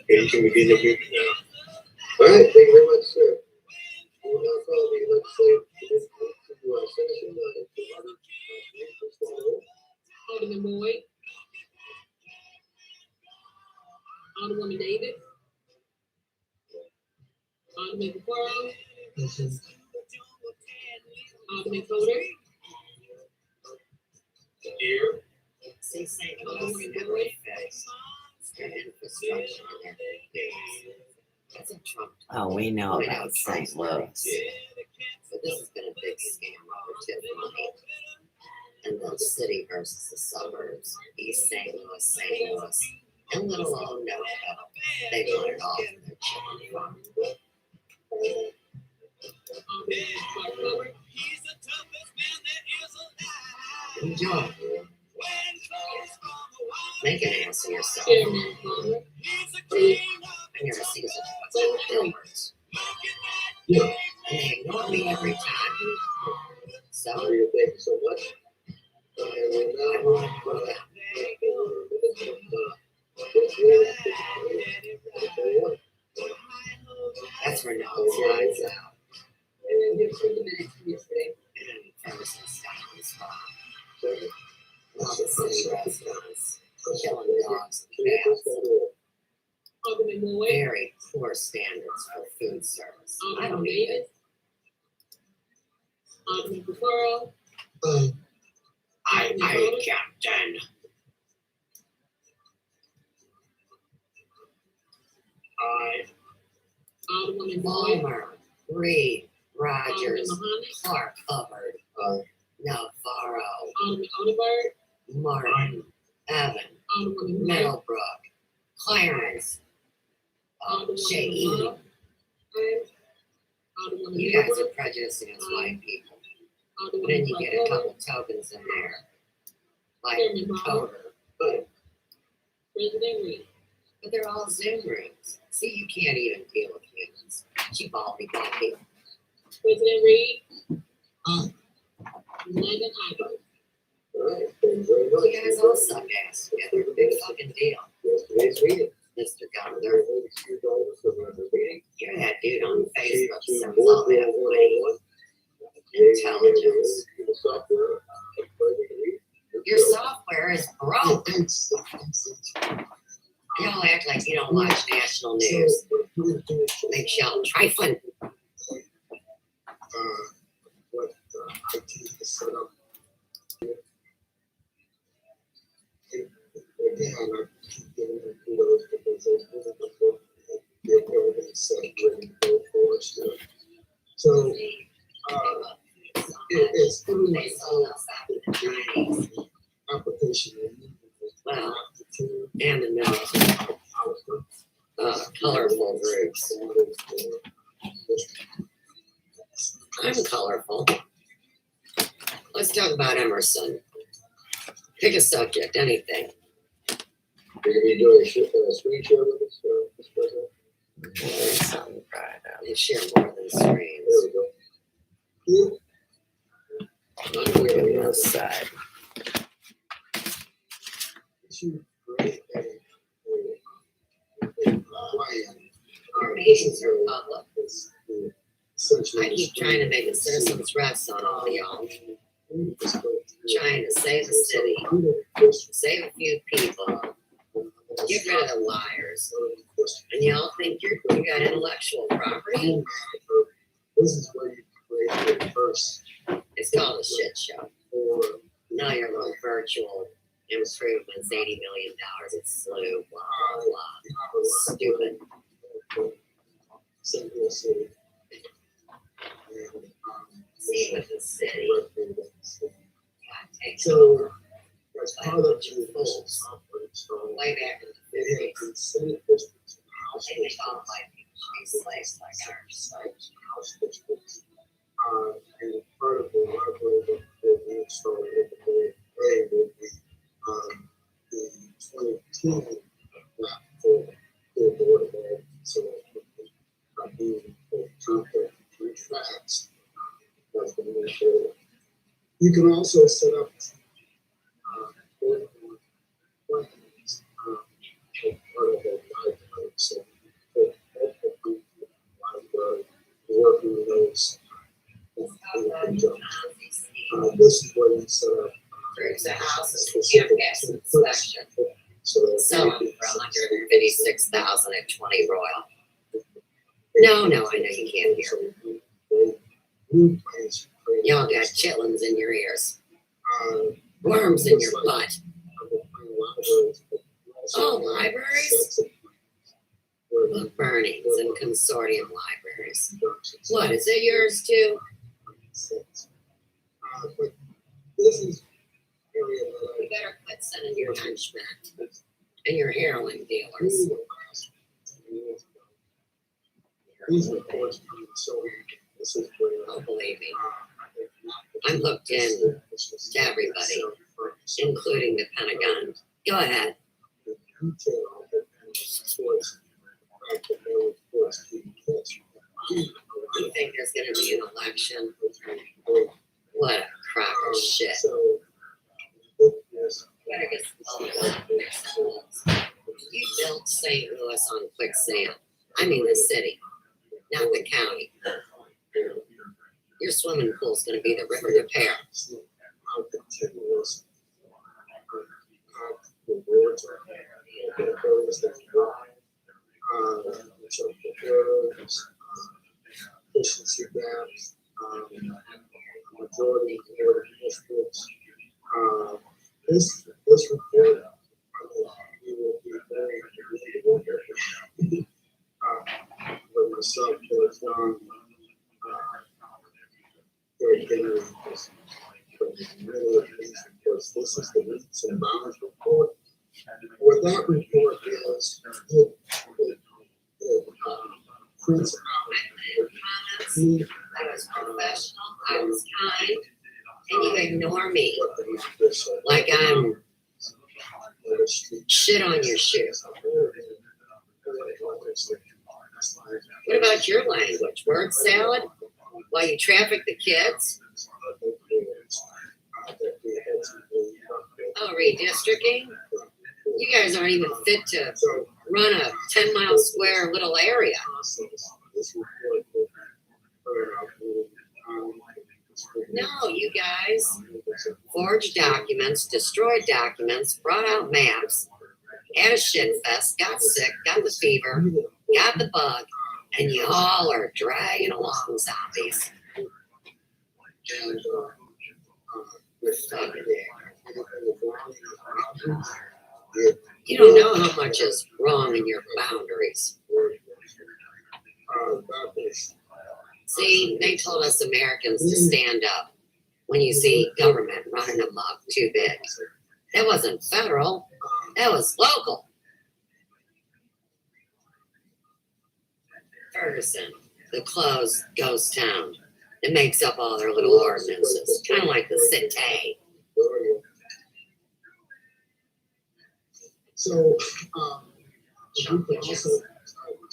And can we begin the meeting now? All right, thank you very much, sir. We will now call the legislative committee to session. Alderman Boyd. Alderwoman Davis. Alderman Emporium. Alderman Coder. Here. Alderwoman Boyd. Oh, we know about St. Louis. So this has been a big scam over TIF money. And then city versus the suburbs, East St. Louis, and little old NoCo. They want it all from their chicken farm. Enjoy. Make an ass of yourself. I never see some filmers. Yeah. And they ignore me every time. So, Thank you so much. I want to go down. That's where no lies out. And you approve the minutes from yesterday. And Ferguson Stylist spot. All the city restaurants, killing dogs and cats. Alderman Boyd. Very poor standards for food service. I Alderman don't eat Davis. it. Alderman Emporium. I Captain. Alderwoman Boyd. Palmer, Reed, Alderman Rogers, Muhammad. Clark, Hubbard, Navarro, Alderman Odeberg. Martin, Evan, Alderwoman Wright. Middlebrook, Clarence, Shea. Alderwoman You guys are Gilbert. prejudiced against white people. Then Alderwoman you get a couple tokens in there, like Coder. President Reed. But they're all Zoom rooms. See, you can't even deal with humans. She baldy baldy. President Reed. Landon Ivo. All right, thank you very much. You guys all suck ass together. Big fucking deal. Yesterday's meeting. Mr. Governor, Excuse all of us for the meeting. you're that dude on Facebook sends all that money. Intelligence. Your software is broke. Y'all act like you don't watch national news. Make Sheldon trifling. What IT is set up. Again, I keep giving them kudos because they're everything set ready to go for us. So, it's through They sold us out to the Chinese. application. Well, and the military. Colorful groups. I'm colorful. Let's talk about Emerson. Pick a subject, anything. You're going to be doing a screen share with us, Mr. President? There's something right up. They share more than screens. There we go. Look at this side. Our meetings are public. I keep trying to make a citizen's rest on all y'all. Trying to save the city, save a few people, get rid of the liars. And y'all think you got intellectual property? This is where you create your first It's called a shit show. Now your little virtual improvements, $80 million. It's slew, blah, blah, blah. Stupid. St. Louis City. See with the city. God, take So, as part of your your fools. software install, Way back in the it 50s. had consent districts and house They make districts. all white people be slaves like ours. Sites, house districts. And part of the library that will be installed in the A will be the 2010 map for the Board of Ed. So, being contact three tracks. That's the new show. You can also set up board plans as part of the library. So This is where you set up. Proves the house is can't pass inspection. Sell them for $156,000 at 20 Royal. No, I know you can't hear. Y'all got chitlins in your ears, worms in your butt. Oh, libraries? Book burnings and consortium libraries. What, is it yours too? You better quit sending your henchmen and your heroin dealers. Oh, believe me, I'm hooked in to everybody, including the Pentagon. Go ahead. You think there's going to be an election? What a crock of shit. Better get some politics. You built St. Louis on quicksand. I mean the city, not the county. Your swimming pool's going to be the river to Pear. Efficiency gaps, majority of districts. This report, you will be very relatable. With myself, there's very generally, because this is the needs and bounds report. What that report is, it prints out. I was professional, I was kind, and you ignore me like I'm shit on your shoe. What about your language? Word salad? While you traffic the kids? Oh, redistricting? You guys aren't even fit to run a 10-mile square little area. No, you guys forged documents, destroyed documents, brought out maps, had a shit fest, got sick, got the fever, got the bug, and you all are dragging along zombies. You don't know how much is wrong in your boundaries. See, they told us Americans to stand up when you see government running amok too big. That wasn't federal, that was local. Ferguson, the closed ghost town. It makes up all their little ordinances, kind of like the city. So,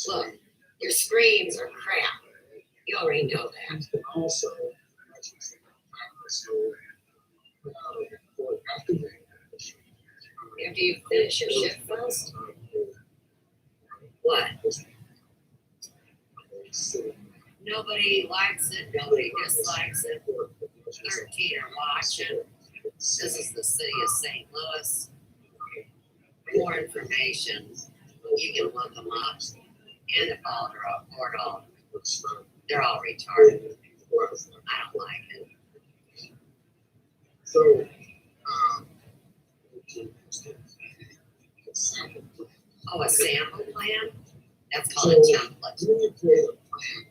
Look, your screens are crap. You already know that. Also, After you finish your shift first? What? Nobody likes it, nobody dislikes it. 13 are watching. This is the city of St. Louis. For more information, you can look them up. And the Balder portal. They're all retarded. I don't like it. So, Oh, a sample plan? That's called a template. when you create a plan,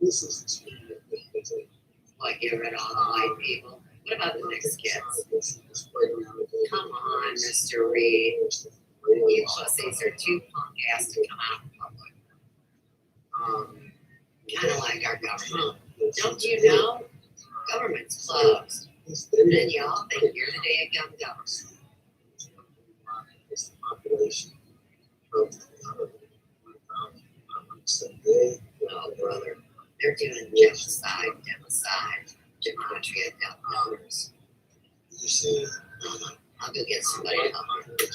this is Like, get rid of all the white people. What about the mixed kids? Come on, Mr. Reed. You pussies are too punk ass to come out in public. Kind of like our government. Don't you know? Government's closed. And then y'all think you're the day of gum government. Oh, brother. They're doing genocide, gematria, death numbers. You see, I'll go get somebody to help me.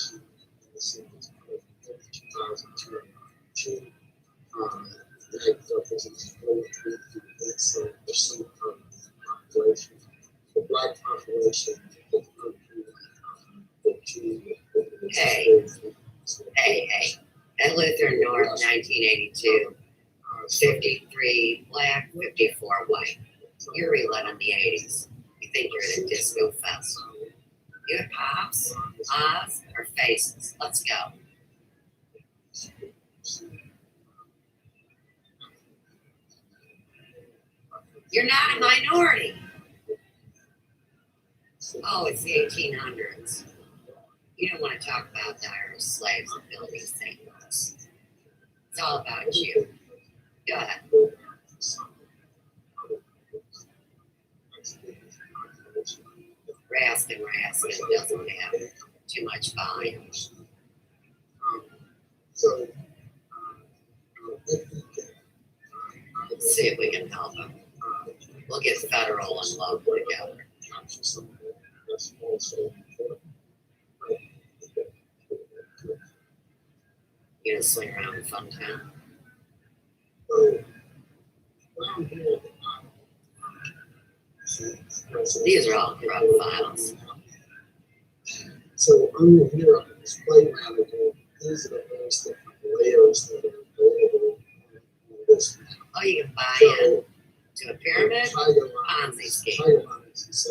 1982, 53 black, 54 white. You're reliving the 80s. You think you're at a disco fest. You have pops, ahs, or faces. Let's go. You're not a minority. Oh, it's the 1800s. You don't want to talk about the Irish slaves and building St. Louis. It's all about you. Go ahead. Raskin doesn't have too much volume. So, Let's see if we can help him. We'll get federal and local together. that's also important. You know, swing around in Fun Town. These are all corrupt files. So under here on this play manager, these are the various different layers that are available in this. Oh, you can buy in to a pyramid Ponzi scheme.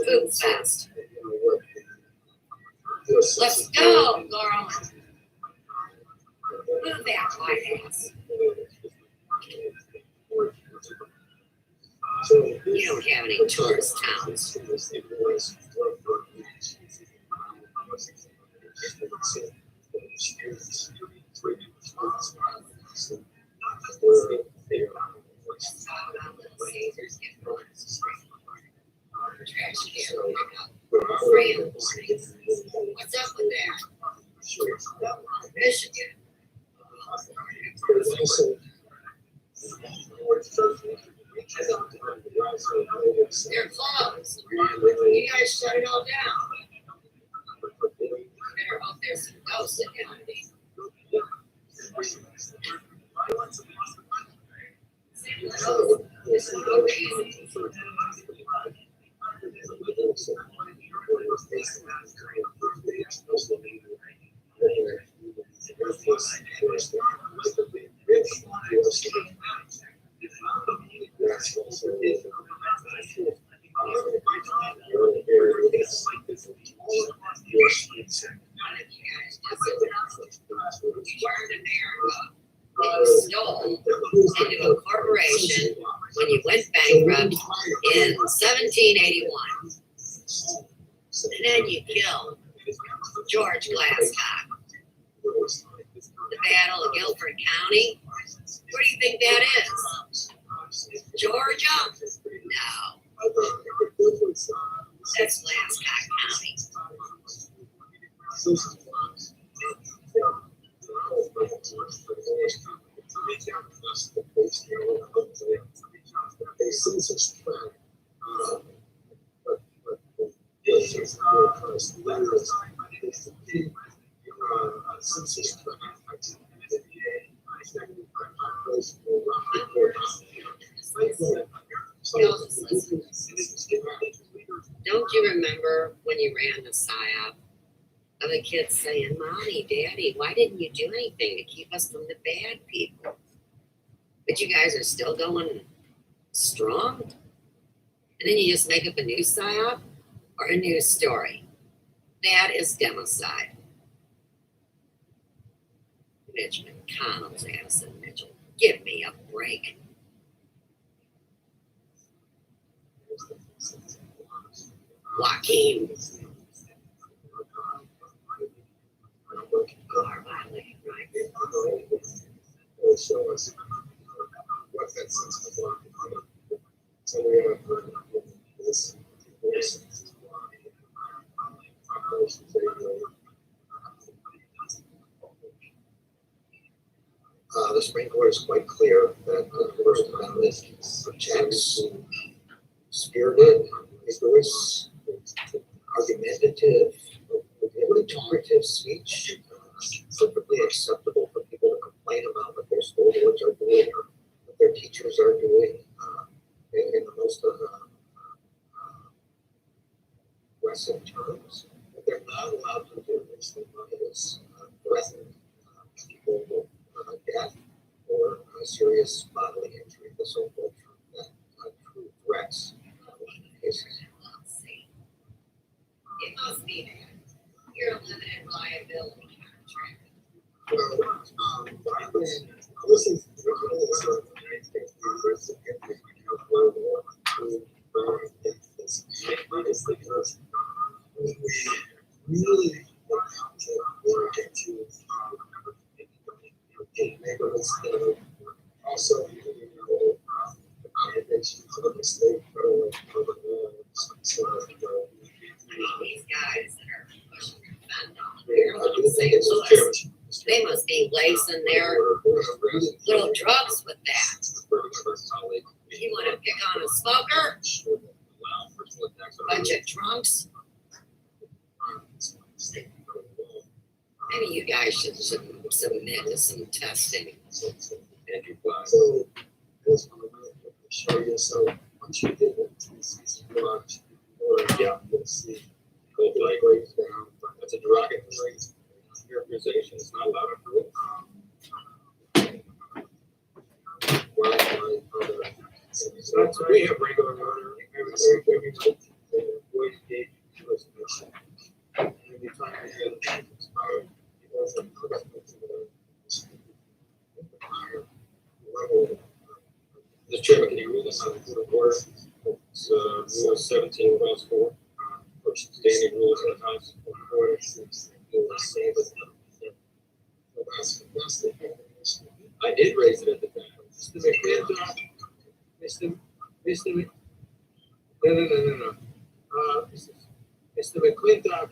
Food fest. Let's go, Laurel. Move that white ass. You don't have any tourist towns. What's up with that? Michigan. They're closed. You guys shut it all down. Better hope there's some ghosts in here. Stole into a corporation when you went bankrupt in 1781. And then you killed George Glasscock. The Battle of Guilford County. Where do you think that is? Georgia? No. That's Glasscock County. Don't you remember when you ran the PSYOP of the kids saying, Mommy, Daddy, why didn't you do anything to keep us from the bad people? But you guys are still going strong? And then you just make up a new PSYOP or a news story. That is democide. Mitch McConnell's ass and Mitchell. Give me a break. Joaquin. Show us what that sense of so we have this the Supreme Court is quite clear that the First Amendment protects spirited, vigorous, argumentative, deliberative speech. Perfectly acceptable for people to complain about what their school boards are doing or what their teachers are doing in the most aggressive terms. But they're not allowed to do this. They is threatened people with death or serious bodily injury, the so-called true threats. Cases. It must be your limited liability contract. Well, this is the United States Congress and really neighborhoods that are also, the state, federal, These guys that are pushing their fund off I here do on think St. it's Louis, they must be lacing their little drugs with that. You want to pick on a smoker? Bunch of drunks? Maybe you guys should submit to some testing. So, this one, I'll show you. So, once you get into this watch, you'll see. Breaks down. That's a derogatory characterization. It's not allowed under it. So we have regular order. Every voice gate presentation. And we try to have Mr. Chairman, can you read this on the order? It's Rule 17, Clause 4. Standing rules of the House of Order. I did raise it at the time. Mr. McClintock. No. Mr. McClintock.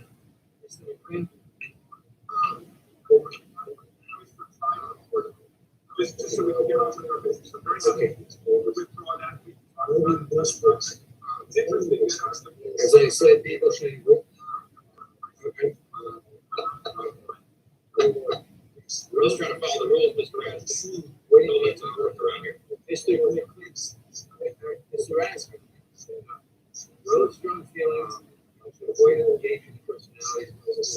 Just so we can get on to our business. Okay. As I said, people should. Okay. We're just trying to follow the rules, Mr. Rask. Wait till it's work around here. Mr. Rask. Those strong feelings, avoid engaging personalities.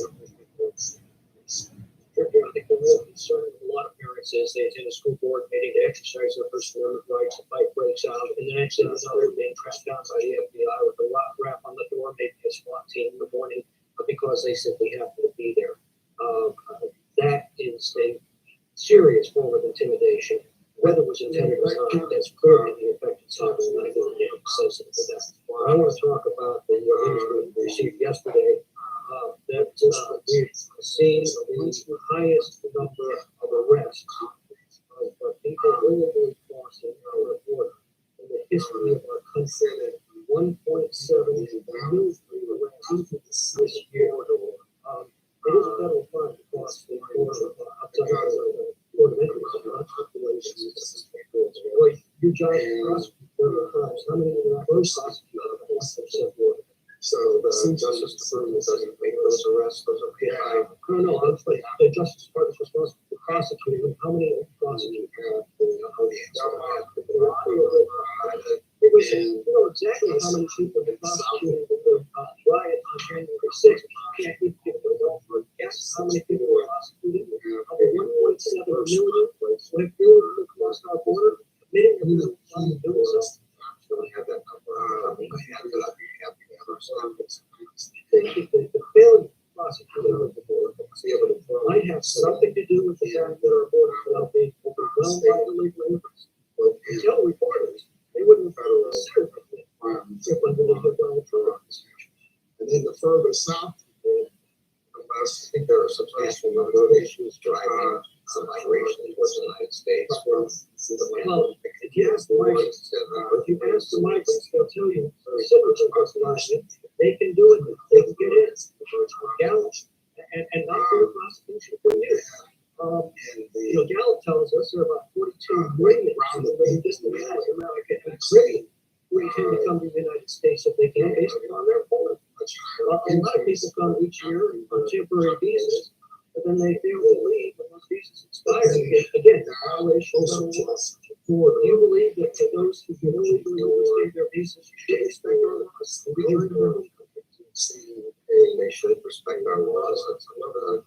I think the real concern with a lot of parents is they attend a school board meeting to exercise their First Amendment rights, a fight breaks out, and then actually they're being tracked down by the FBI with a lock wrap on the door, maybe a SWAT team in the morning, because they simply happen to be there. That is a serious form of intimidation. Whether it was intended or not, that's clearly the affected side of the liability sensitive to that. I want to talk about the injury we received yesterday. That we've seen the highest number of arrests of people illegally crossing our border in the history of our country. 1.7 new arrests this year. It is a federal crime to cross the border outside the port of entry, not populations. Well, you giant prosecute federal crimes. How many of those prosecute on the border? So the Justice Department doesn't make those arrests, those are PI. No, the Justice Department is responsible for prosecuting them. How many of them prosecute? It was, you know exactly how many people they prosecuted in the riot on January 6th. Can't even give a well-known guess how many people were prosecuted. Over 1.7 million went illegally across our border, committing a million crimes doing so. I have that number. The failure to prosecute the border might have something to do with the fact that our border now being overwhelmed by illegal immigrants. But tell reporters they wouldn't consider and then the further south, I think there are substantial number of issues driving some migration towards the United States. Well, if you ask the migrants, they'll tell you they can do it. They can get in, Gallup, and not do prosecution for years. Gallup tells us there are about 42 million in distant America and Caribbean who intend to come to the United States if they can, based on their border. A lot of people come each year on temporary visas, but then they fail to leave when those visas expire. Again, the violation of the law. Do you believe that for those who can illegally overstay their visas, you should respect our laws? They should respect our laws. That's another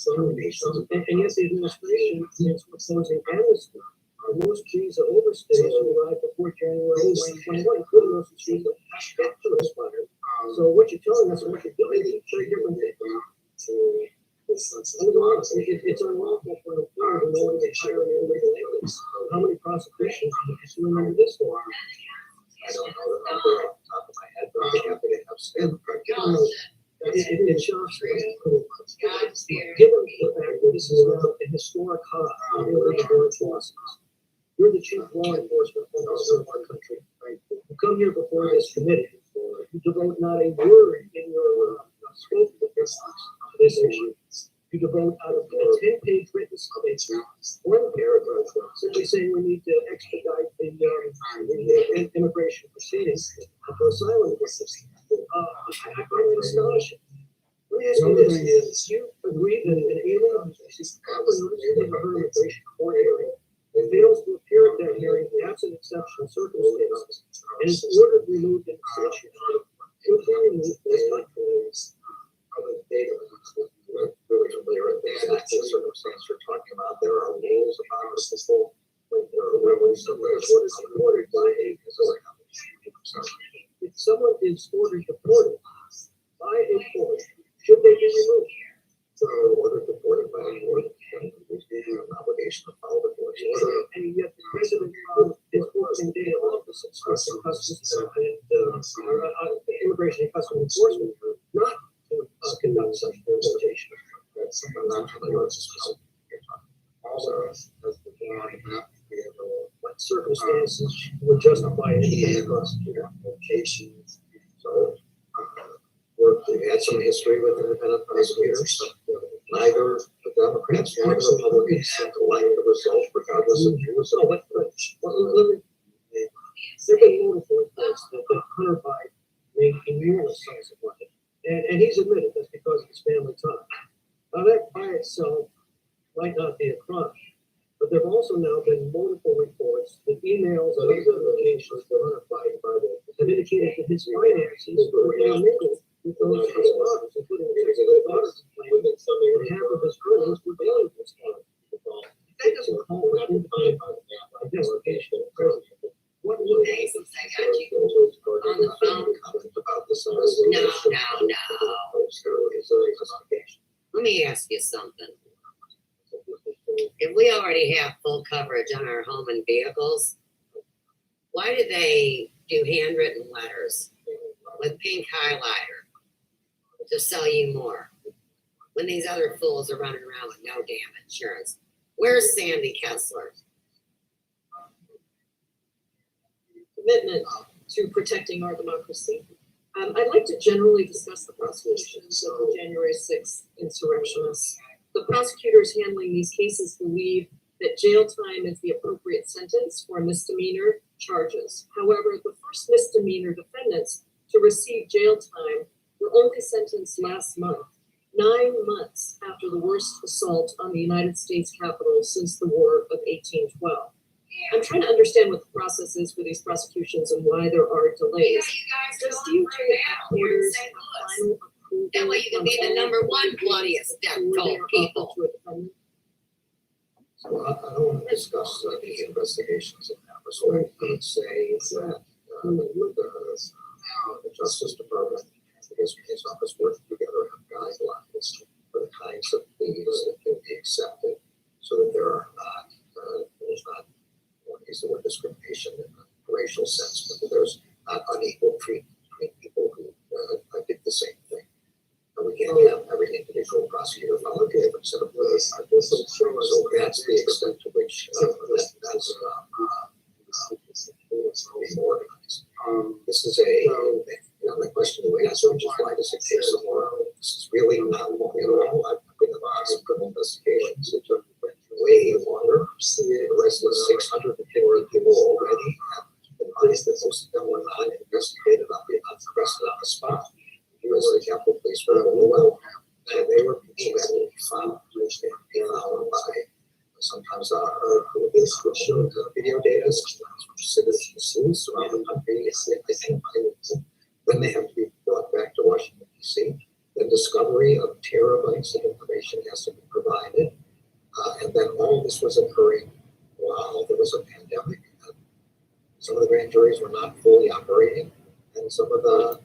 And yet the administration is proposing amnesty. Most trees are overstayed arrive before January 2021, including those trees that have yet to expire. So what you're telling us and what you're doing is very different. It's unlawful for an employer to know when they hire an illegal aliens. How many prosecutions do you remember this for? I don't know the number off the top of my head, but I'm happy to have Stan. It shocks me. Given the fact that this is now a historic high in illegal enforcement. You're the chief law enforcement officer of our country. Right? You come here before this committee. You devote not a word in your scope of this issue. You devote out of a 10-page written statement, one paragraph, simply saying we need to expedite the immigration proceedings for asylum cases. I find it astonishing. Let me ask you this: you agree that an alien who is properly noticed in her immigration court hearing and fails to appear at that hearing absent exceptional circumstances and is ordered removed in absentia, will be removed this country? We're really familiar with the actual circumstance you're talking about. There are rules about this whole. There are rules of what is ordered by a. If someone is ordered deported by a court, should they be removed? So, ordered deported by a court, they have an obligation to follow the court's order. And yet the president is working day of office at Customs and Immigration and Customs Enforcement not to conduct such investigation. That's something I'm not familiar with. Also, as the map, we have What circumstances would justify any prosecutor? locations. So, we had some history with independent prosecutors. Neither the Democrats nor the Republicans seem to like the result, regardless of who was. No, but there have been multiple reports that Hunter Biden made enormous sums of money. And he's admitted that's because of his family time. Now that by itself might not be a crime, but there have also now been multiple reports that emails and other communications to Hunter Biden have indicated that his finances were mingled with those of his fathers, including his father's claim that half of his earnings were going to his father. That doesn't call for independent investigation of the president. What would Hey, since I got you on the phone. About this No. Let me ask you something. If we already have full coverage on our home and vehicles, why do they do handwritten letters with pink highlighter to sell you more when these other fools are running around with no damn insurance? Where's Sandy Kessler? Commitment to protecting our democracy. I'd like to generally discuss the prosecutions of the January 6th insurrectionists. The prosecutors handling these cases believe that jail time is the appropriate sentence for misdemeanor charges. However, the first misdemeanor defendants to receive jail time were only sentenced last month, 9 months after the worst assault on the United States Capitol since the War of 1812. I'm trying to understand what the process is for these prosecutions and why there are delays. Does DOJ have orders of final approval? That way you can be the number one bloodiest death toll people. So I don't want to discuss the investigations in that. So I could say that the Justice Department and the District Attorney's Office working together have guidelines for the kinds of fees that can be accepted, so that there's not, I want to use the word discrimination in a racial sense, but that there's not unequal treatment between people who did the same thing. And we can't have every individual prosecutor follow a different set of rules. So that's the extent to which that's being organized. This is the question we ask, which is why does it take so long? This is really not long at all. I've been involved in criminal investigations. It took way longer. The rest of the 650 people already have been honest that most of them were not investigated, not arrested on the spot. US Capitol Police were overwhelmed, and they were people that were found by sometimes video data, sometimes citizens around the country. Then they have to be brought back to Washington, D.C. The discovery of terabytes of information has to be some of the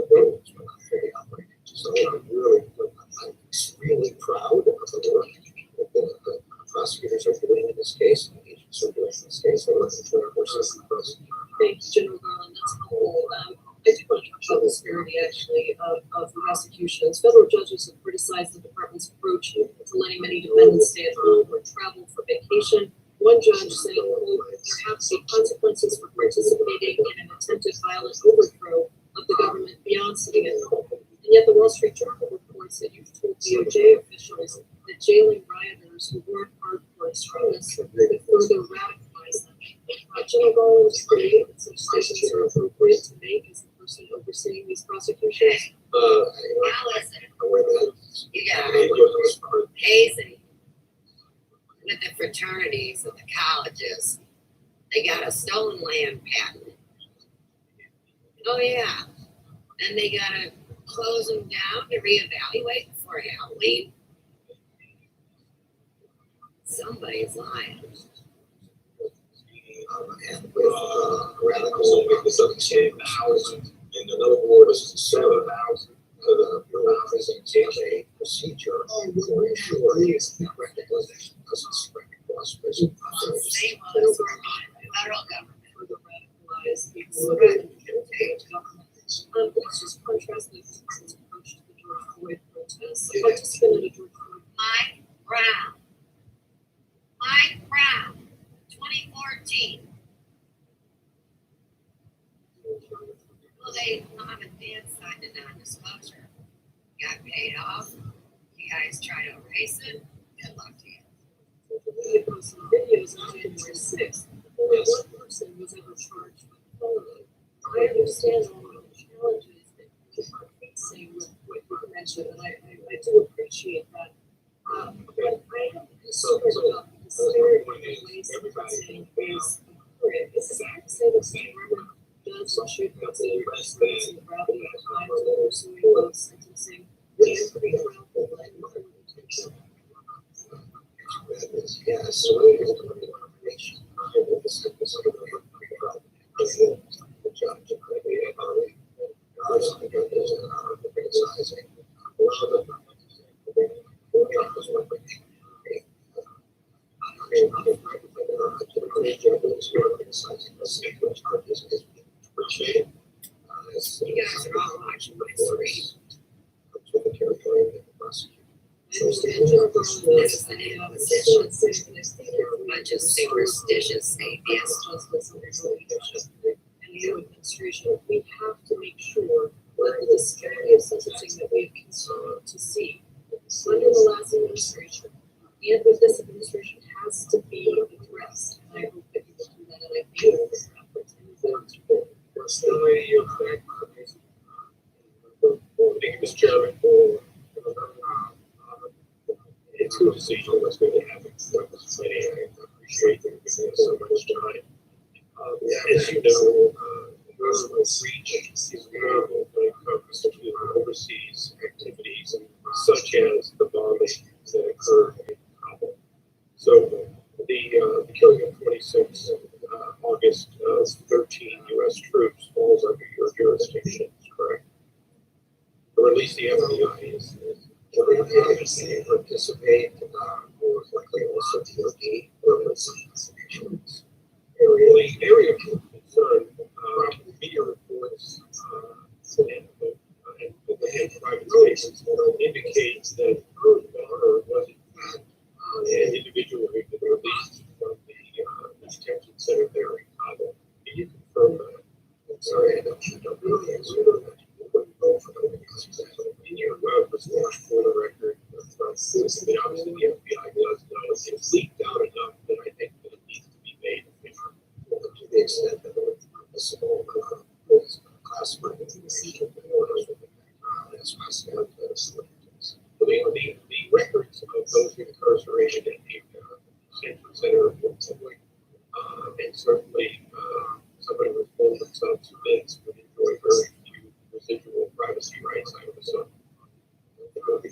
buildings were not fully operating. So I'm extremely proud of the work that the prosecutors are doing in this case, and the agents are doing in this case. They're working 24/7 across. Thanks, General Garland, that's helpful. I do want to talk about the disparity actually of prosecutions. Federal judges have criticized the department's approach to letting many defendants stay at home or travel for vacation. One judge saying, quote, there have to be consequences for participating in an attempted violent overthrow of the government beyond sitting at home. And yet the Wall Street Journal reports that you've told DOJ officials that jailing rioters who weren't hardcore extremists would further radicalize them. General Garland, agree that such statements are appropriate to make as the person overseeing these prosecutions? Now listen, you got hazing with the fraternities and the colleges. They got a stolen land patent. Oh yeah. And they gotta close them down to reevaluate before Halloween. Somebody's lying. And with radical housing, and another board is 7,000. The Bureau of Prisons has a procedure to ensure that radicalization doesn't spread across prison. Same laws for the federal government. For the radicalized people who can take government. Let's just contrast the department's approach to the George Floyd protests. A participant in a George Floyd. Mike Brown, 2014. Well, mom and dad signed a non-disclosure. Got paid off. You guys try to erase it. Good luck to you. They posted videos on January 6th. Only one person was ever charged with felony. I understand all of the challenges that you are facing with what you mentioned, and I do appreciate that. But I am concerned about the disparity in ways sentencing is occurring. Is it fair to say that the department does and should consider the gravity of the crimes that are pursuing both sentencing and pretrial detention? Yes, so we have to be information. The judge and the criticizing. You guys are all watching my screen. To the territory of the prosecutor. This is the name of the position. A bunch of superstitious atheists. And the administration, we have to make sure that the disparity of sentencing that we've continued to see under the last administration and with this administration has to be addressed. And I hope that you will do that, and I thank you for your efforts and your work. Thank you, Mr. Chairman. It's good to see you. It's good to have you. I appreciate you giving us so much time. As you know, reach is available when it comes to overseas activities such as the bombing that occurred in Kabul. So the killing of 26 August 13 U.S. troops falls under your jurisdiction, correct? Or at least the FBI is. They participate, or likely also DOD, or some actions. The area of concern, media reports and private statements indicates that Barr was in fact an individual who had been released from the detention center there in Kabul. Can you confirm that? I'm sorry, I don't really answer that. In your response for the record, obviously the FBI does know it's leaked out enough that I think that it needs to be made official. To the extent that it was permissible, was classified as The records of those incarcerated at the detention center are public, and certainly somebody with full substance would enjoy very few residual privacy rights, I would assume. Okay,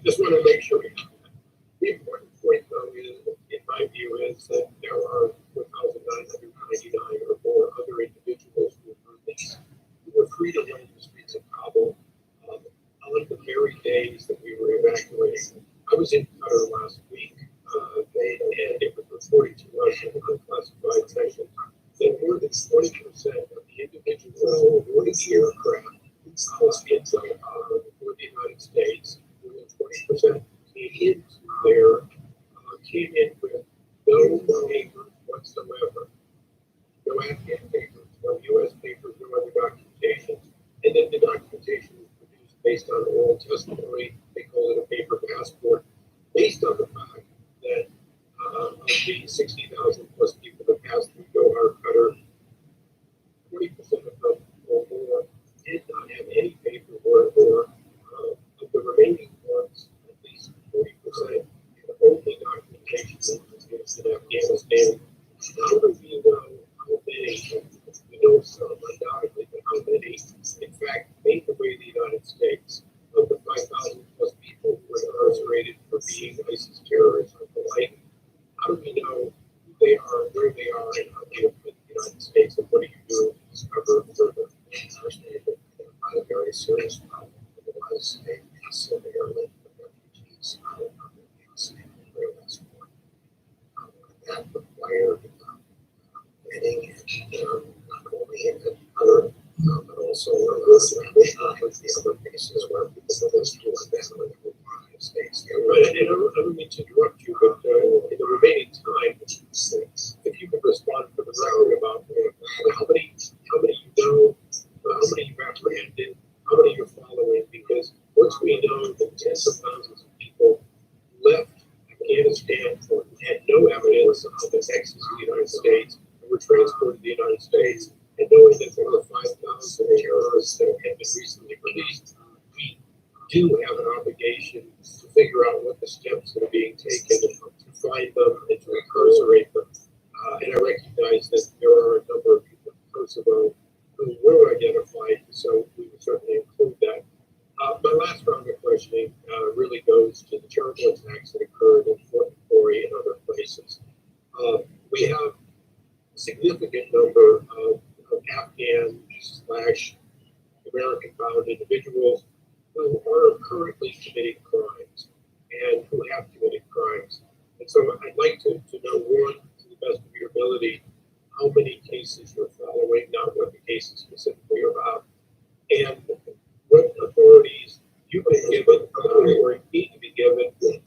just want to make sure we have that. The important point, though, is, in my view, is that there are 1,999 or more other individuals who of the individuals who each year craft for the United States, more than 20% came in with no papers whatsoever. No Afghan papers, no US papers, no other documentation. And then the documentation was produced based on oral testimony. They call it a paper passport, based on the fact that of the 60,000 plus people that passed through Doha Qatar, 40% of them or more did not have any paperwork, or of the remaining ones, at least 40%, the only documentation was in Afghanistan. How do we know how many? We know some, undoubtedly, but how many, in fact, made their way to the United States? Of the 5,000 plus people who were incarcerated for being ISIS terrorists or the like, how do we know who they are, where they are, and how they have been in the United States, and what are you doing to discover further? Not a very serious problem. It was a massive airlift of refugees out of Afghanistan and real support. That required planning and not only in other, but also the other places where people were those who were then in the United States. Right, and I don't mean to interrupt you, but in the remaining time, if you could respond for the record about how many you know, how many you've apprehended, how many you're following, because once we know that tens of thousands of people left Afghanistan had no evidence of the nexus to the United States and were transported to the United States, and knowing that there were 5,000 terrorists that had been recently released, we do have an obligation to figure out what the steps that are being taken to find them and to incarcerate them. And I recognize that there are a number of people in Kosovo who were identified, so we would certainly include that. My last round of questioning really goes to the terrible attacks that occurred in Fort McCory and other places. We have a significant number of Afghan / American-bound individuals who are currently committing crimes and who have committed crimes. And so I'd like to know, one, to the best of your ability, how many cases you're following, not what the cases specifically are about, and what authorities you've been given or need to be given to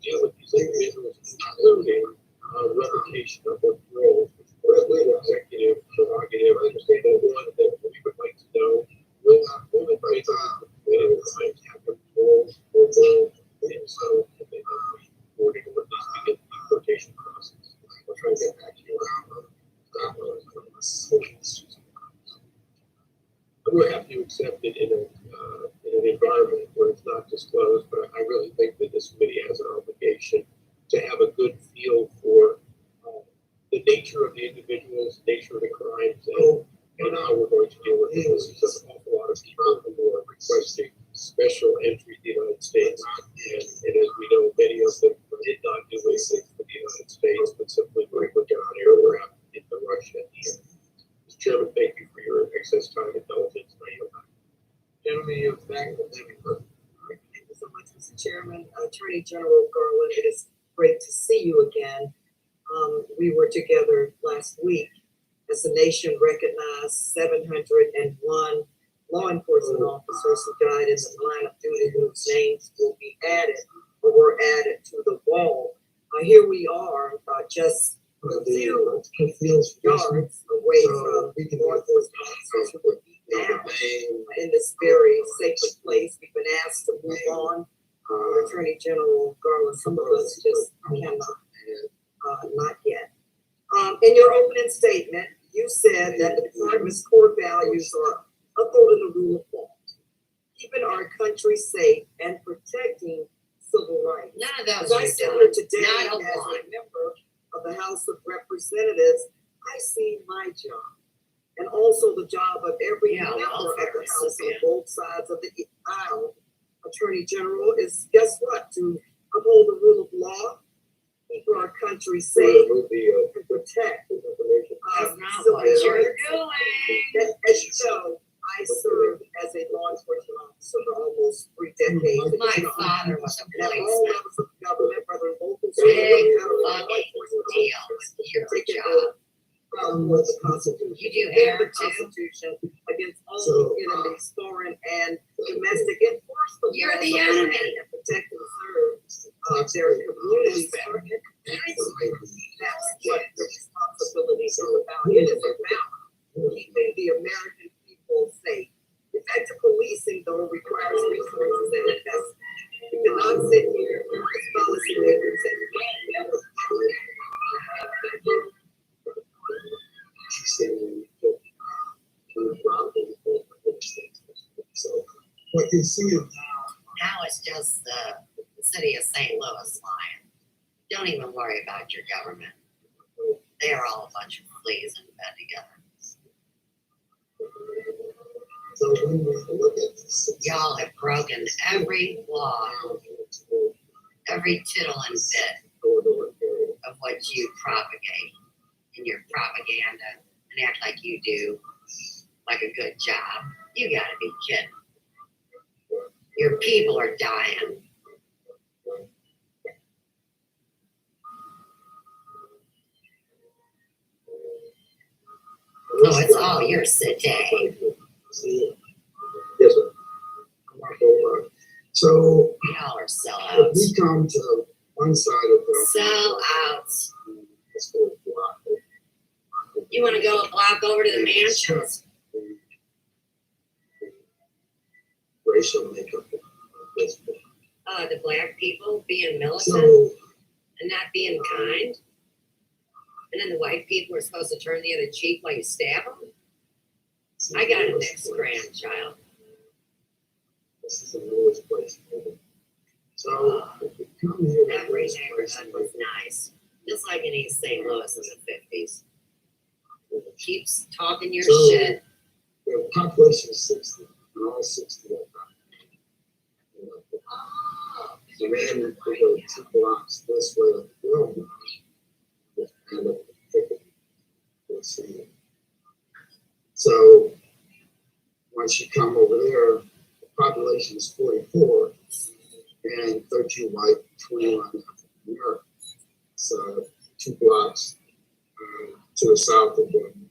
deal with these individuals, including revocation of their roles, which was the executive prerogative. I understand that one that we would like to know will individuals who committed crimes have their roles and so can they not be reported or at least begin the deportation process. We'll try to get back to you on I'm going to have to accept it in an environment where it's not disclosed, but I really think that this committee has an obligation to have a good feel for the nature of the individuals, nature of the crimes, and how we're going to deal with it. This is an awful lot of people who are requesting special entry to the United States, and as we know, many of them did not do anything for the United States, but simply were down aircraft into Russia at the end. Mr. Chairman, thank you for your excess time and intelligence. Gentlemen, you have back the living room. Thank you so much, Mr. Chairman. Attorney General Garland, it is great to see you again. We were together last week as the nation recognized 701 law enforcement officers who died in the line of duty, whose names will be added or were added to the wall. Here we are, just a few yards away from law enforcement officers who would be now in this very sacred place. We've been asked to move on. Attorney General Garland, some of us just cannot, not yet. In your opening statement, you said that the department's core values are upholding the rule of law, keeping our country safe, and protecting civil rights. None of those As I are sit done. here today Not as a a one. member of the House of Representatives, I see my job and also the job of every member of the House on both sides of the aisle. Attorney General is, guess what? To uphold the rule of law, keep our country safe, and protect. That's not what you're doing. As you know, I served as a law enforcement officer for almost 3 decades. My father was a And all policeman. levels of government, whether local, Big fucking deal with your job. was the Constitution. You do and hair the too? Constitution against all So, enemies, foreign and domestic, enforce the You're laws the of land enemy. and protect and serve their communities. That's what the responsibility is about. It is about keeping the American people safe. Effective policing, though, requires resources and investment. We cannot sit here as policymakers and So what you see is Now it's just the city of St. Louis lying. Don't even worry about your government. They are all a bunch of fleas in bed together. so when we look at this, Y'all have broken every law, every tittle and bit of what you propagate in your propaganda and act like you do like a good job. You gotta be kidding. Your people are dying. No, it's all your city. Yes, sir. So Y'all are if sellouts. we come to one side of the Sellouts. let's go block it. You wanna go a block over to the mansions? Racial makeup of this. The black people being militant So and not being kind? And then the white people are supposed to turn the other cheek while you stab them? I got a next grandchild. This is the newest place. So if we come here, to Every this place, neighborhood was nice, just like in East St. Louis in the 50s. Keeps talking your So- shit. the population is 60, and all 60 are not. Oh, And then we go 2 blocks this way, well, just kind of pick it. We'll see. So once you come over there, the population is 44, and 13 white, 21 African American. So 2 blocks to the south of them.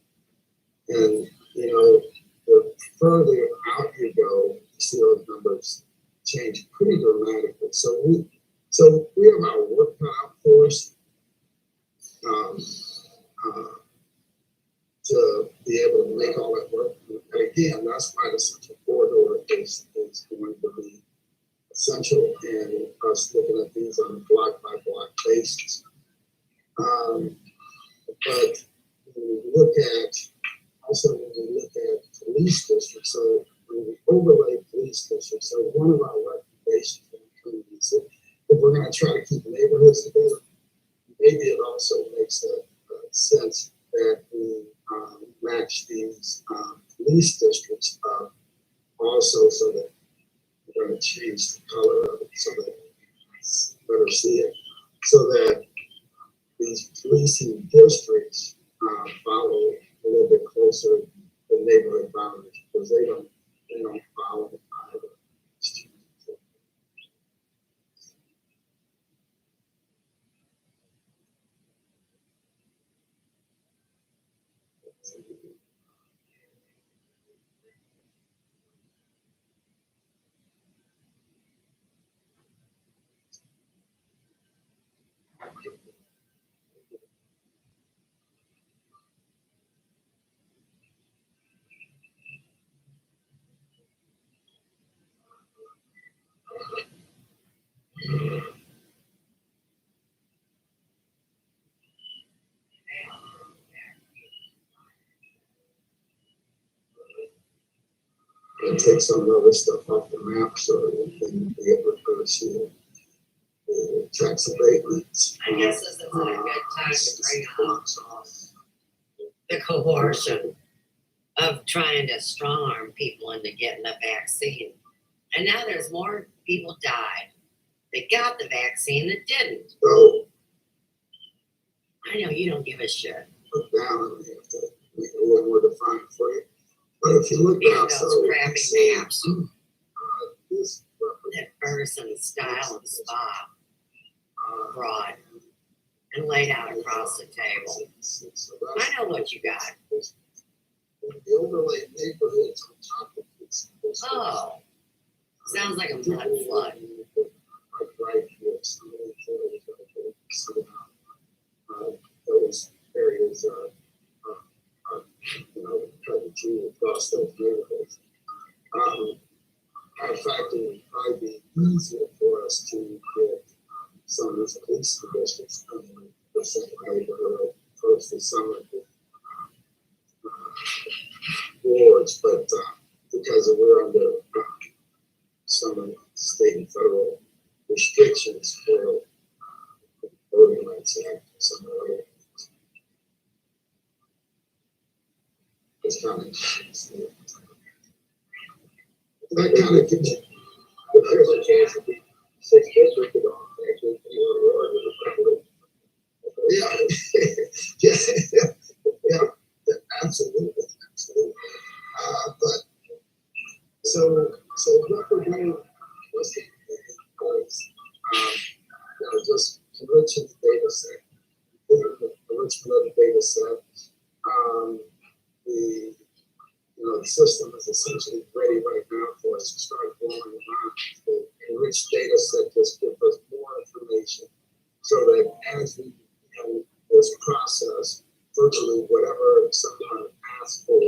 And, you know, the further out you go, you see those numbers change pretty dramatically. So we have our work cut out for us to be able to make all that work. And again, that's why the central corridor is going to be essential, and us looking at these on a block by block basis. But when we look at police districts, so when we overlay police districts, so one of our recommendations is if we're going to try to keep neighborhoods together, maybe it also makes a sense that we match these police districts up also, so that we're going to change the color of it so that it's better see it, so that these policing districts follow a little bit closer the neighborhood boundaries, because they don't follow either. And take some of the other stuff off the map so that we can be able to see the tax abatements. I guess this isn't a good time to bring up the coercion of trying to strong arm people into getting a vaccine. And now there's more people died that got the vaccine that didn't. So I know you don't give a shit. look down and we have to make it a little more defined for you. But if you look Even down, those so you crappy see, maps this that Ferguson style and spa brought and laid out across the table. I know what you got. neighborhoods on top of this. Oh, sounds like a mud flood. Right here, those areas kind of drew across those neighborhoods. In fact, it would probably be easier for us to get some of these police districts coming the same neighborhood versus some of the wards, but because we're under some of the state and federal restrictions for voting rights act and some of the other things. It's kind of that kind of gives you, there's a chance to be 6 districts on actually. Yeah, yeah, absolutely. But so what we're doing was just enriching the data set, enrichment of the data set. The system is essentially ready right now for us to start going around. The enriched data set just gives us more information so that as we begin this process, virtually whatever someone asks for,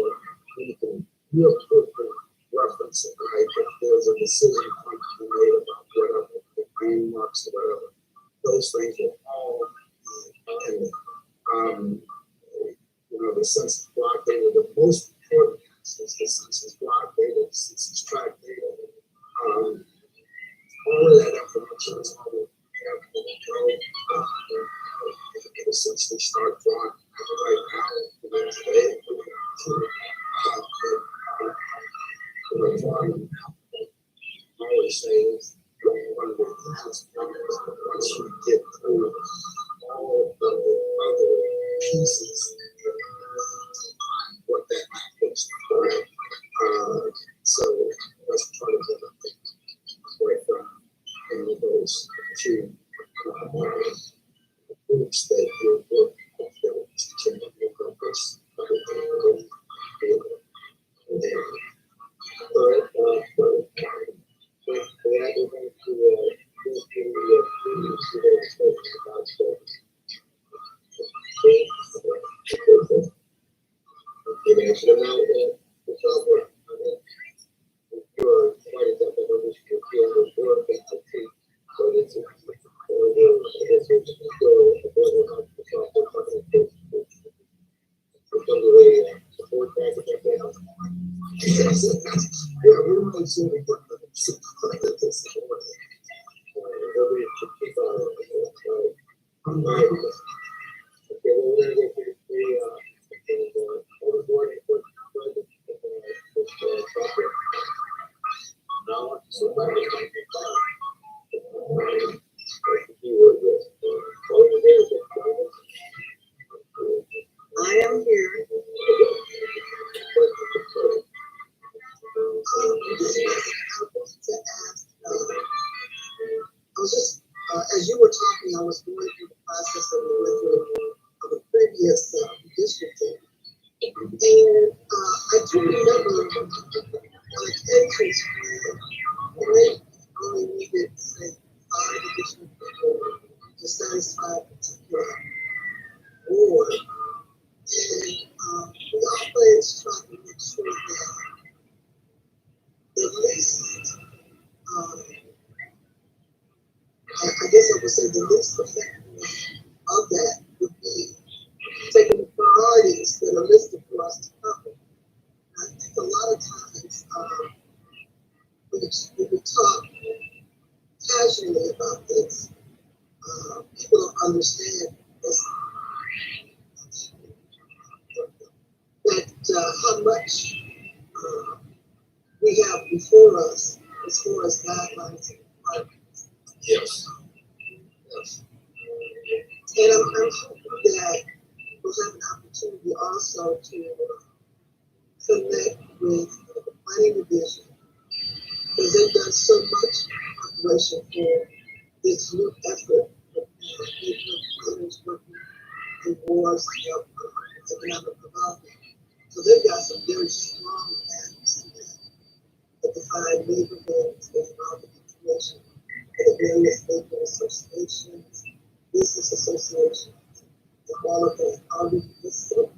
we can real quickly reference it, right? If there's a decision function made about whatever, the landmarks or whatever, those things will all be in the census block data, the most important is the census block data, the census tract data. All of that information is all we have to go. We can essentially start drawing right now, today. I always say one of the easiest things once you get through all of the other pieces, what that looks like. So that's part of the right from any of those two groups that you're working with to encompass everything there. All right, we are going to go through the software. You are quite a bit of this work at the team. So it's support package yeah, we're really soon to put support this support. Everybody should keep on it. Okay, well, we're going to go through the overboard project. Now, somebody might be fine. Keyword is I am here. I was just, as you were talking, I was going through the process that we went through of the previous district. And I do remember like entries where only needed, say, 5 additional people to satisfy a particular board. And we always try to make sure that the least, I guess I would say the least effectiveness of that would be taking the priorities that are listed for us to cover. I think a lot of times when we talk casually about this, people don't understand this, that how much we have before us as far as guidelines and requirements. Yes. Yes. And I'm hoping that we'll have an opportunity also to connect with the planning division, because they've done so much preparation for this new effort of planners working in wars of economic development. So they've got some very strong acts that define neighborhoods and market information for the various neighborhood associations, business associations, and all of that already listed.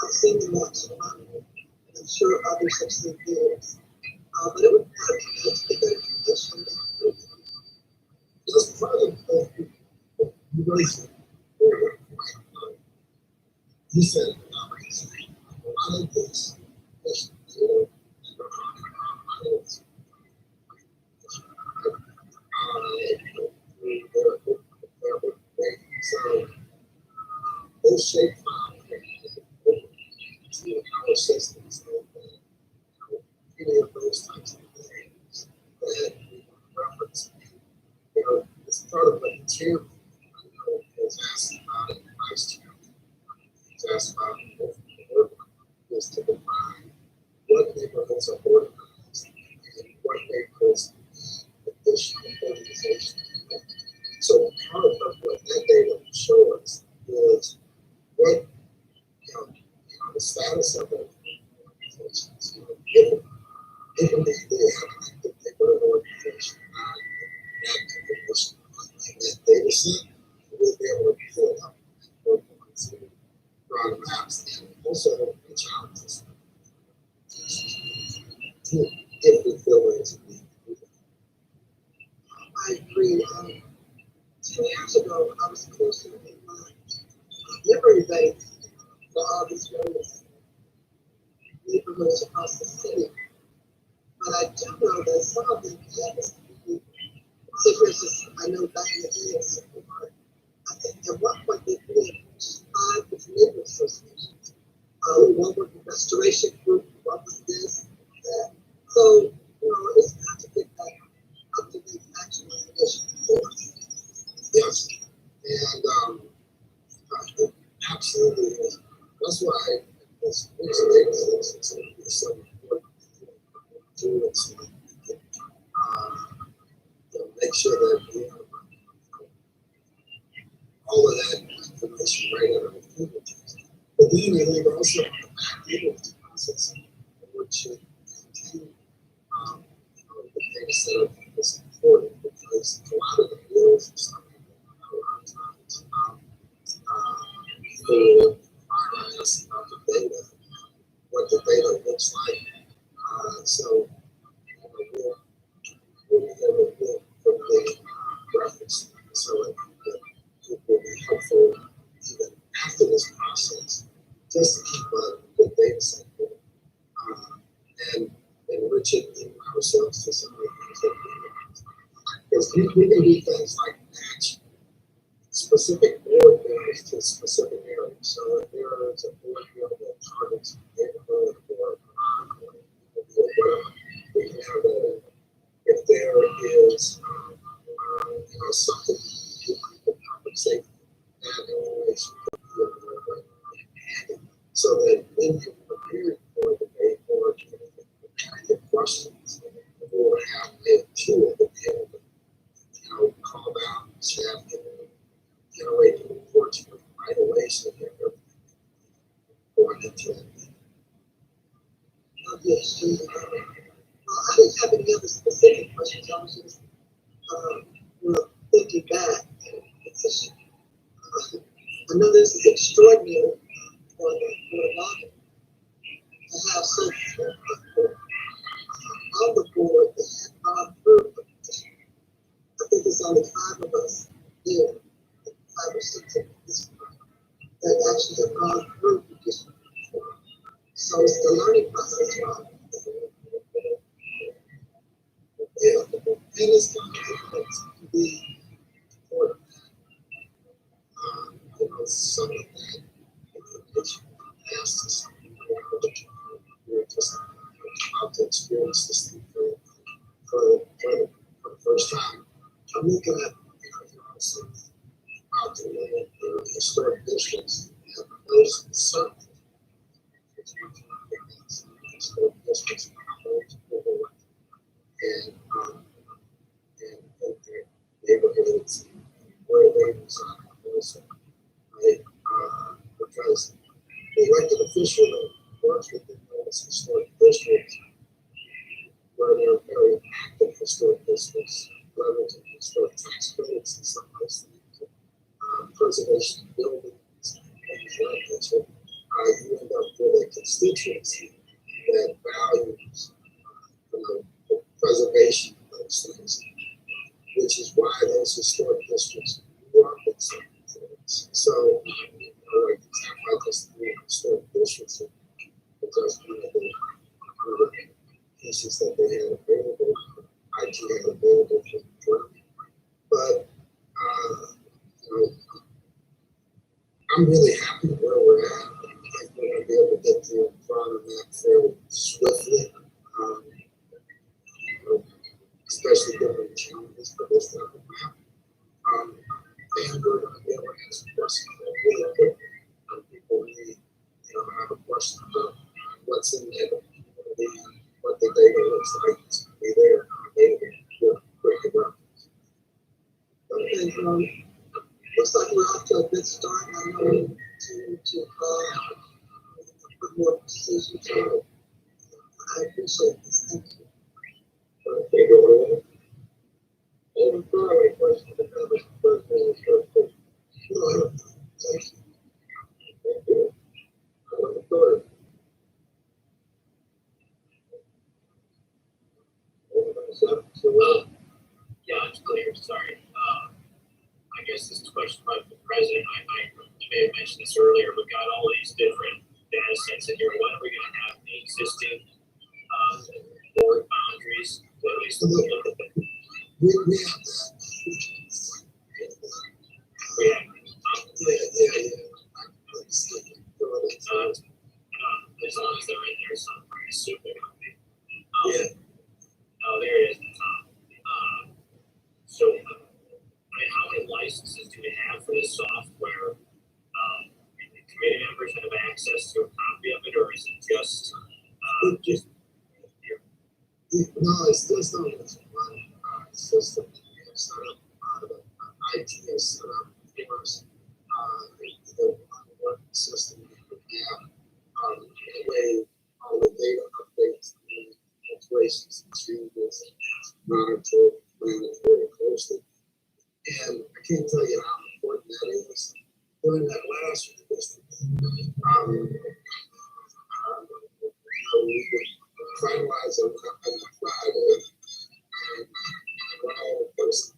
I've seen them actually, and I'm sure others have seen theirs. But it would be good to get that information. That's part of the relation. You said a lot of this is so those shape power systems, any of those types of things that we reference, it's part of what Tim was asked about in the vice chair. He's asked about is to define what neighborhoods are organized and what neighborhoods need additional organization. So part of what that data will show us is what the status of those organizations. If indeed they have an active neighborhood organization, that information in that data set, we'll be able to pull up to run maps and also the challenges. If we feel there's a need. I agree. 2 years ago, I was closer in my memory bank for all these various neighborhoods across the city. But I do know that some of them have this. So, for instance, I know back in the day, I think at one point they created 5 different neighborhood associations. One was the restoration group, one was this, that. So, it's got to get that up to date action information. Yes. And absolutely is. That's why this data is so important to do it. So, make sure that we have all of that information right at our fingertips. But then I think also on the back end of the process, which continue the data set is important because a lot of the rules and stuff a lot of times for finance about the data, what the data looks like. So we'll be able to quickly reference so it will be helpful even after this process, just to keep a good data set and enrich it in ourselves to some of the things that we do. Because we can do things like match specific board bills to specific areas. So if there is a board bill that targets a neighborhood or whatever, we can have that in. If there is something to compensate that information so that when you're preparing for the debate or your questions, we'll have a tool to be able to call down staff and generate the reports right away so that they're going into it. Yes, I didn't have any other specific questions. I was just thinking back. I know this is extraordinary for the market to have so few people on the board that have gone through the petition. I think it's only 5 of us here, 5 or 6 of this that actually have gone through the petition. So it's the learning process, right? Yeah, and it's going to be important. Some of that information asked us we're just about to experience this thing for the first time. I'm looking at, out the historic districts and those certain historic districts and neighborhoods where they reside also, right? Because the elected official that works those historic districts, where they're very active historic districts, leveraging historic tax credits and some of those things, preservation of buildings, things like that. So, you end up with a constituency that values the preservation of those things, which is why those historic districts grew up in some things. So, like example, just three historic districts, because one of the pieces that they had available, IT had available for them. But I'm really happy where we're at. I think we're going to be able to get through in front of that fairly swiftly, especially given the challenges for this type of map. And we're going to be able to answer questions really quickly. People really have a question about what's in there, what the data looks like. It's going to be there, available, quick reference. Okay, looks like we're off to a good start. I'm going to put more precision to it. I appreciate this. Thank you. Okay, go ahead. And a question to comments first. No, thank you. Thank you. Yeah, it's clear. Sorry. I guess this is a question about the president. You may have mentioned this earlier. We've got all these different data sets in here. When are we going to have the existing board boundaries? At least we have that. We have. Yeah. As long as they're in there, so I'm pretty assuming they're going to be. Yeah. Oh, there it is at the top. So, how many licenses do we have for this software? The committee members have access to a copy of it, or is it just here? No, it's just not one system. It's set up, the IT is set up for us. The one system that we have, the way all the data updates and alterations and changes monitored, managed very closely. And I can't tell you how important that is. During that last we would finalize on Friday, and when all the person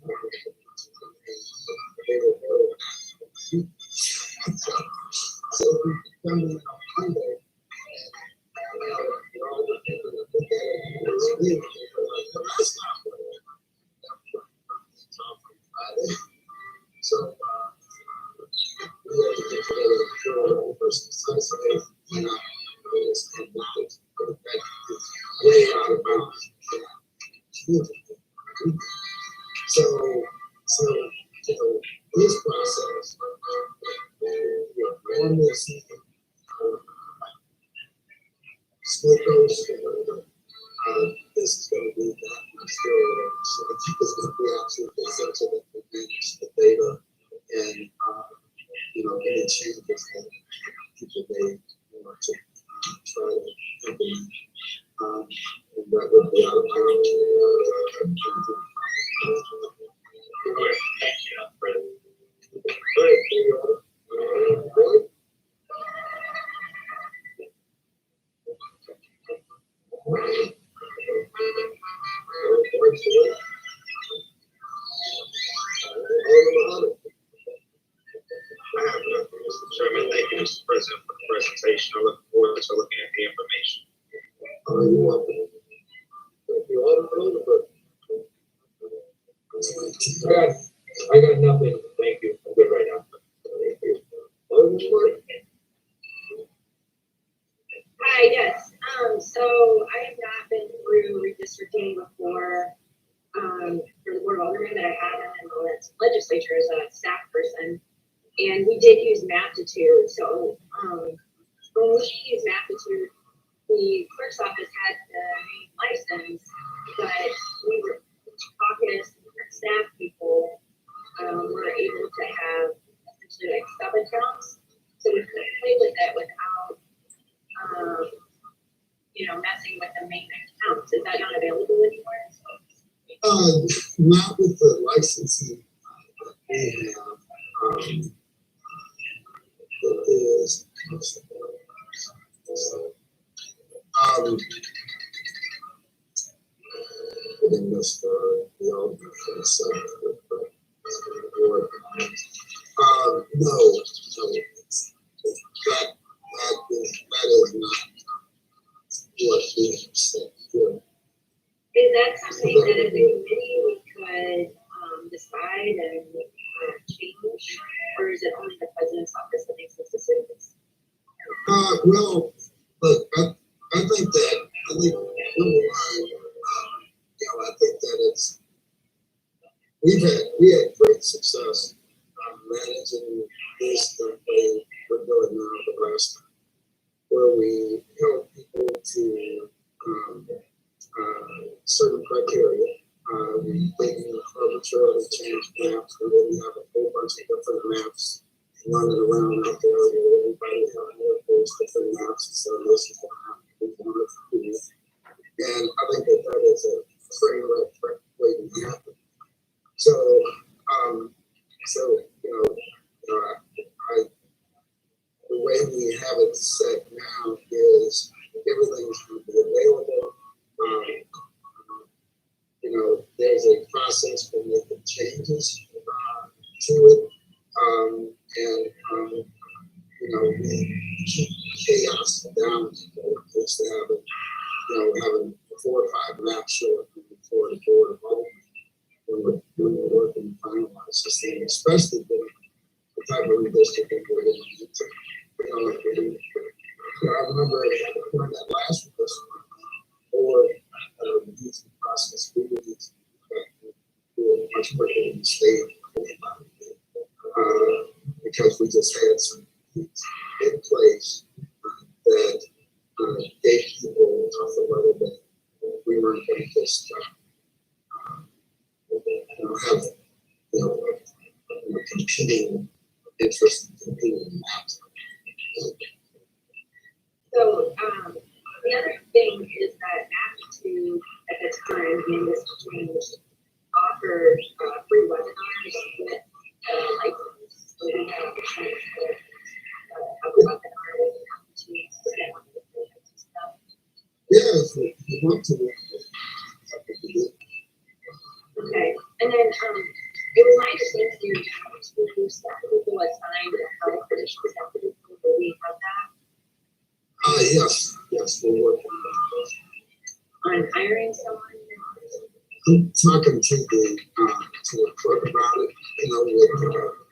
so we come in on Monday, and all the people that look at it, it's really that's not what Friday. So we have to get together and figure out all the person's size. So they cannot this way out of bounds. So this process, normally see split those together. This is going to be that much more. So I think it's going to be absolutely essential that we manage the data and any changes that people may want to try to implement. And that would be out of bounds. Mr. Chairman, thank you, Mr. President, for the presentation. I look forward to looking at the information. You're welcome. I got nothing. Thank you. I'm good right now. Hi, yes. So I have not been through redistricting before for the Board of Aldermen, but I have been in the legislature as a staff person. And we did use Maptitude. So when we use Maptitude, the clerk's office had the main license, but we were caucus staff people were able to have essentially like sub accounts. So we could play with it without messing with the maintenance counts. Is that not available anymore? Not with the licensing that we have. It is. I think that's the old difference. No, that is not what we have said here. Is that something that as a committee we could decide and change, or is it only the president's office that makes those decisions? Well, look, I think number one, I think that we had great success managing this the way we're doing now the last time, where we help people to certain criteria. We didn't arbitrarily change maps, and then we have a whole bunch of different maps running around out there where everybody knows different maps, so this is what we want to do. And I think that is a train wreck waiting to happen. So, the way we have it set now is everything's going to be available. There's a process for making changes to it, we keep chaos down. Instead of having 4 or 5 maps show up before the board of all when we're working to finalize this thing, especially the type of redistricting we're going to do. I remember during that last redistricting, or using the process we were using do it much quicker than the state, because we just had some things in place that gave people a level that we weren't going to just have competing interests and competing maps. So the other thing is that Aptitude at the time, when this changed, offered free webinars with license. So we had a chance to have a webinar with Aptitude. Yeah, if you want to. Okay, and then it was my understanding that your two staff people assigned to help finish the staff people. Do we have that? Yes, we're working on hiring someone. I'm talking to the clerk about it.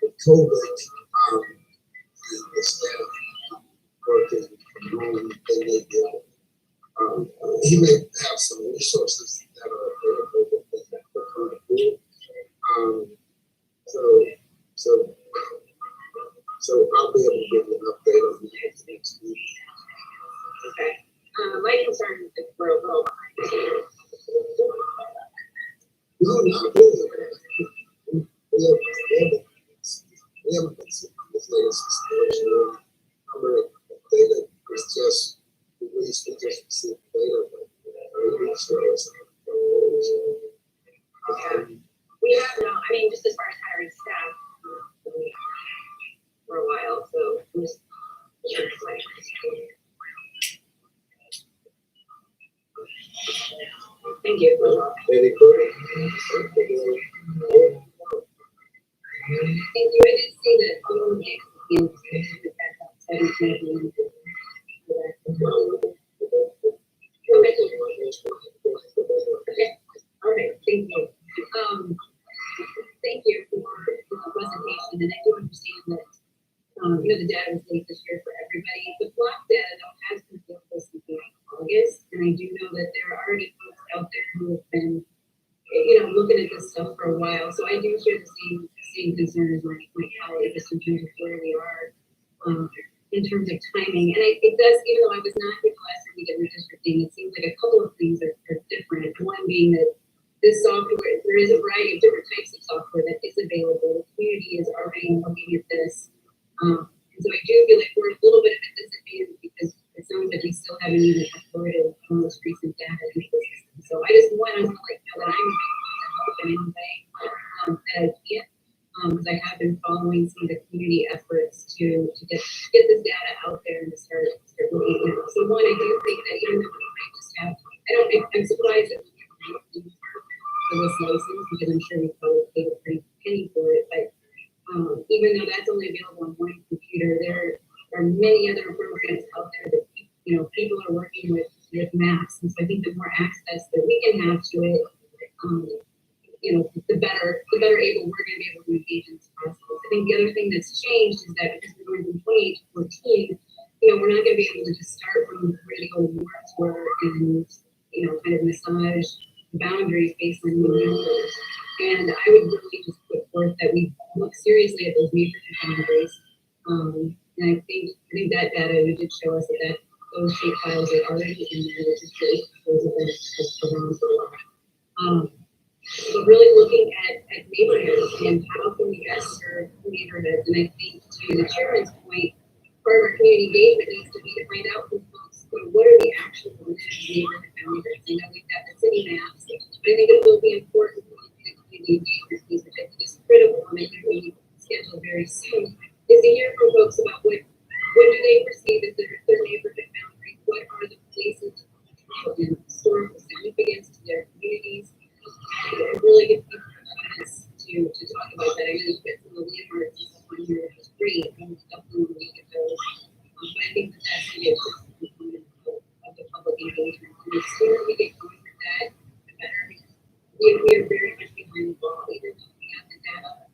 With COVID, and the staff working from home, they may be able. He may have some resources that are available with the current pool. So I'll be able to give you an update on that next week. Okay. My concern is we're a little behind. No, not really. We haven't been seeing this latest situation. Number of data is just released. We just received data. We have no, I mean, just as far as hiring staff, for a while, so I'm just. Thank you. Any further? Thank you. I did see that. Okay. All right. Thank you. Thank you for the presentation, and I do understand that the data is late this year for everybody. The block data though has been available since August, and I do know that there are already folks out there who have been, looking at this stuff for a while. So I do share the same concern as my colleague, just in terms of where we are in terms of timing. And it does, even though I was not here the last time we did redistricting, it seems like a couple of things are different. One being that this software, there is a variety of different types of software that is available. The community is already looking at this. And so I do feel like we're a little bit of a disadvantage because it sounds like we still haven't even uploaded most recent data into the system. So I just want to like know that I'm help in any way that I can, because I have been following some of the community efforts to get this data out there and to start looking at it. So one, I do think that even though we might just have, I'm surprised that we have for this license, because I'm sure we probably paid a pretty penny for it, but even though that's only available on one computer, there are many other programs out there that people are working with maps, and so I think the more access that we can have to it, the better able we're going to be able to engage in this process. I think the other thing that's changed is that because we're going from 2014, we're not going to be able to just start from where the old wards were and kind of massage boundaries based on new numbers. And I would really just put forth that we look seriously at those neighborhood boundaries. And I think that data did show us that those shape files are already in there, which is great. Those have been around for a while. But really looking at neighborhoods and how can we best serve neighborhoods. And I think to the chairman's point, part of our community engagement needs to be to find out from folks, what are the actual neighborhood boundaries. I know we've got the city maps, but I think it will be important for the community engagement piece, which I think is critical, and I think we schedule very soon, is to hear from folks about what do they perceive as their neighborhood boundaries, what are the places of historical significance to their communities. It really gives people a chance to talk about that. I know you put some of the landmarks and stuff on here, which is great, and definitely want to look at those. But I think that's going to be a component of the public engagement. And the sooner we get going with that, the better. We are very much behind the ball, even though we have the data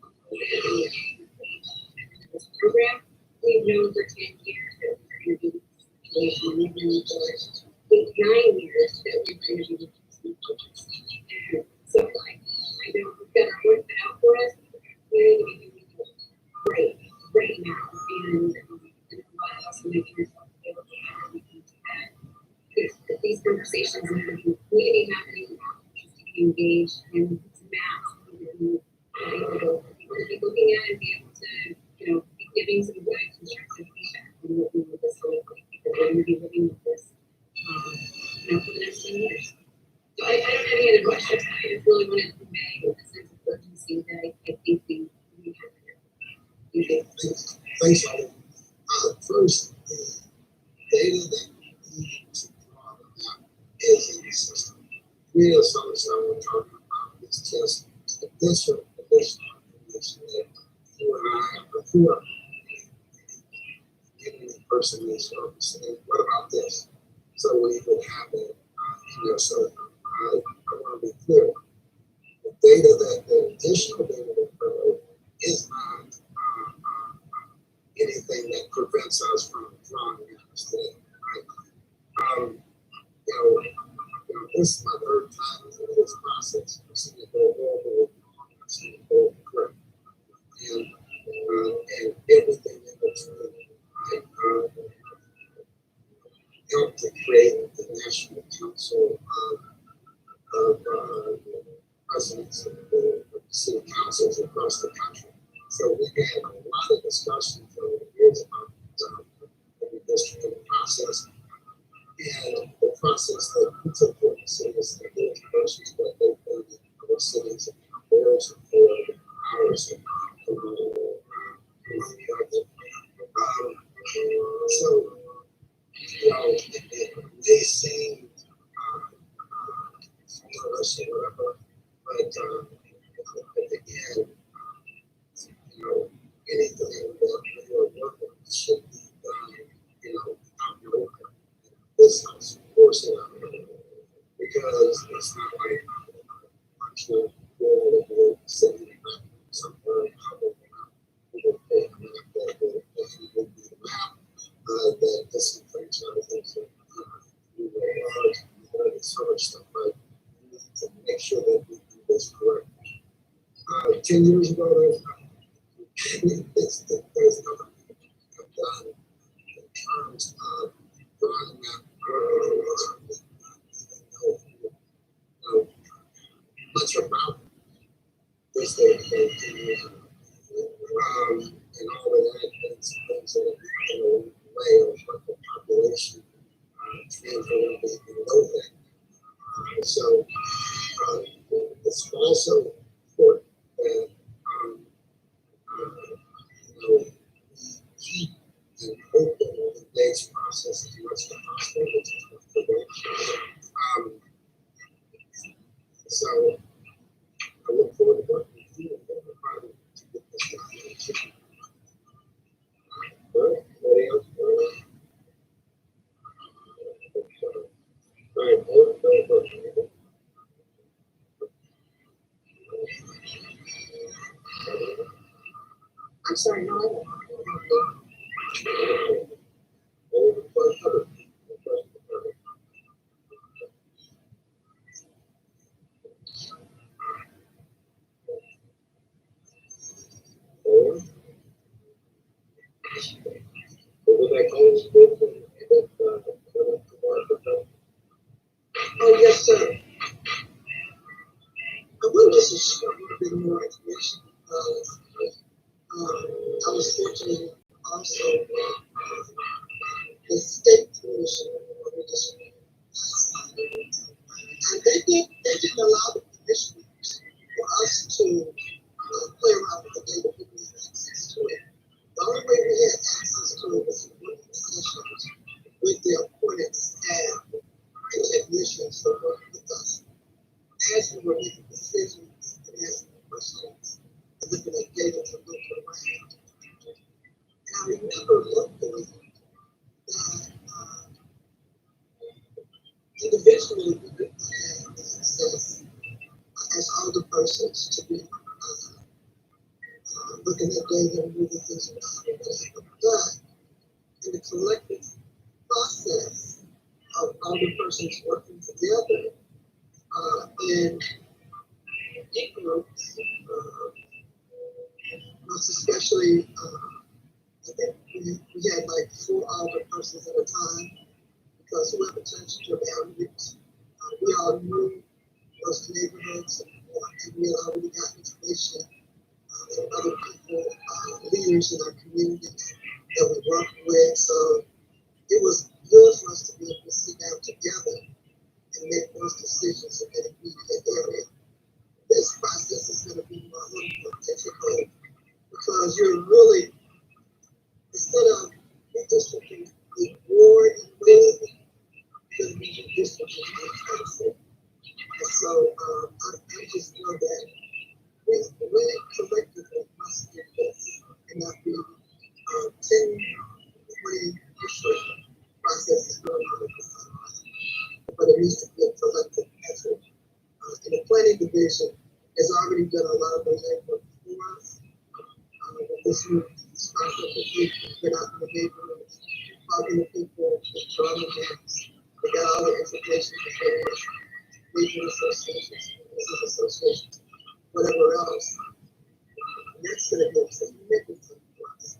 this program. We've known for 10 years that we're going to be in this situation. We've known for 9 years that we're going to be in this situation. So I know we've got our work cut out for us. We're going to be doing right now. And a lot of us are making ourselves available to we can do that. These conversations need to be community happening, needs to be engaged, and it's maps and people to be looking at and be able to, be giving some good constructive feedback on what we want this to look like, because we're going to be living with this, for the next 10 years. So I don't have any other questions. I just really wanted to convey a sense of urgency that I think we have here. Thanks, Holly. First, the data that we need to draw them out is in the system. We have some we're talking about is just additional information that you and I are who are giving the person these services. What about this? So we would have it in your server. I want to be clear. The data the additional data that provided is not anything that prevents us from drawing maps today. Right? This is my third time in this process. I've seen it go horrible. I've seen it go correct. And everything in between, right? Helped to create the National Council of presidents of the city councils across the country. So we had a lot of discussions over the years about the redistricting process. And the process that we took for the cities and the versus what they've done in other cities and theirs and ours and so, it may seem us or whatever, but again, anything that we are working on should be done, out your work. This house, of course, because it's not like actual wall of the city somewhere people pay that would be the map that disenfranchises we were this sort of stuff, but we need to make sure that we do this correctly. 10 years ago, there's nothing we have done in terms of drawing that much about this day and all of that things that way of what the population transferring know that. So it's also important that we keep and open the base process as much as possible, which is so I look forward to working with you and trying to get this done. Anybody else? All right, all in favor? I'm sorry, no, I don't. Oh, yes, sir. I will just share a little bit more information. I was fortunate also the state commission of redistricting. And they didn't allow the commissioners for us to play around with the data. We didn't have access to it. The only way we had access to it was in working sessions with the appointed staff and technicians who worked with us as we were making decisions and asking questions and looking at data to look around. And I remember locally that individually we didn't have access as older persons to be looking at data and moving things around and whatever. But in the collective process of older persons working together in groups, most especially, I think we had like 4 older persons at a time because whoever touched your boundaries, we all knew those neighborhoods and we had already got information from other people, leaders in our community that we worked with. So it was good for us to be able to sit down together and make those decisions in that immediate area. This process is going to be a little more difficult because you're really, instead of redistricting the ward and wave, you're going to be redistricting the council. And so I just know that we collectively must do this and not be 10, 20 district processes going on at the same time. But it needs to be a collective effort. And the planning division has already done a lot of the legwork for us. This group is responsible for been out in the neighborhoods, talking to people, drawing the maps. They got all the information from various neighborhood associations, business associations, whatever else. And that's going to be a significant process.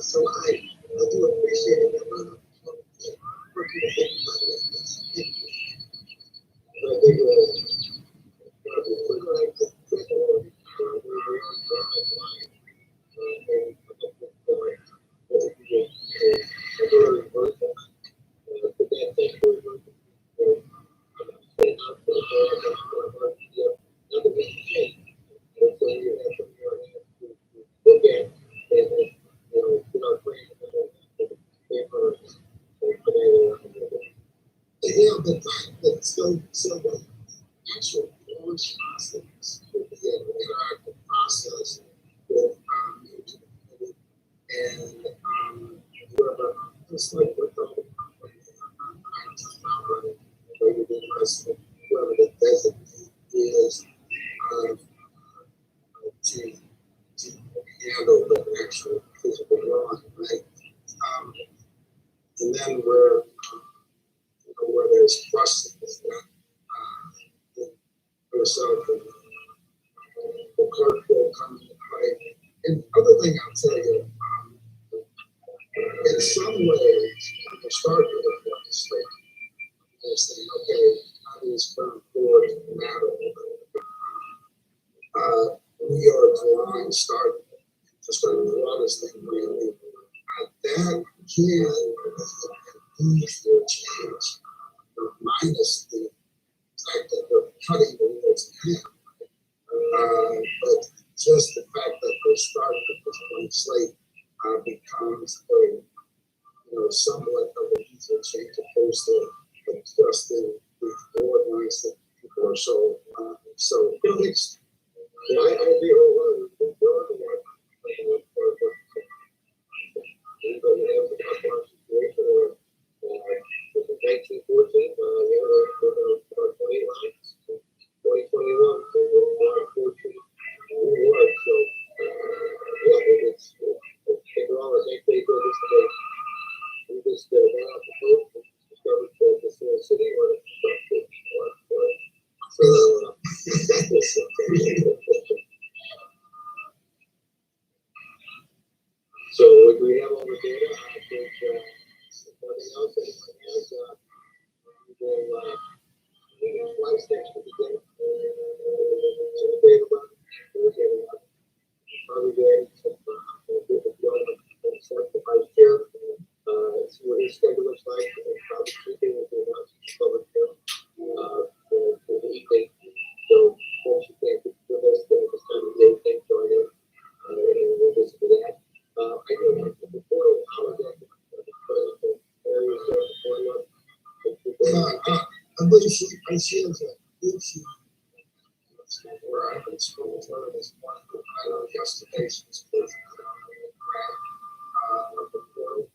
So I do appreciate it. I'm not working with everybody like this. Thank you. I think the fact that so actual launch process, the interactive process with and whoever it's like with the whoever the designee is to handle the actual physical launch, right? And then where there's questions that yourself and the clerk will come into play. And the other thing I'll tell you, in some ways, you start with a legislature and saying, okay, how do these current boards matter? We are drawing start just like the broadest thing really. That can these will change, minus the fact that we're cutting the rules in half. But just the fact that we're starting with this blank slate becomes somewhat of an easier change opposed to adjusting the board lines that people are so it's I agree wholeheartedly. Anybody have a question situation or 1914, our 20 lines, 2021, so we're 14 awards. So, yeah, we'll figure all the same thing. We just went out the boat, discovered the city or so we have all the data. I think nothing else. Anybody has we'll flag stakes for the day. Probably doing some select the vice chair. See what his schedule looks like. And probably keeping with the announcement public hearing for the evening. So once you can't with us, then this time of day, can join in. And we'll listen to that. I do have the portal holiday. The areas of the portal. I believe she has a issue where I've been scrolling through this one investigations with Pratt the portal.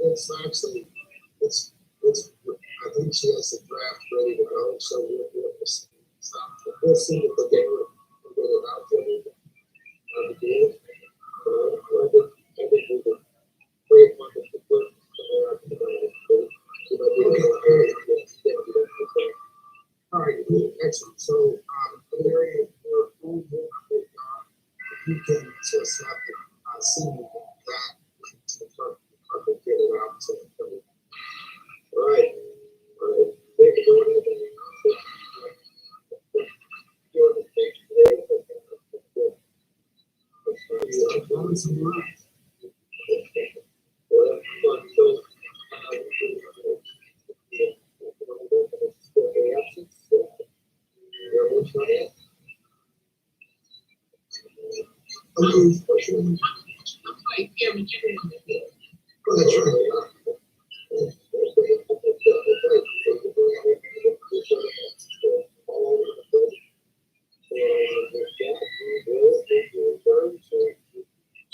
It's actually I think she has the draft ready to go, so we'll see if the game will get it out there. I think we can create one of the books. All right, excellent. So, the area where you can just have to see that to the carpet, get it out to the all right. Thank you.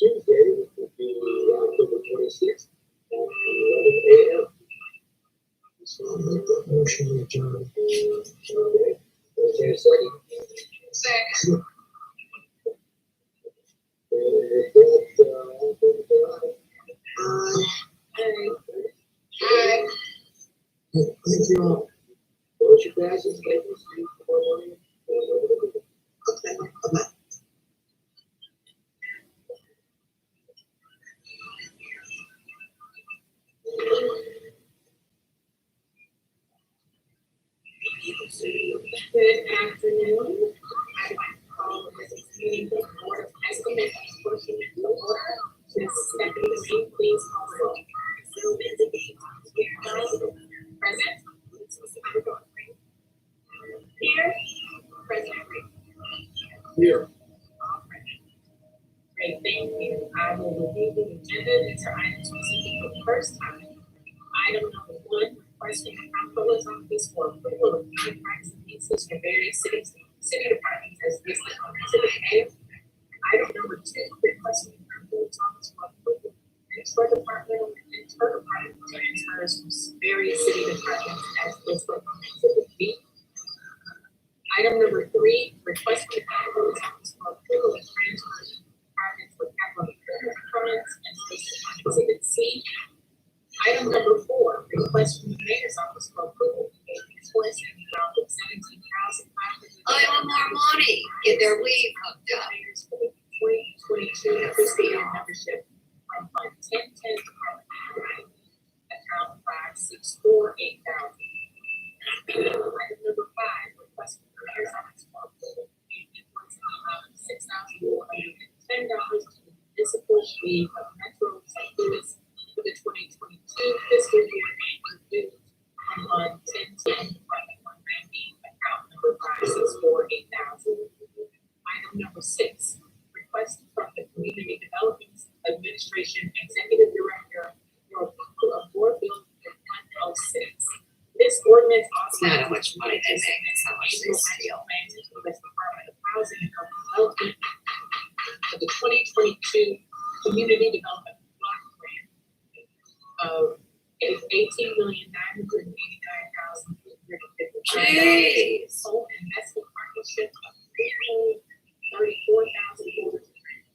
Tuesday will be October 26th, 11 a.m. So I'll make that motion to adjourn. Okay. Okay, second. Second. And with that, all in favor, aye. Thank you all. Motion passes. Thank you. See you tomorrow morning. Okay. Bye-bye. Good afternoon. I'd like to call this meeting of the Board of High School Portion to order. Ms. Stephanie, please call the roll. Present. Here. Present. Here. All present. Great, thank you. I will review the agenda. These are items received for the first time. Item number 1, requesting a comptroller's office for approval of contracts and leases for various city departments as listed on Exhibit A. Item number 2, requesting a comptroller's office for approval of interdepartmental transfers from various city departments as listed on Exhibit B. Item number 3, requesting a comptroller's office for approval of transfers from departments for capital improvement components as listed on Exhibit C. Item number 4, request from the mayor's office for approval to pay express and amount of $17,500. I want more money. Get their weave hooked up. Mayor's for the 2022 fiscal year membership from Fund 1010 Department account 5648,000. Item number 5, request from the mayor's office fee of Metro St. Louis for the 2022 fiscal year and due on 10/10, Department 190, account number 5648000. Item number 6, request from the Community Development Administration Executive Director for approval of board bill 106. This ordinance It's not how much money they make, it's how much they steal. For the Department of Housing and Urban Development for the 2022 Community Development Block Grant of $18,989,355. Jeez. Whole investment partnership of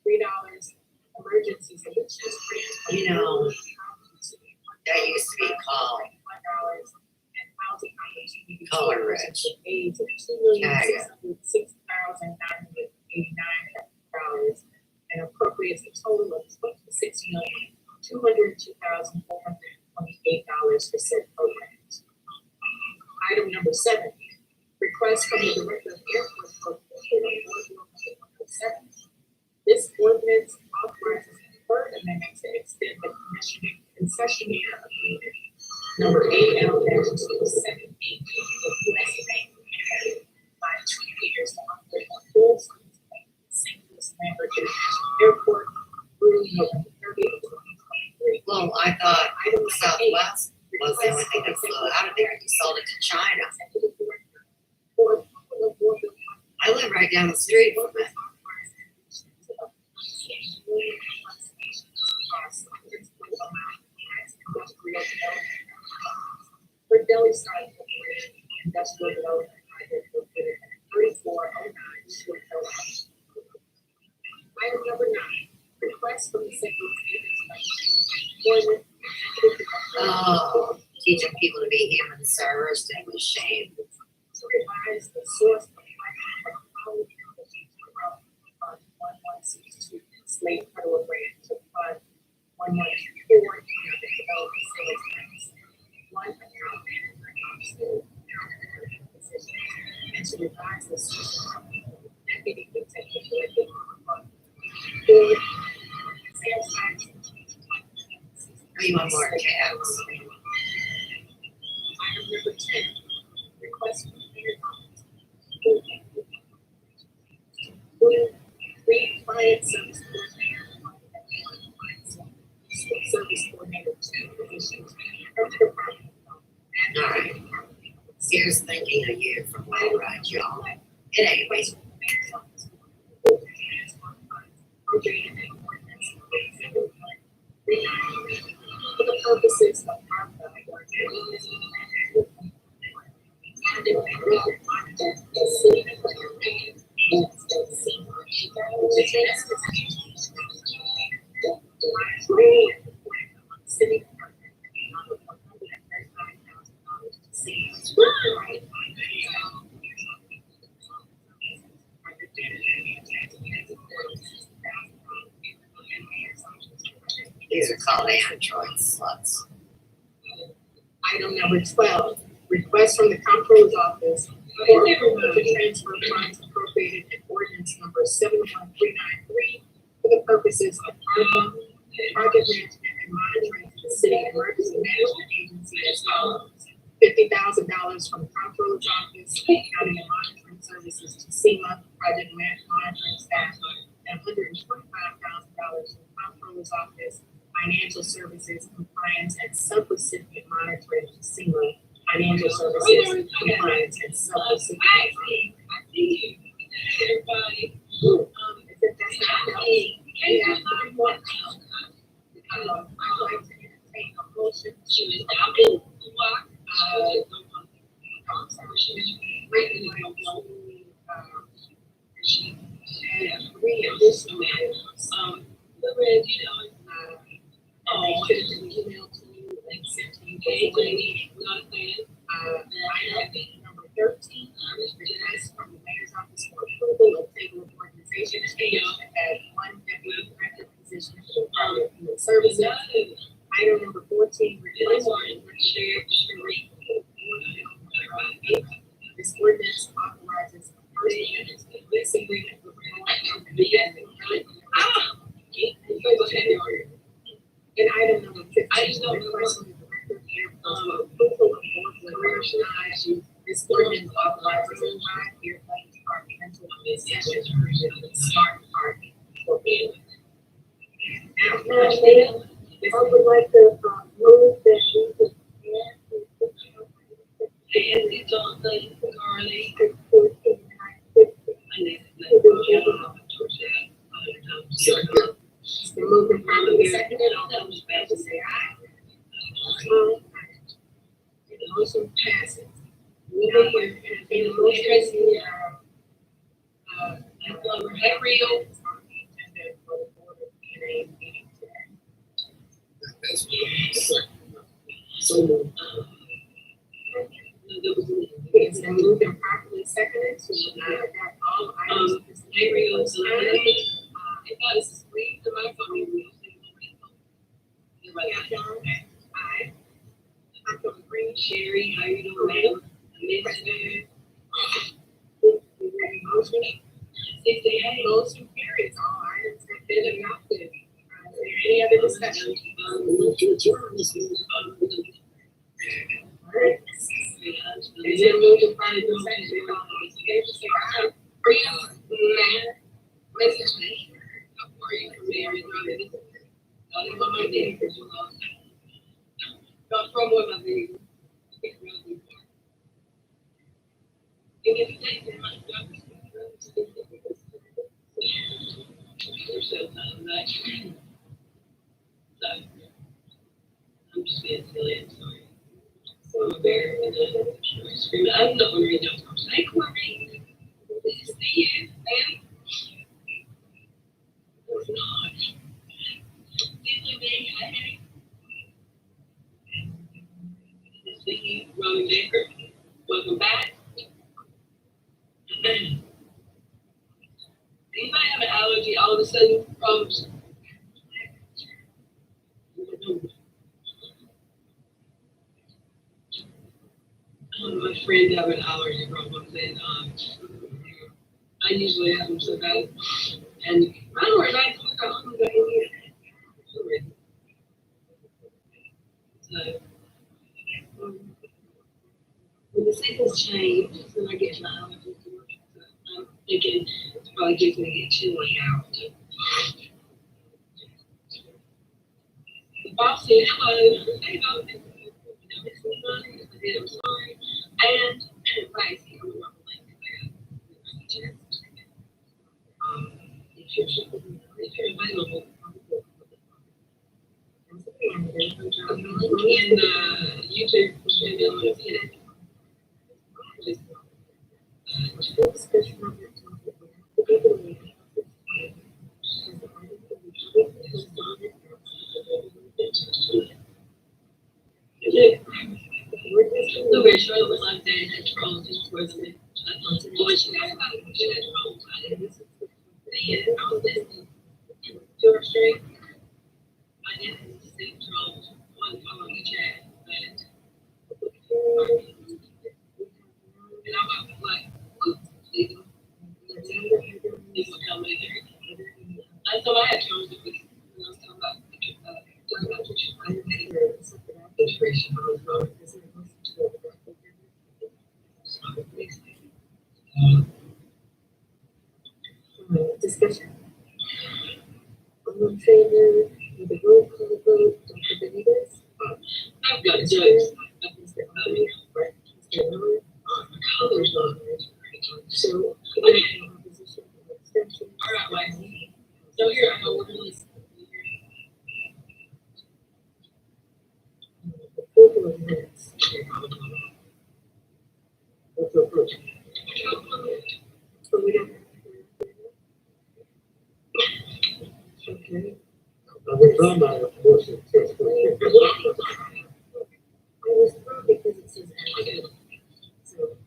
$334,403. Emergency solutions grant. You know, that used to be called and housing opportunity. Color Rich. Aids of $2,606,989 and appropriates a total of $26,202,428 for said programs. Item number 7, request from the Director of Airport for approval of Board Bill number 107. This ordinance authorizes a third amendment to extend the concessionaire agreement number AL-278 with US Bank by 2 years to operate a full St. Louis Lambert International Airport through November 30th, 2023. well, I thought Item number 8, Southwest was the only thing that flew out of there and you sold it to China. Executive Director for approval of Board Bill I live right down the street from it. For Delhi Side Corporation, Industrial Development Project located at 3409 Short Hill. Item number 9, request from the St. Louis Employment. Oh, teaching people to be human servers to machine. To revise the source of Fund 1162 Slate Federal Grant to Fund 114 Economic Development Sales Tax. One account manager position and to revise the source of Deputy Executive Director Fund 4 Sales Tax. We want more tabs. Item number 10, request from the mayor's office. Three client service coordinator, service coordinator, 2 positions from the department. And Alright. Here's thinking of you from Low Ride, y'all. It ain't wasteful. For the purposes of our city These are called Android sluts. Item number 12, request from the Comptroller's Office for approval to transfer funds appropriated in ordinance number 71393 for the purposes of ARPA, project management and monitoring to the City Emergency Management Agency as follows. $50,000 from the Comptroller's Office, accounting and monitoring services to SEMA, project monitoring staff, and $125,000 from the Comptroller's Office, financial services, compliance, and subrecipient monitoring to SEMA, financial services, compliance, and subrecipient monitoring. I'd like to entertain a motion to and 3 additional items. They should have been emailed to you and sent to you. Item number 13, request from the mayor's office for approval of table of organization change and add 1 deputy director position to the Department of Human Services. Item number 14, request from the chair to read. This ordinance authorizes the first lease agreement with the Smart part for being with it. Now, I would like to move that we could and it's all the Carly. Moving probably seconded, all those in favor say aye. The motion passes. We now have in the motion, Emporium on the agenda for the board of DNA meeting today. So, It's been moved and properly seconded to adopt all items. Emporium's if I just read the microphone, everybody got your aye. Councilman Green, Sherry, how you doing, ma'am? Commissioner. Motion. 68, motion carries. All items have been adopted. Is there any other discussion? Alright. Is there a move to find a second? Mr. Mayor, how are you? Mary, not from what I mean. I'm just being silly, I'm sorry. So very, screaming, I'm not worried, don't say Courtney. This is the end, man. Or not. Hey. This is the Roman Baker. Welcome back. Anybody have an allergy all of a sudden? Problems? My friend have an allergy problems, and I usually have them so bad. And I don't worry about it. I'm going to so, when the seasons change, then I get my allergies. So I'm thinking it's probably just going to get chilly out. The boss said, hello. Hey, boss. I'm sorry. And advice, if you're available, in the YouTube channel, the very short of my day had trolls just towards me. Boy, she got about a minute trolls. I didn't listen. I was listening to her straight. I didn't see trolls on the chat, but and I was like, oops, these will come later. I thought I had trolls to put in. I was talking about Discussion. All in favor of the roll call vote, Dr. Benitez? I've got jokes. Mr. Omari? Mr. Miller? Others not. So, any opposition or abstention? All right, Lexi. So here I go. We're gonna listen. Approval of minutes. what's the approach? So we don't. Okay. I've been done by a motion. I was through because it says action. So.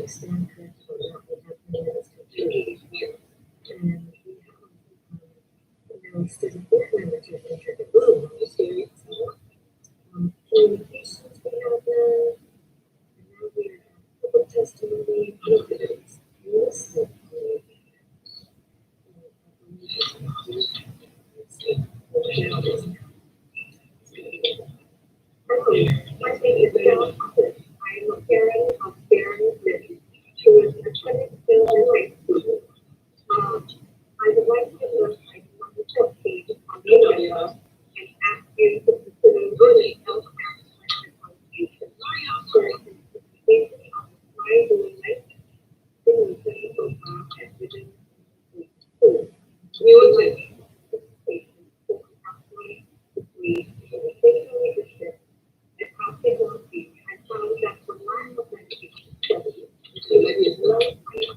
Stand correct for that. We have minutes completed. And we have notes to the board members who entered the room. Communications we have done. And now we are at public testimony. Evidence. Yes. is John Hubbard. I am a parent of Darren Libby, who is attending Stillman High School. I would like to address item number 14 on the agenda and ask you to consider early health care contribution for participation on the Smile Doing Life Immunity Program and within the school. We would like participation for approximately between educational leadership and healthcare well-being. I found that for lack of medication studies, there is no plan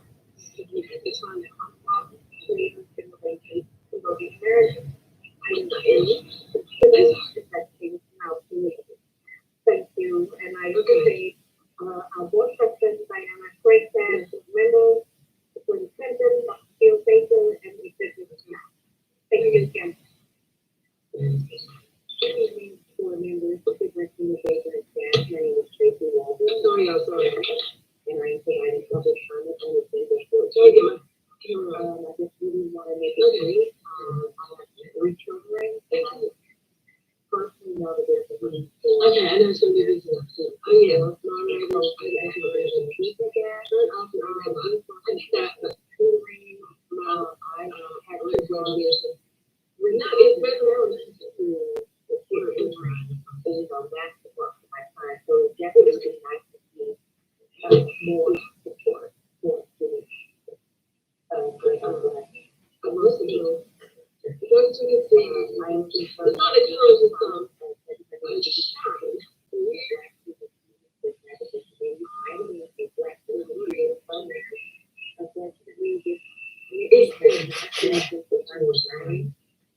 to define the unplugged creative innovation promoting marriage. I am in affecting now community. Thank you, and I look at the our board president, Diana Craig, members, Supporting Clinton, Phil Baker, and executive staff. Thank you again. Good evening, board members, Superintendent Baker and staff. My name is Tracy Walden. Sorry. And I'm providing public comment on the agenda for today. I just really want to make it brief. I have 3 children, and personally know that there's a need for. Okay, I know some good reasons. Oh, yeah. Tutoring. I had things on basketball for my son, so it definitely would be nice to see more support for students. But most of you, those who can see, it's not a hero's song.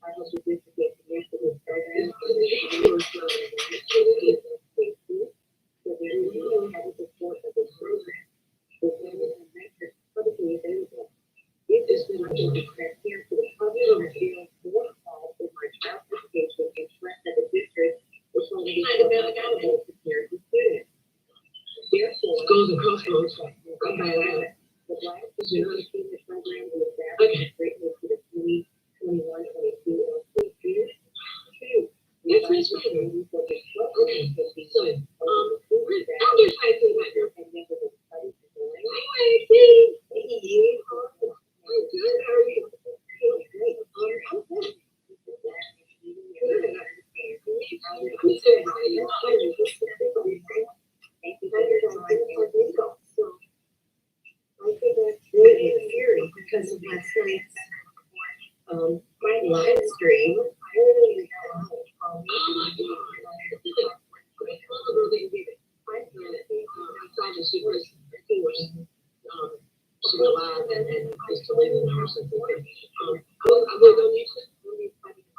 I hope you get to get connected with programs. So there is no having support of this program. The women and mentors publicly available. It has been a transparent to the public and I feel more involved in my child's education and trust that the district is going to be accountable to parents and students. Therefore, schools and crossroads. The Black Community Achievement Program will establish greatly to the 2021-22 LCQ. 2. Yes, Miss Mary. Okay, so, we're advertising that you're and never been studied before. Hey, I'm good. How are you? Great. I'm good. Thank you very much. So, I think that's really infuriating because of last night's my live stream. I really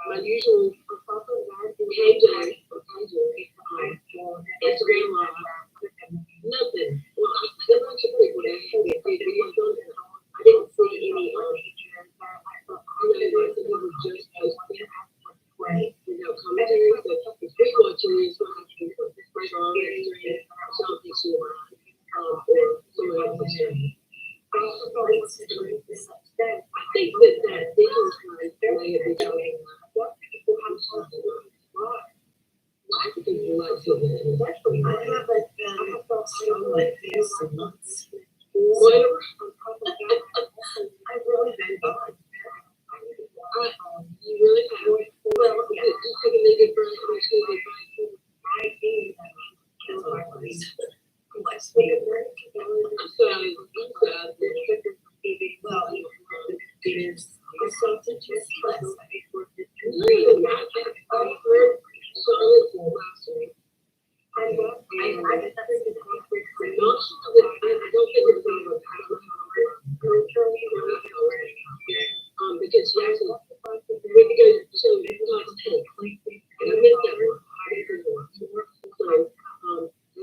my usual Instagram live. Nothing. Well, I still want to people that I didn't see any just commentary. So if you're watching this, we'll have to press on something sure. Or someone else is sharing. I think that they was very good. What people have why do people like it? I have thought like this for months. I've really been gone. You really have. Well, yeah. Just taking a good break. I think that's my place. Let's take a break. Well, there's consultant just less. Because she actually went to go so you guys take and I missed that one. So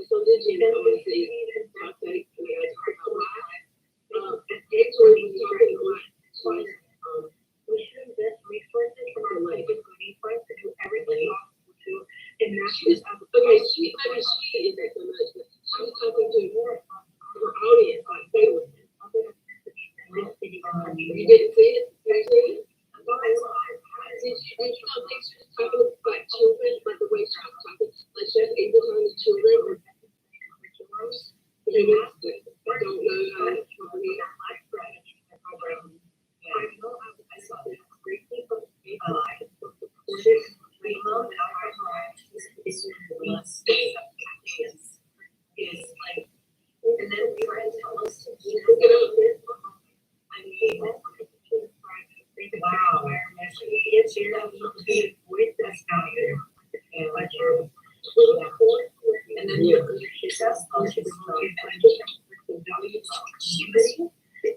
so did you know I say I say it's where we talking about we should invest resources from our life including funds to do everything possible to and that's just okay she is that so much but I was talking to her audience on Facebook. You didn't see it? Did you know things talking about children, but the way she was talking, like check every time the children they don't know how to comprehend. I saw that. Is like, and then we try to tell us to do it. I mean, wow. It's here with this out here. And like you're, and then you're successful.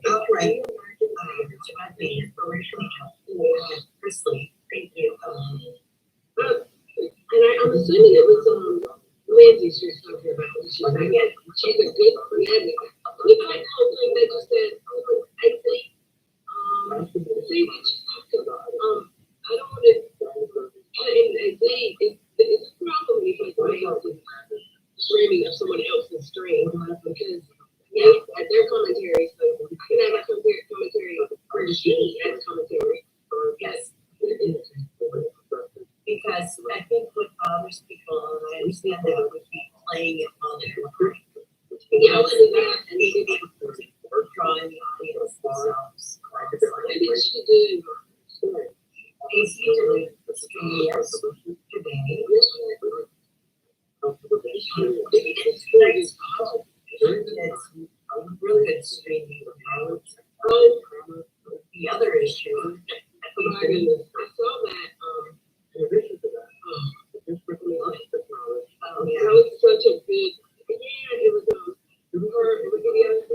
Outright. Chrisley, thank you. And I'm assuming it was Lindsay she was talking about. She's like, yeah, she's a good creative. We kind of thing they just said, I think, see what she's talking about. I don't want to, and Z, it's a problem if like somebody else is streaming of someone else's stream because their commentary, so I can have a commentary or she has commentary. Yes. Because I think what bothers people, and I understand that, would be playing it while they're recording. Yeah, I'll do that. And maybe drawing the audience themselves. Maybe she did. Casey did the stream today. It's really good streaming. The other issue. I saw that. That was such a good. Yeah, it was her video, and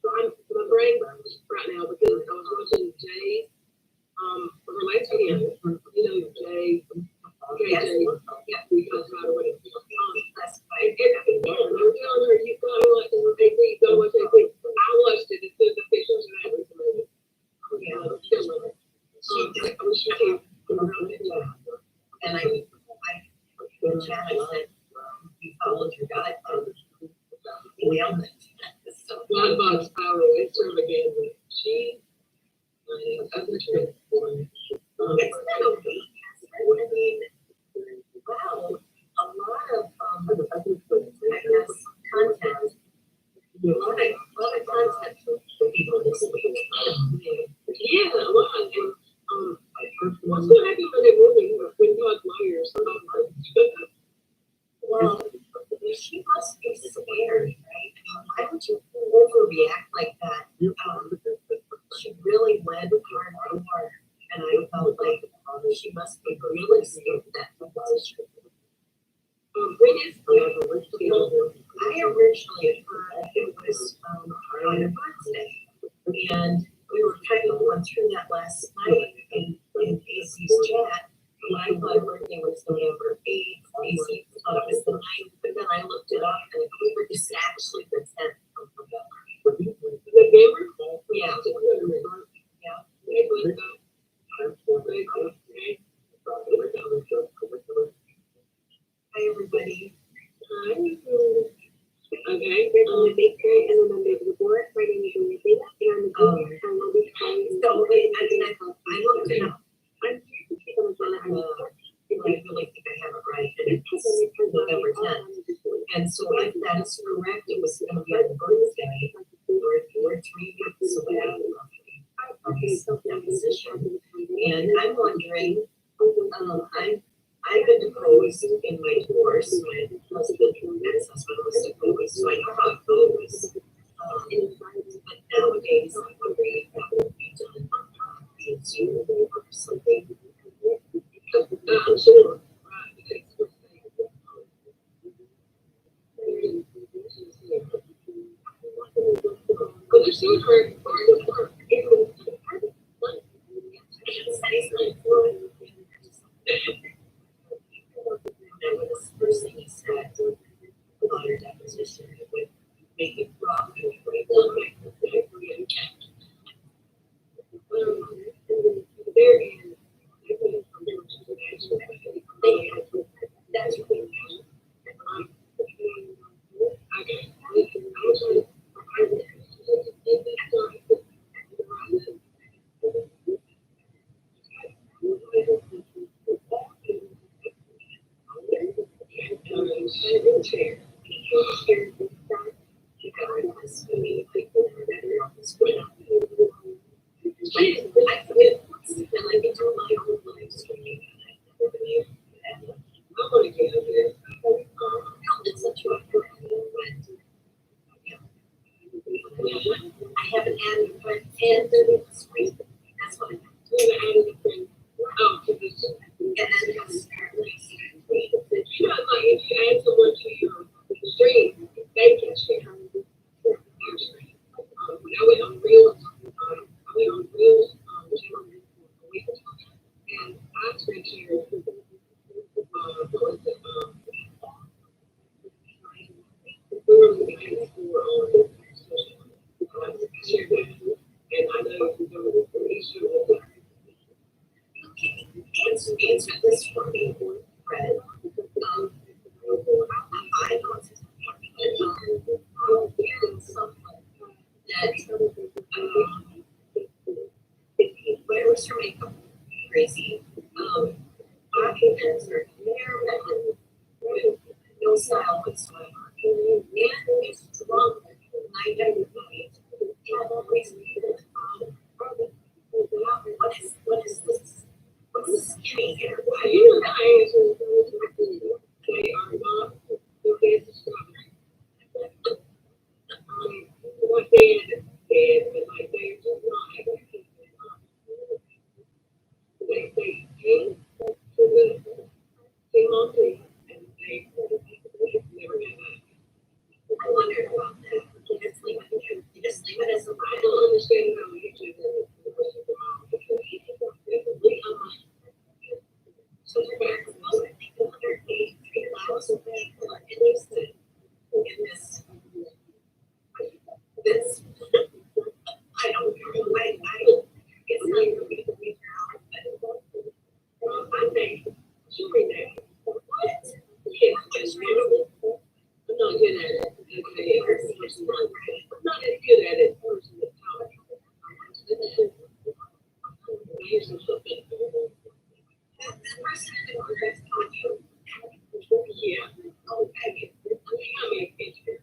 so my brain is right now because I was watching Jay, her last video. You know Jay. Yes. Yeah, we talked about it. That's right. I'm telling her you gotta watch AP. You gotta watch AP. I watched it. It said the pictures and that was amazing. Yeah. I wish you could. And I in chat, I said, you followed your guide. We nailed it. So, God Box Power, it's her again. She, it's been a week. I mean, wow, a lot of, I guess, content. A lot of content for people this week. yeah, a lot. And, what's going to happen when they're moving? When God's lawyers, Well, she must be scared, right? Why would you overreact like that? She really went hard, and I felt like she must be really scared of that position. when is I originally heard it was on a birthday, and we were kind of going through that last night in Casey's chat. And I thought her birthday was November 8th. Casey thought it was the 9th, but then I looked it up and we were just actually the 10th of November. November? Yeah. Hi, everybody. Okay. On the big tray and then on the board, writing you can repeat that. And So I looked it up. I really think I have it right. And it's November 10th. And so if that is correct, it was going to be on the birthday or 3 weeks away from his deposition. And I'm wondering, I've been deposed in my divorce. My husband, ex-husband was deposed, so I know how it goes. But nowadays, I'm wondering if that would be done via Zoom or something. I'm sure. But there's still hurt. That was the first thing he said about her deposition. It would make it rock and break that's really Okay. chair. You got this, you need people that are split up. I forget, and I get to my own life streaming. I'm gonna get it. It's such a I haven't added a friend 10:30 this week. That's what I'm doing. I added a friend. Oh, to this. And then it's apparently. You know, like if you add someone to your stream, they can share your stream. I went on Reels. A week ago, and I screen shared. We were looking at it for shared it, and I know you know the issue of answer this for me, Fred. I know someone that whatever's your makeup crazy, documents are there with no style whatsoever. And it's drunk night after night. And always what is this? What's this skinny here? Why are you guys? They are not the best strawberry. What they did, but like they just not. They came to the monthly and they never got back. I wondered about that. You just leave it as a I don't understand how YouTube so they're back to most I think 183,000 people are interested in this I don't know. I it's not for me to read out, but I think showing that what? Yeah, just really I'm not good at it. Okay, it's not right. I'm not as good at it as the college. Here's some something. The person who works on you. Yeah. Okay. Let me have a picture.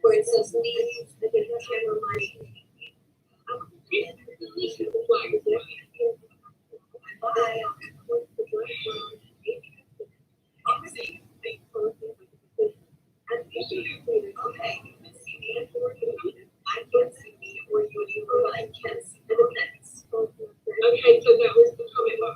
Where it says leave, the camera money. Okay, so that was the comment box.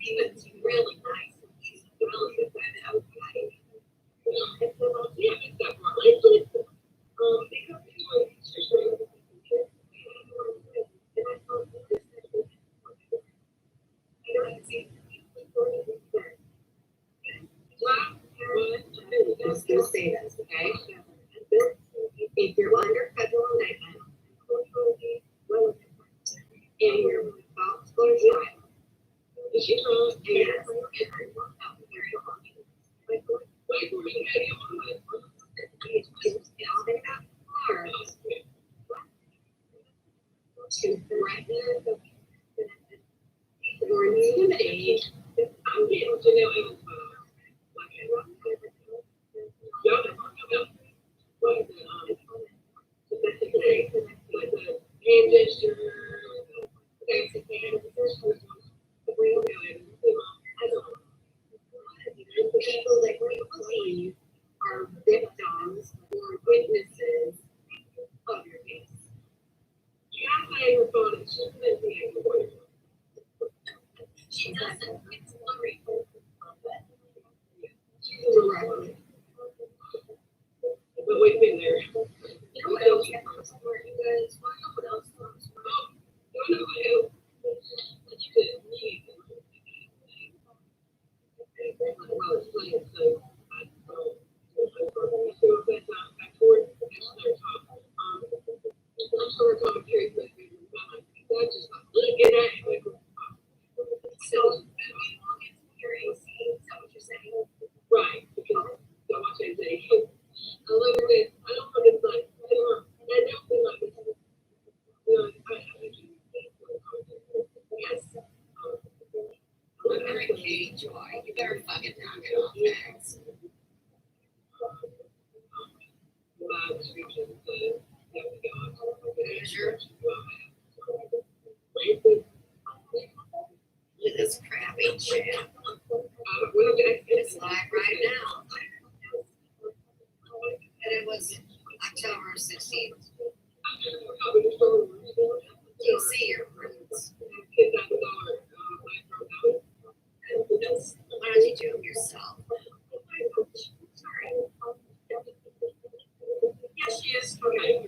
Steven's really nice. He's really good at it. Let's just say this, okay? If you're under federal indictment, to threaten or intimidate. I'm getting to know him. Y'all don't talk about what the hand gesture. People that we believe are victims or witnesses of your case. Yeah, I her phone and she's been being recorded. She doesn't. It's blurry. She's a right. But we've been there. You know what else? You guys, what else? You know what? You could need. Well, it's playing so. Right, because so much I say, I love it. I don't know if it's like, I don't feel like it's, yes. I'm very cage, Joy. You better fucking knock it off next. Sure. Look at this crappy shit. It's live right now. And it was October 16th. You see your roots. Why don't you do it yourself? Sorry. Yes, she is. Okay.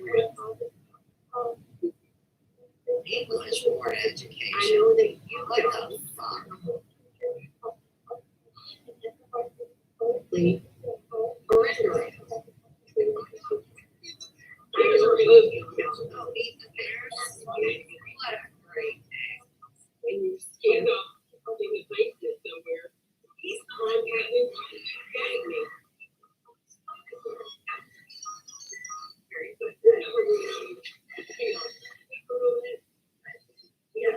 English board education. I know that you What the fuck? please. Surrender. Don't eat the bears. What a great day. And you stand up in the basement somewhere. He's contacting me. Very good. Yeah.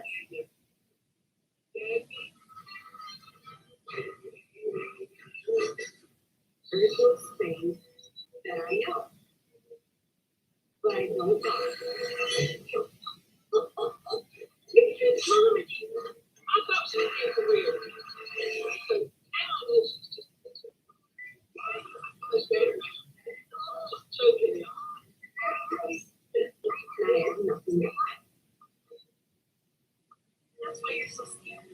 There's those things that I know, but I don't know. It's comedy. I thought she was career. It's better. Choking. I have nothing. That's why you're so scared.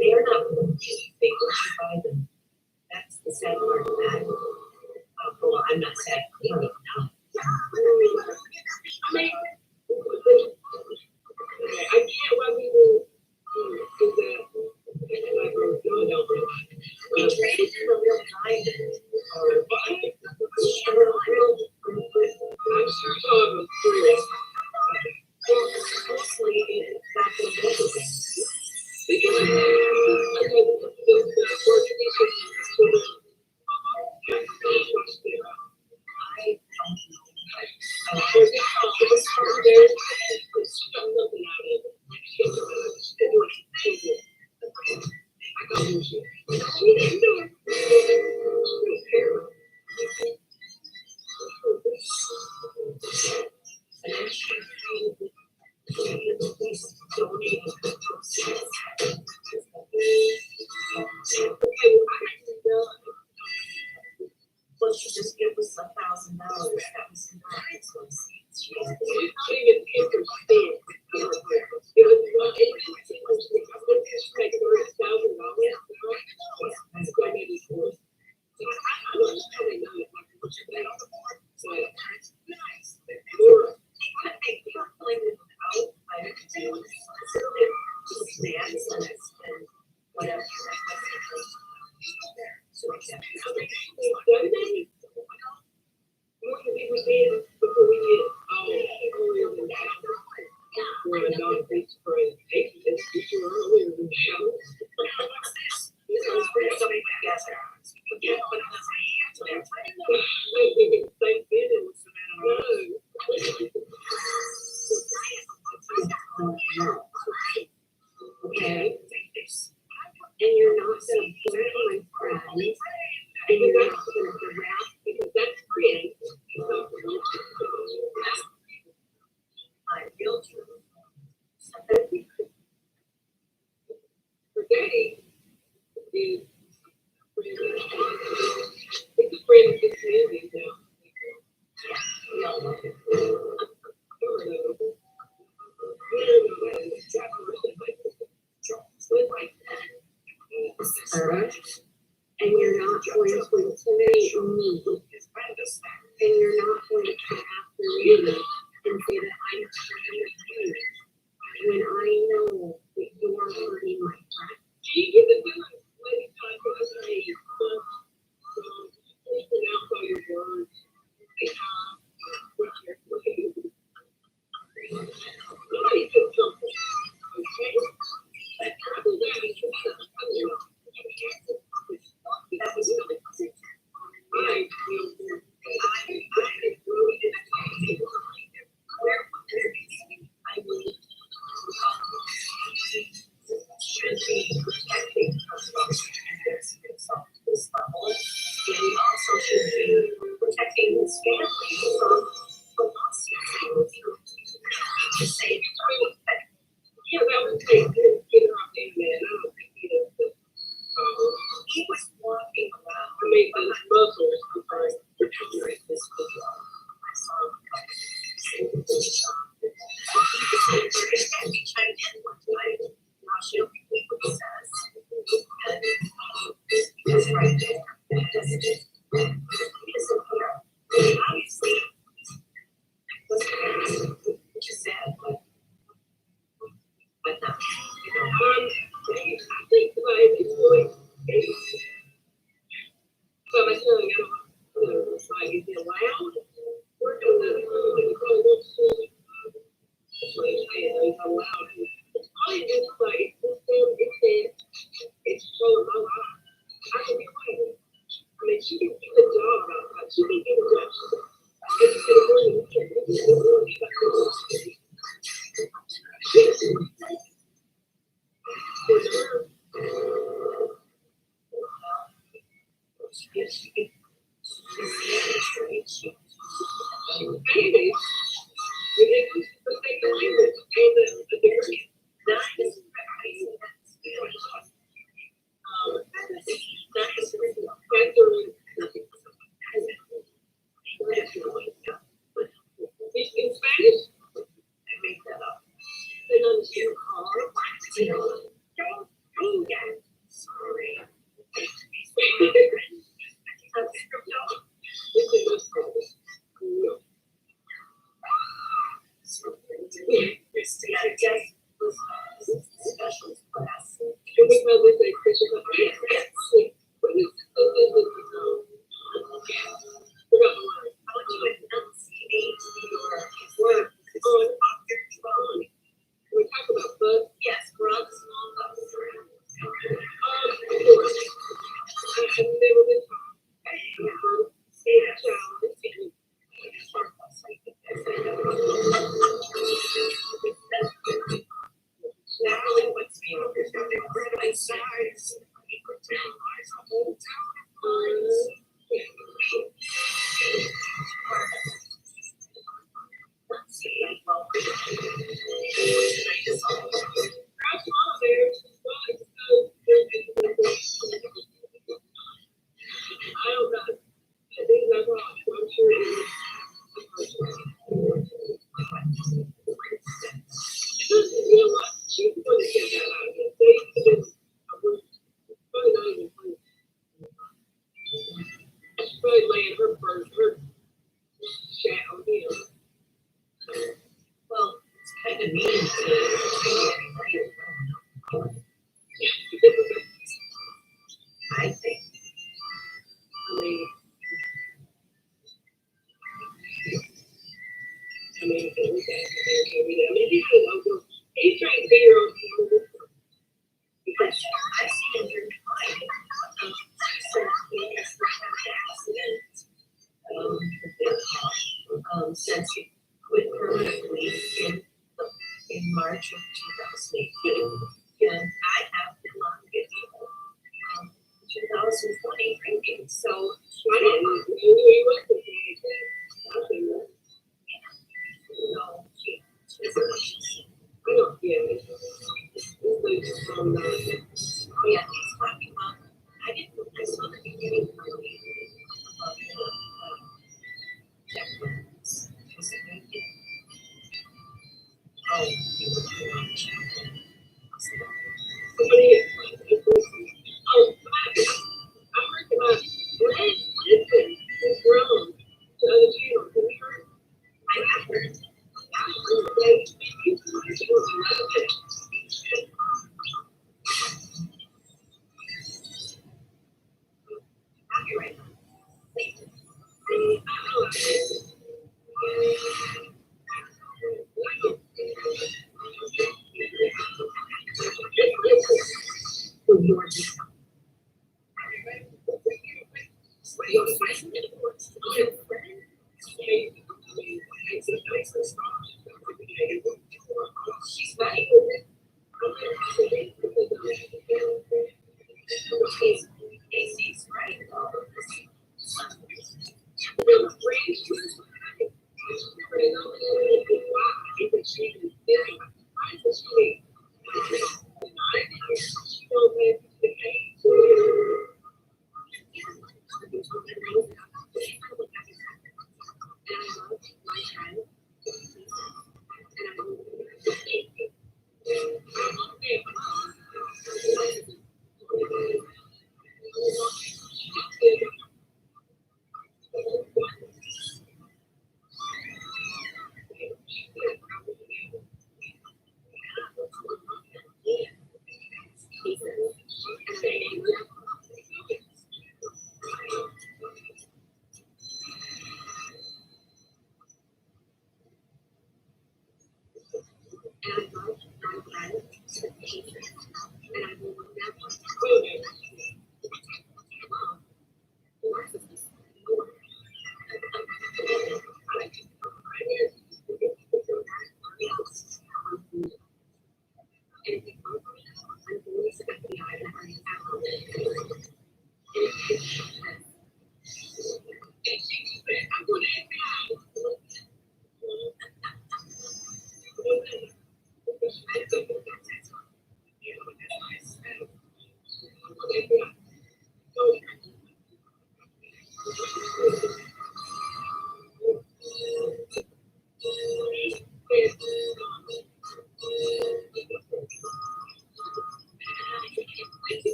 They are not they buy them. That's the sad part of that. Well, I'm not sad. You know, I mean, I can't why people do that. We traded in a real diamond. Or I'm sure it was curious. Mostly back in the day. Because the Portuguese well, she just gave us $1,000. That was in her excellence. She was even interested. It was not the accents and whatever. So exactly. The other day, what we were saying before we get earlier than that, where a dog thinks for an eight, it's earlier than that. Okay. And you're not gonna put it on friends, and you're not gonna harass, because that's free. I feel true. Today is it's a friend of the community now. We all love it. And you're not going to intimidate me, and you're not going to come after me and say that I'm hurting you when I know that you're hurting my friend. Do you give the feeling like pronounce all your words? Nobody feels comfortable. Okay? I believe that was really positive. I believe should be protecting this level, and he also should be protecting his family from lawsuits. To save money. Yeah, that was great. Get her off there, man. I don't think he was walking around. I mean, the muscles, I'm sorry, deteriorate this video. I saw him. He chimed in one time. Now she'll repeat what he says. And he's right there. He doesn't hear. Obviously, which is sad, but not, I think by this point, so I tell you, it's like, is it allowed? We're gonna go look soon. It's allowed. It's probably just like, it's showing my life. I can be quiet. I mean, she can get a job outside. She can get a job. In Spanish, I make that up. They don't understand. Sorry. We talk about bugs. Yes, bugs. I've never been I don't know. I think that's wrong. I'm sure it is. You know what? She's going to get that out of it. They did a root pay your own bill. Because I see in your mind, so yes, accident, since you quit permanently in March of 2018, and I have been on video 2020 drinking, so I didn't know you went to the no, I don't, yeah. It's from the. oh yeah, he's talking about, I didn't, I saw the beginning of Somebody, oh, I heard about Ray Lipton is grown to other channels. Have you heard? I have heard. They Copyright. She's funny. Casey's right.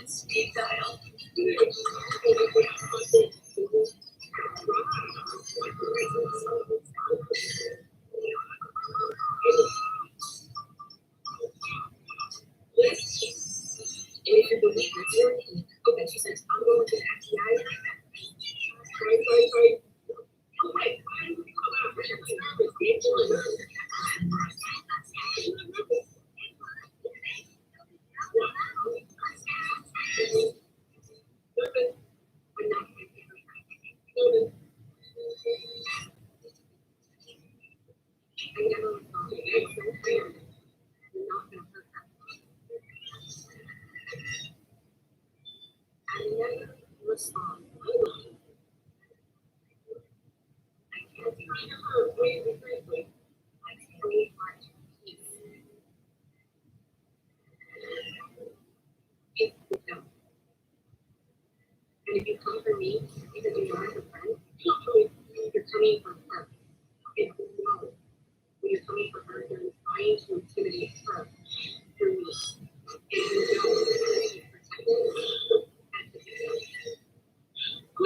Speed dial. If you believe it's your need, okay, she says, I'm going to the FBI. Right. Oh, wait. And if you come for me, because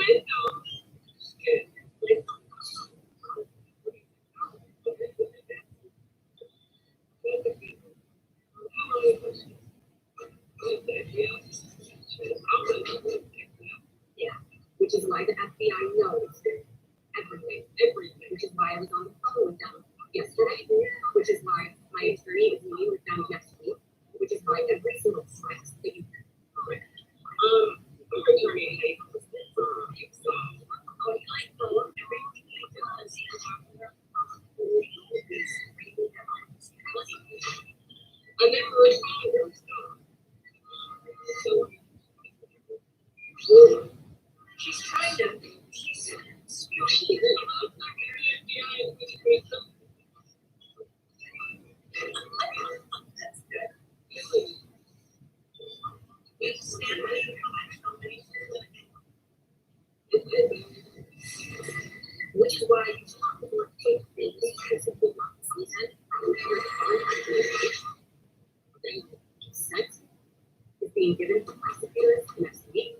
Yeah, which is why the FBI knows everything, which is why I was on the phone with them yesterday, which is why my attorney is meeting with them next week, which is why every single text that you I never responded. She's trying to. Which is why you talk about things because of the season. Consent is being given to prosecutors next week.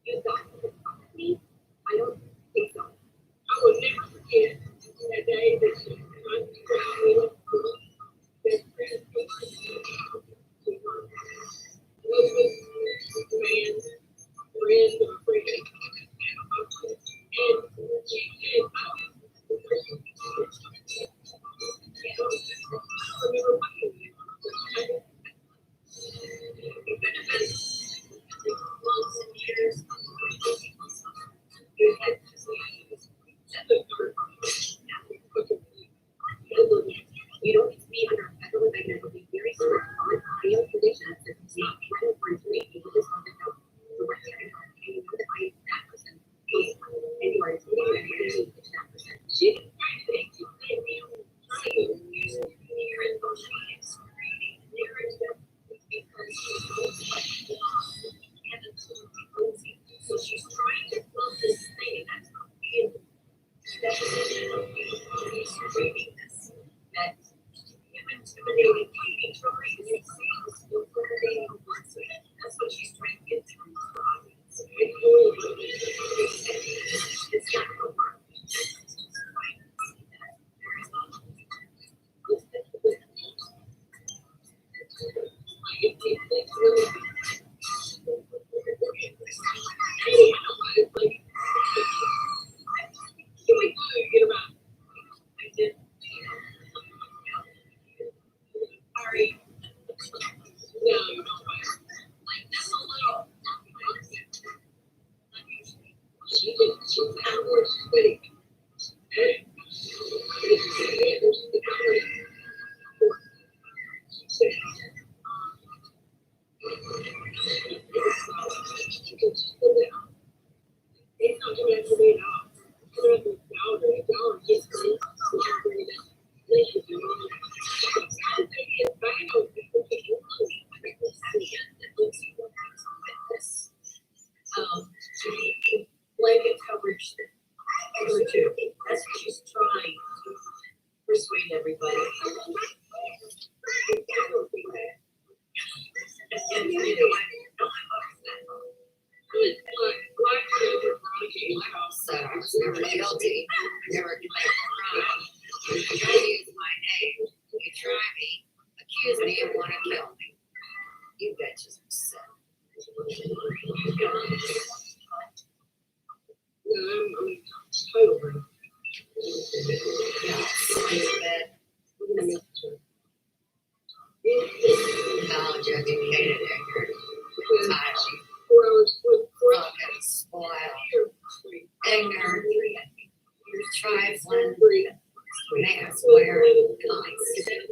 You got to talk to me. I don't think so. I will never forget that day that she you don't need to be under a federal indictment. It will be very strict on audio conditions. If it's not mandatory to me, people just want to know the right territory. And you know that I am that person. And you are intimidated and you're going to teach that person. She can find things you can do. So you use your emotions, creating narrative because so she's trying to build this thing that's not being that's reading this. That intimidating that's what she's trying to get through her audience. It's not gonna work. Blanket coverage. That's what she's trying to persuade everybody. So I was never guilty, never committed a crime. You try to use my name, you try me, accuse me and want to kill me. You bitches are sick. College educated, ignorant, fucking spoiled, ignorant, trifling, mask wearing, constant.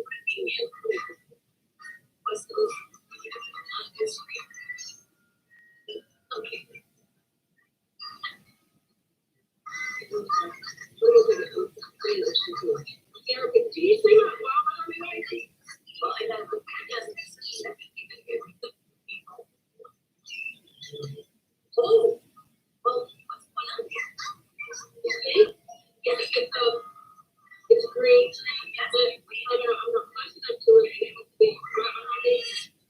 It's great. I'm not listening to it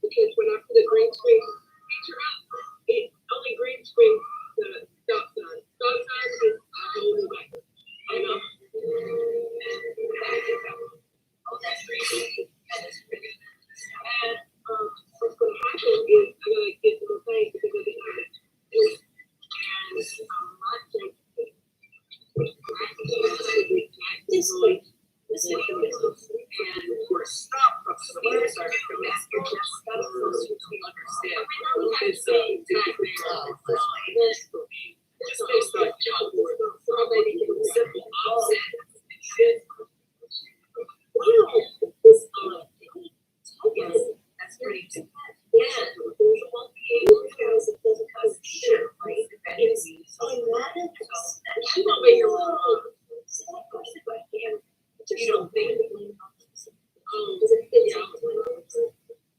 because when I put the green screen feature up, it only green screen. Just based on job board. Simple offset. Wow. Yes, that's pretty good. Yeah, you won't be able to, because it doesn't cost shit, right? It's automatic. So you don't make your own. So of course if I can, you don't think.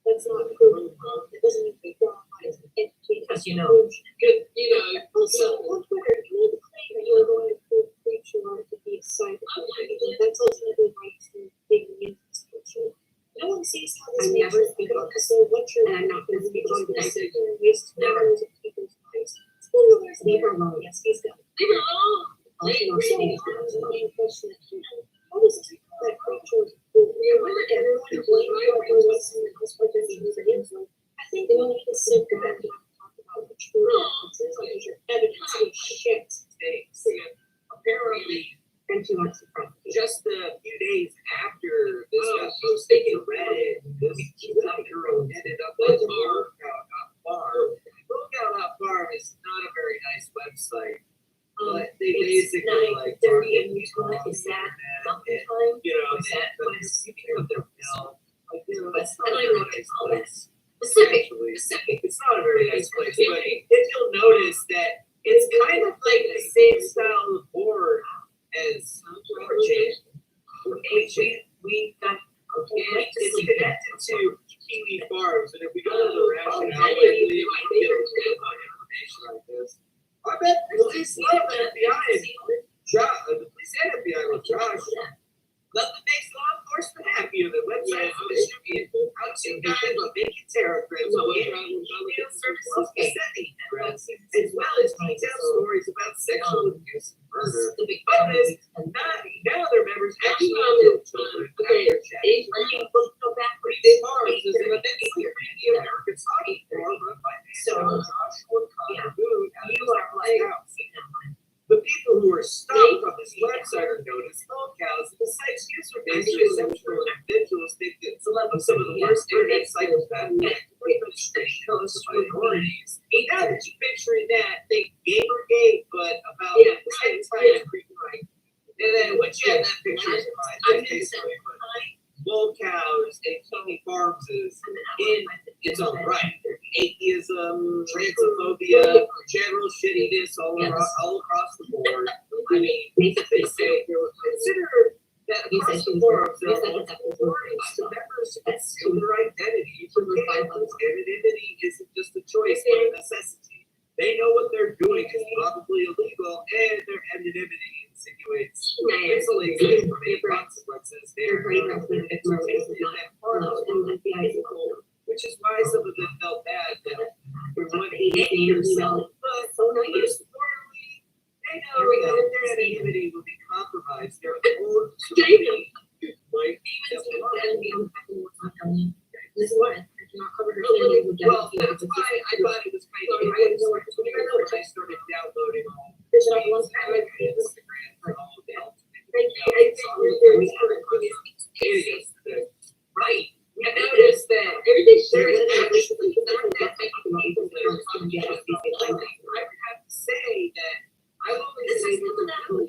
That's not good. It doesn't even be qualified. Because also, on Twitter, you need to claim that you're going to preach your art to be a site. That's ultimately right to being an institution. No one sees how this makes you feel. So what you're and I'm not going to speak on this. Waste hours of people's lives. Leave her alone. Yes, he's got. Leave her alone. How does this that creature? Remember everyone to blame what's in the house for. I think they only need to sit back and talk about the truth. Because your evidence is shit. Apparently, And she wants to profit. just a few days after this got posted to Reddit, this girl ended up at Farm is not a very nice website. But they basically like Dirty and Utah, is that mountain time? you know, Is that but what is- you can put their bill. Like, you know, it's I not a don't know very what nice it's called. place. Specific. Actually, it's not a very nice place, but if you'll notice that it's kind of like the same style of board as we got it's connected to Kiwi Farms, and if we go to the rationale, I believe I get information like this. I bet the police love FBI. The police and FBI love Josh. Nothing makes law enforcement happier than websites that distribute how-to guides on making terror threats on email services besetting threats, as well as detailed stories about sexual abuse and murder. The big bonus, now their members actually know children after chatting. Farms is an immensely greedy American soccer forum run by Josh Woodcock, who you are like the people who are stuck on this website are known as phone cows, and the site's user base is exceptional individuals think that some of the worst internet psychopaths those minorities. Now that you picturing that, think Gamergate, but about 10 times right. And then once you have that picture in mind, that's basically what bull cows and Kiwi Farms is in its own right. Atheism, transphobia, general shittiness all across the board. I mean, they say consider that across the board, there are warnings to members to conceal their identity. Anonymity isn't just a choice, but a necessity. They know what they're doing is probably illegal, and their anonymity insinuates isolation from any consequences. They're which is why some of them felt bad that for one yourself, but most importantly, they know that if their anonymity will be compromised, their own security might be This is what I cannot cover her. well, that's why I thought it was kind of nice. When I started downloading all Instagram for all of them. Right. I noticed that there's actually not that many people that are on the I would have to say that I've only seen about 7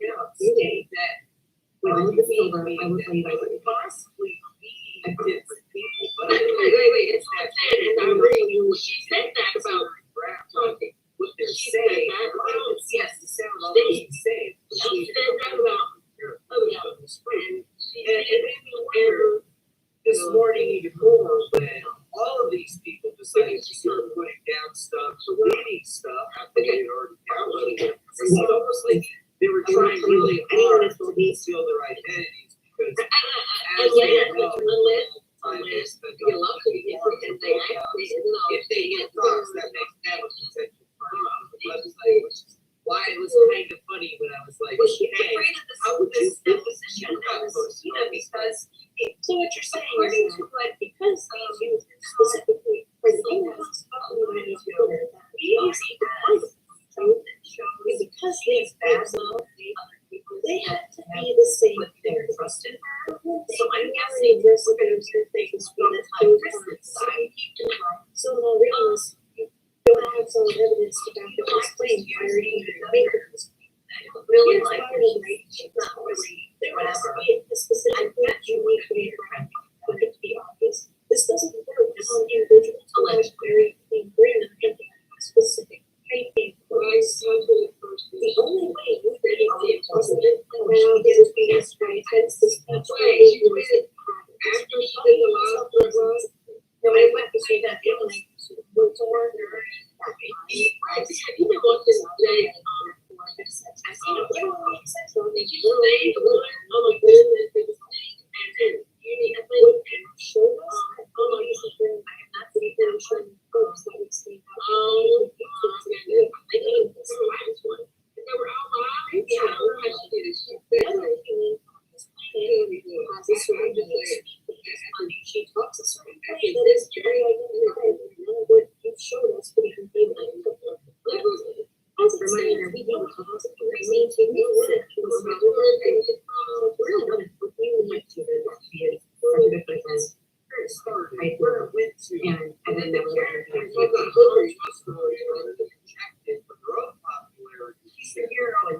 accounts that could possibly be different people. But wait, it's not that. She said that about talking. What they're saying, I don't see it to sound all the same. She said that about the spring. And it made me wonder this morning even more when all of these people decided to start putting down stuff, deleting stuff after they had already downloaded it. It's almost like they were trying really hard to conceal their identities because as they know, if they get dogs, that makes them a potential crime on the website, which is why it was kind of funny when I was like, hey, how would this deposition because so what you're saying is because these users specifically for the in-house because these people they have to be the same thing. Trusted her. So I'm guessing this we're going to they can speed it up. So in all realness, you don't have solid evidence to back up this claim prior to even making this. Really Here's like why it. it's not really Whatever. a specific match you need to be for it to be obvious. This doesn't work on individuals who are very agreement and specific painting. The only way you can get the president around his BS right heads to speech after she allowed for us. No, I went to see that feeling. What's a word? You know what this day? I see the so they just say the word, oh my goodness, it was and then you need to put and show us. Oh my goodness, I have not seen them showing folks that we see. Oh, I know this one. They were all right. Yeah, I don't know how she did it. The other thing is this she talks a certain way that is very identifiable. What you showed us, but you can be like, as a reminder, we do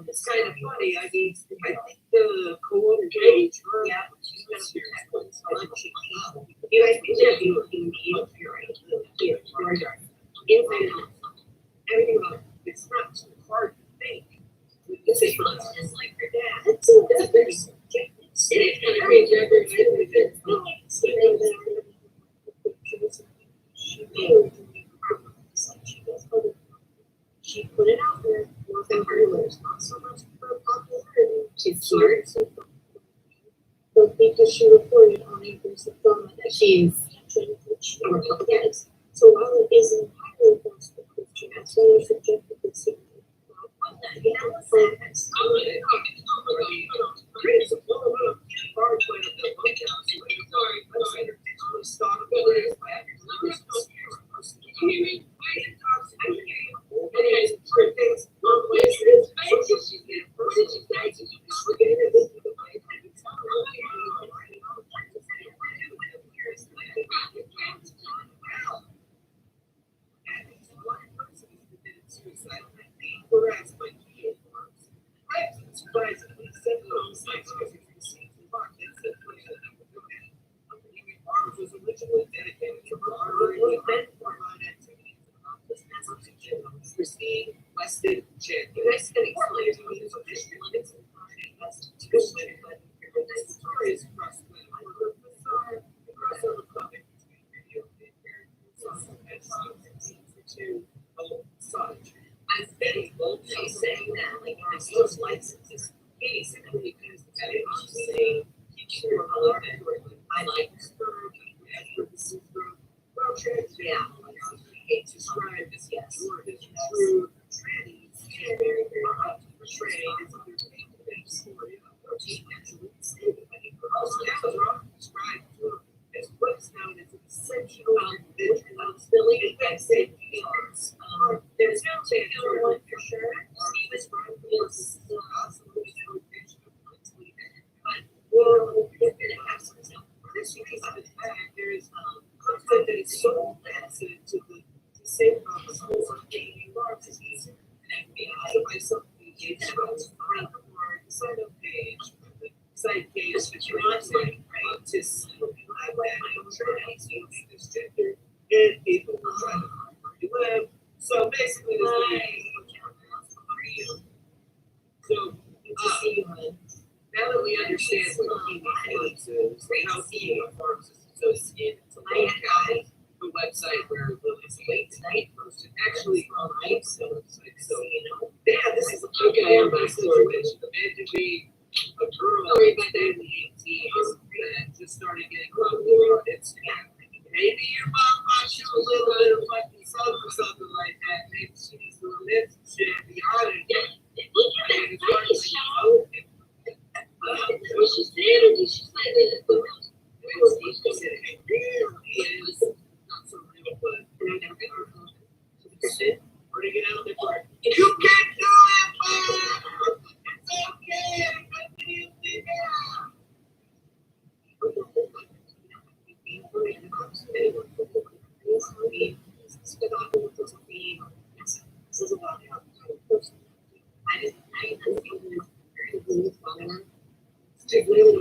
it's kind of funny. I mean, I think the coordinator, yeah, she's gonna be you guys be looking at you're right. Here, inside out. Everything about it's not too hard to think. It's a fun, just like your dad. It's a very subjective. It is kind of very she put it out there for her, not so much for popularity. She's smart. But because she reported on increase of trauma that she's yes. So while it is entirely possible Christian, as well as subjectively seen.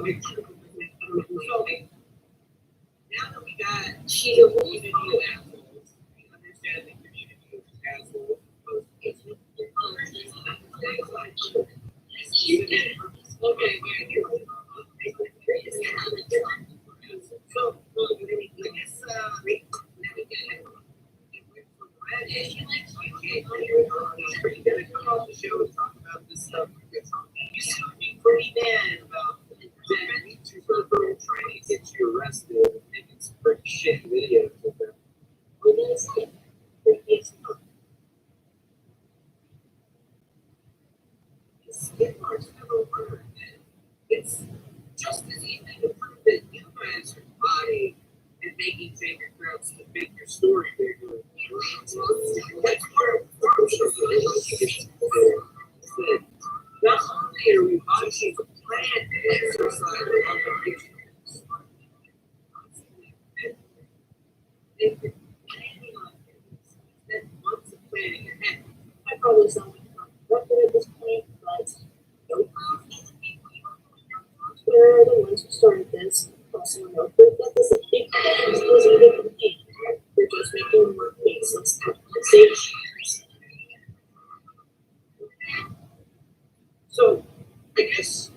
Now that we got she's a community of assholes, we understand the community of assholes. Okay, so I guess we're gonna come off the show and talk about this stuff. You seem to be pretty mad about that YouTuber girl trying to get you arrested and making some pretty shit videos of them. What is it? Skid marks never work. It's just as easy to prove that you guys are lying and making fingerprints to make your story bigger. That's part of the not only are we watching the plan to exercise on the future, if you're planning on this, then months of planning ahead. I probably sound like I'm productive at this point, but no problem. They're the ones who started this. Also, no proof that this is a big thing. This wasn't a different thing. You're just making more baseless accusations. So, I guess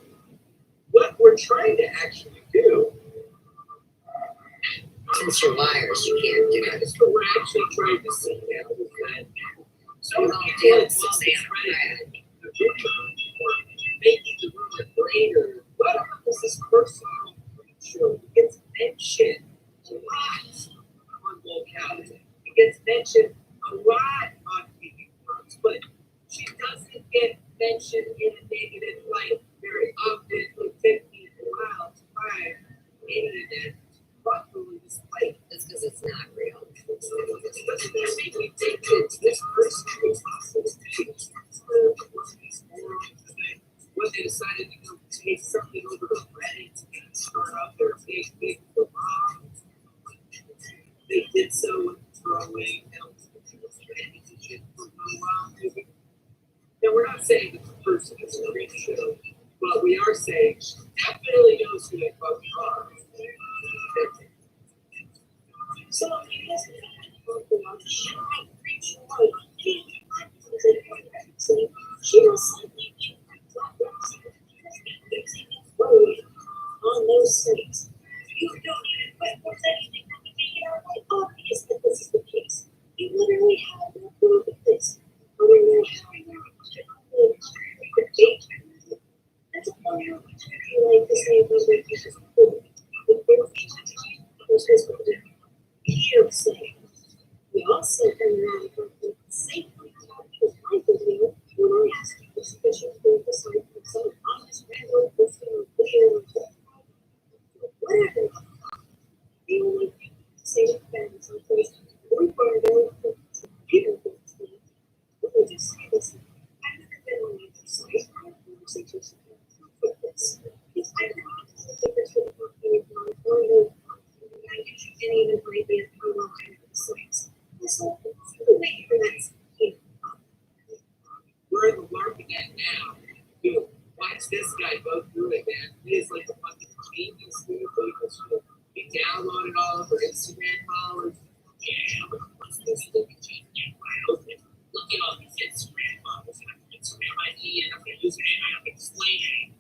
what we're trying to actually do, Since you're liars, you can't do it. is what we're actually trying to see now. So, You don't deal with Susanna Pratt. Making the rumor greater. What about this person show gets mentioned a lot on locality? It gets mentioned a lot on TV forums, but she doesn't get mentioned in a negative light very often. It took me a while to find any of that properly displayed. That's because it's not real. Doesn't that make me think that this person was when they decided to go take something over to Reddit and start out their big blog, they did so with throwaway notes and shit for a while. Now, we're not saying that the person is a great show, but we are saying she definitely knows who they fucking are. So, I guess she was on those sites. You don't have anything to make it out like obvious that this is the case. You literally have no proof of this. That's a whole new like the same as they use as proof. You're saying we also turn around and safely with my video when I asked you for sufficient proof to sign for some honest random person video whatever. The only thing to say to fans on Facebook, we find out people don't speak. Let me just say this. I've never been on either side of conversations with this. Because I don't think this would work anymore. Or no, I didn't even idea how long I have the sites. So, wait for that. We're in the market now. Dude, watch this guy go through it, man. He is like a fucking genius, dude. He downloaded all of her Instagram followers. Yeah, what's this? Look at all these Instagram followers. I have an Instagram ID and I'm going to use it and I'm going to explain it.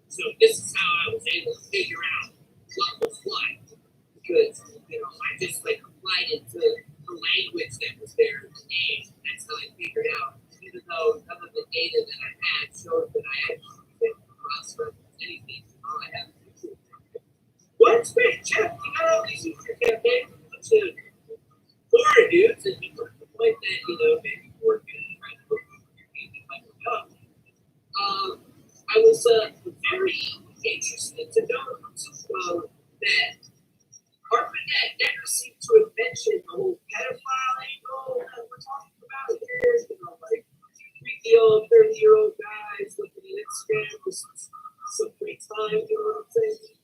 So this is how I was able to figure out what was what. Because, I just like applied it to the language that was there in the name. That's how I figured out. Even though none of the data that I had showed that I actually didn't cross-reference anything. All I have is what's great, Jeff? You got all these user campaigns, a bunch of foreign dudes, and you put the point that, maybe working and trying to put your game like up. I was very interested to know that ARPANET never seemed to have mentioned the whole pedophile angle that we're talking about here. Like creepy old 30-year-old guys looking at Instagram for some free time, you know what I'm saying?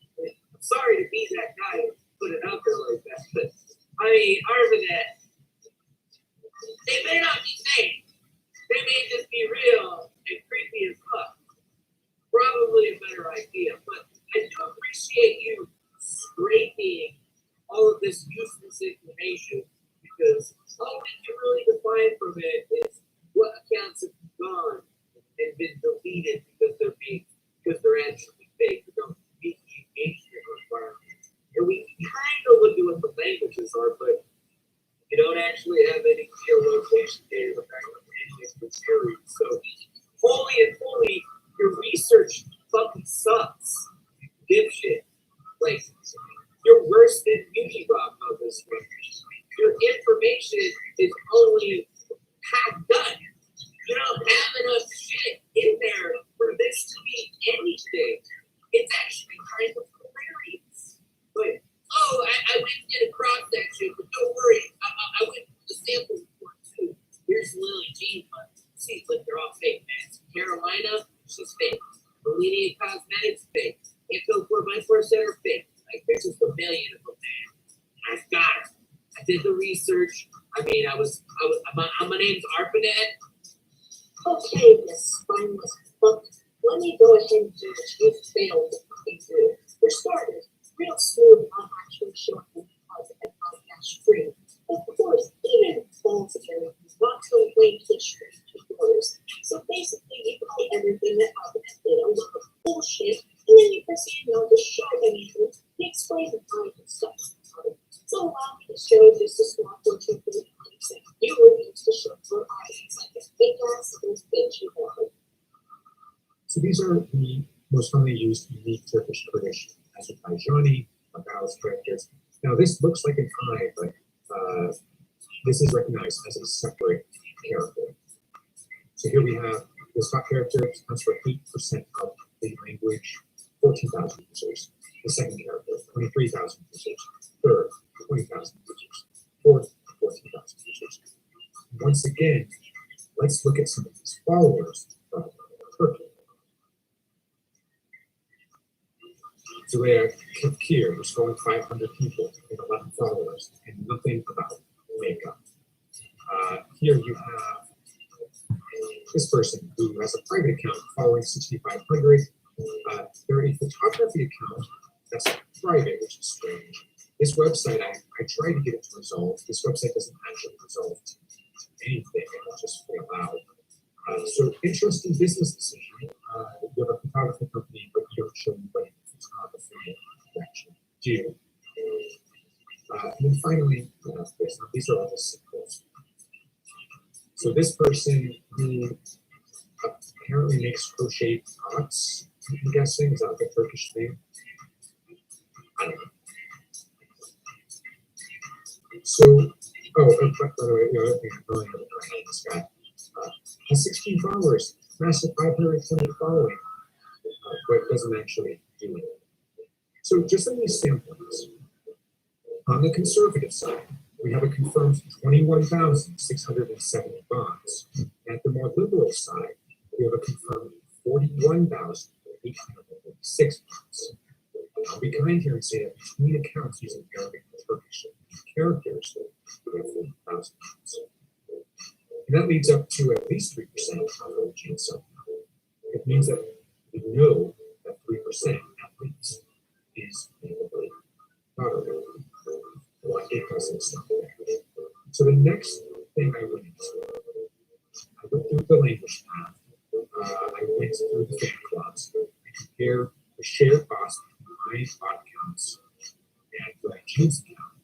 I'm sorry to be that guy who put it out there like that, but I mean, ARPANET, they may not be fake. They may just be real and creepy as fuck. Probably a better idea, but I do agree deleted because they're actually fake, they don't meet the engagement requirements. And we kind of look at what the languages are, but you don't actually have any geolocation data. The fact that it's material. So fully, your research fucking sucks. Dipshit. Like, you're worse than Yuji-Rob on this one. Your information is only half done. You don't have enough shit in there for this to be anything. It's actually kind of hilarious. But, I went and did a cross section, but don't worry, I went to the sample report too. Here's Lily Jean. See, look, they're all fake, man. Carolina, she's fake. Melania Cosmetics, fake. Info for my first center, fake. Like, there's just a million of them, man. I've got it. I did the research. I mean, my name's Arpanet. Okay, Miss Spineless Fuck, let me go ahead and do what you failed to fucking do. For starters, real smooth, not actually showing because of podcast free. Of course, even if it's voluntary, not to blame history to yours. So basically, you play everything that Arpanet did a lot of bullshit, and then you proceed on to show anything, and explain the kind of stuff. So allow me to show just a small portion of the concept you would use to show for audience like a big ass and bitch you want. So these are the most commonly used unique Turkish tradition, Azerbaijani, Bagal's characters. Now this looks like an eye, but this is recognized as a separate character. So here we have the top character accounts for 8% of the language, 14,000 users. The second character, 23,000 users. Third, 20,000 users. Fourth, 14,000 users. Once again, let's look at some of these followers from Turkey. Zulia Kafir was following 500 people and 11 followers, and nothing about makeup. Here you have this person who has a private account following 6,500, 30 photography account that's private, which is strange. This website, I tried to get it to resolve. This website doesn't actually resolve anything, it'll just fail out. So interesting business decision. You have a photography company, but you don't show anybody the photography you actually do. And then finally, these are all the symbols. So this person who apparently makes crochet pots, I'm guessing, is that like a Turkish thing? I don't know. So, by the way, the other thing I really haven't done this guy has 16 followers, massive 520 following, but doesn't actually do it. So just in these samples, on the conservative side, we have a confirmed 21,670 bots. At the more liberal side, we have a confirmed 41,846 bots. I'll be kind here and say that between accounts using Arabic and Turkish characters, we have 40,000 bots. And that leads up to at least 3% of the gene cell. It means that we know that 3% at least is probably what it doesn't stop there. So the next thing I went into, I went through the language path. I went through the fan clubs. I compared the shared cost of my bot accounts and the Gene's account.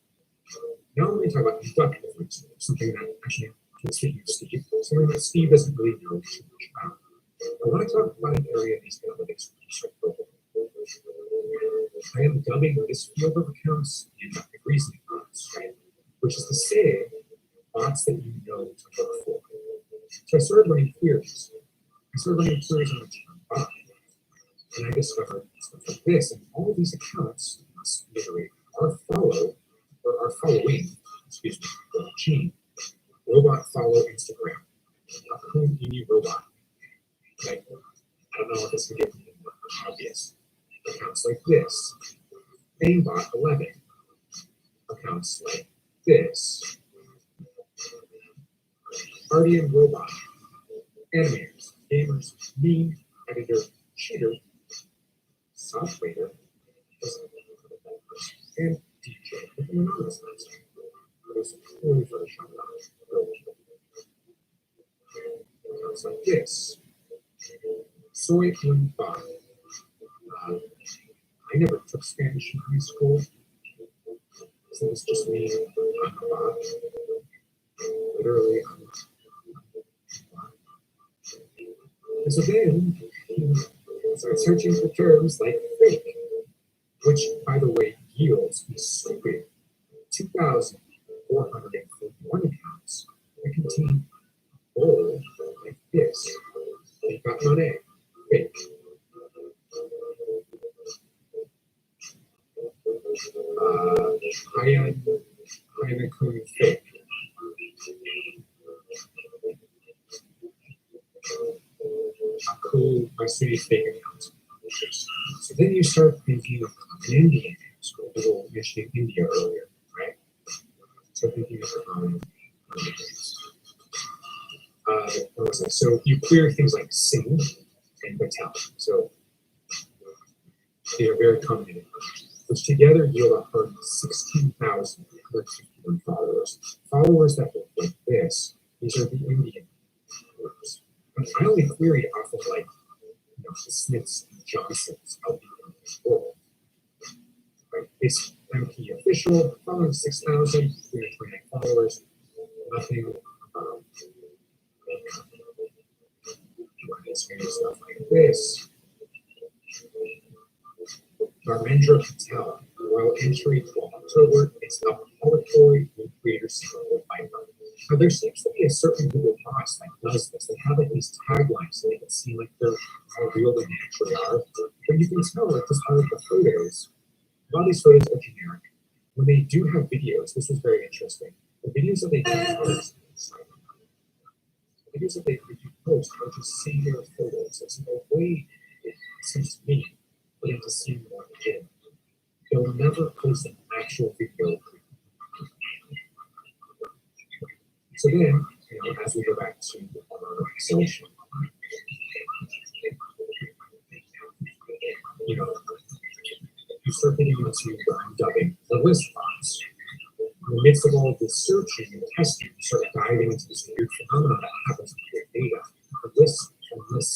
Now I'm going to talk about inductive reasoning, something that actually can speak to Steve, something that Steve doesn't really know too much about. I want to talk about an area of these analytics research program. I am dubbing this field of accounts inductive reasoning bots, right? Which is to say, bots that you know to look for. So I started running queries. I started running queries on the term bot. And I discovered stuff like this. And all of these accounts must literally are following, excuse me, the gene. Robot follow Instagram. Whom do you robot? Like, I don't know if this can get more obvious. Accounts like this. Aimbot 11. Accounts like this. RDM robot. Animators, gamers, meme, editor, cheater, software, and DJ with an anonymous answer. It's really for the show. Accounts like this. Soy un bar. I never took Spanish in high school, so it's just me on the bar. Literally on the bar. And so then, I started searching for terms like fake, which, by the way, yields a stupid 2,441 accounts that contain a bowl like this. They got on a fake. High code fake. A cool, city fake account. So then you start thinking of an Indian school. We were mentioning India earlier, right? So thinking of what was that? So you clear things like Singh and Patel. So they are very common, which together yield a hard 16,151 followers. Followers that look like this, these are the Indian followers. And I only query off of like, the Smiths and Johnsons out in the world. Right? It's MP official, following 6,329 followers, nothing stuff like this. Dharmendra Patel, royal entry to October, is a poetry and creator single by her. Now there seems to be a certain Google boss that does this. They have like these taglines so they can seem like they're how real they naturally are. But you can tell that just by the photos, a lot of these photos are generic. When they do have videos, this was very interesting. The videos that they do post, the videos that they do post are just singular photos. It's no way, it seems to me, for them to see what they did. They'll never post an actual video. So then, as we go back to our social, you start getting into dubbing the list box. In the midst of all of this searching and testing, you start diving into this weird phenomenon that happens with your data. The lists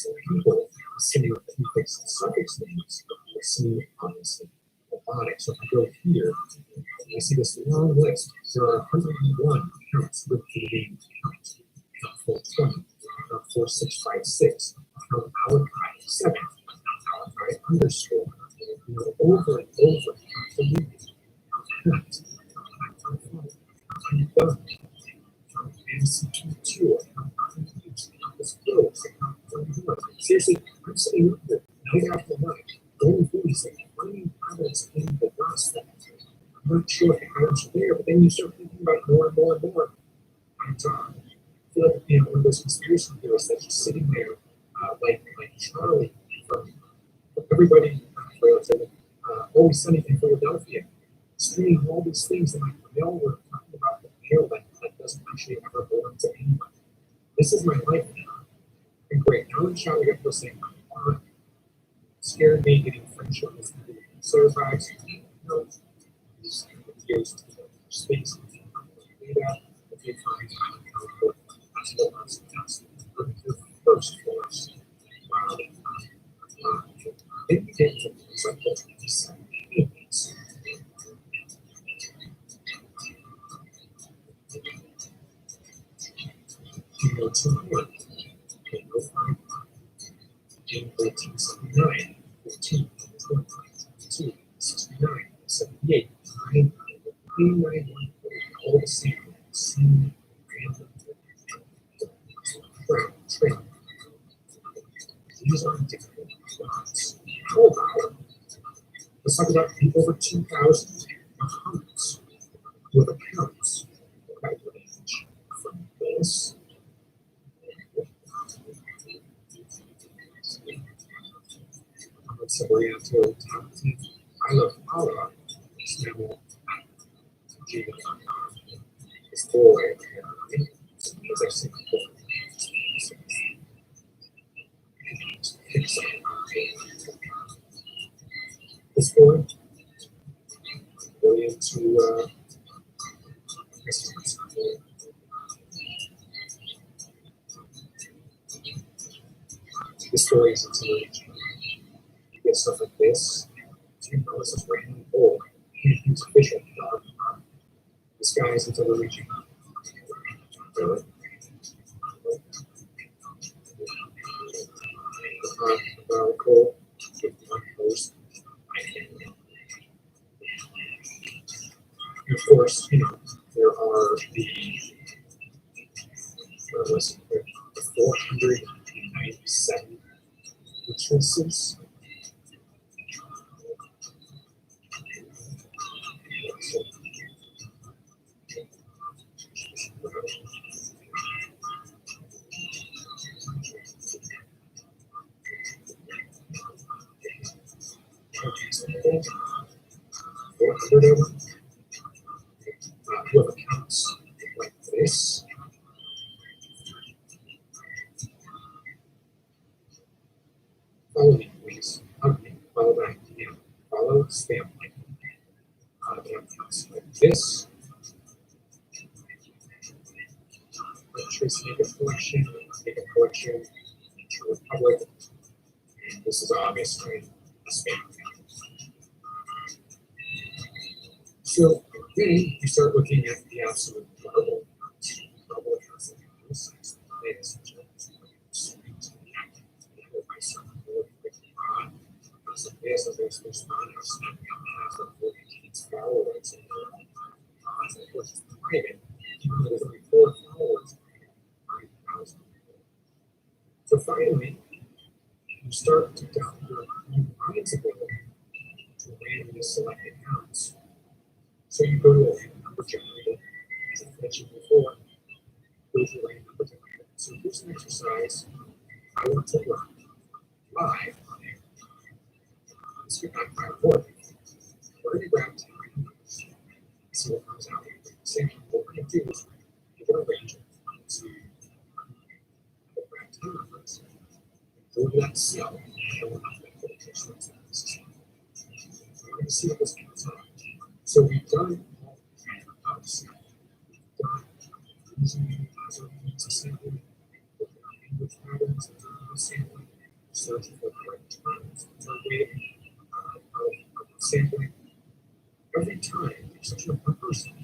of people sitting with prefix and suffix names are seen obviously robotic. So if I go here, I see this long list. There are 101 accounts with the name account. Account 420, account 4656, account Alakai 7, Alakai underscore, over and over. I'm done. MCQ2, seriously, I'm sitting up there night after night, going through these things, finding patterns in the gospel. I'm not sure if the patterns are there, but then you start thinking about more and more and more. And I feel like, one of those conspiracy theorists that's just sitting there, like Charlie from everybody, Always Sunny in Philadelphia, streaming all these things that we all were talking about the mail that doesn't actually ever belong to anyone. This is my life now. And great, now I'm shouting up this thing. Scared me getting friendship with certified. Years to space. If you find first course. Then you get to something. In 1879, 15, 22, 69, 78, 9, 91, all the same random trail. These are different plots. How about, let's talk about the over 2,000 accounts with accounts that range from this. Sabrianto, I love Paula, Snell, this boy, it's actually this boy, going into the stories of teenage. You get stuff like this. So you know this is random old. It's official. Disguise until the region. Really? About coal, post. And of course, you know, there are the 497 entrances. Who have accounts like this. Follow me, please. Follow back. Yeah. Follow, stamp. They have accounts like this. Trace make a collection, Republic. And this is obviously a stamp. So then you start looking at the absolute marble. So finally, you start to down your lines ability to randomly select accounts. So you go to a number generator, as I mentioned before, go to a number generator. So here's an exercise I want to run live on air. Let's get back to my report. We're going to grab 10 random numbers. See what comes out. Same thing, what we're going to do is we're going to range it to grab 10 numbers, go to that cell, and we're not going to put a picture of this. We're going to see what this comes out. So we've done all of the we've done using sampling, language patterns, sampling, searching for correct terms, of sampling. Every time there's such a one person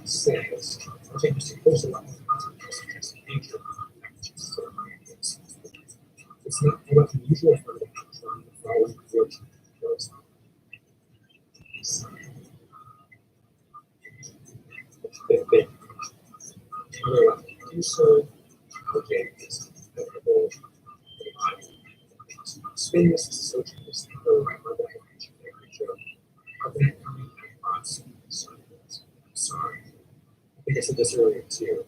says, okay, you're supposed to let the consequences nature it's not about unusual for them trying to follow the fortune goes on. They do so, okay, it's inevitable. Spin this is searching this number, right? Whether I mentioned every joke. How can I come in and not see this? I'm sorry. I think I said this earlier too.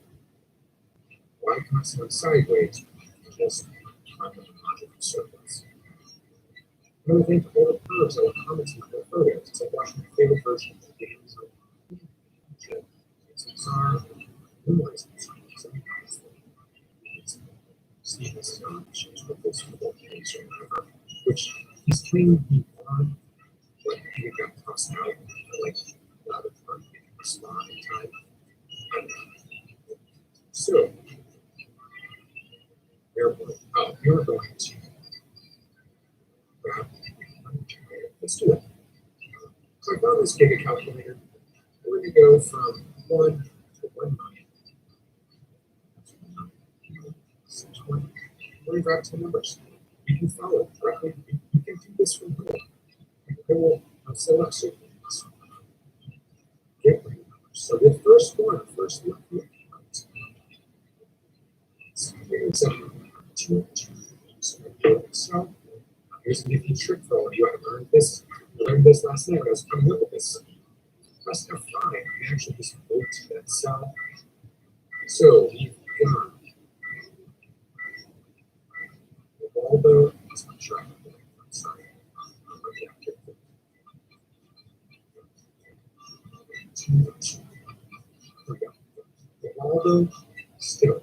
Why can't someone sideways? Just on the logical circles. Another thing for all the curves that were commenting on their photos. It's like watching your favorite version of the games or it's bizarre, numerous Steve is not with this football case or whatever, which he's claiming he won, but he got tossed out like not a part of the spot in time. So you're going to grab let's do it. So I found this giga calculator. We're going to go from 1 to 1 million. 20. We're going to grab 10 numbers. You can follow directly. You can do this from here. I will select sequence. Get numbers. So the first one, first one, so here's a nifty trick for all of you. I learned this. I learned this last night. I was coming up with this. Press F5. I actually just go to that cell. So you've got all the. Sorry. All the still.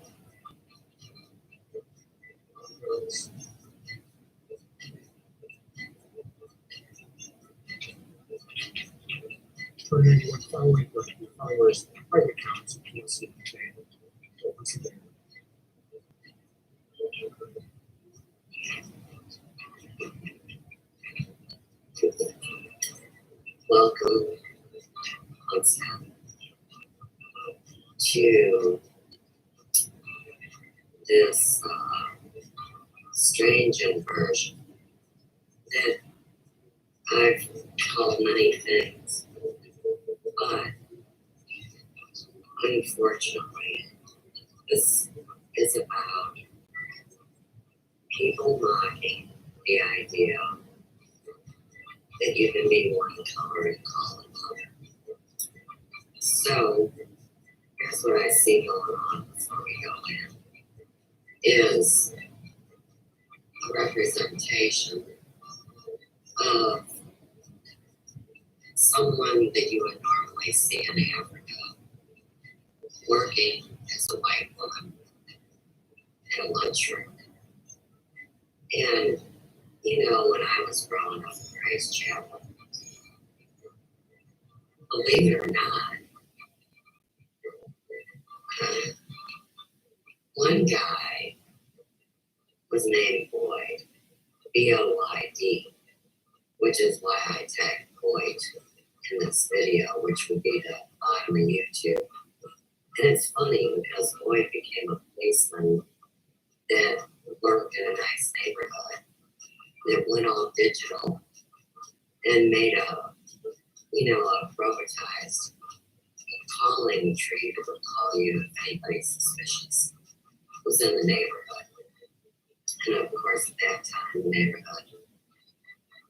For anyone following or followers private accounts, you can see the to this strange inversion that I've called many things, but unfortunately, this is about people mocking the idea that you can be one color and call another. So here's what I see going on before we go in, is a representation of someone that you would normally see in Africa working as a white woman in a lunchroom. And, you know, when I was growing up in Grace Chapel, believe it or not, one guy was named Boyd, B-O-Y-D, which is why I tagged Boyd in this video, which would be the bottom of YouTube. And it's funny because Boyd became a policeman that worked in a nice neighborhood that went all digital and made a robotized calling tree that would call you if anybody suspicious was in the neighborhood. And of course, at that time, the neighborhood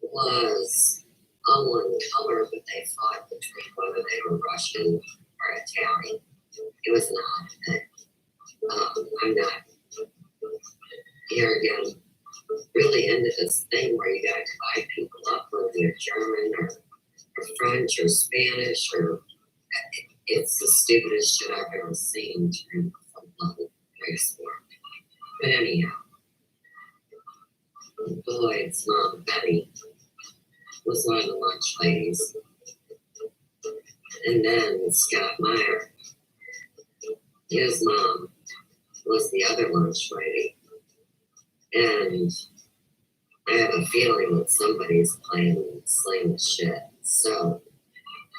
was all one color, but they fought between whether they were Russian or Italian. It was not. I'm not here again really into this thing where you gotta divide people up whether they're German or French or Spanish or it's the stupidest shit I've ever seen in a race war. But anyhow, Boyd's mom, Betty, was one of the lunch ladies. And then Scott Meyer, his mom, was the other lunch lady. And I have a feeling that somebody's playing sling shit. So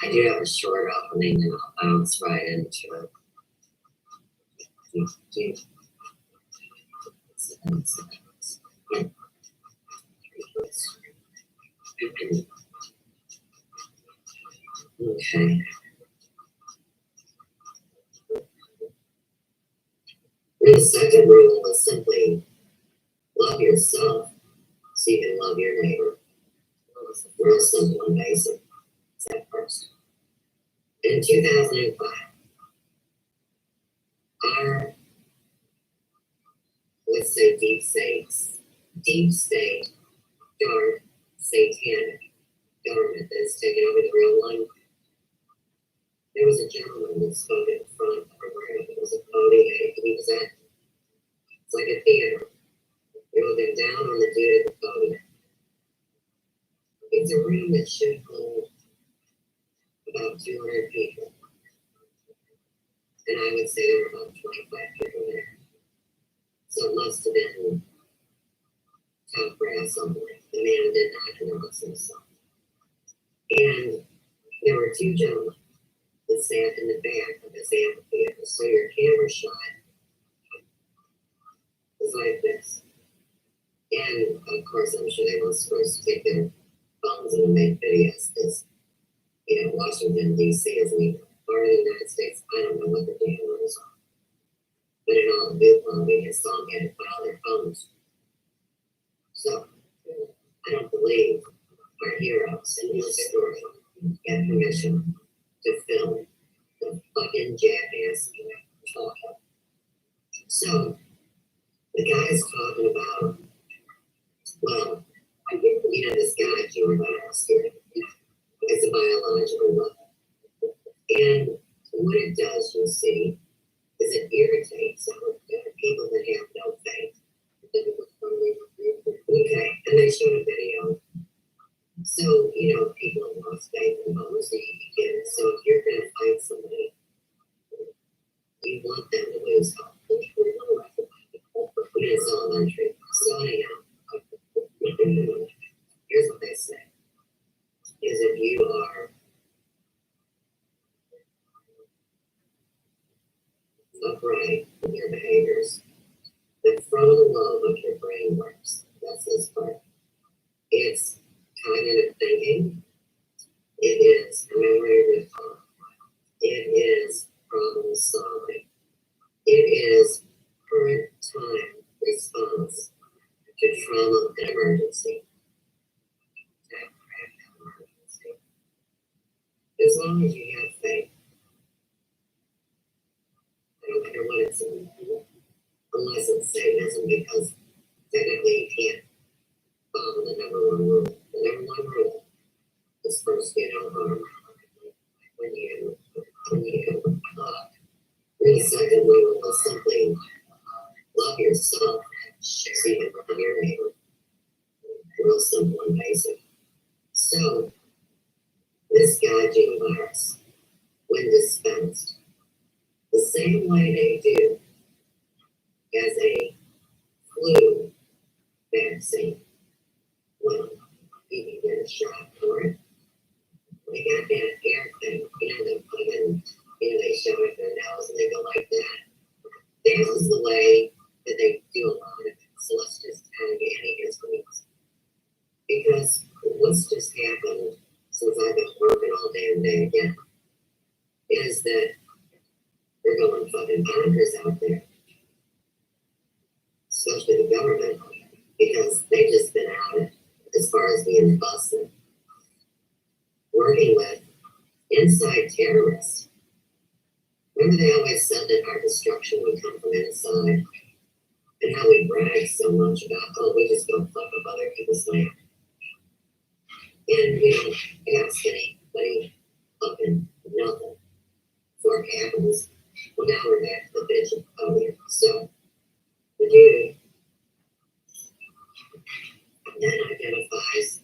I do have a short opening and I'll bounce right into it. Okay. The second rule is simply love yourself so you can love your neighbor. It's real simple and basic. It's that first. In 2005, our, let's say, deep state, dark, satanic government that has taken over the real one. There was a gentleman that spoke in front of our room. It was a podium. He was at, it's like a theater. You're looking down on the dude at the podium. It's a room that should hold about 200 people. And I would say there were about 25 people there. So it must have been top brass only. The man did not announce himself. And there were two gentlemen that sat in the back of this amphitheater. So your camera shot was like this. And of course, I'm sure they were supposed to take their phones and make videos because, you know, Washington, D.C. isn't even part of the United States. I don't know what the damn rules are. But in all the good we just saw them get to put all their phones. So, I don't believe our heroes in this story got permission to film the fucking jackass talk. So, the guy's talking about, well, you know, this guy, George here, it's a biological love. And what it does, you'll see, is it irritates some of the people that have no faith. Okay, and they showed a video. So, you know, people have lost faith in honesty. So if you're going to fight somebody, you want them to lose hope. It's all untrue. So anyhow, here's what they say, is if you are upright in your behaviors. The frontal lobe of your brain works. That's this part. It's cognitive thinking. It is memory recall. It is problem solving. It is current time response to trauma and emergency. As long as you have faith, I don't care what it's in, unless it's Satanism, because technically you can't follow the number one rule. The number one rule is first do no harm when you the second rule is simply love yourself so you can love your neighbor. Real simple and basic. So this gouging virus, when dispensed, the same way they do as a flu vaccine, well, you can get a shot for it. They got that air thing, they put in, they show it their nose and they go like that. This is the way that they do a lot of it. So let's just kind of get any history. Because what's just happened since I've been working all damn day again is that they're going fucking bonkers out there. Especially the government, because they've just been out it as far as being busted. Working with inside terrorists. Remember they always said that our destruction would come from inside, and how we brag so much about, oh, we just go fuck up other people's land. And you don't ask anybody fucking nothing before it happens. Well, now we're back to the bitch of Emporium. So the dude then identifies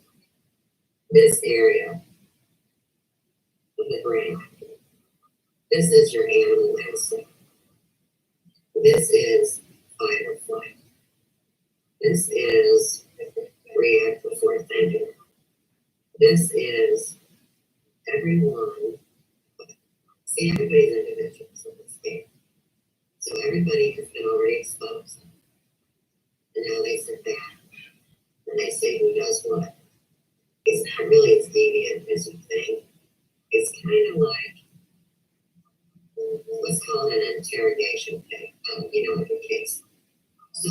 this area of the brain. This is your animal instinct. This is fight or flight. This is react before thinking. This is everyone. See, everybody's individuals in this game. So everybody has been already exposed. And now they sit back and they say who does what. It's not really as deviant as you think. It's kind of like, let's call it an interrogation of the case. So,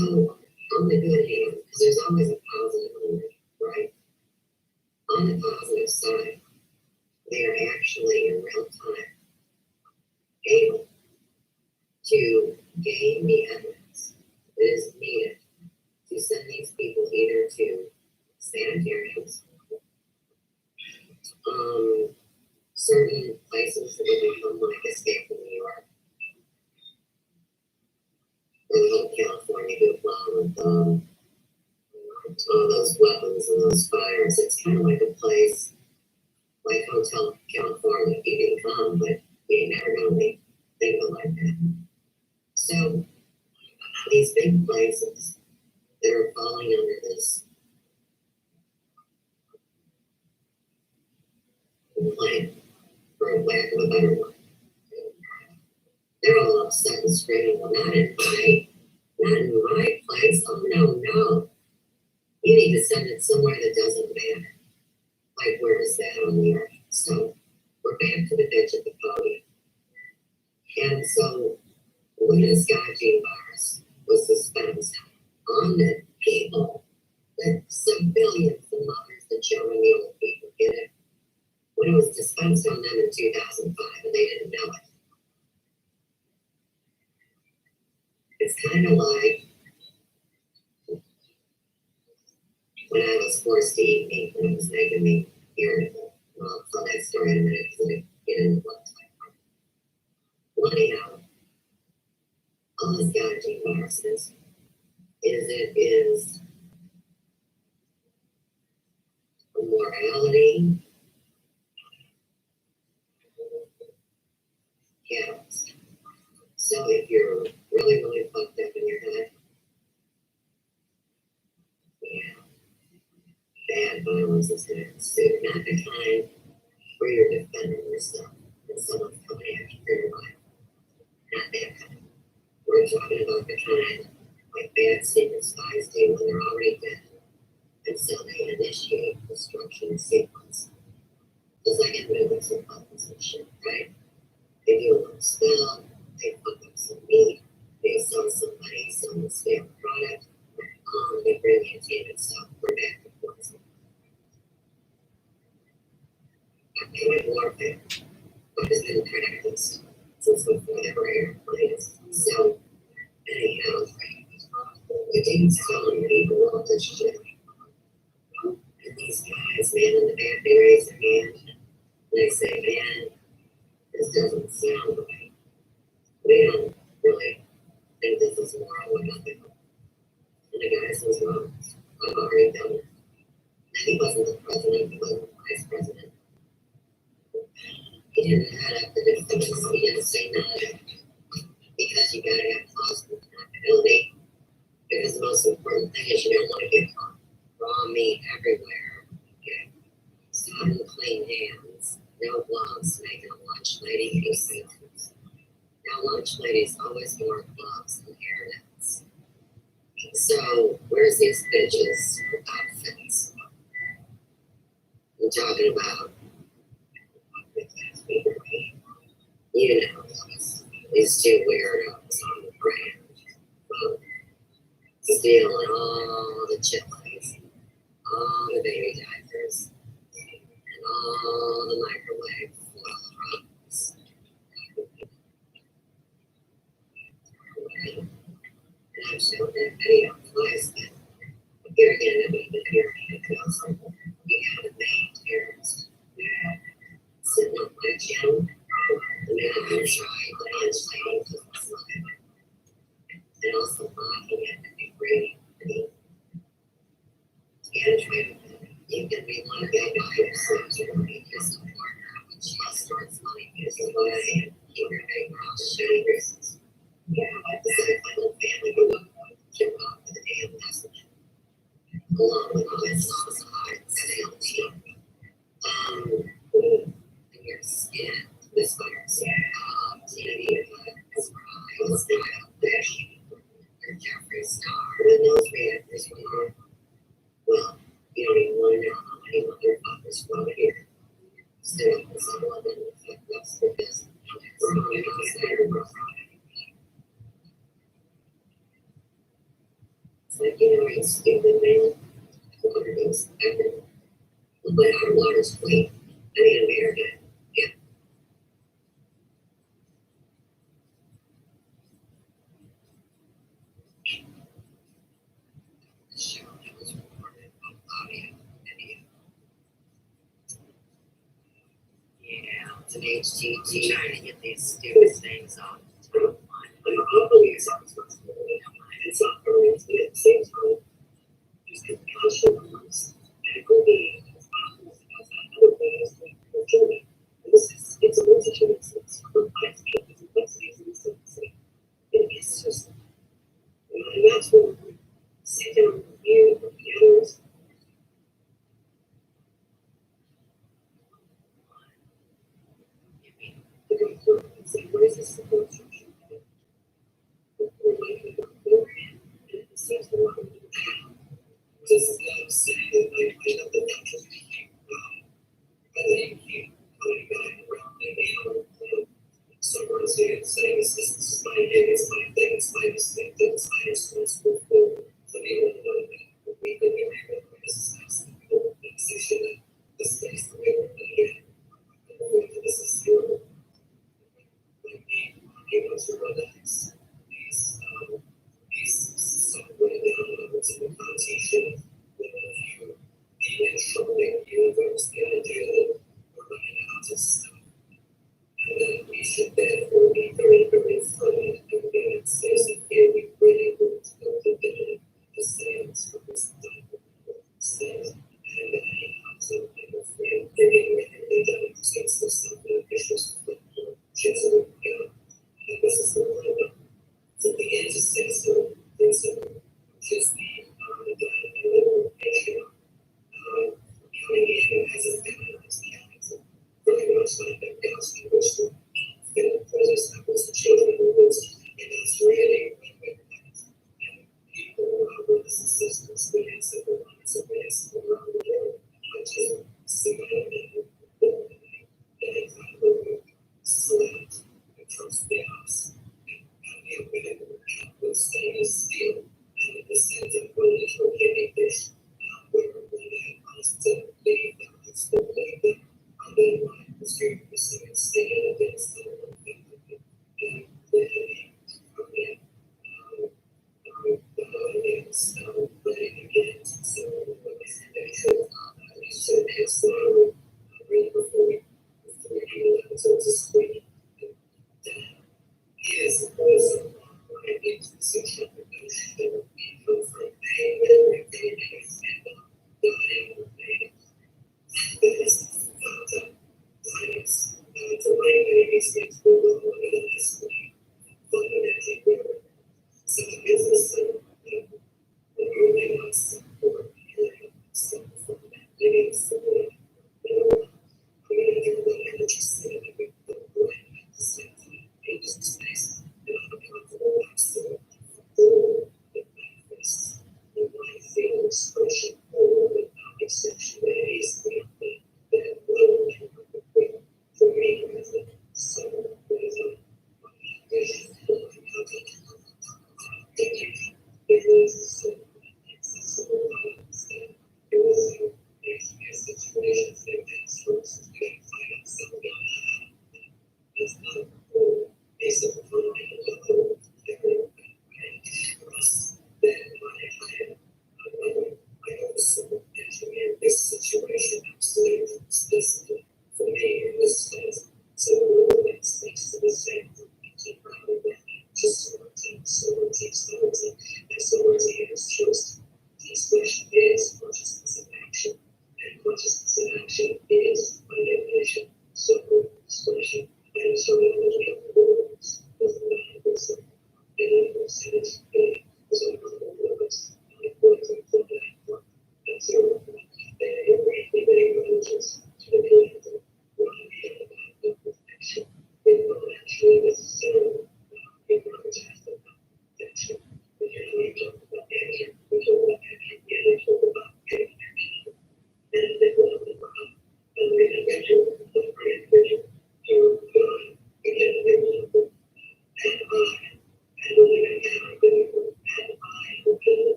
on the good hand, because there's always a positive on it, right? On the positive side, they are actually in real time able to gain the evidence that is needed to send these people either to sanitariums, certain places that would become like Escape from New York, or the whole California hoopla with all those weapons and those fires. It's kind of like a place like Hotel California. You can come, but you ain't never gonna make things like that. So these big places that are falling under this complaint, for lack of a better one, they're all upset and screaming, well, not in my place. Oh no. You need to send it somewhere that doesn't matter. Like, where is that on the earth? So we're back to the bitch at the podium. And so when this gouging virus was dispensed on the people, the civilians, the mothers, the children, the old people get it. When it was dispensed on them in 2005 and they didn't know it. It's kind of like when I was forced to eat meat and it was making me irritable. Well, I'll tell that story in a minute because I get into what time. Well, anyhow, all this gouging viruses is a morality chaos. So if you're really, really fucked up in your head, bad violence is going to ensue. Not the kind where you're defending yourself and someone's coming after your life. Not that kind. we're talking about the kind like bad secret spies do when they're already dead. And so they initiate destruction sequence. Just like in movies and puppets and shit, right? They do a little spell, they fuck up some meat, they sell somebody some stale product, they bring the entertainment stuff, we're back to poison. Chemic warfare, what has been practiced since before there were airplanes. So, anyhow, it takes telling people all this shit. And these guys, man in the back, they raise their hand, and they say, man, this doesn't sound right. We don't really think this is moral or nothing. And the guy says, well, I've already done it. And he wasn't the president, he wasn't the vice president. He didn't add up the differences, he didn't say none of it. Because you gotta have plausible deniability. Because the most important thing is you don't want to get raw meat everywhere. Okay? So unclean hands, no gloves, making a lunch lady use scissors. Now lunch ladies always wear gloves and hairnets. So where's these bitches' outfits? I'm talking about, you know, these two weirdos on the brand. Stealing all the chippies, all the baby diapers, and all the microwave foil products. And I'm showing that video twice, but here again, I mean, here because we had a main terrorist sitting on my gym. The man who tried to unslave his life. And also looking at the great and trying you can be one of the guys who is a partner when she starts money using money keep your background shitty reasons. Yeah, the final family who will jump off with the damn message. Along with all this suicide SLT. And your skin, this virus, TV, surprise, Jeffree Star, and those reactors were, well, you don't even want to know how many motherfuckers wrote here. Still, someone in the fuck ups for this. It's like, you know, you stupid man. Water goes everywhere. But our water's clean. I mean, America, yeah. Show that was recorded on audio and video. Yeah, it's an HTT trying to get these stupid things off the top line. I believe it's our responsibility. It's not always, but at the same time, there's compassion on us. And it will be other ways of journey. It's a multitude of things, complex complexities in the city. It's just, and that's where we sit down and review the others. To go through and say, what is this support structure? Before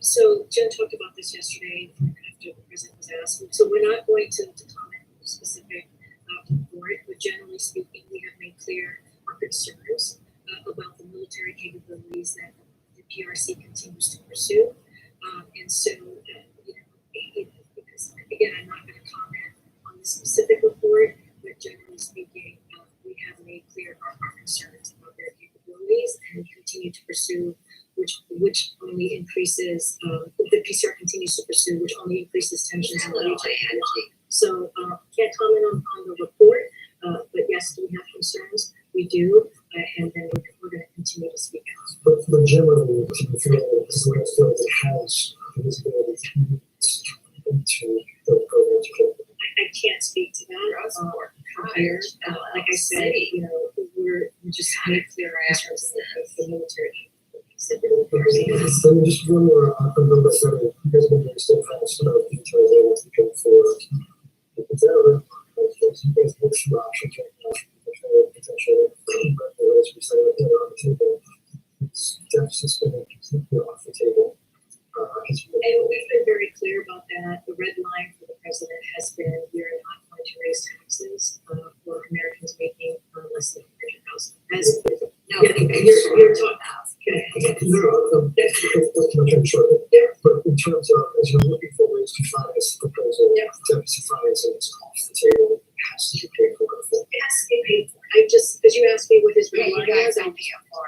So Jen talked about this yesterday after the president was asked. So we're not going to comment on the specific report, but generally speaking, we have made clear our concerns about the military capabilities that the PRC continues to pursue. And so, because again, I'm not going to comment on the specific report, but generally speaking, we have made clear our concerns about their capabilities and continue to pursue, which only increases, the PCR continues to pursue, which only increases tensions in the region. So can't comment on the report, but yes, do we have concerns? We do, and then we're going to continue to speak out. But generally, to be fair, this is what it has visibility into the program. I can't speak to that. Compared, like I said, we're just made clear in terms of the military. Let me just one more on number 7. You guys have been doing so fast about details I was looking for. Is that right? You guys look for options right now, potential regulation on the table. It's deficit's been completely off the table. And we've been very clear about that. The red line for the president has been we are not going to raise taxes for Americans making less than $100,000. You're talking about. No, that's sure. Yeah. But in terms of, as you're looking for ways to finance the proposal, deficit financing is off the table. It has to be paid for. It has to be paid for. I just, because you asked me what his red line is,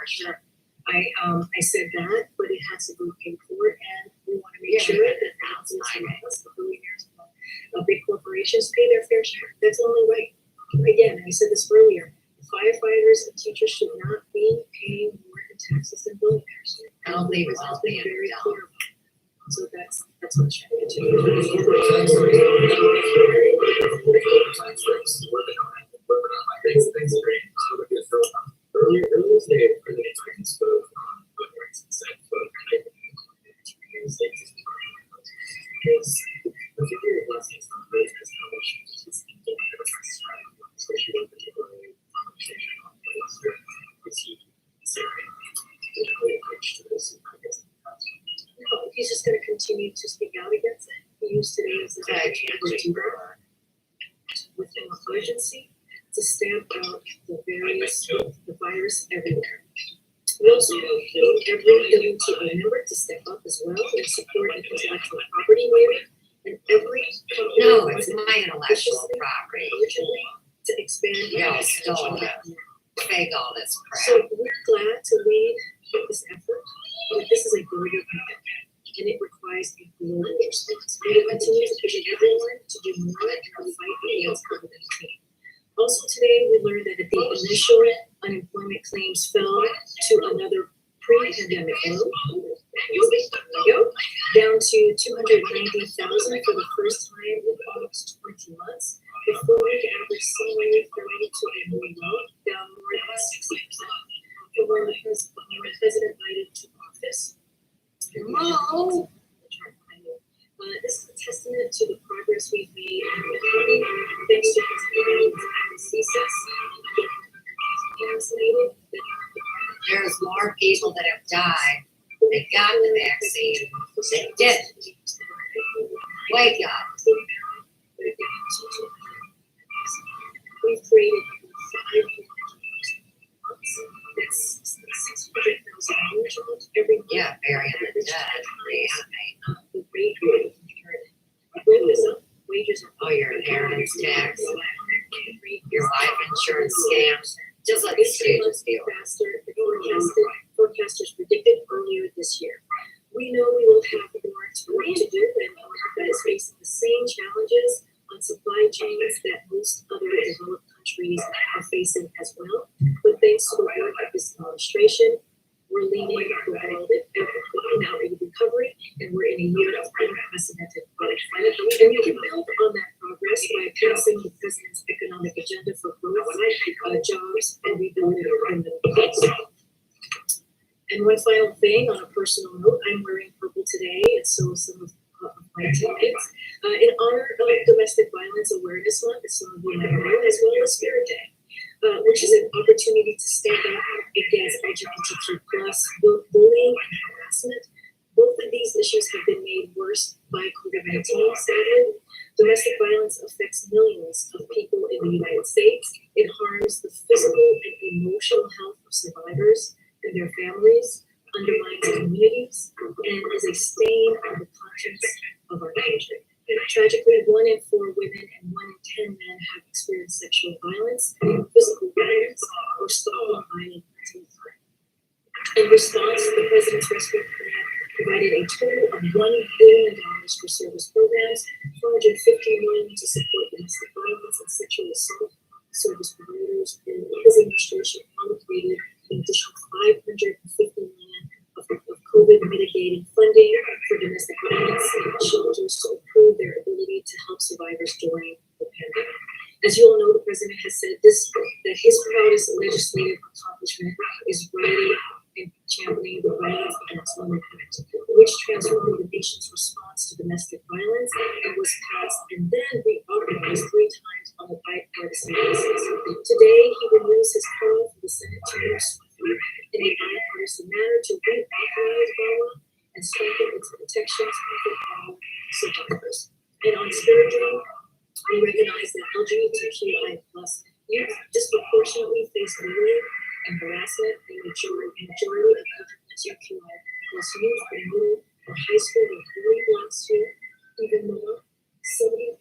Sure. I said that, but it has to be paid for, and we want to make sure that thousands of billionaires, big corporations pay their fair share. That's the only way. Again, I said this earlier. Firefighters and teachers should not be paying more in taxes than billionaires. I don't think it's been very clear about it. So that's what's trying to do. Earlier today, President Biden spoke on voting rights and said, quote, he's just gonna continue to speak out against it. He used today as an opportunity to do that with an urgency to stamp out the virus everywhere. We also need every WTO member to step up as well and support an intellectual property waiver, and every company No, it's my intellectual property. urgently to expand. Y'all stole it. Fake all this So crap. we're glad to lead this effort, but this is a global commitment, and it requires a global response. We will continue to push everyone to do more in our fight against COVID-19. Also today, we learned that the initial unemployment claims fell to another pre-pandemic low. There you go. Down to 290,000 for the first time in almost 20 months. The four-week average similarly fell to a new low, down more than 60%. And when President Biden took office, this is a testament to the progress we've made in the economy, thanks to President Biden's CSIS. There's more people that have died that got the vaccine that didn't. Wake up. We've created 5 that's 600,000 new jobs every month. Yeah, burying the dead, reanimate. The rate of inheritance. Growth is up, wages are up. Oh, your inheritance tax, your life insurance scams. Just let the stages deal. Faster than forecasters predicted earlier this year. We know we will have more work to do, and America is facing the same challenges on supply chains that most other developed countries are facing as well. But thanks to the work of this administration, we're leading the world in our recovery, and we're in a year of unprecedented growth. And we can build on that progress by passing the president's economic agenda for growth, jobs, and rebuilding our industry. And one final thing, on a personal note, I'm wearing purple today, and so some of my teammates, in honor of Domestic Violence Awareness Month, as some of you might know, as well as Spirit Day, which is an opportunity to stand up against LGBTQ plus bullying and harassment. Both of these issues have been made worse by COVID-19, sadly. Domestic violence affects millions of people in the United States. It harms the physical and emotional health of survivors and their families, undermines communities, and is a stain on the conscience of our country. Tragically, 1 in 4 women and 1 in 10 men have experienced sexual violence, physical violence, or stalking violent crime. In response, the President's Rescue Plan provided a total of $1 billion for service programs, $450 million to support domestic violence and sexual assault service providers, and his administration allocated an additional $550 million of COVID mitigating funding for domestic violence shelters to improve their ability to help survivors during the pandemic. As you all know, the president has said that his proudest legislative accomplishment is writing and championing the Violence Against Women Act, which transformed the nation's response to domestic violence and was passed and then reauthorized 3 times on a bipartisan basis. Today, he renews his call for the Senate to move swiftly in a bipartisan manner to reauthorize VAWA and strengthen its protections for all survivors. And on Spirit Day, we recognize that LGBTQI+ youth disproportionately face bullying and harassment. The majority of LGBTQI+ youth in middle or high school and early blocks here, even more, 70%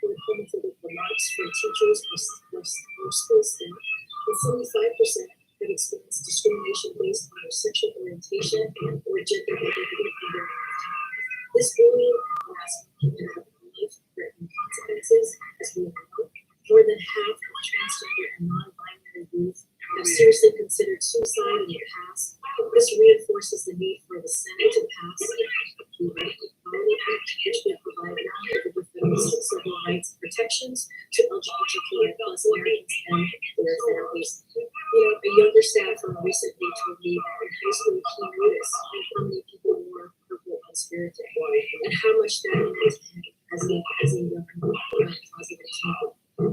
were homophobic remarks from teachers or school staff, and 75% have experienced discrimination based on their sexual orientation or gender identity in their lifetime. This bullying and harassment can have life-threatening consequences, as we know. More than half of transgender and non-binary youth have seriously considered suicide in the past. This reinforces the need for the Senate to pass the Equality Act, which would provide non-individual civil rights protections to LGBTQI+ Americans and their families. A younger staffer recently told me that in high school he noticed how many people wore purple on Spirit Day and how much that meant as a young positive teen. I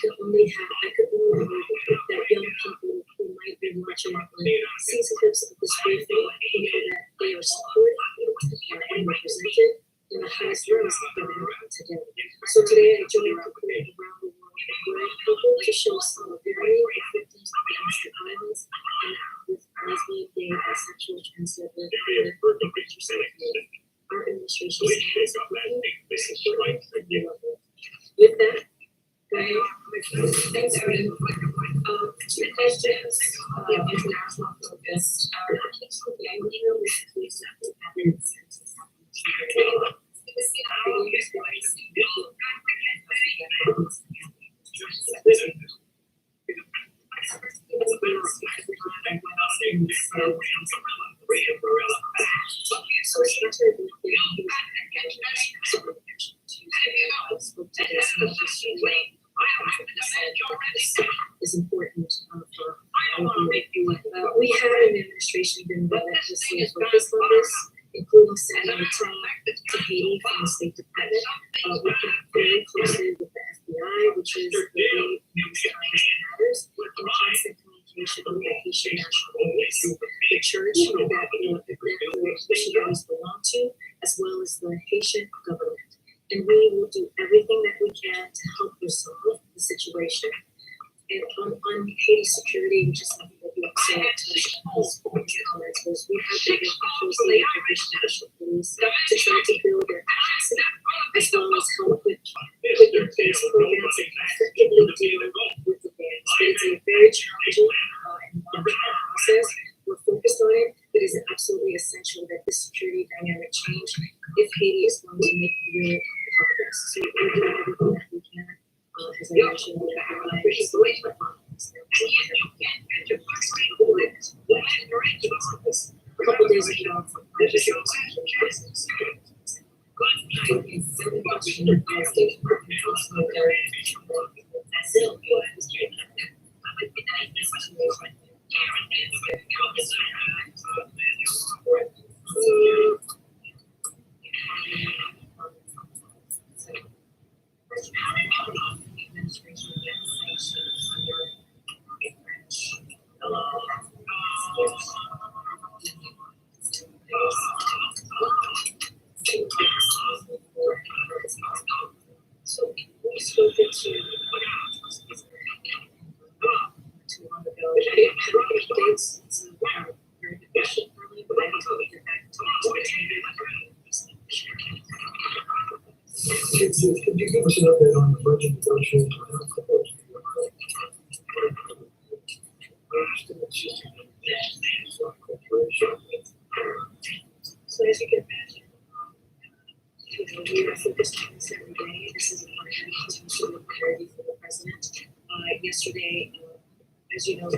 could only hope that young people who might be watching or see clips of this briefing know that they are supported and represented in the highest levels of government today. So today I joined the group around the world couple to show solidarity with victims of domestic violence and with lesbian, gay, bisexual, transgender, or intersexual. Our administration stands with support and we love it. With that, thanks, Erin. Two questions. International focus. The idea was to use is important for all of you. We have an administration been relentlessly focused on this, including sending a team to Haiti from the State Department, working very closely with the FBI, which is the lead in these kinds of matters, in constant communication with the Haitian National Police, the church that missionaries belong to, as well as the Haitian government. And we will do everything that we can to help resolve the situation. And on Haiti security, which is something that we also touched on his comments, was we have been working closely with the Haitian National Police to try to build their capacity, as well as help with putting in place programs that effectively deal with the gangs. But it's a very challenging and long process. We're focused on it, but it's absolutely essential that this security dynamic change if Haiti is going to make real progress. So we're doing everything that we can. As I mentioned, a couple days ago, so we spoke to too long ago. Dates, it's a very good question for me, but I need to get back to Could you give us an update on the budget negotiations? So as you can imagine, we are focused on this every day. This is a priority for the president. Yesterday, as you know, a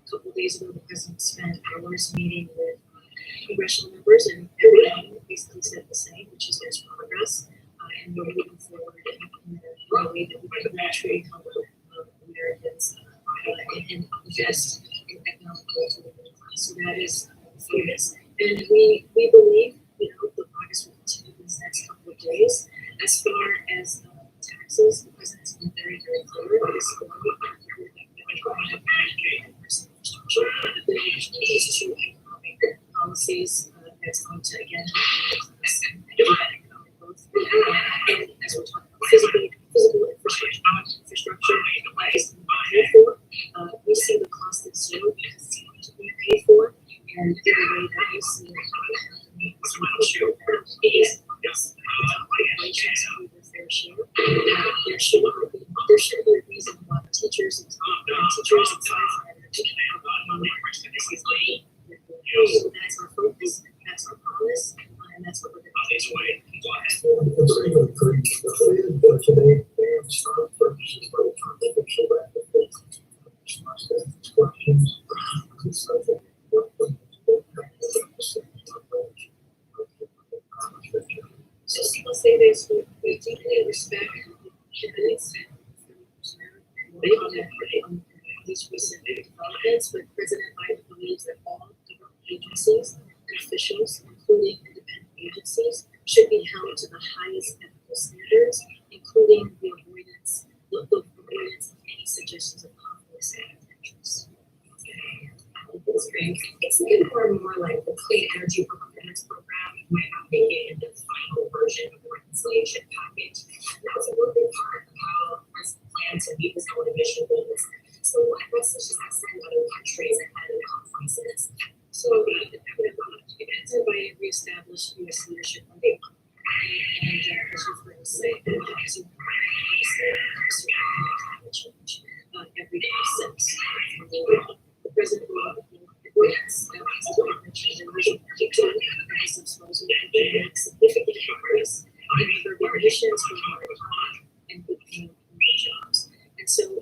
couple of days ago, the president spent hours meeting with congressional members, and everyone basically said the same, which is there's progress, and we're moving forward in a way that we can truly help Americans and invest in economic growth of the middle class. So that is focus. And we believe, the progress will continue in the next couple of days. As far as taxes, the president has been very, very clear that this is going to be to economic policies that's going to again economic growth. And as we're talking about physical infrastructure is paid for. We see the cost of zero because it's going to be paid for, and in a way that we see it is populations who their fair share. There should be a reason why teachers and firefighters so that's our focus, that's our promise, and that's what we're going to So people say this, we deeply respect candidates on these recent developments, but President Biden believes that all government agencies and officials, including independent agencies, should be held to the highest ethical standards, including the avoidance of any suggestions of conflicts and intentions. It's getting more and more like the clean energy performance program might not make it in the final version of the reconciliation package. And that's a really big part of how us plan to meet this own emission goals. So one message is that send other countries ahead of the conferences. So by reestablish U.S. leadership on day one. And as you've heard us say, as you've heard us say, climate change every day since. The president will yes, significant progress in curbing emissions from our economy and creating new jobs. And so I do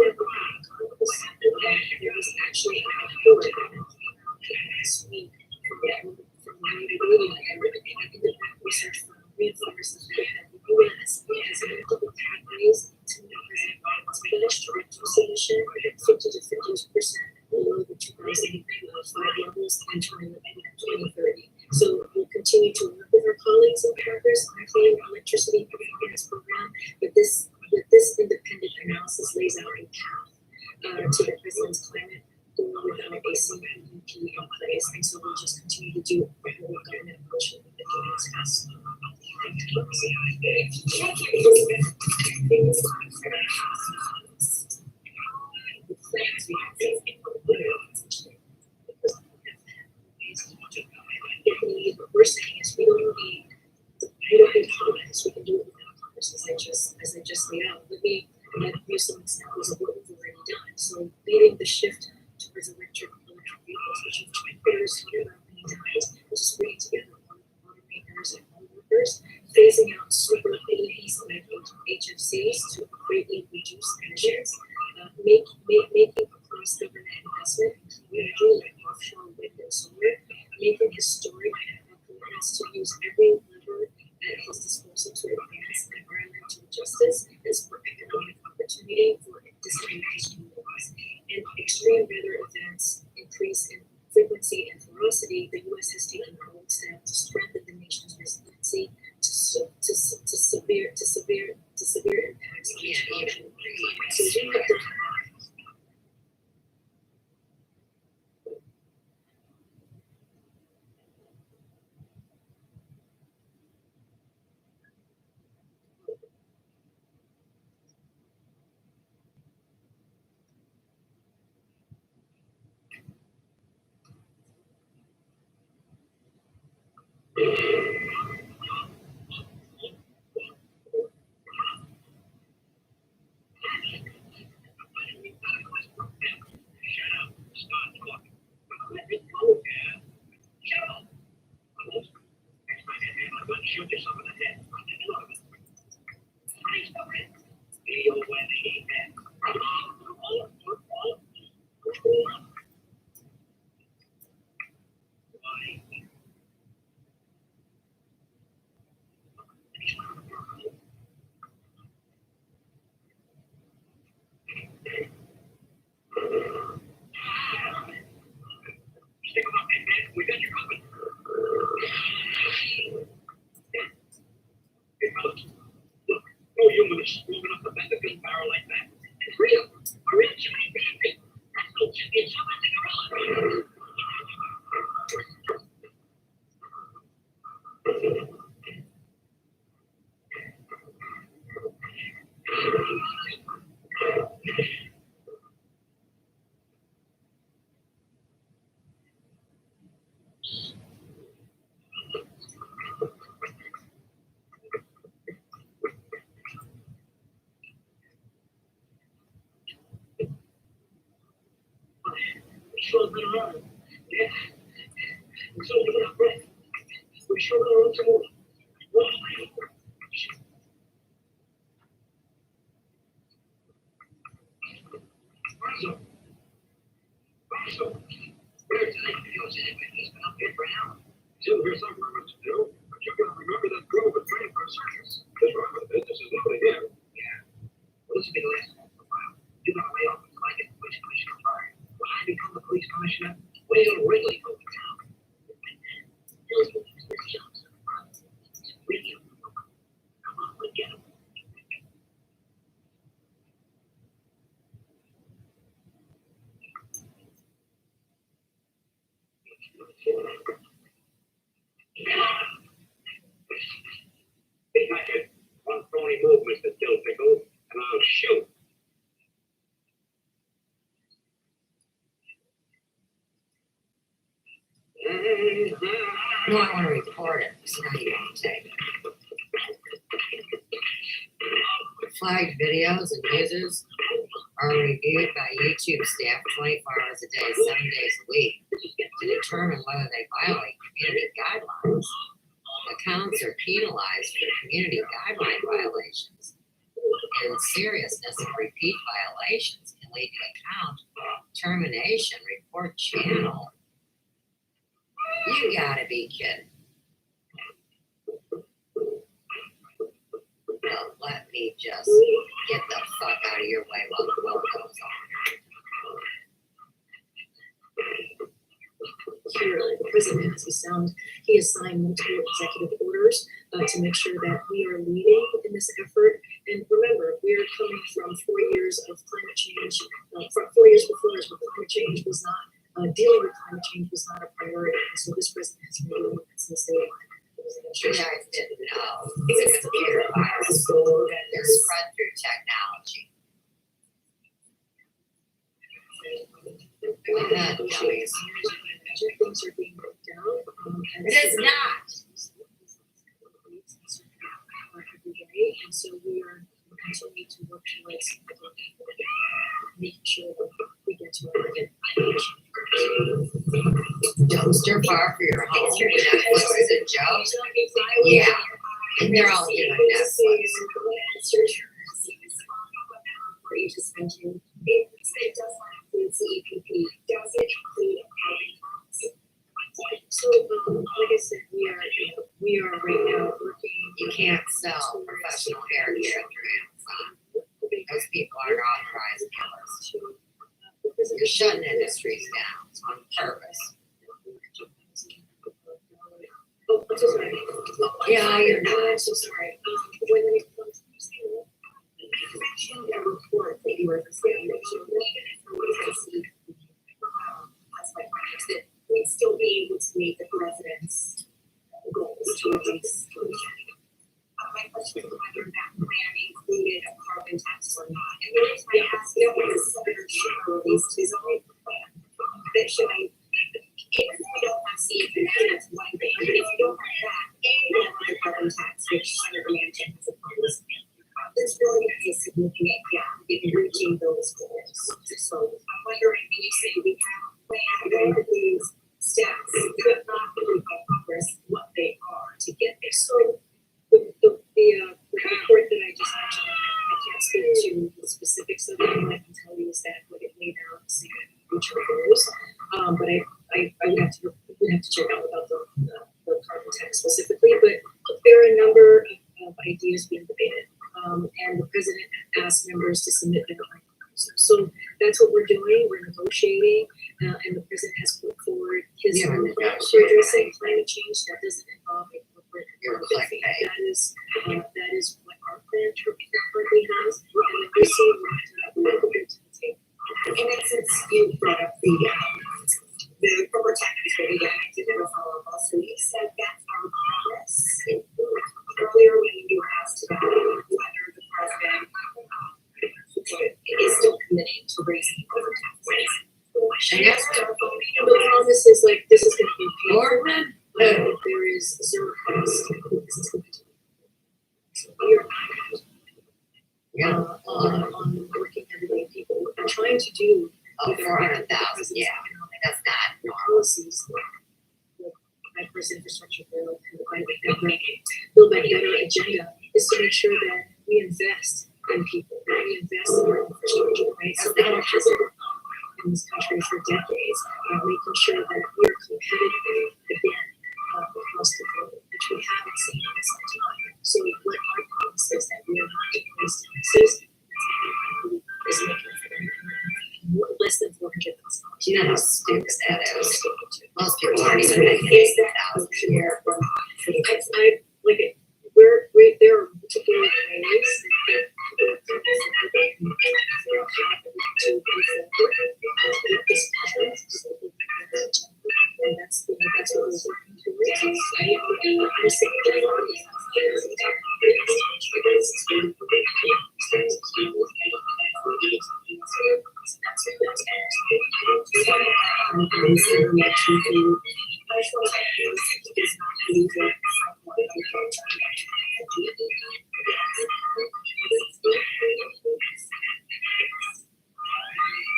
have a Congress. There was actually a report this week from independent research firm reinforces that the U.S. has multiple pathways to meet President Biden's pledge to reduce emission 50 to 50% below the 2005 levels entering 2030. So we'll continue to work with our colleagues in Congress on the clean electricity performance program, but this independent analysis lays out a path to the president's climate goal without a CPP in place, and so we'll just continue to do what the government approach with the as fast. What we're saying is we don't need comments. We can do it without comments, as I just laid out. Let me use some examples of what we've already done. So leading the shift towards electric vehicles, which you've heard us talk about many times, which is bringing together automakers and home workers, phasing out super EVs like HFCs to greatly reduce emissions, making cross-government investment in clean energy like offshore wind and solar, making historic commitments to use every lever at his disposal to advance environmental justice as for economic opportunity for disadvantaged communities. And extreme weather events increase in frequency and ferocity. The U.S. has taken bold steps to strengthen the nation's resiliency to severe impacts on its ocean. So we have to move, Mr. Gilpickle, and I'll shoot. No, I want to report it, so now you don't take it. Flagged videos and users are reviewed by YouTube staff 24 hours a day, 7 days a week to determine whether they violate community guidelines. Accounts are penalized for community guideline violations, and seriousness of repeat violations can lead to account termination. Report channel. You gotta be kidding. Well, let me just get the fuck out of your way while the war goes on. Here, the president he has signed multiple executive orders to make sure that we are leading in this effort. And remember, we are coming from 4 years of climate change, from 4 years before this, where climate change was not, dealing with climate change was not a priority. And so this president has been doing that since day one. You guys didn't know it's a computer virus that they're spread through technology. Go ahead, dummies. Things are being broken down. It is not. Every day, and so we are continuing to work towards making sure that we get to our market. Dumpster fire for your home. Netflix is a joke. Yeah, and they're all doing Netflix. For you to spend in, it does not include CEPP, does it include a carbon tax? So, like I said, we are right now working. You can't sell professional hair care through Amazon. Those people aren't authorized killers. You're shutting industries down on purpose. Oh, I'm so sorry. Yeah, you're not. I'm so sorry. When it comes to You mentioned a report that you were presenting that showed that for what classified projects that we'd still be able to meet the president's goals to reduce pollution. My question is whether that plan included a carbon tax or not. And the reason I ask you is Senator Schumer released his own plan that showing if we don't have CEPP, that's one thing, but if you don't have that and you don't have the carbon tax, which Senator Manchin has opposed, there's really going to be a significant gap in reaching those goals. So I'm wondering when you say we have a plan and these steps, but not really by Congress, what they are to get there. So the report that I just mentioned, I can't speak to the specifics of it. What I can tell you is that what it laid out is future goals. But I would have to check out about the carbon tax specifically. But there are a number of ideas being debated. And the president asked members to submit their own proposals. So that's what we're doing. We're negotiating, and the president has put forward his own plan for addressing climate change that doesn't involve a corporate carbon fee. That is what our plan currently has, and then we see what we're going to take. And then since you brought up the corporate tax that we get to never follow up, so you said that's our promise. Earlier when you were asked about whether the president is still committing to raising corporate tax rates. And that's the promise is like this is going to be paid for. There is zero cost. This is going to be. So we are on working everyday people. What we're trying to do with 400,000. Yeah, that's not normal. Policies. My first infrastructure bill and Build Back Better agenda is to make sure that we invest in people, that we invest in our infrastructure, right? So that has been in this country for decades, making sure that we are competitive again across the globe, which we haven't seen in some time. So what our promise is that we are not doing these taxes is making less than $400,000. You know how stupid that is. Most people aren't even making $80,000 a year. I like it. There are particular ways that and that's what we're working towards. consider my chief.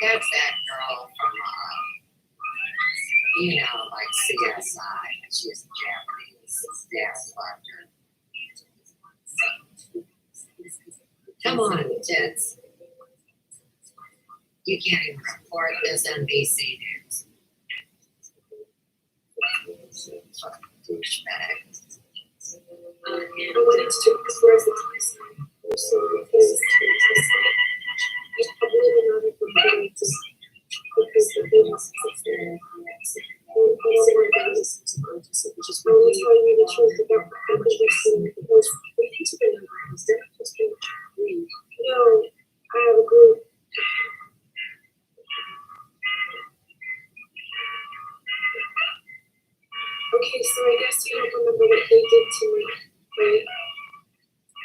That's that girl from, like CSI. She's a Japanese dance collector. Come on, Tits. You can't even report this NBC News. Douchebag. I wanted to express it to myself. I'm sorry, because I believe in other people because they must succeed. I don't want to do this just only telling you the truth about what happened yesterday because we need to be in instead of just being green. I have a group. Okay, so I guess you don't remember what they did to me, right?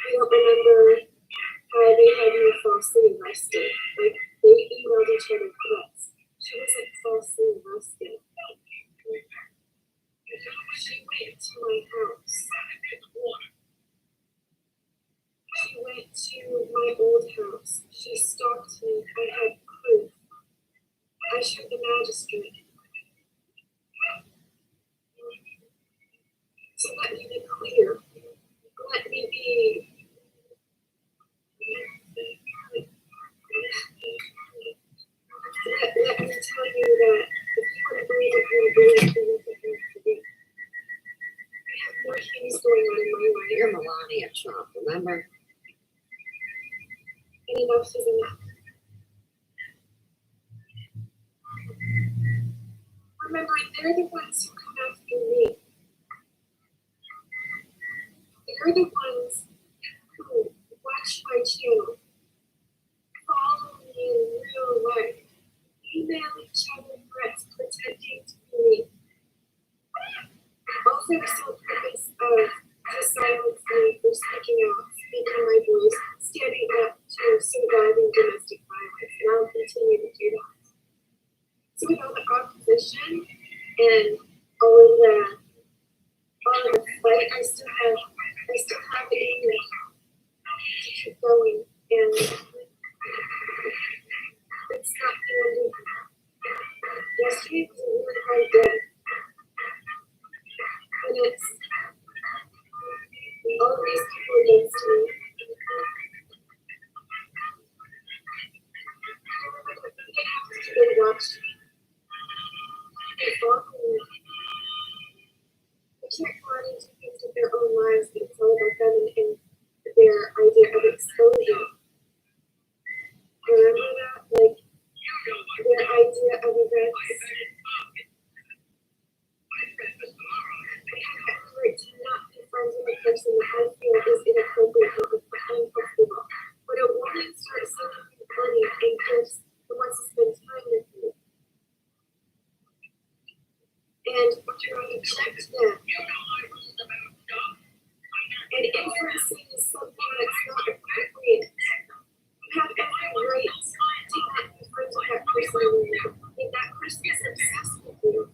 You don't remember how they had me falsely arrested. Like, they emailed each other threats. She wasn't falsely arrested. She went to my house. She went to my old house. She stalked me. I had proof. I showed the magistrate. So let me be clear. Let me be. Let me tell you that if you want to believe it, you're going to believe it. I have more things going on in my life. You're Melania Trump, remember? And enough is enough. Remember, they're the ones who come after me. They're the ones who watch my channel, follow me in real life, email each other threats pretending to be me. All for the sole purpose of to silence me for speaking out, speaking my voice, standing up to surviving domestic violence, and I'll continue to do that. So with all the opposition and all of the fight, I still have the anger to keep going, and it's not the ending. Yesterday was a really hard day, and it's all of these people against me. They watched me. They fought me. They can't go out and do things with their own lives, but it's all about them and their idea of exposure. Remember that? Like, their idea of events. I have every right to not be friends with a person that I feel is inappropriate or uncomfortable. But a woman starts sending me money and gifts and wants to spend time with me. And I reject them. And influencing is something that's not appropriate. You have every right to not be friends with that person anymore. And that person is obsessed with you.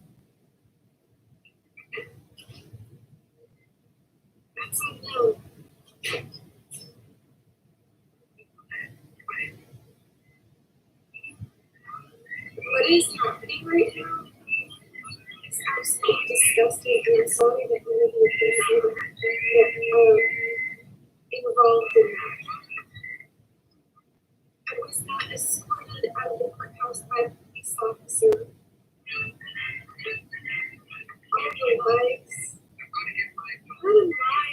That's on them. What is happening right now is absolutely disgusting, and I'm sorry that none of you can see that involved in that. I was not escorted out of the courthouse by a police officer. All the lights. What am I?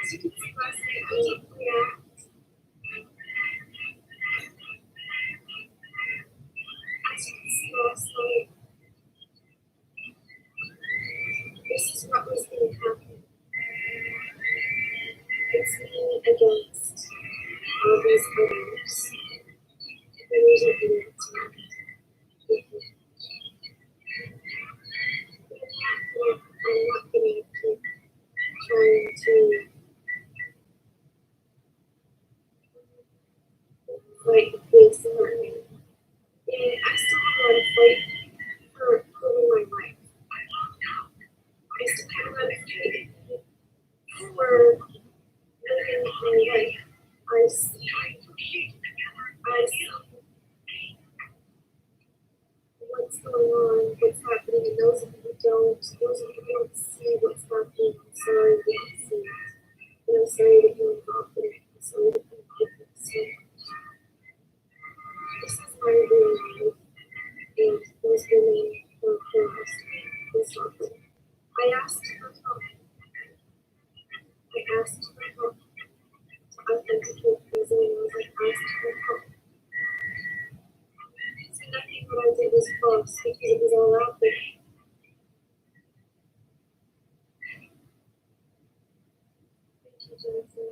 As you can see last night, I didn't react. As you can see last night, this is what was going to happen. It's me against all these others. There isn't an answer. what's going on, what's happening, and those of you who don't see what's happening, I'm sorry you don't see it. And I'm sorry that you're involved in it. I'm sorry that you're involved in it so much. This is my real life, and those women were harassed and suffered. I asked for help. I asked for help to authenticate these emails. I asked for help. So nothing that I did was false because it was all out there. Thank you, Jennifer.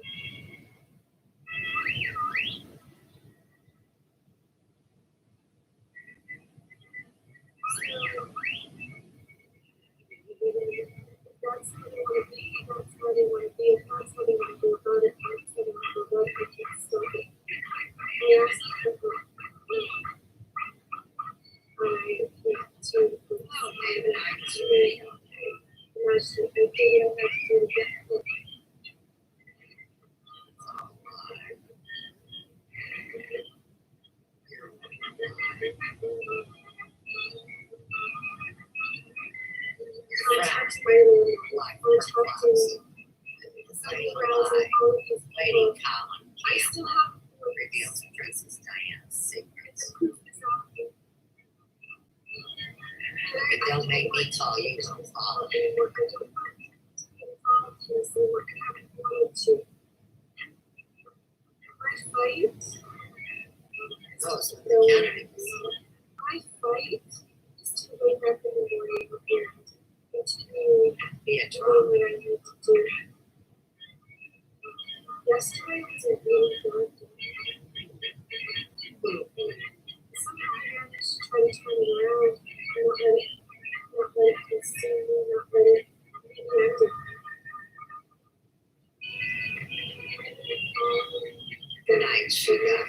That's how they want to be, that's how they want to be, that's how they want to go about it, that's how they want to go about it, I can't stop it. I asked for help. I went to the police. I went to the and I said, I figured out how to do it again. Contact my landlord, contacting browsing all of his Lady people. Colin I still have reveals Princess Diana's secrets. proof is out there. But don't make me call you on the phone. Anymore. I don't want to be involved in this anymore. I haven't wanted to. My fight, Oh, so the county was my fight is to wake up in the morning and continue be a doing drama. what I need to do. Yesterday was a really dark day. Somehow I managed to try to turn it around and not let it consume me, not let it reconnect it. The night she got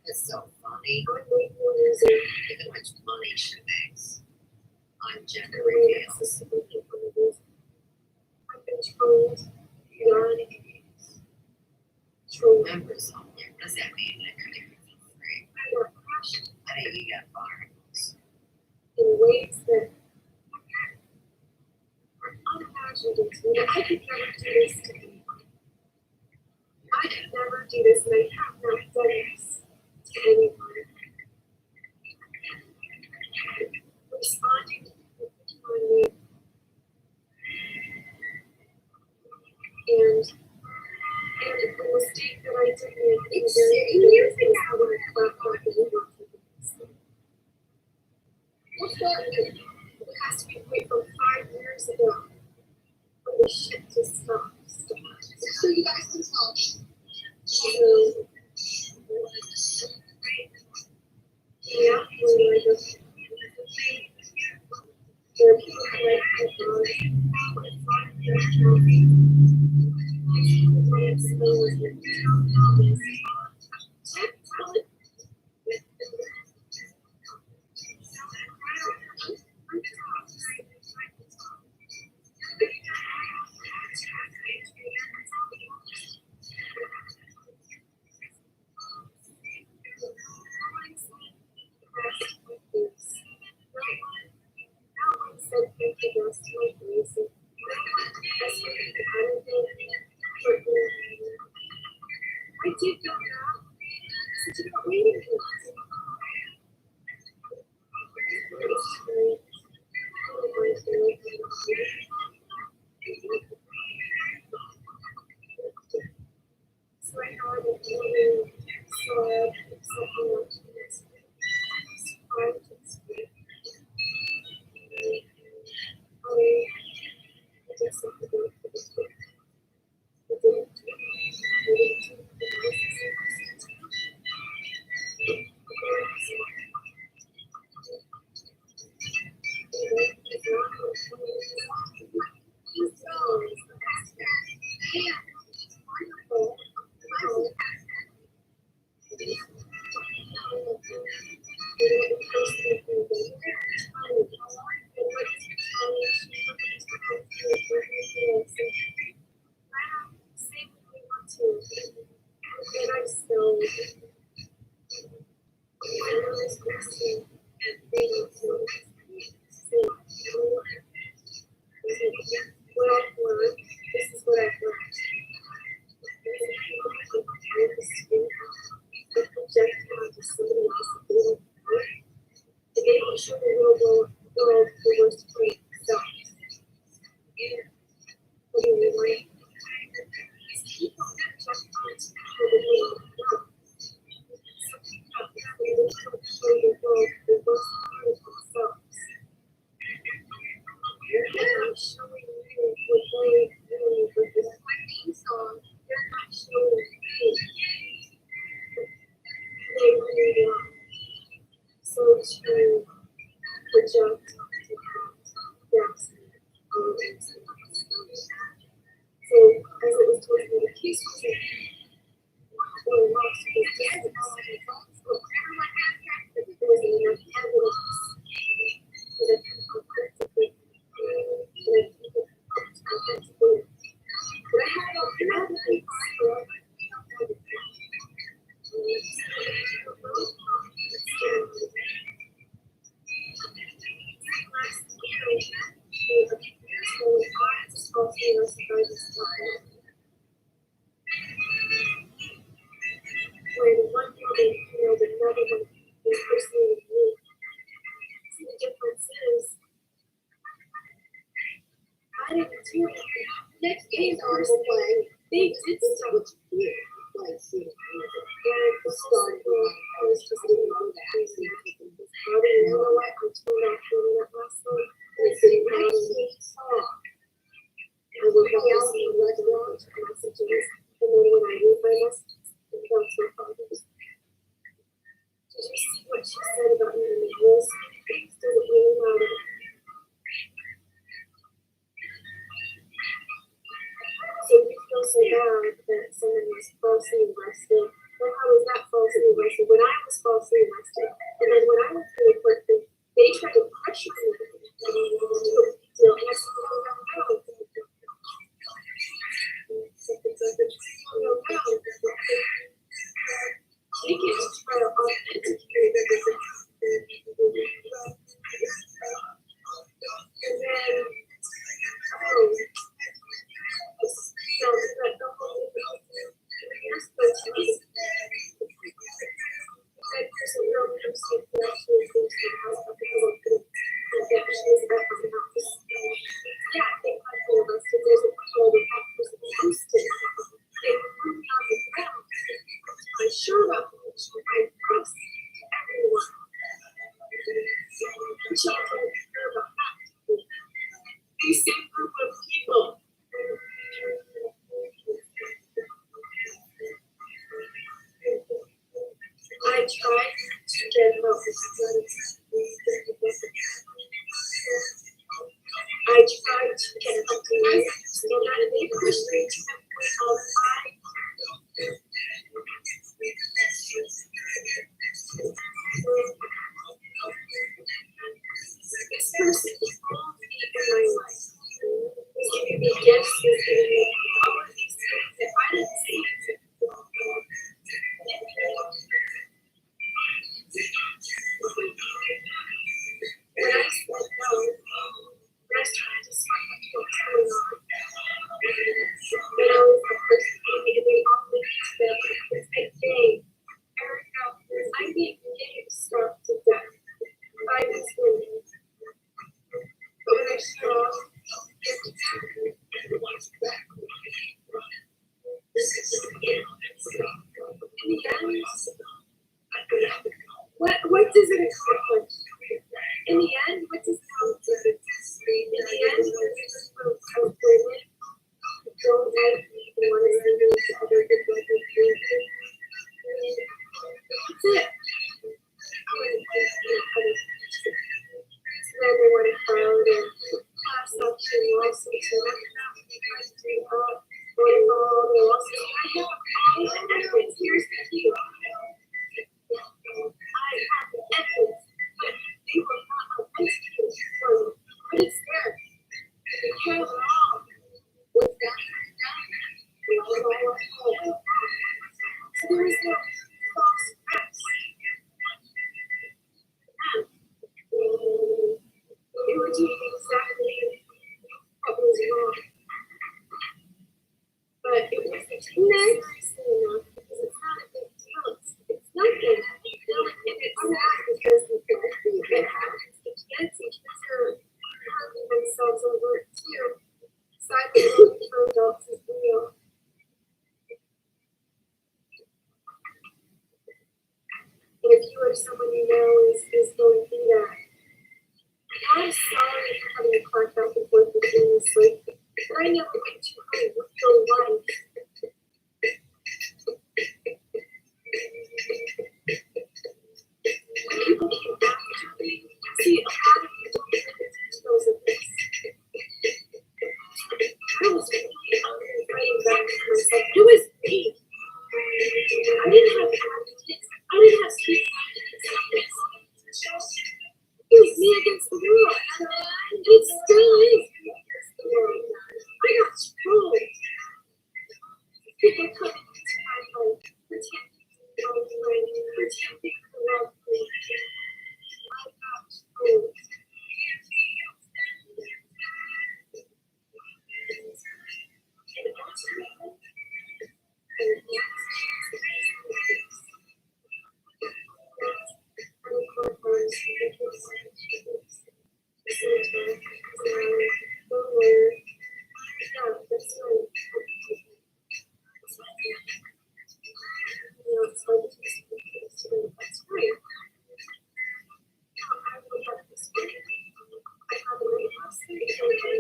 it's so funny. I'm way more using Look at how much money she makes on gender the way reveals. accessible people use. I've been told troll Members on there. What does that mean? That you're doing it for free? I work passion I think you got bargains. in ways that are unimaginable to me. I could never do this to anyone. I could never do this, and I have not done this to anyone. Responding to people who find me and the mistake that I did make in the very beginning was how I clapped back and worked with the what's that mean? It has to be wait from 5 years ago for the shit to stop. So you guys can talk. Yeah, when I just there are people who like I did know that. It's about waiting for so I know I'm a woman, so something else. not sure the real world the worst way. So, what do you mean, right? These people that just aren't for the real world. They will show the world the worst part of themselves. They're not showing you what they really with this theme song. They're not showing you they really are. So to project, yes, so as it was told me, the case was well, lost was dead. There was enough evidence that I when one woman killed another one impersonating me. The difference is I didn't do anything. Next game on the play, they did stuff here. Like, see, and the start I was just doing all that. How do you know what? I'm totally not feeling that last night. And it's sitting down and they saw. I woke up and see the restaurant messages. And then when I leave my message, it comes from fathers. Did you see what she said about me in the news? It doesn't really matter. So you feel so bad that someone was falsely arrested. Well, how was that falsely arrested? When I was falsely arrested, and then when I was in the court, they tried to pressure me to do a big deal, and I said, no. They get to try to authenticate everything. And then, these same group of people. I tried to get help. I tried to get help so that they pushed me to the point of this person is all me in my life. He's giving me gifts, he's giving me all of these things that I didn't see. When I said no, when I started to see what's going on, then I was the person who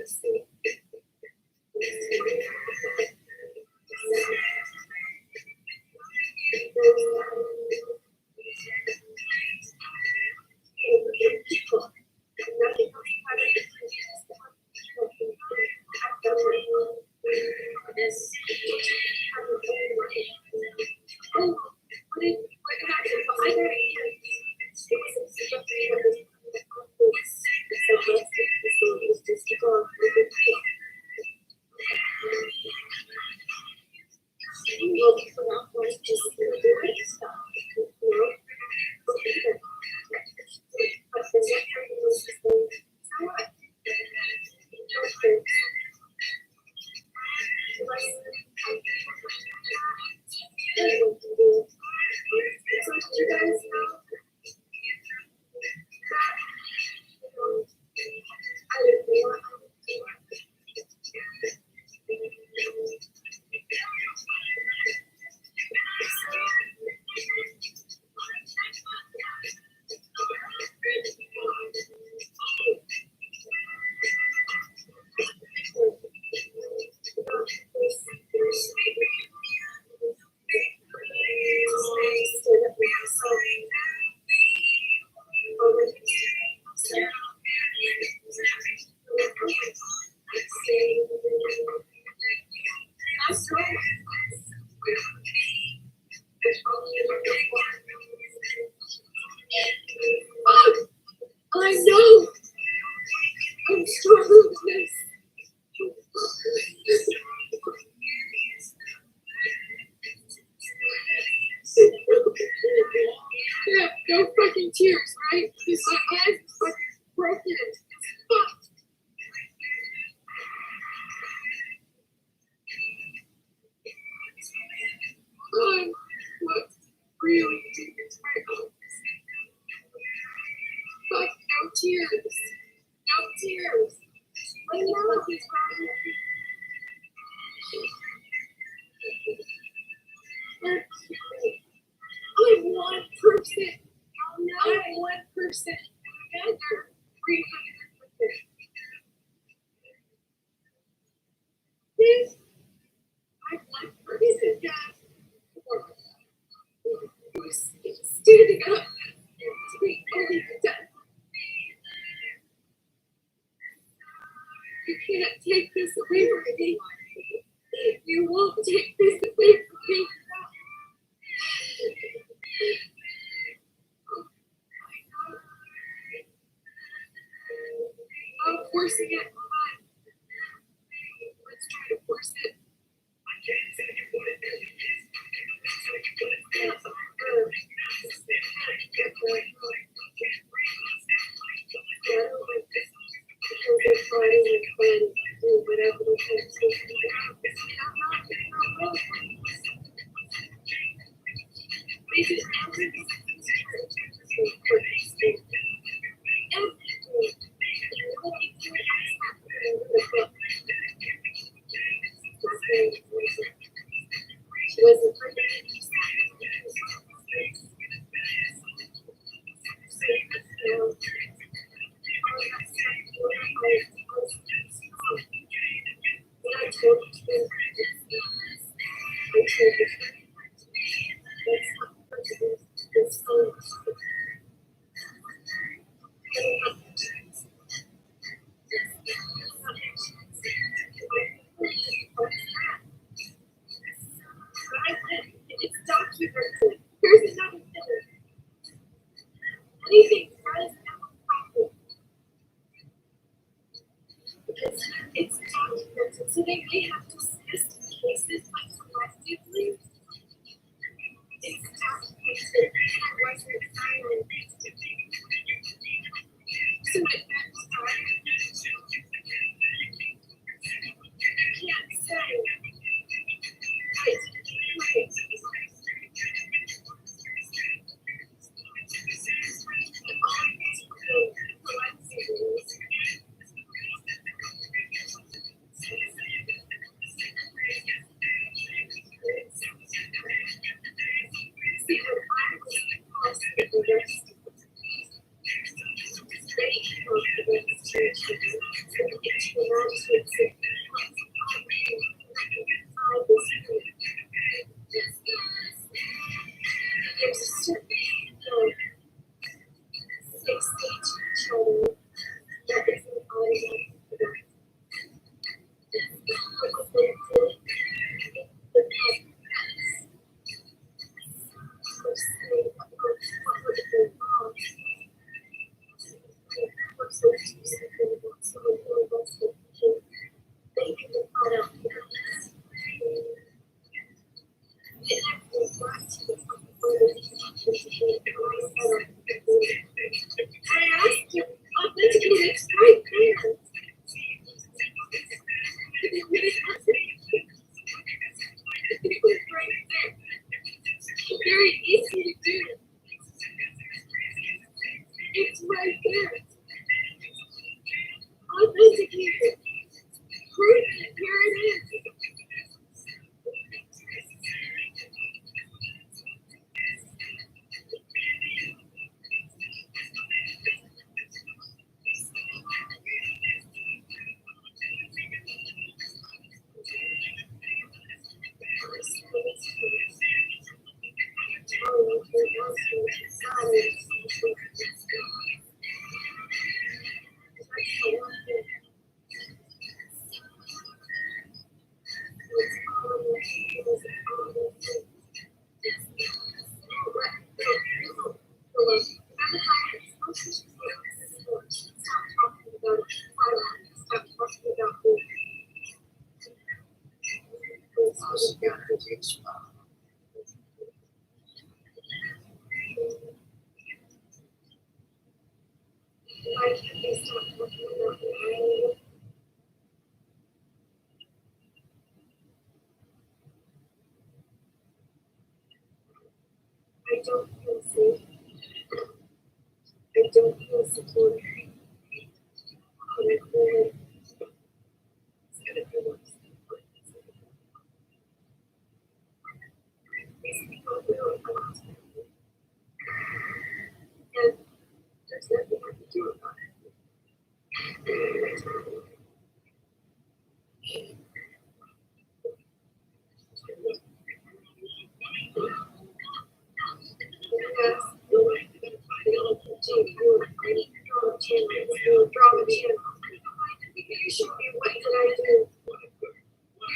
Let's see. I know. I'm struggling with this. Yeah, no fucking tears, right? Because my eyes are fucking broken. Fuck. I'm what's really deep into my eyes. Fuck, no tears. No tears. What the fuck is wrong with me? I'm one person. I'm one person. And they're 300%. This, I'm one person, guys. Who's standing up to be only done. You can't take this away from me. You won't take this away from me. I'm forcing it. Let's try to force it. It's documented. There's another thing. Anything else happen. Because it's documented, so they may have to list cases like collectively. It's documented. I wasn't silent. So at that time, I can't say. just makes it. There's a certain 6-page chart that isn't always very easy to do. It's right there. Authenticate it. Prove it. Here it is. I don't feel safe. I don't feel secure. And I feel like it's gonna be worse. These people really want to. And there's nothing I can do about it.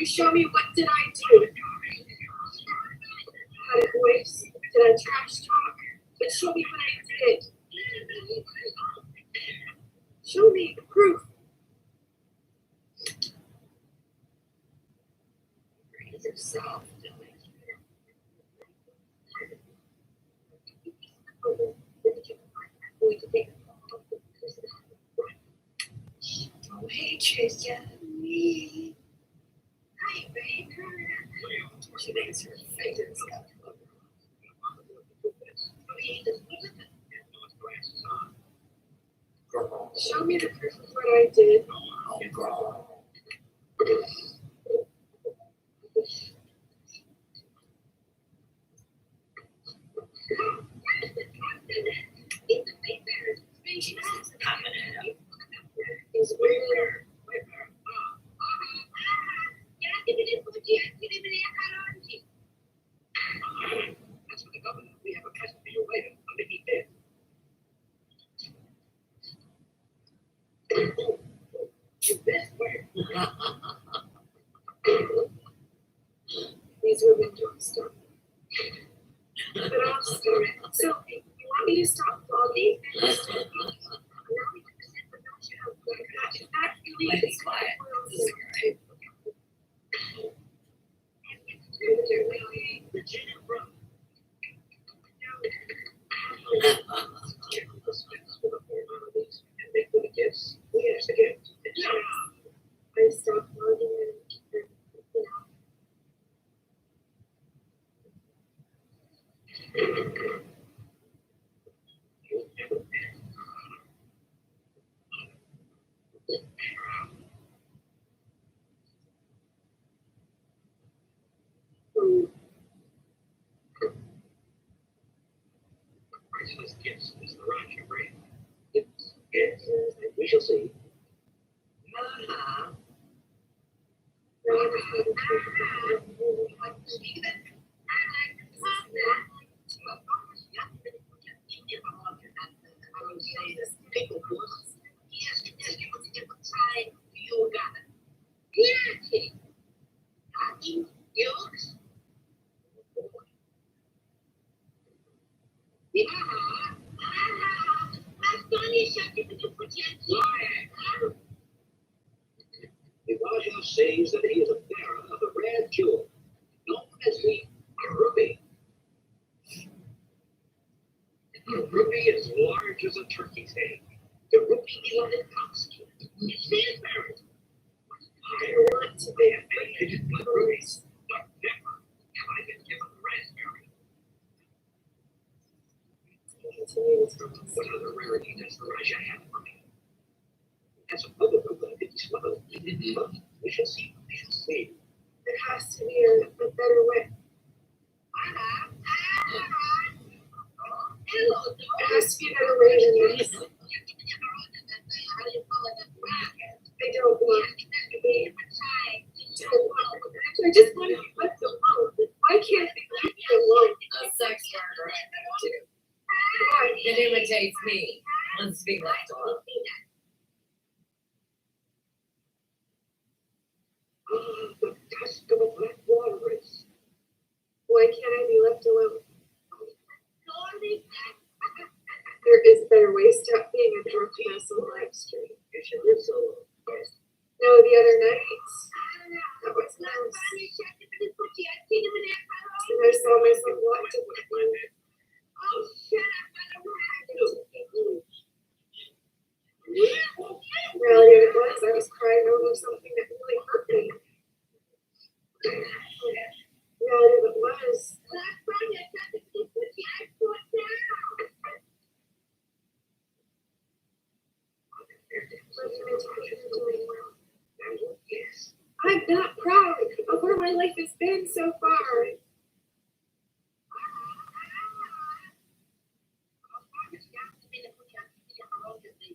You show me what did I do? Had a voice? Did I trash talk? But show me what I did. Show me the proof. Praise yourself. Don't hate Tricia. Me. Hi, baby. She makes her fingers up. Show me the proof of what I did. He's weird. That's what the governor. We have a custody for you later. I'll make it there. This way. These women don't stop. But I'll stop it. So, you want me to stop vlogging? Let me quiet. This is great. I stopped vlogging and Priceless gifts is the right your brain. Yes, we shall see. Uh-huh. Elijah says that he is a bearer of a rare jewel, known as the ruby. The ruby is large as a turkey's head. The ruby is intoxicating. It's transparent. I want to be a pigeon with rubies, but never have I been given raspberry. What other rarity does Elijah have for me? As a mother of the big smile, we shall see, we shall see. There has to be a better way. There has to be a better way than this. I don't want to be. I just want to be left alone. Why can't I be left alone? A sex worker, too. It imitates me. Wants to be left alone. The dusk of a black walrus. Why can't I be left alone? There is a better way. Stop being a drunk mess on the live stream. You should live so long. No, the other night, that was nice. And I saw myself locked in the room. Reality of it was, I was crying over something that really hurt me. Reality of it was, I'm not proud of where my life has been so far.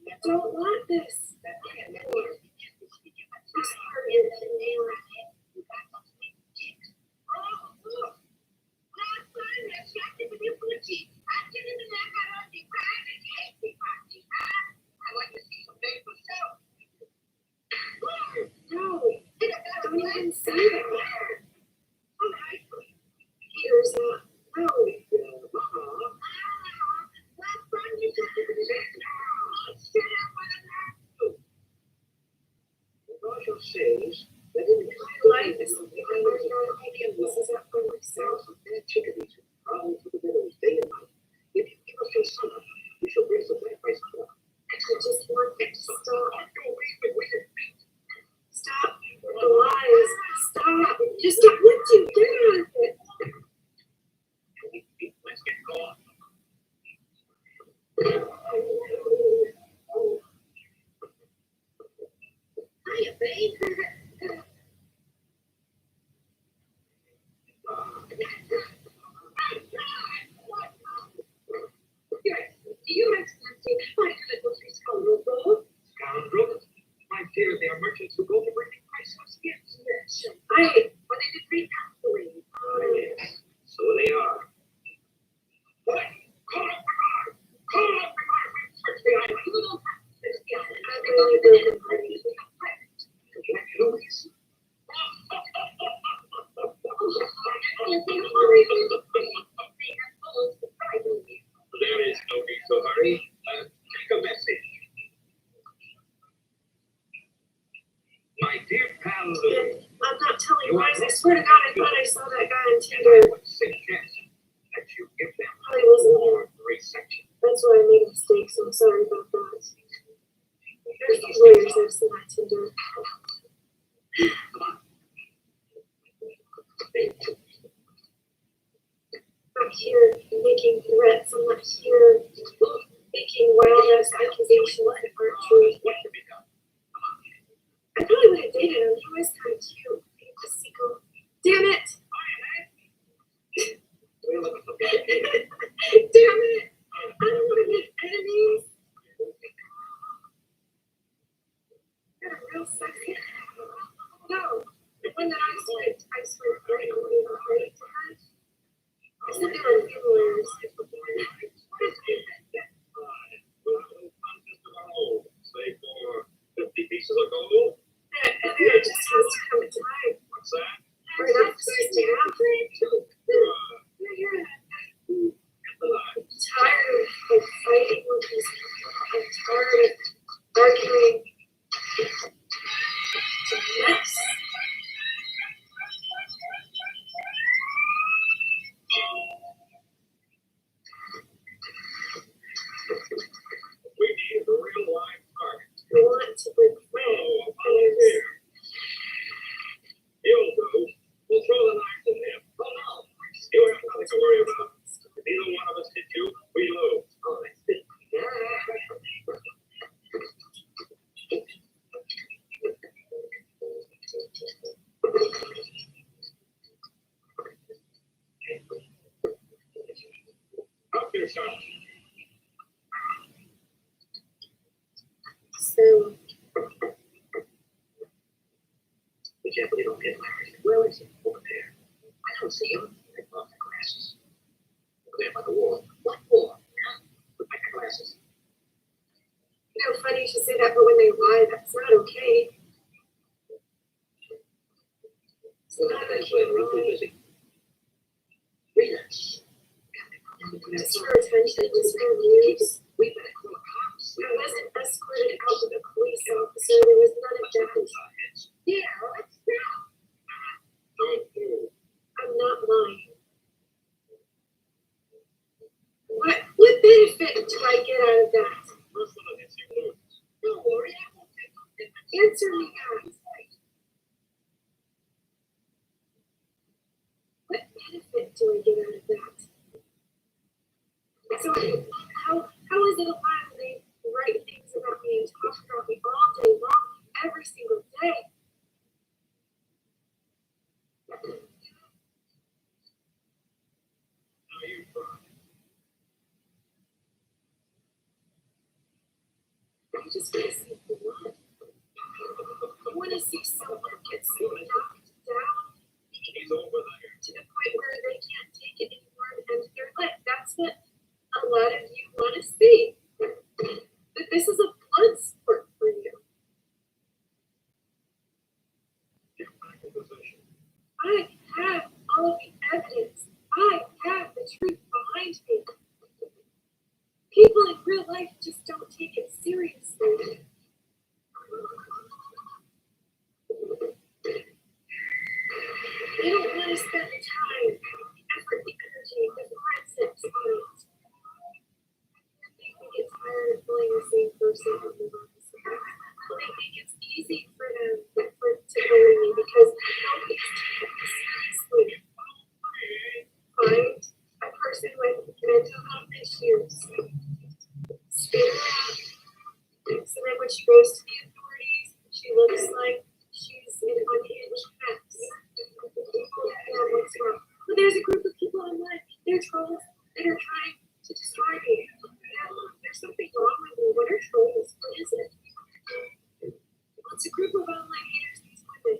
I don't want this anymore. This part is no, don't even say that. Peter's not. No. Elijah says that in My life is something I learned on medium. This is not for myself. bad chickadees who prowl through the meadows day and night. If you give us your son, we shall raise the black rice up. I just want to stop. Stop with the lies. Stop. Just stop. What you do? Let's get going. Hiya, babe. Do you actually my little scoundrel? Scoundrel. My dear, they are merchants who go to bring me priceless gifts. Yes. I. But they did read carefully. Yes, so they are. Boy, call up the guard! Call up the guard! We search the island. You don't have to search the island. I really don't. Louis. There is no need to hurry. Take a message. My dear pal Louis, I'm not telling lies. I swear to God, I thought I saw that guy on Tinder. I would suggest that you give them Probably wasn't here. reception. That's why I made a mistake, so I'm sorry about that. There's these lawyers I've seen on Tinder. Come on. I'm not here making threats. I'm not here making wild ass accusations that aren't true. What to be done? I probably would have dated him. He was kind of cute. Just single. Damn it! Damn it! I don't want to make enemies. You're real sexy. No, when I So, We can't believe I'm getting married. Where is he? Over there. I don't see him. They bought my glasses. Over there by the wall. What for? Put my glasses. you know, funny you should say that, but when they lie, that's not okay. It's not okay to lie. Busy. Relax. Just for attention, just for views. We better call the cops. I wasn't escorted out with a police officer. There was none of that. Yeah, let's go. I'm not lying. What benefit do I get out of that? Don't worry, I won't take it. Answer me that. What benefit do I get out of that? So how is it allowed when they write things about me and talk about me all day long, every single day? I just want to see blood. I want to see someone get so knocked down to the point where they can't take it anymore and end their life. That's what a lot of you want to see. That this is a blood sport for you. I have all of the evidence. I have the truth behind me. People in real life just don't take it seriously. They don't want to spend the time, the effort, the energy, the forensics on it. They think it's tired of pulling the same person and move on to something else. They think it's easy for them to bully me because nobody's taking it seriously. Find a person with mental health issues. Spit her out. So then when she goes to the authorities, she looks like she's an unhinged mess. What's wrong? But there's a group of people online, they're trolls that are trying to destroy me. There's something wrong with me. What are trolls? What is it? It's a group of online haters, these women.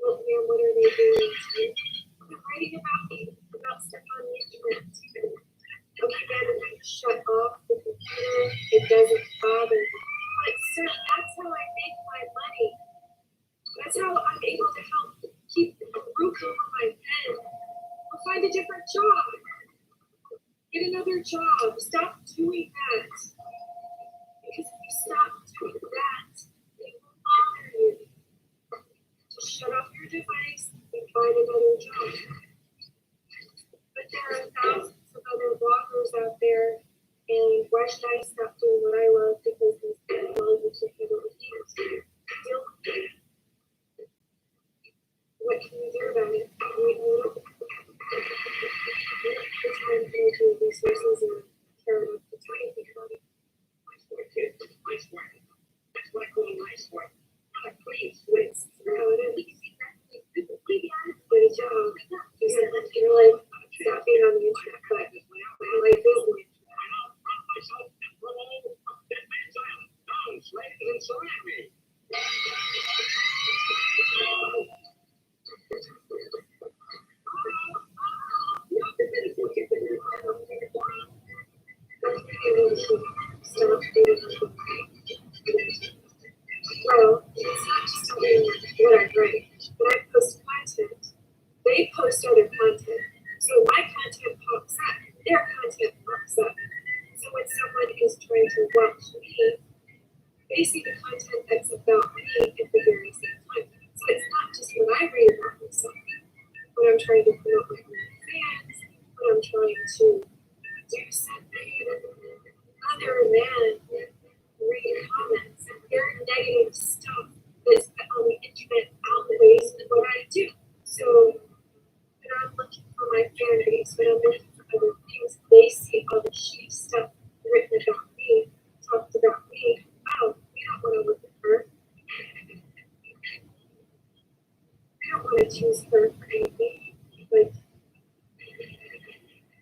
Well, man, what are they doing? They're writing about me, about stuff on the internet. Okay, then shut off the computer. It doesn't bother me. But sir, that's how I make my money. That's how I'm able to help keep a roof over my head. I'll find a different job. Get another job. Stop doing that. Because if you stop doing that, it will bother you. Just shut off your device and find another job. But there are thousands of other bloggers out there, and why should I stop doing what I love because these people you can't handle the haters? Deal with it. What can you do about it? You don't have the time, energy, resources, and care enough to do anything about it. Nice work, kid. Nice work. That's what I call nice work. Not a clean switch. No, it is. Get a job. You said that you're like, stop being on the internet, but my life is the internet. Stop being well, it's not just what I write, but I post content. They post other content. So my content pops up, their content pops up. So when someone is trying to watch me, they see the content that's about me at the very same time. So it's not just what I read about myself. When I'm trying to promote my own fans, when I'm trying to do something other than read comments, their negative stuff that's on the internet outweighs what I do. So when I'm looking for my fan base, when I'm looking for other things, they see all the shitty stuff written about me, talked about me. Oh, we don't want to look at her. We don't want to choose her for anything. Like,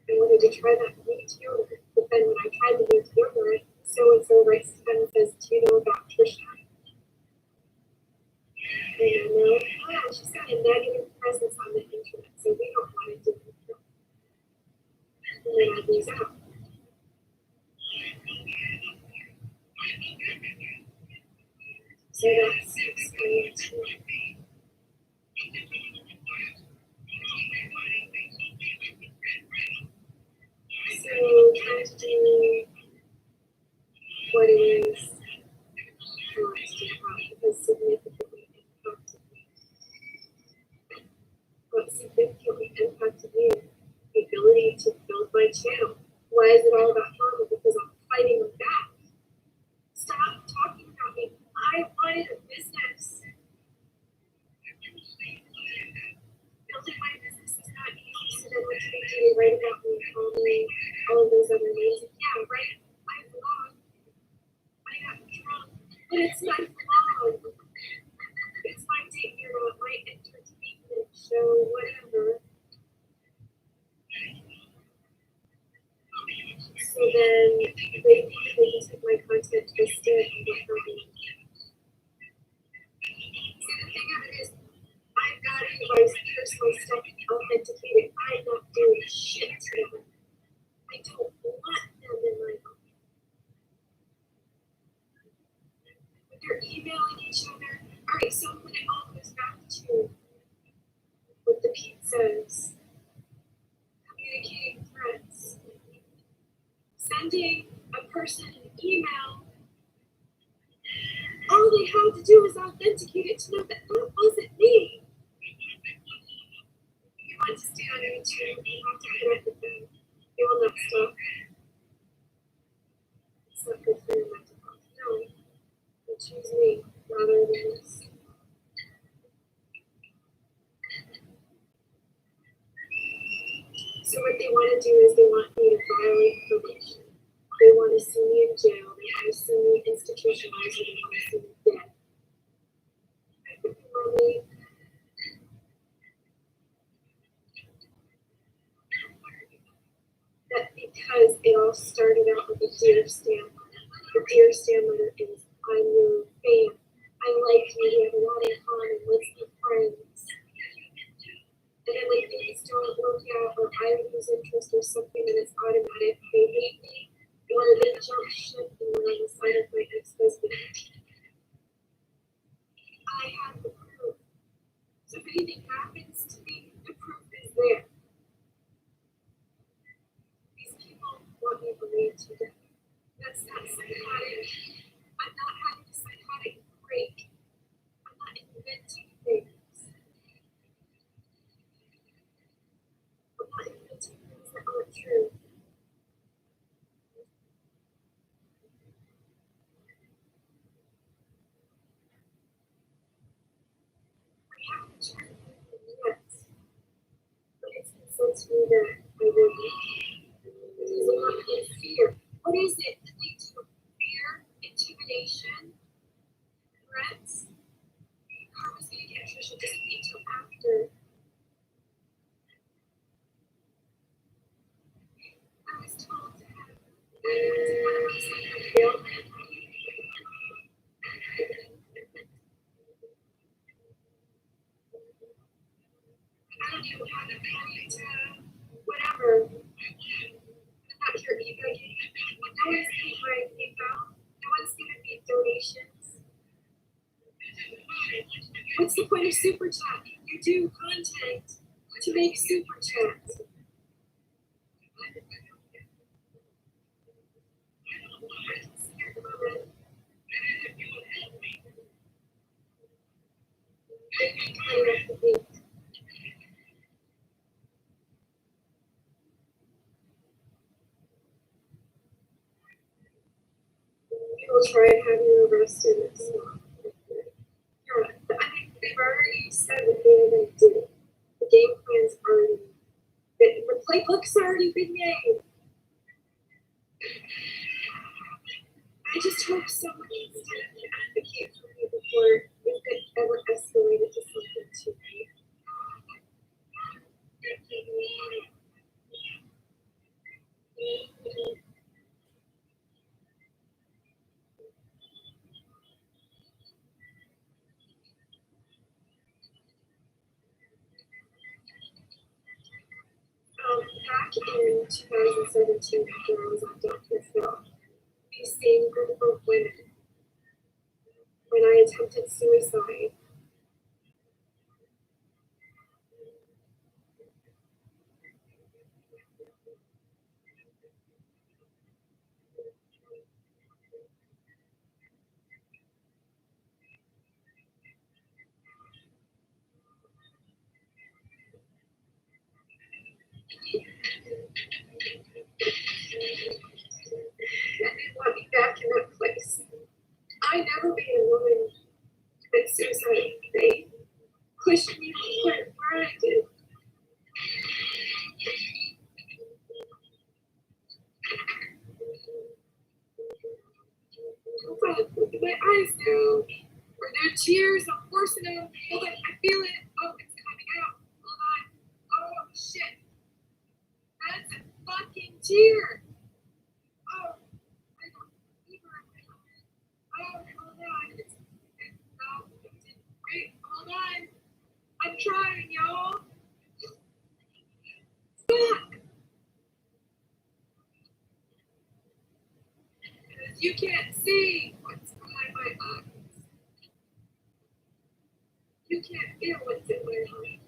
I wanted to try that with you, but and says, "Do you know about Trisha?" And I'm like, "Oh, she's got a negative presence on the internet, so we don't want to do it." And then I lose out. So that's explained to me. So trying to do what it is I want to have has significantly impacted me. What significantly impacted me? The ability to build my channel. Why is it all about drama? Because I'm fighting them back. Stop talking about me. I wanted a business. Building my business is not easy, so then what do they do? They write about me, call me, all of those other names. Yeah, right. I vlog. I got drunk. But it's my vlog. It's my day, my entertainment show, whatever. So then they think they can take my content, twist it, and get me. So the thing of it is, I've got to buy personal stuff authenticated. I'm not doing shit to them. I don't want them in my life. When they're emailing each other. Alright, so when it all goes back to with the pizzas, communicating threats, sending a person an email, all they have to do is authenticate it to know that that wasn't me. You want to stay on YouTube, you have to connect with them. They will not stop. It's not good for your mental health. No, you choose me rather than this. So what they want to do is they want me to violate probation. They want to see me in jail. They want to see me institutionalized. They want to see me dead. I think really that because it all started out with a dear stamp. The dear stamp letter is, I'm your fan. I like you. We have a lot in common. Let's be friends. And then when things don't work out or I lose interest or something and it's automatic, they hate me or they jump ship and we're on the side of my ex-husband. I have the proof. So if anything happens to me, the proof is there. These people want me believed to death. That's not psychotic. I'm not having a psychotic break. I'm not inventing things. I'm not inventing things that aren't true. I haven't tried anything yet. But it's been said to me that I will be. It doesn't want me in fear. What is it that they do? Fear, intimidation, threats. Karma's gonna get Trisha, just wait till after. I was told to have I don't even have the money to whatever. I'm not your ego. No one's paying my PayPal. No one's giving me donations. What's the point of super chat? You do content to make super chats. People try and have you arrested. It's not. I mean, they've already said what they were going to do. The game plan's already been, the playbook's already been made. I just hope someone needs to advocate for me before it ever escalated to something too big. in 2017 after I was on Dr. Phil. These same group of women, when I attempted suicide, and they want me back in that place. I never made a woman commit suicide. They pushed me where I did. Oh God, look at my eyes now. Where there are tears, I'm forcing them. Hold on, I feel it. Oh, it's coming out. Hold on. Oh shit. That's a fucking tear. Oh, I got fever. Oh, hold on. No, wait, hold on. I'm trying, y'all. Fuck. Because you can't see what's behind my eyes. You can't feel what's in my heart.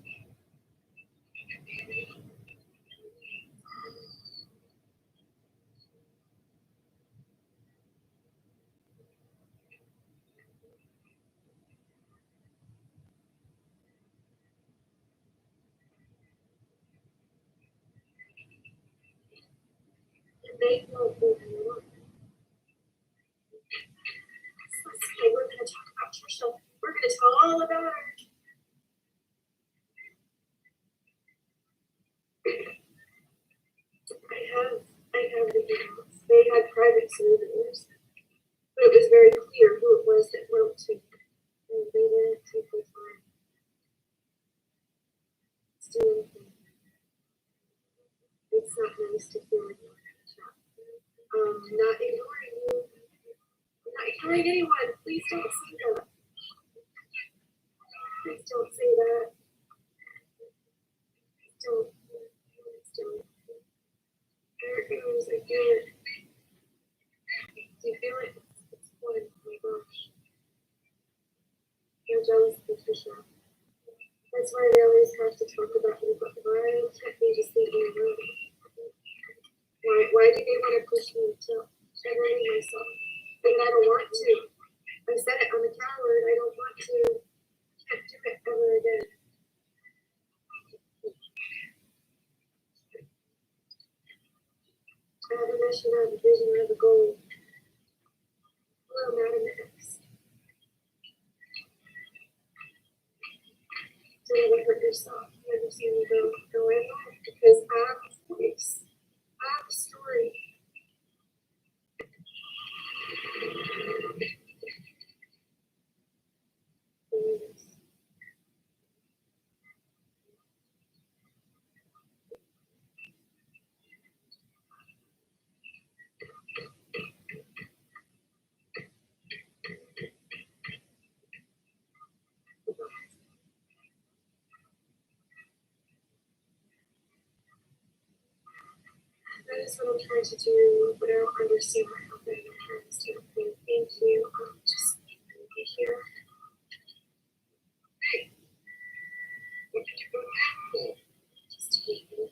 And they know who you are. So today we're going to talk about Trisha. We're going to tell all about her. I have the emails. They had private surveyors, but it was very clear who it was that wrote to me. And they didn't take the time to do anything. It's not nice to feel like you're in a chat. Not ignoring you. I'm not ignoring anyone. Please don't say that. Please don't say that. Please don't. Please don't. There it goes. I feel it. Do you feel it? It's one. Oh my gosh. You're jealous, Patricia. That's why they always have to talk about you, but why can't they just leave me alone? Why do they want to push me to hurting myself? And I don't want to. I said it, I'm a coward. I don't want to. Can't do it ever again. I have a mission, I have a vision, I have a goal. Hello, Madam X. Don't ever hurt yourself. You never see me go in because I have a voice. I have a story. That is what I'm trying to do, but I don't understand what happened. I'm trying to stay okay. Thank you. Just be here. Hey, what did you go back? Just take me.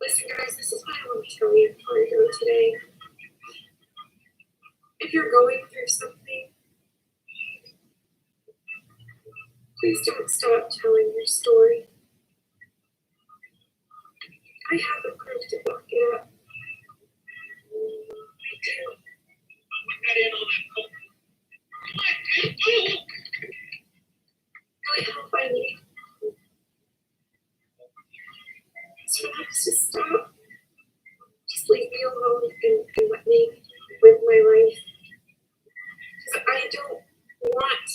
Listen, guys, this is what I want to tell you before I go today. If you're going through something, please don't stop telling your story. I have the proof to back it up. I do. Really help I need. So let's just stop. Just leave me alone and let me live my life. Because I don't want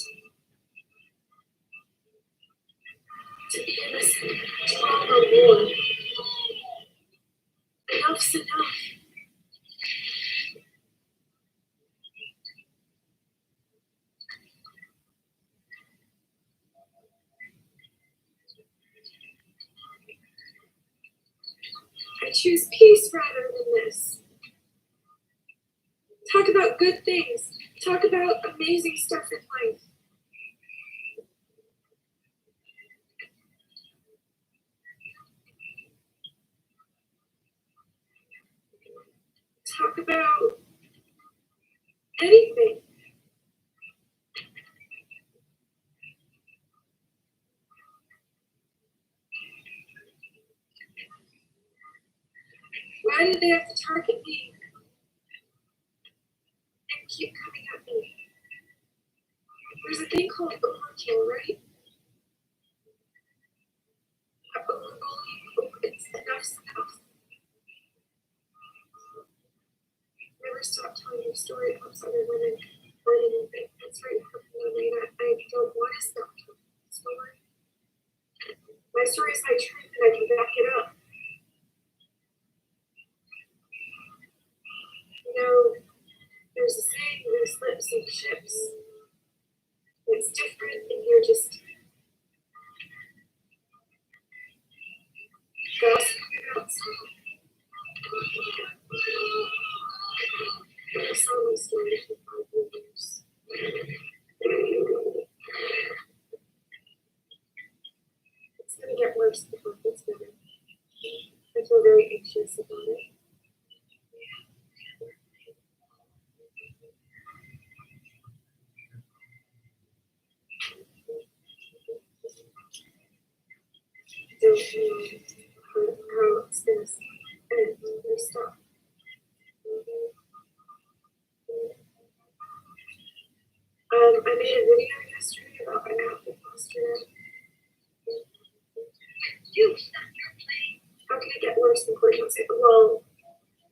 to be in this trauma war. Enough's enough. I choose peace rather than this. Talk about good things. Talk about amazing stuff in life. Talk about anything. Why do they have to target me and keep coming at me? There's a thing called overkill, right? It's enough's enough. Never stop telling your story helps other women or anything. That's right, I don't want to stop telling my story. My story is my truth and I can back it up. You know, there's a saying, there's lips and ships. It's different and you're just gossiping about something. I saw my story for 5 years. It's going to get worse before it gets better. I feel very anxious about it. I don't know how it's going to end or stop. I made a video yesterday about my outfit posture. How can it get worse than Courtney said? Well,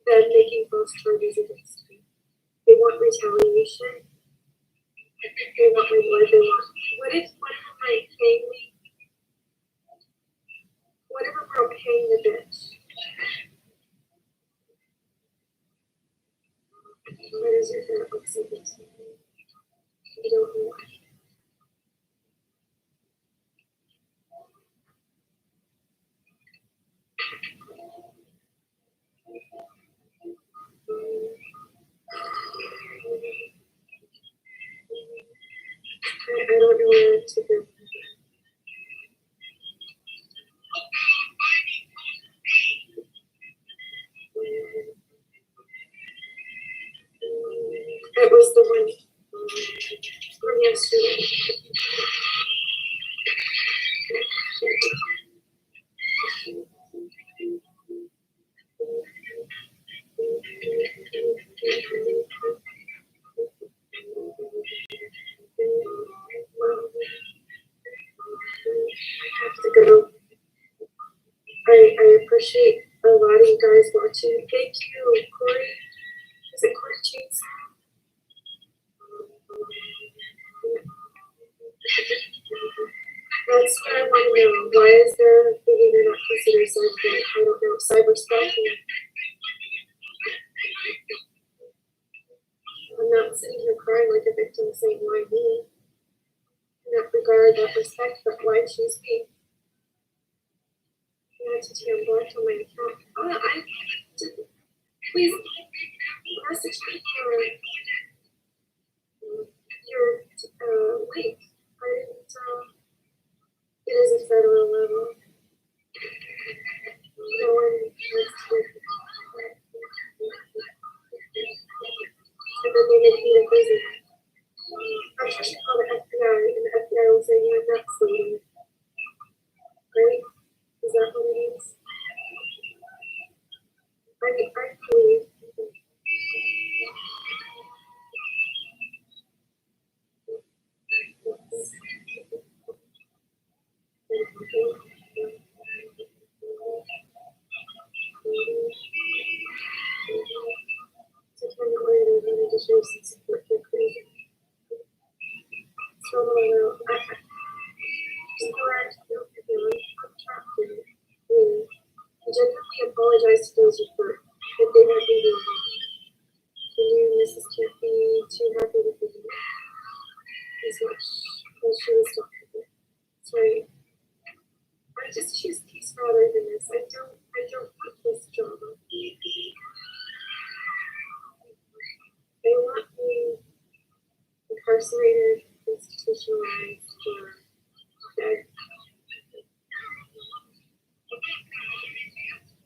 then making false charges against me. They want retaliation. They want my blood. They want whatever might hang me. Whatever broke, hang the bitch. Why does your hair look so good to me? I don't know why. I don't know where to go. That was the one from yesterday. I have to go. I appreciate a lot of you guys watching. Thank you, Corey. Is it Corey Chainsaw? That's what I want to know. Why is there thinking they're not considered cyber? I don't know. Cyber stalking. I'm not sitting here crying like a victim saying, why me? In that regard, that respect, but why choose me? The entity I'm blocked on my account. I didn't. Please message me for your link. I didn't. It is a federal level. No one wants to. And then they make me a busy. I'm sure she called the FBI, and the FBI will say, you're not sleeping. Right? Is that what it is? I believe. I genuinely apologize to those who hurt, but they might be doing wrong. You and Mrs. can't be too happy with me as much as she was talking about. That's right. I just choose peace rather than this. I don't want this job.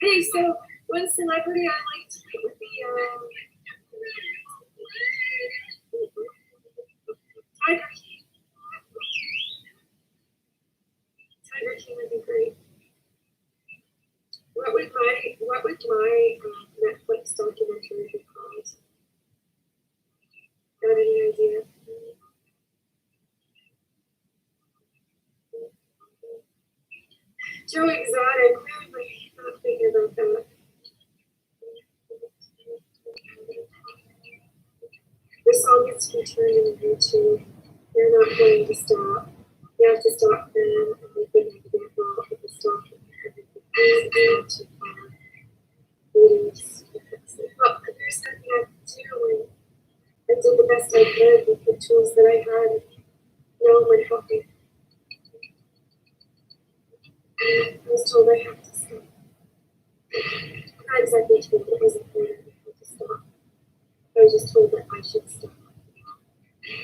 Hey, so one celebrity I liked would be Tiger King. Tiger King would be great. What would my Netflix documentary be called? Got any idea? Joe Exotic. Where am I not thinking about that? The song is featuring on YouTube. They're not going to stop. You have to stop them, and they've been an example of the stop and everything else to videos. But there's nothing I can do, and I did the best I could with the tools that I had. No one would help me. I was told I have to stop. Not exactly told, it wasn't clear I had to stop. I was just told that I should stop.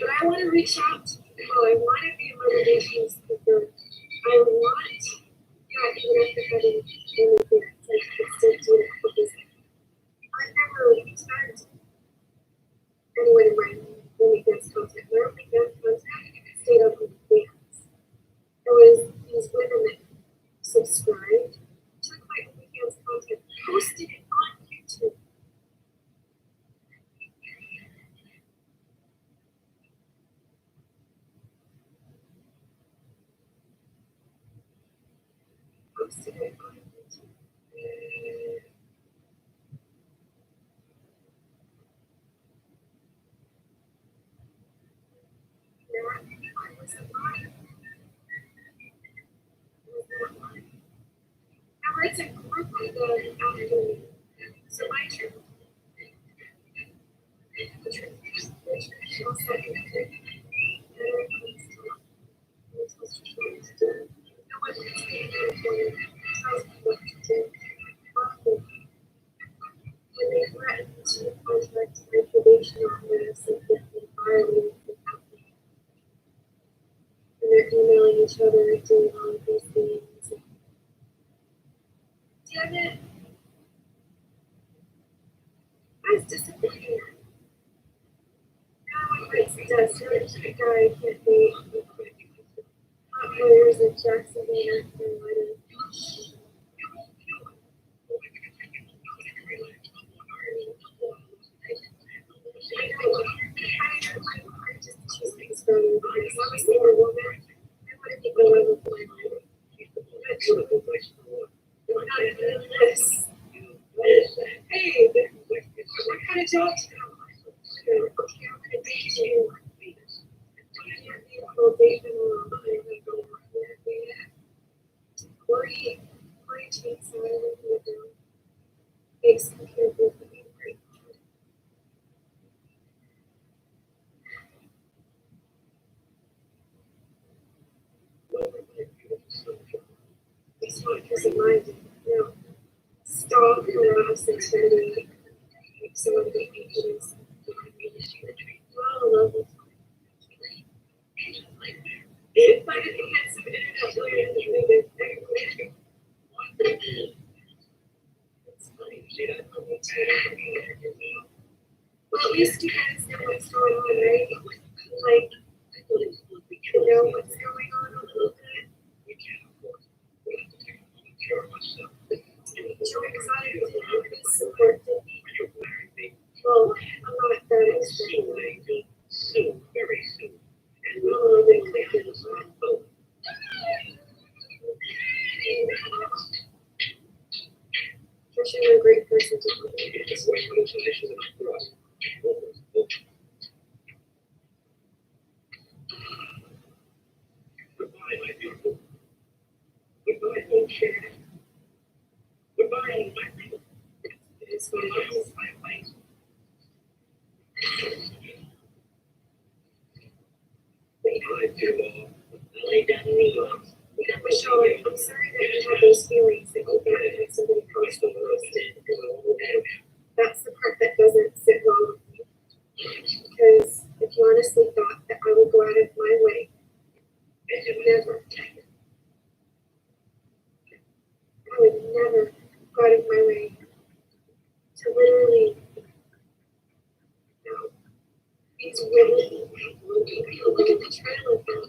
But I want to reach out to people. I want to be a motivational speaker. I want, even after having interference, I could still do it because I never tagged anyone in my OnlyFans content. My OnlyFans content stayed up on fans. It was these women that subscribed, took my OnlyFans content, posted it on YouTube. Posted it on YouTube. I was a liar. Now it's a group of them after me. So my turn. When they threatened to contact my probation office and get me fired without me. And they're emailing each other and doing all of these things. Damn it. I was disappointed. Now my face does. You're a cute guy. I can't be. Hot lawyers in Jacksonville, North Carolina. I just choose things for you because I'm a single woman. I want to be going with my life. Not even this. Hey, what kind of job do you have? Okay, I'm going to date you. You're beautiful, David. Corey takes out of the makes me feel good for being great. It's not because of mine. No. Stop harassing Teddy. Some of the ages. Well, love it. If I didn't have some internet later, it's funny. Well, at least you guys know what's going on, right? Like, you know what's going on a little bit. Joe Exotic support me. Well, I'm not that extreme. Soon, very soon. And we'll make clear this one. Trisha, you're a great person to help me. Goodbye, my beautiful. Goodbye, old Sharon. Goodbye, my people. It is my life. Goodbye, dear Lord. Lay down in the arms. Michelle, I'm sorry that you have those feelings that you got when somebody comes to roasted. That's the part that doesn't sit well with me. Because if you honestly thought that I would go out of my way, I would never go out of my way to literally, these women, look at the trail of them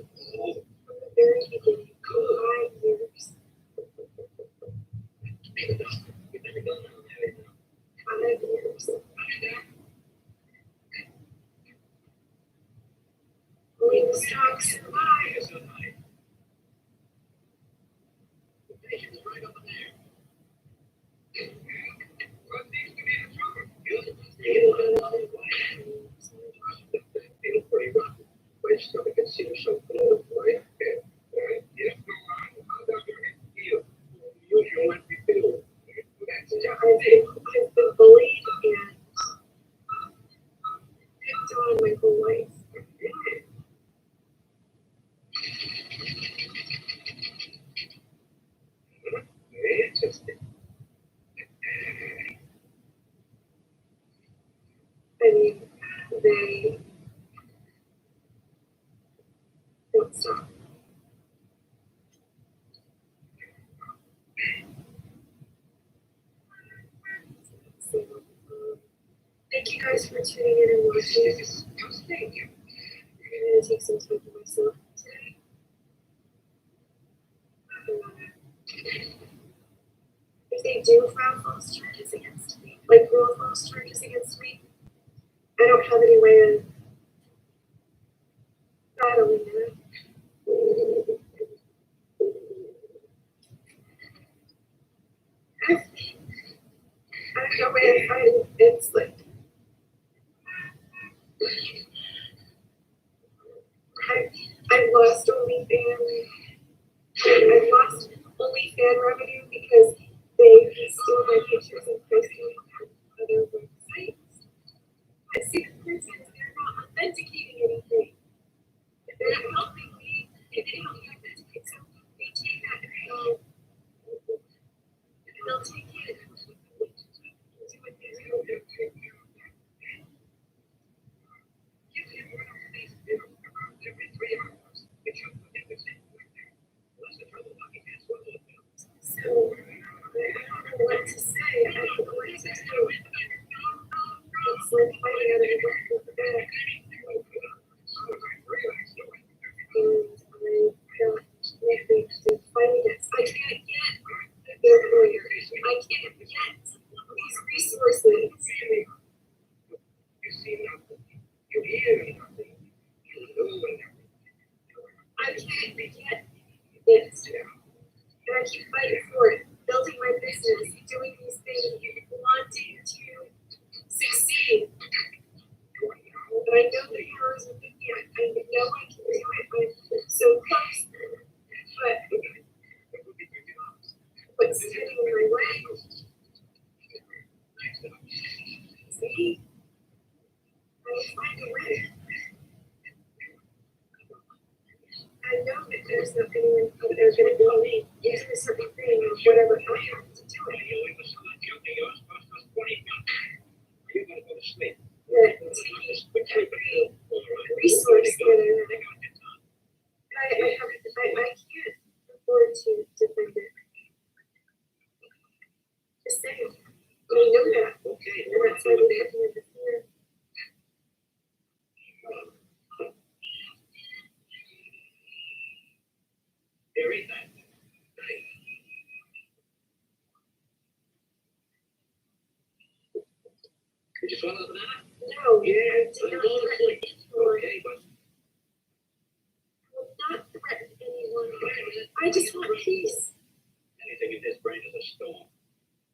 from the very beginning, 5 years. 5 years. Only the strong survive. I've been bullied and picked on my whole life. I mean, they don't stop. So, thank you guys for tuning in and watching. I'm going to take some time for myself today. If they do file false charges against me, like real false charges against me, I don't have any way of battling it. I have no way of fighting it. It's like I've lost OnlyFans. I've lost OnlyFans revenue because they steal my pictures and post them on other websites. I see the persons, they're not authenticating anything. They're not helping me. If they help me authenticate, so they take that and they'll take it. Do what they do. So, I don't know what to say. I don't know what to do. It's like fighting out of the back of the bag. And I got nothing to fight against. I can't get their lawyers. I can't get these resources. I can't get this. And I keep fighting for it, building my business, doing these things, wanting to succeed. But I know the power is within me. I know I can do it. I'm so close. But what's getting in my way? See? I will find a way. I know that there's not anyone out there going to tell me using a certain thing or whatever I have to do it. That taking every resource that I can't afford to defend it. Just saying. I know that. And that's why we're looking at the fear. Did you swallow the banana? No, Yeah, I did not threaten anyone. okay, but I will not threaten anyone. I just want peace. anything in this brain is a storm.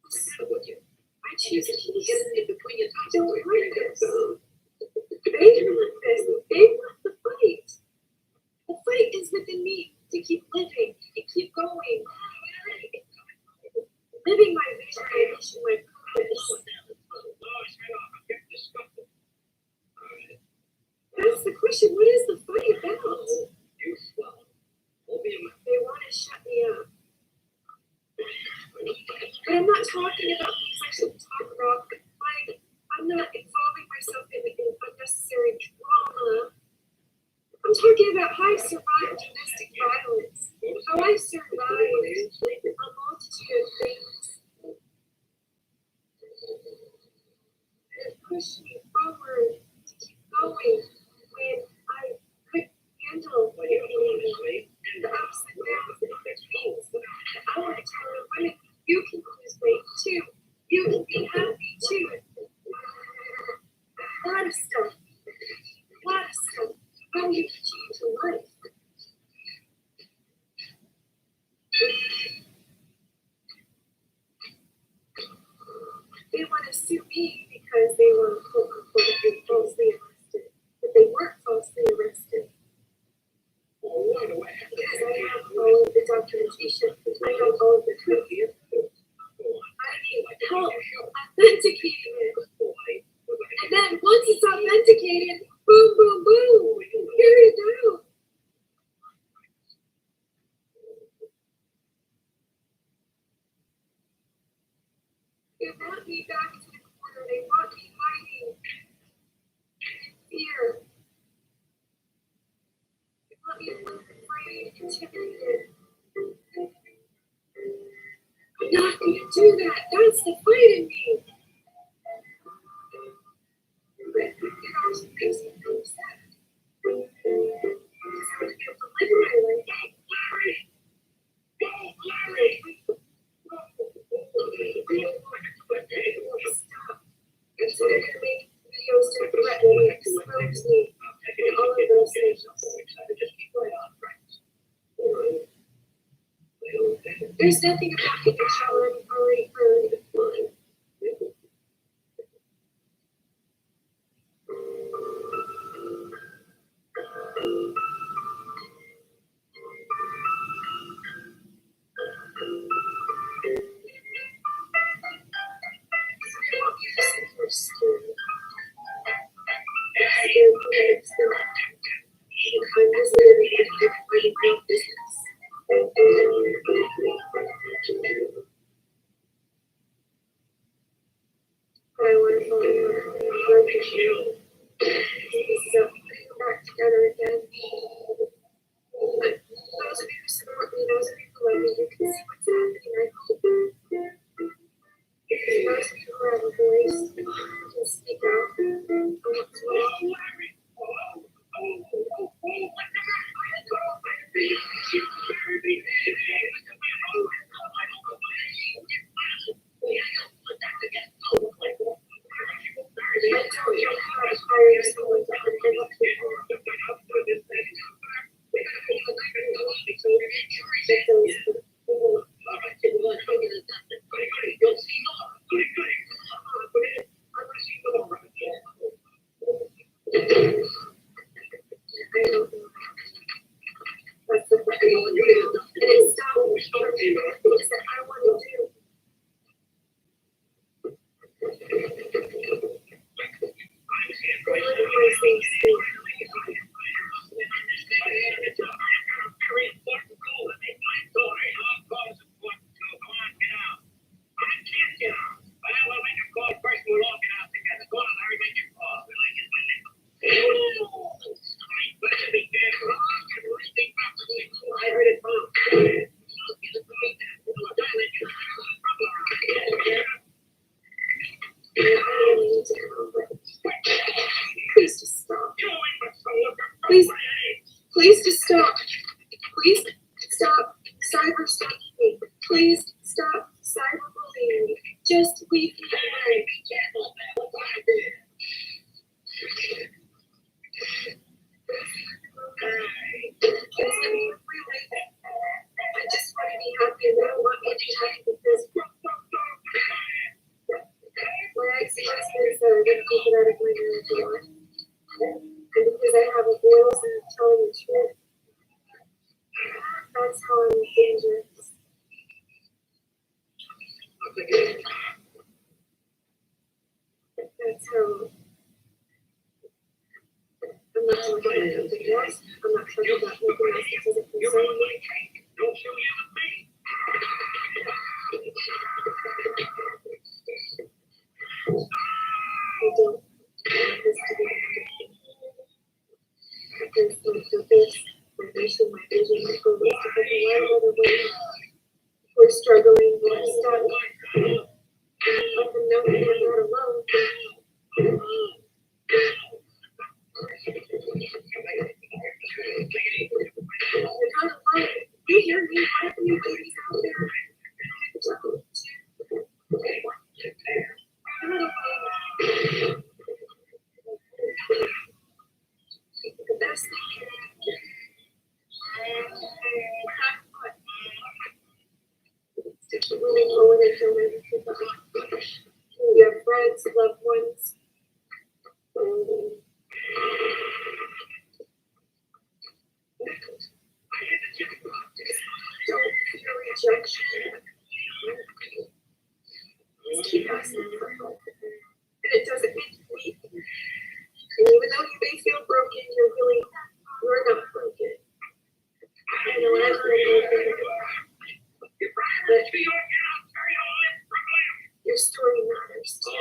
What's the matter with you? I choose peace. Get it between your I don't want this. They want this. They want the fight. The fight is within me to keep living, to keep going. Living my vision, my mission, my purpose. That's the question. What is the fight about? They want to shut me up. But I'm not talking about things I should talk about. I'm not involving myself in unnecessary drama. I'm talking about how I survived domestic violence. How I survived a multitude of things. push me forward to keep going when I couldn't handle the ups and downs and in-betweens. I want to tell the women, you can lose weight too. You can be happy too. A lot of stuff. How you can change your life. They want to sue me because they were quote unquote falsely arrested, but they weren't falsely arrested. Because I have all of the documentation, I have all of the proof. I need help authenticating it. And then once it's authenticated, boom, boom, boom, here you go. They want me back to the corner. They want me hiding in fear. They want me afraid, intimidated. I'm not going to do that. That's the fight in me. But it also makes me so upset. Because I want to be able to live my life. Stop. And so they're going to make videos to threaten me, expose me, and all of those things. There's nothing about me that shall already heard of mine. I'm just living in my business. But I want to follow your issue. So come back together again. But those of you who support me, those of you who love me, you can see what's happening. I hope. Those of you who have a voice can speak out. I want to Please just stop. Please just stop. Please stop cyberstalking me. Please stop cyberbullying me. Just leave me alone. I just want to be happy and I don't want you to be happy because my ex-husband said I didn't keep it out of my marriage a lot. And because I have a voice and I'm telling the truth, that's how I'm dangerous. That's how I'm not talking about anything else. I'm not talking about anything else that doesn't concern me. I don't want this to be because my purpose, my mission, my vision, my goal is to help a lot of other women who are struggling, who are stuck. Let them know that they're not alone. keep asking for help. And it doesn't make you weak. And even though you may feel broken, you're not broken. I know I've heard it. Your story matters too.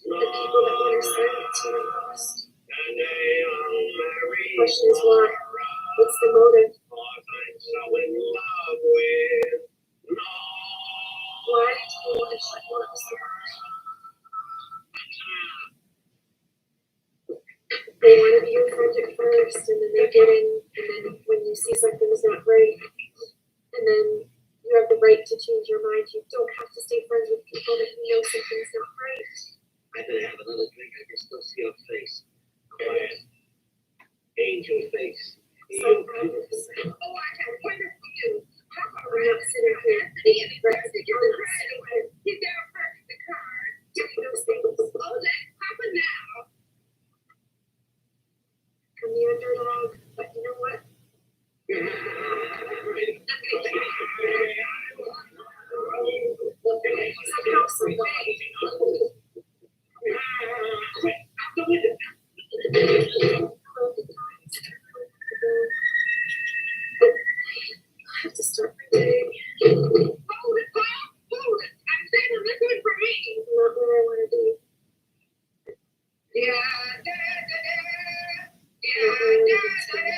The people that want to silence you the most. The question is why? What's the motive? Why do you want to shut them up so much? They want to be your friend at first, and then they get in, and then when you see something's not right, and then you have the right to change your mind. You don't have to stay friends with people that you know something's not right. I could have another drink. I can still see your face. Quiet. Angel face. Some others. Oh, I have wonderful news. I'm not sitting here being aggressive. I'm not sitting here. He's never purchased the car. Doing those things. Oh, let's Papa now. I'm the underdog, but you know what? Somehow, some way. I have to start my day. Hold it, Pop. Hold it. I'm saying this is for me. Not where I want to be. Yeah, da, da, da. Yeah, da, da, da.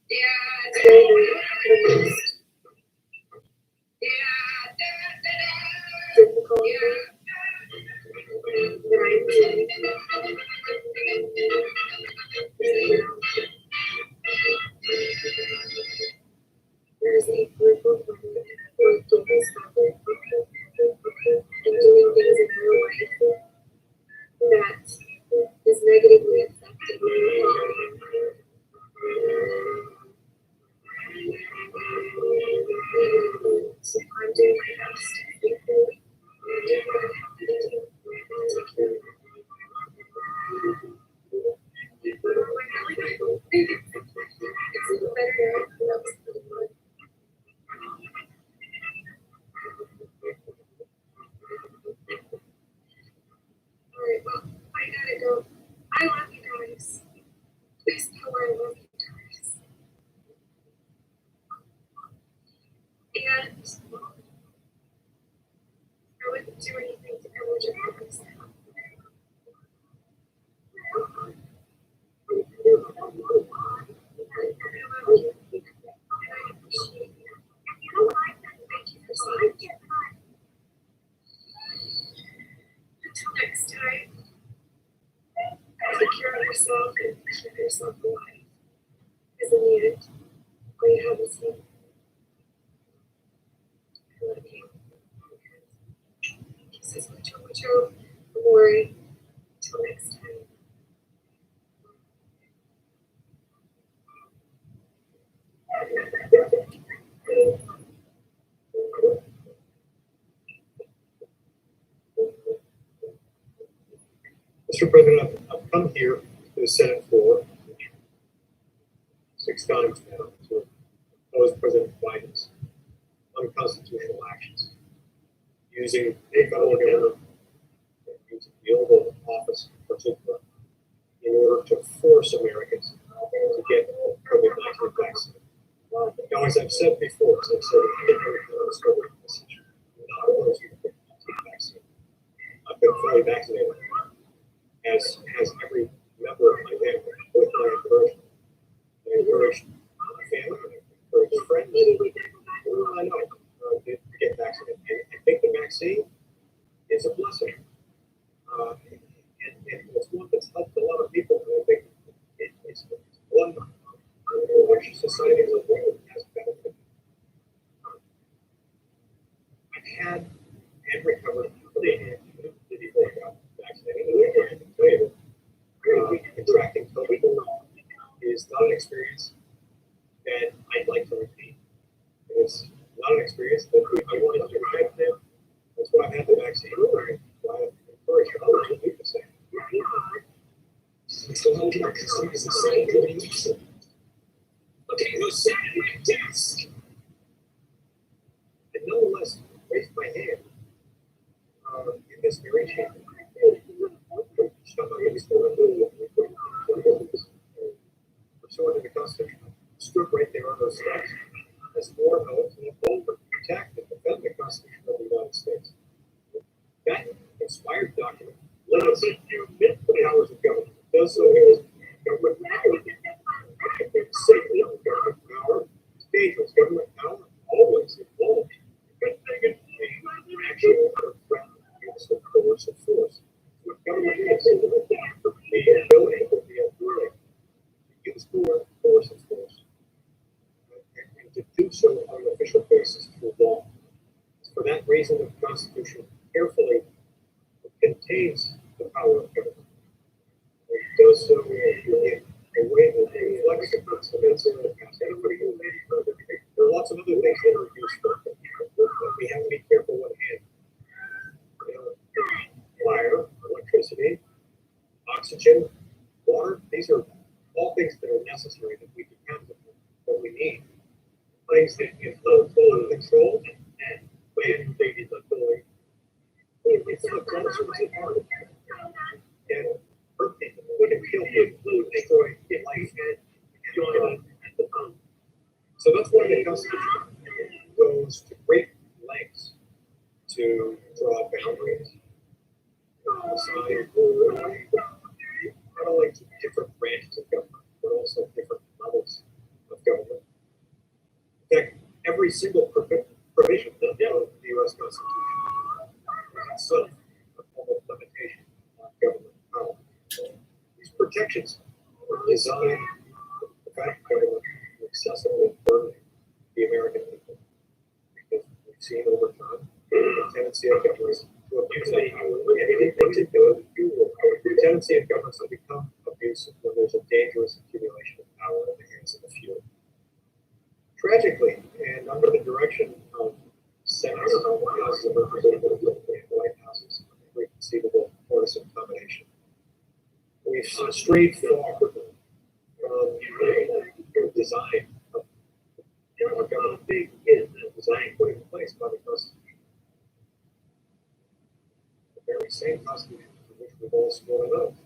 Yeah, da, Today, da, the da. most Yeah, da, da, da. difficult Yeah, thing that I do. There's a group of women who are getting started and doing things in her life that is negatively affecting me. So I'm doing my best. It's even better now. That was really fun. Alright, well, I gotta go. I love you guys. Please know I love you guys. And I wouldn't do anything to ever jeopardize that. I love you. And I appreciate you. Thank you for saying it. Until next time, take care of yourself and keep yourself alive. Because in the end, all you have is you. I love you. Kisses, mucho, mucho. Don't worry. Until next time. Mr. President, I've come here to the Senate floor 6 times now to oppose President Biden's unconstitutional actions, using a federal government that using the Oval Office in particular in order to force Americans to get COVID-19 vaccine. Now, as I've said before, as I've said in this message, I'm not opposed to the COVID-19 vaccine. I've been fully vaccinated, as has every member of my family, with my encouragement. I encourage my family, I encourage friends, everyone I know to get vaccinated. And I think the vaccine is a blessing. And it's one that's helped a lot of people. And I think it's one which society as a whole has benefited. I've had and recovered before I got vaccinated. And I can tell you, contracting COVID is not an experience that I'd like to repeat. It's not an experience that I want to repeat now. That's why I had the vaccine. Why I encourage others to do the same. So how can I consider this the same thing? Okay, who sat at my desk? And no less raised my hand in this very chamber. Pursuant to the Constitution, stood right there on those steps as war oath and uphold, protect, and defend the Constitution of the United States. That inspired document limits the powers of government. It does so because government power is safely on government power. It's dangerous. Government power always involves actual threat use of coercive force. What government is the ability of the authority to use coercive force and to do so on an official basis through law. For that reason, the Constitution carefully contains the power of government. It does so in a way that reflects the Constitution of the past. There are lots of other things that are useful, but we have to be careful what hand. Fire, electricity, oxygen, water, these are all things that are necessary that we depend upon, that we need. Things that if control and mandated authority, it's not consciously hard and hurt people. We can kill people, destroy life, and so that's why the Constitution goes to great lengths to draw boundaries. Not only to different branches of government, but also different levels of government. In fact, every single provision of the U.S. Constitution is itself a form of limitation on government power. These protections are designed to prevent government from excessively burdening the American people. Because we've seen over time the tendency of governments to abuse that power. The tendency of governments to become abusive when there's a dangerous accumulation of power in the hands of a few. Tragically, and under the direction of Senate, Houses of Representatives, and White Houses, every conceivable partisan combination, we've strayed far from the design of our government being designed put in place by the Constitution. Very same Constitution for which we've all sworn an oath.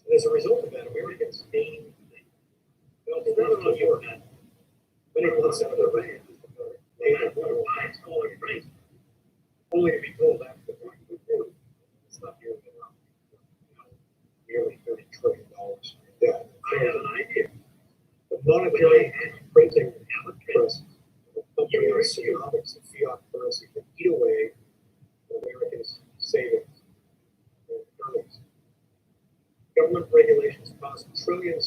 And as a result of that, Americans being many months out of their land, only to be told after it's not nearly enough. Nearly $30 trillion in debt. The monetary and printing press, the company of economics and fiat currency can eat away Americans' savings and earnings. Government regulations cost trillions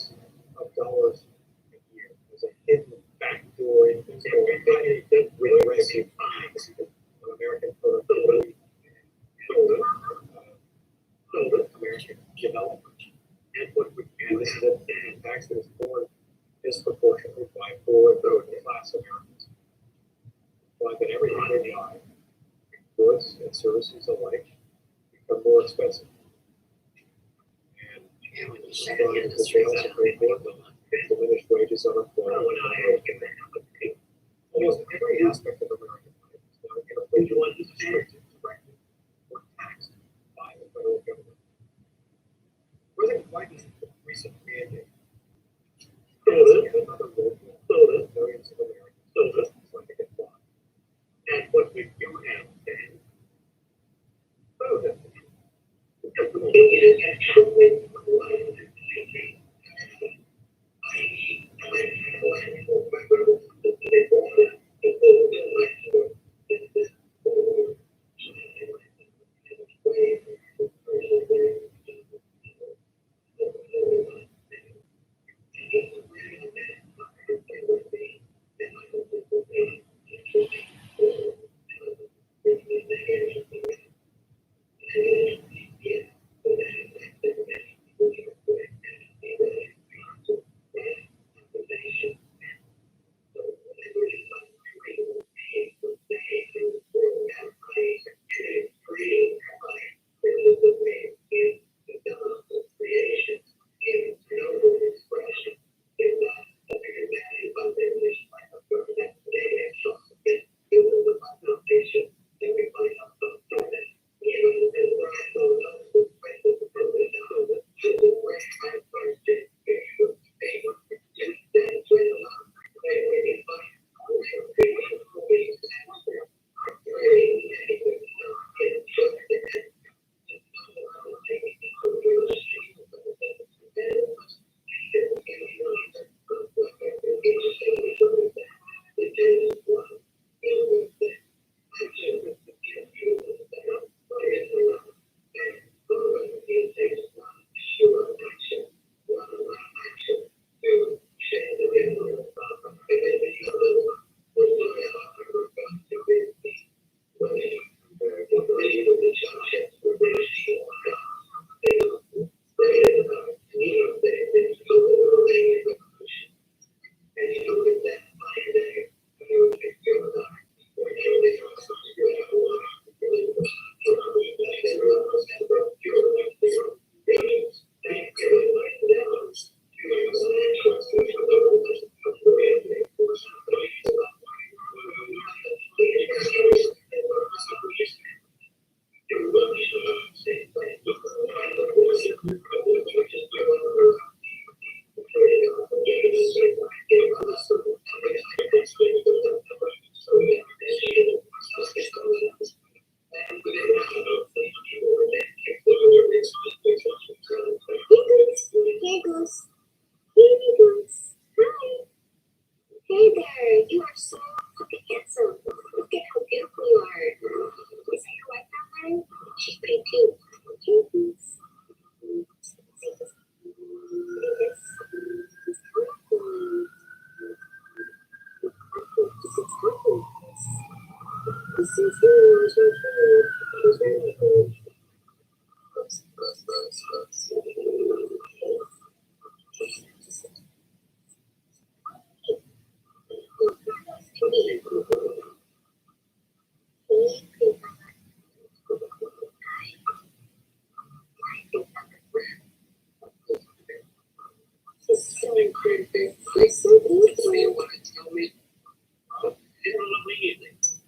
of dollars a year as a hidden backdoor with regressive fines on American productivity and American development. And this is a tax that is borne disproportionately by poor and middle-class Americans. Find that everything they buy, goods and services alike, become more expensive. And diminished wages, unemployment, almost every aspect of American life is now restricted, directed, or taxed by the federal government. President Biden's recent mandate another local millions of Americans trying to get by. And what we do have then,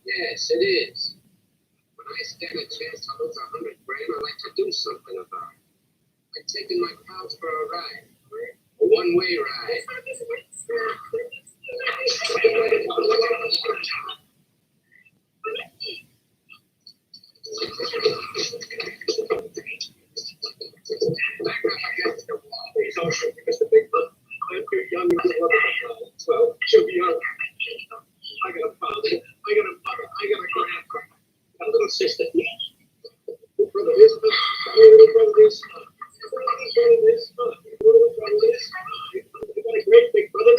Yes, it is. When I stand a chance to lose 100 grand, I like to do something about it. Like taking my pals for a ride. A one-way ride. Back up against the wall. Please don't shoot me, Mr. Big Buck. I'm too young to be loving. So, shoot me up. I got a father. I got a mother. I got a grandpa. A little sister. Little brother is little brother is little brother is you got a great big brother.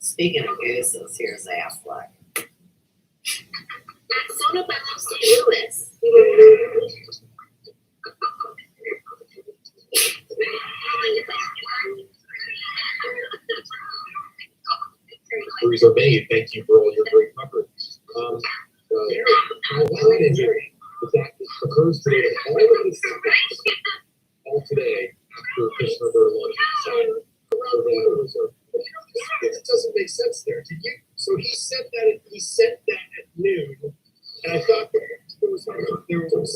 Speaking of gooses, here's Affleck. Soda Bello St. Louis. Inquiries are made. Thank you for all your great coverage. My highlight here is that it occurs today that all of this all today after Commissioner Bertolini signed. It doesn't make sense there. Did you? So he sent that at noon, and I thought there was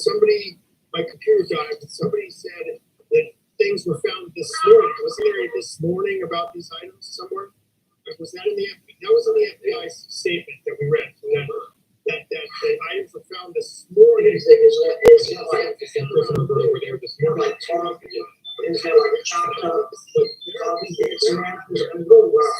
somebody, my computer died, but somebody said that things were found this morning. Wasn't there this morning about these items somewhere? Was that in the FBI? That was in the FBI statement that we read. That the items were found this morning. Over there this morning. Is there like a chopped up coffee and go well?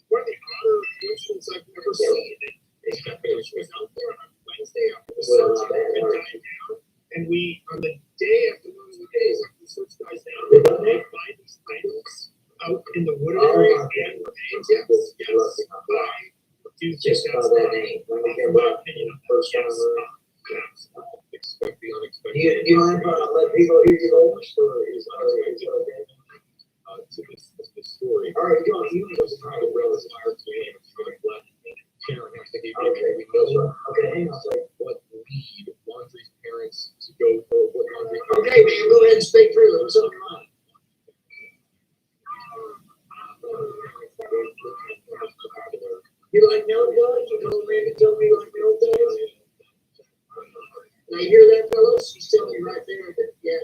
One of the other incidents I've never seen. It happened. She was out there on Wednesday after the search had died down, and we on the day after one of the days after the search dies down, they find these items out in the wood area and remains. Yes. I do think that's my opinion on that. Yes. Expect the unexpected. Do you mind if I let people hear you over? To this story. All right, you was kind of relative to him. Karen has to give you we know hang on. what lead Laundry's parents to go for what Laundry. Okay, man, go ahead and speak through it. What's on your mind? You like milk donuts? You told me to tell me you like milk donuts? Now you hear that, fellas? She's telling you right there that, yeah,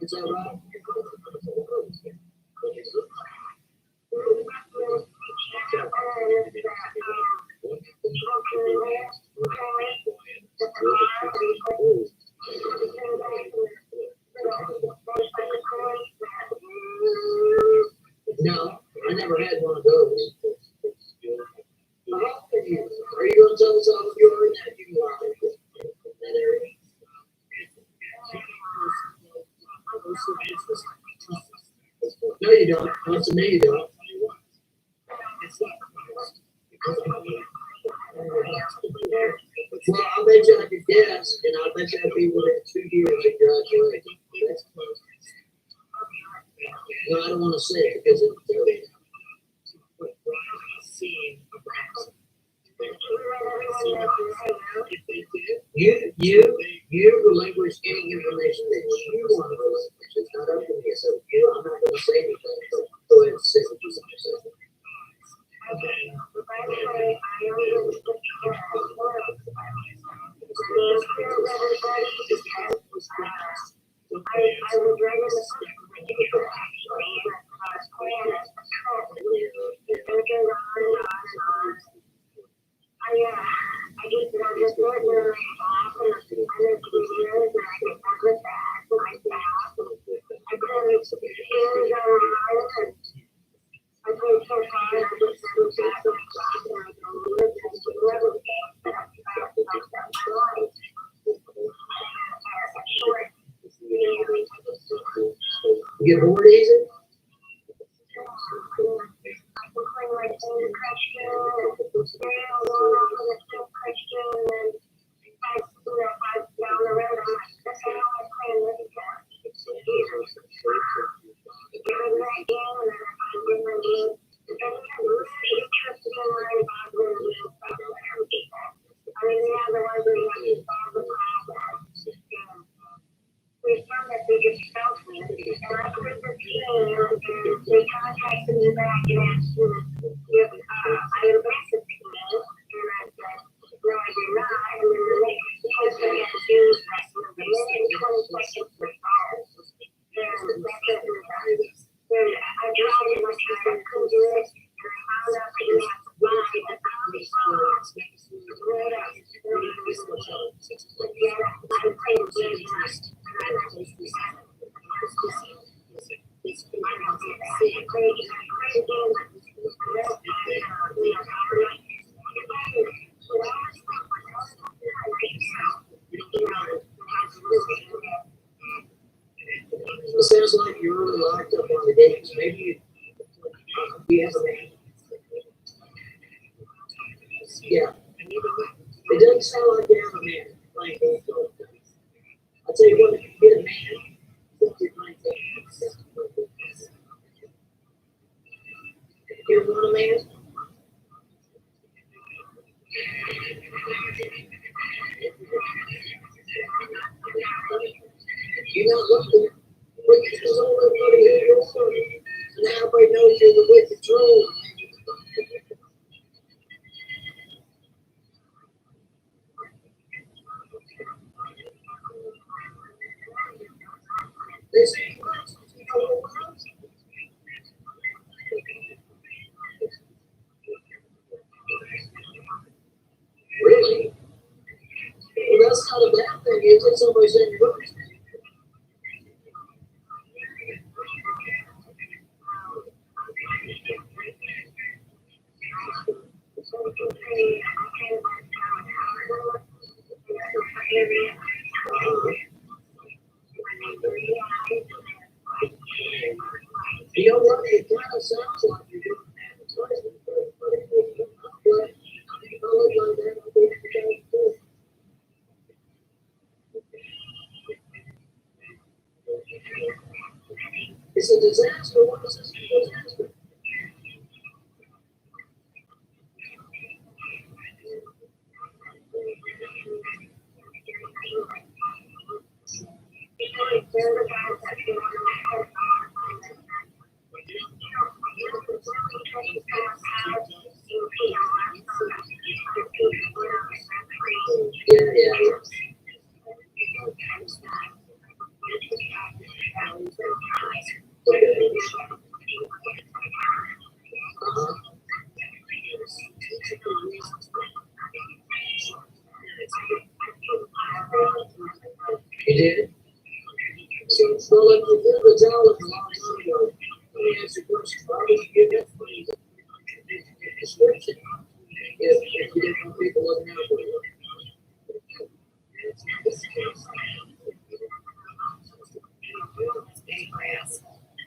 is that right? No, I never had one of those. Are you going to tell us all of yours? You are that area. No, you don't. Not to me, you don't. Well, I'll bet you I could guess, and I'll bet you I'd be within 2 years of graduation. That's close. No, I don't want to say it because it's really you relinquish any information that you want to relinquish. It's not up to me. So you to say anything, but go ahead and say what you want to say. I would rather I just want to start where I'm off and I'm in 2 years and I get back with that to my staff. I couldn't hands on and I played so hard. I just never got to my class and I don't live and I never came back to my life. Short. You get bored easy? We found that they just felt me, and I put the team, and they contacted me back and asked me if I advanced the team, and I said, no, I did not, and then the next question I had to do was ask me the next 20 questions for calls, and that's it, and I tried it myself, I couldn't do it, and I found out I didn't have to lie, but all these calls, right up, yeah, I played games. It sounds like you're really locked up on the games. Maybe you have a man. Yeah. It doesn't sound like you have a man. Like, I'll tell you what, get a man. You want a man? You're not looking. But you just don't look for the now everybody knows you're the with control. They say, really? Well, that's not a bad thing. Is it somebody's in your book? You know what? It kind of sounds like you're doing advertising. It's a disaster. What is this disaster? Yeah. You did? So, well, if you did the talent a long time ago, let me ask you a question. Why would you give that for you? Description. If you didn't want people looking out for you.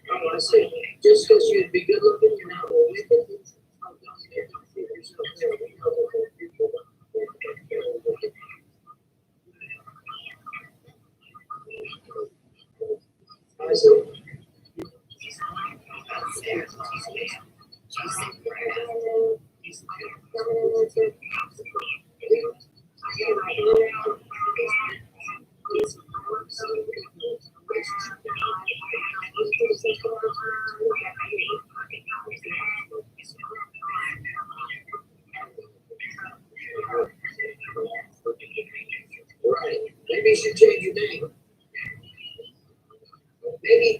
Oh, I see. Just because you'd be good looking, you're not well with it. I see.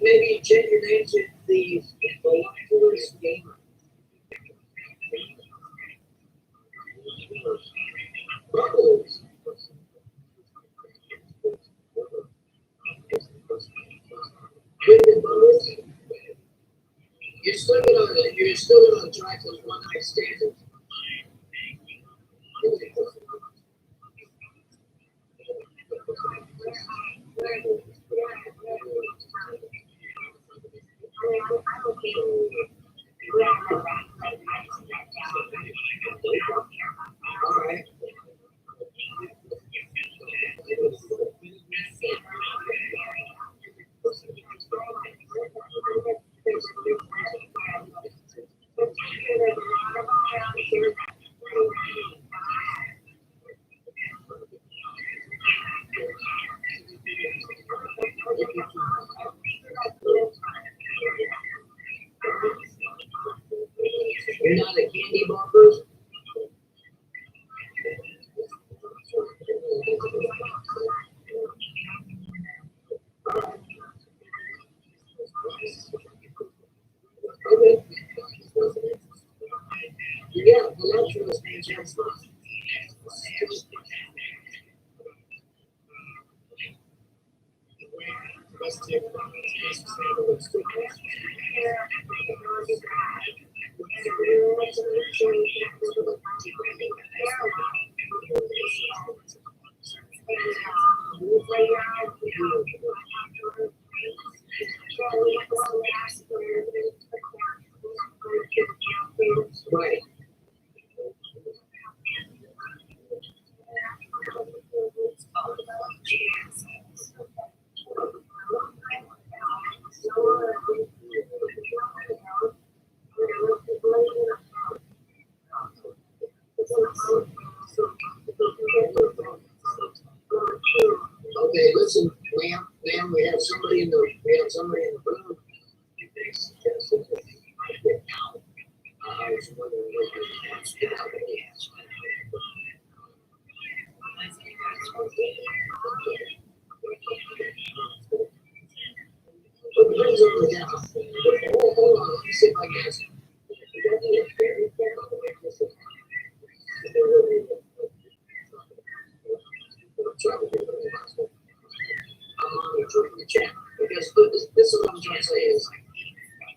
maybe change your name to the Voluptuous Gamer. Bubbles. Bubbles. You're still gonna attract those one night standards. All right. You're not a candy bar person? Okay. Yeah, voluptuous means yes. Right. Okay, listen, ma'am, we have somebody in the room. I was wondering what you asked about the answer. But please only down. Hold on, let me see if I can ask you. I'm monitoring the chat because this is what I'm trying to say is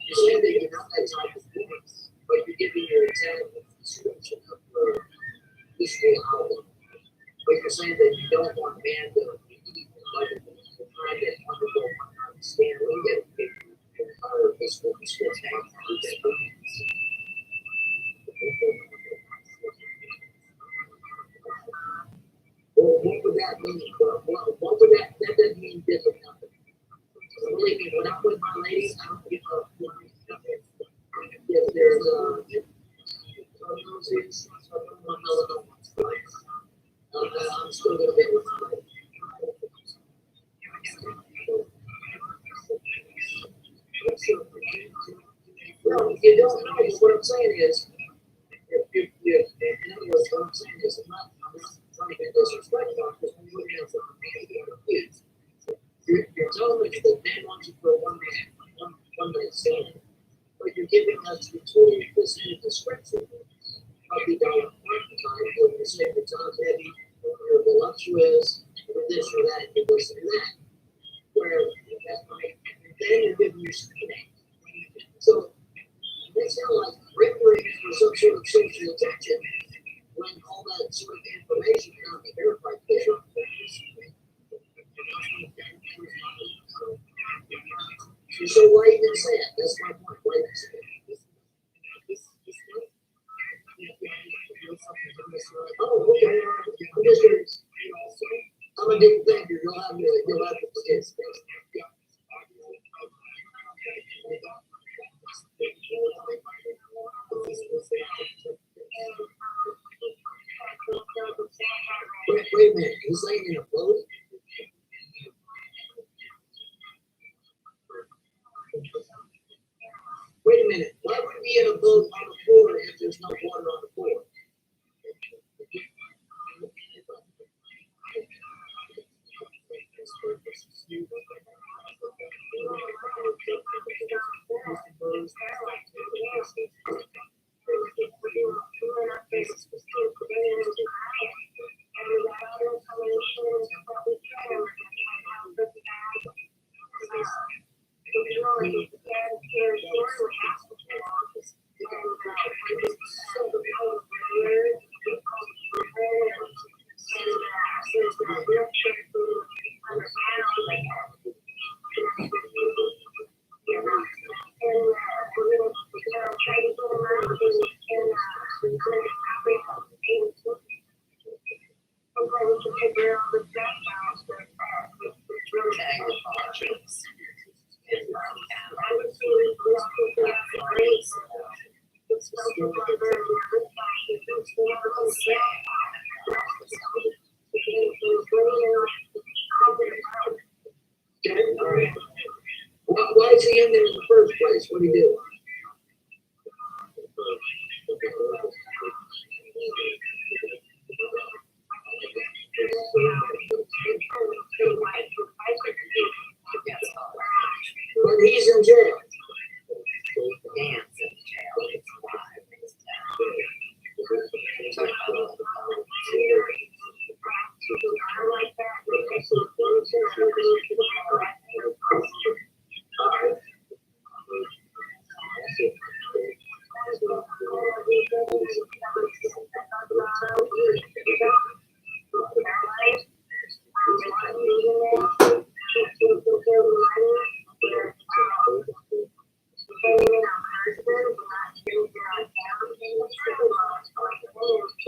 you're saying that you're not that type of woman, but you're giving your example description of this whole album. But you're saying that you don't want a man to be like the kind that undergo understand we get entire physical description. Well, what would that mean? What would that doesn't mean different. Believe me, when I'm with my ladies, I don't give up. If there's I'm still gonna be with my ladies. No, you don't know. What I'm saying is, in other words, what I'm saying is, I'm not trying to be disrespectful, because when you're looking at from kids, you're telling me that man wants you for one man stand, but you're giving us the total opposite description of the dollar time, you're saying the top heavy, or voluptuous, or this or that, or this or that, where that might, then you're giving your name. So they sound like rendering for some sort of social attention when all that sort of information cannot be verified based on so why even say it? That's my point. Why even say it? Oh, okay. I'm just curious. I'm a big thinker. You'll have to forget space. Wait a minute. He's laying in a boat? Wait a minute. Why would he be in a boat on the floor if there's no water on the floor? Why is he in there in the first place? What do you do? But he's in jail.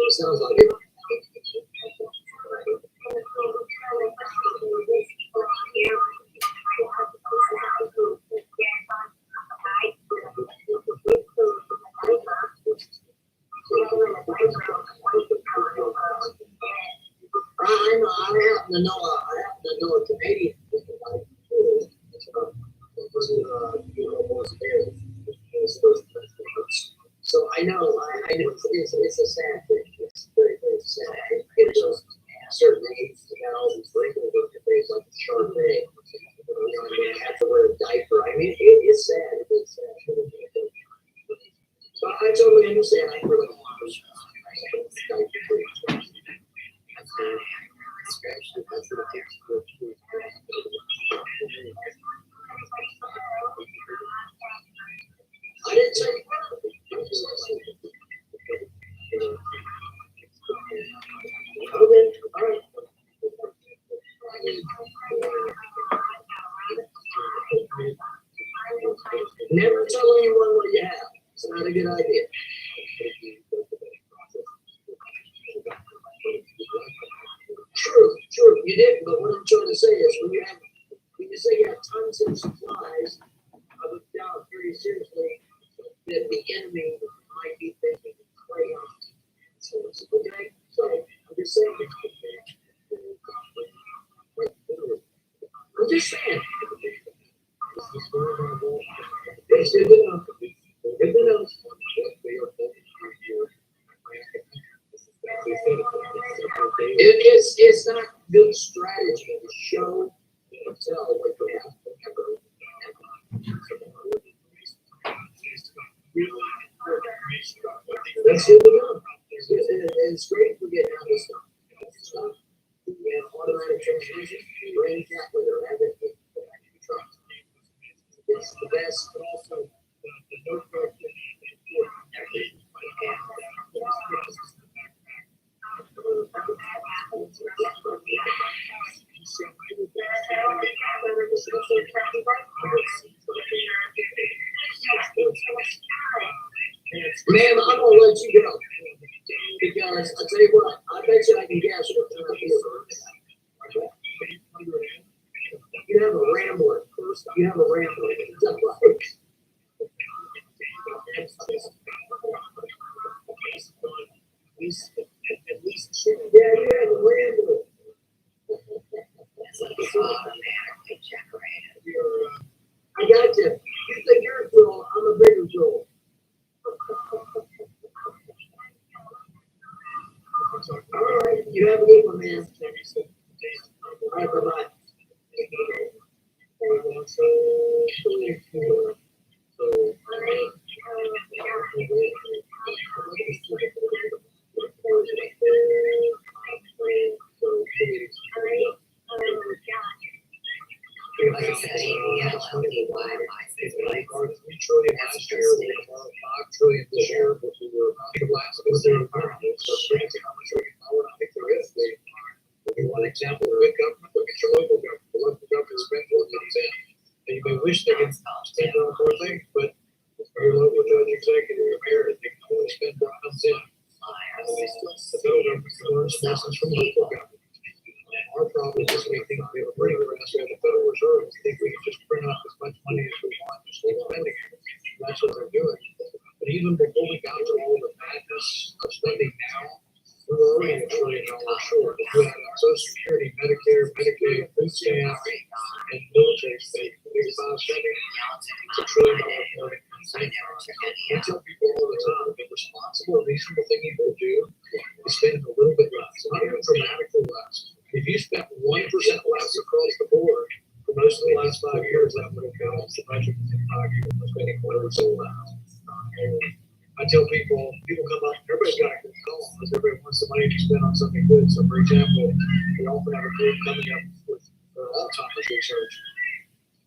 Sounds like it. I happen to know a Canadian. So I know it's a sad thing. It's very, very sad. It's just certain age, all these regular things like the sharp day. You have to wear a diaper. I mean, it's sad. It's sad. So I totally understand. I really want I didn't say. Okay, all right. Never tell anyone what you have. It's not a good idea. True, you didn't, but what I'm trying to say is when you say you have tons of supplies, I would doubt very seriously that the enemy might be thinking crayons. Okay? So I'm just saying. I'm just saying. It's good to know. Good to know. It's not good strategy to show or tell what you have. That's good to know. It's great for getting out of this stuff. We have automatic transmission, brain cat with a rabbit truck. It's the best, but also the notebook. Ma'am, I'm gonna let you go because I'll tell you what, I bet you I can guess what time it is. You have a rambler. You have a rambler. Is that right? Yeah, you have a rambler. I got you. You think you're a troll, I'm a bigger troll. All right, you have a good one, man. All right, bye-bye. if you, so. Like I said, LLDY, It's like our $3 trillion last year, we borrowed $5 trillion this year, but we were last because they're environment. So granted, how much we can borrow, I think there is. One example, big government, look at your local government. The local government spends what comes in. And you may wish they could spend on more things, but your local judge, executive, your mayor, they can only spend what comes in. The federal government can learn some lessons from local government. Our problem is we think we have a pretty good answer. The Federal Reserve, we think we can just print out as much money as we want, just keep spending it. That's what they're doing. But even before we got to all the madness of spending now, we were already $1 trillion short. If you had Social Security, Medicare, Medicaid, food stamps, and military spending, it's $1 trillion more than comes in. I tell people all the time, the responsible, reasonable thing you can do is spend a little bit less, not even dramatically less. If you spent 1% less across the board for most of the last 5 years, that would have balanced the budget within 5 years. We're spending 1% less. I tell people come up, everybody's got a good call because everybody wants the money to spend on something good. So, for example, we often have a group coming up with Alzheimer's research.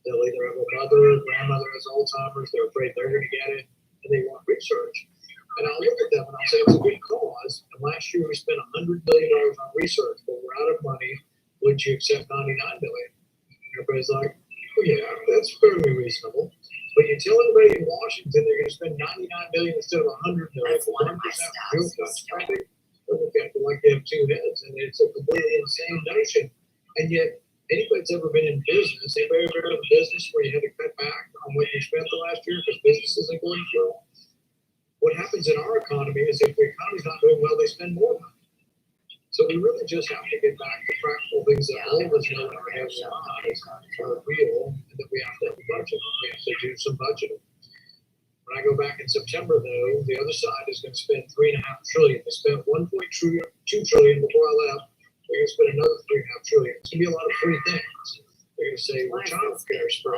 They'll either have a mother or grandmother has Alzheimer's, they're afraid they're going to get it, and they want research. And I'll look at them and I'll say it's a good cause. And last year we spent $100 billion on research, but we're out of money. Would you accept $99 billion? And everybody's like, oh yeah, that's fairly reasonable. But you tell everybody in Washington they're going to spend $99 billion instead of $100 billion. That's one of my real cuts. They look at it like they have two heads, and it's a completely insane notion. And yet, anybody that's ever been in business, anybody ever been in business where you had to cut back on what you spent the last year because business isn't going well? What happens in our economy is if the economy's not doing well, they spend more money. So we really just have to get back to practical things that all of us know in our heads and eyes are real, and that we have to have a budget. We have to do some budgeting. When I go back in September, though, the other side is going to spend $3.5 trillion. They spent $1.2 trillion before I left. They're going to spend another $3.5 trillion. It's going to be a lot of free things. They're going to say, well, child care is free.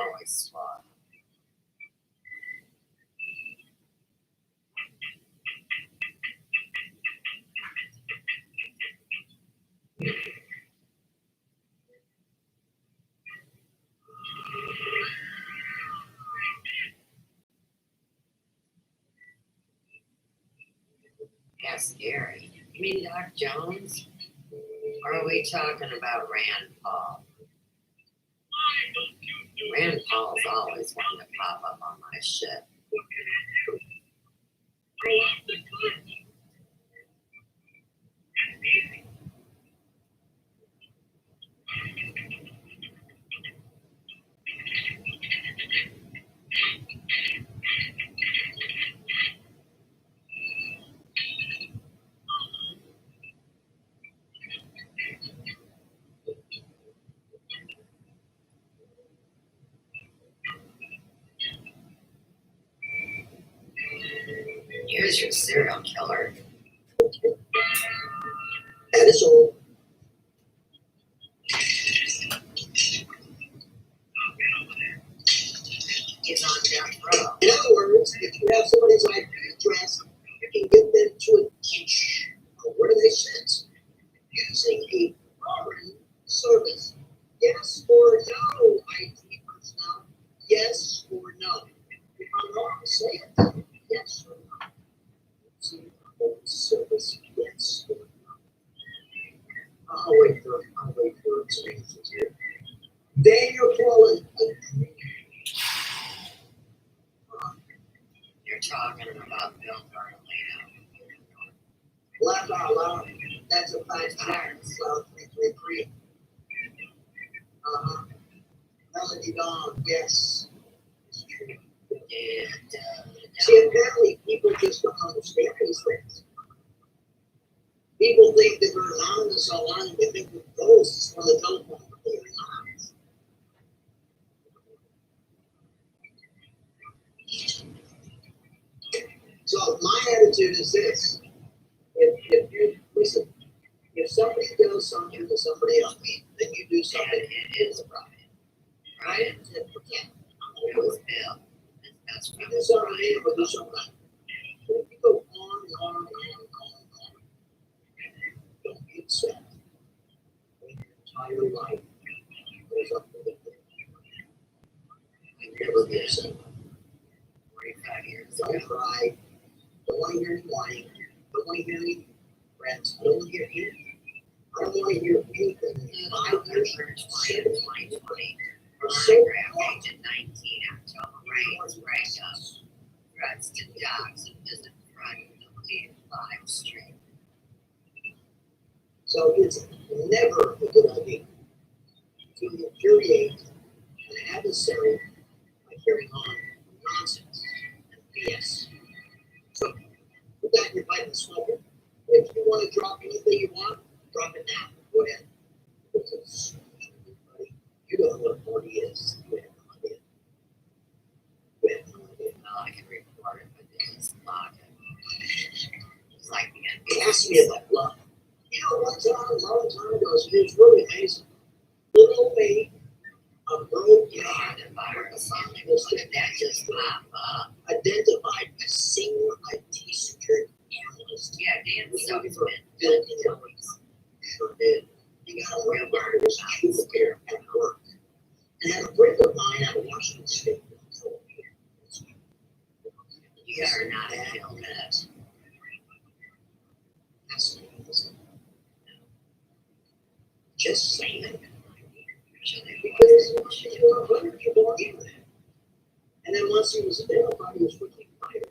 Yeah, scary. You mean Doc Jones? Or are we talking about Rand Paul? Rand Paul's always wanting to pop up on my shit. Here's your serial killer. And it's all. He's on death row. In other words, if you have somebody's IP address, you can get them to a niche. Where do they sit? Using a foreign service. Yes or no, IT personnel? Yes or no? If I'm wrong, say it. Yes or no? Using a foreign service. Yes or no? I'll wait for explanations here. Daniel Quillen agreed. You're talking about Bill Carlino. Laugh out loud. That's a 5-star. So 333. Melody Dawn, yes. It's true. See, apparently people just don't understand these things. People think that we're anonymous online. They think we're ghosts on the telephone. They're not. So my attitude is this: if you listen, if somebody does something to somebody else, then you do something. It is a problem. Right? That was Bill. That's And this on the name, but this on that. But if you go on and on and on and on and on, don't get sad. When your entire life goes up to the day. I never get sad. 45 years Don't ago. cry. Don't want to hear any whining. Don't want to hear any rants. I don't want to hear anything. I don't want to hear anything. 5 years from 2020. are My so grandma at 19 October, right, was right up. Drugs to dogs and visit front of the 5 Street. So it's never a good idea to infuriate an adversary by carrying on nonsense and BS. So with that, you're biting the smoker. If you want to drop anything you want, drop it now. Go ahead. Because you don't know what a party is. You have no idea. You have no idea. Well, I can report it, but it's locked. It's like the It NBA. has to be about love. You know, one time, a long time ago, it was really amazing. Little me, a girl, God, the virus, something was like that just pop up. identified a single IT security analyst. Yeah, Dan stuff has been Built built in always. Sure did. He got a real wireless cube here at work. And had a friend of mine out of Washington State. You are not a kill that. That's amazing. Just saying. Because she's 100 people in there. And then once he was identified, he was quickly fired.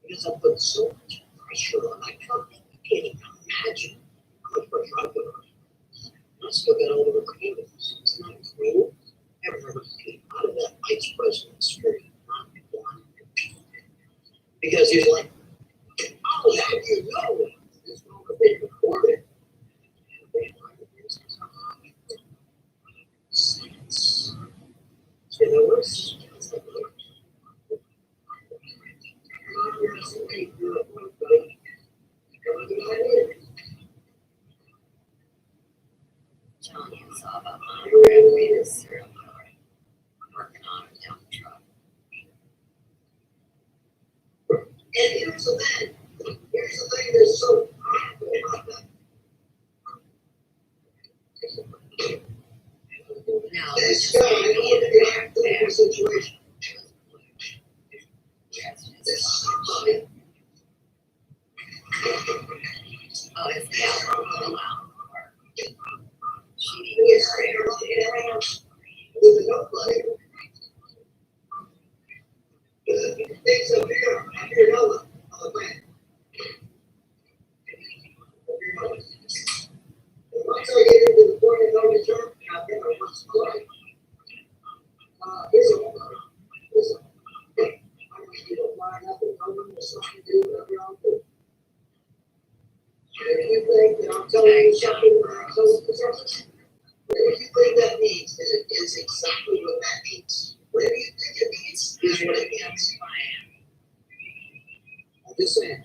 Because I put so much pressure on my company. You can't even imagine how much pressure I put on it. And I still got all the recruiters. It's not cool. I remember getting out of that vice president security. Because he's like, oh, how do you know this moment being recorded? Science. So there was. Telling you it's all about my grandma serial killer. I'm working on a dump truck. And here's the thing. Here's the thing that's so powerful about that. Now, This guy would react to the situation. yes, There's it's somebody. oh, it's the album. She Yes, didn't with nobody. Things up here, on the ground. Once I get into the point of no return, I've got a once in a life. Here's a I want you to line up and know when there's something to do, whatever I'll do. If you think that I'm telling you something, or I'm telling you something, whatever you think that means is exactly what that means. Whatever you think it means is what it means. I'm just saying.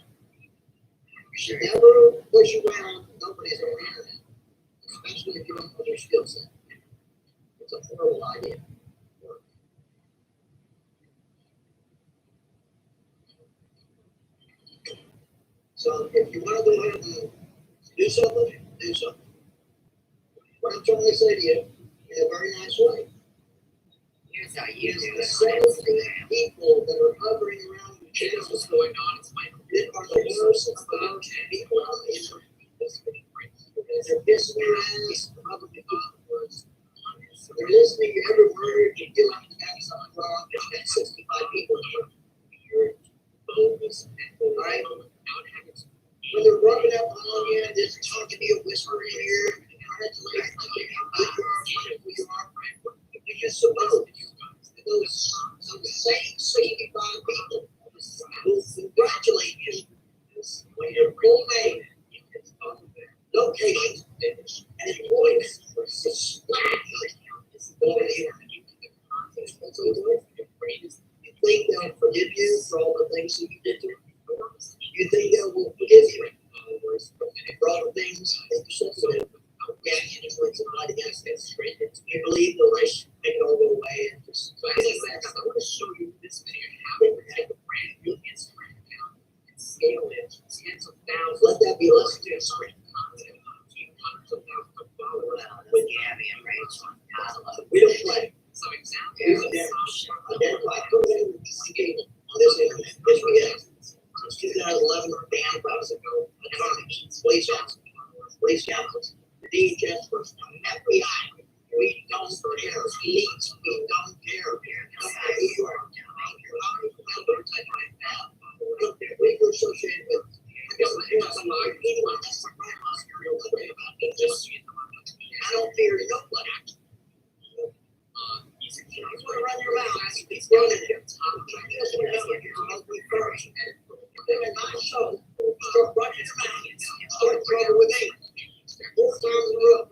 You should never push around nobody's on the internet, especially if you don't know their skill set. It's a horrible idea. So if you want to go ahead and do something, do something. What I'm trying to say to you in a very nice way. Here's how you Is do the it. 70 people that are hovering around the channel what's going on. It's my that are the worst of the most people on the internet. They're pissing your ass, probably afterwards. They're listening to every word you do on the outside wrong. There's got 65 people here. Right? When they're rubbing up on you, just talking to you, whispering in your ear, congratulations on how good you are, because suppose those same 65 people will congratulate you when your full name, location, and employment is over here. You think they'll forgive you for all the things that you did to them? You think they will forgive you for all the things that you said to them? Yeah, you just went to fight against this. You believe the race make it all go away and just We were associated with. I don't fear nobody. You want to run your mouth, he's running it. Just want to help me first. Then in my show, start running your mouth, start trouble with me. 4 times in a row.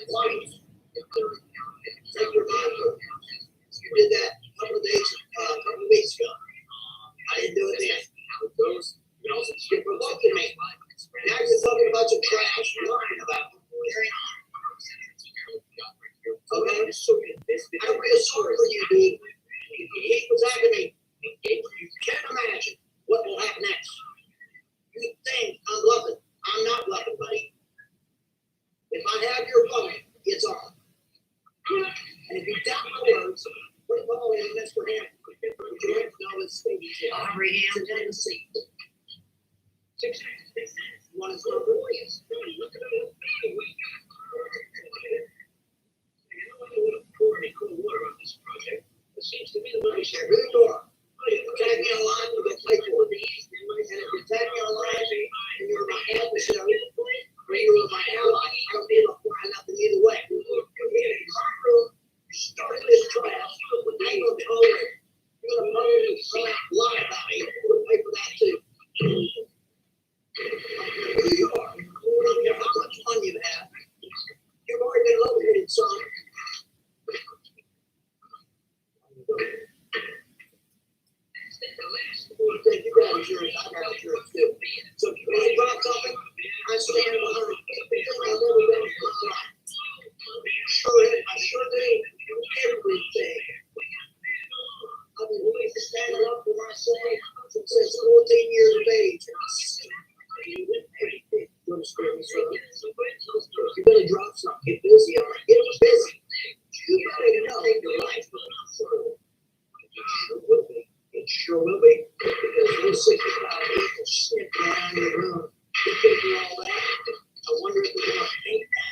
Once. Take your mind. You did that a couple of weeks ago. I didn't do it then. You're provoking me. Now you're talking about your trash. You're lying about it. Okay? I don't feel sorry for you, D. If you keep attacking me, you can't imagine what will happen next. You think I'm bluffing. I'm not bluffing, buddy. If I have your phone, it's on. And if you doubt my words, put a ball in Mr. Hammond. You don't know his speech. Aubrey Hampton in the seat. One is so glorious. Look at him. Pour any cold water on this project. It seems to be the money share. Who you are? Tag me online, we'll get paid for it. And if you tag me online and you're my adversary, or you're my ally, I don't need to fly nothing either way. You started this trash. I ain't gonna tell you. You're gonna lie about me. We'll pay for that too. Who you are? I don't care how much fun you have. You've already been located, son. You got insurance, I got insurance too. So if you really drop something, I stand behind it. I've never been in my life. I sure do everything. I've been willing to stand up for myself since 14 years of age. You understand me, son? You're gonna drop something. Get busy on it. Get busy. You better know your life will not flow. It sure will be. It sure will be. Because those 65 people sniff around your room. You're thinking all that. I wonder if they're going to paint that.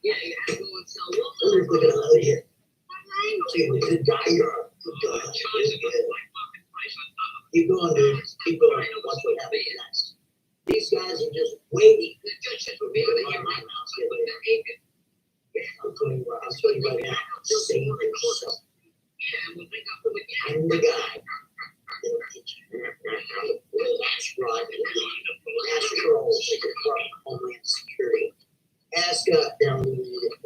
Yeah, look at another here. See, you're a good guy. You're a good guy. Keep going, dude. Keep going. Watch what happens next. These guys are just waiting for me to hear my mouth. I'm telling you right now. Save yourself. I'm the guy. That's right. Ask Charles, Department of Homeland Security. Ask down in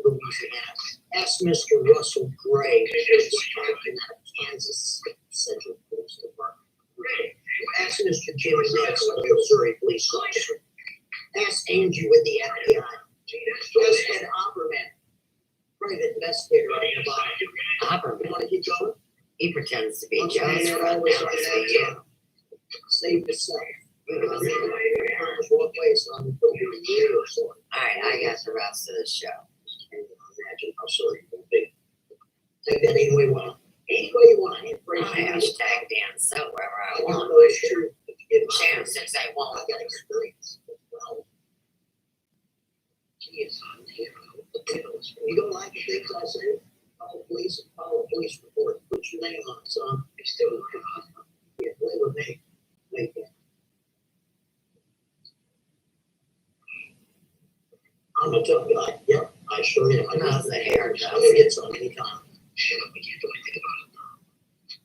Louisiana. Ask Mr. Russell Gray, who's captain of Kansas Central Police Department. Ask Mr. Jimmy Nix, the Missouri police officer. Ask Angie with the FBI. Ask Ed Opperman, private investigator on the bottom. Opperman, want to keep going? He pretends to be John's friend. Save yourself. One place on the year or so. Alright, I got the rest of the show. Imagine how sorry you'll be. Take that any way you want. Any way you want. Hashtag Dan so wherever I I want. know it's true. Channel 6 I I won't. got experience. Well, you don't like the things I say? Call the police report. Put your name on it, son. It's still yeah, play with me. Make it. I'm a tough guy. Yep, I sure am. I got the hair. I'm gonna get some anytime. Shut up, we can't do anything about it.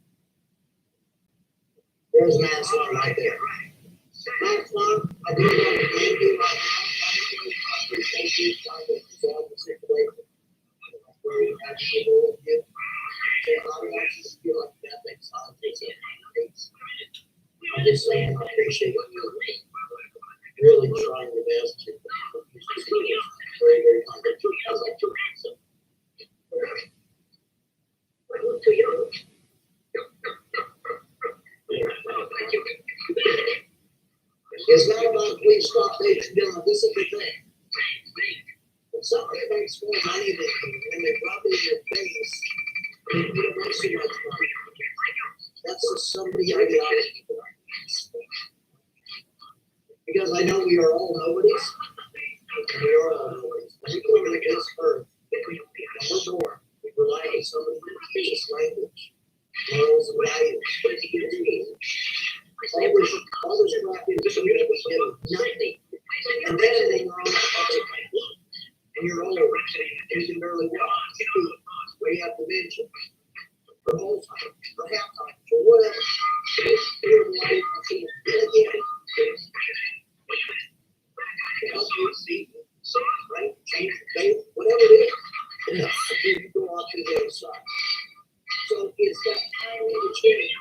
There's Manslaughter right there. Manslaughter, I do want to thank you right now. I appreciate you trying to resolve the situation. I'm very happy with you. I just feel like that makes sense. I'm just saying, I appreciate you really trying your best to very, very kind. I was like, too young. It's not about police stop station doing this is the thing. When somebody makes more money than you and they rub it in your face, you don't waste too much money. somebody I get on. Because I know we are all nobodies. And we are all nobodies. When we come into this earth, when we're born, we rely on somebody who teaches language, morals, and values. All this crap in this community, we do nothing. And then they grow up, and you're old, and you can barely walk. We have dementia. For whole time, for half time, for whatever. You're life, again. Help you see, right? Change the faith, whatever it is. Yeah. You go on to the other side. So it's that time to change.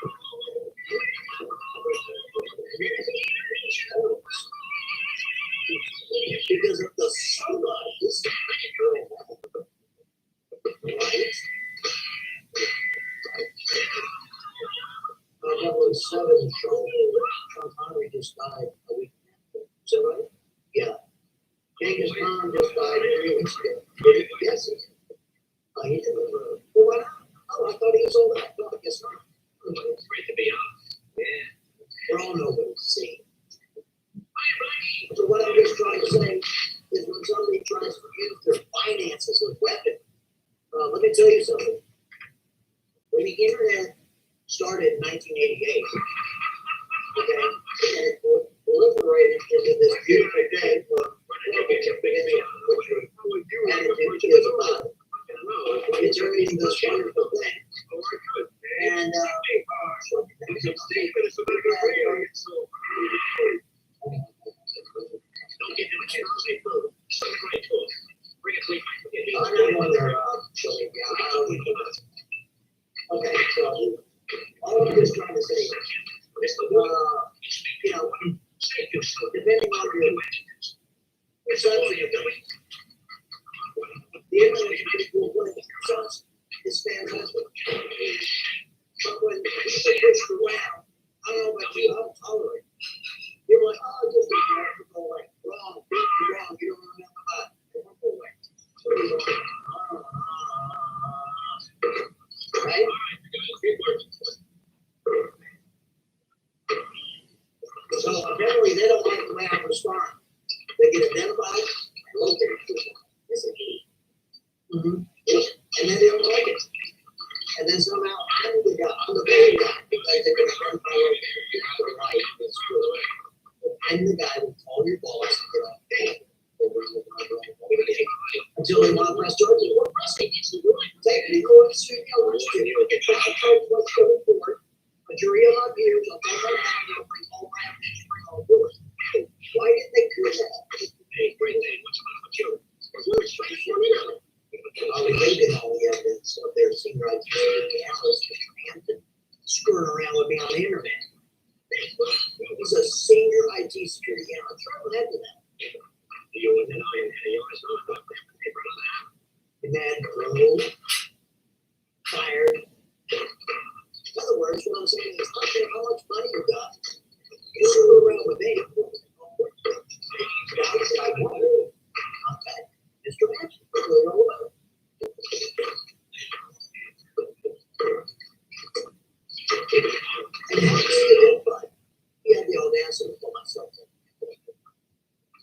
Because of the sunlight, this right? Level 7, Sean Connery just died a week ago. Is that right? Yeah. Genghis Khan just died 3 weeks ago. Yes. He did. Well, why not? Oh, I thought he was all that. No, I guess not. It's great to be on. Yeah. We're all nobody. See. So what I'm just trying to say is when somebody tries to use their finances as a weapon, let me tell you something. When the internet started in 1988, okay, and it proliferated into this beautiful day for it's already this wonderful thing. And okay, so all I'm just trying to say is, depending on your subsidy, the internet is pretty cool place. It's fantastic. But when people push around, I don't know about you, I don't tolerate it. You're like, oh, just be careful, like, wrong, you don't remember that. Right? So apparently they don't like the way I respond. They get identified and located. And then they don't like it. And then somehow I'm the bad guy because they're going to run my right. I'm the guy who call your boss and get off the until they want to press charges. What press they need to do it? Take me to court, sue me, I'll get trial charges, let's go to court. A jury of my peers, I'll take my hand, I'll bring all my evidence, bring all the doors. Why did they do that? Hey, great day. What's about the jury? They did all the evidence of their senior IT analyst, Mr. Hampton, screwing around with me on the internet. He's a senior IT security analyst. Throw that to that. Mad, criminal, fired. In other words, what I'm saying is, I don't care how much money you got. You screw around with me. Okay, Mr. Hampton, what's all about? And how did he identify? He had the audacity to pull myself in.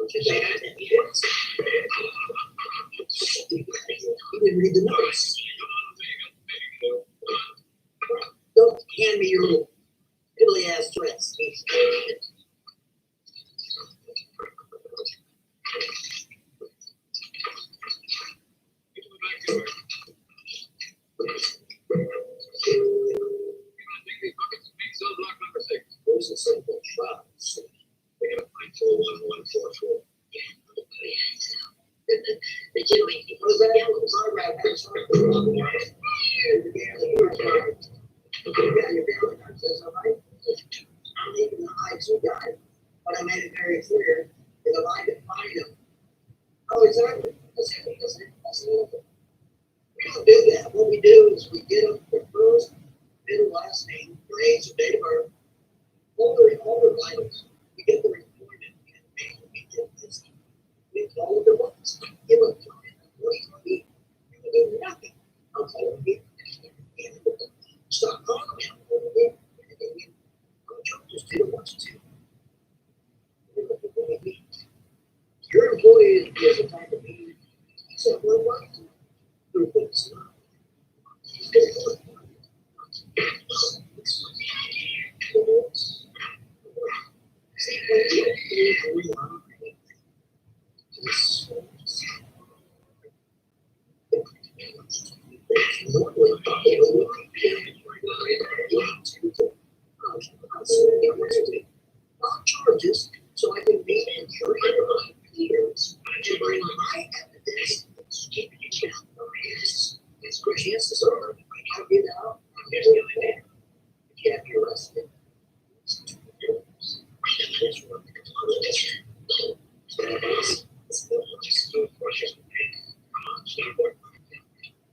He didn't read the notes. Don't hand me your little piddly ass threats. There's a simple trial. We have 941-144. The gentleman, was that my rap? Your says, all right, I'm leaving the IT guy, but I made it very clear that if I could find him, oh, exactly. That's it. We don't do that. What we do is we get them their first, middle, last name, their age, and date of birth, all their vitals. We get their employment information. We get this. We call it the ones. Give them to them. What do you need? You do nothing. I'll tell them here. Stop calling them. might be arrested.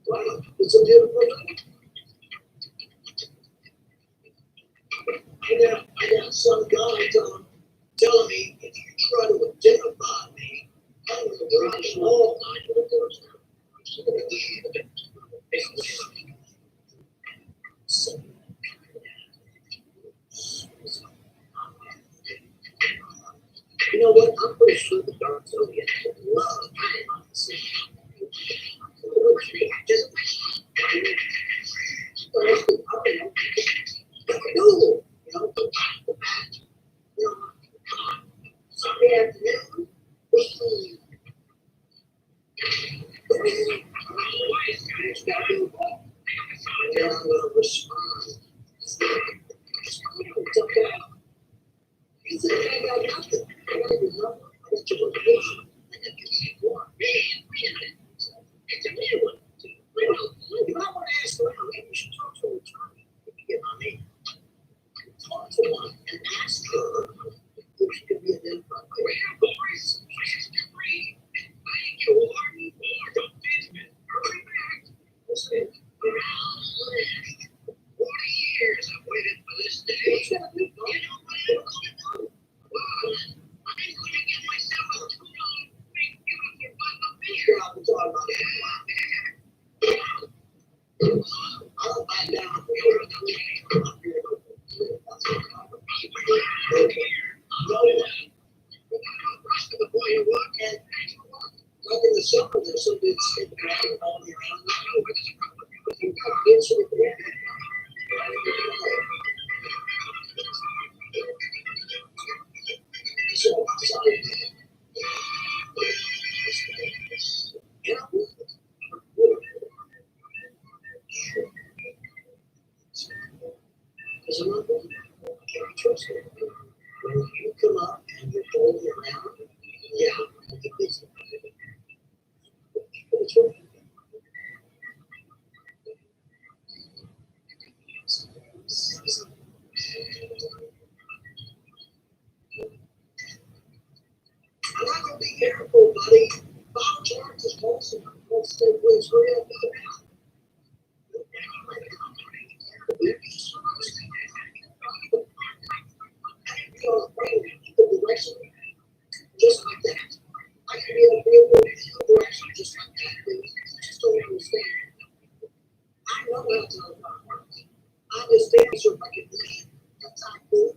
Wow, it's a beautiful night. I got some guy telling me if you try to identify me, I'm going to drive you all night to the doors. You know what? I'm pretty sure the dark zodiac would love to no, Sunday afternoon. And I'm gonna respond. It's okay. You said I got nothing. I got your number. I got your location. I got your support. It's a new one. You might want to ask around. Maybe you should talk to an attorney. If you get my name. Talk to one and ask her if she could be identified. Listen, 40 years I've waited for this day. You know what I'm going to do? I'm going to get myself a big beautiful bottle of beer. I'll be talking about it. I'll back down. The boy who walked in, like in the summer, there's some dudes sitting around all year round. So, sorry. Yeah. Because I'm not going to can't trust you. When you come up and you're holding around, yeah, I think it's right. I'm not going to be careful, buddy. Bob Charles is also going to stay with real good now. Just like that. I can be able to be able to direction just like that. I just don't understand. I know how to tell my heart. I understand so if I can leave, that's how cool.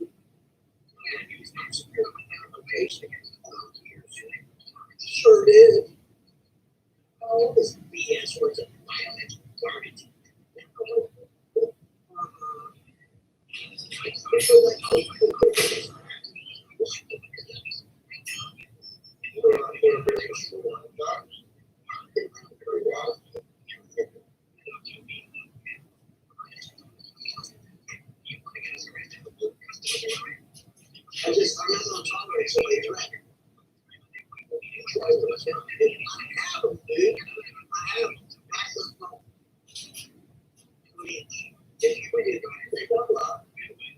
Sure did. All this BS was a violent garbage. I'm not going to tolerate somebody driving. I have them, dude. I have them. They go up,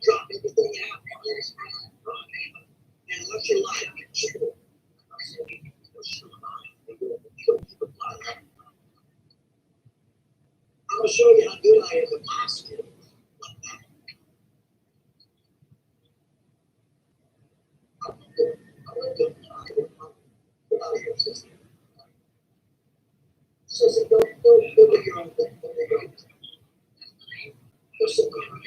drop everything out, and let your life get chill. I'm going to show you how good I am with my skills. So don't do your own thing. Just sit down.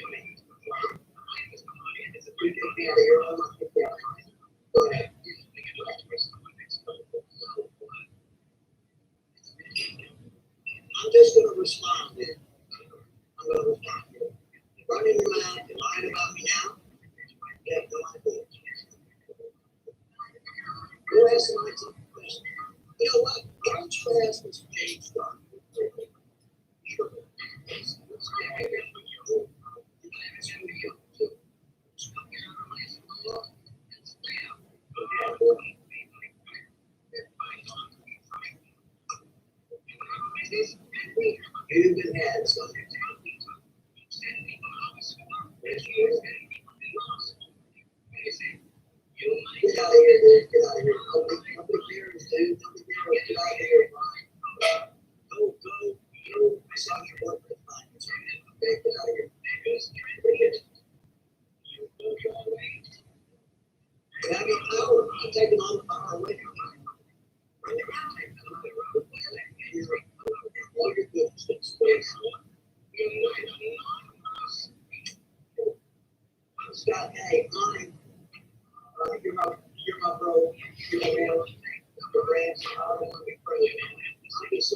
You can be out of your own. Go ahead. I'm just going to respond, man. I'm going to respond. Running your mouth and lying about me now? You have no idea. Go ask somebody some questions. You know what? Don't you ask Mr. James Stark? Sure. You've been had something. Get out of here, dude. Get out of here. Nobody cares, dude. Nobody cares. Get out of here. Go. I saw your work. Okay, get out of here. You have no power. I'm taking all the power away from you. All your goods in space. Scott, hey, you're my bro. You're my man. I'm a ranch. I don't want to be president. I'm just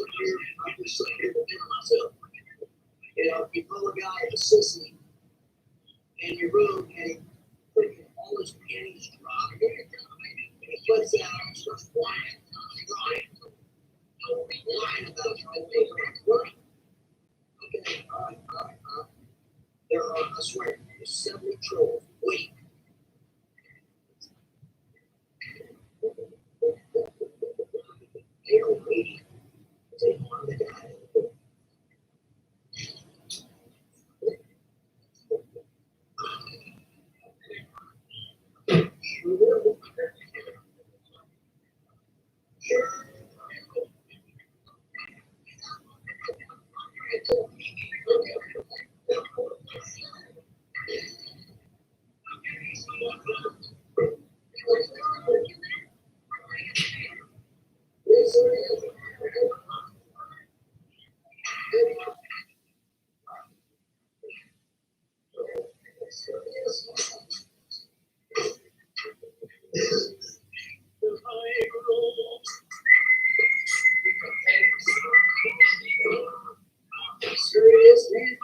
sitting here defending myself. You know, you pull a guy, a sissy, in your room, and he freaking all his panties drop. And he puts out and starts lying about trying to make it work. Okay, all right. There are, I swear, there's 70 trolls. Wait. They are waiting. They want the guy. Serious, man.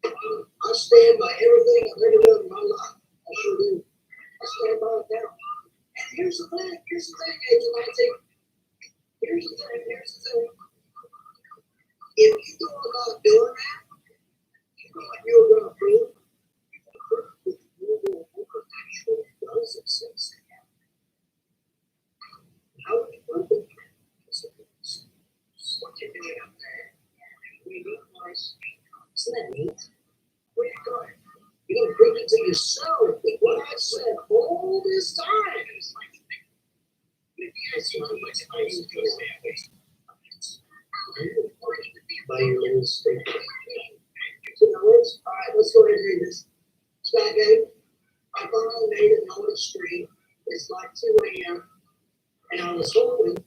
I stand by everything I've ever done in my life. I sure do. I stand by it now. And here's the thing, Agent Nancy. Here's the thing. If you go about doing that, you know what you're going to prove? That your work actually does exist. How would you prove it? What you're doing up there. We need more. Isn't that neat? Where you going? You're going to prove it to yourself that what I said all this time is like, by your little state. So now let's go ahead and read this. Scott Gate, I finally made it on the street. It's like 2 a.m. and I was hoping to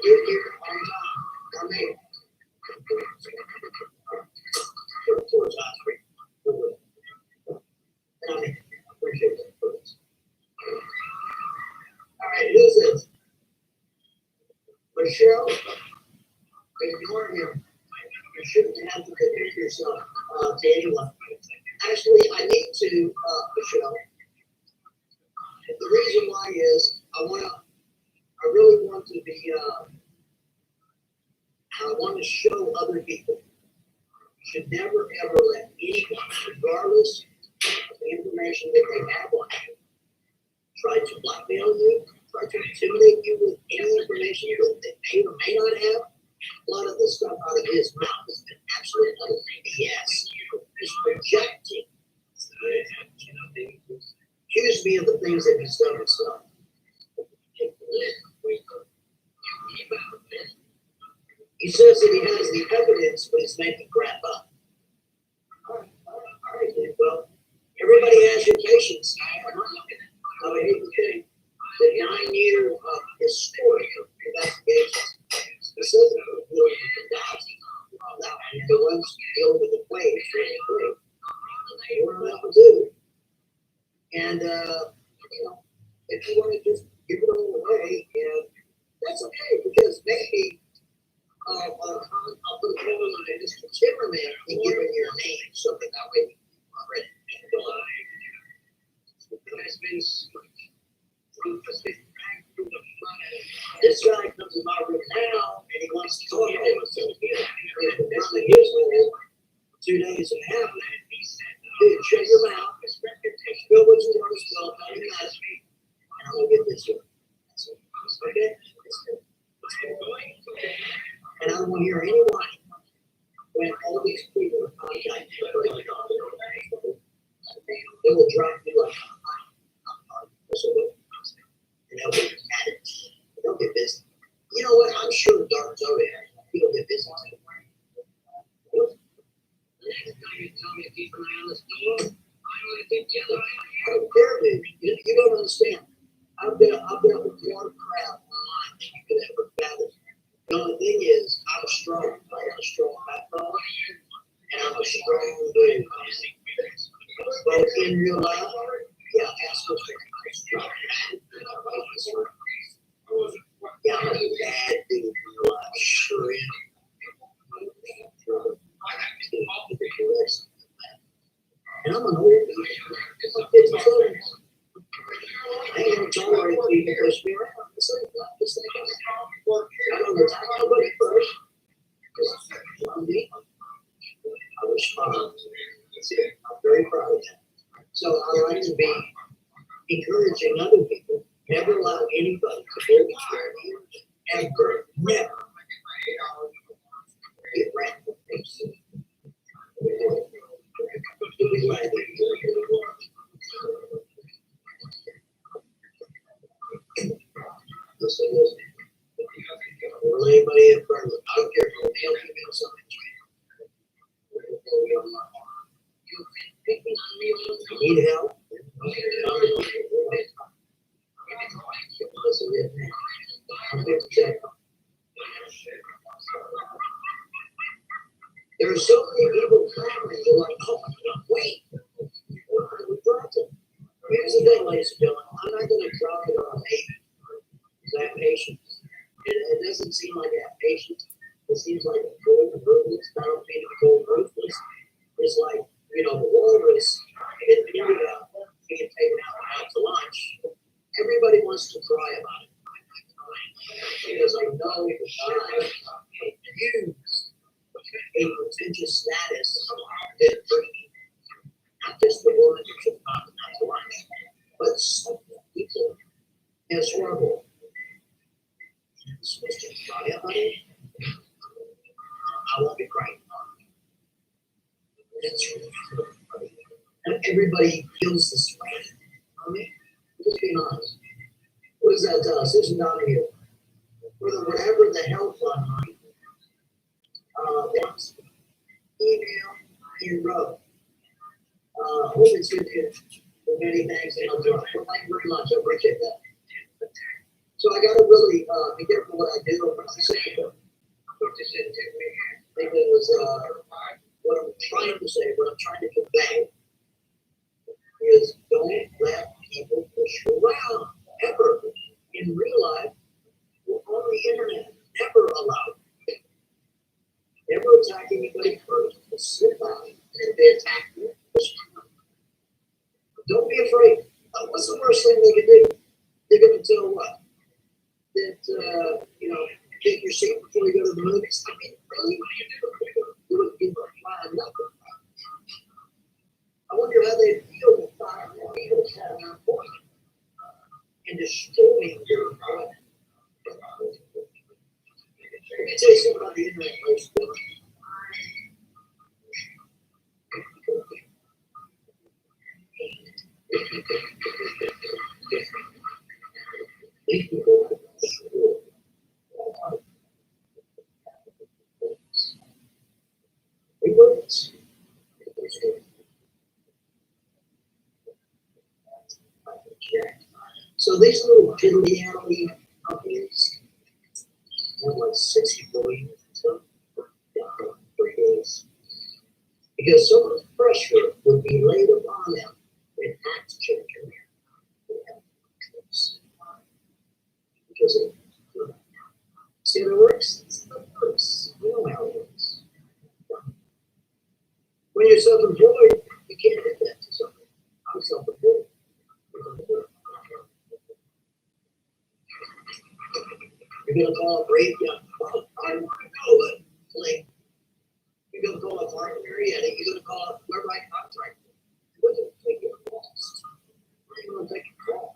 get here on time. I made it. Appreciate that. All right, who's this? Michelle, ignore him. You shouldn't have to compare yourself to anyone. Actually, I need to, Michelle. The reason why is I really want to be, I want to show other people. You should never ever let anyone, regardless of the information that they have on you, try to blackmail you, try to intimidate you with any information that they may or may not have. A lot of the stuff out of his mouth has been absolute BS. He's projecting. Accuse me of the things that he's done himself. He says that he has the evidence, but he's making crap up. All right, dude. Well, everybody has your patience. I would hate to think that 9 years of historic investigations, specifically dealing with the doubts, the ones dealing with the claims, they weren't enough to do. And, if you want to just give it all away, that's okay, because maybe I'll put a call on Mr. Timmerman and give him your name, something that way already. This guy comes in my room now and he wants to talk to himself. He's been running his room 2 days and a half. Dude, shut your mouth. Go what you want to spell. And I'm going to get this one. Okay? And I don't want to hear anyone when all these people are contacting me. will drop you like, and they'll get at it. They'll get busy. You know what? I'm sure Dart's over there. He'll get busy. I don't care, dude. You don't understand. I've been with more crowd online than you could ever fathom. The only thing is, I'm strong. I got a strong backbone, and I'm a strong dude. But in real life, yeah, ask what's yeah, I'm a bad dude in real life. Sure am. And I'm an old dude. I'm 57. I ain't gonna tolerate people push me around. I don't attack nobody first. I'm me. I respond. I'm very proud of that. So I like to be encouraging other people. Never allow anybody to hold you ever. Never. Get random things. Will anybody in front of them? I don't care if you're male, female, something. You need help? There are so many people clamoring. They're like, oh, wait. Here's the thing, ladies and gentlemen. I'm not going to drop it on hate. Because I have patience. It doesn't seem like I have patience. It seems like a cold ruthless. I don't mean to cold ruthless. It's like, you know, the walrus in India being taken out to lunch. Everybody wants to cry about it. Because I know the guy use a pretentious status that bringing not just the woman who took out to lunch, but some people as horrible. Supposed to cry about it. I won't be crying. That's really and everybody feels this way. I mean, just being honest. What does that tell us? Susan Donahue. Whatever the health fund wants, email and wrote. Hope it's good to many thanks and I'll do it. Well, thank you very much. I appreciate that. So I gotta really be careful what I do when I say it. Because what I'm trying to say, what I'm trying to convey is don't let people push you around ever in real life or on the internet. Never allowed. Never attack anybody first. Just sit down and if they attack you, don't be afraid. What's the worst thing they can do? They're gonna tell what? That you know, take your seat before you go to the movies. I mean, really? You would give a flying number. I wonder how they feel with 5 people standing on point and destroying your opponent. Let me tell you something about the internet, ladies and gentlemen. So these little diddly alley companies have like 60 billion so 3 days. Because so much pressure would be laid upon them in act to change their because it see how it works? It's how it works. You know how it works. When you're self-employed, you can't do that to something. I'm self-employed. You're gonna call a break, yeah. I don't know, but like you're gonna call a partner, yeah, you're gonna call a whoever I contract. You're gonna take your calls. You're gonna take a call.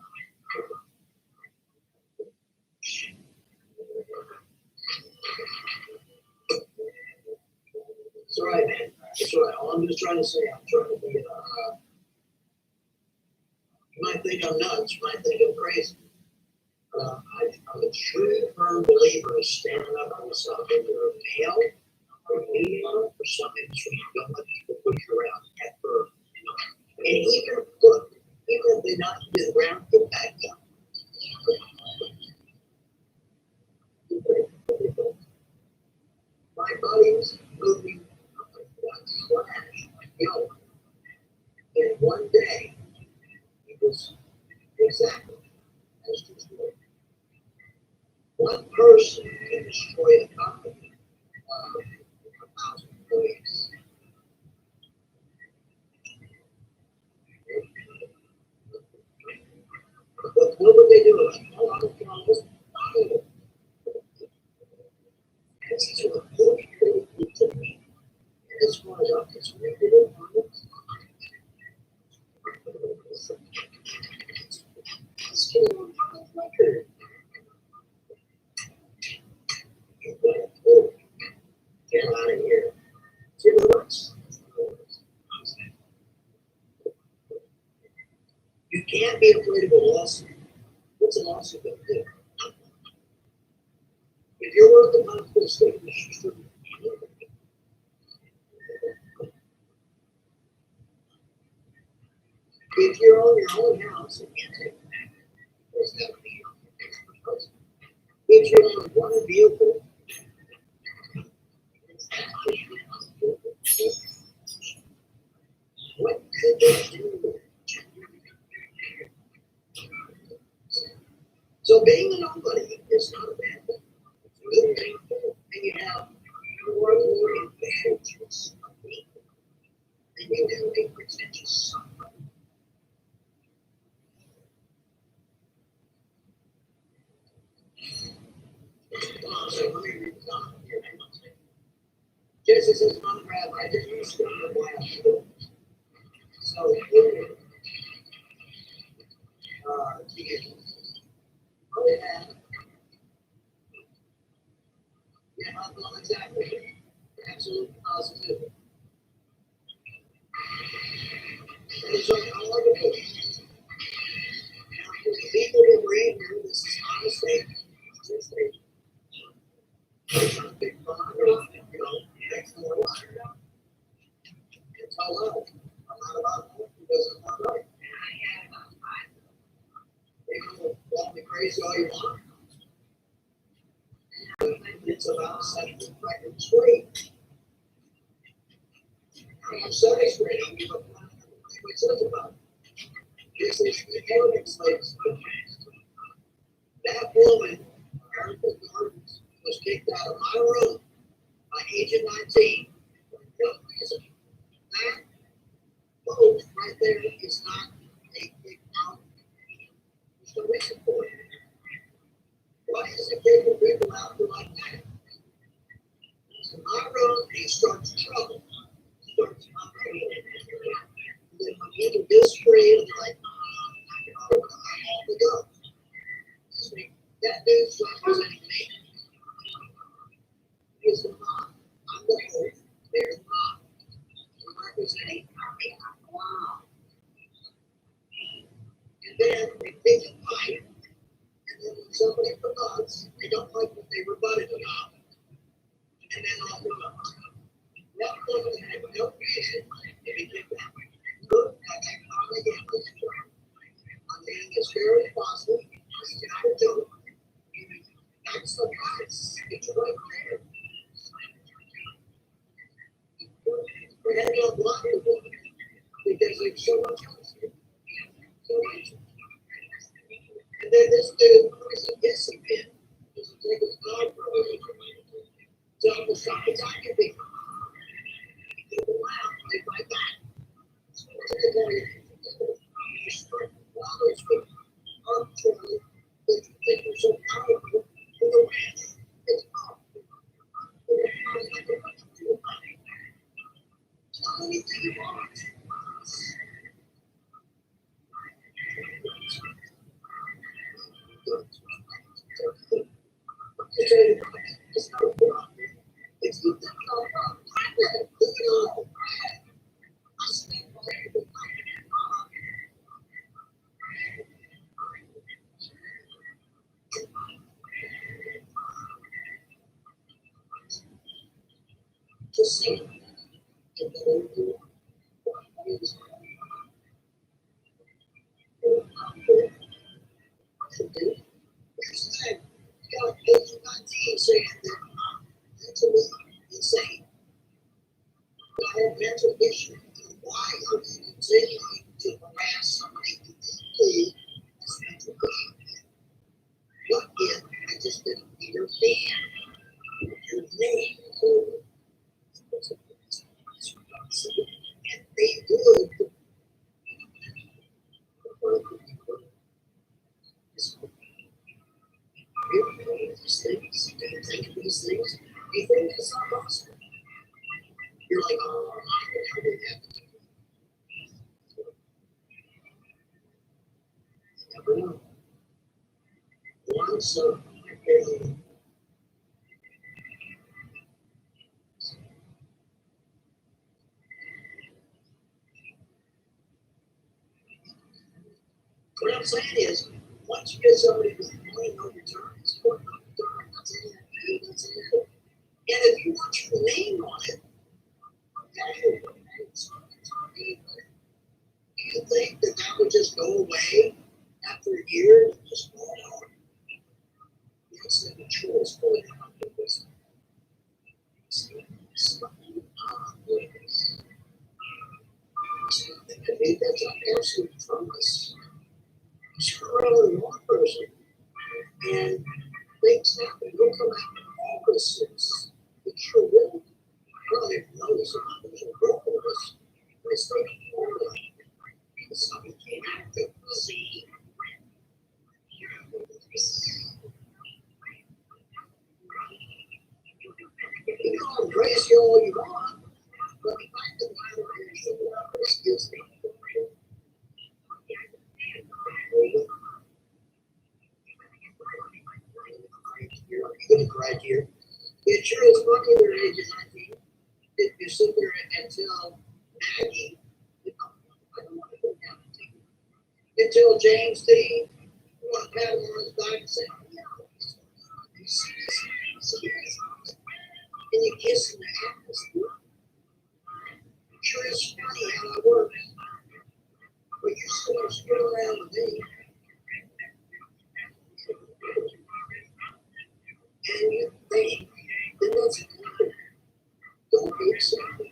It's all right, man. It's all right. All I'm just trying to say, I'm trying to be might think I'm nuts, you might think I'm crazy. I'm a true firm believer of standing up on something you're a male or female or something so you don't let people push you around ever. And even look, even if they knock you to the ground, get back up. My buddy was moving slash young. And one day he was exactly as destroyed. One person can destroy a company of 1,000 employees. But what would they do about it? Oh, I don't know. These are important people to me. And as far as I'm concerned, they don't want it. Let's get it on public record. Get out of here. Get worse. You can't be afraid of a lawsuit. What's a lawsuit going to do? If you're worth the money for the state, you should. If you're on your own house, you can't take it back. There's got to be if you're on one vehicle, what could they do? So being a nobody is not a bad thing. It's a good thing. And you have more and more advantages of people than you do a pretentious somebody. So let me read the comment here. Genesis says, Mother Rabbi, I just used to know why I should. So, yeah, well, exactly. Absolutely positive. And it's like, how wonderful. People who read here, this is not a statement. It's a statement. It's not a big fun, that's the one. It's all out. I'm not about it because I'm not right. You can call me crazy all you want. It's about setting the record straight. I'm on Sunday straight. I'll give up what it says about it. This is the evidence, ladies and gentlemen. That woman, Erica Gardens, was kicked out of my room by age of 19 for no reason. That vote right there is not a big problem. There's no reason for it. Why is it kicking people out like that? So my room, he starts trouble. Starts my room. Then when people disagree, and they're like, I'm all the go. That dude's representing me. He's the mom. I'm the host. They're the mom. I'm representing me. Wow. And then they pick a fight. And then when somebody forgets, they don't like what they rebutted about. And then I'll go up. That woman had no reason to be kicked out. Look, I got caught again with the job. I'm being as fair as possible. It's not a joke. That's the price. It's right there. We had to block the woman because there's so much else here. So much. And then this dude, who's a kissing pin, doesn't take his dog for a little bit. So the sides I can be. People laugh, they fight back. So I tell you, you start flowers with arbitrarily, that you think are so powerful, for the ranch. It's powerful. Tell anything you want. It's not a problem. It's looked at all. I speak for everybody. see in the Here's the thing, you got page 19 saying that mentally insane. I have mental issues. Why are you continuing to harass somebody who deeply has mental issues? What if I just didn't understand your name or and they would these things, and think of these things, you think it's not possible. You're like, oh, how did that? You never know. Once what I'm saying is, once you get somebody who's playing on your terms, that's it. That's it. And if you want your name on it, okay, do you think that that would just go away after a year and just go on? Yes, the control is fully out of this. I think that's an absolute promise. Screw around with one person, and things happen. Go come out in August 6th. It sure will. I don't even notice it happens in August. They start to form it. Something came out to see. You can call them crazy all you want, but the fact of the matter is that August is you're going to cry here. It sure is funny their age is 19. If you sit there and tell Maggie, I don't want to go down to you. Until James D. You want to pat him on his back and say, oh, yeah, and you kiss him in the atmosphere. Sure it's funny how it works. But you're still going to screw around with me. And you think that that's good. Don't be accepted.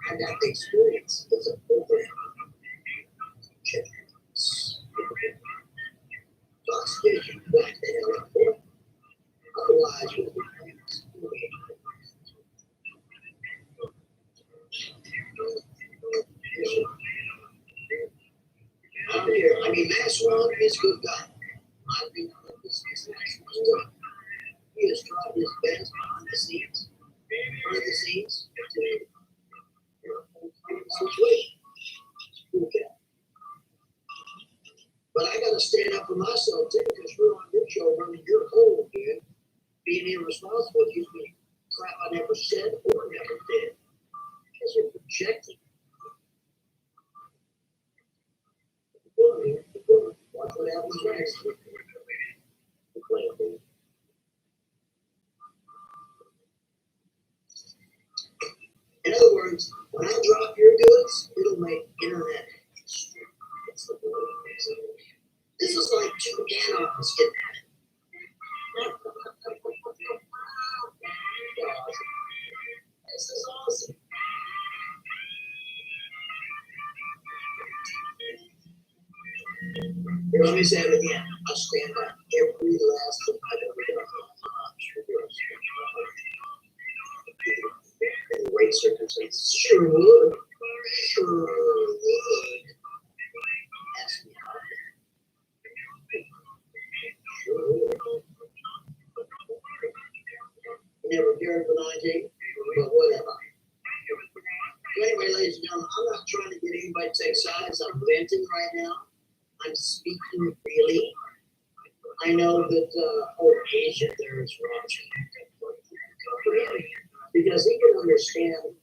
I got the experience as a program. Fox Vision back there. Otherwise, you'll be out here. I mean, Mass One is good guy. I mean, this is Mass One. He has tried his best behind the scenes. Behind the scenes. Situation. Okay. But I got to stand up for myself too, because we're on your show running your whole dude. Being irresponsible, you mean crap I never said or never did. Because you're projecting. Watch what happens next. In other words, when I drop your goods, it'll make internet history. It's the word. This is like two anarchists getting at it. This is awesome. Here, let me say it again. I'll stand up every last thing I've ever done. In the right circumstances. Sure would. Sure would. Ask me how. Sure would. Never cared for 19, but whatever. Anyway, ladies and gentlemen, I'm not trying to get anybody to take sides. I'm venting right now. I'm speaking freely. I know that Asia there is watching. Because he can understand,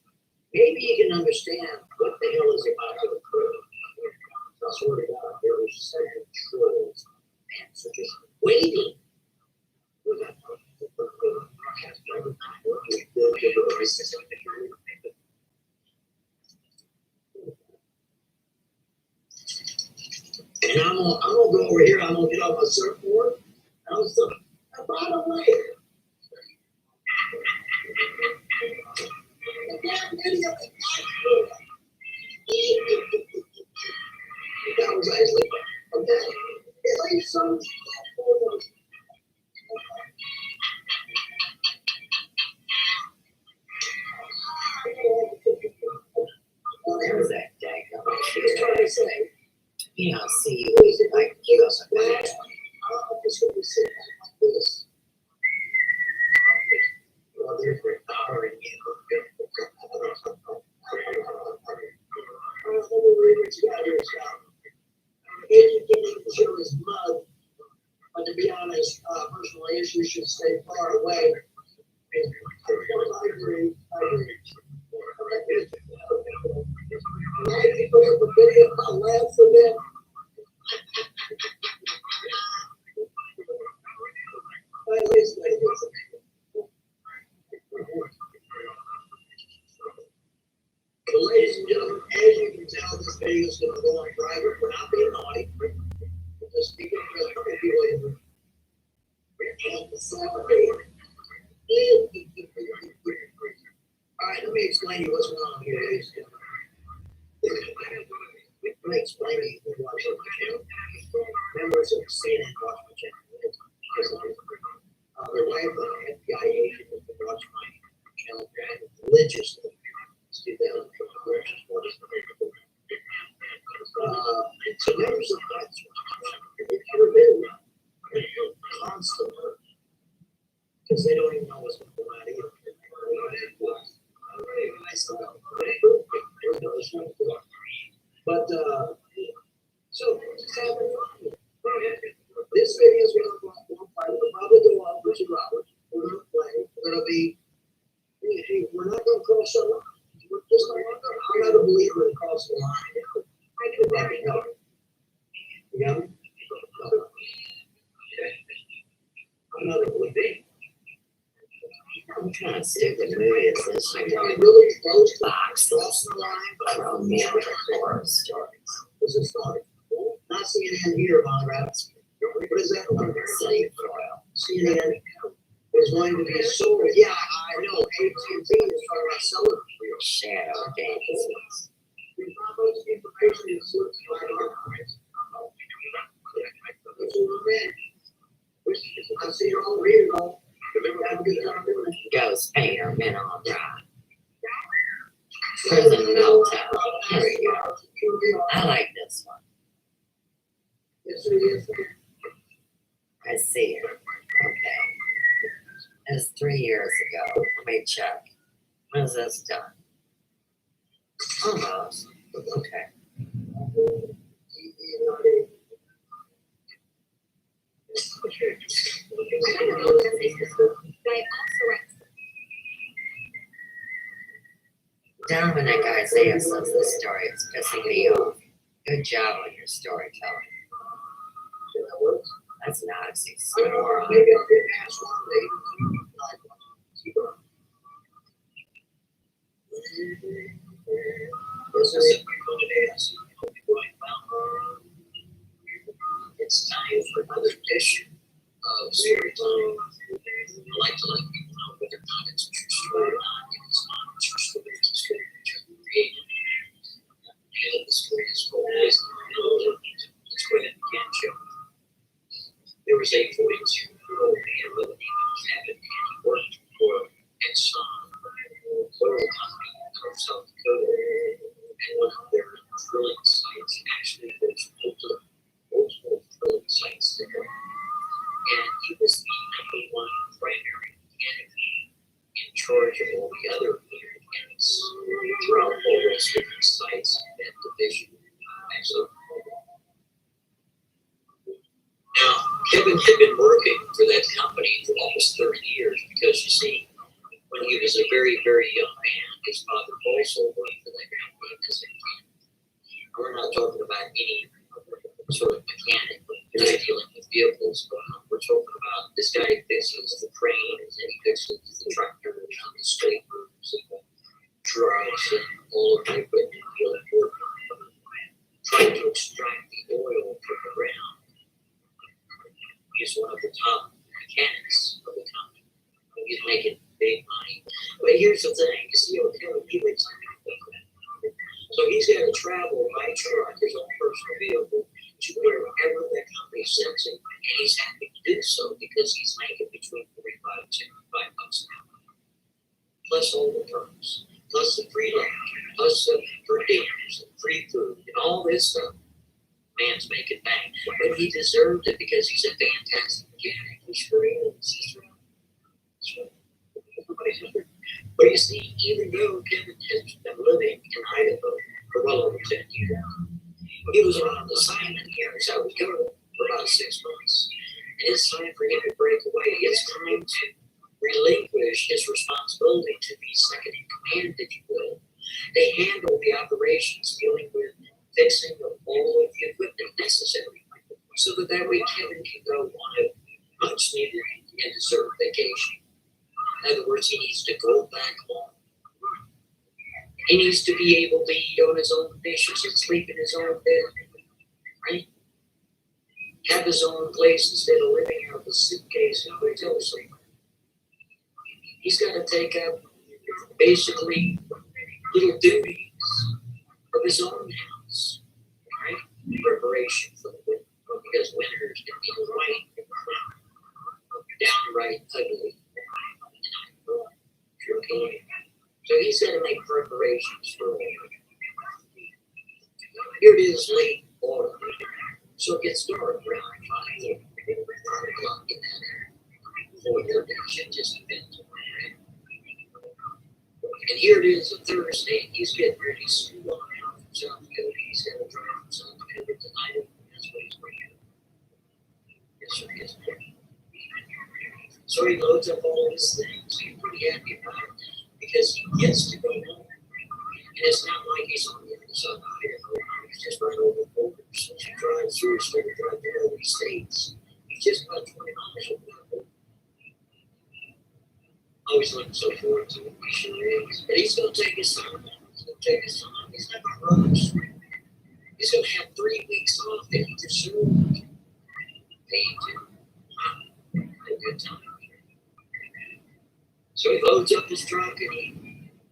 maybe he can understand what the hell is about to occur. I swear to God, there are some trolls. Man, so just waiting. And I'm gonna go over here, I'm gonna get off my surfboard. I was thinking, by the way, the damn video is not good. That was actually, okay, at least some. Well, there was that day. She was trying to say, you know, see, like, you know, I'm just gonna sit like this. Well, there's my power in you. Getting to show his blood, but to be honest, personal issues should stay far away. I agree. Why did you put up a video? I'll laugh for them. So, ladies and gentlemen, as you can tell, this video is going to go on private. We're not being naughty. We're just speaking for a couple people. All right, let me explain to you what's going on here, ladies and gentlemen. Let me explain to you who watches my channel. Members of CNN watch my channel. Their wife, an FBI agent, has been watching my channel religiously. So members of my channel, they've never been constant because they don't even know what's going on either. But so this video is going to probably go on for 2 hours. We're going to play. We're going to be. We're not going to cross the line. We're just not. I'm not a believer in crossing the line. I do that. No. Yeah. I'm not a believer. I'm trying to stick with movies this year. Really close to Boxes, crossing the line. romantic horror stories. This is not. Not CNN here, Monrad. What is that? Safe oil. CNN is going to be sold. Yeah, I know. AT&T is talking about selling it for you. Shadow dances. Information is slipped by our eyes. I see you all read it all. Have a good time doing it. Ghost painter, men on drive. Prison meltdown. Here we go. I like this one. Yes, sir, yes, sir. I see it. Okay. It's 3 years ago. Let me check. When is this done? Almost. Okay. Dominic Isaiah says this story is pissing me off. Good job on your storytelling. That's Nazi snore. It's time for another edition of storytelling. I like to let people know whether or not it's a true story or not. If it's not a true story, it's a story that you created. And the story is told. Let's go ahead and begin, Joe. There was a 42-year-old man with the name of Kevin, and he worked for Exxon oil company from South Dakota. And one of their drilling sites actually was multiple drilling sites there. And he was the #1 primary mechanic in charge of all the other mechanics throughout all those different sites in that division. So, now, Kevin had been working for that company for almost 30 years because, you see, when he was a very, very young man, his father also worked for that company as a mechanic. We're not talking about any sort of mechanic, but dealing with vehicles. We're talking about this guy fixes the trains and he fixes drugs and all of the equipment field work, trying to extract the oil from the ground. He's one of the top mechanics of the company. He's making big money. But here's the thing, you see, he lives in England. So he's got to travel by truck, his own personal vehicle, to wherever that company sends him. And he's happy to do so because he's making between 45 and 65 bucks an hour. Plus all the perks, plus the free lunch, plus the per diems, and free food, and all this stuff. Man's making bank. But he deserved it because he's a fantastic mechanic. He sure is. But you see, even though Kevin has been living in Idaho for well over 10 years, he was on an assignment here in South Dakota for about 6 months. And it's time for him to break away. It's time to relinquish his responsibility to be second in command, if you will. They handle the operations dealing with fixing of all of the equipment necessary so that way Kevin can go on a much needed and deserved vacation. In other words, he needs to go back home. He needs to be able to eat on his own dishes and sleep in his own bed, right? Have his own place instead of living out of a suitcase in a hotel somewhere. He's got to take up basically little duties of his own house, right? Preparation for the winter, because winters can be quite downright ugly. Okay. So he's got to make preparations for winter. Here it is late autumn, so it gets dark around 5 o'clock in that area. 4:30, just depends on where. And here it is a Thursday. He's getting ready to scoot on out from South Dakota. He's got to drive from South Dakota tonight. That's what he's bringing. Yes, sir. Yes, sir. So he loads up all his things. He's pretty happy about it because he gets to go home. And it's not like he's on the other side of Idaho. He's just right over the border. So he drives through, so he drives through all these states. He's just about 20 miles over the border. Always looking so forward to it. He sure is. And he's going to take his time. He's going to take his time. He's not going to rush. He's going to have 3 weeks off that he deserved. Paid to. Wow. A good time. So he loads up his truck and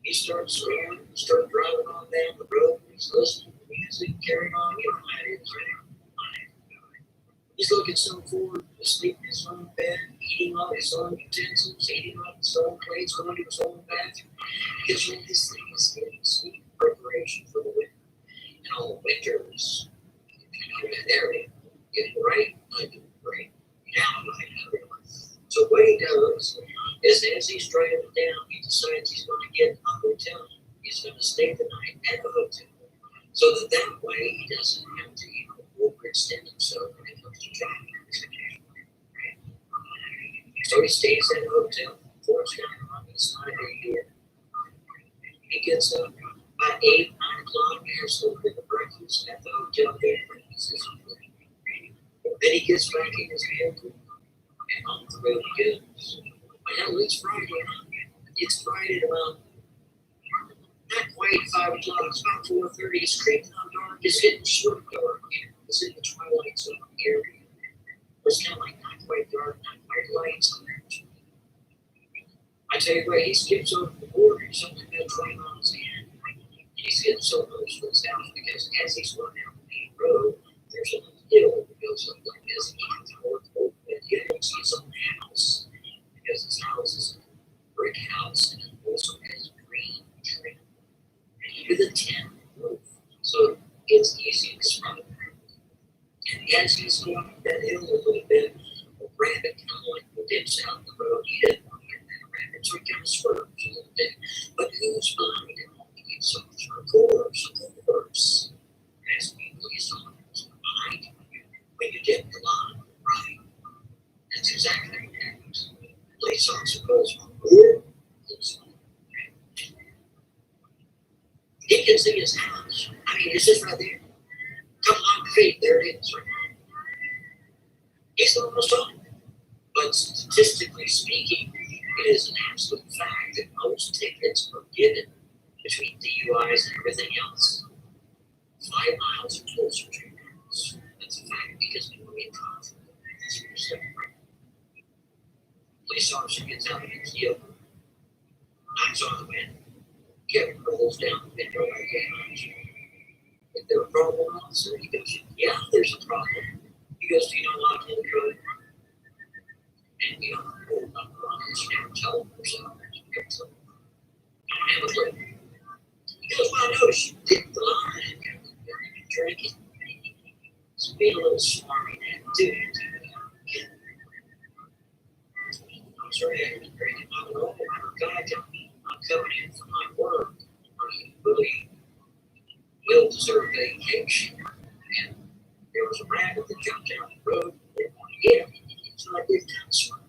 he starts driving on down the road. He's listening to music, carrying on. You know how it is, right? He's looking so forward to sleeping in his own bed, eating on his own utensils, eating on his own plates, going to his own bathroom. Because all this thing is getting sweet preparation for the winter. And all winters, you know, that area, getting right down right. So what he does is as he's driving down, he decides he's going to get a hotel. He's going to stay the night at the hotel. So that way he doesn't have to, overextend himself when it comes to driving. So he stays at a hotel. It's not a big deal. He gets up by 8, 9 o'clock, has a little bit of breakfast at the hotel. Then he gets back in his vehicle and on the road he goes. Well, it's Friday. It's Friday about not quite 5 o'clock. It's about 4:30. It's creeping on dark. It's getting short dark. It's in the twilight zone area. It's kind of like not quite dark, not quite light. I tell you what, he skips over the border. He's only about 20 miles in. He's getting so close to his house because as he's going down the main road, there's a hill that goes up like this. And he can throw it over that hill to his own house. Because his house is a brick house and it also has green trim with a tin roof. So it's easy to spot. And as he's going up that hill a little bit, a rabbit kind of like dips out the road. He didn't want to get that rabbit, so he kind of swerves a little bit. But who's behind him? So of course. As police officers behind him when you get the line right. That's exactly what happens. Police officer goes, he can see his house. I mean, it's just right there. Couple hundred feet, there it is. He's almost on. But statistically speaking, it is an absolute fact that most tickets are given between DUIs and everything else, 5 miles are closer to your house. That's a fact because people get caught. Police officer gets out of his vehicle, knocks on the window. Kevin rolls down the window like, "Yeah, is there a problem, officer?" He goes, "Yeah, there's a problem." He goes, "Do you know lock in the code?" And you know, hold up on his never tell him or something. I don't have a clue. He goes, "Well, I noticed you dipped the line. You're drinking." It's being a little smarmy there, dude. I'm sorry, I was drinking my own. I'm coming in from my work. I'm really well-deserved vacation. And there was a rabbit that jumped down the road. They didn't want to get him. So I did kind of smart.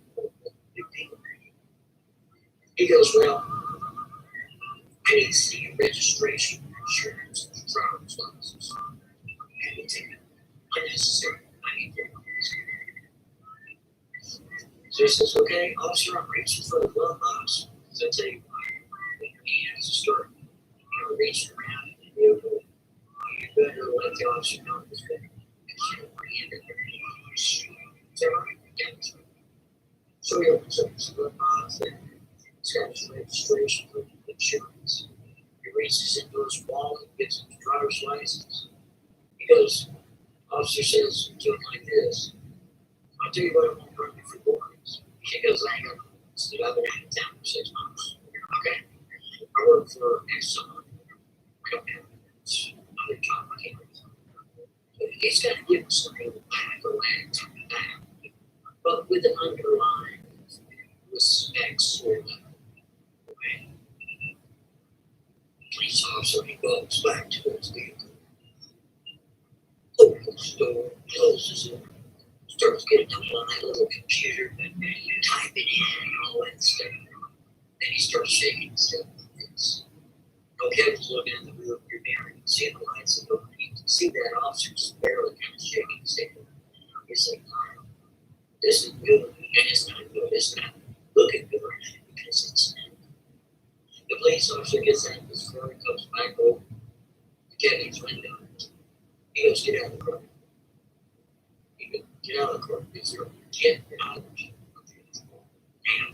He goes, "Well, I need to see your registration, insurance, and driver's license." And he said, "Unnecessary. I need your So he says, "Okay, officer, I'm reaching for the glove box." So I tell you what, he has to start, reaching around in the vehicle. You better let the officer know this way. Is that right? Yeah. So he opens up his glove box and he's got his registration for insurance. He reaches into his wallet and gets his driver's license. He goes, officer says to him like this, "I'll tell you what, I'm going to run you for warnings." She goes, "I ain't got so I've been out of town for 6 months." "Okay. I work for Exxon. I don't have other job I can't. He's got to give us something back or land to the back, but with an underlying respect sort of way." Police officer, he goes back to his vehicle, opens the door, closes it, starts getting up on that little computer, typing in and all that stuff. Then he starts shaking himself like this. Kevin's looking in the rear view mirror. You can see the lights of the You can see that officer just barely kind of shaking his head. He's like, "Oh, this is good." And it's not good. It's not looking good because it's not. The police officer gets out of his car and comes back over to Kevin's window. He goes, "Get out of the car." He goes, "Get out of the car." He said, "Get out of the car." Now,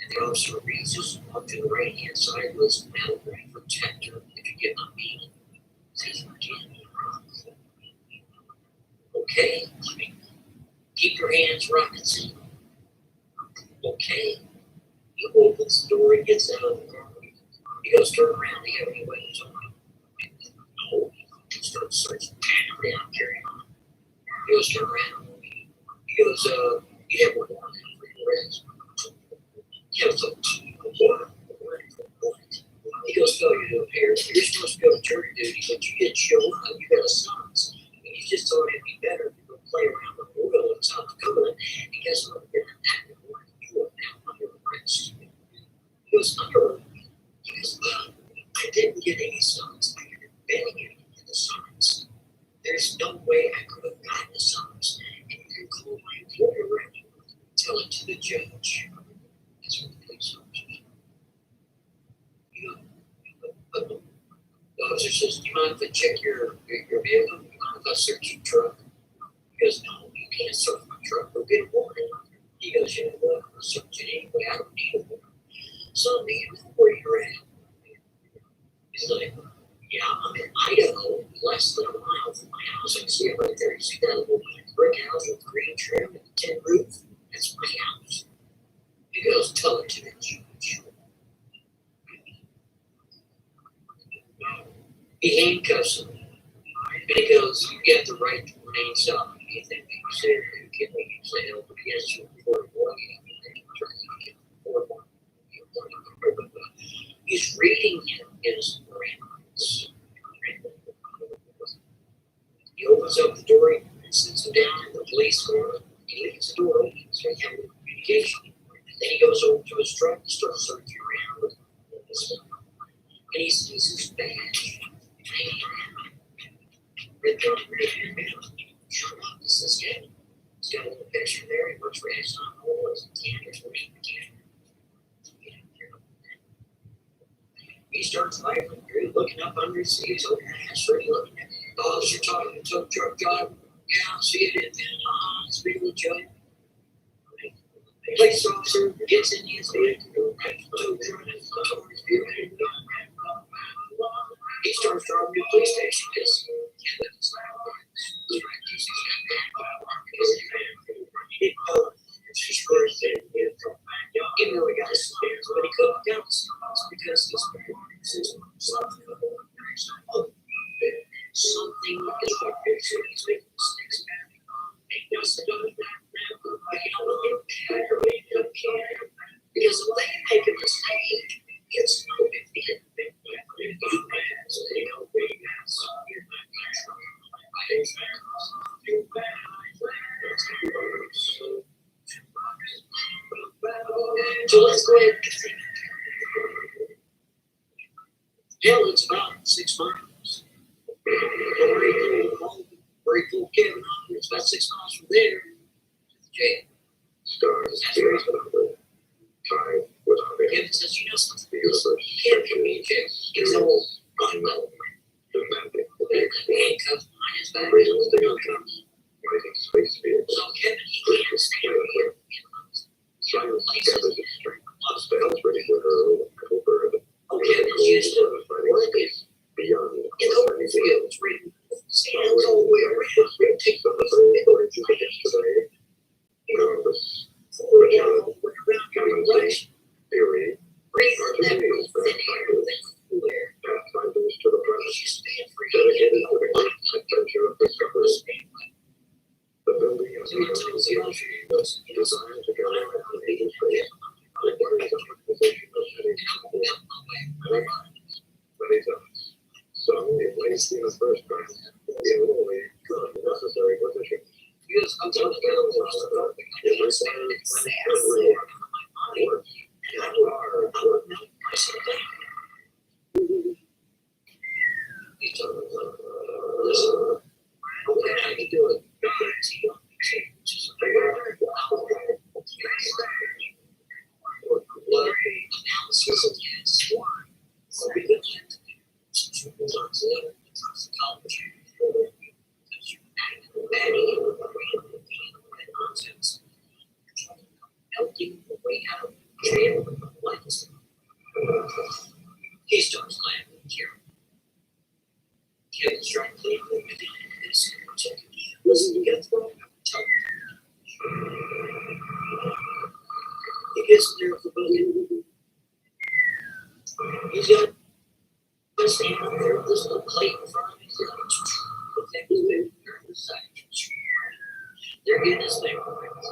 and the officer reaches up to the right hand side, listen out for a protector, if you get my meaning. Says, "Okay, keep your hands rocking." "Okay." He opens the door and gets out of the car. He goes, "Turn around. Do you have any weapons on?" "No." He starts searching. I'm carrying on. He goes, "Turn around." He goes, "You have one more now for your arrest." He goes, "What? He goes, "Tell you to appear. You're supposed to go to jury duty, but you didn't show up. You got a summons. And you just thought it'd be better to go play around the world in South Dakota. And guess what? You're not that anymore. You are now under arrest." He goes, "Under arrest?" He goes, "I didn't get any summons. I could have been getting the summons. There's no way I could have gotten the summons. And you can call my employer and tell it to the judge." That's what the police officer said. The officer says, "Do you mind if I check your vehicle? Do you mind if I search your truck?" He goes, "No, you can't search my truck. We'll get a warrant." He goes, "You know what? I'll search it anyway. I don't need a warrant. So, do you know where you're at?" He's like, "Yeah, I'm in Idaho, less than a mile from my house. I can see it right there. You see that little brick house with green trim and tin roof? That's my house." He goes, "Tell it to the judge." He handcuffs him. And he goes, "You got the right to remain silent. Anything that you say or do can be used to help against you before he's reading him his rights. He opens up the door and sits him down in the police car. He leaves the door open so he can have communication. Then he goes over to his truck and starts searching around with his phone. And he sees his badge. Red dot, red mirror. Sure enough, this is good. He's got a little picture there. He works for Exxon Oil as a mechanic. He He starts laughing. You're looking up under his seat. He's looking at us. Looking at the officer talking to the truck driver. Yeah, I see it. It's really joy. The police officer gets in his vehicle. He starts driving to the police station. Even though he got his songs, but he couldn't get his songs because his parents something is what he's making mistakes. Because when they make a mistake, it's no big deal. So let's go ahead and continue. Hell, it's about 6 miles. Very cool cabin. It's about 6 miles from there to the jail. Kevin says, you know something? You can't put me in jail. He's old. I know. Handcuffs behind his back. So Kevin, he can't stay here. Kevin's used to working in the open fields, reading stands all the way around, take the around your lunch. Breathe on that real thin air with that cool air. He's staying free. So it placed in the first time the only necessary position. Yes, I'm telling you, he starts laughing here. Kevin's trying to leave him in this. Listen, you get thrown up. He gets there for building. He's got a stand up there with this little plate in front of him. They're getting this thing.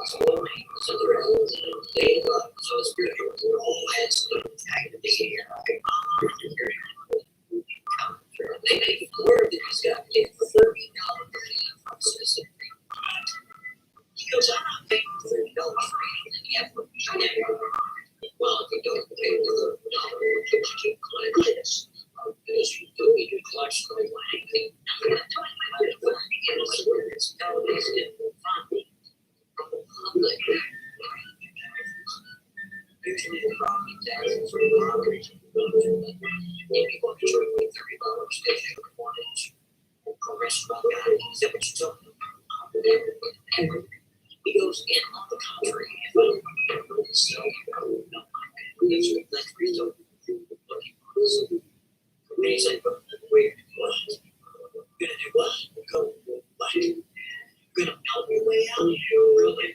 So they're they love so it's good. All that stuff tagged to be here. They make it clear that he's got to pay for $30 process. He goes, I'm not paying $30 for anything yet. Well, if you don't pay the $1.52 collect this. Because you do need to collection of anything. It's nowadays different funding from the public. Usually the property taxes for the property. If you want to charge me $30 station for 1 inch, or restaurant guy, is that what you're talking about? He goes in on the contrary. If I don't sell you, that's the reason looking for this. And he said, wait, what? You're gonna do what? Go, what? You're gonna help your way out? Really?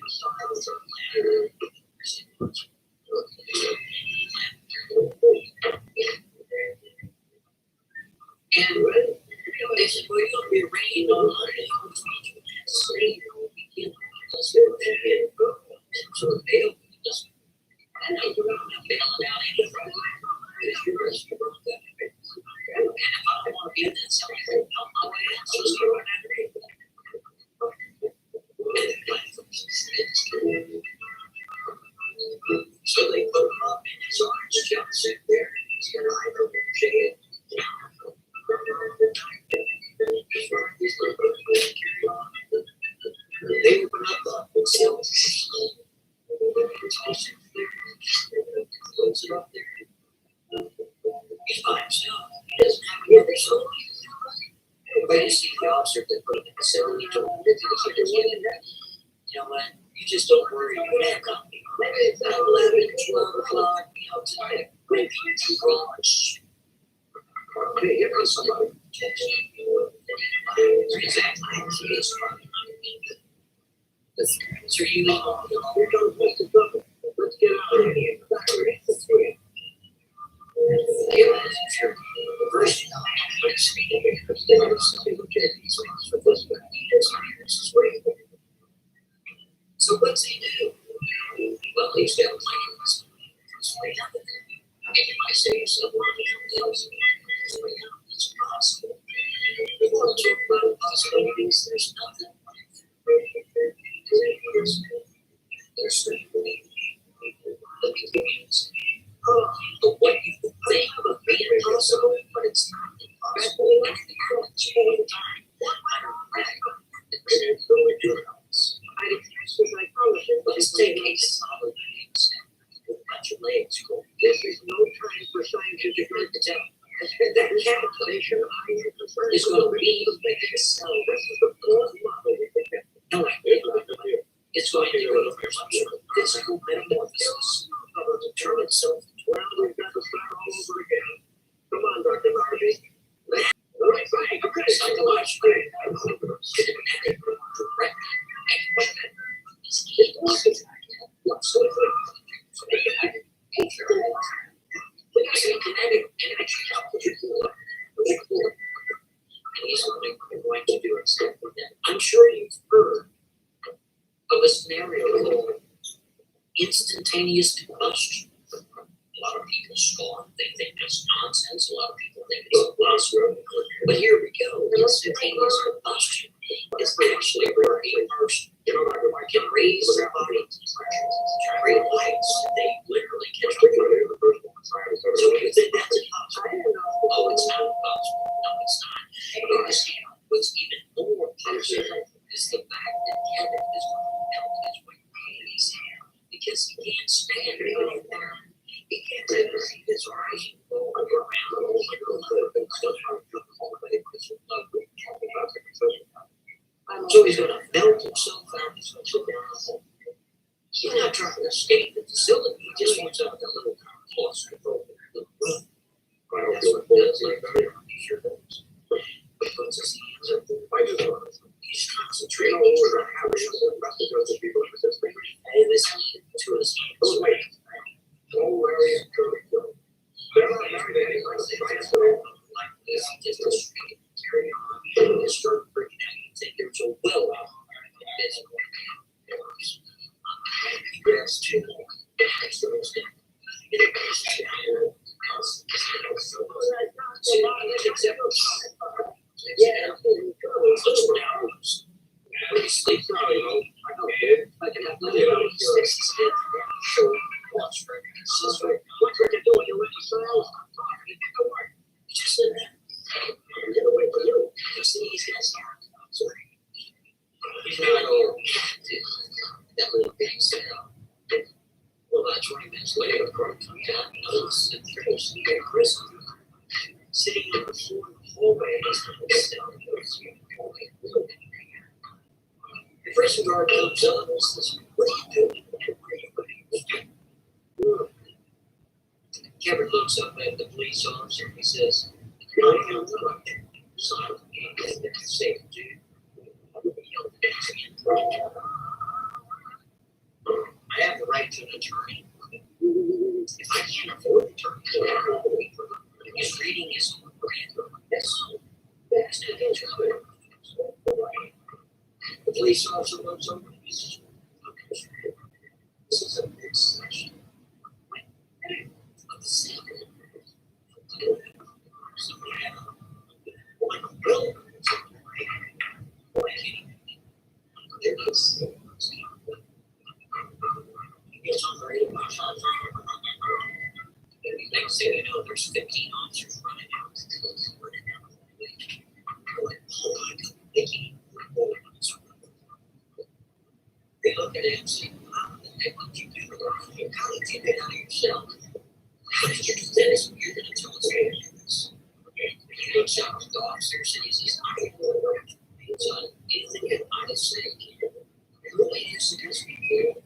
And they said, well, you're gonna be rained on Monday. So they opened this. And they were going to bail it out anyway. If you're and if I don't want to be in that cell, on my way out, so it's going so they put him up in his orange jumpsuit there. He's got an eyebrow shade. They open up the cell. He's by himself. He doesn't have another son. But you see the officer that put him in the cell, he told him, you know what? You just don't worry, you're gonna have company. Maybe it's 11, 12 o'clock, you know, tonight. Maybe you promise. Okay, you know somebody. Exactly. So you know, here comes Mr. Bucket. Let's get out of here. So what's he do? Well, he's got a plan. You might say someone else it's possible. We want to talk about possibilities. There's nothing. There's but what you think would be impossible, but it's not impossible. Let's take a solid example. Let your legs go. This is no time for scientific tell. That calculation is going to be so. No, it's going to go to physical metamorphosis. Determine self. Well, we've got to start all over again. Come on, Dr. Harvey. Okay, psychologically, I'm sure you've heard of a scenario called instantaneous combustion. A lot of people scorn, they think that's nonsense. A lot of people think it's a buzzword. But here we go. Instantaneous combustion is actually where a person can raise their body to great heights. They literally can. So you think that's impossible? Oh, it's not impossible. No, it's not. What's even more possible is the fact that Kevin is going to melt his way his hand because he can't stand it anymore. He can't take his rising forward around so he's going to melt himself out. He's not trying to escape the facility. He just wants out the little claustrophobic room. That's what does like sure does. He puts his hands up the microphone. He's concentrating. He's trying to have a people and this to his hands. Oh, wait. Don't worry, I'm going to go. They're not married to anyone. They might have to like this. Just a straight carry on. And start freaking out. You think there's a well out there. This yes, too. Yeah, when you sleep, I can have no just in there. Wait for you. He's not all that little thing set up. Well, about 20 minutes later, the car comes out and notices that there's Chris sitting on the floor in the hallway. The prison guard comes up and says, "What are you doing? Kevin looks up at the police officer and he says, "I am Unplugged. Son, that's safe, dude. I have the right to an attorney. If I can't afford an attorney, his reading is that's the police officer looks over and he says, "This is a big section of the city. Like a building. Next thing you know, there's 15 officers running out. officers and he says, I don't know what it's on anything that I say. The way it is, it has to be good.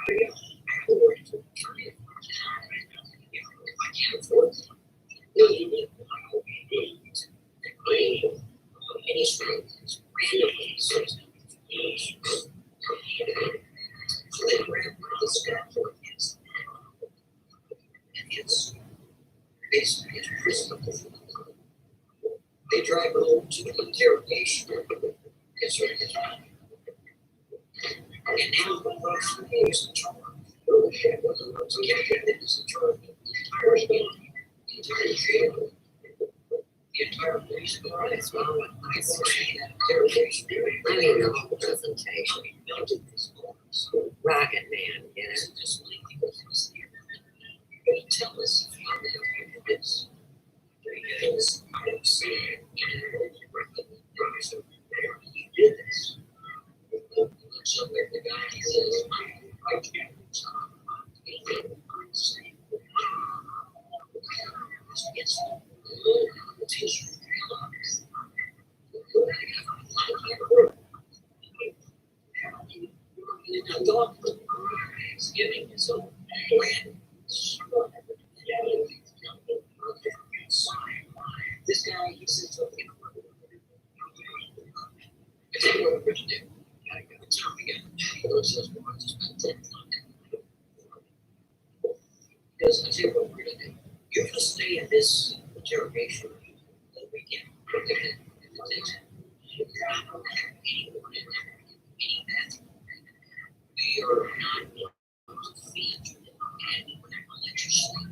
If I can't afford it, any strength is randomly associated. So they grab one of the scaffoldings, and it's basically a prison. They drive home to the interrogation room. Yes, sir. And now the person who is in charge. So yeah, that is in charge of the entire jail. The entire police department. Interrogation. I mean, the whole presentation. Rocket Man, you know. They tell us how they do this. Because I don't see it in the you did this. So if the guy says, I can't stop, giving his own plan. This guy, he says, okay, I tell you what we're going to do. What time we got? He says, well, it's about 10 o'clock. Because I tell you what we're going to do. You're going to stay in this interrogation room the weekend. You're not going to have anyone in there, any bathroom. We are not going to feed you and we're not going to let you sleep.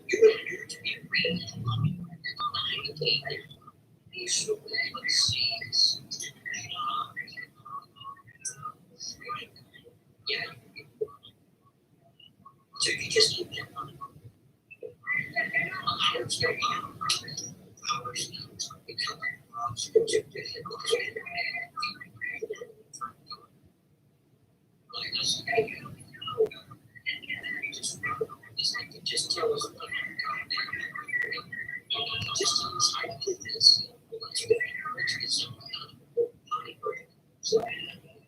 You're going to be ready to behind the table. These are what sees. Yeah. So you just keep that on. Hours go by. Hours become just tell us what just tell us how to do this. Let's get some money. So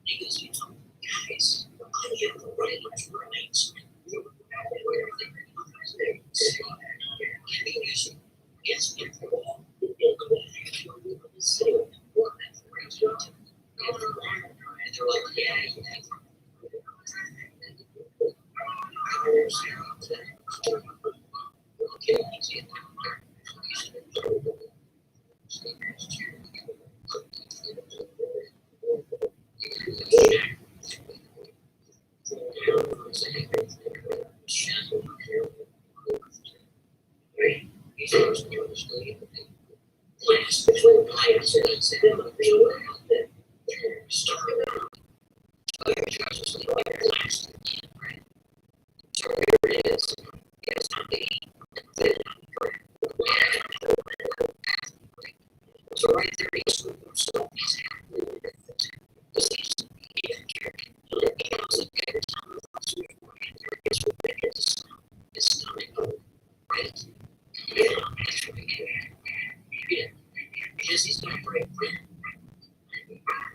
he goes, guys, I have the right to remain. Yes, and they're like, yeah. So right there, he's so right? Yeah. Because he's not great.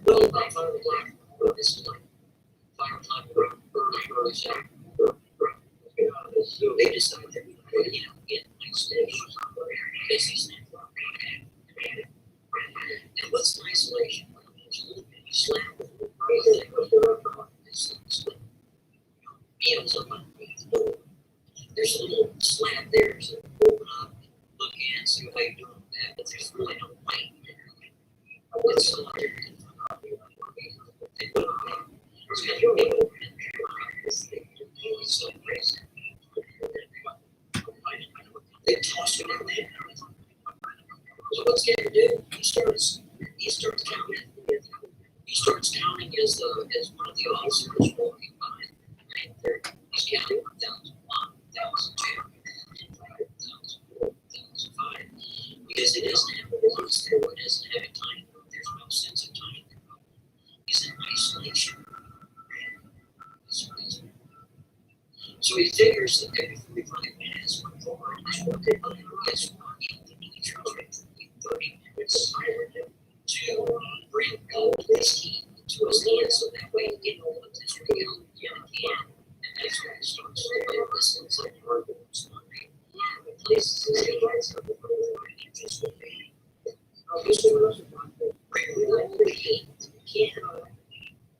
Well, by 5 o'clock, this is like 5 o'clock, early shower. So they decided that we could, get nice station. Basically, and what's an isolation? Slab. Meals on there's a little slab there, so open up, look in, see what you're doing with that, but there's really no light there. What's so they toss it in there. So what's he gonna do? He starts counting. He starts counting as one of the officers walking by. He's counting 1,000, 1,002, 5,000, 5,005. Because it doesn't have a once there, it doesn't have a time. There's no sense of time. He's in isolation. So he figures that every 45 minutes we're forward. Guess what? You need to try 30 minutes to bring cold whiskey to his hand so that way you get all of this real can. And that's when it starts to do this. It's like horrible. It's not right. The places that they get something just with me. This was bring the can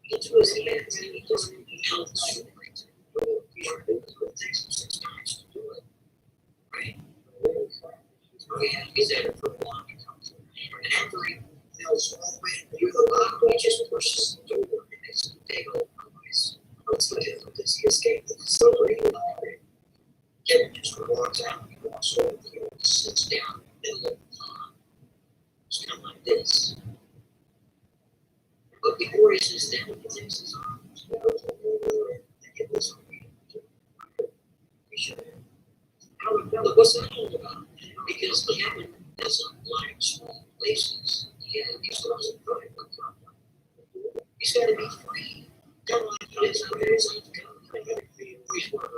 into his hands and he just held the sugar. It takes him 6 times to do it. Right? Oh yeah, he's at it for a long time. And after he feels all the way through the bottom, he just pushes the door and makes a big old noise. Let's look at this. He escaped the facility. Kevin just walks out. He walks over the door and sits down in the middle of the pond. It's kind of like this. But before he sits down, he takes his arms. He goes over and get this on. He should have. Look, what's that all about? Because Kevin doesn't like small places. He doesn't drive a car. He's got to be free. Don't like he doesn't have his own car. He's one of the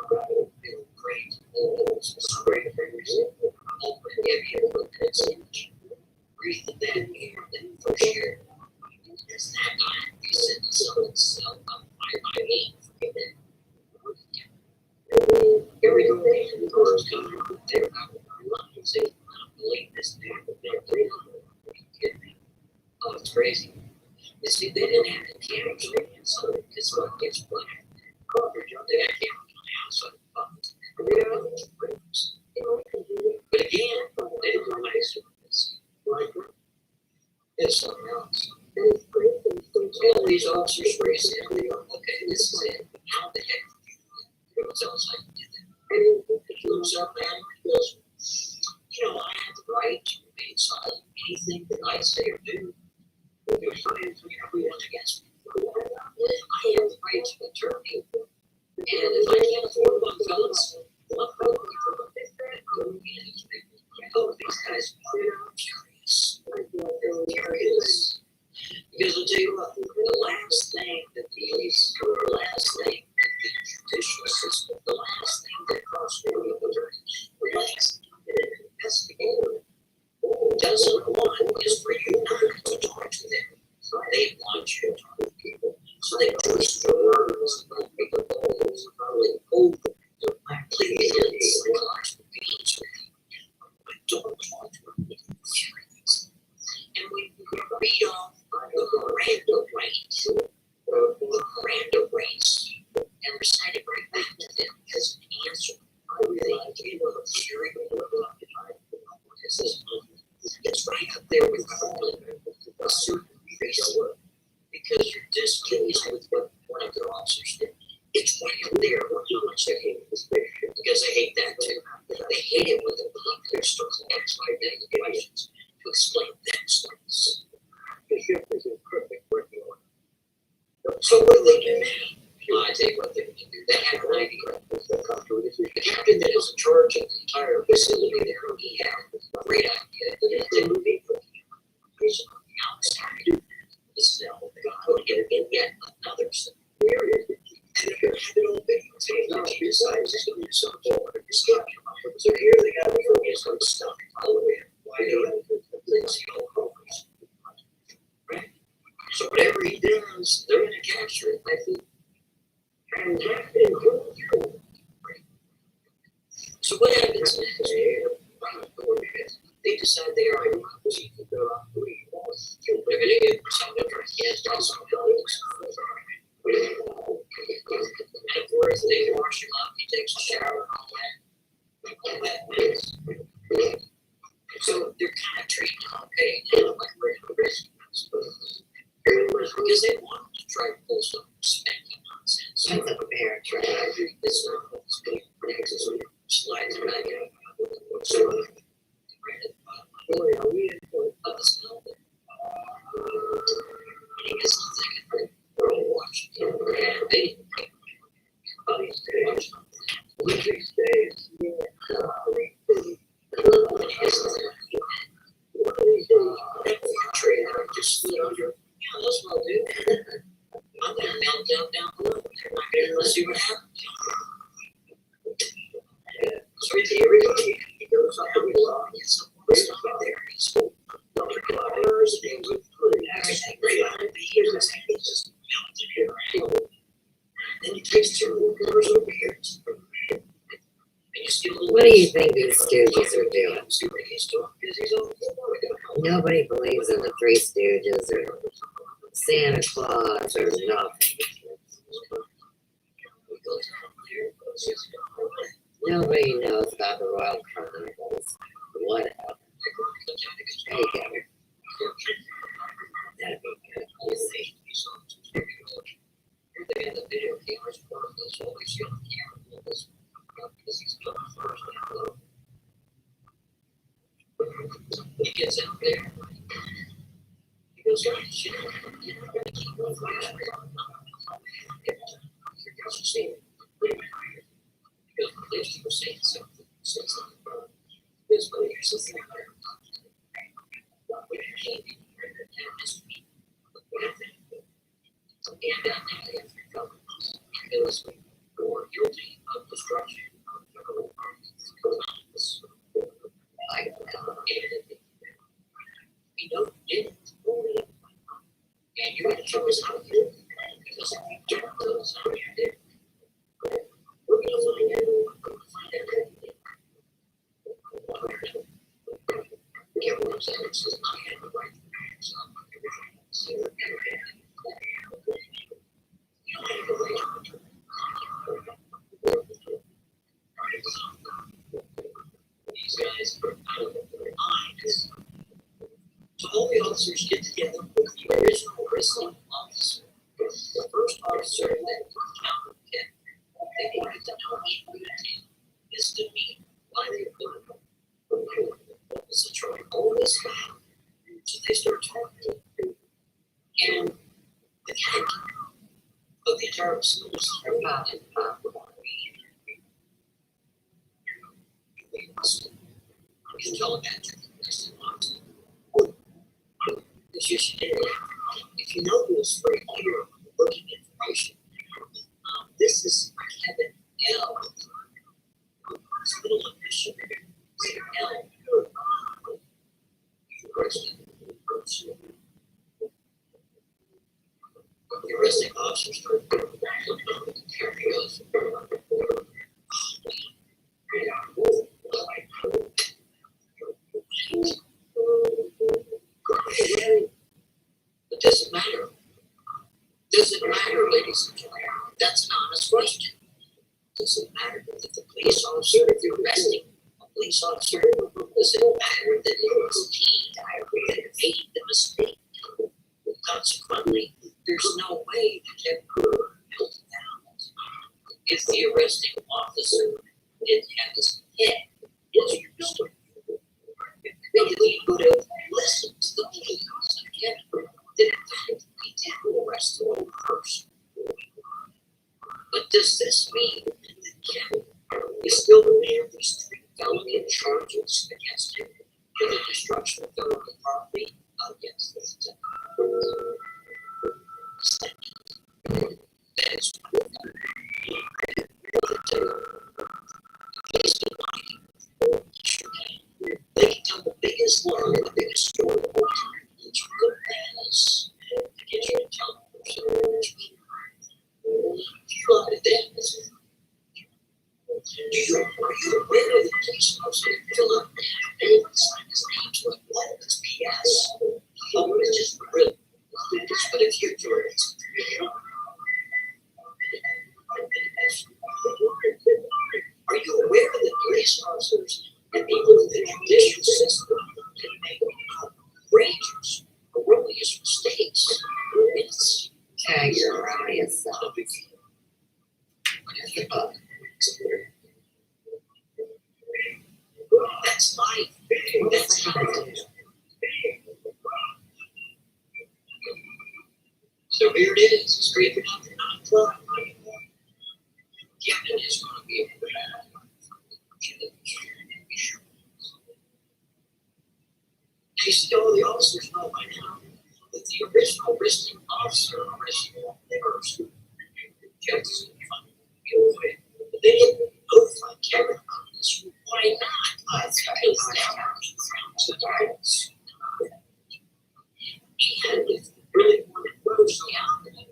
great old great fingers. Open, give you a little bit of breathe the bad air, then fresh air. It's that guy. He's sitting himself up 5 by 8 for a minute. Here we go, man. The cars coming out there. I'm not going to say, I don't believe this thing. They're 300. Are you kidding me? Oh, it's crazy. You see, they didn't have the cameras right, so it's what gets black. Coverage out there. I can't on the outside of the buttons. But again, they don't realize this. It's something else. All these officers race in. They go, okay, this is it. How the heck did you do it? It sounds like you did that. And he looks up at him and goes, I have the right to remain silent. Anything that I say or do, you're trying to everyone against me. I have the right to deter people. And if I can't afford one fellas, what fellow for these guys are furious. Furious. Because I'll tell you what, the last thing that the judicial system, the last thing that prosecuting attorneys, the last thing that an investigator doesn't want is for you not to talk to them. They want you to talk to people. So they twist your words and make the balls probably over. Please, psychological beings with you. I don't want to be furious. And we read off the random race and recite it right back to them as an answer. They were hearing it's right up there with calling a certain race because you're displeased with what one of their officers did. It's right up there with how much they hate this picture because they hate that too. They hate it when the public starts asking them questions to explain themselves. So what do they do now? Well, I tell you what they do. They have an idea. The captain that is in charge of the entire facility there, he had a great idea that they move in from the outside. This is how they got put in yet another area. And they're having all videotaped. Now she decides to do something over the discussion. So here they got to focus on stuff all the way. Why do Lindsay O'Connors? Right? So whatever he does, they're going to capture it, I think. And have been going through. So what happens next? They decide they are in democracy. They're going to get some different yes, also else. And of course, they wash him up, he takes a shower, all that. So they're kind of treating him okay now, like regular residents. Because they want to try to pull some spanking nonsense. That's a fair try. It's not what's being predicted. Slides back out. So, boy, are we in for a smell there? And he gets to thinking, we're all watching. And they one of these days, just stood under. Yeah, that's what I'll do. I'm going to melt down below. They're not going to let's see what happens. So here we go. It's not the way law. It's a stuff out there. It's flowers, things with food, everything. It's just then you take two quarters over here. And you steal a little. What do you think these stooges are doing? See what he's doing? Because he's on the Nobody believes in the Three Stooges or Santa Claus or nothing. Nobody knows about the Royal Carnivals. Whatever. There you go. That'd be good. You see. the video cameras, part of this always young camera, because he's built first. He gets out there. He goes, oh, shit. You're going to keep on flashing. Here goes the scene. Because the police were saying something. This way, here's something there. Or guilty of destruction of federal property. Like, we know you didn't. And you're going to show us how you did it. Because if you don't tell us how you did it, we're going to find out. We're going to find out. Everyone says it's not the right thing. These guys are out of their minds. So all the officers get together with the original wrestling officer. The first officer that encountered him, they wanted to know his demeanor, why they put him on. What was the trouble? All this guy. So they start talking to him. And the head of the entire facility is about it. You can tell him that. Because you should, if you know this right here, looking information, this is Kevin L. It's middle initial. L. The arresting officers started It doesn't matter. Doesn't matter, ladies and gentlemen. That's an honest question. Doesn't matter if the police officer, if you're arresting a police officer, doesn't matter that it was he that made the mistake. Consequently, there's no way that can build it down. If the arresting officer didn't have his head, is your story. Maybe he would have listened to the police again. That in fact, he did arrest the wrong person. But does this mean that Kevin is still the man of these three felony charges against him for the destruction of federal property against this town? That is they can tell the biggest lie, the biggest story of all time. It's good as to get you to tell the person. If you lie to them, are you aware of the police officer fill up and sign his name to it? What? It's BS. Oh, it's just really. But if you're curious, are you aware that police officers and people in the judicial system can make outrageous, erroneous mistakes? It's Tag your erroneous self. That's life. That's life. So here it is, scraping up the Unplugged. Kevin is going to be able to they still, the officers know by now that the original arresting officer arrested the person. But they didn't notify Kevin about this. Why not? That's right. And if you really want to grow something,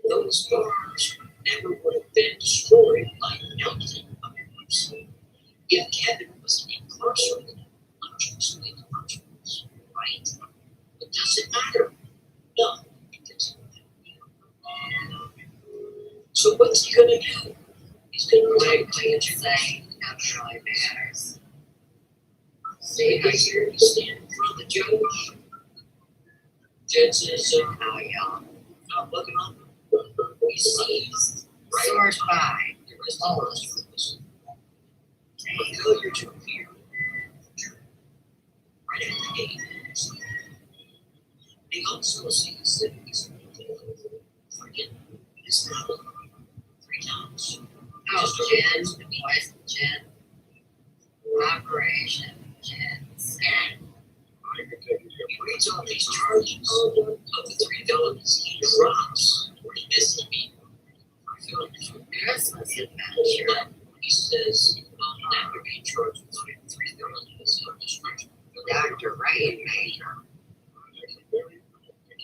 those farms never would have been destroyed by melting of rivers. If Kevin was incarcerated, unjustly incarcerated, right? It doesn't matter. No, it doesn't matter. So what's he gonna do? He's gonna What take do you say? That really matters. See, I hear you stand in front of the judge. Judge says, Oh, yeah. I'm looking up. He sees Source by. the rest of us. A failure to appear. Right at the gate. He also sees that he's forget his problem 3 times. Oh, Jen, where's Jen? Operation Jen. He reads all these charges of the 3 felonies he drops for misdemeanor. Christmas adventure. He says, now you're being charged with 3 felonies of destruction. Dr. Ray Major.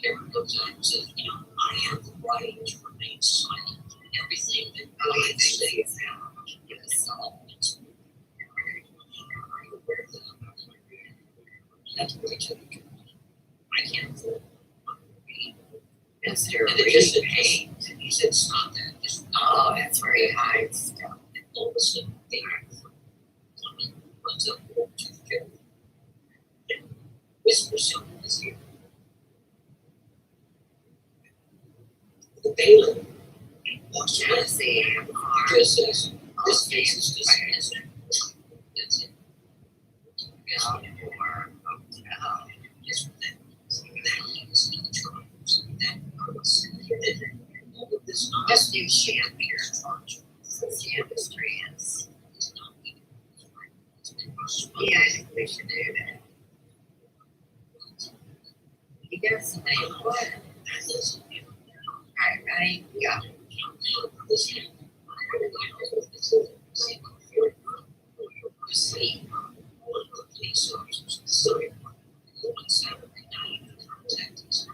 Karen goes out and says, I have the right to remain silent. Everything that Oh, I he thinks say he's out. is solid. That's what I told you. I can't afford Mr. And they just Reed. said, hey, he said, stop that. Just, Oh, that's where he hides stuff. And all of a sudden, the woman runs up to the judge and whispers something in his ear. The bailiff walks out Let's see. and just says, this case is dismissed. That's it. Yes, Oh, yes, oh. that leaves no charges. That hurts. All of this Let's do Champion. Since the industry is. Yeah, I think we should do that. You got some name what? Alright, ready? Go. See, one of the police officers decided one Saturday night to contact his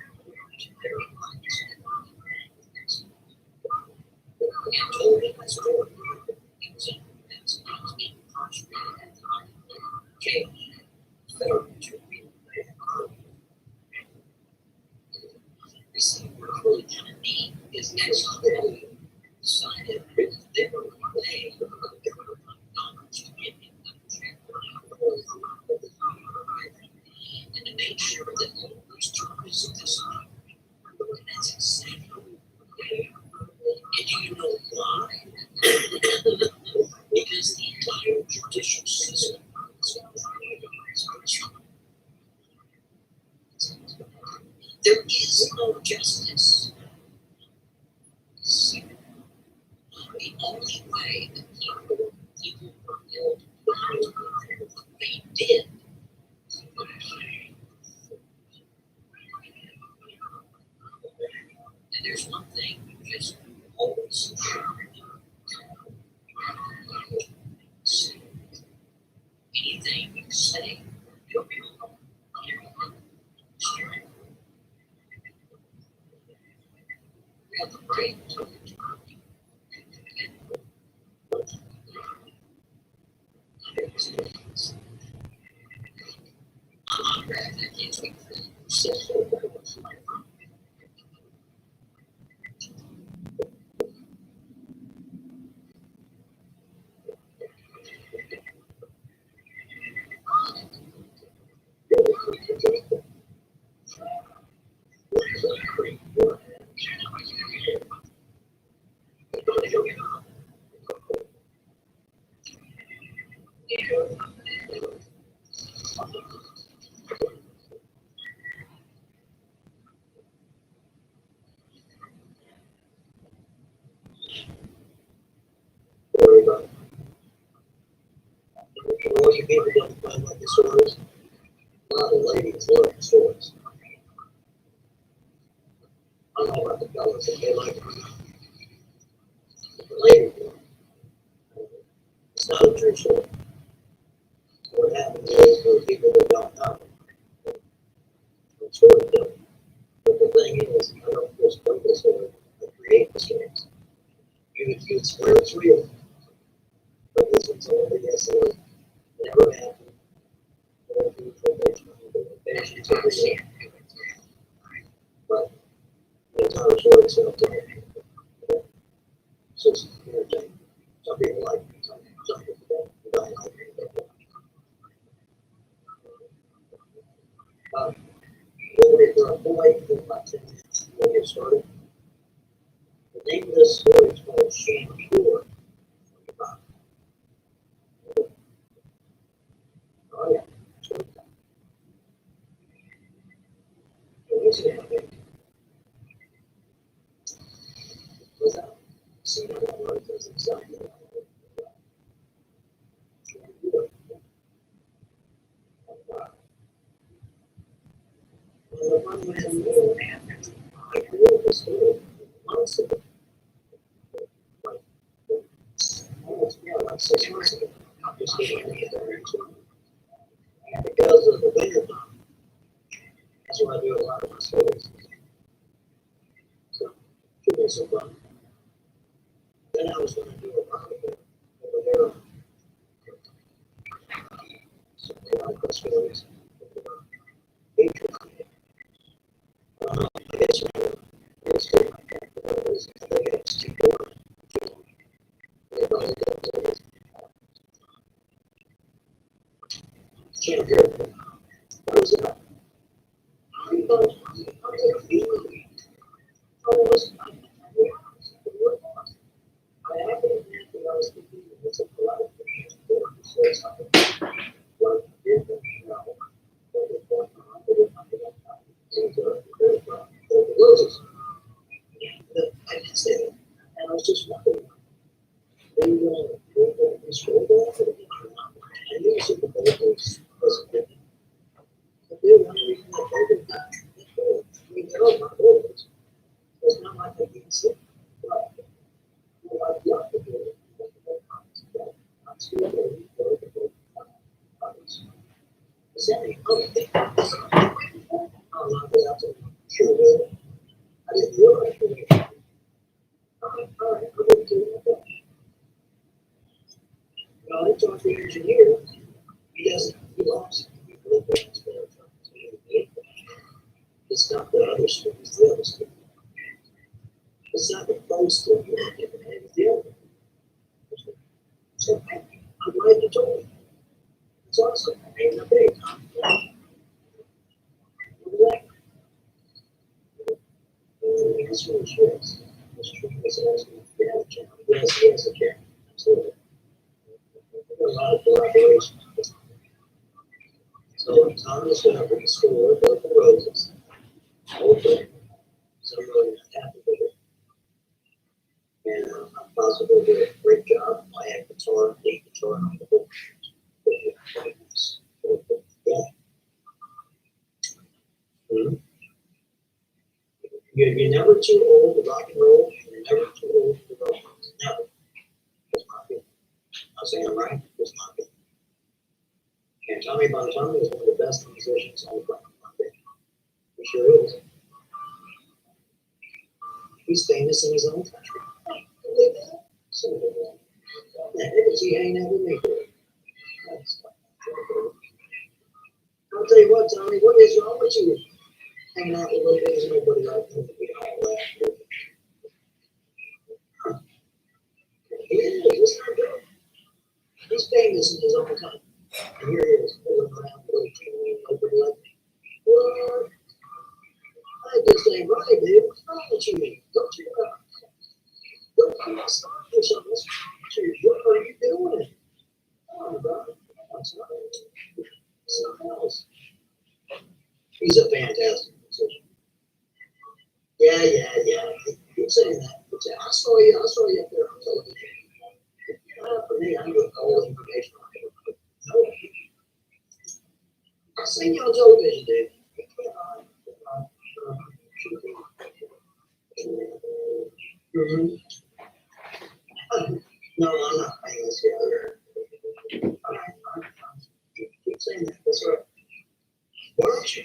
and told him his story. He was in being incarcerated at the jail. Federal jury. You see, we're really gonna need is next day decided that they were going to pay $100 to get him and to make sure that all those charges of this and that's exactly what and do you know why? Because the entire judicial system there is no justice. The only way that people were held accountable for what they did. And there's one thing you just always anything you say, you'll be wrong. We have the right to worry about. All you people don't find out the stories. A lot of ladies love the stories. I don't know about the fellas if they like them. The ladies, it's not a true story. people that don't know. I'm sure they do. But the thing is, I don't just know the story, I create the stories. You swear it's real. But this one's all the yes, it never happened. But the entire story itself, it's just entertaining. Some people like it, some people don't like it. We'll wait for a full light for about 10 minutes. We'll get started. The name of this story is called Shame Pure. Oh, yeah. Without seeing that word as exactly I created this story months ago. Like 6 months ago. Just because of the winter time. That's why I do a lot of my stories. So, it should be some fun. Then I was going to do a lot of it over there. So they like the stories. I guess it's good. I think it's too boring. They probably don't do it. Can't hear it. What was that? I thought I feeling. Oh, listen, I happened to I was thinking it's a lot of things to say something. Like, different, you know, what was going on, but it might be like that. Things are very wrong. I didn't say that. And I was just wondering, they were in school there, and you see the babies was a different. But they want to read that baby. I mean, they're all my boys. It's not like they can sit. But I'd love to do it. I'm still going to go to is that any other thing? Oh, no, that's a sure will. I didn't realize it. All right, I'm going to do it. Well, I talked to the engineer. He doesn't, he lost. It's not the other school, it's the other school. It's not the first school, it's the other. So I'm glad you told me. It's awesome. Ain't no big. That's what it is. It's true. It's awesome. Yes, yes, it can. Absolutely. A lot of collaboration. So Tom is going to bring school both the roses. Okay. So I'm really not happy with it. And I'm possibly doing a great job. I have guitar, lead guitar on the book. Yeah. Mm-hmm. You're never too old to rock and roll, and you're never too old to rock. Never. That's my opinion. I'm saying I'm right. That's my opinion. And Tommy Bontommy is one of the best musicians on the planet. He sure is. He's famous in his own country. Believe that? So, because he hanging out with me. I'll tell you what, Tommy, what is wrong with you? Hanging out with little things nobody like him to be all that. He is, it's not good. He's famous in his own country. And here he is, fooling around with little team, nobody like me. What? I just ain't right, dude. What's wrong with you? Don't you stop or something? What are you doing? Oh, bro. That's not something else. He's a fantastic musician. Yeah. Keep saying that. I saw you up there on television. For me, I'm getting all the information on it. No. I seen you on television, dude. Mm-hmm. No, I'm not famous yet. All right. Keep saying that. That's right.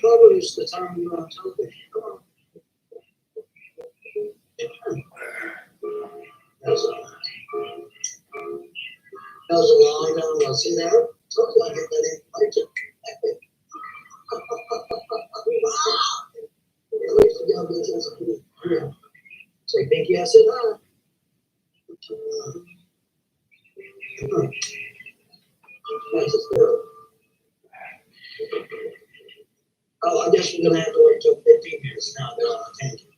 publish the time you want to television. Come on. That was a long time ago. See there? Something like it, that ain't like it. At least you got this. Say big yes and no. Oh, I guess we're gonna have to wait till 15 minutes now. Thank you.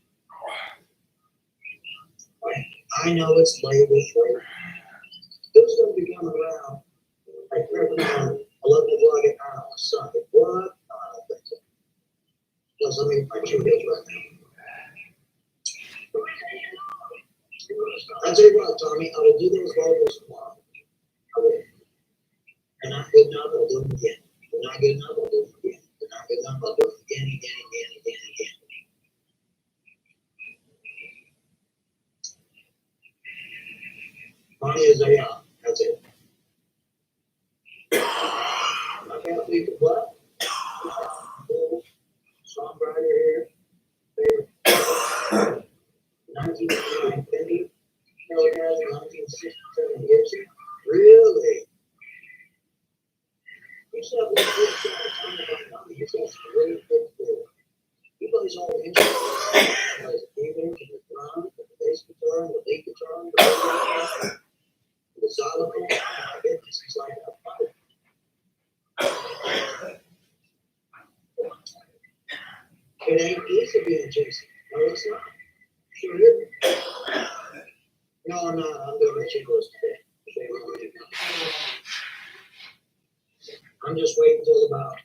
I know it's late. Who's gonna be coming around? Like around 11 o'clock at night on Sunday. What? I don't think so. Because let me make sure it is right now. I tell you what, Tommy, I will do those vocals tomorrow. I will. They're not good enough, I'll do them again. They're not good enough, I'll do them again. They're not good enough, I'll do them again. Money is a that's it. I can't believe the what? Songwriter here. 1999 Penny. Kelly has 1967 Gibson. Really? You said what good time about money. You said great good deal. He plays all the instruments. He plays the keyboard, the drum, the bass guitar, the lead guitar, the xylophone. My goodness, he's like a fighter. It ain't easy being Jason. No, it's not. Sure isn't. No, I'm not. I'm doing the chicos today. I'm just waiting until about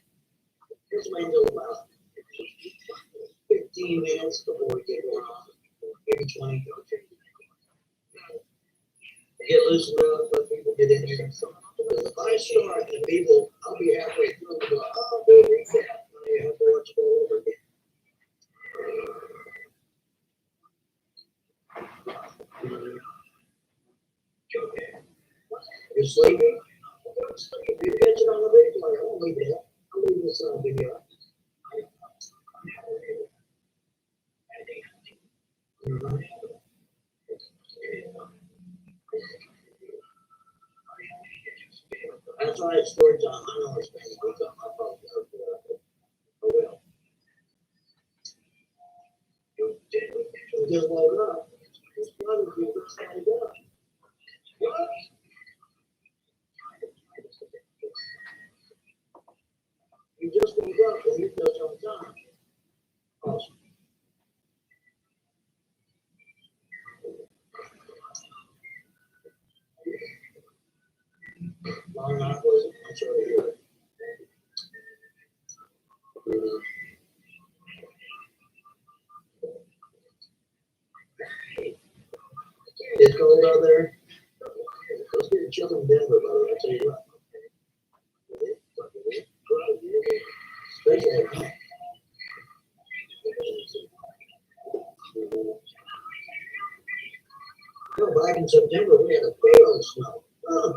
15 minutes before we get going on. Maybe 20. Get loosened up, let people get in here. Because if I start and people, I'll be halfway through and go, oh, do a recap. And you have to watch it all over again. You're sleeping? You catch it on the replay. I won't leave it up. I'll leave this on video. That's why it's story time. I know it's been a week on my phone. I will. Just woke up. This brother be first time to go. What? You just woke up and you just on time. Awesome. Long night was it? I'm sorry to hear it. It's cold out there. Let's get a chill in Denver, brother. I'll tell you what. Especially at night. No, back in September, we had a fail of snow. Oh,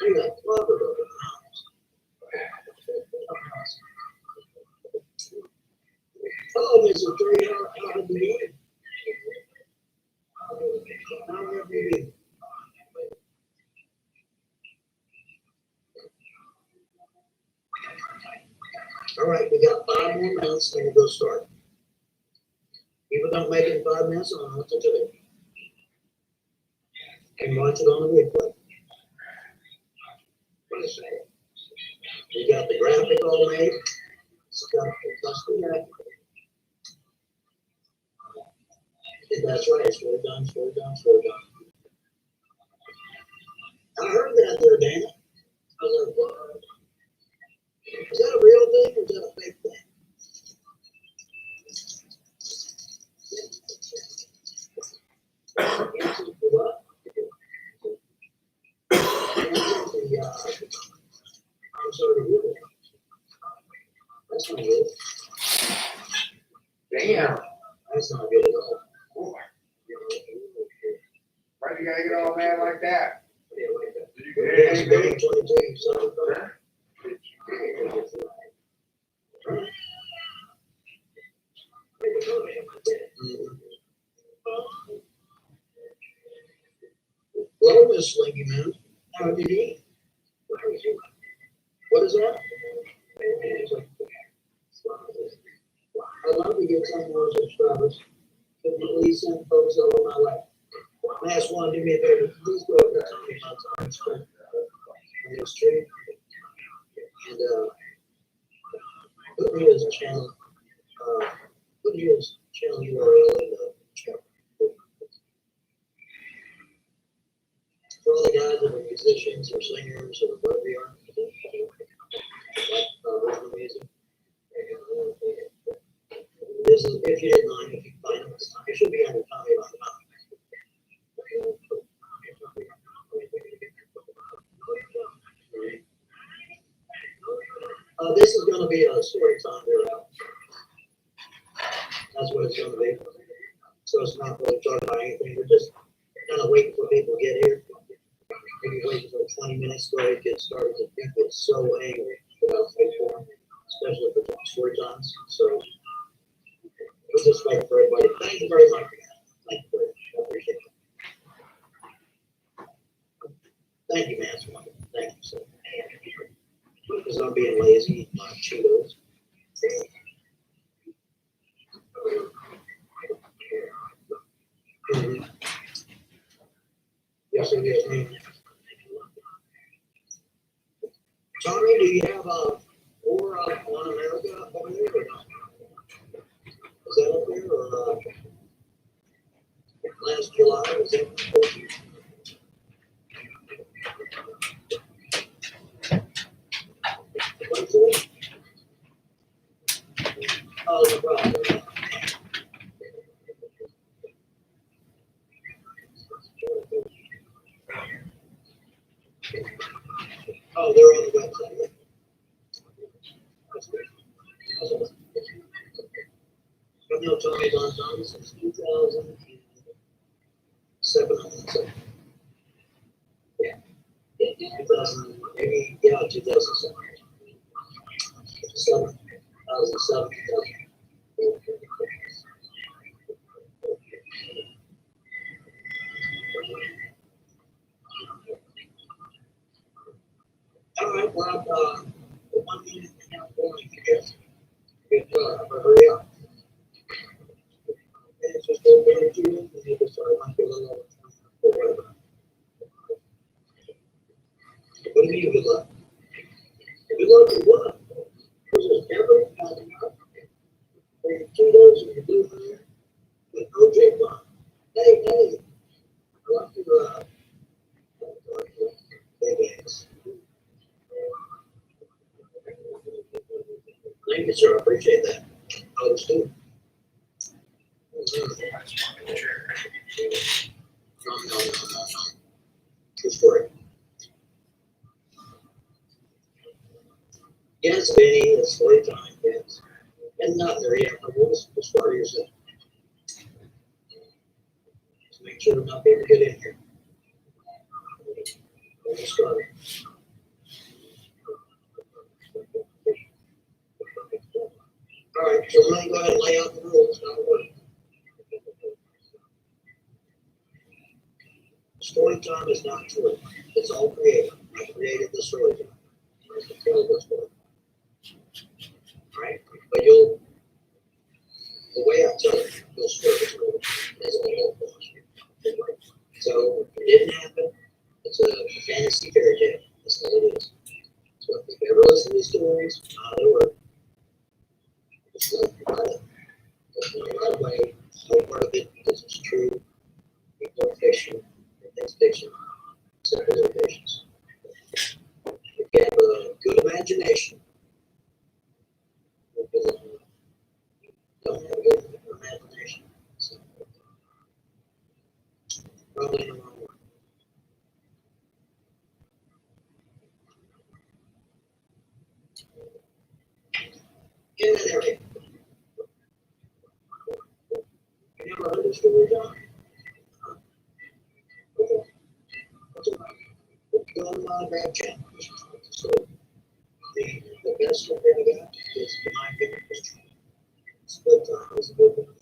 they got clobbered over the house. Oh, there's a 3-hour meeting. All right, we got 5 more minutes and we'll go start. People don't make it in 5 minutes, I don't know what to do. And watch it on the replay. We got the graphic all made. It's got the custom graphic. That's right, it's really done. I heard that there, Dana. I was like, what? Is that a real thing or is that a fake thing? What? I'm sorry to hear that. That's not good. Damn. That's not good at all. Why you gotta get all mad like that? Yeah, 22, so Hello, Miss Slinky Man. How did you eat? What is that? I'd love to get some more subscribers. Could you please send folks over my way? Last one, do me a favor. Please go over to Tony Montana's on this tree. And put me his channel. Put his channel URL in the chat. For all the guys that are musicians or singers or whatever they are, like original music. This is, if you didn't mind, if you find it, it should be under Tommy on this is going to be a story time there. That's what it's going to be. So it's not really talking about anything. We're just kind of waiting for people to get here. Maybe wait for 20 minutes before it gets started. People get so angry about people, especially for story times. So we'll just wait for everybody. Thank you very much. Thank you very much. I appreciate it. Thank you, man. Thank you so much. Because I'm being lazy, not Cheetos. Mm-hmm. Yes, it is. Tommy, do you have a War on America over there or not? Is that up there or last July? Was that? Oh, no problem. Oh, they're on the website. I've known Tommy Don since 2007. Yeah. 2000, maybe, yeah, 2007. 2007. All right, well, the 1 minute and now going, I guess. Hurry up. And it's just go down to you, and you just might be a little over. Whatever. What do you mean good luck? Good luck with what? This is every time for your Cheetos and your blue hair and OJ Bond. Hey, I like your big ass. Thank you, sir. I appreciate that. I was too. No. True story. Yes, Benny, it's story time, yes. And not there yet, but we'll start yourself. Just make sure enough people get in here. We'll start. All right, so let me go ahead and lay out the rules. Story time is not true. It's all created. I created the story time. I can tell the story. All right, but the way I tell it, you'll story is a whole bunch. So it didn't happen. It's a fantasy fairy tale. That's all it is. So if you ever listen to stories, how they work, just let me write it. Just let me right away. No part of it because it's true. People are fiction. It's fiction. Simple limitations. If you have a good imagination, if you don't have a good imagination, so probably in the wrong one. In that area. You never heard the story, John? Okay. That's all right. Go on my back channel. So the best story I got is my favorite Christian. Split time is a good one.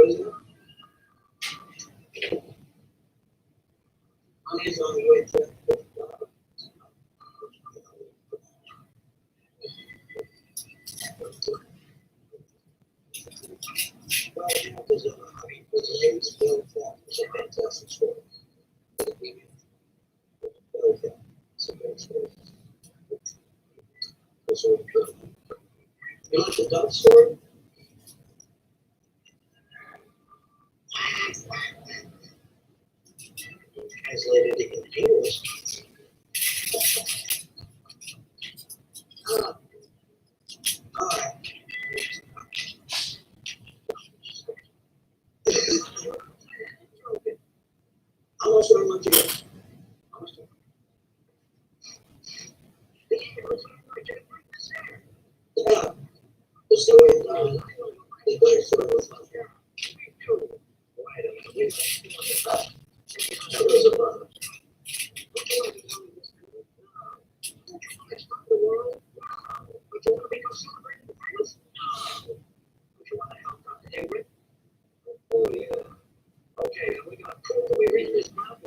is it? Money's on the way to. Well, you know, there's a, I mean, the latest bill that is a fantastic story. Okay. It's a great story. So, you like the dog story? Translated in English. All right. How much do I want to get? How much do yeah, the story is the great story was not there. That was a oh yeah. Okay, we got. Can we read this now?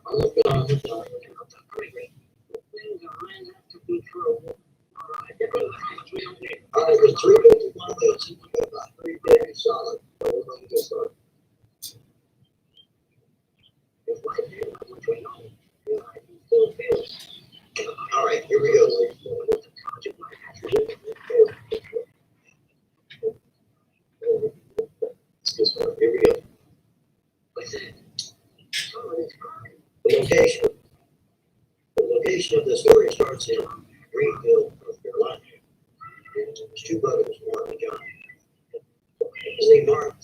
I'll look it on. All right, the 351 days, you got about 3 days solid. But we're going to get started. All right, here we go. Here we go. The location. The location of the story starts in Greenville, North Carolina. There's two brothers, Mark and John. His name Mark,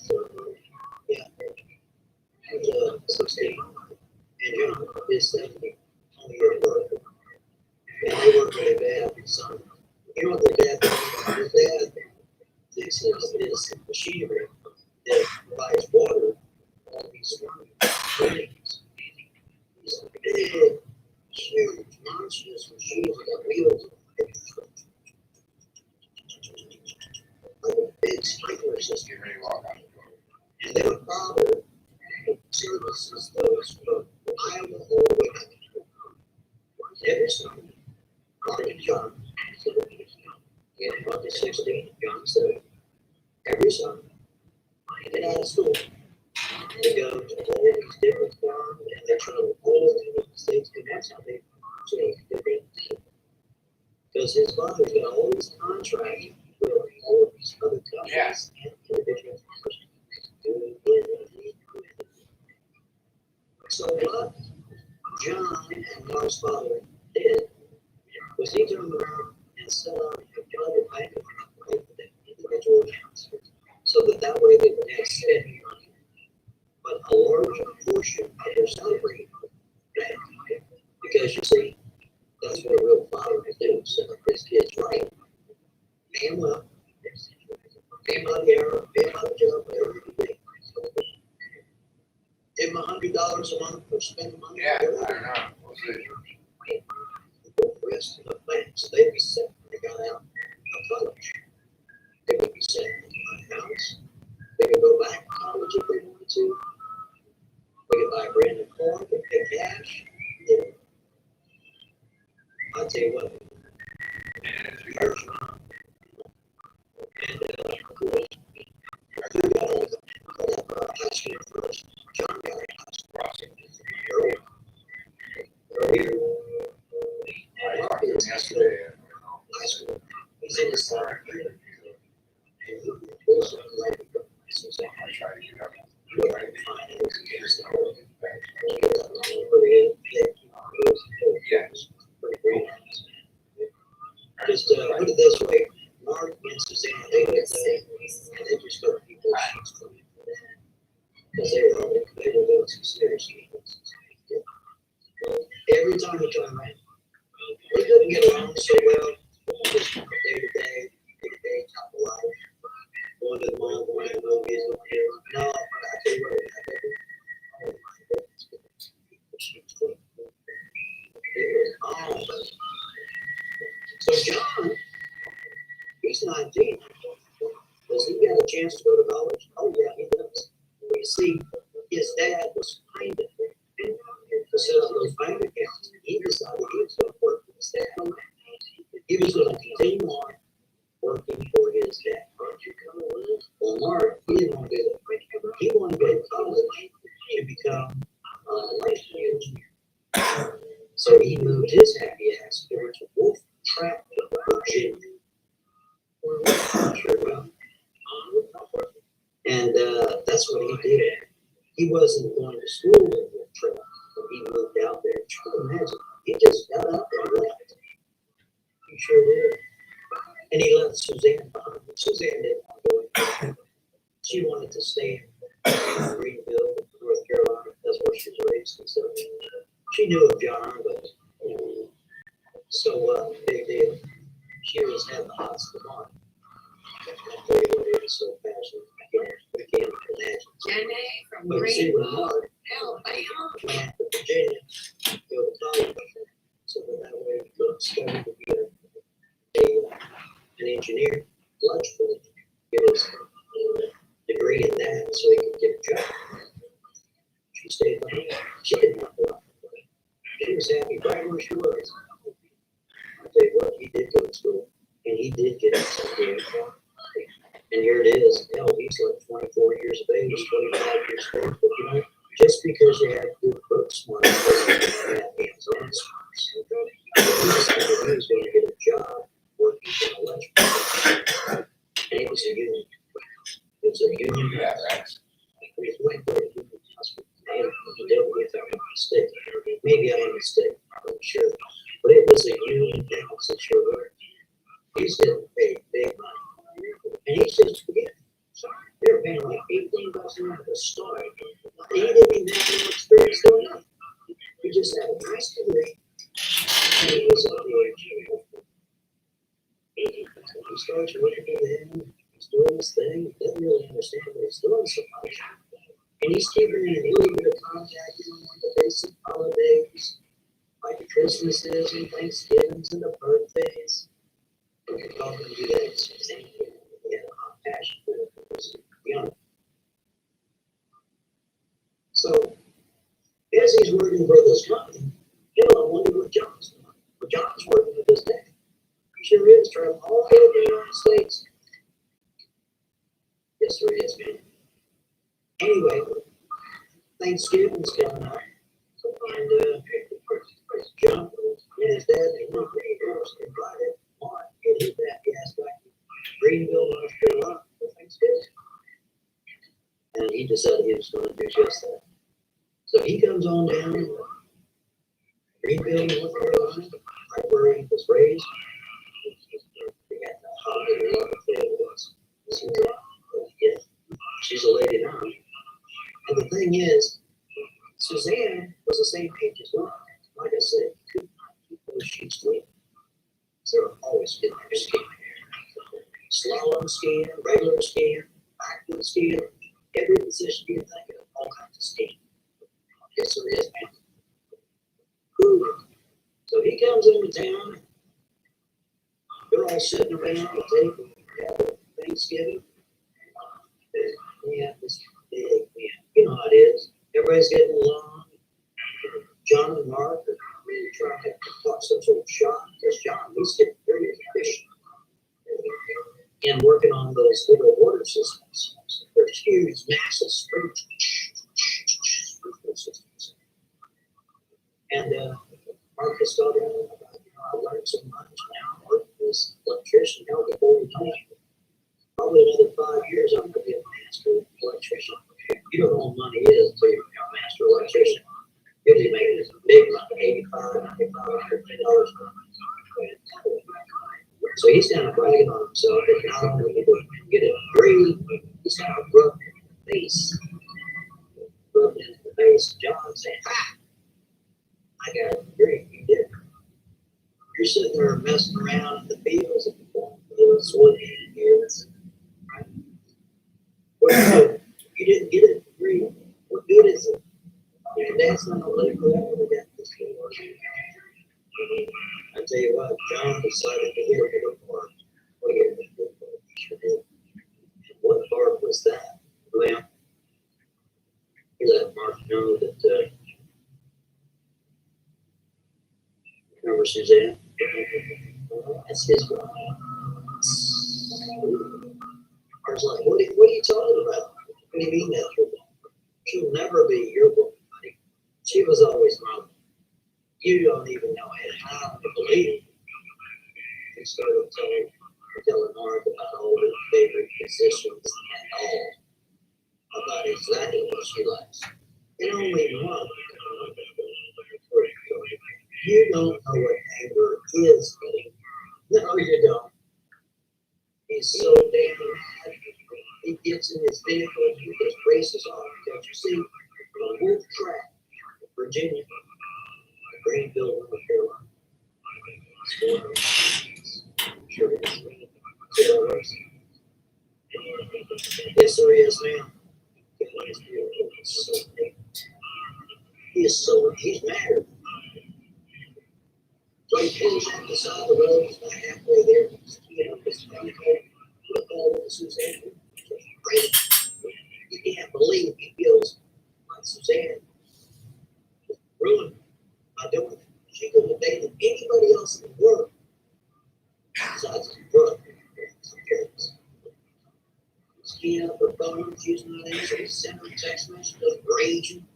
yeah, he's 16, and John is 70, only year older. And they work for their dad and son. You know what their dad does? Their dad fixes this machinery that provides water all these springs. These big, huge, monstrous machines that wheels like a big sprinkler system. And their father services those from Iowa all the way back to every summer. Mark and John, and Mark is 16, John 7. Every summer, they get out of school. They go to all these different farms and they travel all over the United States, and that's how they change different things. Because his father's got all these contracts with all of these other companies and individuals. So what John and Mark's father did was he turned around and set up a private bank account with individual accounts, so that way they would have spending money, but a large portion of their salary back. Because you see, that's what a real father would do. Set up his kids right, pay them up, pay them out the hour, pay them out the job, whatever you do. Give them $100 a month for spending money. Yeah, I don't know. We'll see. The rest of the plans, they'd be set when they got out of college. They would be set in a house. They could go back to college if they wanted to. They could buy a brand new car, they could pay cash. Yeah. I'll tell you what. Here's mom. And of course, I think got all the high school first. John got a high school crossing. Earlier. I talked to him yesterday. High school. He's in his summer year. And he was like, so I try to get up. you are in finance. Yes. Just put it this way, Mark and Suzanne, they did that, and they just got people sheets from it. Because they were doing some serious things. Every time we turn around, they couldn't get along so well, just day to day, top of life. Going to the mall, going to the movies, going here. No, but I tell you what, I did. Oh my goodness. It was awesome. So John, he's 19. Does he get a chance to go to college? Oh yeah, he does. see, his dad was kind of to set up those bank accounts. He decided he was going to work for his dad. He was going to continue on working for his dad. Well, Mark, he didn't want to go. He wanted to go to college to become a electrical engineer. So he moved his happy ass over to Pratt, Virginia. And that's what he did. He wasn't going to school with Pratt, but he moved out there. Try to imagine. He just got up and left. He sure did. And he left Suzanne behind. Suzanne didn't want to go. She wanted to stay in Greenville, North Carolina. That's where she was raised and stuff. She knew of John, but so big deal. She was having the hots for Mark. I tell you what, it was so passionate. I can't imagine. Jenny from But see, when Greenville, Mark Alabama. went to Virginia, go to college, so that way he could study to be an engineer, electrical engineer, get his degree in that so he could get a job. She stayed behind. She didn't have a lot. She was happy right where she was. I'll tell you what, he did go to school, and he did get his degree. And here it is. Hell, he's like 24 years of age, 25 years of age. But you know, just because you have good book smarts doesn't mean you have hands-on smarts. He was going to get a job working in electrical. And it was a union. It was a union. Yeah, that's. He went to a union hospital. He did with a mistake. Maybe I made a mistake. I'm not sure. But it was a union house in Sherwood. He's getting paid big money. And he says, forget it. They were paying like $18 an hour to start. He didn't even have no experience doing nothing. He just had a nice degree. And he was on the engineer. He starts working with him. He's doing this thing. He doesn't really understand what he's doing so much. And he's keeping in a little bit of contact, you know, on the basic holidays, like the Christmases and Thanksgivings and the birthdays. We could call him do that same thing. He had a hot passion for it. He was young. So, as he's working for this company, you know, I wonder what John's doing. But John's working with his dad. He sure is, traveling all over the United States. Yes, there is, man. Anyway, Thanksgiving's coming up. And John and his dad, they were invited Mark and his dad ass back to Greenville, North Carolina for Thanksgiving. And he decided he was going to do just that. So he comes on down to Greenville, North Carolina, right where he was raised. They got the holiday love affair with us. Yeah, she's a lady now. And the thing is, Suzanne was the same age as well. Like I said, you could not keep those sheets clean. So they're always getting their skin. Slalom skin, regular skin, backward skin, every position you think of, all kinds of skin. Yes, there is, man. Whew. So he comes into town. They're all sitting around the table, having Thanksgiving. Yeah, this big man. You know how it is. Everybody's getting along. John and Mark are really trying to talk some sort of shop because John, he's getting very efficient and working on those little water systems. They're huge, massive sprinkler systems. And Mark has told him about, you know, I learned so much now. Working as an electrician, now before we know it. Probably another 5 years, I'm going to be a master electrician. You don't know what money is until you're a master electrician. You'll be making this big money, $85, $95, $100. So he's kind of bragging on himself that not only did he get a degree, he's kind of rubbed in the face. Rubbed in the face of John saying, "Ha! I got a degree, you did." You're sitting there messing around in the fields and doing soybean fields. Right? Well, you didn't get a degree. What good is it? Your dad's not going to live forever. We got this kid working. I tell you what, John decided to hit a little more. What part was that? Well, Suzanne? That's his wife. I was like, what are you talking about? What do you mean that's your woman? She'll never be your woman, buddy. She was always mine. You don't even know how to believe it. He started telling Mark about all his favorite positions and all about exactly what she likes. And only one. You don't know what anger is, buddy. No, you don't. He's so damn mad. He gets in his vehicle and he just races off. Don't you see? From Wolf Track, Virginia, Greenville, North Carolina. Sure is. Yes, sir, yes, ma'am. He's mad. So he pulls up the side of the road, he's about halfway there. You know, this guy look all over Suzanne. You can't believe he feels like Suzanne ruined by doing it. She could have dated anybody else in the world besides his brother. Skiing up her phone, using an answer, he sent her a text message, raging,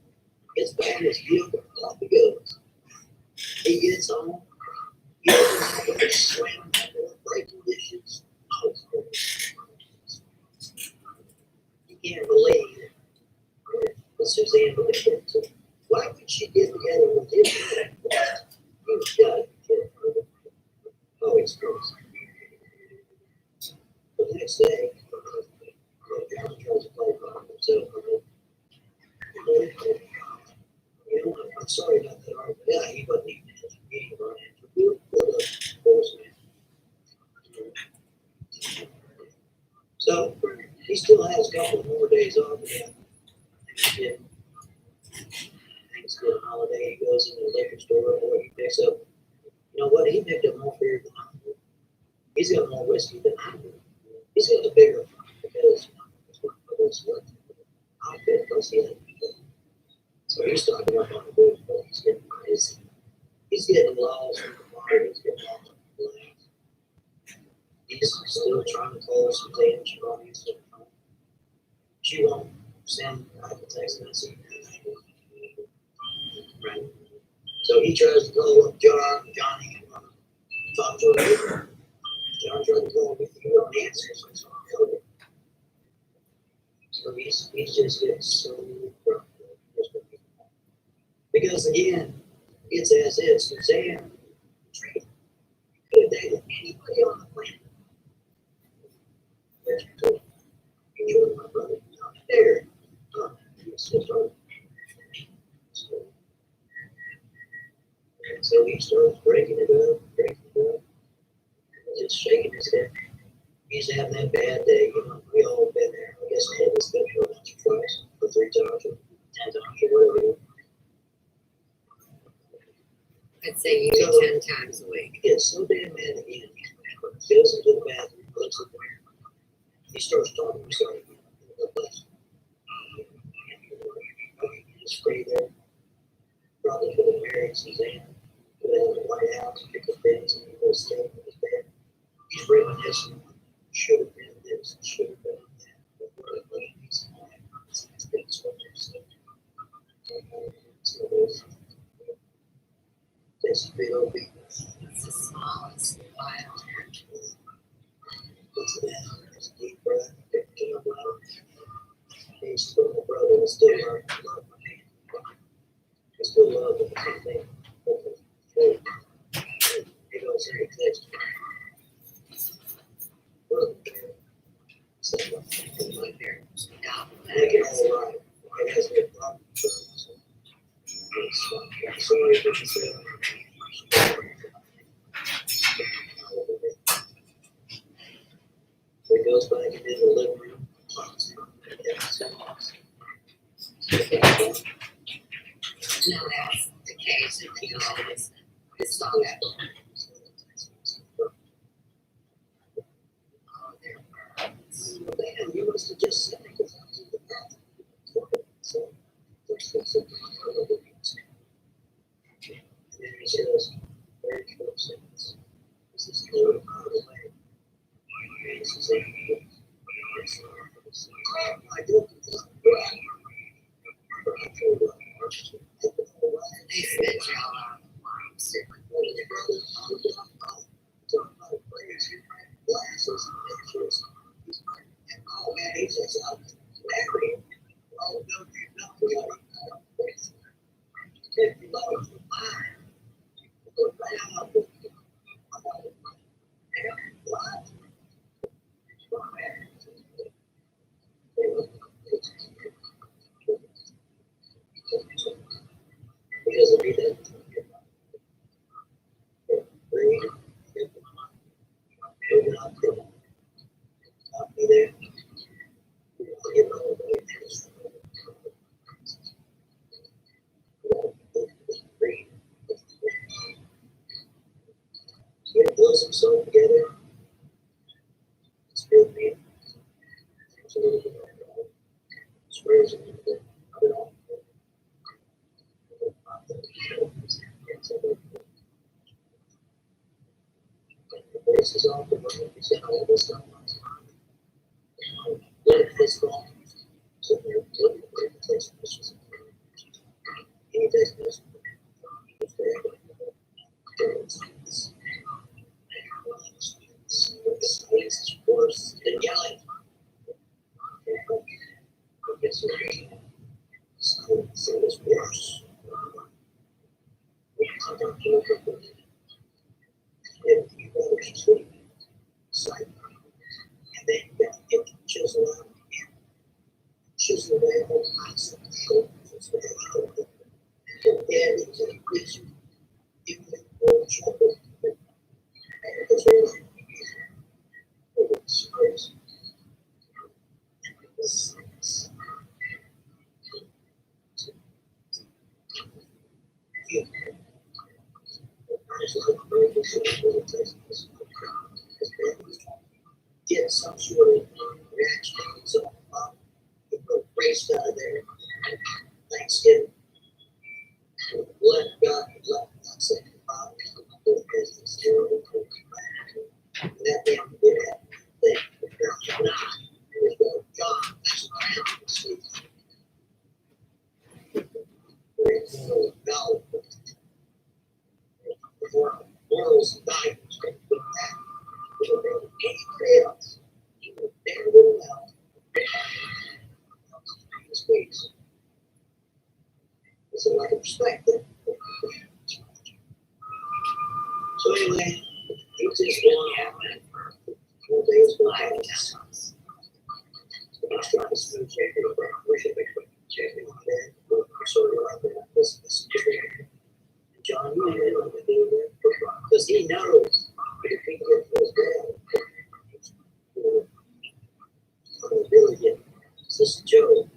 gets back in his vehicle, off he goes. He gets home, he opens the door, slamming the door, breaking dishes. You can't believe it. But Suzanne believed it too. Why would she get together with him? You've got to be kidding me. Oh, it's gross. The next day, John tries to play by himself. You know, I'm sorry about that. Yeah, he wasn't even in his meeting, right? So he still has a couple more days off. Yeah. Thanksgiving holiday, he goes into the liquor store, or he picks up. You know what? He picked up more beer than I do. He's got more whiskey than I do. He's got the bigger one because I feel plus he had. So he's talking up on the booze, but he's getting crazy. He's getting lost in the water. He's getting lost in the lanes. He's still trying to call Suzanne. She won't answer the phone. She won't send a text message. Right. So he tries to call up Johnny, and talk to him. John tried to call him, he won't answer. So he's just getting so rough. Because again, it's as if Suzanne could have dated anybody on the planet. You my brother, not there. So he starts breaking it up, just shaking his head. He's having that bad day, you know. We all been there. I guess I had this been here once or twice, or 3 times, or 10 times, or whatever. I'd say you do 10 times a week. He gets so damn mad again. He goes into the bathroom, looks at where he starts talking to himself. He's free there. Probably could have married Suzanne. Could have had a White House, pick up things, and he was staying in his bed. He's reminiscing. Should have been this, should have been that. But what it was, it's what they're saying. So this big old beat. It's the smallest wild. What's that? It's a deep breath. Pick it up loud. He's still my brother. It's still hard to love my hand. I still love him. He goes here, he takes me. Brother, so my parents. Make it all right. It has been a problem. I'm sorry for the sale. So he goes back into the living room. No, that's the case. If you always it's all that. Oh, they're birds. Man, you must have just said it because I was in the bathroom. So there's something. And then he says, very cool. Basis of every because if he didn't, not be there. He pulls himself together. It's good, man. Swears it. This is all the money. He's got all this stuff. Let it fist ball. So they're looking for the place. Any business. It's worse than yelling. So it's worse. If you go to sleep, and then you chisel out, chisel away all kinds of shoulders, and then it's a creature, even the old shoulder. It's really, it's crazy. Get some sort of reaction. So, you go raced out of there. Thanksgiving. Let God say goodbye. And that damn good at thing. Not. God, that's no. Morals and values. Anybody else? Even very little else. This week's. It's a lack of perspective. So anyway, it's just one 4 days ago. I was trying to smooth shaking over. We should be shaking on that. I'm sorry about that. This is John, you ain't able to do that because he knows if he gets down. Really get this is Joe.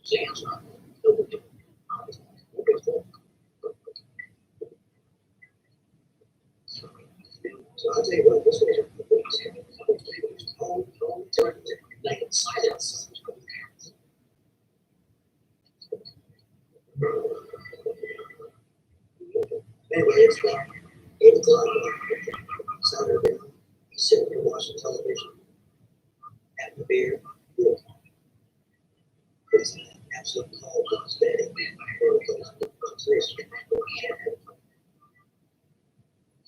Sam's not. So I'll tell you what, this was like silence. Anyway, it's about 8 o'clock Saturday. He's sitting there watching television, having a beer. It's an absolute call to his daddy. He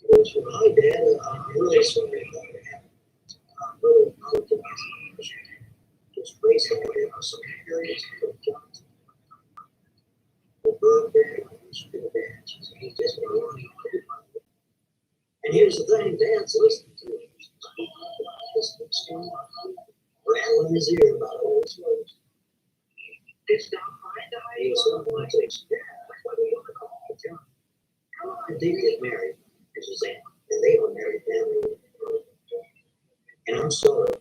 goes, well, hi, Dad. I'm really sorry about it happened. I'm really apologizing. Just race all the way out some areas. And here's the thing, Dad's listening to it. Rattling his ear about all his words. It's not fine to hide. He's like, yeah, what do you want to call it, John? Come on, and they get married, and Suzanne, and they were married family. And I'm sorry,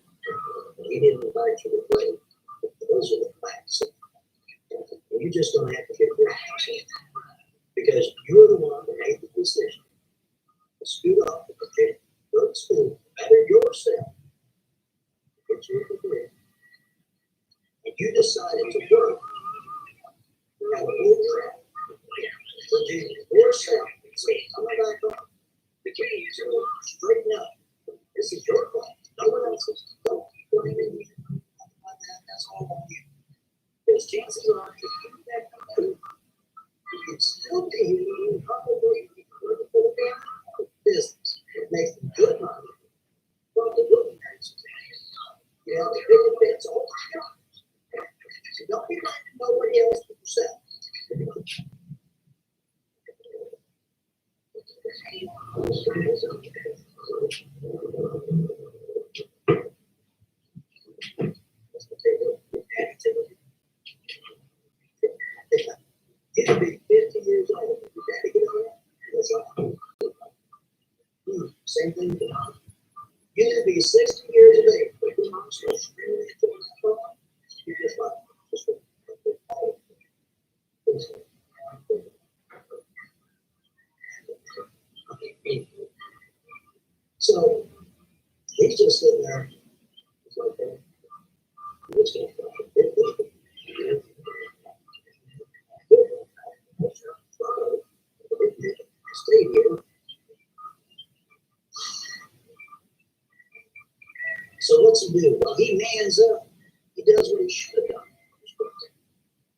he didn't invite you to play. Those are the facts. You're just going to have to get rid of it. Because you're the one that made the decision to scoot off the project, go to school, better yourself, get you a degree. And you decided to work at a bull trap for yourself. Say, I'm not back up. The key is to straighten up. This is your fault. No one else's. Don't even need it. That's all on you. Because chances are, if you do that, you can still be probably business. It makes them good money. Well, the good things You know, they really fits all the time. So don't be like nobody else but yourself. You could be 50 years old. You gotta get on that. That's all. Same thing with mom. You could be 60 years of age, but your mom's still screaming at you on that phone. You just like, so he's just sitting there. He's like, "Hey, I'm just gonna stay here." So what's he do? Well, he mans up. He does what he should have done.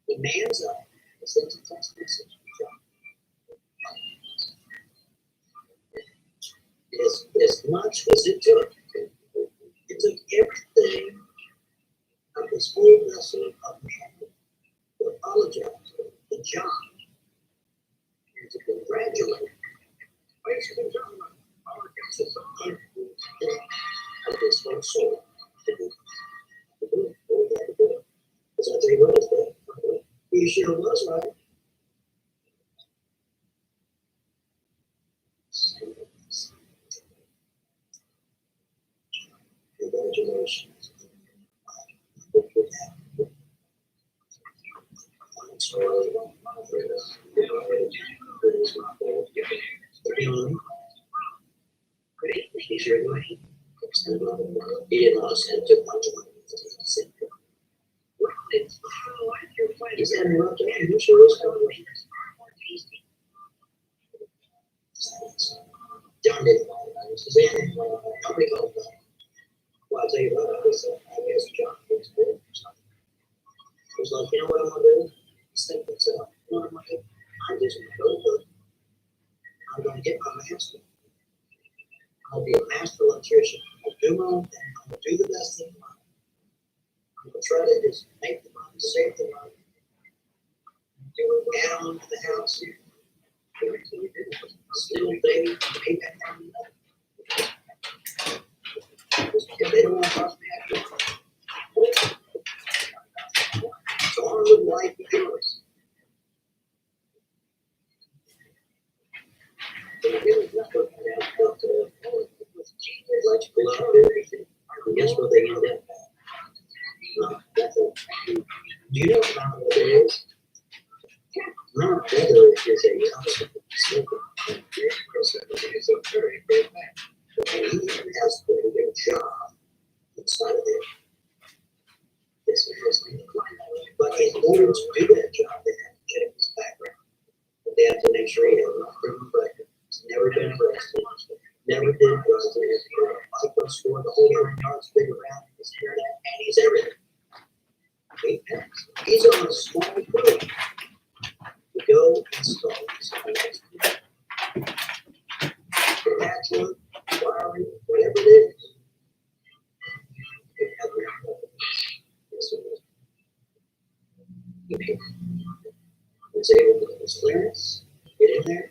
He mans up. He sends a text message. As much as it took everything of this whole vessel of man to apologize to John and to congratulate him. Of his whole soul to do what he had to do. Because I tell you what, that he sure was right. Congratulations. I'm sorry. He's your money. He didn't want to send too much money. He said, "Well, you sure is coming." John didn't want it. He said, "I'll be going back." Well, I'll tell you what, I said, I guess John was good. He was like, "You know what I'm going to do?" He said, "What's up? You know what I'm going to do? I'm just going to go over. I'm going to get my master. I'll be a master electrician. I'll do my own thing. I'm going to do the best thing in life. I'm going to try to just make the money, save the money, add on to the house. Still baby, pay back down the money. If they don't want to cost me, so our little life is yours. Electrical out there. Guess what they end up at? Do you know about what it is? My brother is a constant smoker. And he has a very good job inside of it. But in order to do that job, they have to check his background. They have to make sure he has a criminal record. He's never been arrested. Never did drugs. A FICO score, the whole yard's big around his internet, and he's everything. He's on a small crew to go install these patchwork, wiring, whatever it is. He was able to get his clearance, get in there,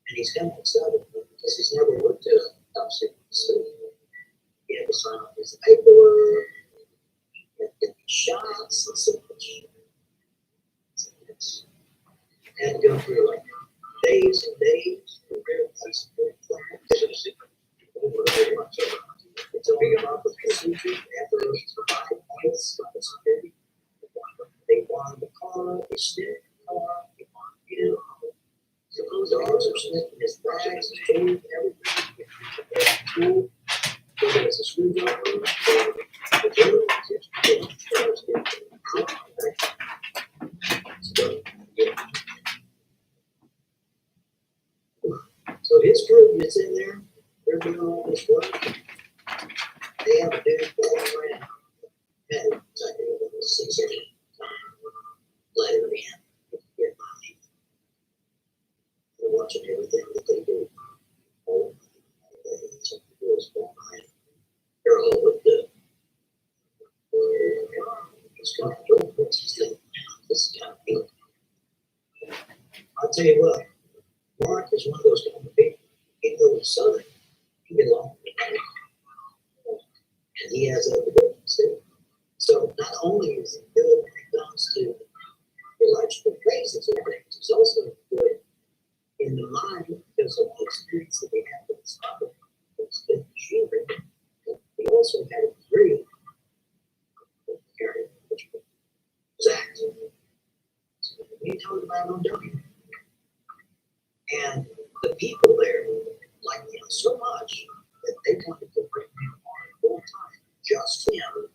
and he's kind of excited because he's never worked at a top secret facility. He had to sign off his paperwork, he had to get shots and so much. And go through like days and days to realize it's all about the procedure after it's provided points of the security. They wanted the car, they sniffed the car, they wanted him. So those dogs are sniffing his bags, his food, everything. So there's a screwdriver. So his crew gets in there, they're doing all this work. They have a dude going around. And it's like a 6 inch letter in. Get money. They're watching everything that they do. All the things that they do is behind. They're all with the tell you what, Mark is one of those kind of people, even though he's Southern, he belongs. And he has other abilities too. So not only is he good when it comes to electrical phrases and things, he's also good in the mind because of the experience that he had with his father. It's machinery. He also had a degree in the area which was exact. So we talked about Ontario. And the people there liked him so much that they wanted to bring him on full time, just him,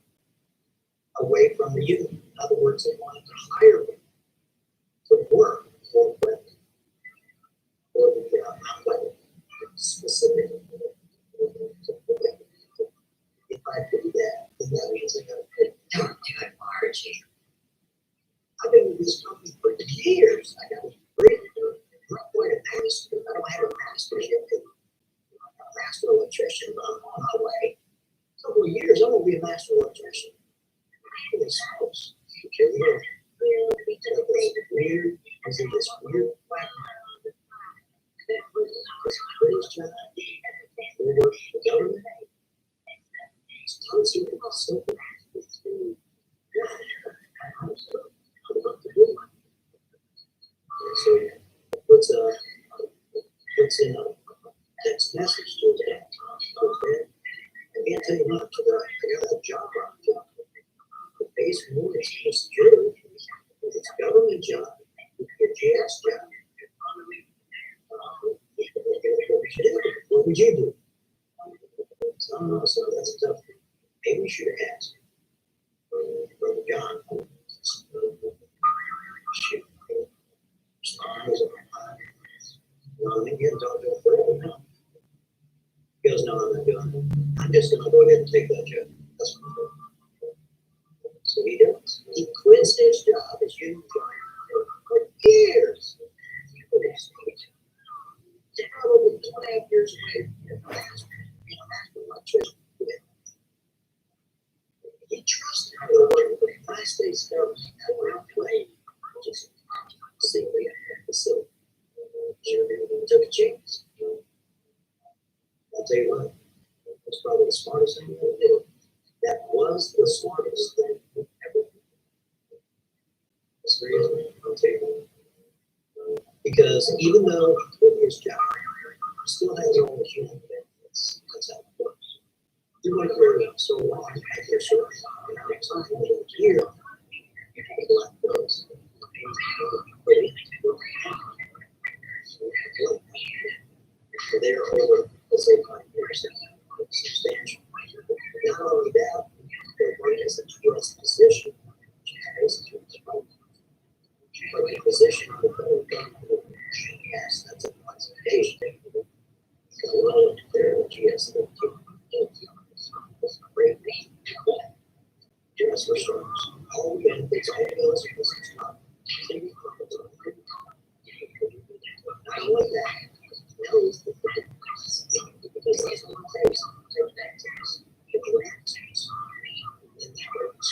away from the union. In other words, they wanted to hire him to work for Pratt or the Unplugged specifically. If I do that, then that means I got to pay. Don't do it, Margie. I've been with this company for years. I got a degree, not quite a master's. I don't have a master's yet. I'm a master electrician. I'm on my way. A couple of years, I'm gonna be a master electrician. Holy smokes! Okay, weird. Is it this weird black? This British job for the government. It's tons of so so what's in a text message to that? I can't tell you much. I got a job. The base more is secure. It's a government job. Your GS job. What would you do? So that's tough. Maybe we should have asked. Brother John. Shoot. No, I think you talk to a friend. No. He goes, no, I'm not doing it. I'm just gonna go ahead and take that job. That's what I'm doing. So he does. He quits his job as union driver for years. Probably 2.5 years away from being a master electrician. He trusted the word of the United States government that we're playing. Just see we have the facility. Took a chance. I'll tell you what, that's probably the smartest thing we ever did. That was the smartest thing we ever did. Seriously, I'll tell you what. Because even though he quit his job, he still has all the human benefits. That's how it works. You might hear so long at your service, and every time you hear, you can let those. They're over, let's say, 5 years, substantial. Not only that, they're working as a U.S. position, but a position of the federal government. Yes, that's a classification. So, they're GS. Great. U.S. resources. All benefits, all bills, because it's not. Not only that, knows the because that's one place take back tax. If you have tax, then that works.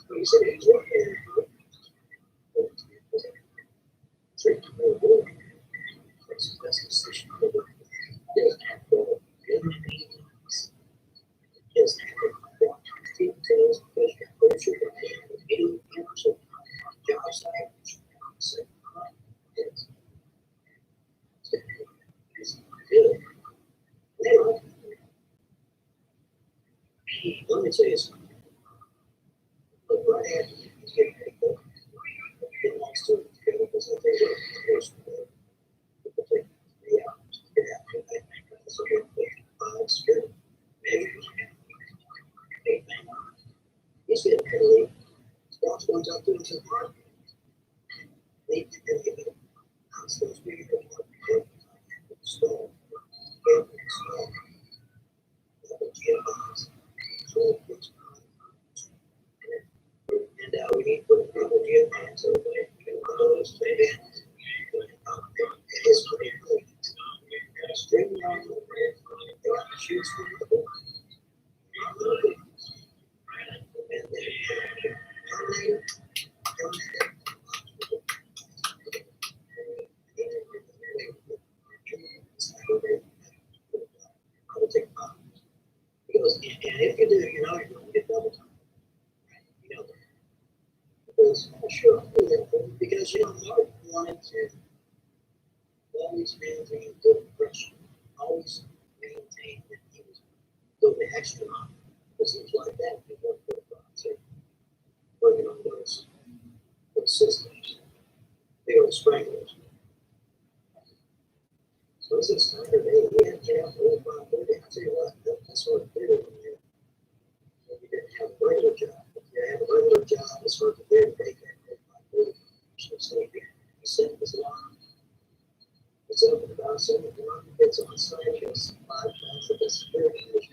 You said it's that's the decision. Doesn't have to doesn't have to details because you're closer to any job site. So, good. Let me tell you something. Look right at you. It wants to because I think it's people take 3 hours to get out. So it's good. Maybe he's getting paid. Sports ones out there to the park. Need to get it. I'm supposed to be here. So, and we need to put a couple of geoplans over there. Those play in. It is pretty cool. String down over there. They got the shoots from the board. And then Terminator. And if you do, you know you're gonna get double time. You know that. Because, sure, I'll do that for you, because, you know, Mark wanted to always maintain good impression, always maintain that he was going the extra mile. Because he was like that, he worked with working on those systems, the old sprinklers. So it's a Saturday, we had to have 5:30. I tell you what, that's what it did when you didn't have a regular job. If you had a regular job, it's what it did. They can't 5:30. So he said it was long. It's open about 7 o'clock. It's on site. It's 5 times the security.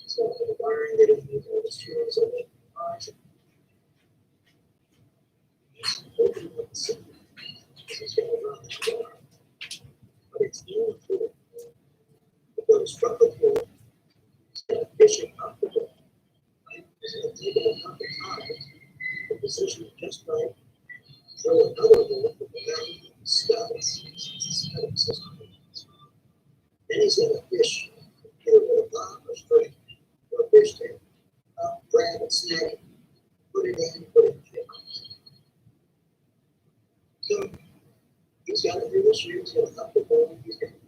So the wiring that he used all the tools of it. Open up the system. This is going to run the wire. But it's in the floor. It goes from the floor. Instead of fishing up the floor. It's going to take it a couple times. The position is just right. Drill another hole with the very Stylist. Then he's going to fish. Get a little line or string or a fish tail. Grab it, snag it, put it in, put it in. So he's got to do this year. He's going to up the ball. He's going to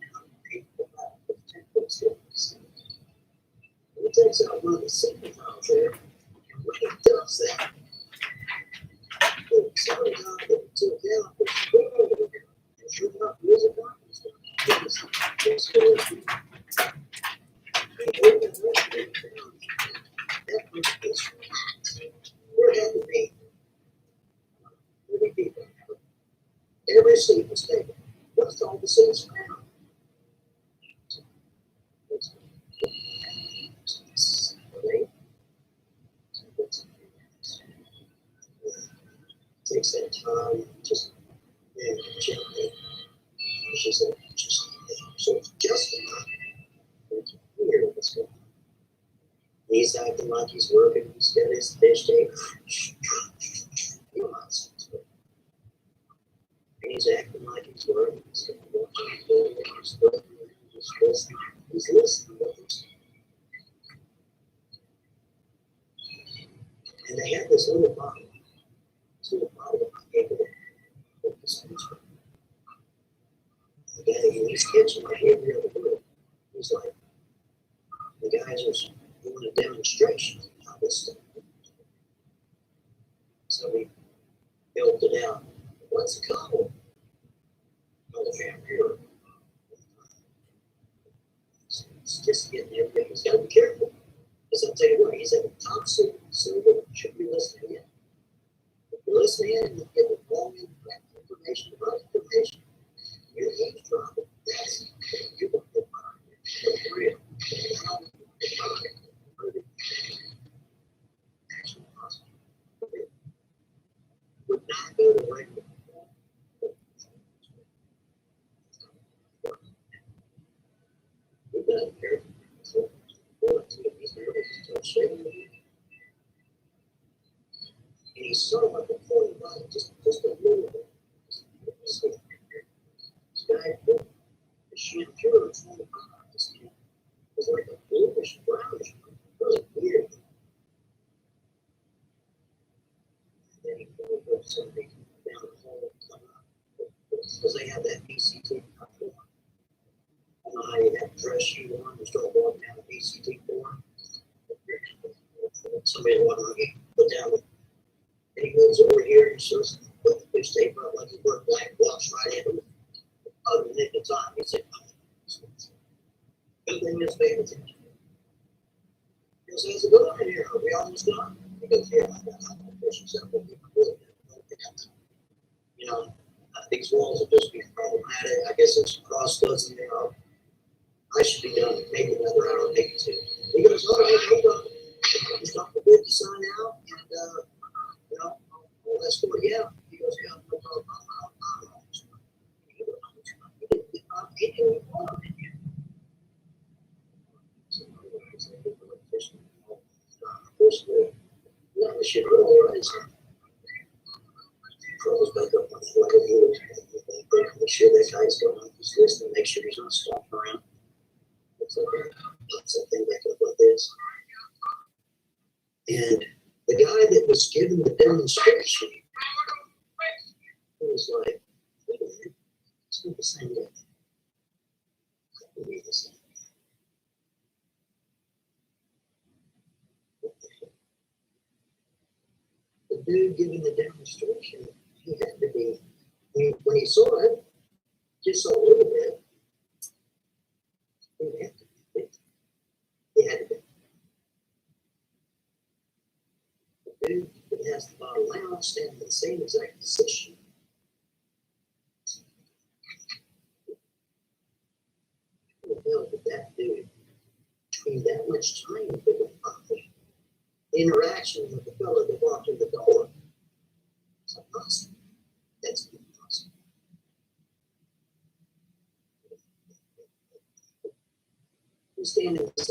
8 foot out with 10 foot sticks. He takes out one of the single tiles there. And when he does that, somebody down there took out the ball over there and shoot up music on his we're having me. 30 people. Every seat was taken. What's all the seats around? Takes that time, just gently. She said, so it's just enough. Here, what's going on? He's acting like he's working. He's got his fish tank. You know how it sounds. He's acting like he's working. He's listening to us. And they had this little bottle. This little bottle I gave it with this picture. The guy in his kitchen right here in the other room, he's like, the guys are doing a demonstration of how this stuff works. So we built it out. What's it called? The vampire. It's just getting everything. He's got to be careful. Because I'll tell you what, he's at the top silver, should be listening in. If you're listening in and you get the wrong information about information, you're eavesdropping. That's you're going to get fired. For real. Actually, possible. Would not go the right way. We've got to be careful. So, he's nervous. He's still shaking. And he saw like a point line, just a little bit. This guy, the shampoo is 25. This kid was like a bluish brownish, really weird. And then he put something down the hole and come up. Because they have that BCT platform. I don't know how you have dress shoe on and start walking down the BCT form. Somebody wanted to put down the. And he goes over here and shows put the fish tape up like he worked black, walks right in with other than at the time. He said, good thing is paying attention. He goes, how's it going in here? Are we almost done? He goes, yeah, I'm going to push himself. You know, these walls are just being problematic. I guess it's cross dozen there. I should be done maybe another hour, maybe 2. He goes, all right, no problem. He's not good to sign out and you know, all that's for yeah. He goes, yeah, no problem. Not the shit earlier, right? Crawls back up on the make sure that guy's going on his list and make sure he's not stalking around. It's okay. something back up like this. And the guy that was giving the demonstration was like, wait a minute, it's not the same guy. Read this. The dude giving the demonstration, he had to be, when he saw it, just saw a little bit, he had to be. He had to be. The dude that has the bottle now standing in the same exact position. How the hell did that dude between that much time with the bottle? Interaction with the fellow that walked in the door. It's impossible. That's impossible. He's standing in the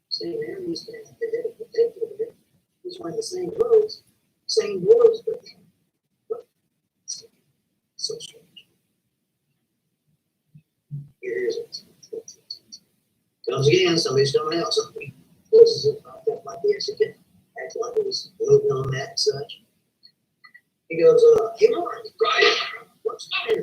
same area, he's standing at the head of the table there. He's wearing the same clothes, same doors, but so strange. Here's it. Comes again, somebody's coming out, somebody closes it, that might be a second. Acts like it was moving on that and such. He goes, hey, Mark, what's the matter?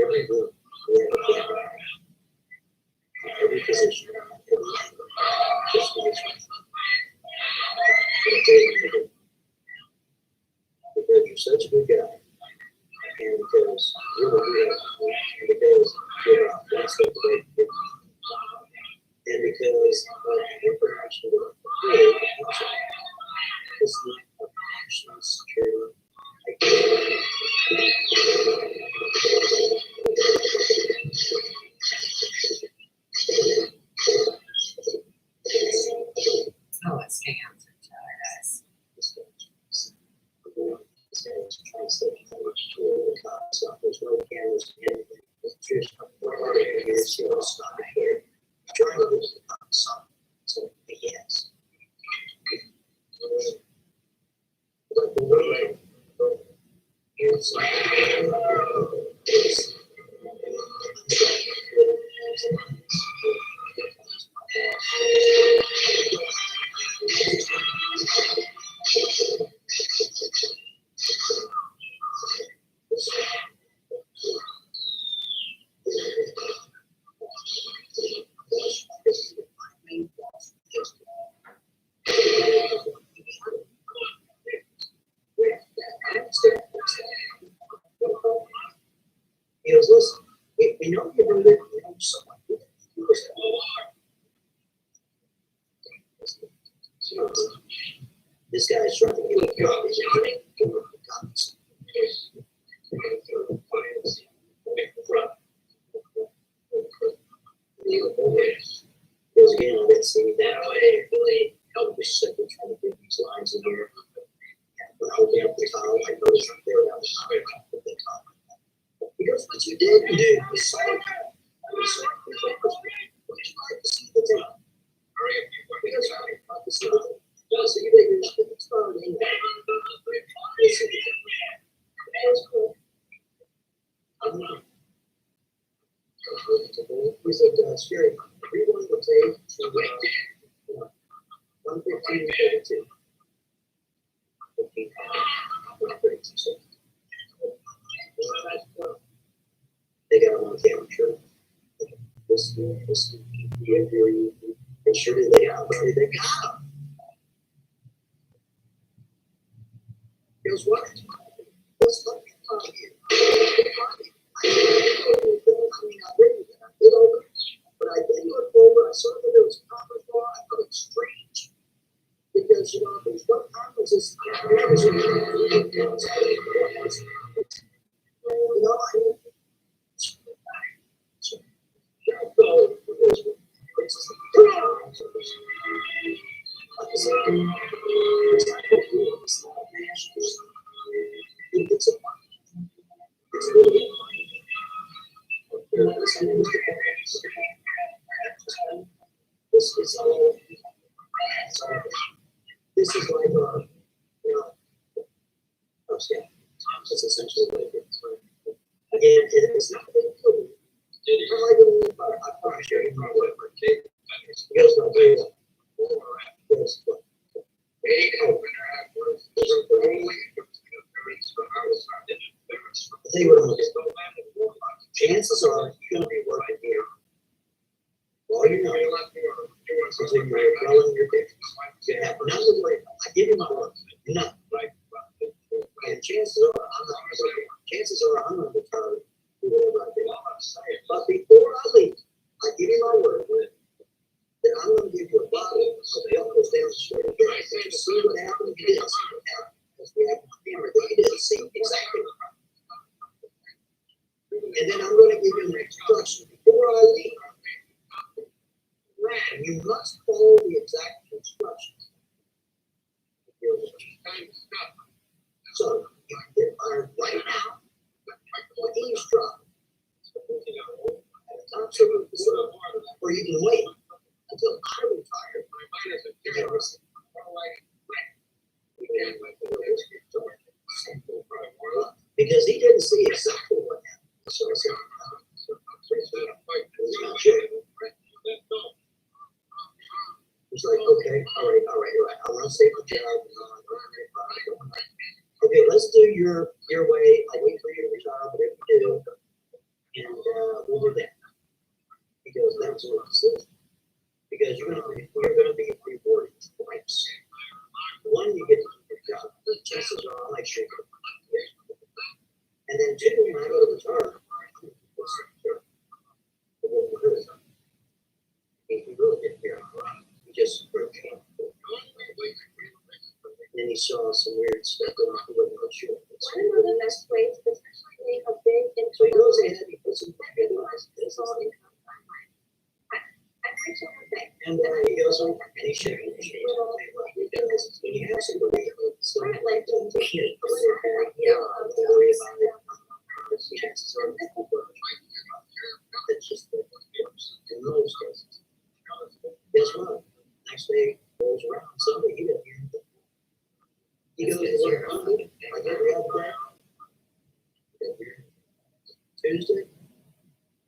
Every room, every position, just because you're such a good guy, and because you're real, and because you're not one step away from it, and because of your interaction with the this night of national security. Oh, it's hands and toes. There's no cameras in anything. It's just here, stop it here. Trying to lose the song. So, yes. But the way is he goes, listen, we know you're going to live, we know someone who this guy's trying to get a job. He's trying to get comments. Goes again on that scene that way. Really help me second trying to get these lines in here. But I'll be up the tunnel. I know it's right there down the side. He goes, what you didn't do was say, would you like to see the tape? Because I would like to see the tape. So you make your it's phone in there. That's cool. We said, Scary, rewind the tape to 1:15:32. They got him on camera, sure. This they sure did. They got him. They got him. He goes, what? What's fucking on here? I mean, I read it. I did over it. But I did look over. I saw that there was a conference call. I thought it was strange. Because, there's what conferences. We said, This is all. This is like it's essentially what it is. Again, it's not big. I promise you, you know what it is. Because I'll tell you what. I'll tell you what I'm looking for. Chances are you're going to be working here while you're not until you're well in your business. You have nothing to worry about. I give you my word. None. And chances are I'm going to retire do whatever I do. But before I leave, I give you my word that I'm going to give you a bottle of the Elvis down the street. See what happened? You didn't see what happened. Because we have on camera that you didn't see exactly what happened. And then I'm going to give you an instruction before I leave. And you must follow the exact instructions. So you can get fired right now or eavesdrop at a top secret facility, or you can wait until I retire. Because he didn't see exactly what happened. So I said, he's like, okay, all right. I want to save my job. Okay, let's do your way. I'll wait for you to retire, but if you do, and we'll do that. Because that's what it is. Because you're gonna be rewarded twice. One, you get to keep your job. The chances are I'll make sure. And then two, when I go to retire, he really didn't care. He just and then he saw some weird stuff going on. He wasn't real sure. One of the best ways is actually a big So he goes ahead, he puts some back in the last it's all income online. I preach on the thing. and then he goes over and he shares it. Because when you have somebody who's so like don't worry about it. Chances are it's just that in those cases. Guess what? Next day rolls around, somebody he didn't hear anything. He goes to work Monday, I get the other day. Tuesday,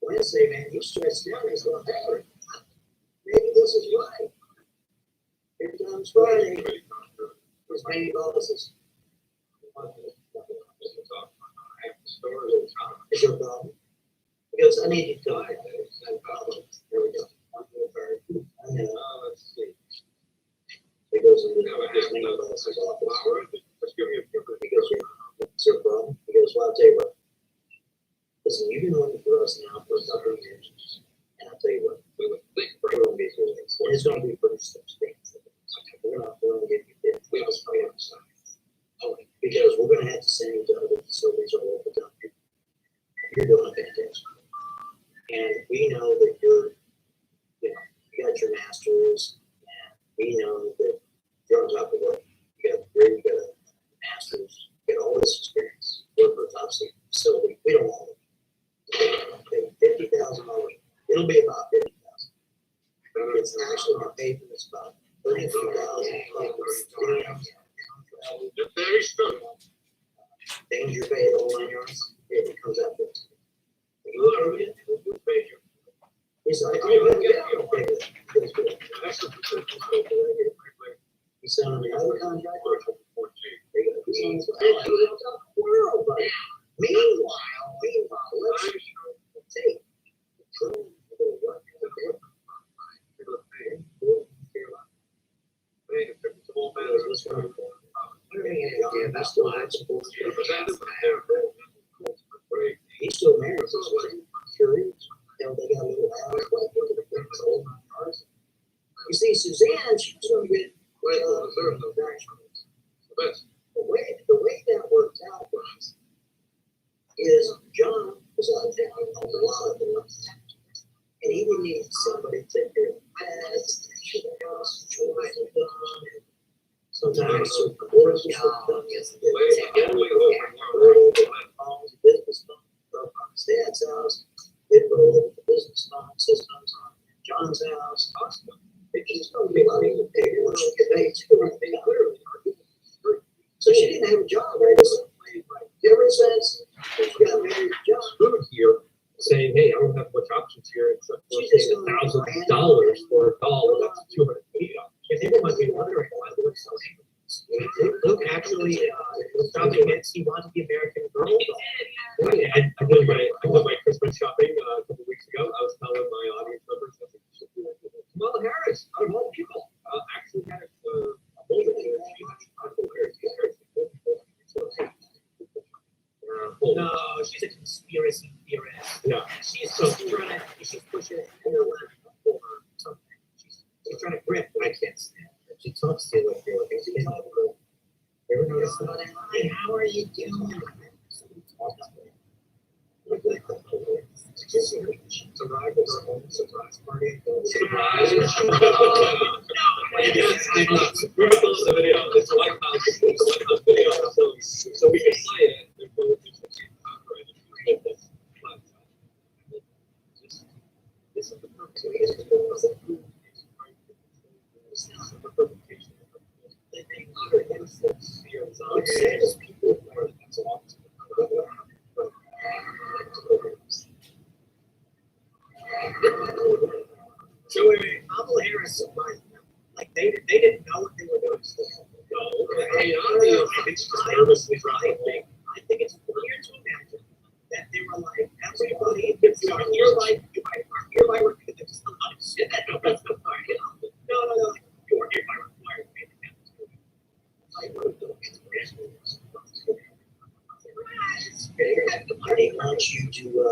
Wednesday, man, he stretched down. He's going, hey, maybe this is right. Here comes Friday. His main bosses. Is your problem? He goes, I need you to come back. No problem. There we go. Let's see. He goes into his main boss's office. He goes, what's your problem? He goes, well, I'll tell you what. Listen, you've been working for us now for a couple of years. And I'll tell you what, we're going to be doing this. And it's going to be pretty substantial. We're not going to get you big. Because we're going to have to send you to other facilities all over the country. You're doing a fantastic. And we know that you got your master's, and we know that you're on top of what you got a degree, you got a master's, you got all this experience, work for a top secret facility. We don't want it. $50,000. It'll be about $50,000. It's actually going to pay for this about $32,000. Very strong. Danger pay the whole 9 yards. It comes out to he's like, oh, yeah, I'll pay that. He's on another contract. He's on the world, buddy. Meanwhile, let's take control of the work. He's still married. His wife, curious. They got a little house, like look at the things, old cars. You see, Suzanne, she was going to get the way that worked out was is John was out of town a lot of the months. And he would need somebody to take care of pets, sometimes business dad's house, they put a little mom's house. It's just gonna be like, hey, once you get paid too, I think literally. So she didn't have a job, right? Ever since she got married, John moved here saying, hey, I don't have much options here except for She's just $1,000 for a doll that's $280. And they might be wondering why Luke so angry. Luke actually found the hits. He wanted the American Girl doll. I did my Christmas shopping a couple weeks ago. I was telling my audience members that Kamala Harris, out of all people, actually had a molded here. She was hilarious. No, she's a conspiracy theorist. Yeah. She's pushing it in the left or something. She's trying to grip. I can't stand her. She talks to you like you're like, you ever notice that? Hi, how are you doing? Surprise party. Surprise. Yes, I'm not. We're going to post the video. It's a White House video. So we can play it. This is the purpose. Joey, Kamala Harris surprised them. Like they didn't know what they were doing. No, I think she's nervously driving. I think it's weird to imagine that they were like, everybody, you are hereby required to just a lot of shit. No, that's not fine. You are hereby required to make it. Like, what are the inspirations? I didn't want you to, go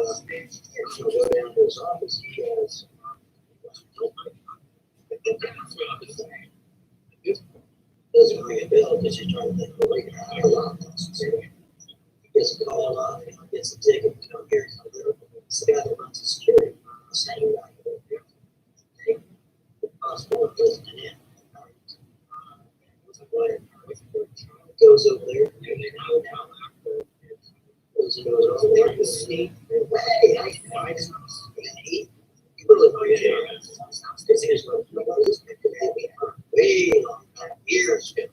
down to his office. He has. Doesn't ring a bell because you're trying to think, well, wait, I love this. He gets a call up, and he gets a ticket, here, it's the guy that runs the security. The same guy. Goes over there, goes over there to see, hey, I find him. He really likes it. Because he was way long time, years ago.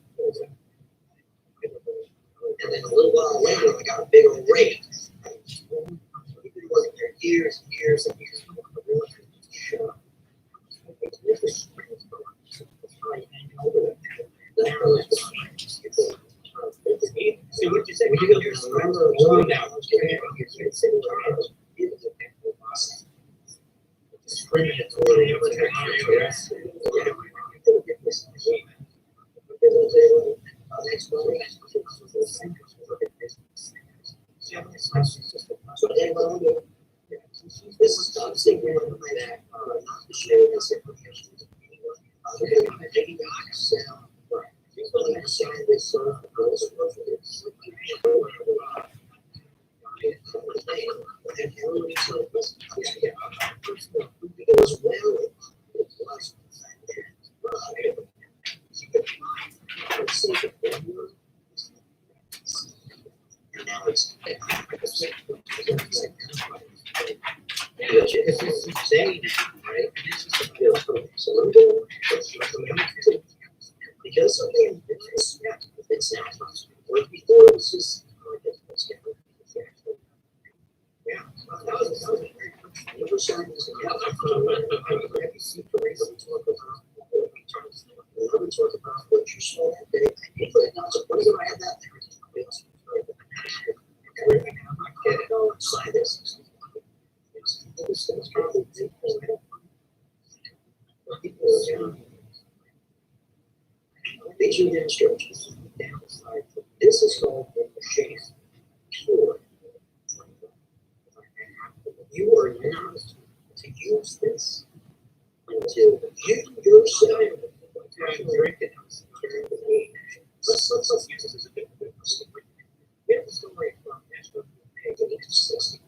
And then a little while later, I got a big old rate. We've been working there years and years and years. So what did you say? We go remember now. Discriminatory. This is obviously one of my that not to share this information. Because something it's not before it was just yeah, that was never signed this. Talk about what you saw that day. Not surprised I had that there. Sign this. These are the instructions. This is called the machine tool. You are not to use this until you yourself let's use this as a bit of a story. We have a story from National Page 60.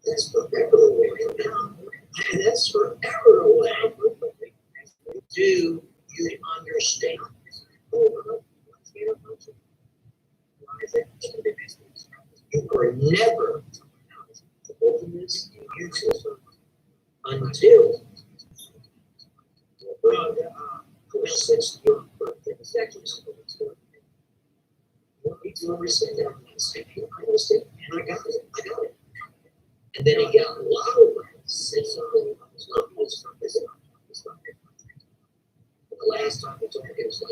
That's forever away now. And that's forever away. Do you understand? You are never to open this YouTube until our 6th year birthday. What we do every sit down and say, I understand, and I got it. And then he got louder. It's not the last time we talked, it was like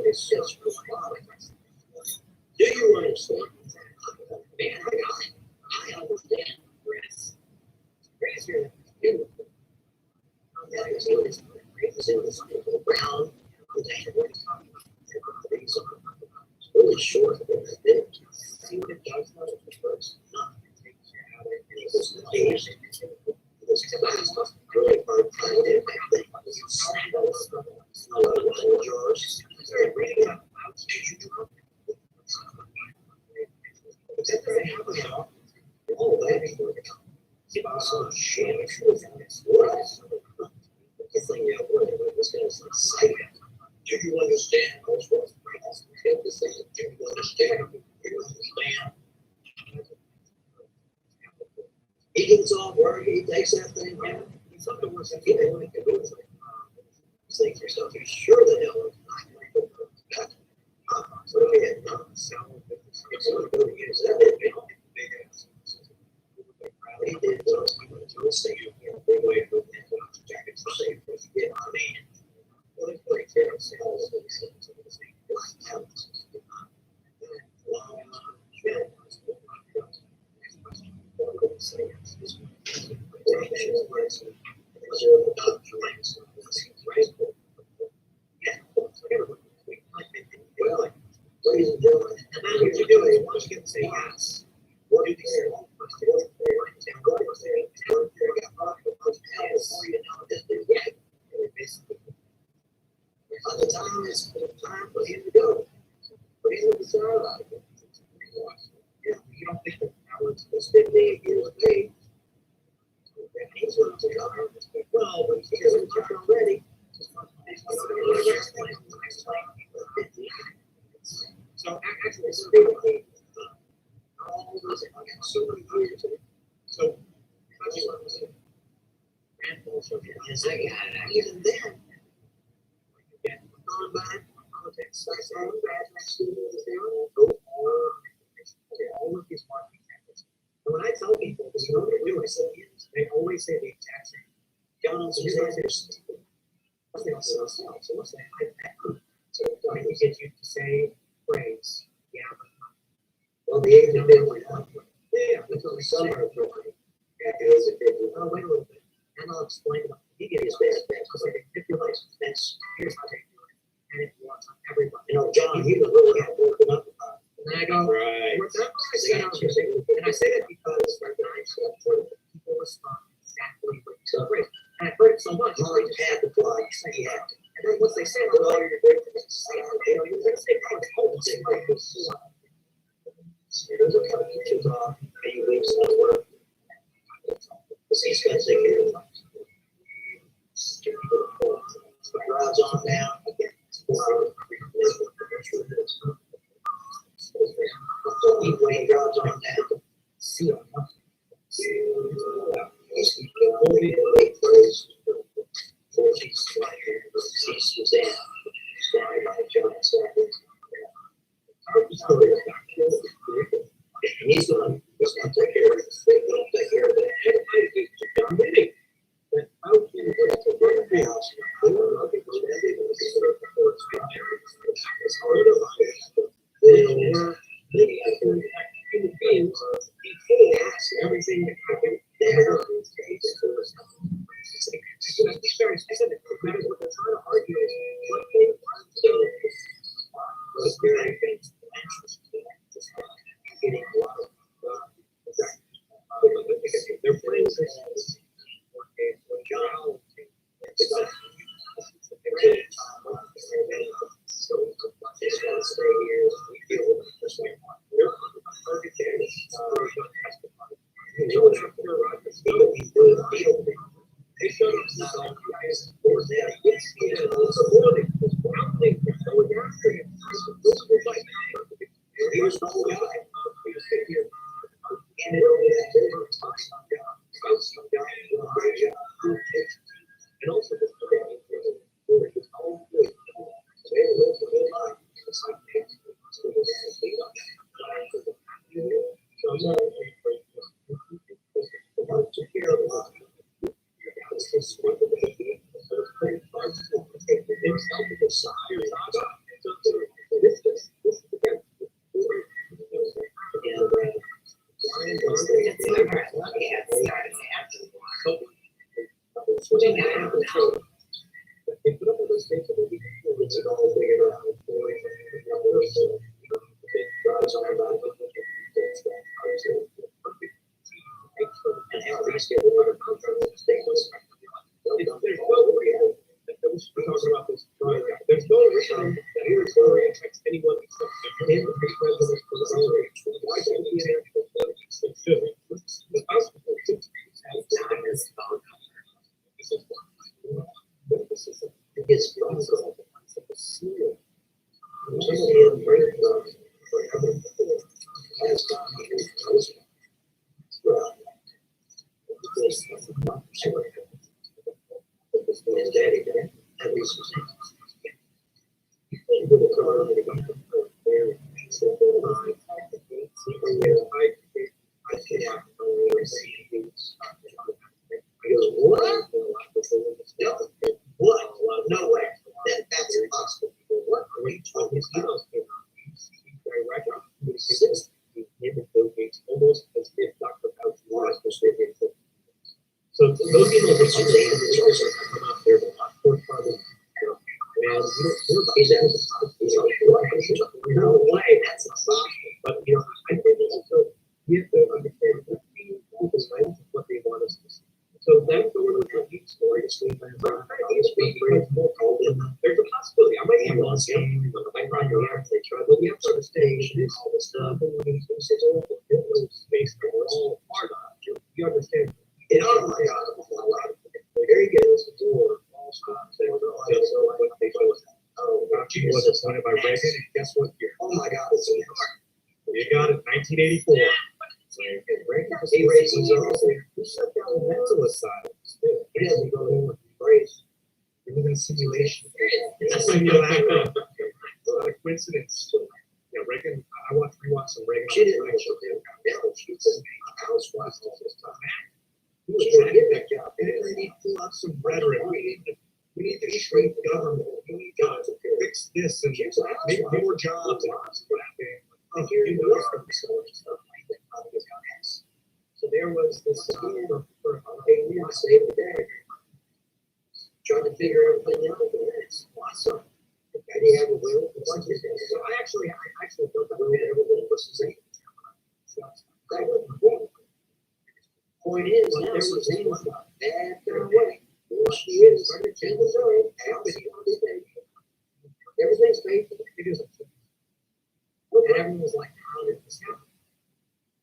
it's just robotic. Do you understand? Man, I got it. I understand. Grace. Crazier than you. Brown. Really short. See what it does now first. Really hard time to oh, that's shit. Do you understand? Do you understand? He gets off work, he takes that thing down. He's not going to get it. You think to yourself, you're sure the hell is not going to go back. So he had done so. It's only going to use that. He did those. He went to a safe. They waited for him to jacket to safe. Yeah, I mean, well, it's pretty fair. All of these things are the same. Well, ladies and gentlemen, what you do is once you say yes, what do you say? By the time it's time for him to go, for him to decide, you don't think that it's 58 years of age. He's going to take well, but he's already. So actually, it's really all those so many years. So even then, going back, politics, all of these marketing tactics. And when I tell people, because you know what they do, I say they always say the exact same. John's what's they also sell? So what's that? So I think get you to say phrase, yeah, well, the age of it, yeah, until the summer of the oh, wait a little bit, and I'll explain what he gets best. Because like if your license, that's here's how they do it, and it works on everybody. You know, John, he was really working up. And I go, right. And I say that because people respond exactly what you said. And I heard it so much. You just had to fly. You say you have to. And then once they say, well, you're great for this. You're going to say, oh, it's cold. There's a couple of kids off. 8 weeks of work. Because he's going to take care of them. Drives on down. When he drives on down, see him. He's only the late first. He's Suzanne. He's going to take care of it. They're going to take care of it. I'm kidding. But how can you get to the house? Maybe I can human beings before everything that happened there. It's very specific. No matter what they're trying to argue, what they want to do is very things getting a lot of their brains There's no reason that Emporium affects anyone except the So those emails are come out there a lot for fun. And no way, that's impossible. But you know, I think also we have to understand what people's minds and what they want us to see. So that door to each story is there's a possibility. I might have lost game, but I might not have to try, but we have to understand all this stuff. Space that we're all part of. You understand? It out of my God. There he goes, the door. She was appointed by Reagan, and guess what year? Oh my God, it's so hard. You got it, 1984. He raises who shut down the mental asylum? He doesn't go in with embrace. We live in a simulation. It's a coincidence. Yeah, Reagan, I want to rewatch some Reagan. She didn't actually do she was a housewife all this time. He was trying to get that job. And they need to pull out some rhetoric. We need to shrink government. We need to fix this and make more jobs. So there was this for we want to save the day. Trying to figure everything out. It's awesome. I didn't have a will. So I actually built a will. Everything was the same. That was the point. Point is, now there was things bad their way. She is trying to change the zone. Everything's paid for. It is a and everyone was like, how did this happen?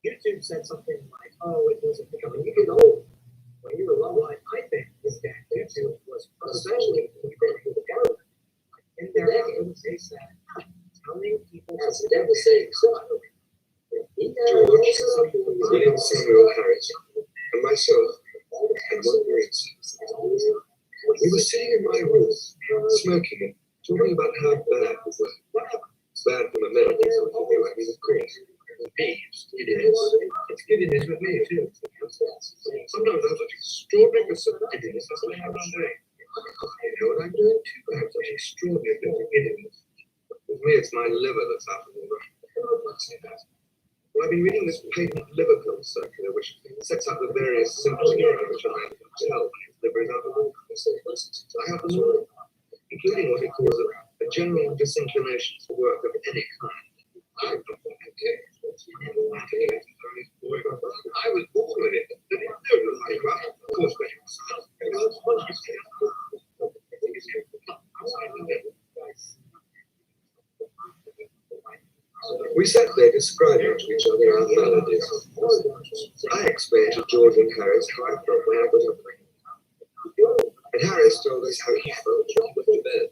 YouTube said something like, oh, it wasn't becoming. You get old when you were low life. I think this guy YouTube was especially when you go to the government. In their evidence, they said, telling people that's a devastating son. Samuel Harris and myself had one great. We were sitting in my room, smoking and talking about how bad it was. Bad from Americans, I mean, it's crazy. It is. It is with me too. Sometimes I'm such extraordinary idiots. That's what I have all day. You know what I'm doing too? I have such extraordinary idiots. With me, it's my liver that's out of order. Well, I've been reading this patent liver pill circular, which sets out the various symptoms which I can tell when his liver is out of order. So I have them all, including what he calls a general disinclination for work of any kind. I was born with it. Of course, we sat there describing to each other our maladies. I explained to George and Harris how I felt when I got up. And Harris told us how he felt when he went to bed.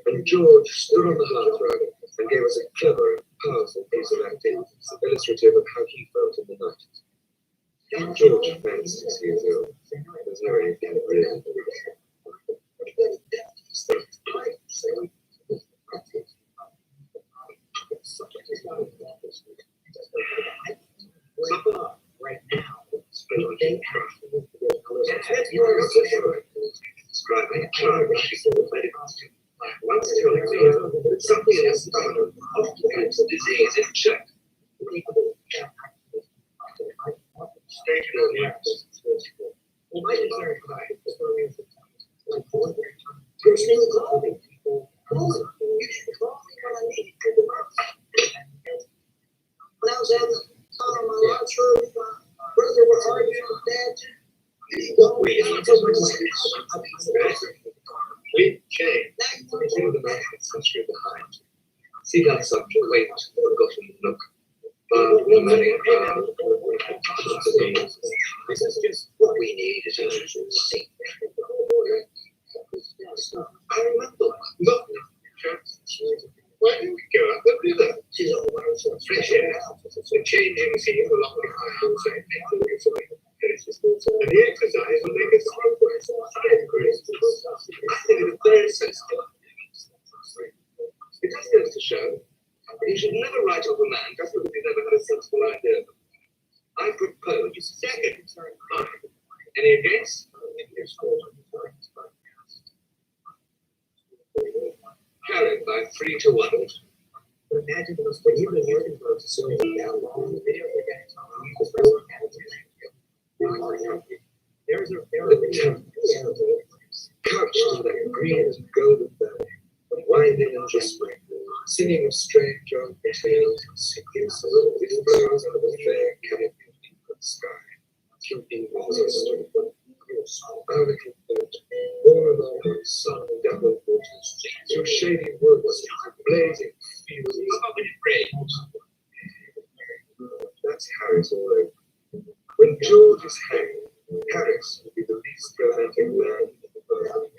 And George stood on the hearthrug and gave us a clever and powerful piece of acting, illustrative of how he felt in the night. George fancies 6 years old. There's no anything real. Supper right now. Spend on Something has started Hopkins disease in check. When I was having a time on my lunch room, my brother was arguing with dad. We came to the 19th century behind. See that such a quaint, forgotten look. This is just what we need is a seat. I remember nothing. Why did we go up and do that? She's all wearing some fresh air. The changing scene along the outside makes it beautiful. And the exercise will make it progress. I agree. I think it is very sensible. It just goes to show you should never write off a man just because he's never had a sensible idea. I propose second. Any against? Carried by 3 to 1. Imagine those when you've been working for a facility that long, the video for getting couched in that green and golden valley, winding and whispering, singing of strange young tales and secrets, with flowers under the fair canopy of the sky, through evenings of storm. Our little boat, borne along on sun doubled waters, through shady woods, blazing fields, up in rain. That's Harry's all over. When George is hanged, Harris will be the least romantic man in the world.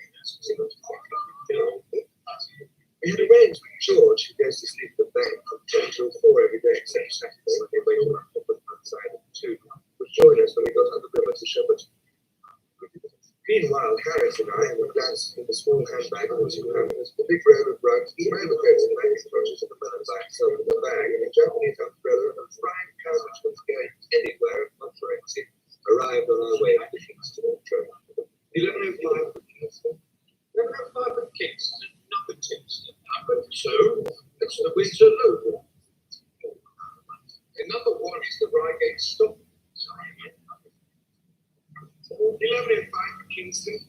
We had arranged with George, who goes to sleep at the bank from 10 till 4 every day, except Saturday when they wake him up to put outside at 2, would join us when we got on the river to Shepherd. Meanwhile, Harris and I were dancing in the small handbag of the big road of rugs, overcoats and macintoshes of the melon bag, sold in the bag, and a Japanese umbrella and frying pan which was going anywhere not Florenzi, arrived on our way up to Kingston. 11:05 for Kingston. 11:05 for Kingston, not for Kingston. So, it's the winter local. Another one is the Reigate stop. 11:05 for Kingston. I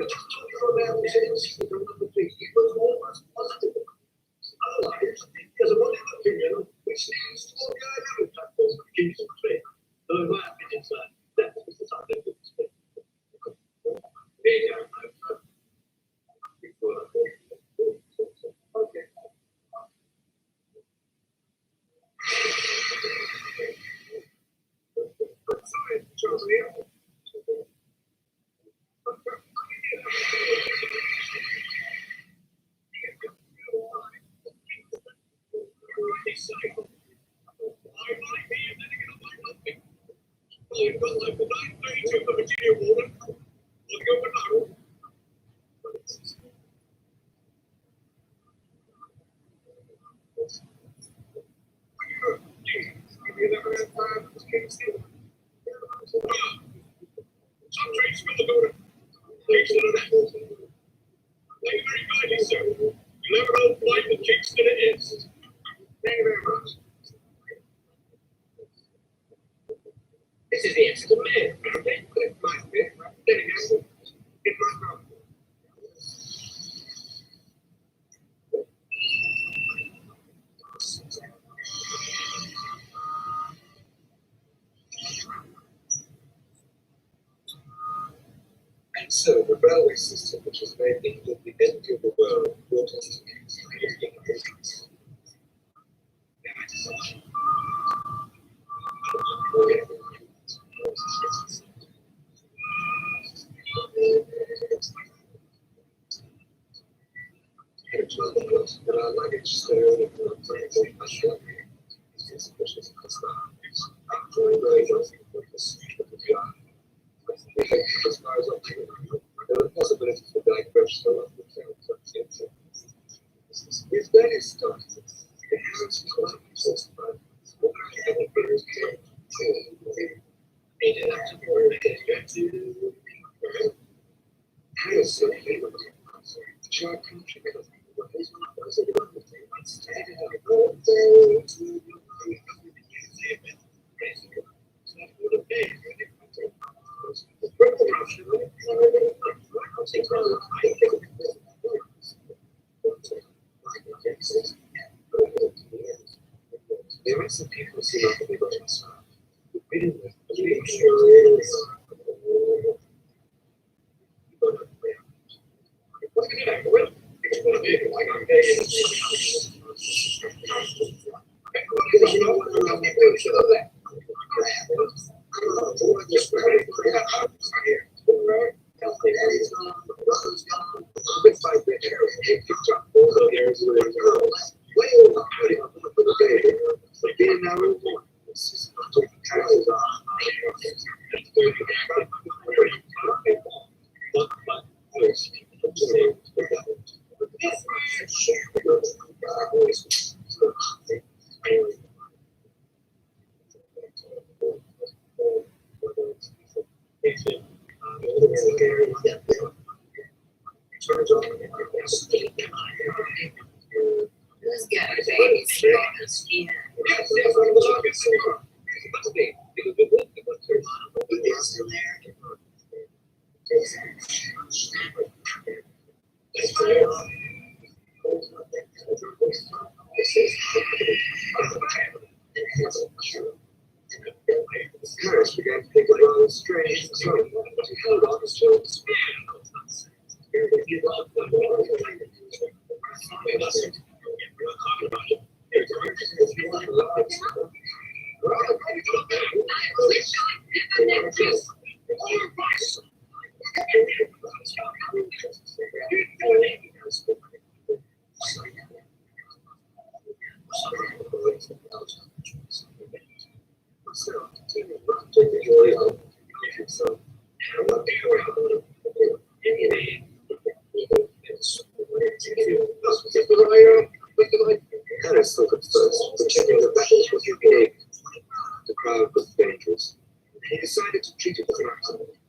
just told you about this. It was almost positive. Otherwise, because of what opinion, which needs to all go down with platforms for Kingston Street. Though my opinion, sir, that was the time they would speak. There you go. Okay. Sorry, Charles here. Some trains from the door. Kingston and that. Thank you very kindly, sir. You never know flight to Kingston it is. Thank you very much. This is the Exeter Mayor. It might be. Then again, it might not. And so the railway system, which has made England the envy of the world, brought us to Kingston. But our luggage stowed in the place of Australia. It's precious after we raised the street of the yard. As far as I'm concerned, there are possibilities for digression along the trail. With various stuff, the house is quite justified. There are some people who see nothing but themselves. Who's got a baby stress? Yeah. Parents began to think about it strange and so held on his children's Hannah spoke at first, pretending that that was your behavior. The crowd was dangerous, and he decided to treat it as an accident.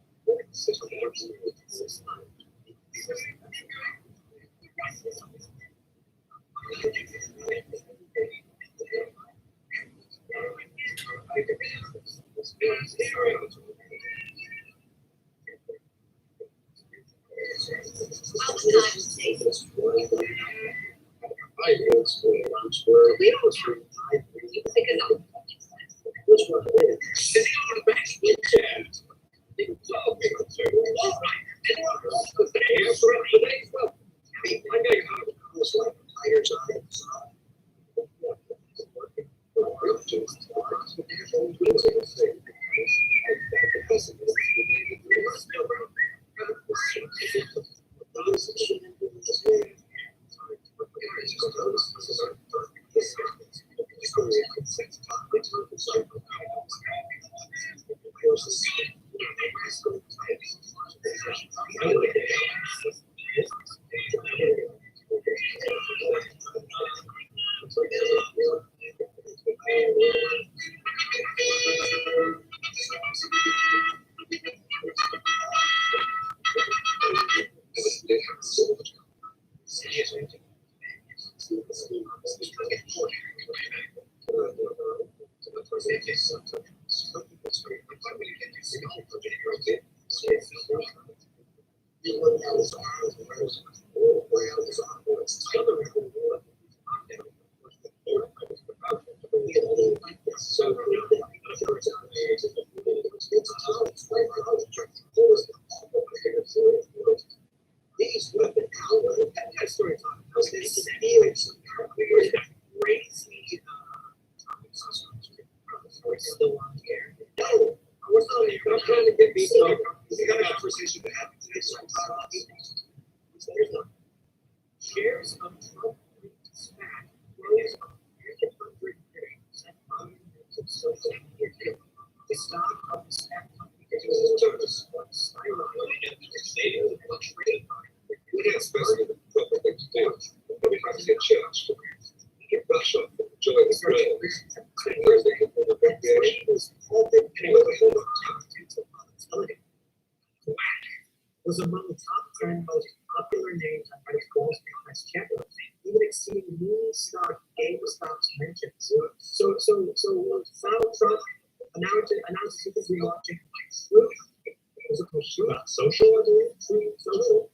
was among the top 10 most popular names on Reddit's Wall Street Press checklist, even exceeding meme stock GameStop's mentions. So Donald Trump announces he is relaunching Truth. Was it called Truth Social, I believe? Truth Social.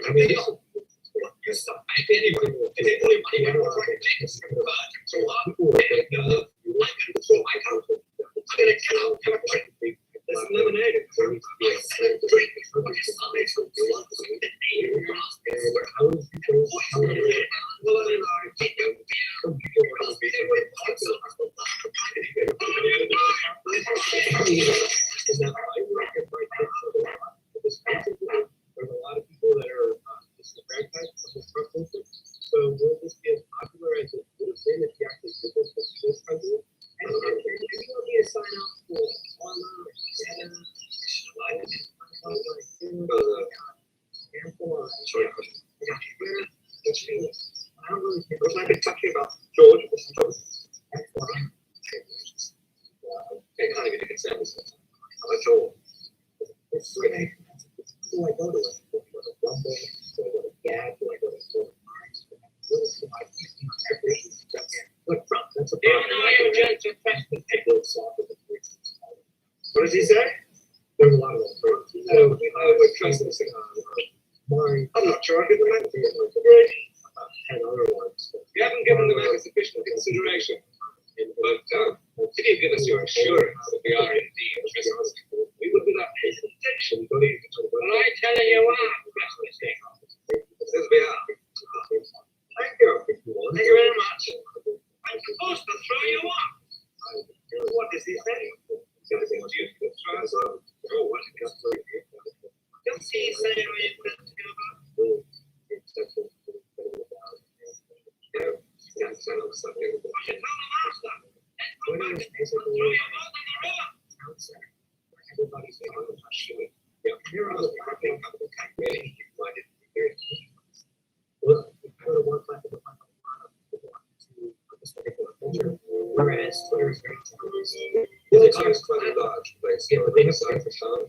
I mean, this lemonade. There's a lot of people that are disenfranchised from this Trump movement. So will this be as popular as it would have been if he actually did this with this president? And you don't need to sign up for online I don't really care. What I've been talking about, George, this is George. That's why. I can't even get examples. I'm a George. It's really. Do I go to a Rumble? Do I go to Gab? Do I go to Mars? Look, Trump, that's a problem. What does he say? There's a lot of those. I would trust this. I'm not sure I did the math. 10 other ones. You haven't given the matter sufficient consideration. But if you give us your assurance that we are indeed Christians, we would without hesitation believe it. But I tell you what, we are. Thank you. Thank you very much. I'm supposed to throw you off. What does he say? Don't he say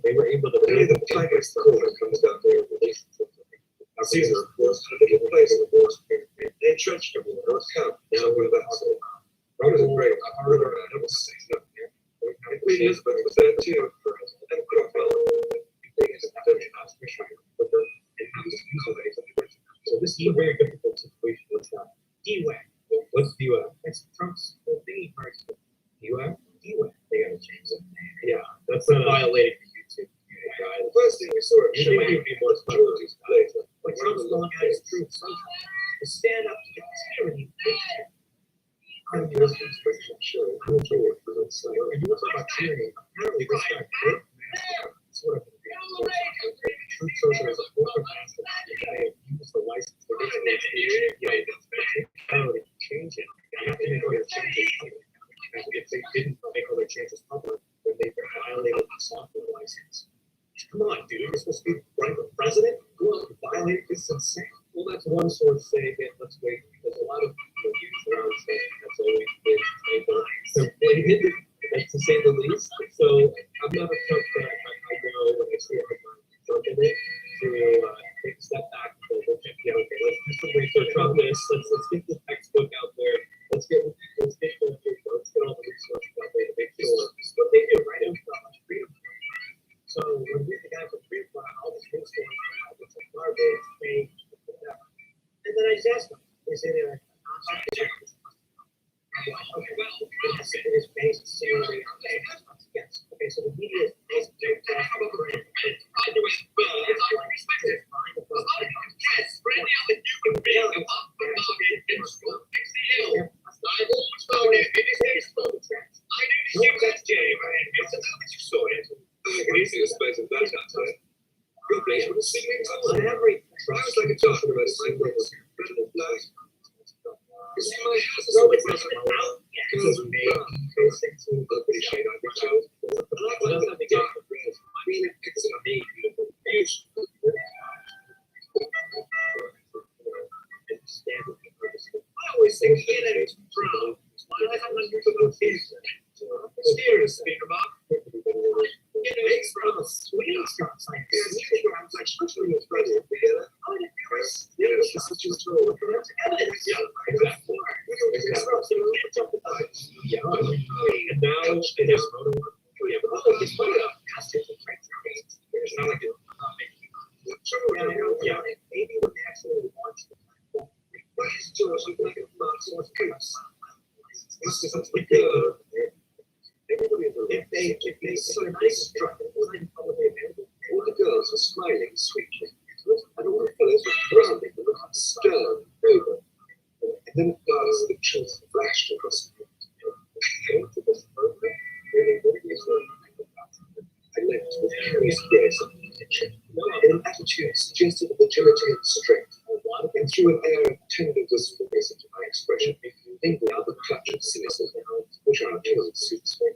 they were able to pay the Tigers school that comes down their relationship. Now Caesar was a good place in the force. They entrenched him in the North Camp. Now we're the house. That was a great. I heard her. I was saying up here. Queen Elizabeth was there too. And put off so this is a very difficult situation. What's that? DWAC. What's DWAC? That's Trump's thingy party. DWAC? DWAC. They gotta change it. Yeah, that's not violating the YouTube. The first thing we saw, it should be more responsibilities. But Trump's long out his truth to stand up to the tyranny. I'm the sure. I'm a Jew. And you talk about tyranny. Apparently, this guy quit. Sort of. Truth social is a corporate master. They use the license for this. Change it. You have to make all your changes public. If they didn't make all their changes public, then they violated the software license. Come on, dude. You're supposed to be running for president? Go on, violate this insane. Well, that's one source saying it. Let's wait, because a lot of people use around saying that's always been inflated, to say the least. So I'm not a Trump fan. I know when I see a headline Trump in it to take a step back and go, okay, let's do some research on this. Let's get the textbook out there. Let's get all the research out there to make sure what they do, right? It's not much freedom. So when we the guy from Freedom, all this news stories about what's like garbage, fake, whatever. And then I just asked them. They say they're like, I'm like, okay, well, it is based solely on yes. Okay, so the media is based from a swing stop sign. Yeah, it's really good. I'm like, especially with Freddie, together. Oh, yeah, Chris. Yeah, it's such a story. Evidence. Yeah, exactly. Yeah, and now it has photo work. Yeah, but Oh, it's funny. Masters of French. it's not like Yeah, I know. Yeah. Maybe when they actually launch the platform, request to us, we can get source goods. If they sort of instruct it, was publicly available. All the girls were smiling sweetly, and all the fellows were frowning and looking stern over. And then at last the truth flashed across me. I left with curious gaze on the kitchen, in an attitude suggestive of agility and strength, and threw an air of tender wistfulness into my expression, mingled with a clutch of cynicism, which our tone suits me.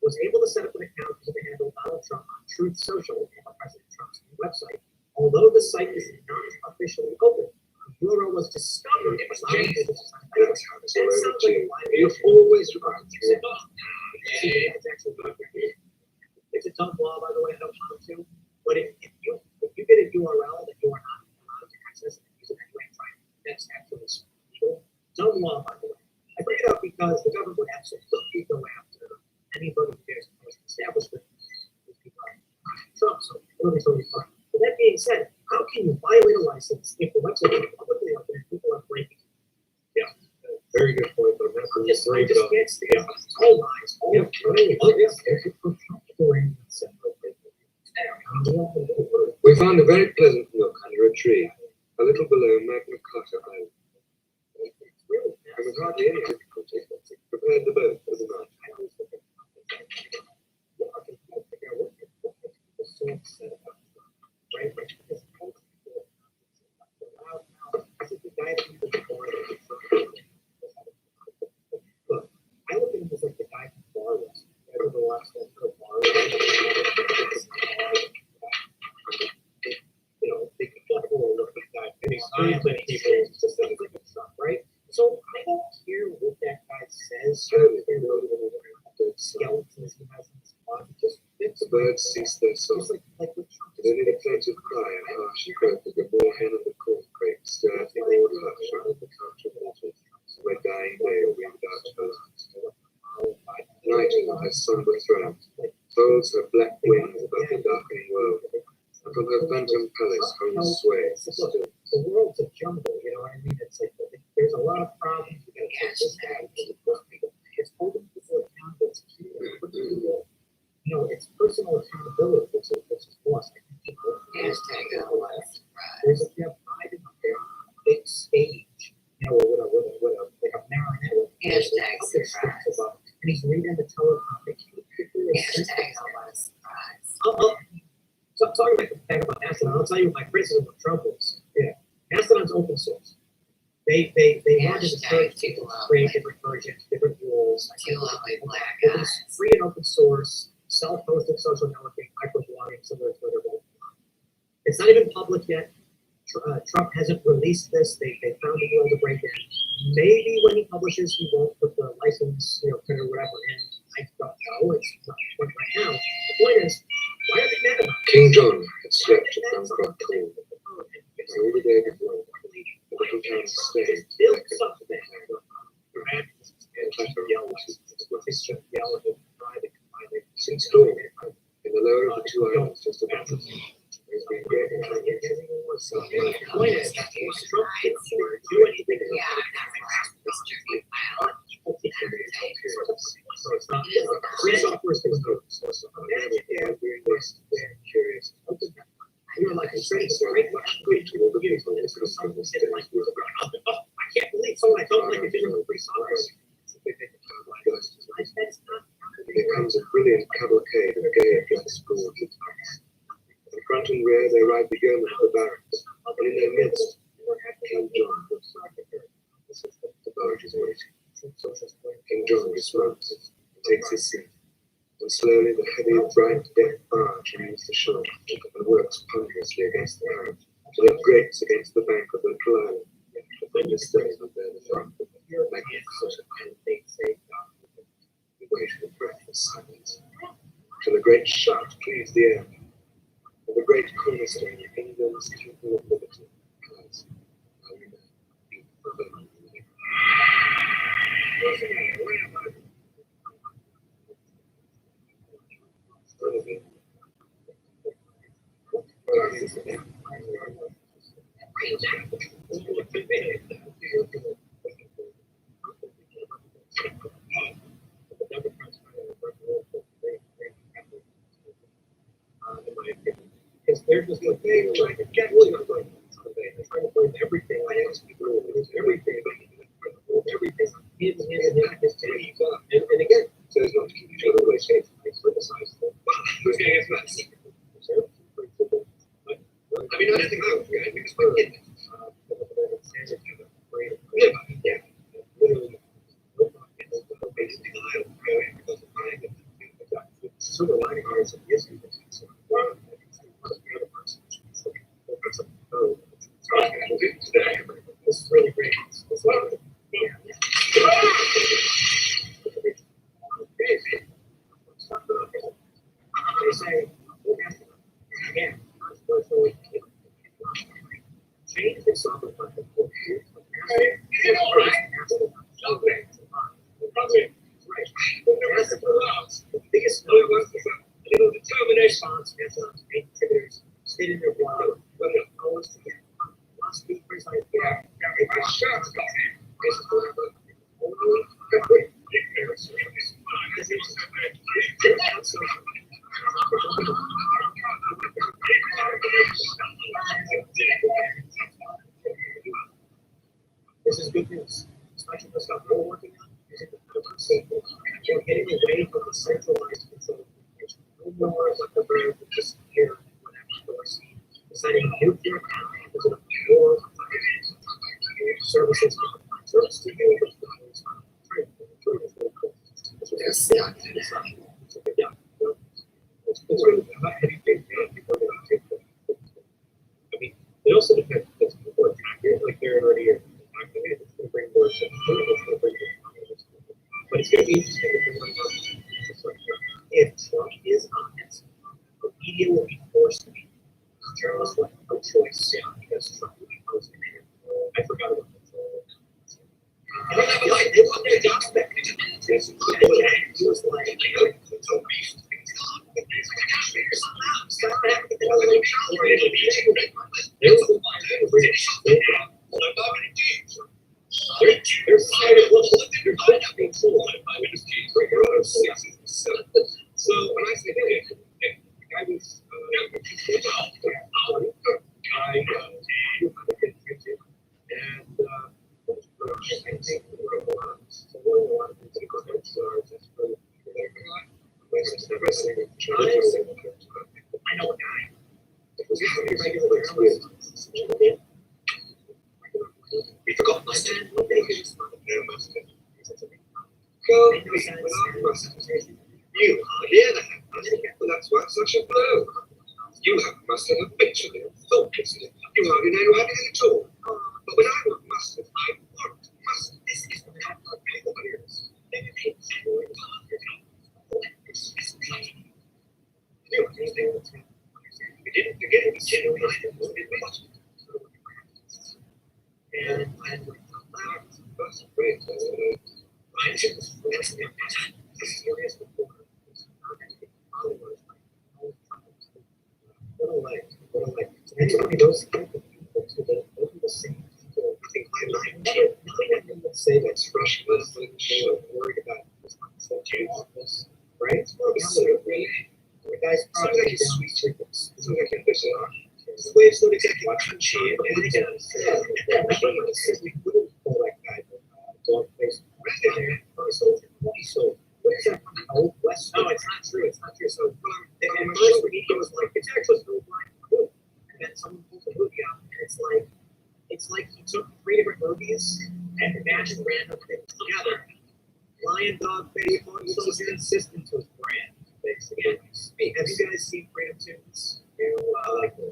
Was able to set up an account to handle Donald Trump on Truth Social and President Trump's new website. Although the site is not officially open, the bureau was discovered. It was You're always right. It's a dumb law, by the way. I don't want to. But if you get a URL that you are not allowed to access and use it anyway, that's actually illegal. Dumb law, by the way. I bring it up because the government would absolutely go after anybody who dares to post an establishment with people like Trump. So it'll be totally fine. But that being said, how can you violate a license if the website is publicly open and people are breaking it? Yeah, very good point. But I'm I just can't stand all lies, all We found a very pleasant nook under a tree, a little below Magna Carta Island. There was hardly any difficulty. Prepared the boat for the night. Look, I look at him as like the guy from Bar West. Ever watch that Bar You know, they can talk for a guy. And he's not many people just like stuff, right? So I don't care what that guy says. The skeletons he has in his body just The birds ceased their song. just like with Trump. And only the plaintive cry and harsh croak of the moorhen and the corncrake stirred the awed hush around the couch of waters, where dying day winged out her. Night on her sombre throne folds her black wings above the darkening world, and from her phantom palace home sway. The world's a jumble, you know what I mean? It's like there's a lot of problems. You gotta catch this guy. It's holding people accountable. You know, it's personal accountability, which is lost. Hashtag not a lot of surprise. There's a Biden up there on a big stage, you know, with a like a marionette. Hashtag surprise. And he's reading the teleprompter. Hashtag not a lot of surprise. So talking about Mastodon, I'll tell you what my criticism of Trump is. Yeah, Mastodon's open source. They wanted to create different versions, different rules. Too lovely black It was eyes. free and open source, self-hosted social networking, microblogging, similar to Twitter. It's not even public yet. Trump hasn't released this. They found a way to break it. Maybe when he publishes, he won't put the license, or whatever in. I don't know. It's not the point right now. The point is, why are they mad about it? King John had slept at Bancroft Hall. All the day before, the little town stayed Build like a something. since dawn, in the lower of the two islands just above us. There's been great The point is, Trump didn't do anything. Yeah, Mr. Wow. So it's not free software is curious. You're like, it's great question. I can't believe someone I don't like is doing free software. It becomes a brilliant cavalcade of gay dressed boards and huts. In front and rear they ride the yeomen of the barracks, and in their midst, King John. The barge is waiting. King John dismounts and takes his seat, and slowly the heavy, bright deck barge nears the shore and works ponderously against the current, till it grates against the bank of the Clyde. The thunder stirs and bear the front, like a cotton and they say, we wait for breathless silence, till a great shout cleaves the air, and the great cornerstone of England's Temple of Liberty cries, Amen. Because they're just like, hey, we're trying to get really not going they're trying to find everything I ask people to do, everything, everything, and again, so there's no confusion, everybody says, I criticize them. Who's going to get that secret? I mean, I don't think I would, because we're getting it. Yeah. Literally, so the lining cards of yes, this is really great. They say, again, change the software platform. The biggest determination contributors stayed in their blog, whether it goes to get lost speakers like that. This is good news, especially for stuff we're working on. We're getting away from the centralized control of communication. No more of like the bird that disappear whenever we're seeing deciding nuclear power is a war services service to you. Yes, yeah. I mean, it also depends because people are tracking like they're already tracking it. It's going to bring more to but it's going to be interesting if Trump is on it, the media will be forced to be. Journalists will have no choice because Trump will be posting it. I forgot about that. And they want their jobs back. He was like, so when I say that, I was I know a guy. We forgot mustard. You hardly ever have mustard. Well, that's why it's such a blow. You have mustard a picture there, thought mustard. You hardly know how to do it at all. But when I want mustard, I want mustard. This is what I want people hears. You didn't forget it, and I'm like, that's great. I just serious before. What I like. And tell me those type of people too, those are the same people. I think I like nothing I can say that's Russian, but they were worried about this this, right? So the guy's probably sweet treatments. So they can fish it off. The way it's not exactly what country and everything else. We wouldn't call that guy dog face. So where's that old west? No, it's not true. It's not true. So and first when he goes like it's actually so blind cool. And then someone pulls a movie out and it's like he took 3 different movies and matched random things together. lion dog face, so your insistence was brand. Basically, have you guys seen Brand Tunes? Like the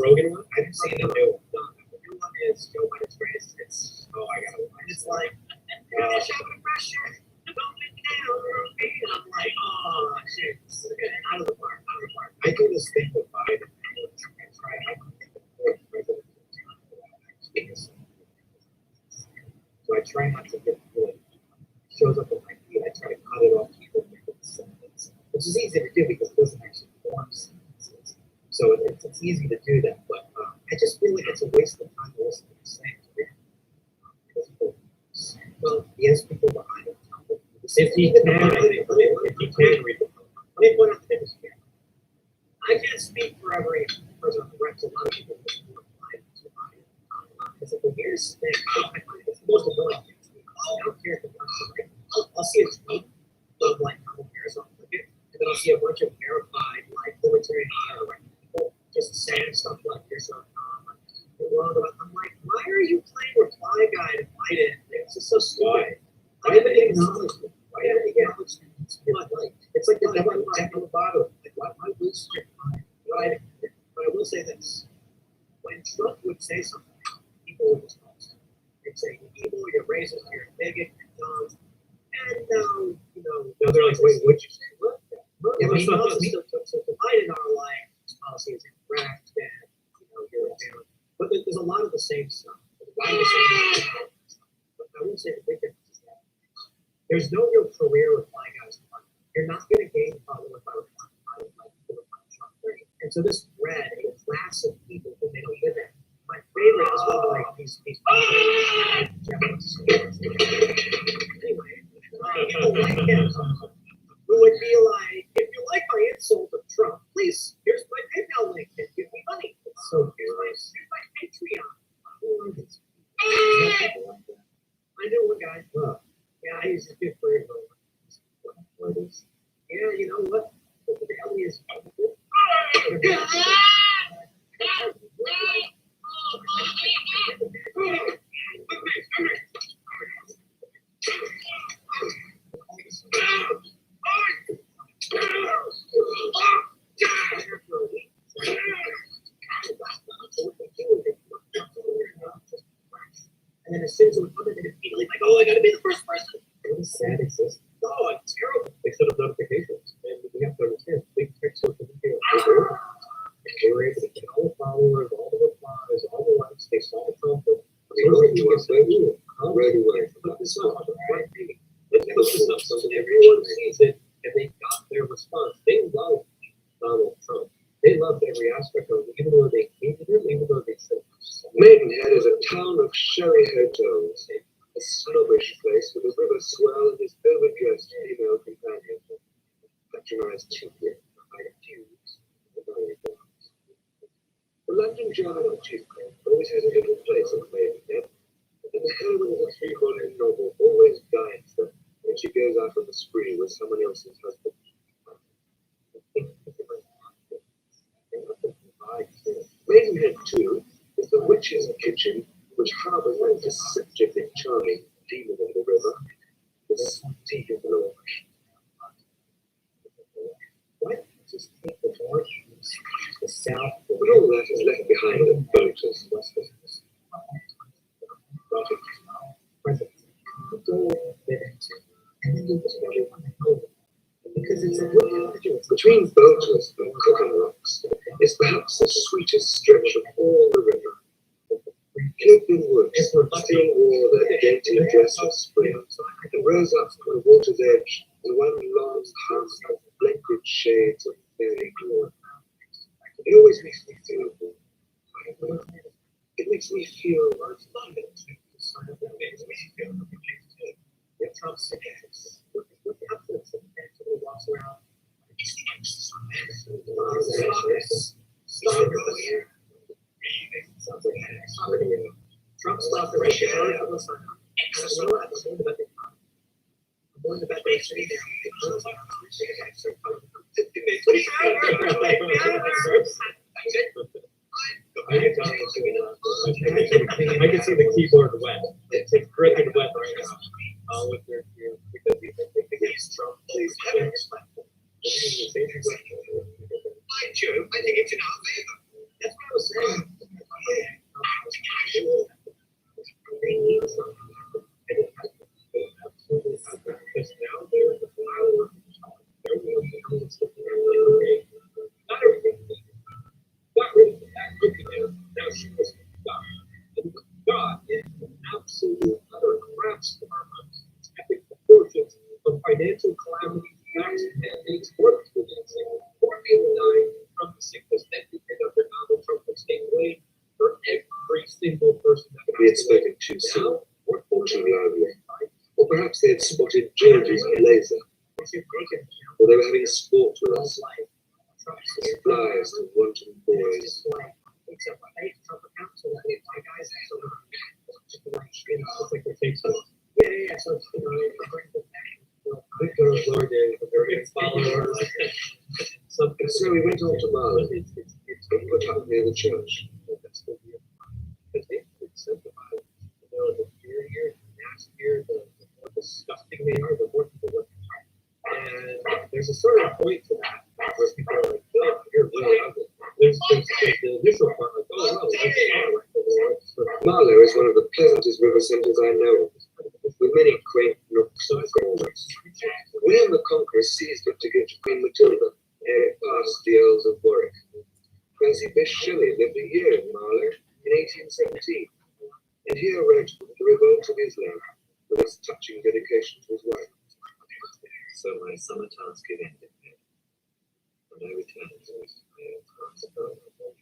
Rogan one? I haven't seen the new one. No, the new one is Joe Biden's greatest. It's I got it. It's like showing pressure. Don't make down, and I'm like, oh shit, out of the park, out of the park. I do this thing with Biden. So I try not to get good. Shows up on my feed, I try to cut it off, which is easy to do because it doesn't actually form sentences. So it's easy to do that, but I just feel like it's a waste of time to listen to the same thing. Well, yes, people behind it. If you can read the book. Let me point out the difference here. I can't speak for every person on the rest of a lot of people who are applying to Biden. It's like the weirdest thing. I find it's the most annoying thing. I don't care if it's not. I'll see a tweet of like Kamala Harris, I'll click it, and then I'll see a bunch of verified like libertarian right people just saying stuff like you're so dumb. I'm like, why are you playing reply guy to Biden? It's just so stupid. I haven't acknowledged it. Why haven't you acknowledged it? It's like the double deck on the bottom. Like, why waste your time? But I will say this: when Trump would say something, people would respond. They'd say, "You're evil, you're racist, you're a bigot, you're dumb." And now they're like, "Wait, what'd you say? What?" Yeah, but so Biden are like, "This policy is incorrect, and you're a terrorist." But there's a lot of the same stuff. But I will say the big difference is that there's no real career reply guys. You're not going to gain followers by replying like people replying Trump. And so this bred a class of people who they don't live in. My favorite is one of like these people. Anyway, people like him who would be like, if you like my insult of Trump, please, here's my PayPal link and give me money. So here's my Patreon. Who are these people? I know one guy. Yeah, he's a good for your yeah, you know what? The reality is and then as soon as it would come in, they'd immediately like, oh, I gotta be the first person. It was sad, it's just, oh, it's terrible. They set up notifications, and we have to understand, big tech social media, they were able to get all the followers, all the replies, all the likes, they saw the conflict. Right away. Put this up on the right page. Let's put this up so everyone sees it, and they got their response. They love Donald Trump. They loved every aspect of it, even though they hated him, even though they said Maidenhead is a town of sherry hotels, a snobbish place with a river swell and his overdressed female companion, patronized chiefly for high dues and value bonds. The London Journal chief always has a little place on Maidenhead, and the heroine of the three-volume novel always guides them when she goes out on the spree with someone else's husband. Maidenhead, too, is the witch's kitchen, which harbors that deceptively charming demon of the river, the sea of Lord. why don't you just take the north, the south, But all that is left behind the voters. Because it's a good individual. Between Boaters and Cooking Rocks is perhaps the sweetest stretch of all the river. Coping woods still wore their dainty dress of spring and rose up from the water's edge in one long house of blended shades of fairy glory. It always makes me feel good. It makes me feel If Trump says, what happens if he walks around? Trump stopped the Russian army of the sun. I'm going to bet they stay there. I can see the keyboard wet. It's gripping wet right now. with their because they think they get Trump. Please have it. Mind you, I think it's in our favor. That's what I was saying. Because now they're the power. They're the ones not everything. Not really that good to them. Now she was God. And God is an absolute utter crap storm of epic proportions of financial calamity, accident, and exports within it. 4 people died from the sickness that ended up in Donald Trump would stay away for every single person that We had spoken too soon, or too loudly. Or perhaps they had spotted George's laser, or they were having sport with us. Flies and wanton boys. Except I hate Trump account, so that my guys have sort of it's like they take some. Yeah. So it's, Victor Lorde, a very good follower. And so we went on to Mars and put up near the church. Because they incentivize, the dirtier, the nastier, the more disgusting they are, the more people look at them. And there's a certain point to that where people are like, oh, you're really ugly. There's the initial part, like, oh, no, Marlow is one of the pleasantest river centres I know of, with many quaint nooks and corners. William the Conqueror seized it to give to Queen Matilda ere it passed the Earls of Warwick. Percy Bysshe Shelley lived a year in Marlow in 1817, and here wrote The Revolt of Islam, with its touching dedication to his wife. So my summer task is ended, and I return to my own class.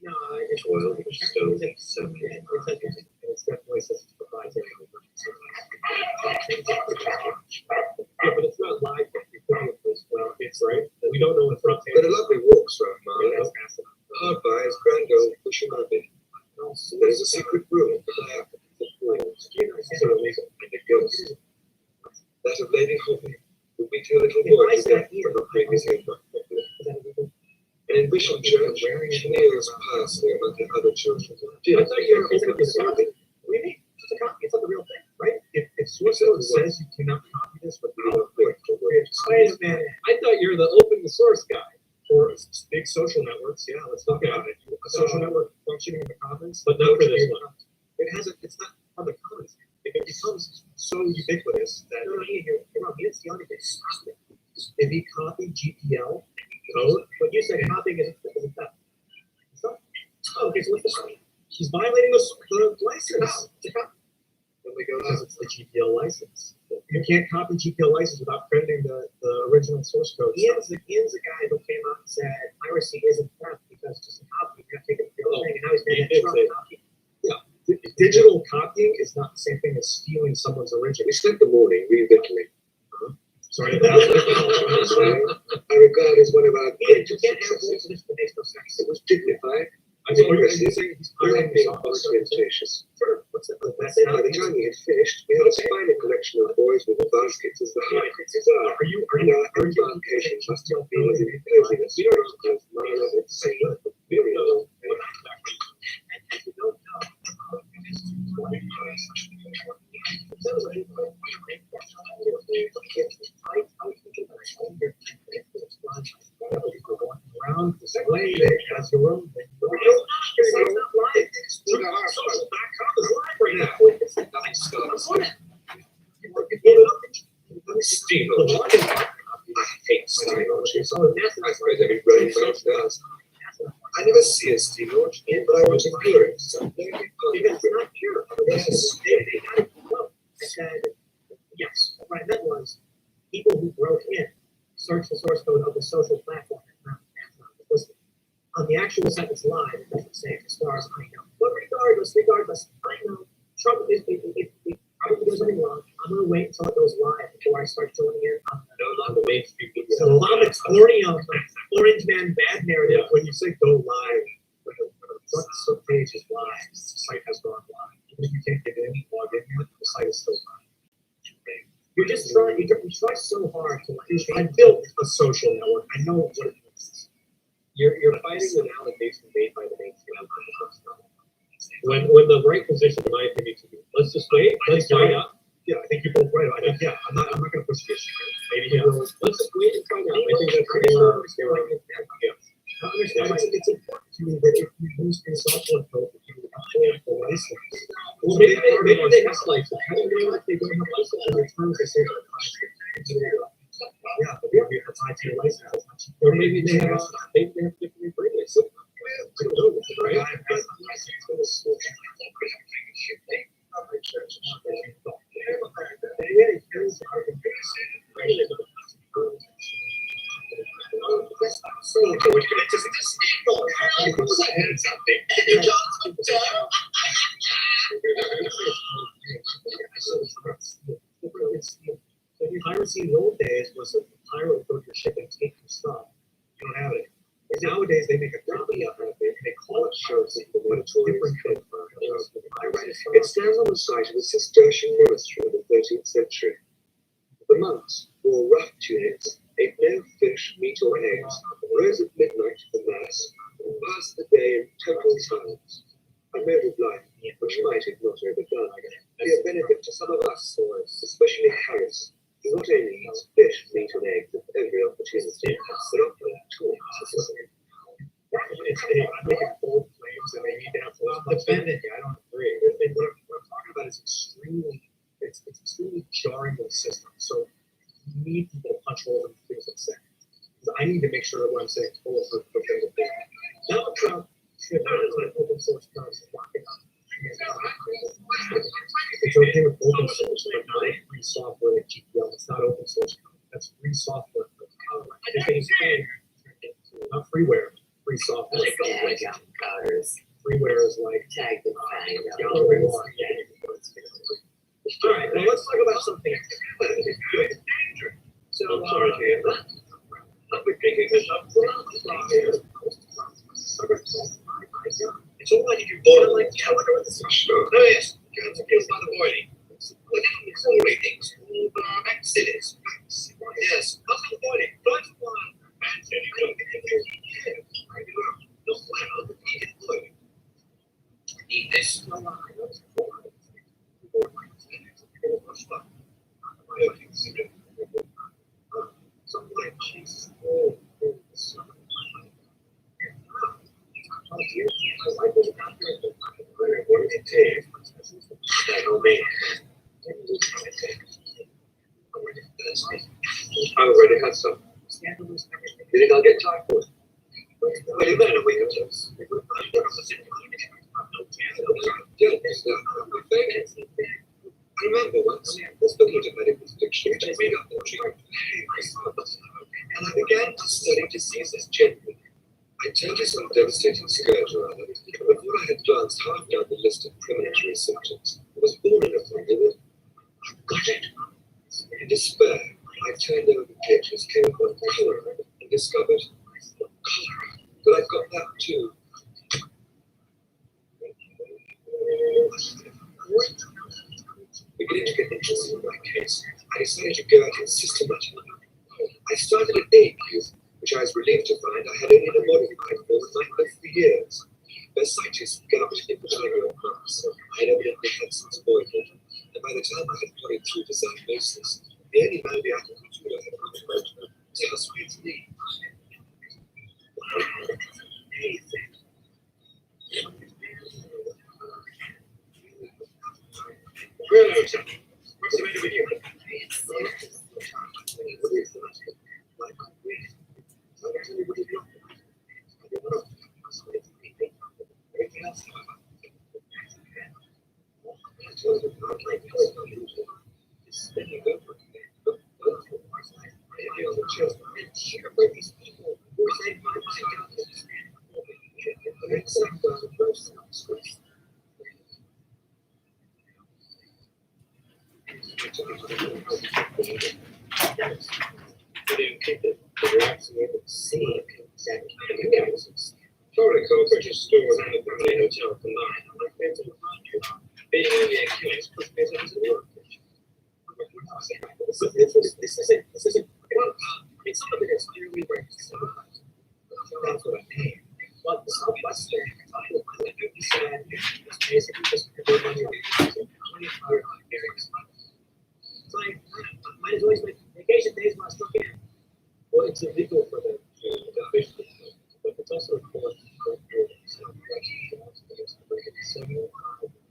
no, it's Toil, stone, so many it's definitely such a proprietary. Yeah, but it's not live. Well, it's right. We don't know what's up. But a lovely walks round Marlow. Hard by is grand old Busham Abbey. There is a secret room high up at the walls, and a ghost. That of Lady Hoppy would be two little boys again from the previous evening. And in Bishop Church, she kneels past me among the other children. I thought you were open to something. Really? It's a copy. It's not the real thing, right? If source code says you cannot copy this, but you don't do it. Wait a minute. I thought you were the open the source guy for big social networks. Yeah, let's talk about it. A social network functioning in the commons, but not for this one. It hasn't. It's not on the commons. It becomes so ubiquitous that you're wrong. It's the only thing. If he copied GPL code, but you said copying isn't that. Oh, okay, so what's the point? He's violating the license. Then we go, it's the GPL license. You can't copy GPL license without crediting the original source code. Ian's the guy who came out and said piracy isn't theft because it's just a copy. You have to take it for the thing, and now he's made a Trump copy. Yeah, digital copying is not the same thing as stealing someone's original. We spent the morning revictualling. Sorry, I regard as one of our greatest successes. It was dignified. Impressive, and ostentatious. By the time we had finished, we had a finer collection of boys with baskets as the height. And our embarkation must have been as imposing as Marlow had seen Miriam. Around this way, that's your room. Steve, I hate Steve. I suppose everybody does. I never see a Steve Lodge, but I want to hear it. So maybe it's not pure. Yes. They got it. I said, yes. What I meant was people who broke in search the source code of the social platform. On the actual site that's live, it doesn't say as far as I know. But regardless, I know Trump is if probably does something wrong. I'm gonna wait until it goes live before I start joining in on the mainstream media. So Emporium, Orange Man bad narrative when you say go live. When the front page is live, the site has gone live. Even if you can't get in, log in, the site is still live. You're just trying. You try so hard to like. I built a social network. I know what it is. You're fighting an allegation made by the mainstream. When the right position, in my opinion, to be, let's just wait. Let's find out. Yeah, I think you're both right. I think, yeah, I'm not gonna push the issue. Maybe, yeah, let's wait and find out. I think that's pretty yeah. I understand. It's important to me that if you use a software code, that you have the license. Well, maybe they have license. How do you know if they don't have license in the terms they say they're yeah, but maybe it's tied to your license. Or maybe they have different agreements. I don't know, right? So the piracy in the old days was a pirate would go to your ship and take your stuff. You don't have it. But nowadays they make a copy of it and they call it shows, but it's different thing. It stands on the site of a Cistercian monastery in the 13th century. The monks wore rough tunics, ate no fish, meat, or eggs, rose at midnight for mass, and passed the day in total silence. A mode of life which might, if not overdone, be a benefit to some of us, especially Harris, who not only eats fish, meat, and eggs at every opportunity, but often talks. I'm making bold claims and they need to have full defendant. I don't agree. What I'm talking about is it's extremely jarring to the system. So you need people to punch holes in the things I'm saying. Because I need to make sure that what I'm saying is full of Donald Trump should not let open source products lock it up. It's okay with open source, but not free software like GPL. It's not open source. That's free software. Not freeware. Free software. Freeware is like Tag the fine. All right, well, let's talk about something. So, I'm sorry, it's all like you bought like, I wonder what this is. Oh, yes, it's not avoiding. Look at these all ratings, back cities. Yes, nothing avoiding. Drive for one. Need this. I already had some. You think I'll get typhoid? Well, you better wait until I remember once looking at a medical dictionary to read up on treatment, and I began to study diseases generally. I turned to some devastating scourge or other, but before I had glanced half down the list of premonitory symptoms, I was born enough to know that I've got it. In despair, I turned over the pages, came upon cholera, and discovered cholera. But I've got that too. Beginning to get interested in my case, I decided to go at it systematically. I started at egg youth, which I was relieved to find I had only in a modified form in my life for years. Bursitis, gout, impetigo, cramps. I had evidently had since boyhood, and by the time I had carried through to diagnosis, the only malady attitude I had contemplated was hospital's knee. What's the matter with you? Florida Cooperative Store and the Berlin Hotel combined. Being only a case puts me as a work. This isn't, well, I mean, some of it is clearly racist. That's what I mean. But the Southwestern, is basically just everybody 25 areas. must look at. Well, it's illegal for them to fish the fish, but it's also important for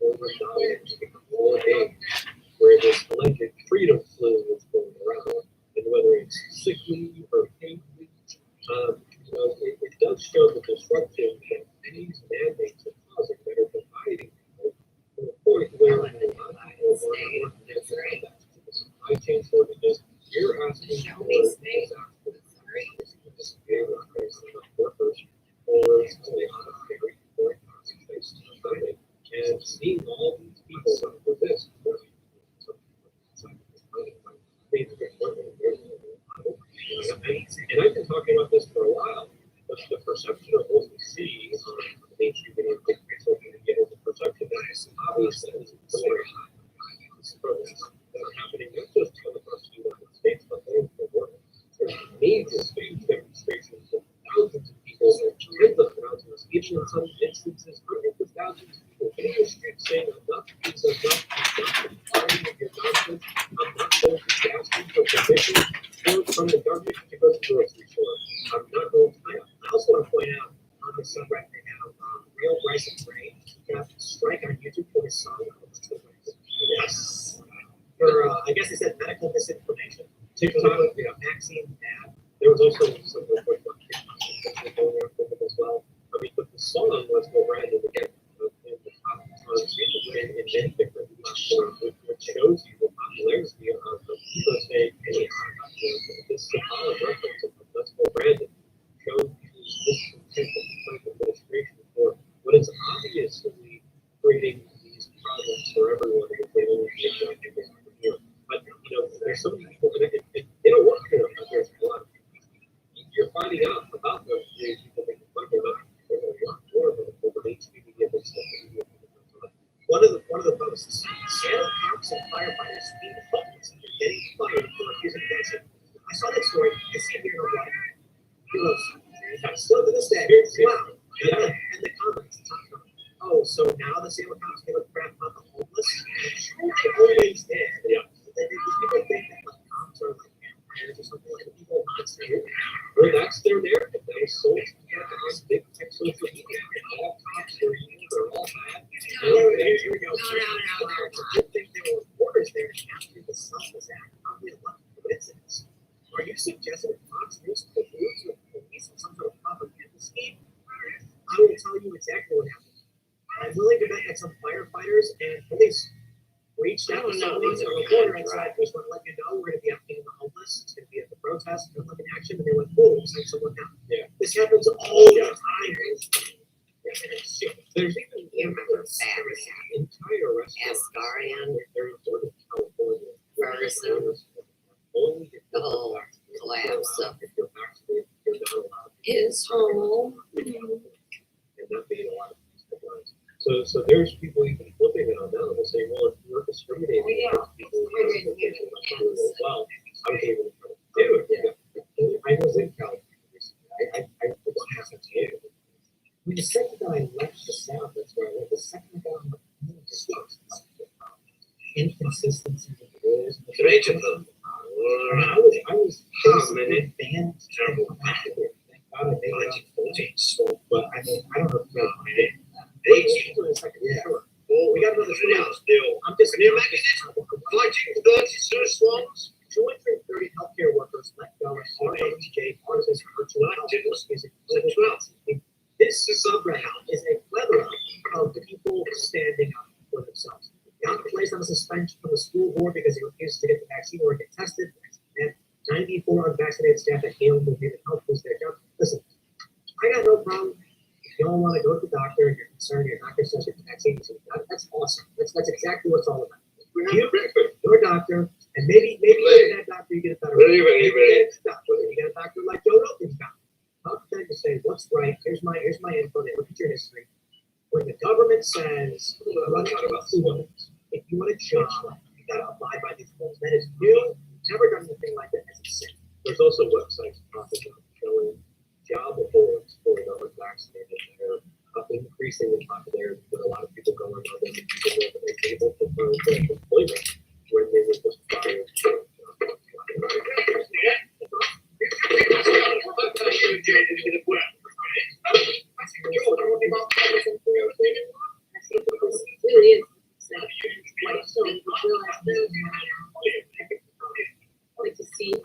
over knowledge all day where this alleged freedom flu is going around, and whether it's sickly or painful, it does show the disruption that these mandates are causing that are providing people to the point where supply chain shortages, you're asking for workers or something on a very important concentrated and seeing all these people with this. And I've been talking about this for a while, but the perception of what we see on mainstream video social media is the perception that is obviously very high. That are happening not just across the United States, but all over the world. There's major demonstrations of thousands of people, tens of thousands, even in some instances, hundreds of thousands of people in the streets saying, enough is enough, I'm fighting with your nonsense, I'm not going to ask you for permission from the government to go to the grocery store. I'm not going to. I also want to point out on the subreddit right now, Real Bryson Gray got a strike on YouTube for his song. Yes. For, I guess they said medical misinformation. TikTok, vaccine bad. There was also some report on TikTok as well. I mean, but the song was more branded again in the top in many different platforms, which shows you the popularity of people saying, hey, this symbolic reference of let's go branded shows this type of administration for what is obviously creating these problems for everyone if they don't get here. But there's so many people that they don't want to know that there's a lot of people. You're finding out about those people that you're talking about. There's a lot more of them over HPV and stuff. One of the posts, Seattle cops and firefighters being homeless and getting fired for refusing medicine. I saw that story. I see it here in Hawaii. Still to this day. Wow. And the comments. Oh, so now the Seattle cops give a crap about the homeless? They always did. Yeah. People think that cops are like vampires or something like that. People not saying or that's their narrative. They sold together on big tech social media. All cops are evil. They're all bad. Here we go. I think there were reporters there after the Selfless Act. Probably a lot of coincidence. Are you suggesting Fox News colludes with police in some sort of propaganda scheme? I will tell you exactly what happened. I'm willing to bet that some firefighters and police reached out to some reporter and said, "We just want to let you know we're going to be updating the homeless. It's going to be at the protest. We're looking at action." And they went, "Boom, send someone down." Yeah. This happens all the time. There's even entire restaurants. Asgarian, They're sort of California. Ferguson, Only the whole collapse of if you're vaccinated, you're not allowed. his home. And not being a lot of these so there's people even flipping it on now and saying, well, if you're discriminating against people as well, I'm able to do it. Yeah. I was in California. I what happened to you? I mean, the second that I left the South, that's where I went. The second that I'm inconsistencies in the rules. Each of them. I was basically banned from active. Thank God I made it on but I mean, I don't know if well, we got another story. I'm just. Can you imagine this? Fighting 30 swamps. 230 healthcare workers let go as RHJ Artists Virtual Health Music. This subreddit is a plethora of people standing up for themselves. Got placed on a suspension from the school board because he refused to get the vaccine or get tested. And 94 unvaccinated staff at Yale who made it help lose their job. Listen, I got no problem. If you don't want to go to the doctor and you're concerned, your doctor says get the vaccine. That's awesome. That's exactly what it's all about. Your doctor, and maybe that doctor you get a better. Maybe you get a doctor like Joe Rogan's doctor. I'll try to say what's right. Here's my info. They look at your history. When the government says, if you want a job, you got to abide by these rules. That is new. Never done anything like that as a sin. There's also websites showing job awards for the unvaccinated. They're increasing in popularity with a lot of people going on there. People were able to find employment when they were just fired.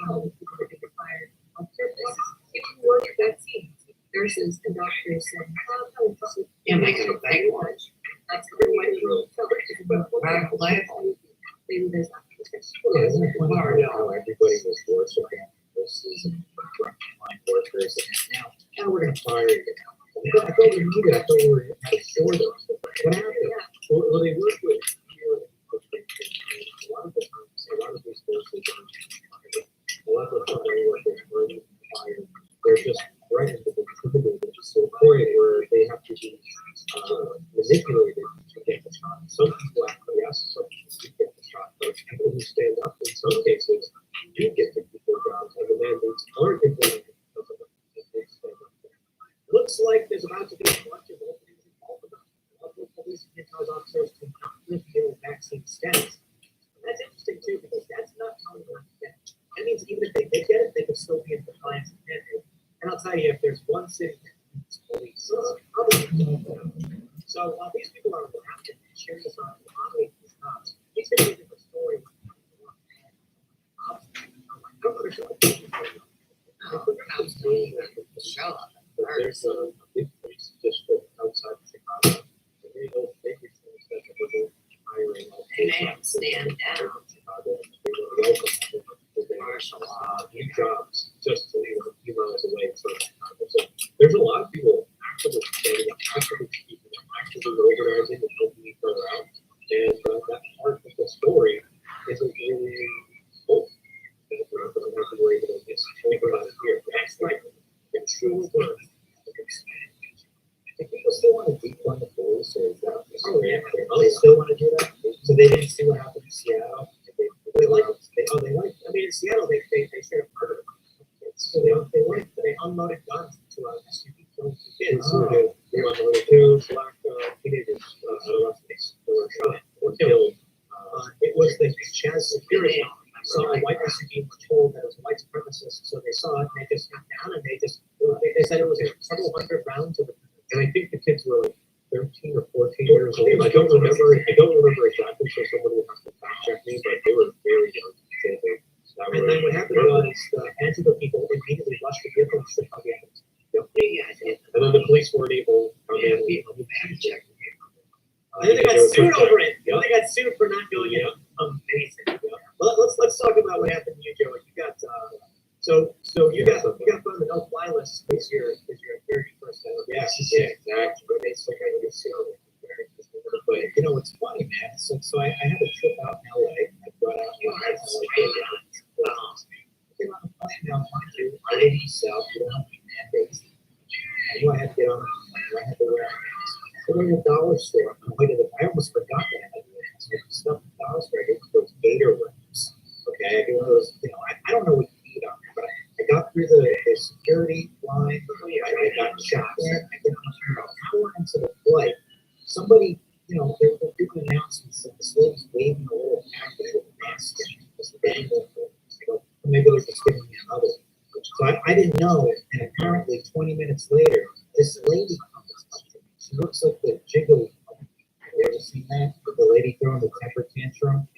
how people are getting fired on purpose. If you work at vaccines, nurses and doctors saying, oh, no, Yeah, make it a big one. that's the way you tell it. Right, label. Maybe there's not. Yeah, isn't it funny how everybody was worshiping this season line workers and now we're gonna fire you. I thought we needed, I thought we were had a shortage. What happened? Well, they work with a lot of the times, a lot of these forces a lot of the frontline workers are fired. They're just right into the intimidated to the point where they have to be manipulated to get the shot. Some people actually yes, some people do get the shot, but people who stand up in some cases do get to keep their jobs, and the mandates aren't implemented because of them. They stand up there. Looks like there's about to be a bunch of openings in Baltimore. Local police and intel officers to review vaccine status. That's interesting too, because that's not how we're going to get it. That means even if they did get it, they could still be in compliance with mandate. And I'll tell you, if there's one city that needs police, so while these people are drafted and sharing this on the jobs, these are a different story. There's a big police district outside of Chicago. They don't make it that they're hiring. And they don't stand down. Chicago, they were welcome. Martial law, new jobs just a few miles away from Chicago. So there's a lot of people actively standing up, actively organizing and helping each other out. And that part of the story isn't really told. And we're not going to have to worry about this. Think about it here. That's like the true worth. Do people still want to defund the police, or is that? Oh, yeah. They still want to do that? So they didn't see what happened in Seattle? They like. I mean, in Seattle, they straight up murdered them. So they unloaded guns to SUV killing two kids. They unloaded two black teenagers out of Russia. They were shot or killed. It was the Chaz security saw a white SUV, were told that it was a white supremacist, so they saw it and they just went down and they said it was several hundred rounds of it. And I think the kids were like 13 or 14 years old. I don't remember exactly, so someone would have to fact check me, but they were very young. And then what happened was the Antifa people immediately rushed the vehicle and stripped the evidence. Yep. And then the police weren't able to fact check. And then they got sued over it. They got sued for not doing it. Amazing. Well, let's talk about what happened to you, Joey. You got so you got put on the no-fly list this year because you're 31st. Yeah, exactly. They still got you sued. But you know what's funny, man? So I had a trip out in LA. I brought out came on the plane now, mind you, I live in the South, you don't have any mandates. I knew I had to get on the plane, I had to wear a mask. I went to the dollar store on the way to I almost forgot that I had to wear a mask. I had stuff in the dollar store, I get those gator wings. Okay, I get one of those, I don't know what you eat on there, but I got through the security line, I got shots, I get on an hour into the flight, somebody, they're doing announcements and this lady's waving a little package with a mask in it, just dangling for it. Maybe they're just giving me another one. So I didn't know, and apparently 20 minutes later, this lady comes up to me. She looks like the jiggly. Have you ever seen that? With the lady throwing the temper tantrum?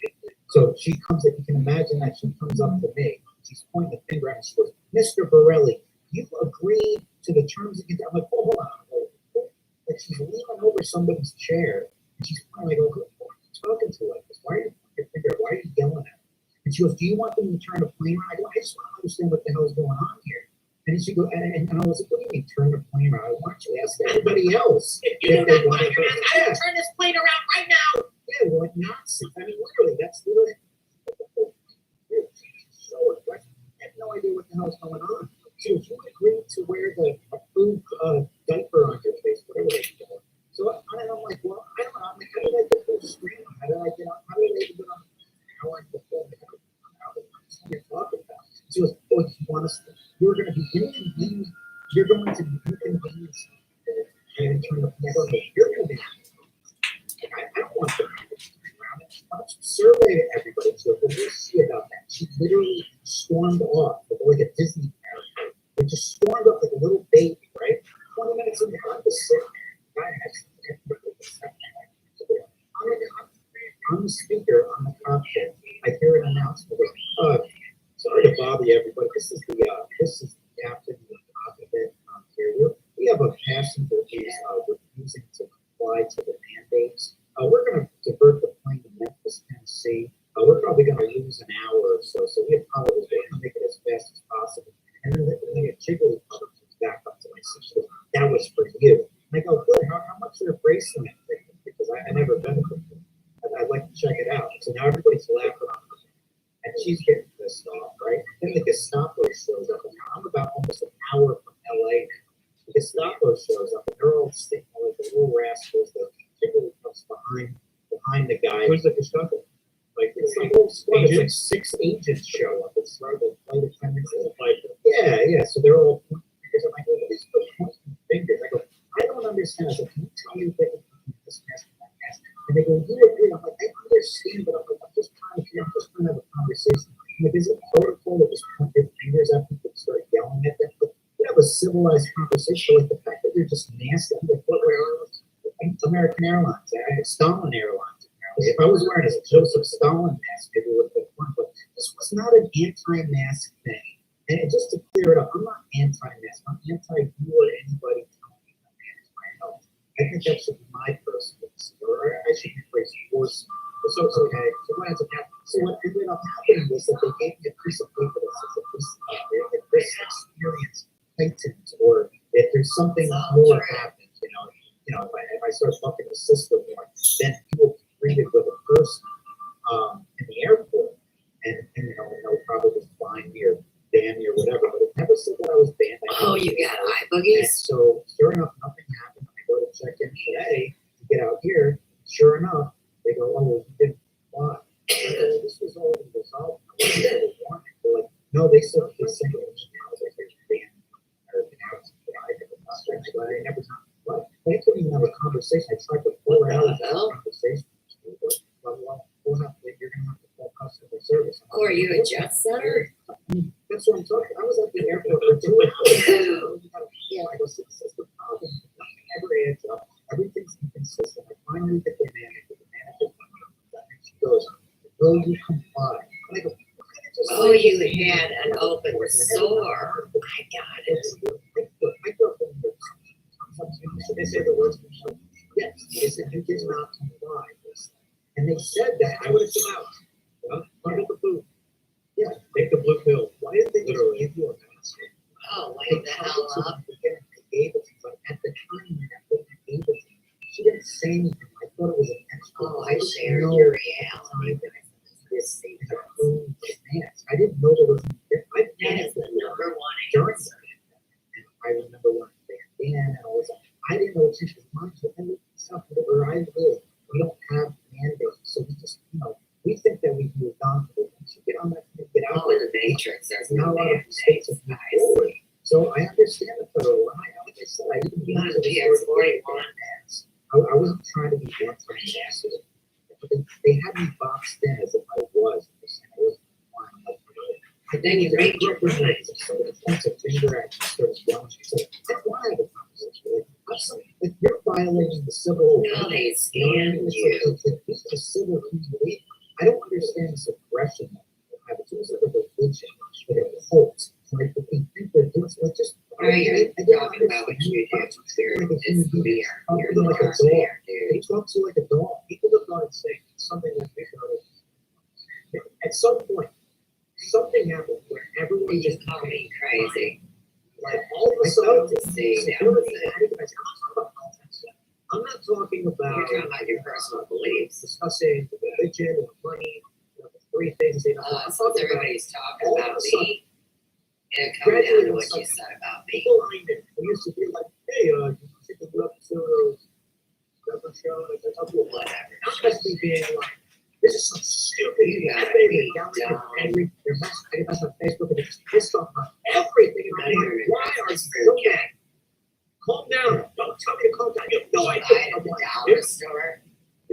So she comes up, you can imagine that she comes up to me. She's pointing the finger at me. She goes, Mr. Borelli, you agreed to the terms of the I'm like, hold on. Like she's leaning over somebody's chair, and she's pointing, like, who are you talking to like this? Why are you pointing your finger? Why are you yelling at me? And she goes, do you want them to turn the plane around? I go, I just want to understand what the hell is going on here. And then she goes, and I was like, what do you mean turn the plane around? Why don't you ask anybody else? If you do not want to turn this plane around right now. Yeah, well, like nonsense. I mean, literally, that's literally so aggressive. I have no idea what the hell is going on. So if you agreed to wear the food diaper on your face, whatever they do. So I'm like, well, I don't know. I'm like, how did I get those screaming? How did I get on? How did I get on? How I get home? You're talking about. She goes, oh, you want us to, you're going to be inconvenienced. You're going to be inconvenienced. And turn the plane over. You're going to be. I don't want to around it. Why don't you survey everybody? So we'll see about that. She literally stormed off like a Disney character. They just stormed off like a little baby, right? 20 minutes in the I'm just sitting there. On the speaker on the cockpit, I hear an announcement. Sorry to bother you but this is the captain of it here. We have a passenger who's refusing to comply to the mandates. We're going to divert the plane to Memphis, Tennessee. We're probably going to lose an hour or so, so we apologize. We're going to make it as fast as possible. And then the jiggly comes back up to my sister. That was for you. And I go, good. How much are the bracelet? Because I never been before. I'd like to check it out. So now everybody's laughing on her. And she's getting pissed off, right? Then the Gestapo shows up. And I'm about almost an hour from LA. The Gestapo shows up, and they're all sitting like the little rascals. The jiggly comes behind the guy. Who's the Gestapo? Like it's like whole squad. It's like 6 agents show up. It's like the flight attendants. Yeah. So they're all pointing fingers. I'm like, well, these are pointing fingers. I go, I don't understand. I said, can you tell me that this mask and that mask? And they go, you agree? I'm like, I understand, but I'm just trying to have a conversation. I'm like, is it protocol to just point your fingers at people and start yelling at them? But you have a civilized conversation. Like the fact that you're just nasty. Like, what American Airlines, Stalin Airlines. If I was wearing a Joseph Stalin mask, maybe it would have been fun, but this was not an anti-mask thing. And just to clear it up, I'm not anti-mask. I'm anti-you or anybody telling me to manage my health. I think that should be my personal decision, or I should be placed force. So it's okay. So what ended up happening was that they gave me a piece of paper that says if this experience heightens, or if there's something more happens, if I start fucking the system more, then people treated with a person in the airport, and they'll probably fine me or ban me or whatever. But it never said that I was banned. You got eye boogies? So sure enough, nothing happened. I go to check in today to get out here. Sure enough, they go, oh, well, you didn't fly. This was already resolved. They're like, no, they said the same. I was like, they're banned American Airlines. I never got to fly. I couldn't even have a conversation. I tried for 4 hours to have a conversation. Well, you're going to have to call customer service. Oh, are you a jet setter? That's what I'm talking. I was at the airport for 2 hours. I go, this is the problem. Nothing ever adds up. Everything's inconsistent. I finally get the manager. The manager comes up and she goes, will you comply? And I go, oh, you had an open sore. I got it. They say the words, yes. They said, you did not comply. And they said that I would have come out. Under the blue. Yeah, take the blue pill. Why did they just give you a mask? Oh, wait the hell up. They gave it to me, but at the time when they gave it to me, she didn't say anything. I thought it was an extra. Oh, I shared your reality. This thing is a clean mask. I didn't know there was. That is the number one answer. And I remember when they began and all this. I didn't know what she was mind you. And stuff where I live, we don't have mandates, so we just we think that we've moved on to it. Once you get on that, get out. Oh, in the Matrix, there's no mandates. So I understand the federal law. Like I said, I didn't use it as 41. I wasn't trying to be anti-mask. They had me boxed in as if I was. I wasn't fine. But then you read your mind. So the points of finger action starts going. She said, that's why I have a conversation. If you're violating the civil law, they scanned you. It's a civil human. I don't understand this aggression. It's almost like a religion, but it holds. Like if we think they're doing like just. Right, you're talking about what you do. It's weird. You're like a dog. They talk to you like a dog. People have gone insane. Something that we heard. At some point, something happened where everyone just called me crazy. Like all of a sudden, I'm not talking about. You're talking about your personal beliefs. Discussing religion or money, the 3 things. So everybody's talking about me. It'll come down to what you said about me. People I used to be like, hey, you think you up to the show? Whatever. I'm just being like, this is some stupid. You gotta be dumb. Angry. They're messing on Facebook and they're just pissed off about everything. Why are you so mad? Calm down. Don't tell me to calm down. You have no idea. I'm the dollar store. I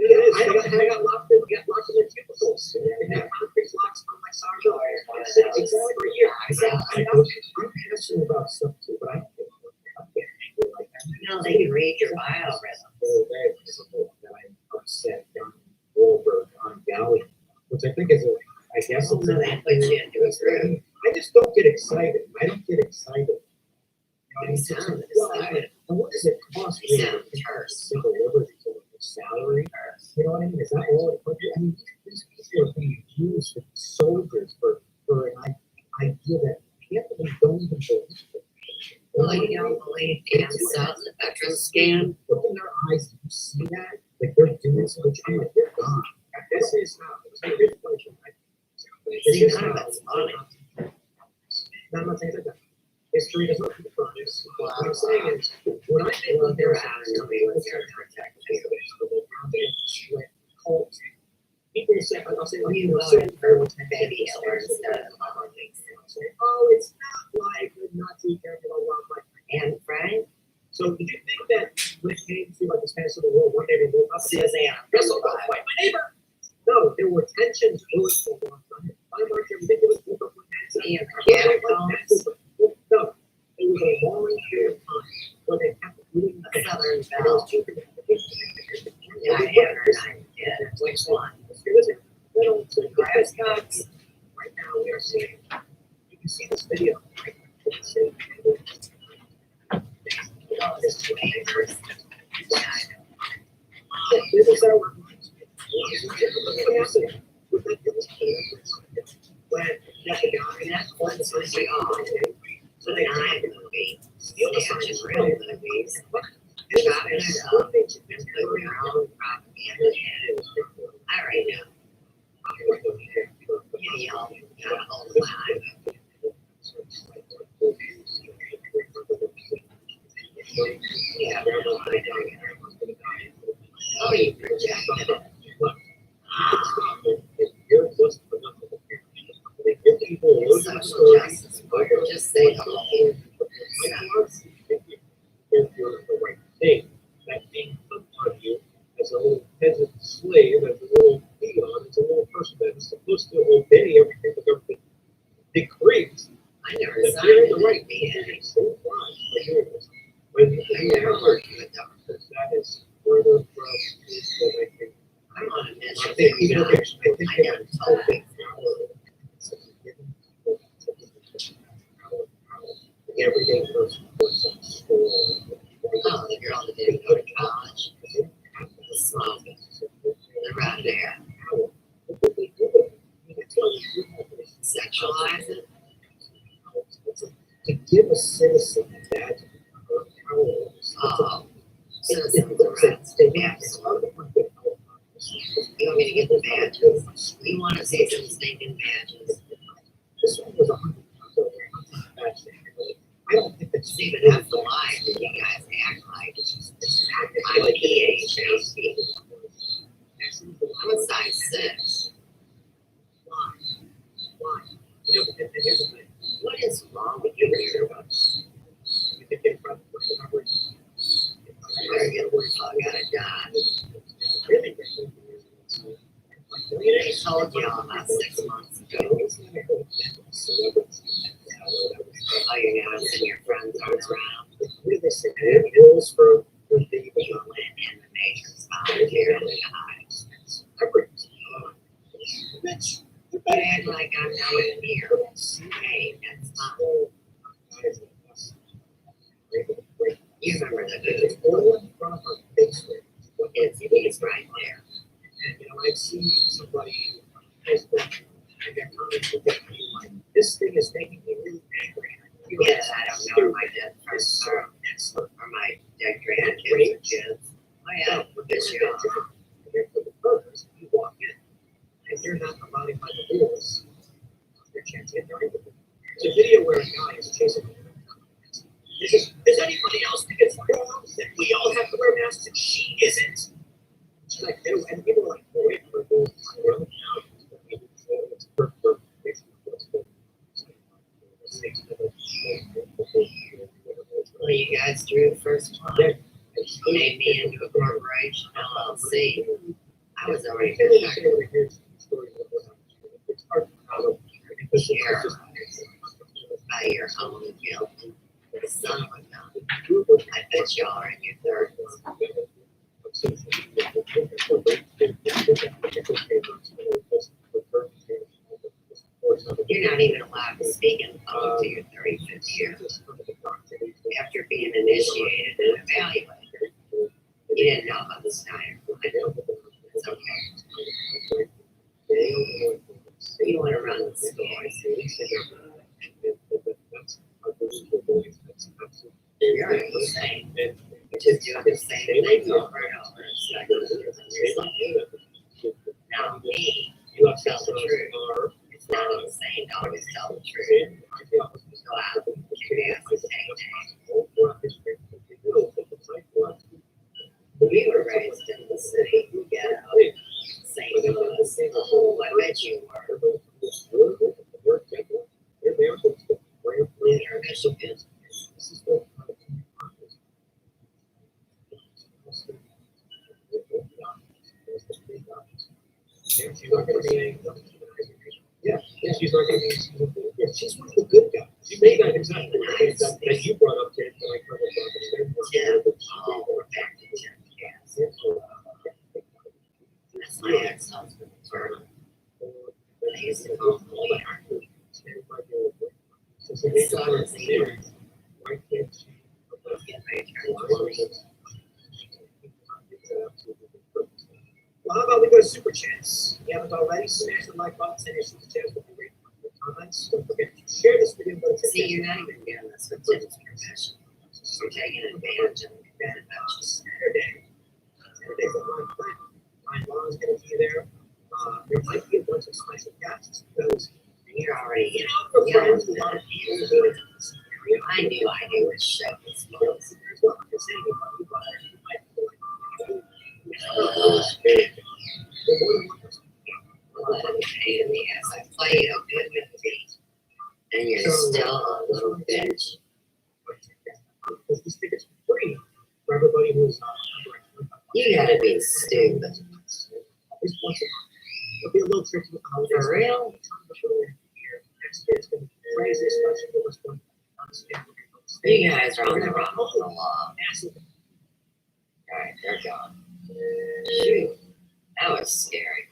got locked in. We got locked in their cubicles. And they found big locks on my side door. Exactly for a year. I'm passionate about stuff too, but I don't get angry like that. No, they can read your bio resume. That I'm upset down Wahlberg on Galley, which I think is I guess So that puts you into a group. I just don't get excited. I don't get excited. You sound Well, excited. and what does it cost You me sound to terse. deliver to a salary? You know what I mean? Is that all it costs? I mean, these people are being used as soldiers for an idea that people don't even believe it. Well, you don't believe the veteran scan? Look in their eyes, do you see that? Like they're doing something, I'm like, they're gone. This is how, so here's the question. See, none of it's funny. None of things are done. History does not confirm this. What I'm saying is, when I think Well, of they're their out actions, of me with their protective. cults, people say, I'll say like, You say, voted for baby Hitler instead of Mama say, oh, it's not like the Nazi character, blah, blah, blah. and Frank. So did you think that when it came to like the Spanish Civil War, one day they woke up and said, Suzanne. Russell, go fight my neighbor? No, there were tensions brewing for a long time. I don't know if you're ridiculous, woke up one day and said, Yeah, no, it was a long period of time when they kept doing the Southern that. Belle. Yeah, I have her and I did. Which one? Grass cuts. Right now, we are seeing, you can see this video. Right? You can see This is neighbors. Yeah, I know. this is our when That's what's supposed to be on. So the nine movie, snatching real movies, chopping it up, and putting their own propaganda in it. I already know. You yell the whole time. Yeah, oh, you projected it. Social justice warrior, just say the whole sentence. If you're the right thing, that being put on you as a little peasant slave, as a little peon, as a little person that is supposed to obey everything the government decrees. I never If signed you're in the it. right thing, so fine, but you're in this. When I never worked with them. that is further from what I think. I'm on a I mission. think people I get, I think they never told me. The everyday person puts on school. Oh, the girl that didn't go to college, the smoke, the red hair, sexualize it. To give a citizen that power. Oh, citizens arrest. Absolutely. You want me to get the badges? We want to see some stinking badges. This one was 100. I don't think it's See, but that's the lie that you guys act like. I'm a PhD. I'm a size 6. Why? You know, and here's the thing. What is wrong with your earbuds? You think in front of the number. I get a word, I gotta die. Really? I told y'all about 6 months ago. Oh, you're gonna send your friends on around. Really say bills for the You went in the major spot here in the eyes. Bitch. You act like I'm nowhere near. Hey, that's fine. You remember the It's booth? all in front of her face. It's right there. And I see somebody on Facebook and their comments with that, like, this thing is making me really angry. Yes, I don't know if my dead friends are, or my dead grandkids or kids. Oh yeah, this year. And they're for the purpose, you walk in, and you're not abiding by the rules. Your chance to get right with it. It's a video where a guy is chasing a woman. He says, does anybody else think it's wrong that we all have to wear masks and she isn't? She's like, ew, and people are like, oh, wait, we're doing Well, you guys drew the first one. Made me into a corporation, LLC. I was already protected. Share by your own guilt. The son of a gun. I bet y'all are in your 30s. You're not even allowed to speak in 20 or 30, 50 years after being initiated and evaluated. You didn't know about the Snyder. It's okay. So you want to run the scores. You're insane. Just doing the same thing over and over. Now, me, you tell the truth. It's not insane to always tell the truth. Go out, kick ass, and take names. We were raised in the city, ghetto, St. Louis. Oh, I bet you were. Later, Michigan. She's not gonna be yeah, she's not gonna be. Yeah, she's one of the good guys. You made that exactly that you brought up, Ted, that I covered about the That's my ex-husband, Pratt. I used to call him Leonard. His daughter's here. Why can't she? Get ready to turn 20. Well, how about we go to Super Chats? You haven't already, smash the like button, send your Super Chats with your comments. Don't forget to share this video. See, you're not even doing this with Tim's profession. You're taking advantage of it. Saturday. Saturday's a long plan. Ryan Long's going to be there. There might be a bunch of special guests because You're already, for yeah, friends who want to be able to do it. I knew what show this was. There's not to say anybody, but you might be like, What a pain in the ass. I played a good movie, and you're still a little bitch. because this ticket's free for everybody who's You gotta be stupid. There's once a month. There'll be a little trip to the holidays. For real? Next year it's going to be crazy, especially for what's going on. You guys are on the wrong law. Massive. Alright, they're gone. Shoot, that was scary.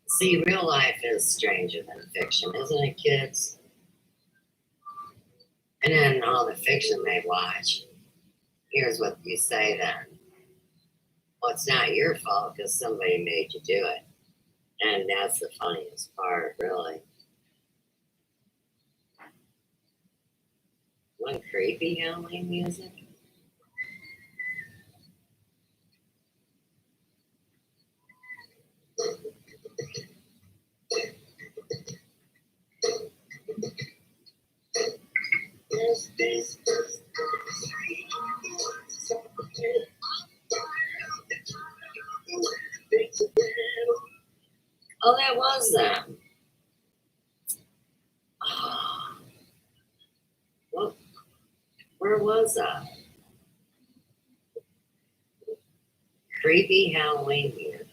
See, real life is stranger than fiction, isn't it, kids? And then all the fiction they watch, here's what you say then. Well, it's not your fault because somebody made you do it. And that's the funniest part, really. What creepy Halloween music? Oh, that was them. Oh. Well, where was that? Creepy Halloween music.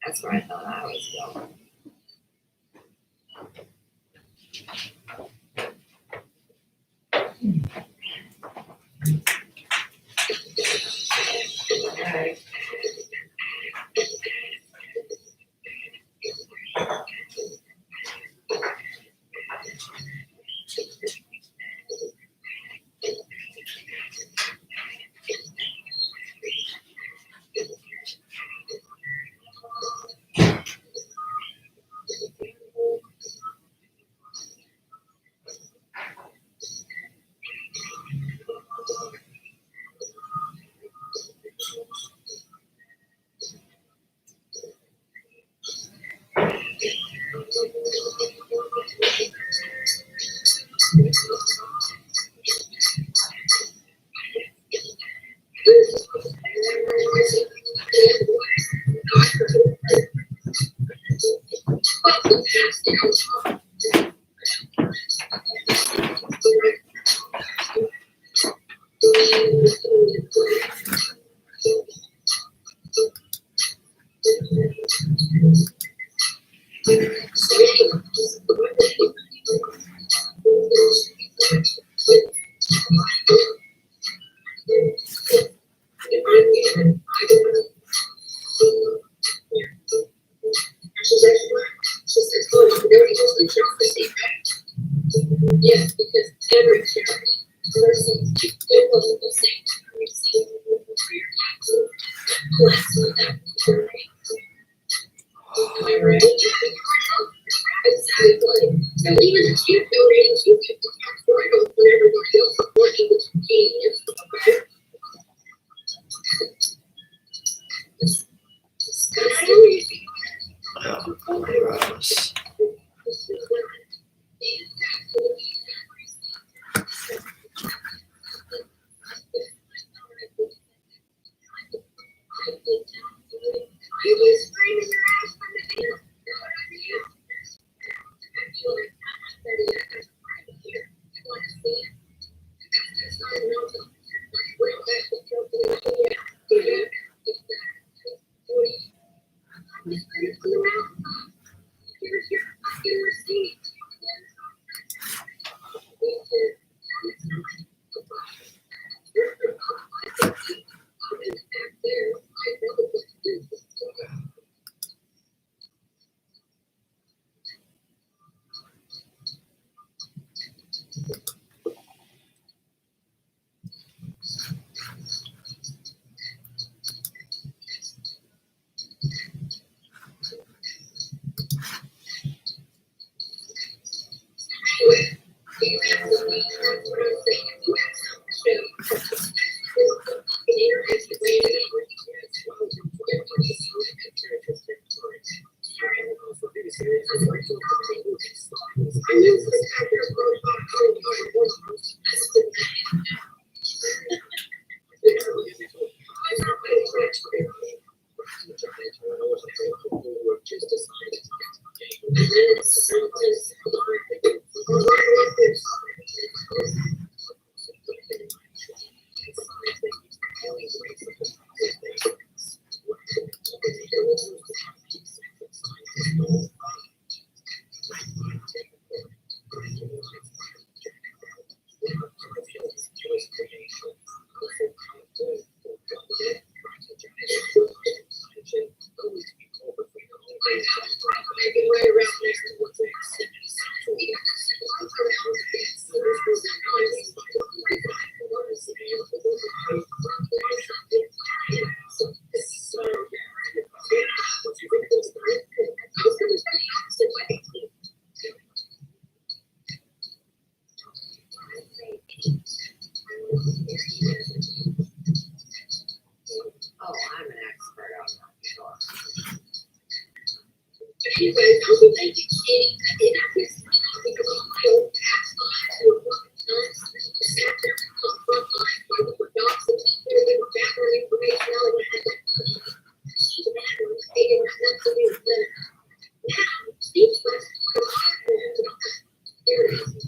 That's where I thought I was going. Alright. Yes, because every charity person, they're supposed to say, receive for your taxes. That's what that charity. Am I right? Exactly. So even if you donate to get the tax write-off when everybody else is working with genius, okay? It's disgusting. Oh, gross. Oh, I'm an expert on that, sure. Anyway, I was like, kidding. I did not miss think about my own past lives. Who were sat there on front line, where we were dogs and they were gathering information out and had that sheet of matter. They didn't have nothing to do with it. Now, Steve's left there it is.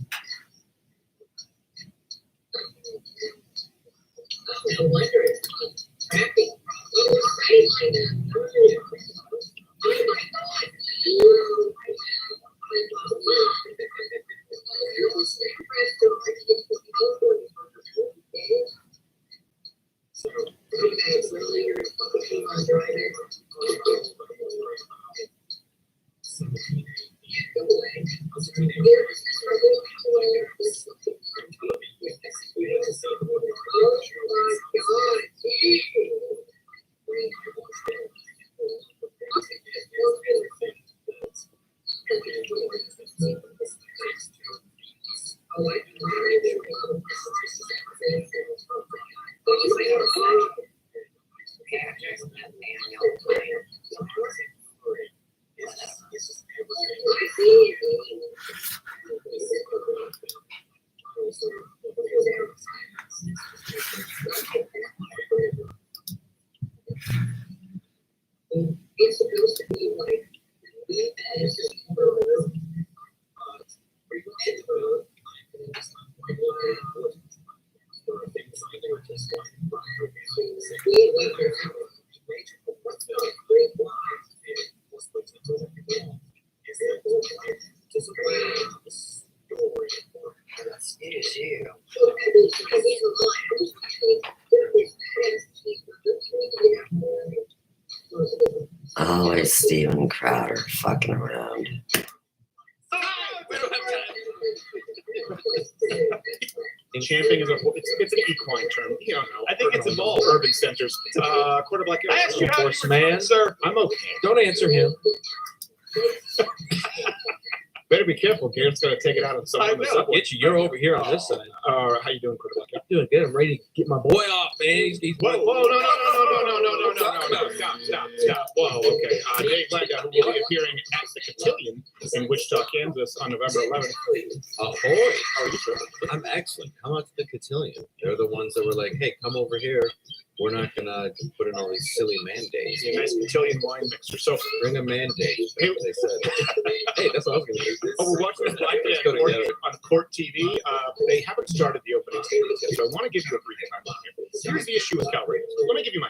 No wonder it's called tracking. Oh, it's right like that. Oh my God. It's supposed to be like Excuse you. Always Steven Crowder fucking around. We don't have time. Champing is it's an equine term. You don't know. I think it's evolved. Urban centers. Quarter black. I asked you how you were man. Sir, I'm okay. Don't answer him. Better be careful. Garrett's gonna take it out on someone. I on the know. subway. Get you. You're over here on this side. How you doing, quarter black? I'm doing good. I'm ready to get my boy off, man. He's Whoa, no. Stop. Whoa, okay. Dave Blanda, who will be appearing at the Cotillion in Wichita, Kansas on November 11th. Ahoy. How are you, sir? I'm excellent. How about the Cotillion? They're the ones that were like, hey, come over here. We're not going to put in all these silly mandates. A nice Cotillion wine mixer. So bring a mandate. Hey, they said. Hey, that's what I was going to do. Oh, we're watching this live on Court TV. They haven't started the opening statements yet, so I want to give you a brief timeline here. Here's the issue with Cal ratings. Let me give you my.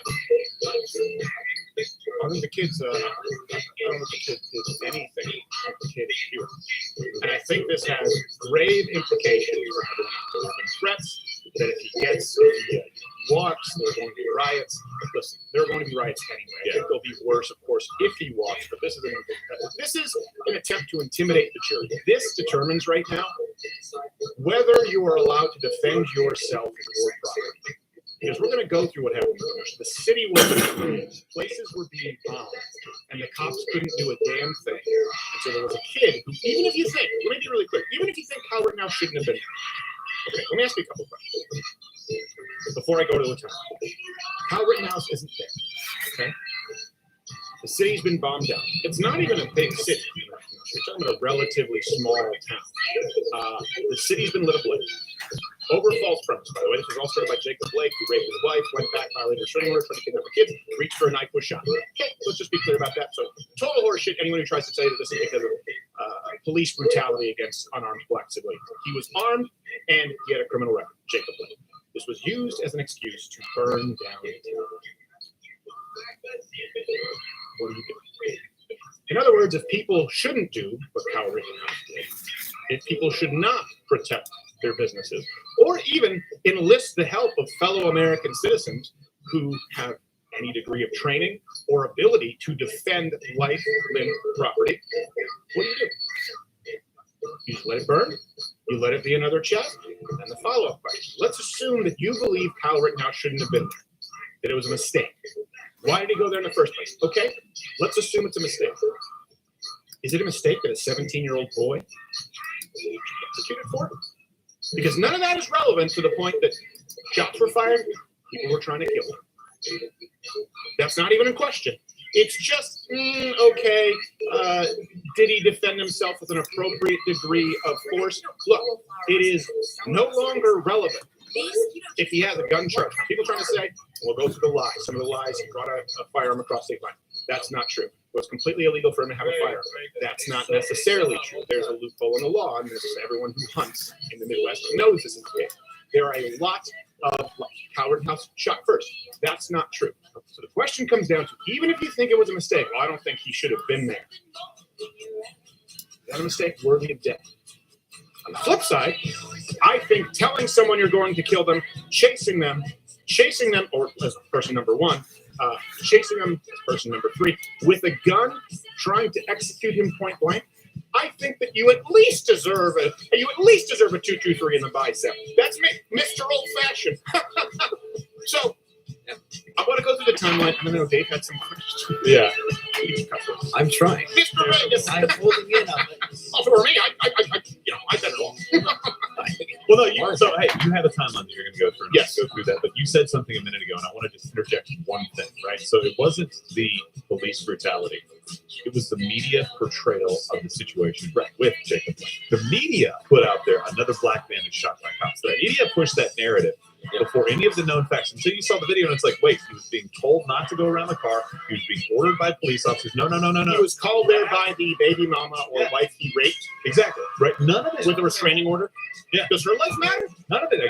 I think the kids. I don't know if the kid did anything. The kid is here, and I think this has grave implications for everyone else. There have been threats that if he walks, there's going to be riots. Listen, there are going to be riots anyway. I think they'll be worse, of course, if he walks. But this is an attempt to intimidate the jury. This determines right now whether you are allowed to defend yourself and your property. Because we're going to go through what happened. The city was places were being bombed, and the cops couldn't do a damn thing. And so there was a kid who, even if you think, let me be really clear, even if you think Kyle Rittenhouse shouldn't have been there. Okay, let me ask you a couple questions before I go to the town. Kyle Rittenhouse isn't there. Okay, the city's been bombed down. It's not even a big city. You're talking about a relatively small town. The city's been lit ablaze. Over false premise, by the way. This was all started by Jacob Blake, who raped his wife, went back, violated a restraining order, tried to kidnap a kid, reached for a knife, was shot. Okay, let's just be clear about that. So, total horseshit. Anyone who tries to say that this is because of police brutality against unarmed black civilians. He was armed and he had a criminal record, Jacob Blake. This was used as an excuse to burn down the town. What do you do? In other words, if people shouldn't do what Kyle Rittenhouse did, if people should not protect their businesses, or even enlist the help of fellow American citizens who have any degree of training or ability to defend life, limb, property, what do? You just let it burn? You let it be another check? And the follow-up question. Let's assume that you believe Kyle Rittenhouse shouldn't have been there, that it was a mistake. Why did he go there in the first place? Okay, let's assume it's a mistake. Is it a mistake that a 17-year-old boy was executed for it? Because none of that is relevant to the point that shots were fired, people were trying to kill him. That's not even a question. It's just, okay, did he defend himself with an appropriate degree of force? Look, it is no longer relevant if he has a gun charge. People trying to say, we'll go through the lies. Some of the lies, he brought a firearm across state line. That's not true. It was completely illegal for him to have a firearm. That's not necessarily true. There's a loophole in the law, and everyone who hunts in the Midwest knows this is the case. There are a lot of Kyle Rittenhouse shot first. That's not true. So the question comes down to, even if you think it was a mistake, well, I don't think he should have been there. Is that a mistake worthy of death? On the flip side, I think telling someone you're going to kill them, chasing them, or as person number one, chasing them as person number three, with a gun, trying to execute him point blank, I think that you at least deserve a 223 in the bicep. That's me, Mr. Old Fashioned. So I want to go through the timeline. I don't know, Dave had some questions. Yeah. I'm trying. Mr. Vegas. I'm holding in on it. Oh, for me, I said it all. Well, no, so hey, you have a timeline that you're going to go through. And Yes. Go through that. But you said something a minute ago, and I want to just interject one thing, right? So it wasn't the police brutality. It was the media portrayal of the situation with Jacob Blake. The media put out there another black man is shot by cops. The media pushed that narrative before any of the known facts. Until you saw the video, and it's like, wait, he was being told not to go around the car. He was being ordered by police officers. No. He was called there by the baby mama or wife he raped. Exactly. Right. None of it. With a restraining order. Yeah. Does her life matter? None of it,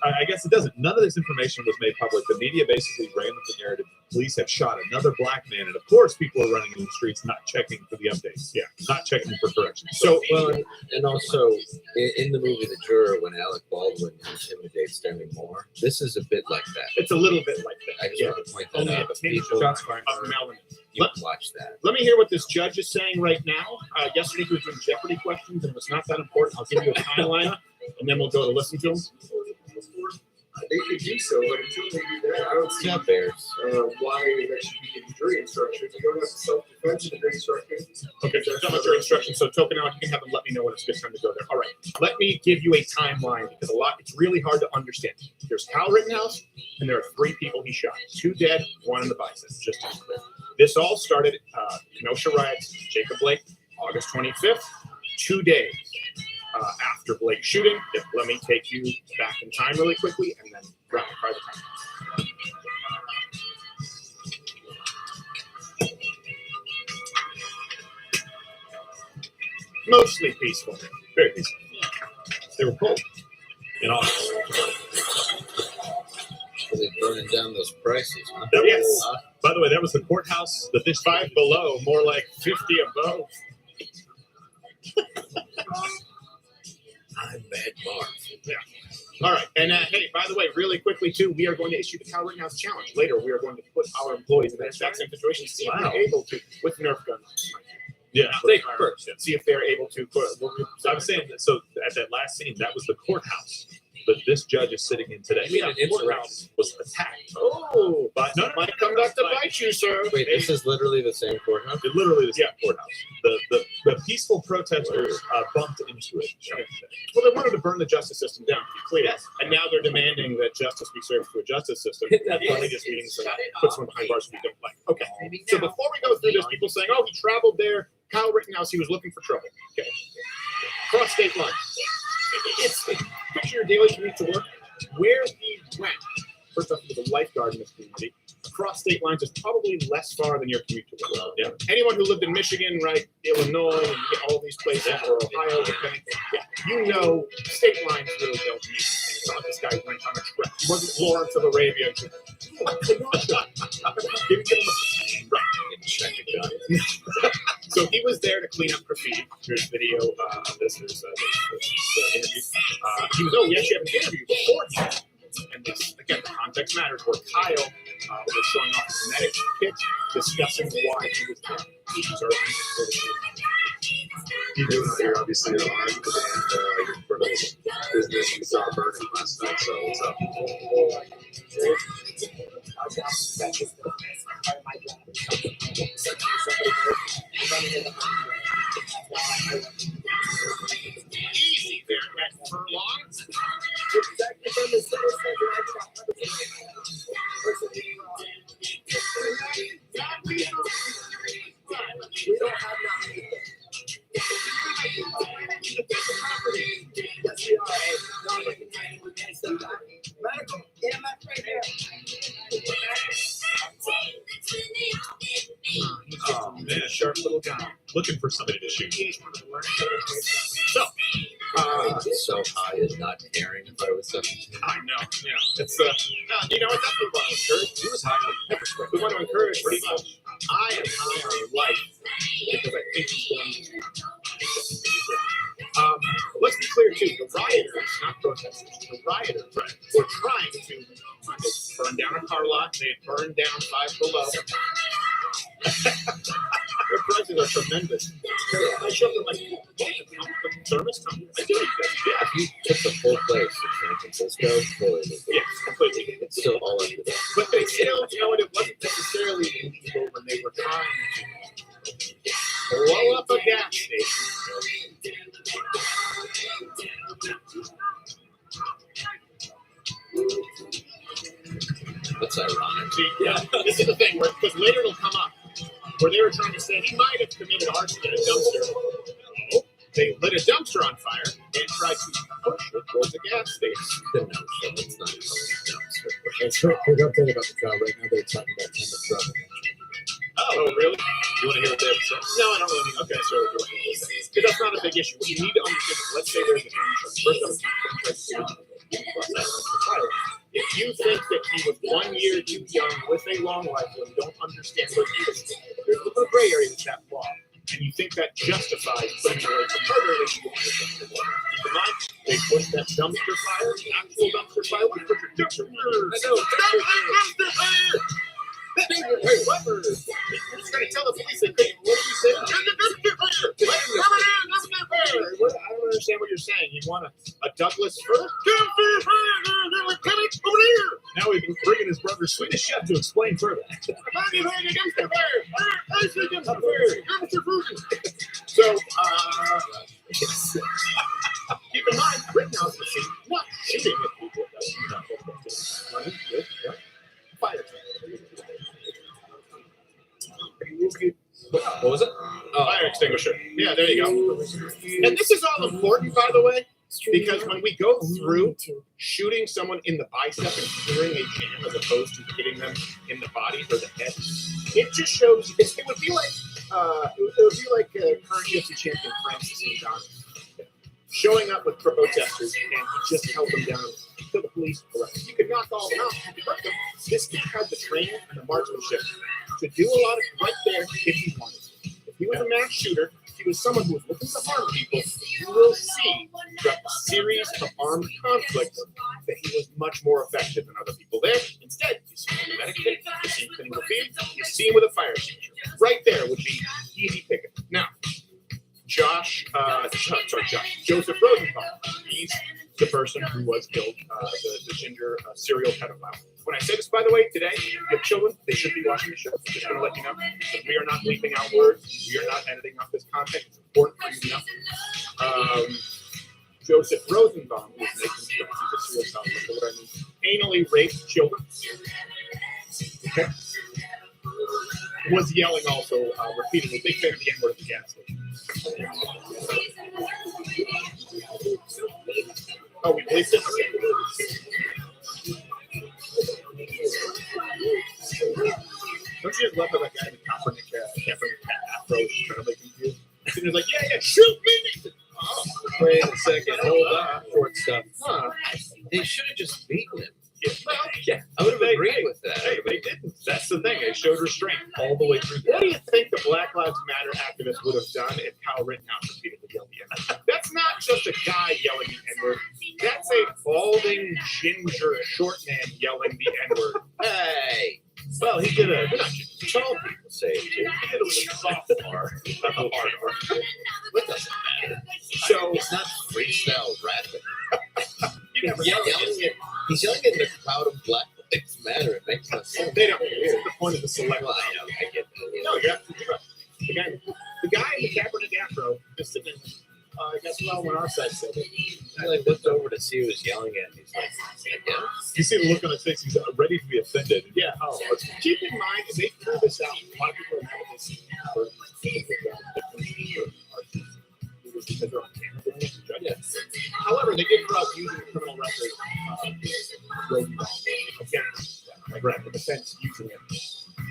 I guess it doesn't. None of this information was made public. The media basically ran with the narrative. Police have shot another black man, and of course, people are running in the streets, not checking for the updates. Yeah, not checking for corrections. So, well, and also in the movie The Juror, when Alec Baldwin intimidates Demi Moore, this is a bit like that. It's a little bit like that. I just want to point that out. People Shots fired of Melvin. you watch that. Let me hear what this judge is saying right now. Yesterday he was doing Jeopardy questions, and it was not that important. I'll give you a timeline. and then we'll go to listen to them. They could do so, but until they do that, I don't see Not bears. why that should be in jury instructions. You don't have self-defense in the jury instructions. Okay, so some of your instructions. So token out, you can have them let me know when it's good time to go there. All right, let me give you a timeline because it's really hard to understand. There's Kyle Rittenhouse, and there are 3 people he shot. 2 dead, 1 in the bicep, just to be clear. This all started, Kenosha riots, Jacob Blake, August 25th, 2 days after Blake's shooting. Let me take you back in time really quickly and then rapid fire the time. Mostly peaceful, very peaceful. They were cold in August. They're burning down those prices, huh? Yes. By the way, that was the courthouse. This 5 below, more like 50 above. I'm Mad Marv. Yeah. All right. And hey, by the way, really quickly too, we are going to issue the Kyle Rittenhouse challenge. Later, we are going to put our employees in that exact same situation, see if they're able to, with Nerf guns. Yeah, take first. Yeah. See if they're able to put. So I was saying that. So at that last scene, that was the courthouse that this judge is sitting in today. I mean, an courthouse was attacked. Oh, but no, might come back to bite you, sir. Wait, this is literally the same courthouse? Literally the same courthouse. The peaceful protesters bumped into it. Well, they wanted to burn the justice system down, to be clear. Yes. And now they're demanding that justice be served through a justice system. Really just means put someone behind bars we don't like. Okay. So before we go through this, people saying, oh, he traveled there. Kyle Rittenhouse, he was looking for trouble. Okay. Cross state lines. Picture your daily commute to work. Where he went, first off, he was a lifeguard in this community. Across state lines is probably less far than your commute to work. Yeah. Anyone who lived in Michigan, right, Illinois, and all these places, or Ohio, depending, you know, state lines really don't mean anything. It's not like this guy went on a trip. He wasn't Lawrence of Arabia. So he was there to clean up graffiti. There's video of this. There's the interview. He was, we actually have an interview beforehand. And this, again, the context matters, where Kyle was showing off his medic kit, discussing why he was there. You do know you're obviously an armed and you're for the business you saw burning last night, so what's up? Easy there, Matt Furlong. We don't have nothing. Yes, we are. Medical. Yeah, that's right there. Oh man, a sharp little guy looking for somebody to shoot. So, So high and not caring if I was 17. I know, yeah. It's you know what? That's what we want to encourage. He was high on pepper spray. We want to encourage people. I am high on life because I think it's going to. Let's be clear too. The rioters, not protesters, the rioters were trying to burn down a car lot. They had burned down 5 Below. Their prices are tremendous. I showed them like the service company. I do exist. Yeah, If you took the whole place in San Francisco, fully legal. yes, completely. It's still all under that. But they still, you know what? It wasn't necessarily illegal when they were trying to blow up a gas station. That's ironic. See, yeah, this is the thing, because later it'll come up, where they were trying to say he might have committed arson in a dumpster. They lit a dumpster on fire and tried to push it towards a gas station. No, it's not a dumpster. That's right. Quick update about the trial. Right now they're talking about Plymouth Rock. Oh, really? You want to hear what they have to say? No, I don't really. Okay, so because that's not a big issue. What you need to understand is, let's say there's a first off, if you think that he was 1 year too young with a long rifle and don't understand what he was, there's a little gray area with that law, and you think that justifies putting away from murder, then you want to keep in mind, they pushed that dumpster fire, actual dumpster fire. What put your dumpster fire? I know, dumpster fire! Hey, Weber! You're just going to tell the police they couldn't. What did you say? Dumpster fire! Dumpster fire! understand what you're saying. You want a Douglas fir? Now he's bringing his brother Swedish Chef to explain further. So, keep in mind, Rittenhouse is not shooting at people. Running with fire. What was it? Fire extinguisher. Yeah, there you go. And this is all important, by the way, because when we go through shooting someone in the bicep and clearing a jam as opposed to hitting them in the body or the head, it just shows. It would be like current UFC champion Francis Ngannou showing up with protesters and he just held them down until the police arrested. You could knock all of them out. You could hurt them. This guy had the training and the marksmanship to do a lot of right there if he wanted to. If he was a mass shooter, if he was someone who was looking to harm people, you will see throughout the series of armed conflicts that he was much more effective than other people there. Instead, you see him with a medic kit, you see him cleaning the field, you see him with a fire extinguisher. Right there would be easy picking. Now, Joseph Rosenthal, he's the person who was killed, the ginger serial pedophile. When I say this, by the way, today, you have children, they should be watching the show. Just going to let you know that we are not leaving out words. We are not editing out this content. It's important for you to know. Joseph Rosenbaum, who was making he's a serial pedophile, what I mean, anally raped children. Okay. Was yelling also, repeatedly, big fan of the N-word at the gas station. Oh, we believe this. Don't you just love that guy in the Kaepernick afro trying to make him confused? And he's like, yeah, shoot me! Oh, wait a second, hold on, short stuff. They should have just beaten him. Yeah. Well, yeah, I would have agreed with that. Hey, they didn't. That's the thing. They showed restraint all the way through. What do you think the Black Lives Matter activists would have done if Kyle Rittenhouse repeatedly yelled the N-word? That's not just a guy yelling the N-word. That's a balding, ginger, short man yelling the N-word. Hey! Well, he did a tall people say it too. He did it with a soft R, not a hard R. What doesn't matter? So it's not freestyle rapping. He's yelling in the crowd of Black Lives Matter. It makes no sense. They don't. It's the point of the select. Well, I know. I get that. No, you're absolutely right. The guy in the Kaepernick afro just sitting in. I guess when our side said it. I looked over to see who was yelling at me. He's like, yeah. You see the look on his face. He's ready to be offended. Yeah. Oh, keep in mind, if they threw this out, a lot of people are mad at this. Yeah. However, they did throw out using the criminal record against like the defense using it.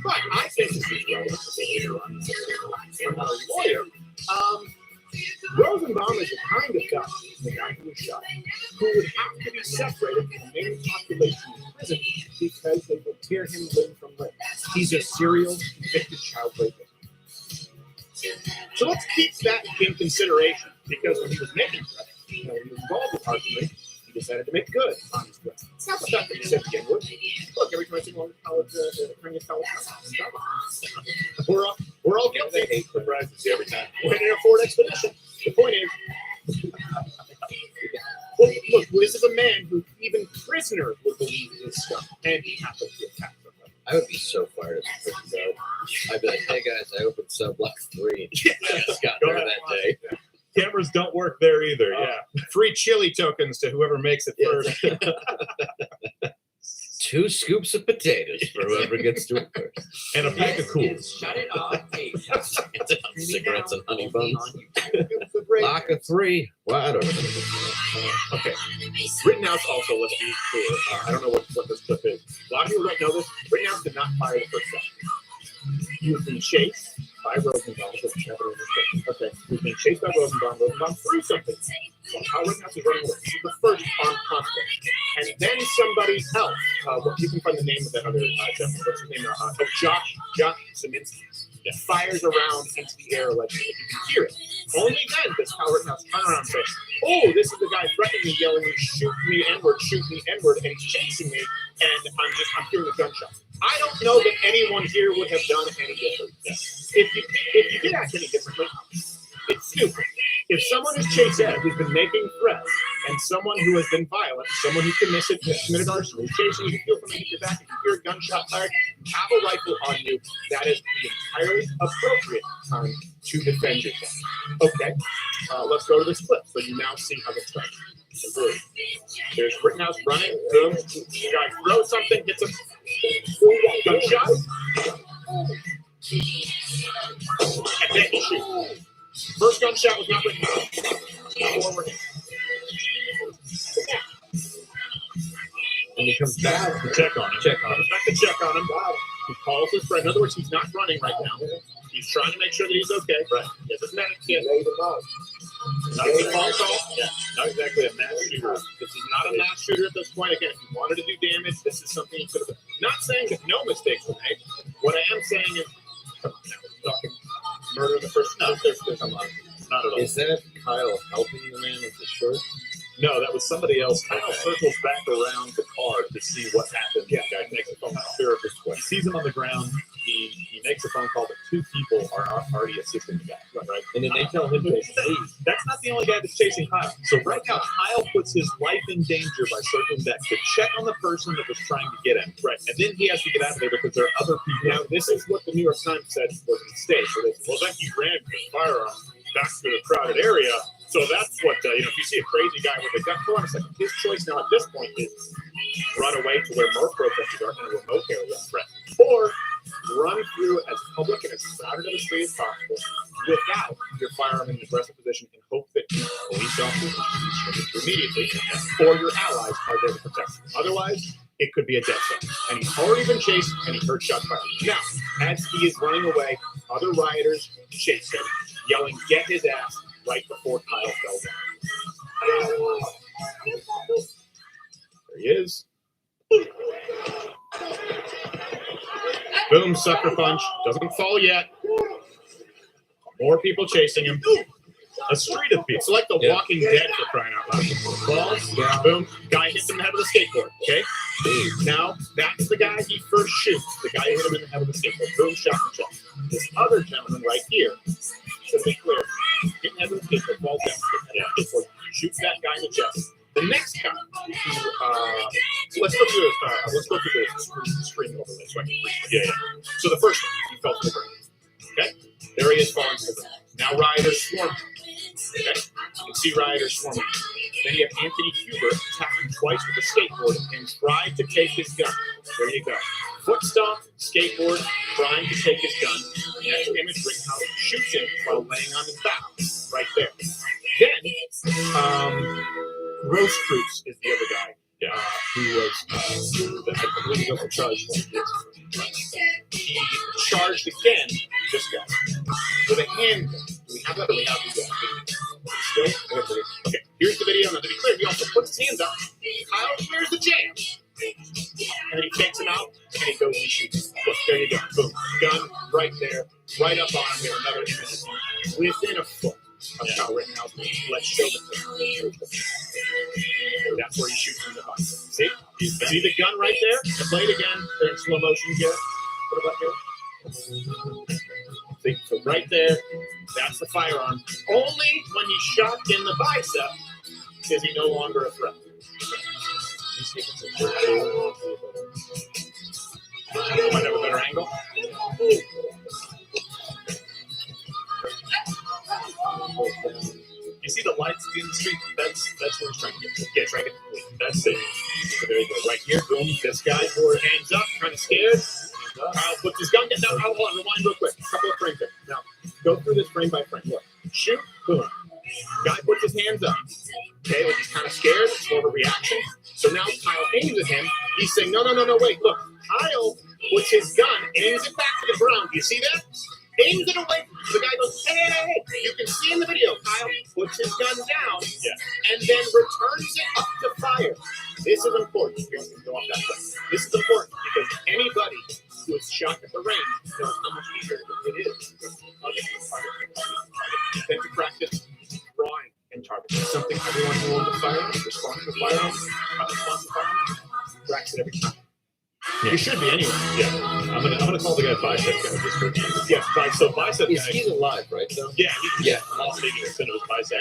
But I think this is relevant. I'm not a lawyer. Rosenbaum is the kind of guy, the guy who was shot, who would have to be separated from the main population in prison because they would tear him limb from limb. He's a serial convicted child rapist. So let's keep that in consideration because when he was making threats, he was involved with arson, he decided to make good on his threats. It's not the fact that he said the N-word. Look, every time I see one college, we're all guilty. They hate surprises every time. We're in a Ford Expedition. The point is, well, look, this is a man who even prisoners would believe this stuff, and he happened to attack somebody. I would be so fired as a prison guard. I'd be like, hey guys, I opened sub block 3. I just got there that day. Cameras don't work there either. Yeah. Free chili tokens to whoever makes it first. 2 scoops of potatoes for whoever gets to it first. And a pack of cools. Shut it off. Hey, cigarettes and honey buns. Lock of 3. Wide open. Okay. Rittenhouse also, let's be clear. I don't know what this clip is. A lot of people don't know this. Rittenhouse did not fire the first shot. He was being chased by Rosenbaum. Okay. He was being chased by Rosenbaum. Rosenbaum threw something. So how Rittenhouse is running away. This is the first armed conflict. And then somebody else, you can find the name of that other gentleman. What's his name? Josh Zeminski. Fires around into the air allegedly. You can hear it. Only then does Kyle Rittenhouse turn around and say, oh, this is the guy threatening me, yelling, shoot me N-word, and he's chasing me, and I'm hearing a gunshot. I don't know that anyone here would have done any different. If you did act any differently, it's stupid. If someone who's chased Ed, who's been making threats, and someone who has been violent, someone who committed arson, who's chasing you, you feel something hit your back, if you hear a gunshot fired, you have a rifle on you, that is the entirely appropriate time to defend yourself. Okay, let's go to this clip so you now see how this starts. There's Rittenhouse running, boom, guy throws something, hits a gunshot, and then he shoots. First gunshot was not Rittenhouse. Forward. And he comes back to check on him. Back to check on him. He calls his friend. In other words, he's not running right now. He's trying to make sure that he's okay. Right. Yes, it's medic. Yes. Not a phone call. Yeah. Not exactly a mass shooter. This is not a mass shooter at this point. Again, if you wanted to do damage, this is something you could have. Not saying that no mistakes were made. What I am saying is, come on now, we're talking murder in the first. No, there's come on. Not at all. Is that Kyle helping you, man, with the shirt? No, that was somebody else. Kyle circles back around the car to see what happened. Yeah, guy makes a phone call. He sees him on the ground. He makes a phone call, but two people are already assisting the guy. Right? And then they tell him to leave. That's not the only guy that's chasing Kyle. So right now, Kyle puts his life in danger by circling back to check on the person that was trying to get him. Right. And then he has to get out of there because there are other people. Now, this is what the New York Times said was a mistake. So they said, well, then he ran with a firearm back to the crowded area. So that's what, if you see a crazy guy with a gun, hold on a second. His choice now at this point is run away to where more protesters are in a remote area, or run through as public and as crowded of a street as possible without your firearm in an aggressive position and hope that police officers immediately or your allies are there to protect you. Otherwise, it could be a death zone. And he's already been chased and he heard shots fired. Now, as he is running away, other rioters chase him, yelling, "Get his ass," right before Kyle fell down. There he is. Boom, sucker punch. Doesn't fall yet. More people chasing him. A street of people. It's like the Walking Dead for crying out loud. Falls, boom, guy hits him in the head with a skateboard. Okay? Now, that's the guy he first shoots. The guy who hit him in the head with a skateboard. Boom, shot and shot. This other gentleman right here, to be clear, hit in the head with a skateboard, falls down, shoots that guy in the chest. The next guy, let's go through the screen over this way. Yeah. So the first one, he fell to the ground. Okay? There he is falling to the ground. Now rioters swarm. Okay? You can see rioters swarming. Then you have Anthony Huber attacking twice with a skateboard and tried to take his gun. There you go. Foot stomp, skateboard, trying to take his gun. Next image, Rittenhouse shoots him while laying on his back. Right there. Then, Rose Cruz is the other guy who was, I believe he was charged. He charged again, this guy, with a handgun. Do we have that or we have the still? Okay, here's the video. Now, to be clear, he also puts his hands up. Kyle, here's the jam. And then he takes him out, and he goes and he shoots. Look, there you go. Boom. Gun right there, right up on him. Here, another image. Within a foot of Kyle Rittenhouse. Let's show the thing. That's where he shoots in the body. See? You see the gun right there? I play it again. They're in slow motion here. What about here? See? So right there, that's the firearm. Only when he's shot in the bicep is he no longer a threat. Might have a better angle. You see the lights in the street? That's where he's trying to get. Yeah, trying to get. That's it. So there you go. Right here, boom. This guy, hands up, kind of scared. Kyle puts his gun down. Now, hold on, rewind real quick. A couple of frames there. Now, go through this frame by frame. Look. Shoot, boom. Guy puts his hands up. Okay, like he's kind of scared. It's more of a reaction. So now Kyle aims at him. He's saying, no, wait, look. Kyle puts his gun, aims it back to the ground. Do you see that? Aims it away. The guy goes, hey. You can see in the video, Kyle puts his gun down and then returns it up to fire. This is important. Here, go off that side. This is important because anybody who is shot at the range knows how much easier it is. Then to practice drawing and targeting. Something everyone who owns a firearm, responsible firearm, practice it every time. You should be anyway. Yeah. I'm gonna call the guy bicep guy just for Yes, so bicep guy. He's alive, right? Though. Yeah, Yeah. I'm taking a spin of his bicep.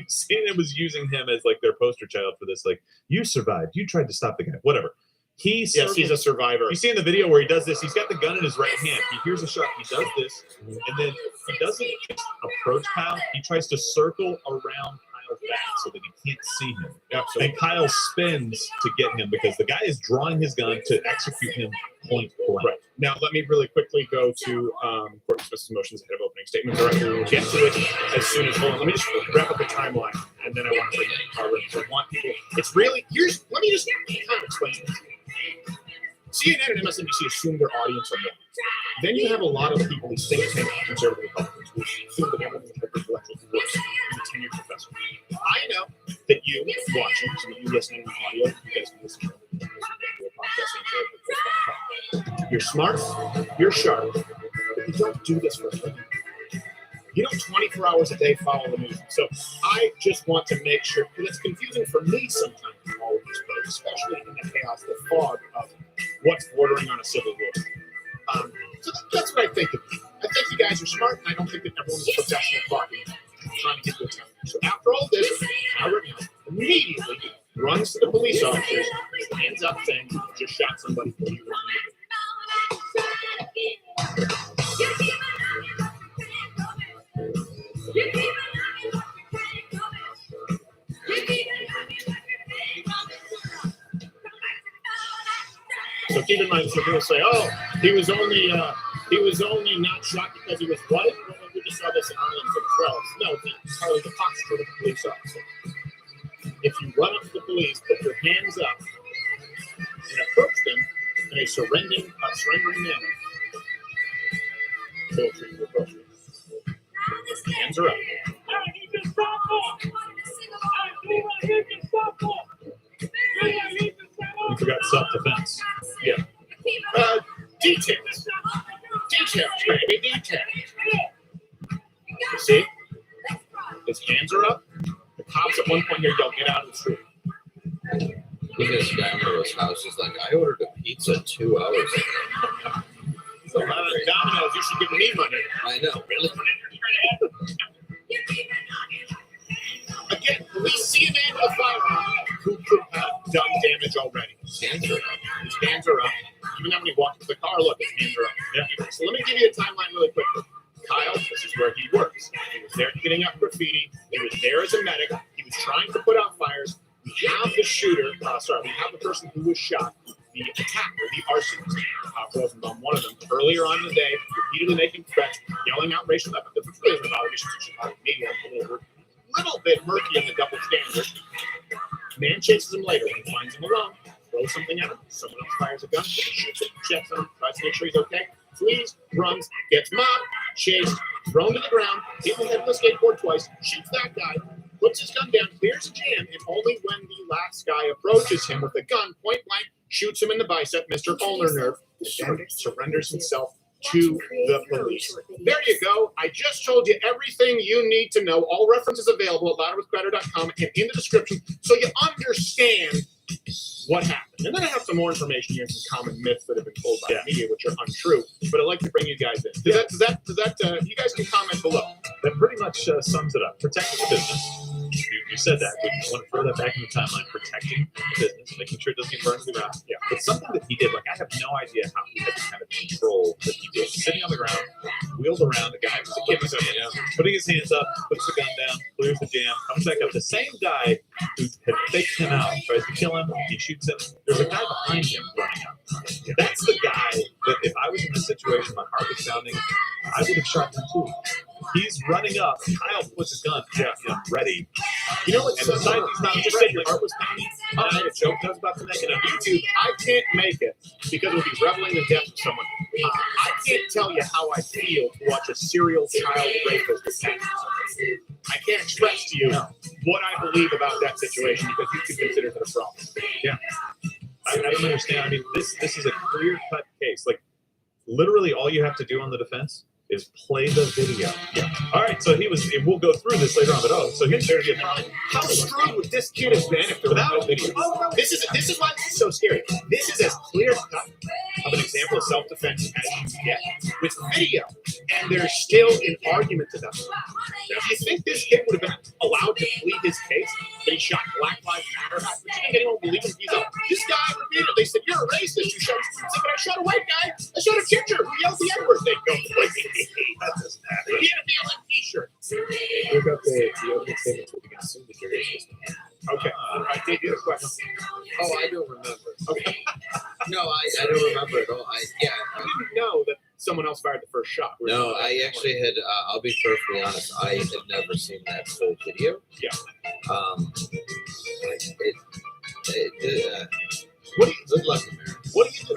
CNN was using him as like their poster child for this. Like, you survived. You tried to stop the guy. Whatever. He's a survivor. You see in the video where he does this. He's got the gun in his right hand. He hears a shot. He does this, and then he doesn't just approach Kyle. He tries to circle around Kyle's back so that he can't see him. Absolutely. And Kyle spins to get him because the guy is drawing his gun to execute him point blank. Right. Now, let me really quickly go to court dismissed motions ahead of opening statements. All right, we'll get to it as soon as. Hold on, let me just wrap up the timeline, and then I want to bring in I want people. It's really let me just kind of explain this. CNN and MSNBC assume their audience are young. Then you have a lot of people, these think tank conservative Republicans, who assume that everything is intellectual worse than a tenured professor. I know that you watching, some of you listening on audio, you guys can listen to the podcast. You're smart, you're sharp, but you don't do this for a living. You don't 24 hours a day follow the news. So I just want to make sure, because it's confusing for me sometimes, all of this, but especially in the chaos, the fog of what's bordering on a civil war. So that's what I think of you. I think you guys are smart, and I don't think that everyone is professional talking, trying to get good time. So after all this, Howard immediately runs to the police officers, hands up saying, "You just shot somebody." So keep in mind, so people say, "Oh, he was only not shot because he was white." Well, we just saw this in Arlington as well. No, it's part of the posture of the police officer. If you run up to the police, put your hands up, and approach them in a surrendering manner, they'll treat you appropriately. Hands are up. You forgot self-defense. Yeah. Details. Details, baby, details. You see? His hands are up. The cops at one point here yell, "Get out of the street." Look at this guy in his house. He's like, I ordered a pizza 2 hours ago. So, Domino's, you should give me money. I know, really. Again, police see a man with a firearm who could have done damage already. His hands are up. His hands are up. Even when he walked to the car, look, his hands are up. Yeah. So let me give you a timeline really quickly. Kyle, this is where he works. He was there getting up graffiti. He was there as a medic. He was trying to put out fires. We have the shooter. We have the person who was shot. The attacker, the arsonist, Rosenbaum, one of them, earlier on in the day, repeatedly making threats, yelling out racial epithets, which really is about allegations in Chicago media. A little bit murky in the double standard. Man chases him later and finds him alone, throws something at him. Someone else fires a gun, shoots him, checks him, tries to make sure he's okay. Flees, runs, gets mobbed, chased, thrown to the ground, hit the head with a skateboard twice, shoots that guy, puts his gun down, clears a jam, and only when the last guy approaches him with a gun, point blank, shoots him in the bicep, Mr. Ulner nerve, and then surrenders himself to the police. There you go. I just told you everything you need to know. All references available at louderwithcreditor.com and in the description so you understand what happened. And then I have some more information here, some common myths that have been told by the media, which are untrue. But I'd like to bring you guys in. Does that you guys can comment below. That pretty much sums it up. Protecting the business. You said that. We want to throw that back in the timeline. Protecting the business, making sure it doesn't get burned to the ground. Yeah. But something that he did, like I have no idea how he had the kind of control that he did. Sitting on the ground, wheeled around, the guy was a kid, putting his hands up, puts the gun down, clears the jam, comes back up. The same guy who had faked him out, tries to kill him, he shoots him. There's a guy behind him running up. That's the guy that if I was in this situation, my heart was pounding, I would have shot him too. He's running up. Kyle puts his gun ready. You know what? Sometimes he's not just saying your heart was pounding. I had a joke I was about to make it on YouTube. I can't make it because it would be reveling the death of someone. I can't tell you how I feel to watch a serial child rapist attack someone. I can't express to you what I believe about that situation because you could consider that a problem. Yeah. I don't understand. I mean, this is a clear-cut case. Like, literally all you have to do on the defense is play the video. Yeah. All right. So he was, and we'll go through this later on, but so here's going to be a problem. How screwed would this kid have been if there were no video? This is why this is so scary. This is as clear cut of an example of self-defense as you get with video, and there's still an argument to that. Now, do you think this kid would have been allowed to plead his case that he shot Black Lives Matter? Do you think anyone would believe him? He's like, this guy repeatedly said, "You're a racist. You shot." He said, "But I shot a white guy. I shot a ginger who yelled the N-word." They go, that doesn't happen. He had a BLM t-shirt. Look up the opening statements with the consumer jury system. Okay. I gave you the question. Oh, I don't remember. Okay. No, I don't remember at all. I didn't know that someone else fired the first shot. No, I actually had. I'll be perfectly honest. I had never seen that full video. Yeah. What do you? Good luck, America. What do you do?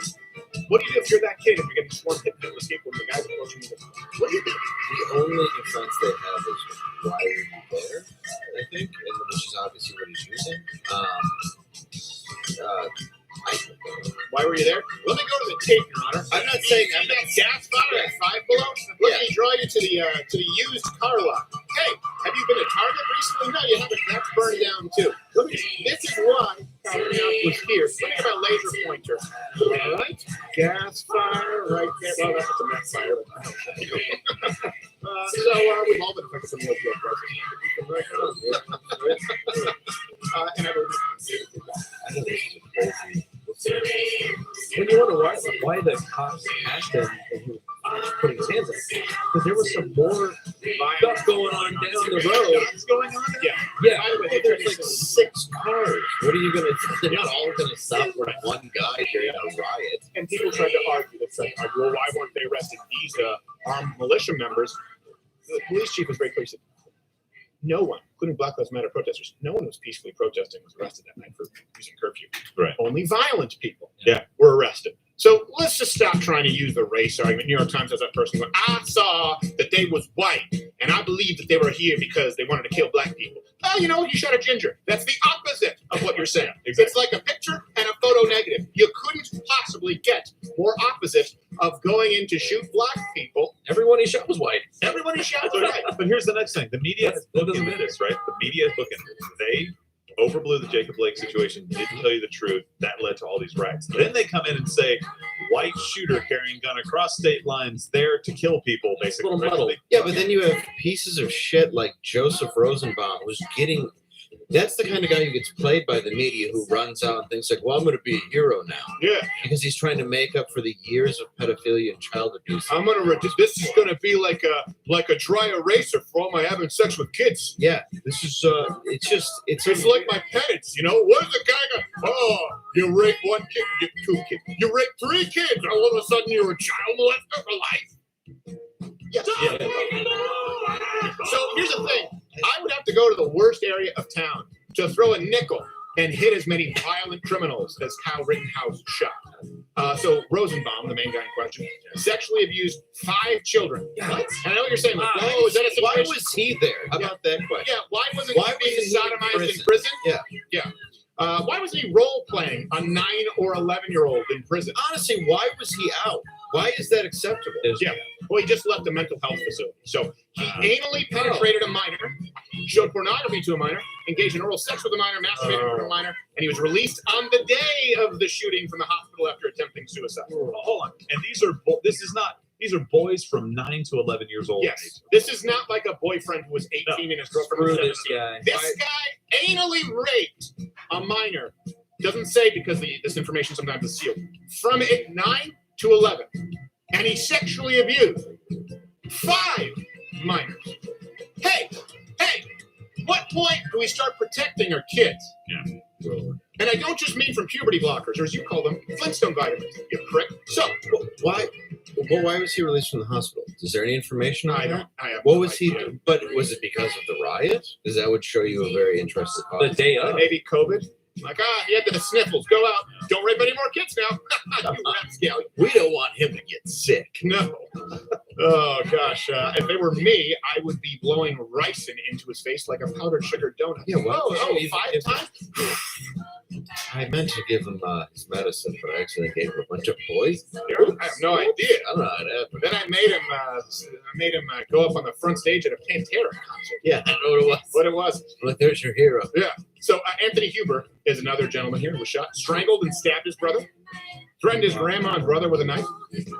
What do you do if you're that kid and you're getting swarmed hit and escape when the guy's approaching you? What do you do? The only defense they have is why are you there? I think, and which is obviously what he's using. Why were you there? Let me go to the tape, Your Honor. I'm not saying I'm that gas fire at Five Below. Let me draw you to the used car lot. Hey, have you been to Target recently? No, you haven't. That's burned down too. This is why Calvin was here. Look at my laser pointer. All right, gas fire right there. Well, that's a meth fire. We've all been affected from the opioid crisis. And I don't know. When you wonder why the cops asked him and he was putting his hands up, because there was some more stuff going on down the road. What's going on? Yeah. By the way, there's like 6 cars. What are you gonna? They're not all gonna stop for one guy during a riot. And people tried to argue that said, well, why weren't they arrested? These armed militia members. The police chief was very clear. He said, no one, including Black Lives Matter protesters, no one who was peacefully protesting was arrested that night for using curfew. Right. Only violent people were arrested. So let's just stop trying to use the race argument. New York Times has that person going, I saw that they was white, and I believed that they were here because they wanted to kill black people. Well, you know, you shot a ginger. That's the opposite of what you're saying. Exactly. It's like a picture and a photo negative. You couldn't possibly get more opposite of going in to shoot black people. Everyone he shot was white. Everyone he shot was white. But here's the next thing. The media is looking at this, right? The media is looking at this. They overblew the Jacob Blake situation, didn't tell you the truth. That led to all these riots. Then they come in and say, white shooter carrying gun across state lines there to kill people, basically. Yeah, but then you have pieces of shit like Joseph Rosenbaum, who's getting... That's the kind of guy who gets played by the media, who runs out and thinks like, well, I'm going to be a hero now. Yeah. Because he's trying to make up for the years of pedophilia and child abuse. This is going to be like a dry eraser for all my having sex with kids. Yeah. This is, it's like my penance, you know? What is the guy going, oh, you raped 1 kid, you get 2 kids. You raped 3 kids, all of a sudden you're a child molester for life. Yeah. So here's the thing. I would have to go to the worst area of town to throw a nickel and hit as many violent criminals as Kyle Rittenhouse shot. So Rosenbaum, the main guy in question, sexually abused 5 children. Yeah. What? And I know what you're saying. Like, oh, is that a situation? Why was he there? How about that question? Yeah, why wasn't he being sodomized in prison? Yeah. Why was he role playing a 9 or 11-year-old in prison? Honestly, why was he out? Why is that acceptable? Yeah. Well, he just left a mental health facility. So he anally penetrated a minor, showed pornography to a minor, engaged in oral sex with a minor, masturbated with a minor, and he was released on the day of the shooting from the hospital after attempting suicide. Hold on. And these are boys from 9 to 11 years old. Yes. This is not like a boyfriend who was 18 and his girlfriend was 17. This guy. This guy anally raped a minor. Doesn't say because this information sometimes is sealed. From 9 to 11. And he sexually abused 5 minors. Hey, what point do we start protecting our kids? Yeah. And I don't just mean from puberty blockers, or as you call them, Flintstone vitamins, you prick. So, why was he released from the hospital? Is there any information on that? I have what no was idea. he? But was it because of the riot? Because that would show you a very interesting cause. The day of. Maybe COVID. Like, he had the sniffles. Go out. Don't rape any more kids now. You rapscallion. We don't want him to get sick. No. Oh, gosh. If it were me, I would be blowing ricin into his face like a powdered sugar donut. Yeah, well, 5 times? I meant to give him his medicine, but I actually gave him a bunch of poison. I have no idea. I don't know how it happened. Then I made him go up on the front stage at a Pantera concert. Yeah, I know what it was. What it was. Look, there's your hero. Yeah. So Anthony Huber is another gentleman here who was shot, strangled, and stabbed his brother. Threatened his grandma and brother with a knife.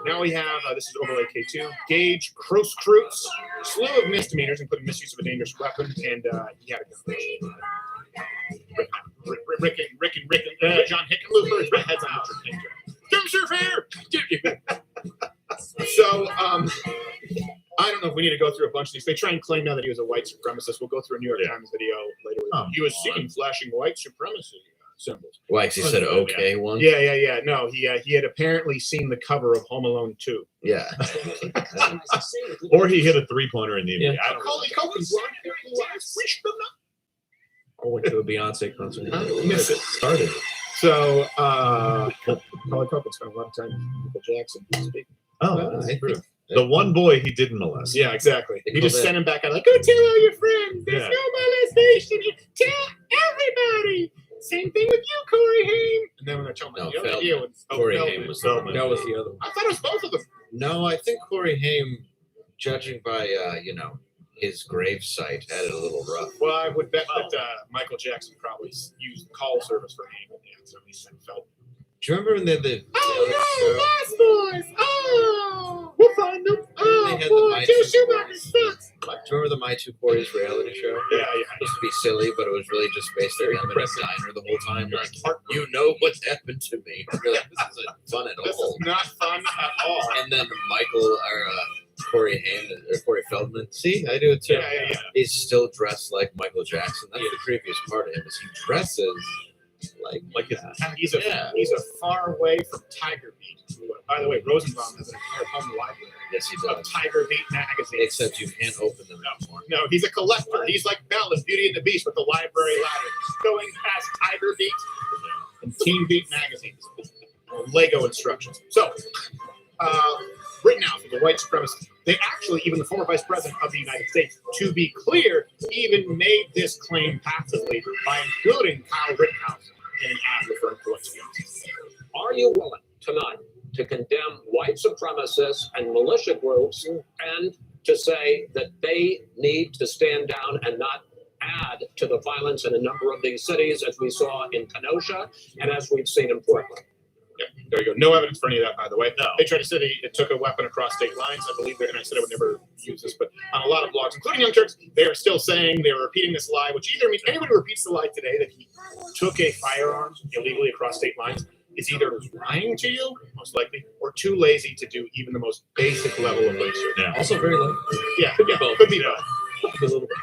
Now we have, this is overlay K2, Gage Cruz, slew of misdemeanors, including misuse of a dangerous weapon, and he had a gun. Rick and John Hickenlooper, his heads on the trip. Come surf here! So, I don't know if we need to go through a bunch of these. They try and claim now that he was a white supremacist. We'll go through a New York Times video later. He was seen flashing white supremacy symbols. Why? Because he said okay once? Yeah. No, he had apparently seen the cover of Home Alone 2. Yeah. Or he hit a 3-pointer in the NBA. I don't know. Or went to a Beyonce concert. Missed it. Started. So, Macaulay Culkin spent a lot of time with Michael Jackson speaking. Oh, that's true. The one boy he didn't molest. Yeah, exactly. He just sent him back out like, go tell all your friends. There's no molestation here. Tell everybody. Same thing with you, Corey Haim. And then when they're telling me the other deal with Corey Haim was Feldman. That was the other one. I thought it was both of them. No, I think Corey Haim, judging by his grave site, had it a little rough. Well, I would bet that Michael Jackson probably used call service for Haim, and so he sent Feldman. Do you remember when they had the Lost Boys! Oh, we'll find them. they had the Joe Schumacher's sucks. Do you remember the My Two Quarters reality show? Yeah. Supposed to be silly, but it was really just based on them in a diner the whole time. Like, you know what's happened to me. You're like, this isn't fun at all. This is not fun at all. And then Corey Haim or Corey Feldman. See, I do it too. Yeah. He's still dressed like Michael Jackson. That's the creepiest part of him is he dresses like his he's a far away from Tiger Beat. By the way, Rosenbaum has an entire home library. Yes, he does. Of Tiger Beat magazines. Except you can't open them anymore. No, he's a collector. He's like Belle in Beauty and the Beast with the library ladder, going past Tiger Beat and Teen Beat magazines. Lego instructions. So, written out for the white supremacists. They actually, even the former vice president of the United States, to be clear, even made this claim passively by including Kyle Rittenhouse in as referring to white supremacists. Are you willing tonight to condemn white supremacists and militia groups and to say that they need to stand down and not add to the violence in a number of these cities, as we saw in Kenosha and as we've seen in Portland? Yeah, there you go. No evidence for any of that, by the way. No. They tried to say it took a weapon across state lines. I believe and I said I would never use this, but on a lot of blogs, including Young Turks, they are still saying they are repeating this lie, which either means anyone who repeats the lie today that he took a firearm illegally across state lines is either lying to you, most likely, or too lazy to do even the most basic level of research. Yeah. Also very likely. Yeah, Could be both. Could be both.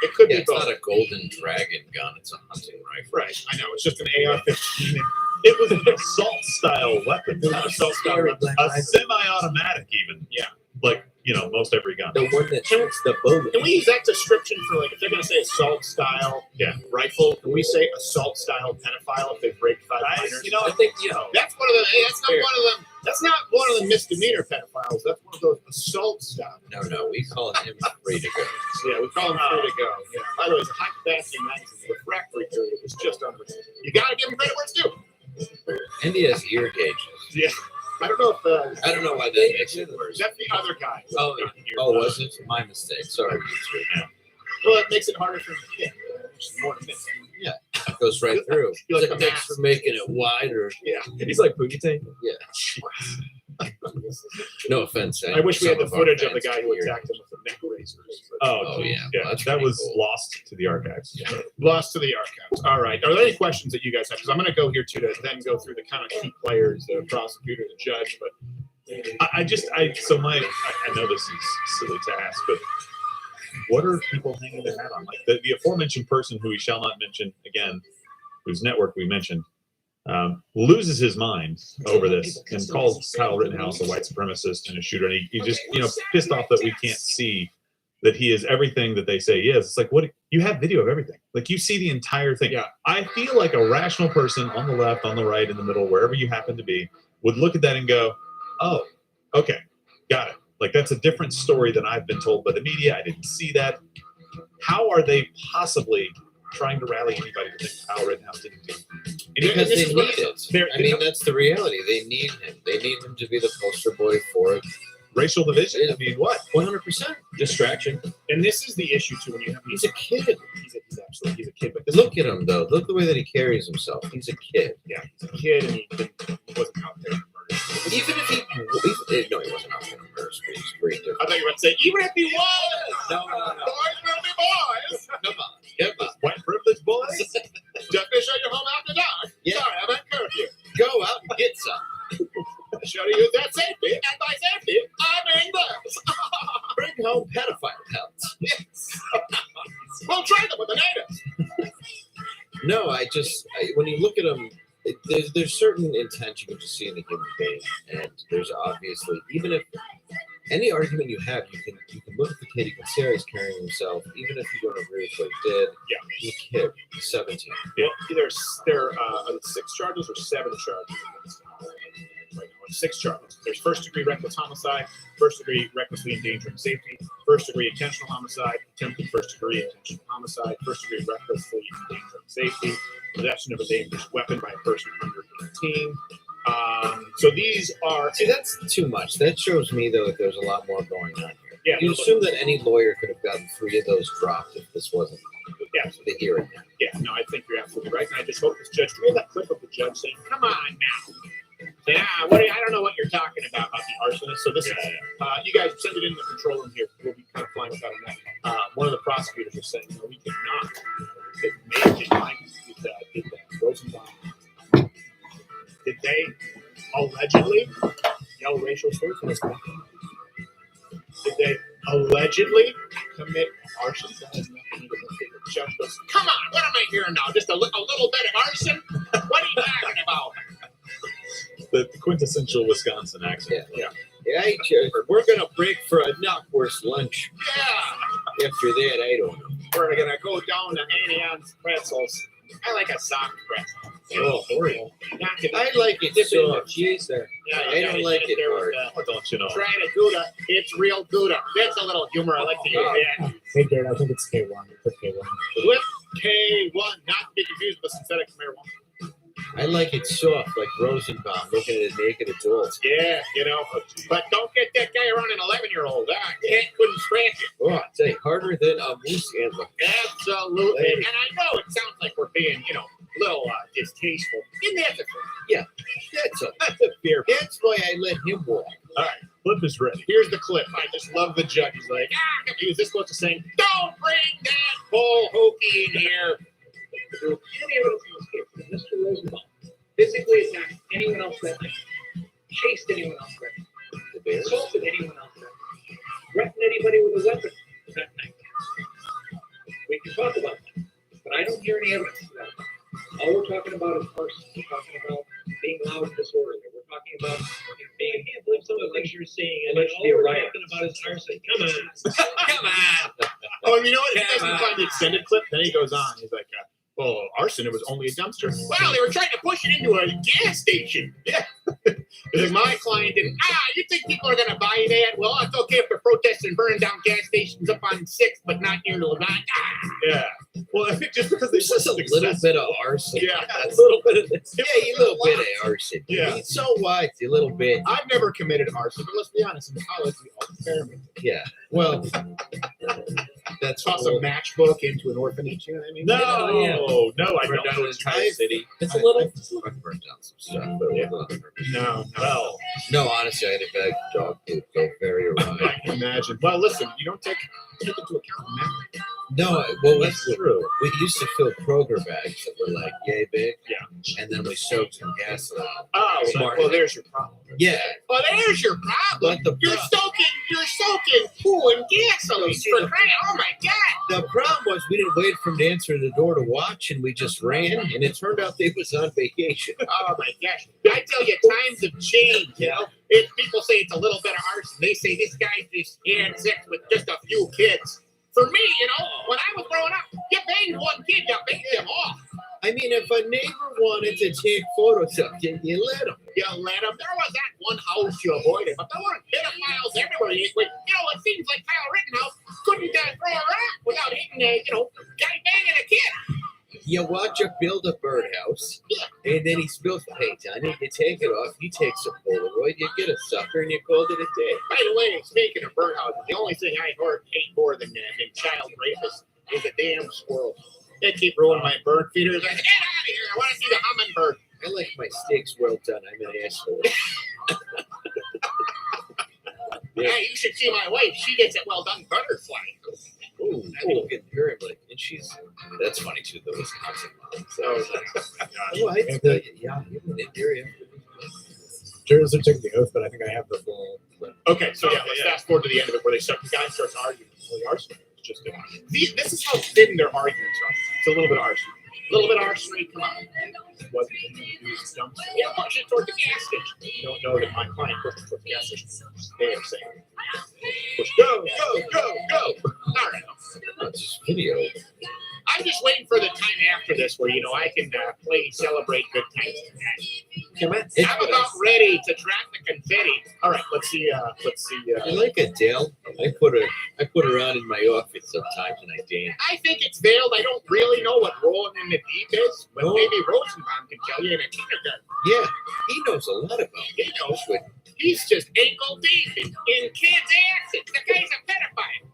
It could be It's both. not a golden dragon gun, it's a hunting rifle. Right, I know. It's just an AR-15. It was an assault style weapon. Not assault style weapon. A semi-automatic even. Yeah. Like, most every gun. The one that shoots the bullet. Can we use that description for, like, if they're going to say assault style rifle, can we say assault style pedophile if they've raped 5 minors? I think, That's one of the. That's not one of the misdemeanor pedophiles. That's one of those assault style. No, we call him free to go. Yeah, we call him free to go. Yeah. By the way, it's a high capacity magazine. The refractory period was just under. You got to give him credit where it's due. And he has ear gauges. Yeah. I don't know if. I don't know why that makes it worse. That's the other guy. Was it? My mistake. Sorry. Well, it makes it harder for him to hit. More to miss. Yeah, it goes right through. You're like a Thanks for making it wider. Yeah. He's like Boogie Tank. Yeah. No offense. I wish we had the footage of the guy who attacked him with the neck razors. Oh yeah. Well, that was lost to the archives. Yeah. Lost to the archives. All right. Are there any questions that you guys have? Because I'm going to go here too to then go through the kind of key players, the prosecutor, the judge. But I know this is silly to ask, but what are people hanging their hat on? Like the aforementioned person who we shall not mention again, whose network we mentioned, loses his mind over this and calls Kyle Rittenhouse a white supremacist and a shooter. And he just, pissed off that we can't see that he is everything that they say he is. It's like, what? You have video of everything. Like, you see the entire thing. Yeah. I feel like a rational person on the left, on the right, in the middle, wherever you happen to be, would look at that and go, oh, okay, got it. Like, that's a different story than I've been told by the media. I didn't see that. How are they possibly trying to rally anybody to think Kyle Rittenhouse didn't do it. Because they need it. I mean, that's the reality. They need him. They need him to be the poster boy for racial division. I mean, what? 100% distraction. And this is the issue too. When you have he's a kid. He's absolutely a kid. But look at him though. Look the way that he carries himself. He's a kid. Yeah, he's a kid, and he wasn't out there. Even if he no, he wasn't out there. He's great. I thought you were about to say, even if he was. No. Boys will be boys. Come on. Come on. White privilege boys. Just to show you home after dark. Yeah. Sorry, I'm at curfew. Go out and get some. Show you that safety, and by safety, I mean this. Bring home pedophile pelts. Yes. We'll trade them with the natives. No, when you look at them, there's certain intent you can just see in a human being, and there's obviously, even if any argument you have, you can look at the kid, you can see how he's carrying himself, even if you don't agree with what he did. Yeah, he's a kid. He's 17. Yeah, there are 6 charges or 7 charges against him. Right now, 6 charges. There's first-degree reckless homicide, first-degree recklessly endangering safety, first-degree intentional homicide, attempted first-degree intentional homicide, first-degree recklessly endangering safety, possession of a dangerous weapon by a person under 18. So these are... See, that's too much. That shows me, though, that there's a lot more going on here. Yeah, you assume that any lawyer could have gotten 3 of those dropped if this wasn't the hearing. Yeah, no, I think you're absolutely right. And I just hope this judge... Do we have that clip of the judge saying, come on now? Yeah, I don't know what you're talking about the arsonist. So this is, you guys send it in the control room here. We'll be kind of flying without a net. One of the prosecutors was saying, no, we cannot. Did Rosenbaum, did they allegedly yell racial slurs in his mouth? Did they allegedly commit arson? That has nothing to do with it. The judge goes, come on, what am I hearing now? Just a little bit of arson? What are you talking about? The quintessential Wisconsin accent. Yeah. We're gonna break for a knockwurst lunch. Yeah. After that, I don't know. We're gonna go down to Annie Ann's pretzels. I like a soft pretzel. Oh, horrible. I like it Dip in the soft. cheese there. Yeah, I don't like it hard. Don't you know? Trying to Gouda. It's real Gouda. That's a little humor I like to use. Yeah. Hey, Garrett, I think it's K1. Put K1. With K1, not to be confused with synthetic marijuana. I like it soft, like Rosenbaum, looking at a naked adult. Yeah, but don't get that guy around an 11-year-old. Couldn't scratch it. Oh, I'd say harder than a moose antler. Absolutely. And I know it sounds like we're being, a little distasteful. And that's a yeah, that's a fair. That's why I let him walk. All right, clip is ready. Here's the clip. I just love the judge. He's like, he was this close to saying, don't bring that bull hokey in here. Any evidence in this case that Mr. Rosenbaum physically attacked anyone else that night, chased anyone else that night, assaulted anyone else that night, threatened anybody with a weapon that night. We can talk about that, but I don't hear any evidence of that. All we're talking about is arson. We're talking about being loud and disorderly. We're talking about being. I can't believe some of the things you're seeing. And all we're talking about is arson. Come on. Come on. Oh, you know what? If you guys can find the extended clip, then he goes on. He's like, well, arson, it was only a dumpster. Well, they were trying to push it into a gas station. Yeah. Because my client didn't. You think people are going to buy that? Well, it's okay if they're protesting and burning down gas stations up on 6th, but not near the Levant. Yeah. Well, I think just because there's just a little bit of arson. Yeah. A little bit of this. Yeah, a little bit of arson. Yeah. So what? A little bit. I've never committed arson, but let's be honest. In college, we all experimented. Yeah. Well, that's toss a matchbook into an orphanage. You know what I mean? No, I burned don't down know an entire city. It's a little. I've burned down some stuff, but No, honestly, I think that dog food go very wrong. I can imagine. Well, listen, you don't take into account memory. No, well, that's true. We used to fill Kroger bags that were like yay big. Yeah. And then we soaked some gasoline. Oh, well, there's your problem. Yeah. Well, there's your problem. You're soaking poo and gasoline for crying. Oh my God. The problem was we didn't wait for him to answer the door to watch, and we just ran, and it turned out they was on vacation. Oh my gosh. I tell you, times have changed, If people say it's a little bit of arson, they say this guy just had sex with just a few kids. For me, when I was growing up, you banged one kid, you banged them off. I mean, if a neighbor wanted to take photos of you, you let him. There was that one house you avoided, but there weren't pedophiles everywhere. It seems like Kyle Rittenhouse couldn't throw a rock without hitting a, guy banging a kid. You watch him build a birdhouse, and then he spills paint on it. You take it off. You take some Polaroid. You get a sucker, and you call it a day. By the way, speaking of birdhouses, the only thing I hate more than child rapists is a damn squirrel. They keep ruining my bird feeders. I say, get out of here! I want to see the hummingbird. I like my steaks well done. I'm an asshole. Yeah, you should see my wife. She gets it well done butterfly. Ooh, I look at her and like, and she's, that's funny too, the Wisconsin mom. So, you're an Emporium. Jurors are taking the oath, but I think I have the full. Okay, so yeah, let's fast forward to the end of it where they start. The guy starts arguing. Well, the arson is just this is how thin their arguments are. It's a little bit of arson. A little bit of arson. Come on. What you do is dump. Yeah, push it toward the gas station. You don't know that my client pushed it toward the gas station. They are saying, push, go. All right. It's just video. I'm just waiting for the time after this where, I can play Celebrate Good Times. Come on. I'm about ready to drop the confetti. All right, let's see. I like Adele. I put her on in my office sometimes, and I dance. I think it's veiled. I don't really know what rolling in the deep is, but maybe Rosenbaum can tell you in a kindergarten. Yeah, he knows a lot about it. He knows what. He's just ankle deep in kids' asses. The guy's a pedophile.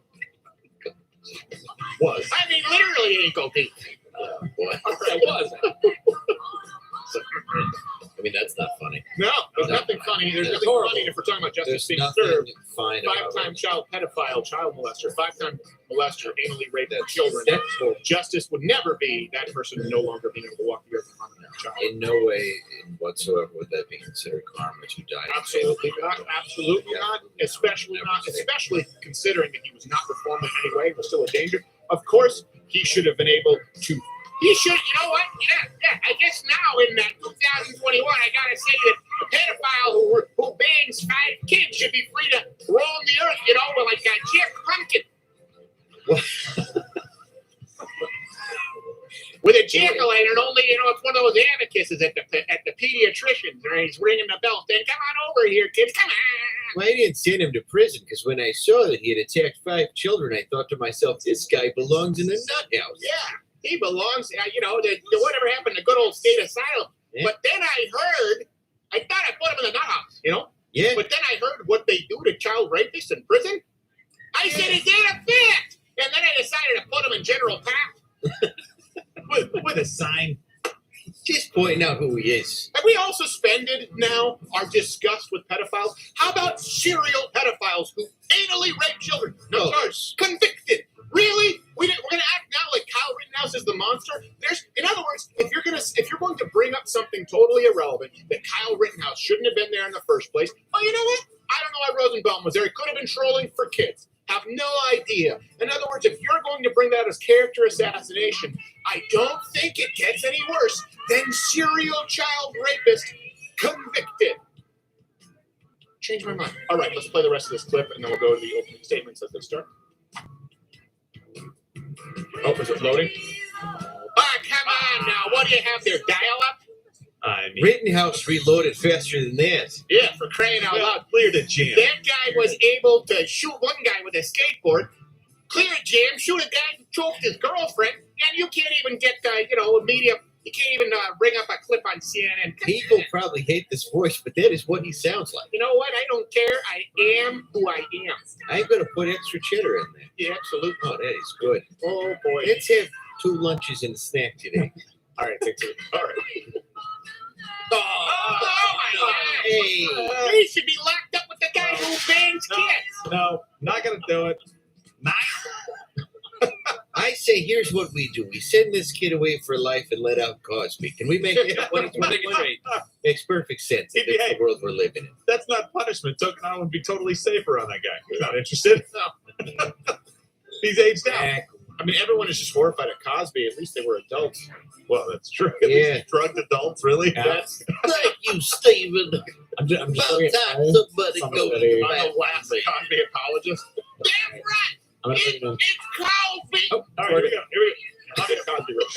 Was. I mean, literally ankle deep. What? It was. I mean, that's not funny. No, there's nothing funny. There's nothing funny if we're talking about justice being served. Five-time child pedophile, child molester, five-time molester, anally raped children. Justice would never be that person no longer being able to walk the earth and harm that child. In no way whatsoever would that be considered karma to die. Absolutely not. Absolutely not. Especially considering that he was not reformed in any way, was still a danger. Of course, he should have been able to. He should, you know what? Yeah. I guess now in 2021, I gotta say that a pedophile who bangs 5 kids should be free to roam the earth, like Jeff Pumpkin. With a jack-o'-lantern, only, it's one of those abacusses at the pediatrician's, and he's ringing the bell saying, come on over here, kids, come on. Well, I didn't send him to prison because when I saw that he had attacked 5 children, I thought to myself, this guy belongs in a nut house. Yeah. He belongs, whatever happened to good old state asylum. Yeah. But then I thought I put him in the nut house, Yeah. But then I heard what they do to child rapists in prison. I said, is that a fact? And then I decided to put him in general path. with a sign. Just pointing out who he is. Have we all suspended now our disgust with pedophiles? How about serial pedophiles who anally rape children? No charge. Convicted. Really? We're going to act now like Kyle Rittenhouse is the monster? In other words, if you're going to bring up something totally irrelevant, that Kyle Rittenhouse shouldn't have been there in the first place, well, you know what? I don't know why Rosenbaum was there. He could have been trolling for kids. Have no idea. In other words, if you're going to bring that as character assassination, I don't think it gets any worse than serial child rapist convicted. Change my mind. All right, let's play the rest of this clip, and then we'll go to the opening statements as they start. Oh, is it loading? Oh, come on now. What do you have there? Dial-up? Rittenhouse reloaded faster than that. Yeah, for crying out loud. Clear the jam. That guy was able to shoot one guy with a skateboard, clear a jam, shoot a guy who choked his girlfriend, and you can't even get, media. You can't even bring up a clip on CNN. People probably hate this voice, but that is what he sounds like. You know what? I don't care. I am who I am. I'm going to put extra cheddar in there. Yeah, absolutely. Oh, that is good. Oh, boy. Let's have 2 lunches and a snack today. All right, take 2. All right. Oh, my God. Hey. He should be locked up with the guy who bangs kids. No, not going to do it. I say, here's what we do. We send this kid away for life and let out Cosby. Can we make it 2023? Makes perfect sense. That's the world we're living in. That's not punishment. Token I would be totally safer on that guy. He's not interested. No. He's aged out. I mean, everyone is just horrified at Cosby. At least they were adults. Well, that's true. Yeah. Drugged adults, really? Yeah. That's... Thank you, Stephen. I'm just About time somebody go I'm the last Cosby apologist. Damn right! It's Cosby! Oh, all right, here we go. I'll get Cosby real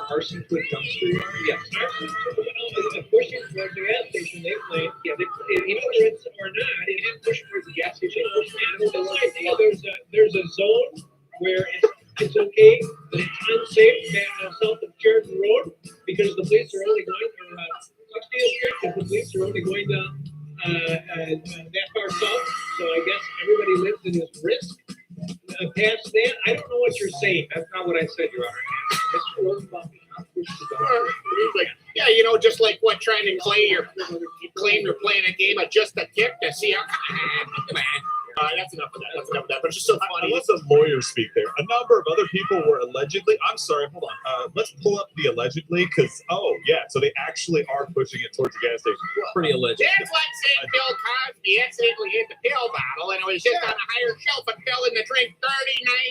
Arson put dumpster yard? Yes. It's a pushing towards the gas station. They claim, yeah, whether it's or not, it didn't push towards the gas station. There's a zone where it's okay, but it's unsafe south of Sheridan Road because the police are only going for 60th Street because the police are only going down that far south. So I guess everybody lives in this risk. Past that, I don't know what you're saying. That's not what I said, Your Honor. Mr. Rosenbaum, He's like, yeah, you know, just like what trying to claim you're playing a game of just a tip to see how. That's enough of that. That's enough of that. But it's just so funny. Let's the lawyers speak there. A number of other people were allegedly. I'm sorry, hold on. Let's pull up the allegedly because so they actually are pushing it towards the gas station. Pretty alleged. It's like saying Bill Cosby accidentally hit the pill bottle and it was just on a higher shelf and fell in the drink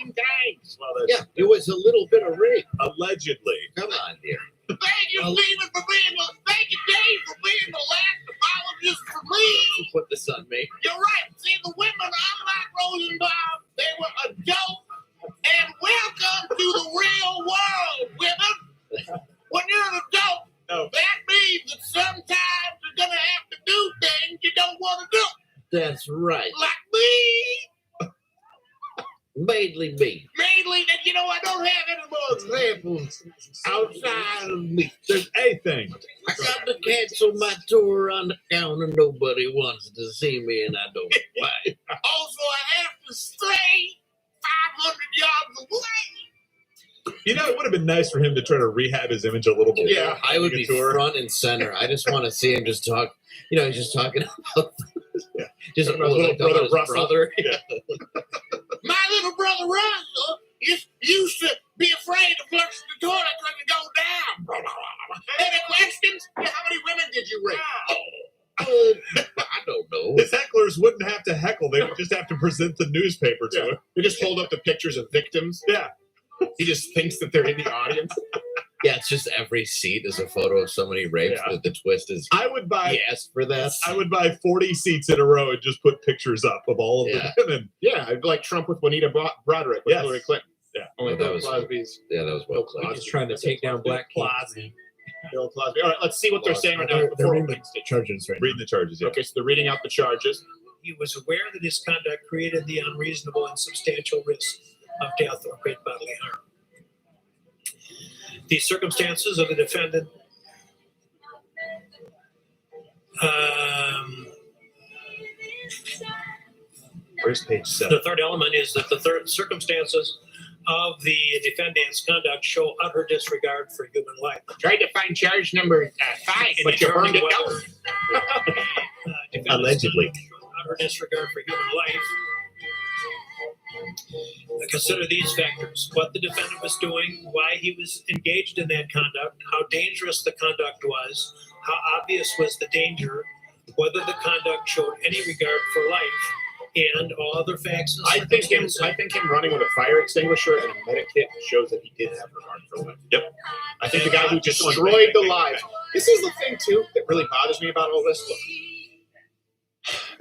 39 times. Well, that's, Yeah, it was a little bit of rape. allegedly. Come on, dear. Thank you, Stephen, for being thank you, Dave, for being the last apologist for me. You put this on me. You're right. See, the women, unlike Rosenbaum, they were adult. And welcome to the real world, women. When you're an adult, that means that sometimes you're going to have to do things you don't want to do. That's right. Like me. Mainly me. Mainly that, you know, I don't have any more examples outside of me. There's a thing. I got to cancel my tour on the count and nobody wants to see me and I don't know why. Also, I have to stray 500 yards away. You know, it would have been nice for him to try to rehab his image a little bit. Yeah, I would be front and center. I just want to see him just talk. You know, he's just talking about just my little brother Russell. brother. Yeah. My little brother Russell used to be afraid to flush the toilet because it go down. Any questions? Yeah, how many women did you rape? I don't know. His hecklers wouldn't have to heckle. They would just have to present the newspaper to him. They just hold up the pictures of victims. Yeah. He just thinks that they're in the audience. Yeah, it's just every seat is a photo of somebody raped. Yeah. The twist is I would buy he asked for that. I would buy 40 seats in a row and just put pictures up of all of the women. Yeah, I'd like Trump with Juanita Broderick with Yes. Hillary Clinton. Yeah. Only Oh, that Bill was- Cosby's. Yeah, that was well played. He's trying to take down black kids. Bill Cosby. All right, let's see what they're saying right now They're before we reading the charges right Reading the charges, yeah. Okay, so they're reading out the charges. He was aware that his conduct created the unreasonable and substantial risk of death or great bodily harm. The circumstances of the defendant Where's page 7? the third element is that the third circumstances of the defendant's conduct show utter disregard for human life. Tried to find charge number 5, but you burned it down. Allegedly. Utter disregard for human life. Consider these factors: what the defendant was doing, why he was engaged in that conduct, how dangerous the conduct was, how obvious was the danger, whether the conduct showed any regard for life, and all other facts. And I think him running with a fire extinguisher and a medikit shows that he did have regard for life. Yep. I think the guy who destroyed the lives. This is the thing too that really bothers me about all this. Look,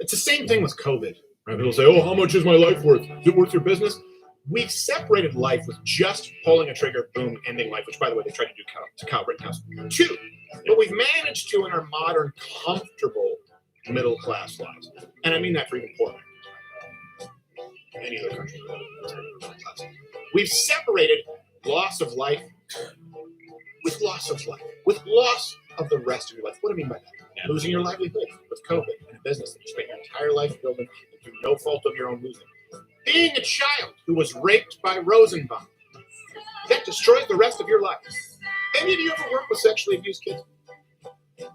it's the same thing with COVID. Right? People say, "Oh, how much is my life worth? Is it worth your business?" We've separated life with just pulling a trigger, boom, ending life, which, by the way, they tried to do to Kyle Rittenhouse. 2, but we've managed to in our modern, comfortable, middle-class lives. And I mean that for even poor men. Any other country. We've separated loss of life with loss of life, with loss of the rest of your life. What do I mean by that? Yeah. Losing your livelihood with COVID and a business that you spent your entire life building and through no fault of your own losing. Being a child who was raped by Rosenbaum, that destroys the rest of your life. Any of you ever work with sexually abused kids? Any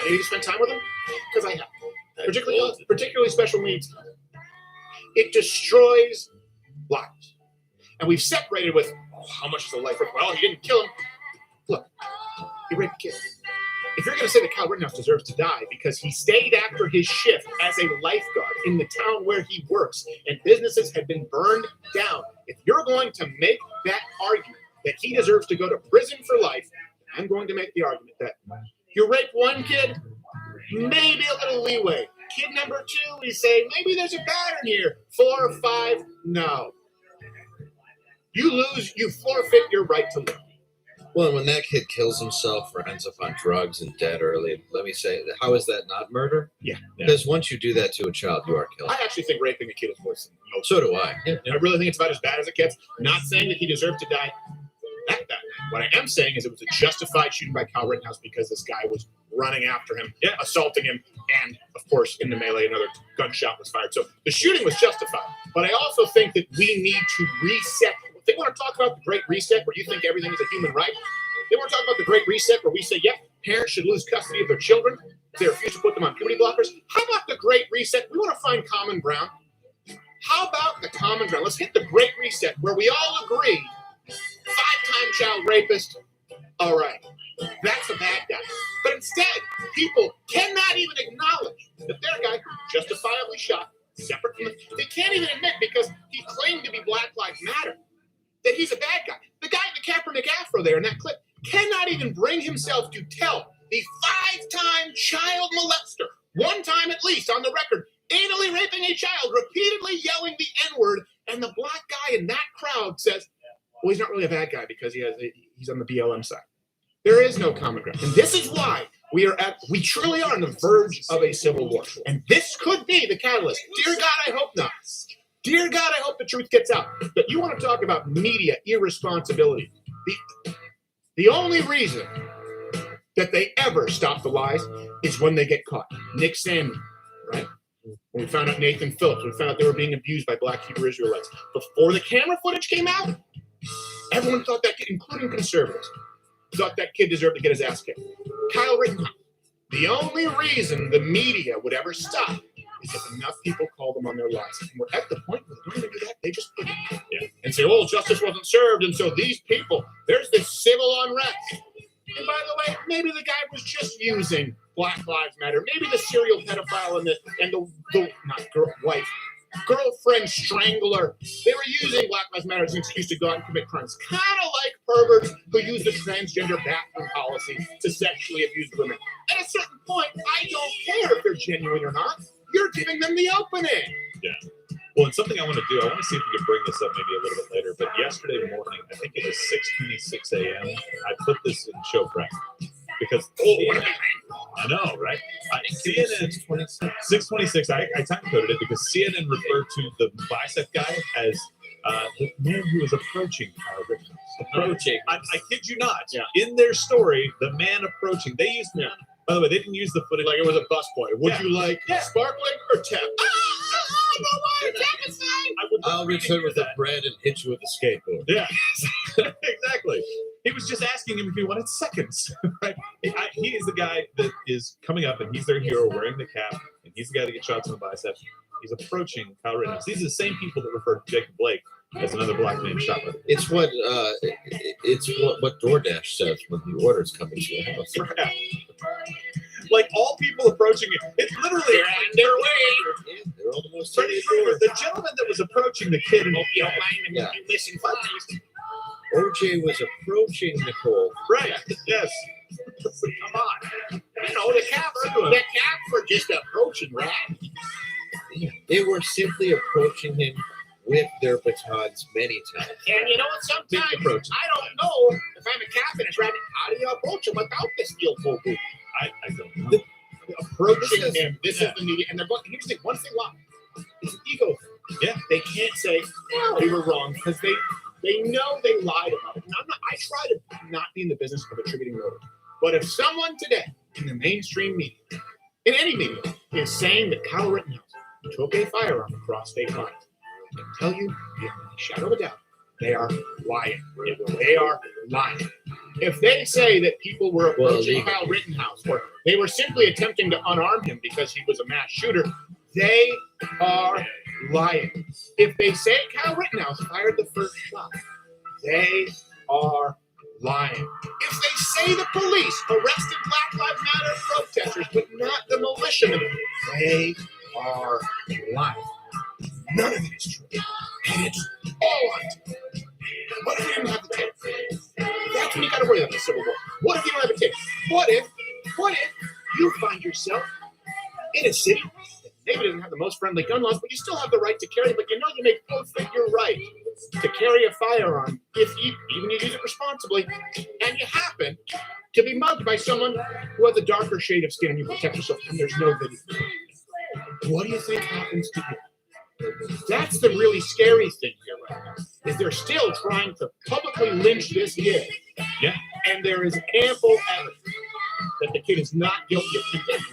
of you spend time with them? Because I have. Particularly special needs. It destroys lives. And we've separated with, how much is the life worth? Well, he didn't kill him. Look, he raped a kid. If you're going to say that Kyle Rittenhouse deserves to die because he stayed after his shift as a lifeguard in the town where he works and businesses had been burned down, if you're going to make that argument that he deserves to go to prison for life, I'm going to make the argument that you rape one kid, maybe a little leeway. Kid number 2, we say, maybe there's a pattern here. 4 or 5, no. You lose, you forfeit your right to live. Well, when that kid kills himself or ends up on drugs and dead early, let me say, how is that not murder? Yeah. Because once you do that to a child, you are killing. I actually think raping a kid is worse than most. So do I. Yeah. I really think it's about as bad as it gets. Not saying that he deserved to die that night. What I am saying is it was a justified shooting by Kyle Rittenhouse because this guy was running after him, assaulting him, and of course, in the melee, another gunshot was fired. So the shooting was justified. But I also think that we need to reset. They want to talk about the Great Reset, where you think everything is a human right. They want to talk about the Great Reset, where we say, yep, parents should lose custody of their children if they refuse to put them on puberty blockers. How about the Great Reset? We want to find common ground. How about the common ground? Let's hit the Great Reset, where we all agree, 5-time child rapist, all right, that's a bad guy. But instead, people cannot even acknowledge that their guy justifiably shot, separate from they can't even admit, because he claimed to be Black Lives Matter, that he's a bad guy. The guy in the Kaepernick afro there in that clip cannot even bring himself to tell the 5-time child molester, one time at least on the record, anally raping a child, repeatedly yelling the N-word, and the black guy in that crowd says, well, he's not really a bad guy because he's on the BLM side. There is no common ground. And this is why we truly are on the verge of a civil war. And this could be the catalyst. Dear God, I hope not. Dear God, I hope the truth gets out. But you want to talk about media irresponsibility. The only reason that they ever stop the lies is when they get caught. Nick Samuel, right? When we found out Nathan Phillips, we found out they were being abused by Black Hebrew Israelites. Before the camera footage came out, everyone thought that kid, including conservatives, thought that kid deserved to get his ass kicked. Kyle Rittenhouse. The only reason the media would ever stop is if enough people call them on their lies. And we're at the point where they don't even do that. They just put it and say, oh, justice wasn't served. And so these people, there's this civil unrest. And by the way, maybe the guy was just using Black Lives Matter. Maybe the serial pedophile and the girlfriend strangler, they were using Black Lives Matter as an excuse to go out and commit crimes. Kind of like perverts who use the transgender bathroom policy to sexually abuse women. At a certain point, I don't care if they're genuine or not. You're giving them the opening. Yeah. Well, it's something I want to do. I want to see if we can bring this up maybe a little bit later. But yesterday morning, I think it was 6:26 a.m., I put this in show prep. Because CNN, I know, right? CNN 6:26. I time coded it because CNN referred to the bicep guy as the man who was approaching Kyle Rittenhouse. Approaching. I kid you not. Yeah. In their story, the man approaching. They used man. By the way, they didn't use the footage like it was a busboy. Would you like sparkling or tap? I'll return with the bread and hit you with the skateboard. Yeah, exactly. He was just asking him if he wanted seconds. Right? He is the guy that is coming up, and he's their hero wearing the cap, and he's the guy that gets shots in the biceps. He's approaching Kyle Rittenhouse. These are the same people that refer to Jacob Blake as another black man shot by. It's what DoorDash says when the orders come into your house. Right. Like all people approaching it, it's literally on their way. Yeah, they're almost the gentleman that was approaching the kid and listen, OJ was approaching Nicole. Right. Yes. Come on. You know, the cops were just approaching, right? They were simply approaching him with their batons many times. And you know what? Sometimes I don't know if I'm a cop and it's right. How do you approach him without the steel toe boot? I don't know. Approaching him. This is the media, and they're going. Here's the one thing. Why? It's an ego. Yeah. They can't say no, we were wrong because they know they lied about it. And I try to not be in the business of attributing motive. But if someone today in the mainstream media, in any media, is saying that Kyle Rittenhouse took a firearm across state lines, I can tell you, beyond a shadow of a doubt, they are lying. They are lying. If they say that people were approaching Kyle Rittenhouse, or they were simply attempting to unarm him because he was a mass shooter, they are lying. If they say Kyle Rittenhouse fired the first shot, they are lying. If they say the police arrested Black Lives Matter protesters, but not the militiamen, they are lying. None of it is true. And it's all on. What if you didn't have the tape? That's when you got to worry about the Civil War. What if you don't have a tape? What if you find yourself in a city that maybe doesn't have the most friendly gun laws, but you still have the right to carry. But you may forfeit your right to carry a firearm if you use it responsibly, and you happen to be mugged by someone who has a darker shade of skin, and you protect yourself, and there's no video. What do you think happens to you? That's the really scary thing here right now, is they're still trying to publicly lynch this kid. Yeah. And there is ample evidence that the kid is not guilty of contempt.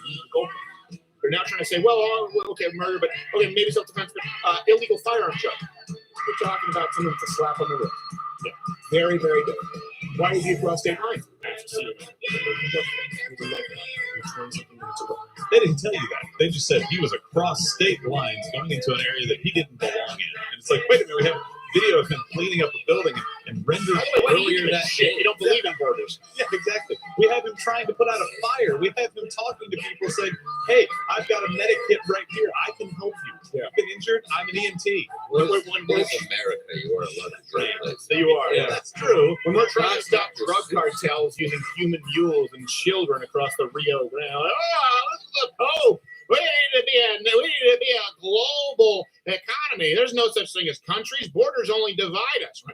They're now trying to say, okay, murder, but okay, maybe self-defense, but illegal firearm charge. We're talking about something to slap on the wrist. Yeah. Very, very good. Why is he across state lines? They didn't tell you that. They just said he was across state lines going into an area that he didn't belong in. And it's like, wait a minute, we have video of him cleaning up a building and rendered earlier that shit. You don't believe in borders. Yeah, exactly. We have him trying to put out a fire. We have him talking to people saying, hey, I've got a medic kit right here. I can help you. Yeah. You've been injured. I'm an EMT. What is America? You are a lot of drug. So you are. Yeah, that's true. When we're trying to stop drug cartels using human mules and children across the Rio Grande, we need to be a global economy. There's no such thing as countries. Borders only divide us. You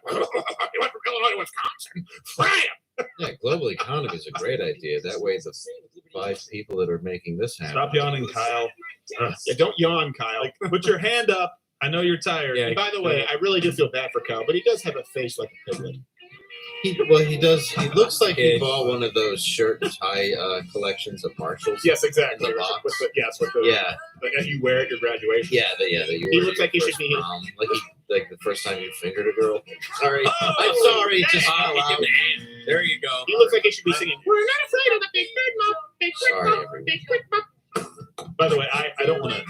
went from Illinois to Wisconsin. Bam! Yeah, global economy is a great idea. That way, the 5 people that are making this happen. Stop yawning, Kyle. Yeah, don't yawn, Kyle. Put your hand up. I know you're tired. Yeah, by the way, I really do feel bad for Kyle, but he does have a face like a piglet. He does. He looks like he bought one of those shirt and tie collections of Marshalls. Yes, exactly. The box. With the like you wear at your graduation. Yeah, He looks like he should be. Like the first time you fingered a girl. Sorry, I'm sorry. Just there you go. He looks like he should be singing. We're not afraid of the big bird, Mom. Big bird, Mom. Big bird, Mom. By the way, I don't want to.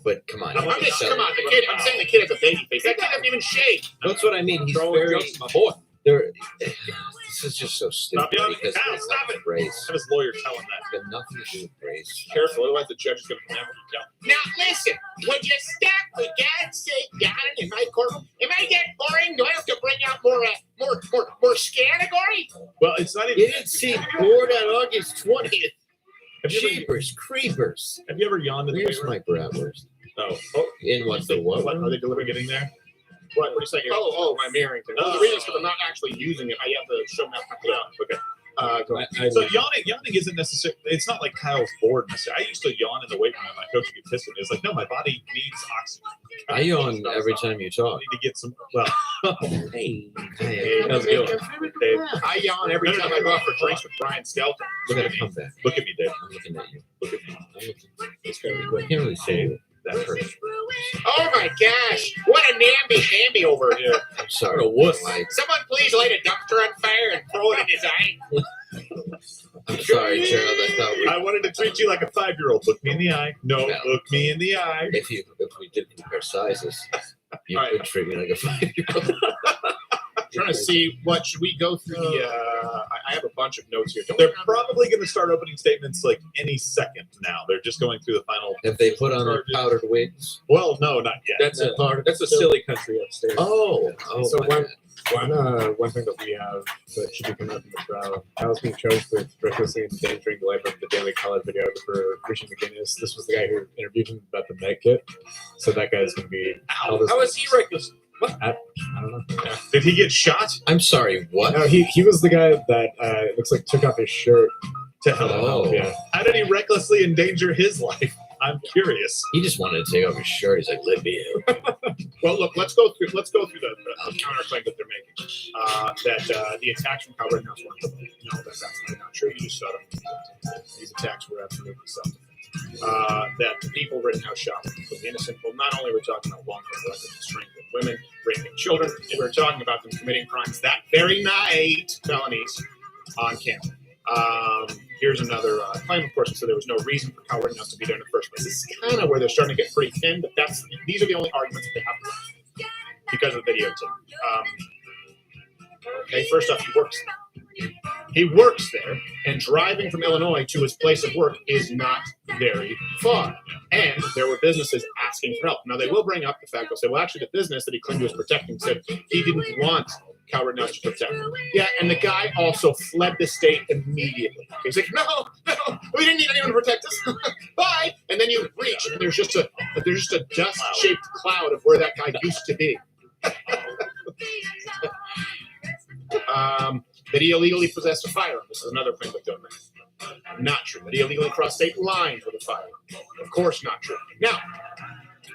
But come on. Come on, the kid. I'm saying the kid has a baby face. That kid doesn't even shave. That's what I mean. He's very. My boy. This is just so stupid because it's not race. Have his lawyer tell him that. It's got nothing to do with race. Careful, otherwise the judge is going to come out and tell. Now listen, would you stop for God's sake down in my courtroom? Am I that boring? Do I have to bring out more category? Well, it's not even. You didn't see board on August 20th. Jeepers creepers. Have you ever yawned in the Where's my bratwurst? Oh, in what the what? What are they delivering? Getting there? What are you saying? My Marrington. The reason is because I'm not actually using it. I have to show them how to put it out. Okay. So yawning isn't necessarily. It's not like Kyle's bored necessarily. I used to yawn in the weight room, and my coach would get pissed at me. It's like, no, my body needs oxygen. I yawn every time you talk. I need to get some. Well, hey, how's it going, Dave? I yawn every time I go out for drinks with Brian Skelton. Look at me. Come back. Look at me, Dave. I'm looking at you. Look at me. I'm looking. It's very good. I can't really say that hurts. Oh my gosh! What a namby over here. I'm sorry. Someone please light a dumpster on fire and throw it in his eye. I'm sorry, Gerald. I wanted to treat you like a 5-year-old. Look me in the eye. No, look me in the eye. If we did compare sizes, you could treat me like a 5-year-old. Trying to see what should we go through I have a bunch of notes here. They're probably going to start opening statements like any second now. They're just going through the final. Have they put on their powdered wigs? Well, no, not yet. That's a silly country upstairs. Oh, so one thing that we have that should be coming up in the trial, Kyle's being charged with recklessly endangering the life of the Daily College videographer Richard McGinnis. This was the guy who interviewed him about the med kit. So that guy's going to be. How is he reckless? What? I don't know. Did he get shot? I'm sorry, what? No, he was the guy that it looks like took off his shirt to help. Yeah. How did he recklessly endanger his life? I'm curious. He just wanted to take off his shirt. He's like, "Let me out." Well, look, let's go through the counterclaim that they're making. That the attacks from Kyle Rittenhouse weren't. No, that's absolutely not true. You just saw them. These attacks were absolutely self-defense. That the people Rittenhouse shot were completely innocent. Well, not only were we talking about long-term weapons, strangling women, raping children, we were talking about them committing crimes that very night, felonies, on camera. Here's another claim, of course, so there was no reason for Kyle Rittenhouse to be there in the first place. This is kind of where they're starting to get pretty thin, but these are the only arguments that they have left because of the videotape. Okay, first off, he works there, and driving from Illinois to his place of work is not very far. And there were businesses asking for help. Now, they will bring up the fact, they'll say, well, actually, the business that he claimed he was protecting said he didn't want Kyle Rittenhouse to protect. Yeah, and the guy also fled the state immediately. He's like, no, we didn't need anyone to protect us. Bye. And then you reach, and there's just a dust-shaped cloud of where that guy used to be. That he illegally possessed a firearm. This is another thing that don't know. Not true. That he illegally crossed state lines with a firearm. Of course not true. Now,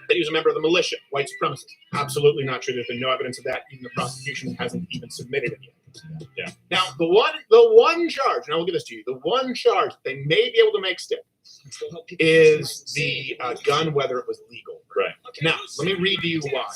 that he was a member of the militia, white supremacist. Absolutely not true. There's been no evidence of that. Even the prosecution hasn't even submitted it yet. Yeah. Now, the one charge, and I will give this to you, the one charge they may be able to make stick is the gun, whether it was legal. Right. Now, let me read to you why.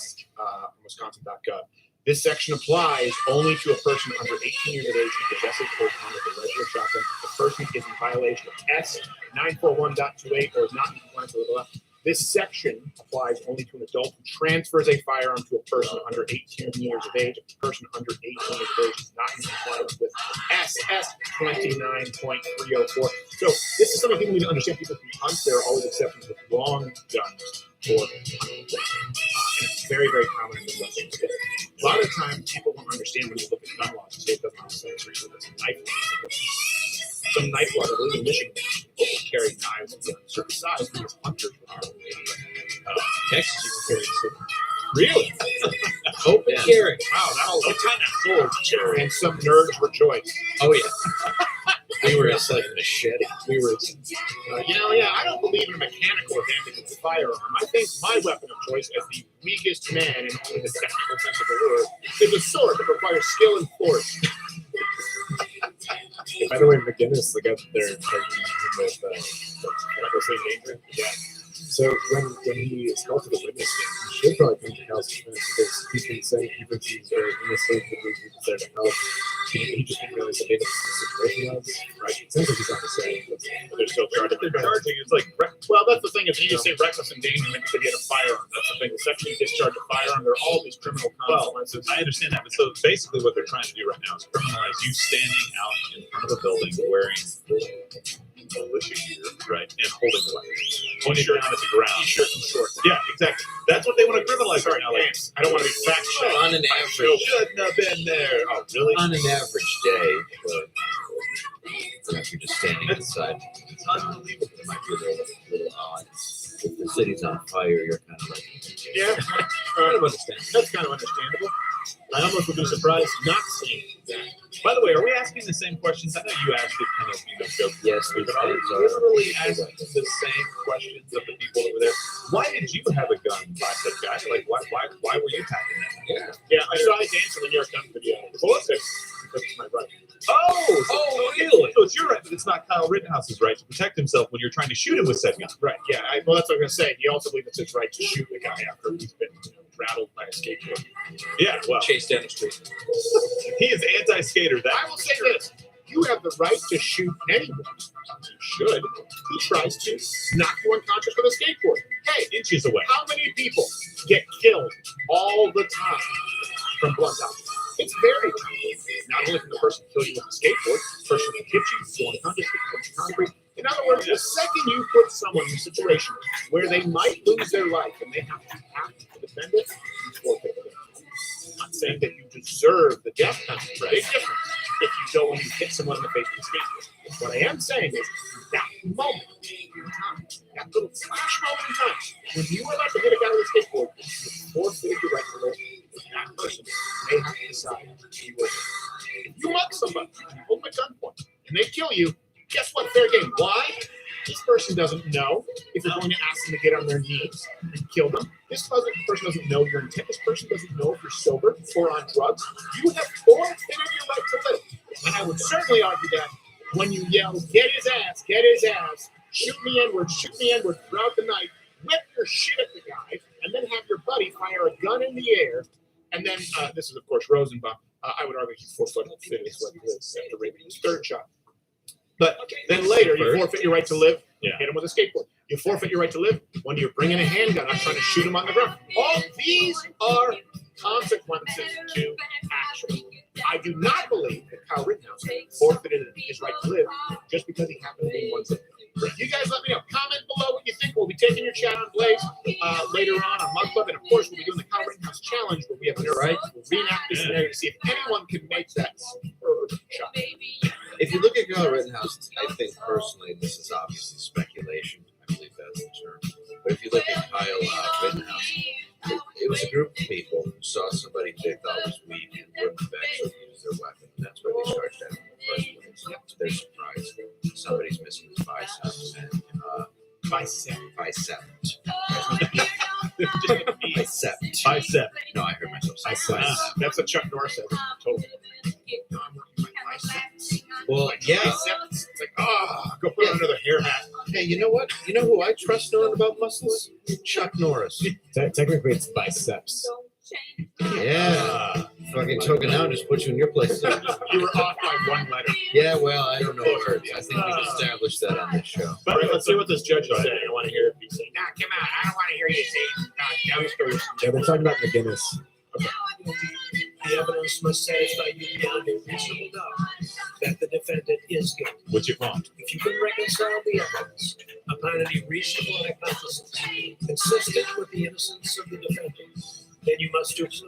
Wisconsin.gov. This section applies only to a person under 18 years of age who possesses or owns a regular shotgun. The person is in violation of S 941.28 or is not in compliance with the law. This section applies only to an adult who transfers a firearm to a person under 18 years of age. If the person under 18 years of age is not in compliance with SS 29.304. So this is something people need to understand. People who hunt, there are always exceptions with long guns for hunting. And it's very, very common in the Western state. A lot of times people won't understand when you look at gun laws. The state doesn't have sense reason there's knife laws. Some knife laws, I believe in Michigan, people carry knives of a certain size because hunters are. Texas, you can carry certain. Really? Open carry. Wow, that was kind of cool. Carry. And some nerds rejoice. Oh, yeah. We were just like a machete. We were. I don't believe in a mechanical advantage of the firearm. I think my weapon of choice, as the weakest man in only the technical sense of the word, is a sword that requires skill and force. By the way, McGinnis, the guy that they're charging him with reckless endangerment. Yeah. So when he is called to the witness stand, he should probably come to Cal's defense because he's been saying he thinks he's very innocent, that he was there to help. He just didn't realize how big the situation was. Right. It sounds like he's not the same. But they're still charging. They're charging. It's like, well, that's the thing. If you just say reckless endangerment to get a firearm, that's the thing. The second you discharge a firearm, there are all these criminal consequences. I understand that, but so basically what they're trying to do right now is criminalize you standing out in front of a building wearing militia gear, right, and holding the weapon. Pointing down at the ground. T-shirt and shorts. Yeah, exactly. That's what they want to criminalize right now. Like, I don't want to be fact checked. On an average, shouldn't have been there. Oh, really? On an average day, if you're just standing inside, it's unbelievable. It might be a little odd. If the city's on fire, you're kind of like, yeah, kind of understand. That's kind of understandable. I almost would be surprised not seeing that. By the way, are we asking the same questions? I know you asked it kind of, joke. Yes, but are we literally asking the same questions of the people that were there? Why did you have a gun by such guy? Like, why were you packing that? Yeah, I saw it answer the New York Times video. Because it's my right. Oh, really? So it's your right, but it's not Kyle Rittenhouse's right to protect himself when you're trying to shoot him with said gun. Right, yeah. Well, that's what I'm going to say. He also believes it's his right to shoot the guy after he's been rattled by a skateboard. Yeah, well. Chased down the street. He is anti-skater. I will say this. You have the right to shoot anyone, you should, who tries to knock you unconscious with a skateboard. Hey, inches away. How many people get killed all the time from blunt alcohol? It's very common. Not only can the person kill you with a skateboard, the person will hit you, go unconscious, hit concrete. In other words, the second you put someone in a situation where they might lose their life and they have to act to defend it, you forfeit it. I'm not saying that you deserve the death penalty. Right? Big difference if you go and you hit someone in the face with a skateboard. What I am saying is that moment in time, that little flash moment in time, when you are about to hit a guy with a skateboard, you forfeit your right to live. That person may have to decide if you will. If you mug somebody, you hold them at gunpoint, and they kill you, guess what? Fair game. Why? This person doesn't know if you're going to ask them to get on their knees and kill them. This person doesn't know your intent. This person doesn't know if you're sober or on drugs. You have forfeited your right to live. And I would certainly argue that when you yell, get his ass, shoot me N-word throughout the night, whip your shit at the guy, and then have your buddy fire a gun in the air. And then, this is, of course, Rosenbaum. I would argue he forfeited his right to live after raping his third shot. But then later, you forfeit your right to live. Yeah. Hit him with a skateboard. You forfeit your right to live when you're bringing a handgun up trying to shoot him on the ground. All these are consequences to action. I do not believe that Kyle Rittenhouse forfeited his right to live just because he happened to be one citizen. You guys let me know. Comment below what you think. We'll be taking your chat on Blaze later on Mudclub, and of course we'll be doing the Kyle Rittenhouse Challenge, where we have a reenact this scenario to see if anyone can make that shot. If you look at Kyle Rittenhouse, I think personally this is obviously speculation. I believe that's the term. But if you look at Kyle Rittenhouse, it was a group of people who saw somebody they thought was weak and wouldn't eventually use their weapon. And that's why they charged at him in the first place. To their surprise, somebody's missing his biceps and bicep. No, I heard myself say That's what Chuck Norris said. Totally. Well, yeah. It's like, go put on another hair hat. Hey, you know what? You know who I trust knowing about muscles? Chuck Norris. Technically, it's biceps. Yeah. Fucking choking out just put you in your place. You were off by one letter. Yeah, well, I don't know words. I think we've established that on this show. All right, let's see what this judge is saying. I want to hear if he's saying, come on, I don't want to hear you say youngsters. Yeah, they're talking about McGinnis. Okay. The evidence must satisfy you beyond a reasonable doubt that the defendant is guilty. What's your point? If you can reconcile the evidence upon any reasonable hypothesis consistent with the innocence of the defendant, then you must do so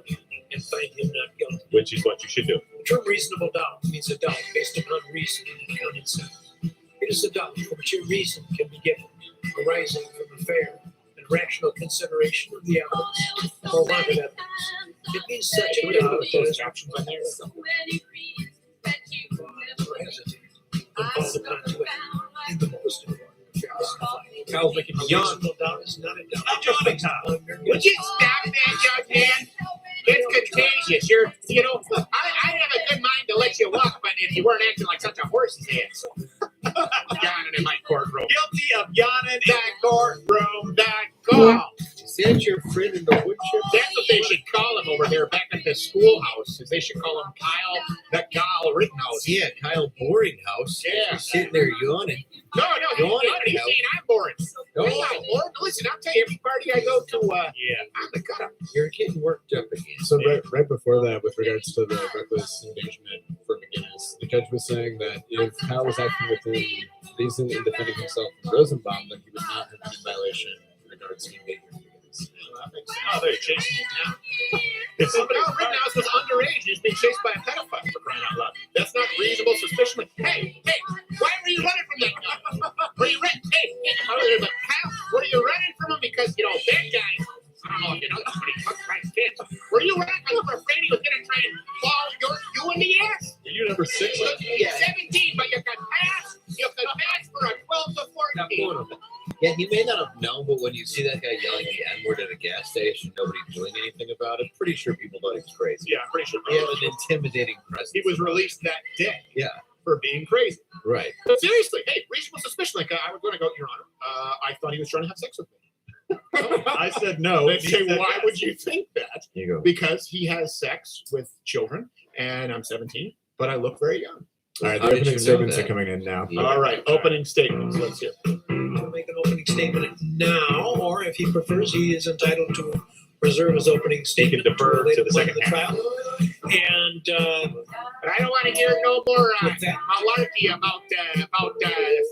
and find him not guilty. Which is what you should do. The term reasonable doubt means a doubt based upon reason and common sense. It is a doubt for which a reason can be given, arising from a fair and rational consideration of the evidence or want of evidence. It means such a doubt as options on there or hesitate and called upon to act in the most important case. Kyle's making me yawn. Reasonable doubt is not a doubt. I'm yawning, Kyle. Would you stop that, young man? It's contagious. I have a good mind to let you walk, but if you weren't acting like such a horse's ass. Yawning in my courtroom. Guilty of yawning in the courtroom. Is that your friend in the wood chip? That's what they should call him over there back at the schoolhouse. They should call him Kyle the Kyle Rittenhouse. Yeah, Kyle Boringhouse. Yeah. He's sitting there yawning. No, he's yawning. He's saying I'm boring. No. I'm not bored. Listen, I'll tell you, every party I go to, I'm the cut up. You're getting worked up again. So right before that, with regards to the reckless endangerment for McGinnis, the judge was saying that if Kyle was acting within reason in defending himself from Rosenbaum, then he would not have been in violation in regards to endangering McGinnis. Oh, they're chasing you now. If somebody Rittenhouse was underage, he's being chased by a pedophile for crying out loud. That's not reasonable suspicion. Like, hey, why were you running from that guy? Were you running? Like, Kyle, were you running from him because that guy? I don't know if you know this, but he fucked my kids. Were you running because you were afraid he was going to try and fall you in the ass? Are you number 6? You're 17, but you could pass. You could pass for a 12 to 14. Yeah, he may not have known, but when you see that guy yelling the N-word at a gas station, nobody doing anything about it, pretty sure people thought he was crazy. Yeah, I'm pretty sure. He had an intimidating presence. He was released that day. Yeah. For being crazy. Right. But seriously, hey, reasonable suspicion. Like, I was going to go, Your Honor, I thought he was trying to have sex with me. I said no. They say, why would you think that? You go. Because he has sex with children, and I'm 17, but I look very young. All right, the opening statements are coming in now. Yeah. All right, opening statements. Let's hear. He'll make an opening statement now, or if he prefers, he is entitled to reserve his opening statement defer to to the the second trial. And But I don't want to hear no more malarkey about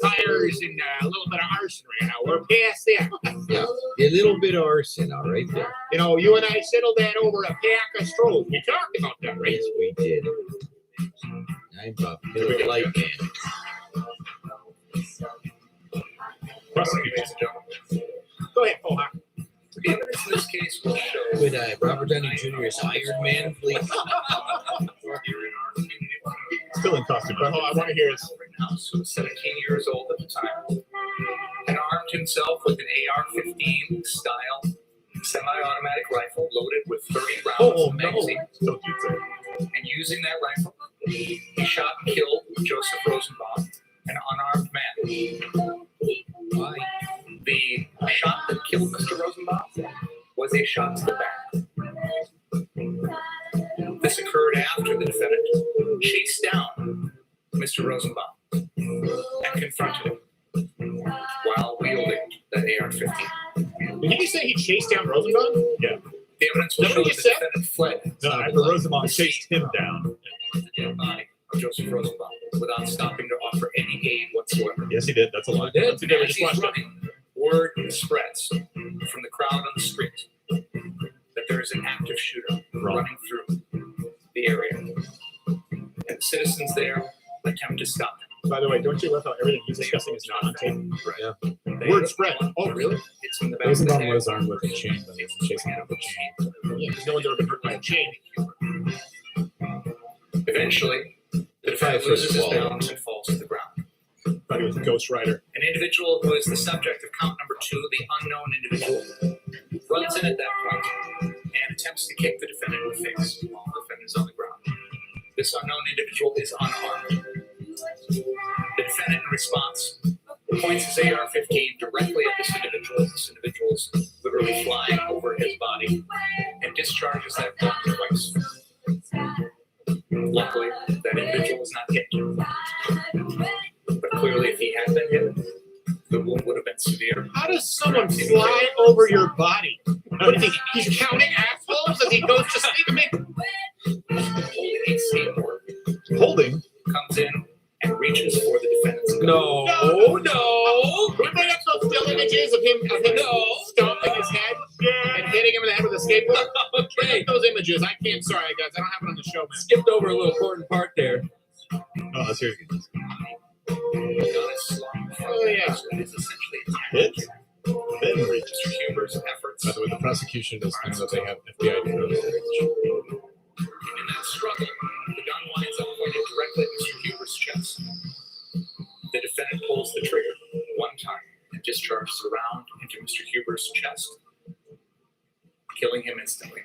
fires and a little bit of arson right now. We're past that. Yeah, a little bit of arson, all right there. You and I settled that over a pack of straws. We talked about that, right? Yes, we did. I'm a Miller Lite man. Go ahead, Paul. The evidence in this case will show. Would Robert Downey Jr.'s Iron Man, please? Still in costume, but I want to hear his. Rittenhouse, who was 17 years old at the time, had armed himself with an AR-15 style semi-automatic rifle loaded with 30 rounds of magazine. Don't you say. And using that rifle, he shot and killed Joseph Rosenbaum, an unarmed man. Why? The shot that killed Mr. Rosenbaum was a shot to the back. This occurred after the defendant chased down Mr. Rosenbaum and confronted him while wielding the AR-15. Did he say he chased down Rosenbaum? Yeah. The evidence will show that the defendant fled. No, Rosenbaum chased him down. The dead body of Joseph Rosenbaum. without stopping to offer any aid whatsoever. Yes, he did. That's a lie. He did. That's a good. We As just he's watched it. running, word spreads from the crowd on the street that there is an active shooter running through the area. And citizens there attempt to stop him. By the way, don't you love how everything he's discussing is not on tape? Yeah. Word spread. Oh, really? It's in the back of the Rosenbaum head. was armed with a chain, but he was chasing him with a chain. Because no one's ever been hurt by a chain. Eventually, the defendant loses his balance and falls to the ground. Thought he was a Ghost Rider. An individual who is the subject of count number 2, the unknown individual, runs in at that point and attempts to kick the defendant in the face while the defendant is on the ground. This unknown individual is unarmed. The defendant, in response, points his AR-15 directly at this individual. This individual is literally flying over his body and discharges that gun twice. Luckily, that individual was not hit. But clearly, if he had been hit, the wound would have been severe. How does someone fly over your body? What do you think? He's counting assholes as he goes to sleep? I mean, Holding a skateboard. Holding? Comes in and reaches for the defendant's gun. No. Can we bring up those still images of him stomping his head and hitting him in the head with a skateboard? Bring up those images. I can't. Sorry, guys. I don't have it on the show, man. Skipped over a little important part there. Oh, let's hear it. The gun is slung. Oh, yeah. It is essentially Hit? attacked. Then reach. Mr. Huber's efforts. By the way, the prosecution does claim that they have FBI privilege. In that struggle, the gun winds up pointed directly at Mr. Huber's chest. The defendant pulls the trigger one time and discharges a round into Mr. Huber's chest, killing him instantly.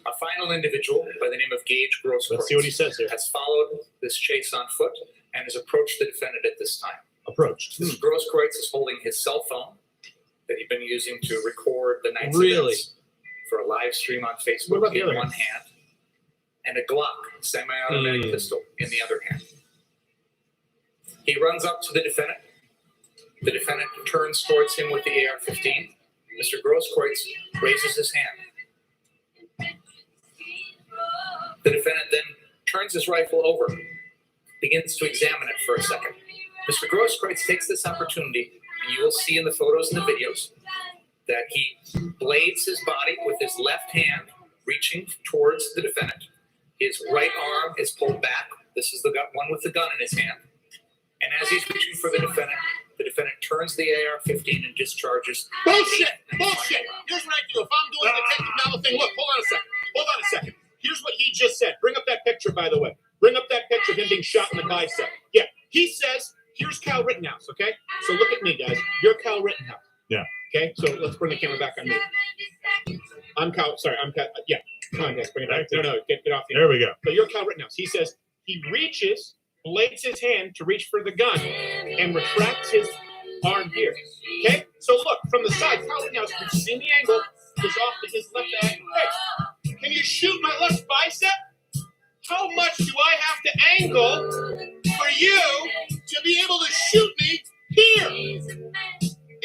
A final individual by the name of Gage Gross Let's see what he says here. has followed this chase on foot and has approached the defendant at this time. Approached. Mr. Grosskreutz is holding his cell phone that he'd been using to record the night's Really? events for a live stream on What Facebook about the in other one hand, and a Glock semi-automatic pistol in the other hand. He runs up to the defendant. The defendant turns towards him with the AR-15. Mr. Grosskreutz raises his hand. The defendant then turns his rifle over, begins to examine it for a second. Mr. Grosskreutz takes this opportunity, and you will see in the photos and the videos that he blades his body with his left hand, reaching towards the defendant. His right arm is pulled back. This is the one with the gun in his hand. And as he's reaching for the defendant turns the AR-15 and discharges. Bullshit! Bullshit! Here's what I do. If I'm doing the detective novel thing, look, hold on a second. Here's what he just said. Bring up that picture, by the way. Bring up that picture of him being shot in the bicep. Yeah, he says, here's Kyle Rittenhouse, okay? So look at me, guys. You're Kyle Rittenhouse. Yeah. Okay, so let's bring the camera back on me. I'm Kyle, yeah. Come on, guys, bring it back. No, get off the. There we go. So you're Kyle Rittenhouse. He says he reaches, blades his hand to reach for the gun and retracts his arm here. Okay? So look, from the side, Kyle Rittenhouse, you can see the angle, is off to his left hand. Hey, can you shoot my left bicep? How much do I have to angle for you to be able to shoot me here?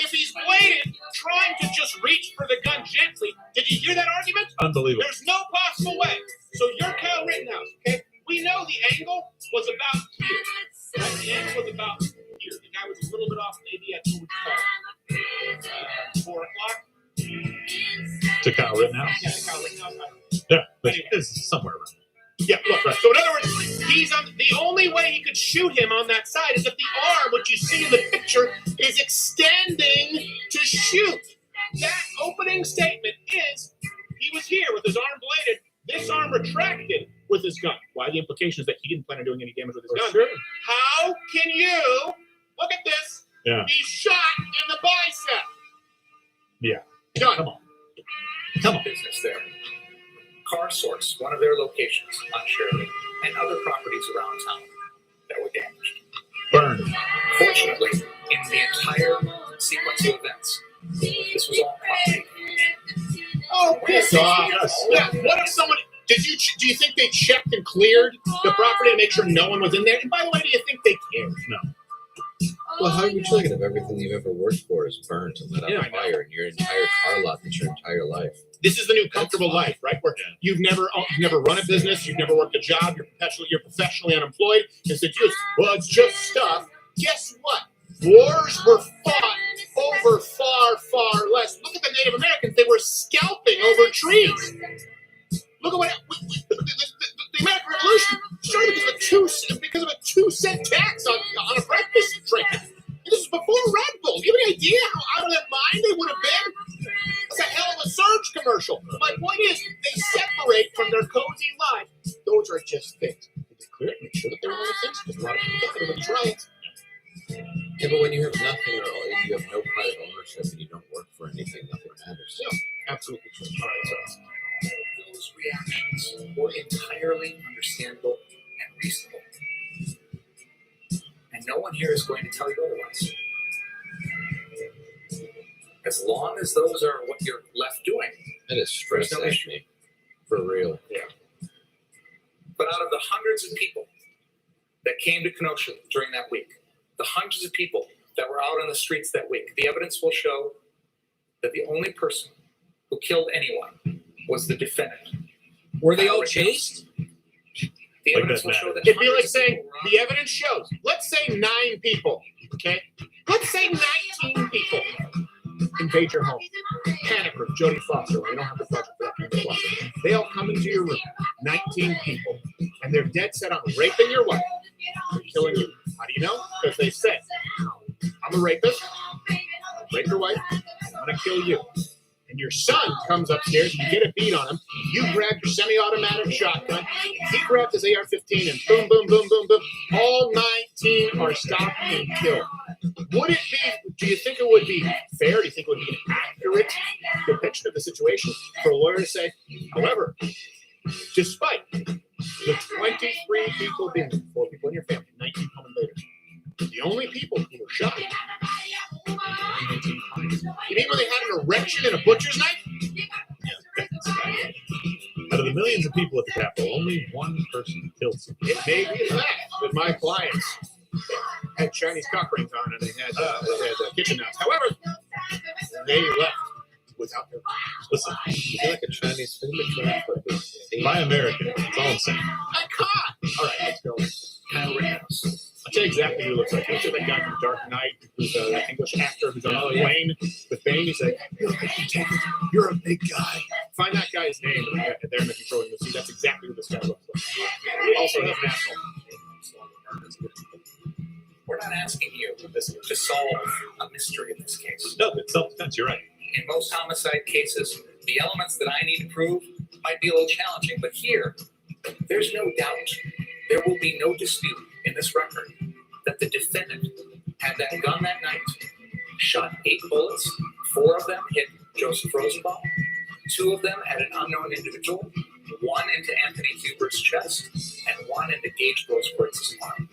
If he's bladed, trying to just reach for the gun gently, did you hear that argument? Unbelievable. There's no possible way. So you're Kyle Rittenhouse, okay? We know the angle was about here. Right? The angle was about here. The guy was a little bit off, maybe at what we call 4 o'clock. To Kyle Rittenhouse? Yeah, Kyle Rittenhouse. Yeah, but it's somewhere around. Yeah, look, right. So in other words, he's on the only way he could shoot him on that side is if the arm, which you see in the picture, is extending to shoot. That opening statement is he was here with his arm bladed, this arm retracted with his gun. Why? The implication is that he didn't plan on doing any damage with his gun. Sure. How can you look at this? Yeah. Be shot in the bicep. Yeah. Done. Come on. Business there. Car Source, one of their locations on Shirley, and other properties around town that were damaged. Burned. Fortunately, in the entire sequence of events, this was all property. Oh, piss off. Yeah. What if someone do you think they checked and cleared the property to make sure no one was in there? And by the way, do you think they cared? No. Well, how are you thinking of everything you've ever worked for is burned and lit on Yeah, I know. fire, and your entire car lot that's your entire life? This is the new comfortable life, right? Where you've never run a business, you've never worked a job, you're professionally unemployed. And said, well, it's just stuff. Guess what? Wars were fought over far less. Look at the Native Americans; they were scalping over trees. Look at what the American Revolution started because of a 2-cent tax on a breakfast drink. This is before Red Bull. Do you have any idea how out of their mind they would have been? It's a hell of a surge commercial. My point is, they separate from their cozy life. Those are just things. Is it clear? Make sure that they're only things. Because a lot of people get it when you try it. Yeah, but when you have nothing at all, you have no private ownership and you don't work for anything, nothing matters. Yeah, absolutely true. All right, so. Those reactions were entirely understandable and reasonable. And no one here is going to tell you otherwise. As long as those are what you're left doing, That is stress There's no issue. me. For real. Yeah. but out of the hundreds of people that came to Kenosha during that week, the hundreds of people that were out on the streets that week, the evidence will show that the only person who killed anyone was the defendant. Were they all chased? The evidence will show that It'd be like hundreds of saying, people were out the evidence shows, let's say 9 people, okay? Let's say 19 people invade your home. Panic room, Jodie Foster, we don't have the budget for that kind of stuff. They all come into your room, 19 people, and they're dead set on raping your wife and killing you. How do you know? Because they say, I'm a rapist, rape your wife, I'm gonna kill you. And your son comes upstairs, you get a beat on him, you grab your semi-automatic shotgun, he grabs his AR-15 and boom, boom, boom, boom, boom. All 19 are stopped and killed. Would it be, do you think it would be fair? Do you think it would be an accurate depiction of the situation for a lawyer to say, however, despite the 23 people being 4 people in your family, 19 home invaders, the only people who were shot, 19 times. You mean when they had an erection and a butcher's knife? Out of the millions of people at the Capitol, only one person killed someone. It may be a fact that my clients had Chinese cock rings on and they had kitchen knives. However, they left without their. Listen, You feel like a Chinese food truck. buy American. That's all I'm saying. I caught. All right, let's go. Kyle Rittenhouse. I'll tell you exactly who he looks like. He looks like that guy from Dark Knight, who's an English actor who's on a plane with Bane. He's like, you're a big guy. Find that guy's name there in the control room. You'll see that's exactly who this guy looks like. Also, he's an asshole. We're not asking you to solve a mystery in this case. No, it's self-defense. You're right. In most homicide cases, the elements that I need to prove might be a little challenging, but here, there's no doubt, there will be no dispute in this record that the defendant had that gun that night, shot 8 bullets, 4 of them hit Joseph Rosenbaum, 2 of them at an unknown individual, 1 into Anthony Hubert's chest, and 1 into Gage Grossquartz's arm.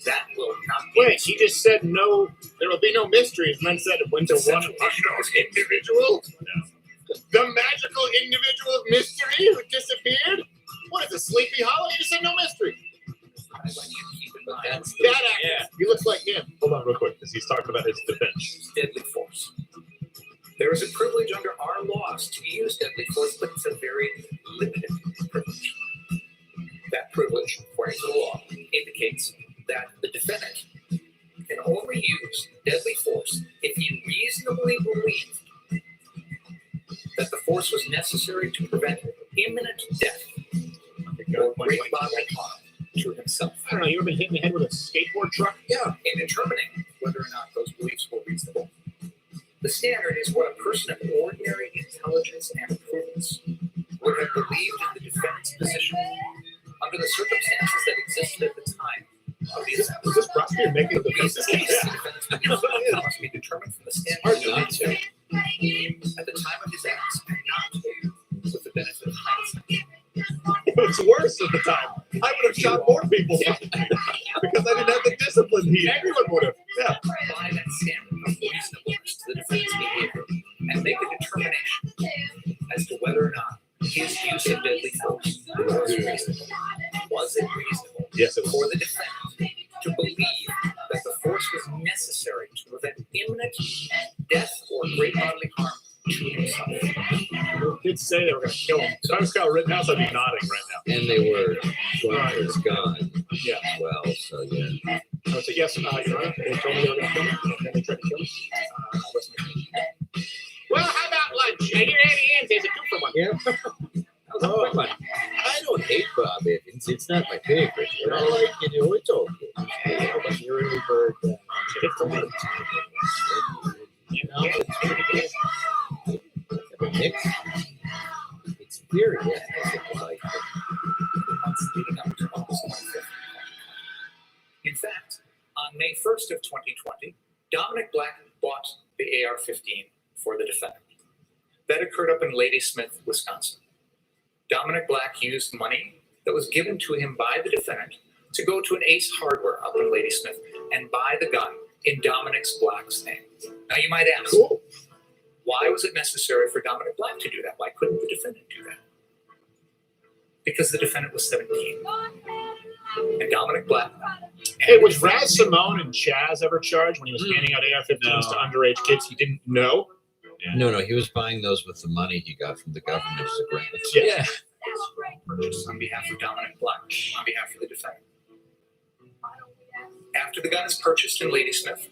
That will not be. Wait, he just said no, there will be no mysteries. And then said it went to one unknown individual. No. The magical individual of mystery who disappeared? What is a Sleepy Hollow? You just said no mystery. That's That actor, he looks like him. Hold on real quick, because he's talking about his defense. deadly force. There is a privilege under our laws to use deadly force, but it's a very limited privilege. That privilege, according to the law, indicates that the defendant can only use deadly force if he reasonably believed that the force was necessary to prevent imminent death or great bodily harm to himself. I don't know, you ever been hit in the head with a skateboard truck? Yeah, in determining whether or not those beliefs were reasonable, the standard is what a person of ordinary intelligence and prudence would have believed in the defendant's position under the circumstances that existed at the time of the event. Was this prosecutor making a defense? The defendant's position must be determined from the standard Hard not to. at the time of his acts, and not with the benefit of hindsight. It was worse at the time. I would have shot more people because I didn't have the discipline he had. Everyone would have. Yeah. Apply that standard of reasonableness to the defendant's behavior and make a determination as to whether or not his use of deadly force was reasonable. Was it reasonable Yes, it was. for the defendant to believe that the force was necessary to prevent imminent death or great bodily harm to himself? Did did say they were going to kill him. If I was Kyle Rittenhouse, I'd be nodding right now. And they were going for his gun. Yeah. Well, so yeah. I would say yes, Your Honor. They told me they were going to kill him. And they tried to kill him. Well, how about lunch? I hear Annie Ann's has a 2-for-1. Yeah. Oh, I don't hate Bob Evans. It's not my favorite, but I like it. It's okay. But you're a bird. You know, it's pretty good. The mix, it's very good. In fact, on May 1st of 2020, Dominic Black bought the AR-15 for the defendant. That occurred up in Ladysmith, Wisconsin. Dominic Black used money that was given to him by the defendant to go to an Ace Hardware up in Ladysmith and buy the gun in Dominic Black's name. Now you might ask, why was it necessary for Dominic Black to do that? Why couldn't the defendant do that? Because the defendant was 17. And Dominic Black. Hey, was Raz Simone and Chaz ever charged when he was handing out AR-15s to underage kids he didn't know? Yeah. No, he was buying those with the money he got from the government as a grant. Yeah. Purchased on behalf of Dominic Black, on behalf of the defendant. After the gun is purchased in Ladysmith,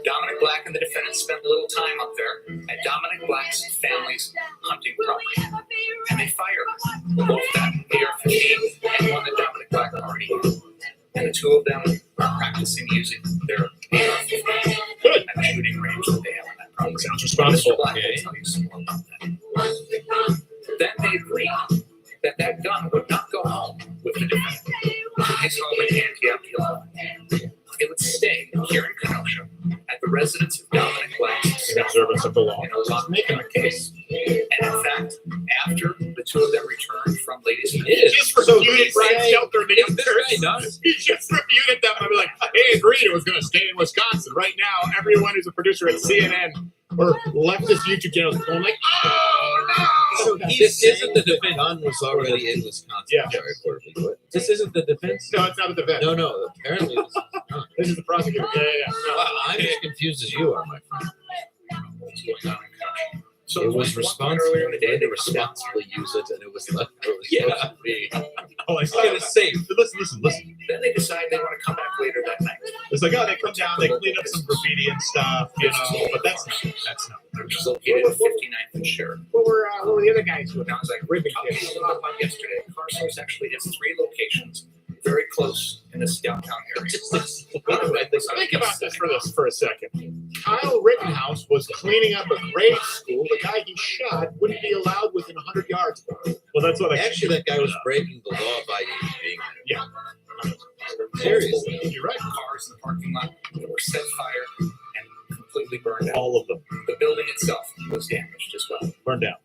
Dominic Black and the defendant spent a little time up there at Dominic Black's family's hunting property. And they fired both that AR-15 and one that Dominic Black already had. And the two of them are practicing using their AR-15 at the shooting range that they have on that property. Sounds responsible. Mr. Black will tell you some more about that. Then they agreed that that gun would not go home with the defendant. His home in Antioch, Illinois. It would stay here in Kenosha at the residence of Dominic Black's in observance of the law. Making a case. And in fact, after the two of them returned from Ladysmith, he just refuted Brian Stelter. He just refuted them. I'd be like, hey, agreed it was going to stay in Wisconsin. Right now, everyone who's a producer at CNN or leftist YouTube channels going like, oh no! So this isn't the defense. Gun was already in Wisconsin. Yeah. This isn't the defense. No, it's not the defense. No. Apparently, this is not. This is the prosecutor. Yeah. No. I'm as confused as you are, my friend. what's going on in Kenosha. So it was responsible. earlier in the day, They responsibly use it, and it was left. It was supposed to be. Oh, I saw It's safe. Listen. Then they decide they want to come back later that night. It's like, oh, they come down, they clean up some graffiti and stuff, you know, but that's not. They're just located at 59th and Sheridan. What were the other guys doing? I was like, ribbon kids. About yesterday, Carsource actually has 3 locations very close in this downtown area. Think about this for a second. Kyle Rittenhouse was cleaning up a grade school. The guy he shot wouldn't be allowed within 100 yards. Well, that's what Actually, that guy was breaking the law by even being there. Yeah. Seriously. You're right. Cars in the parking lot that were set fire and completely burned out. All of them. The building itself was damaged as well. Burned down.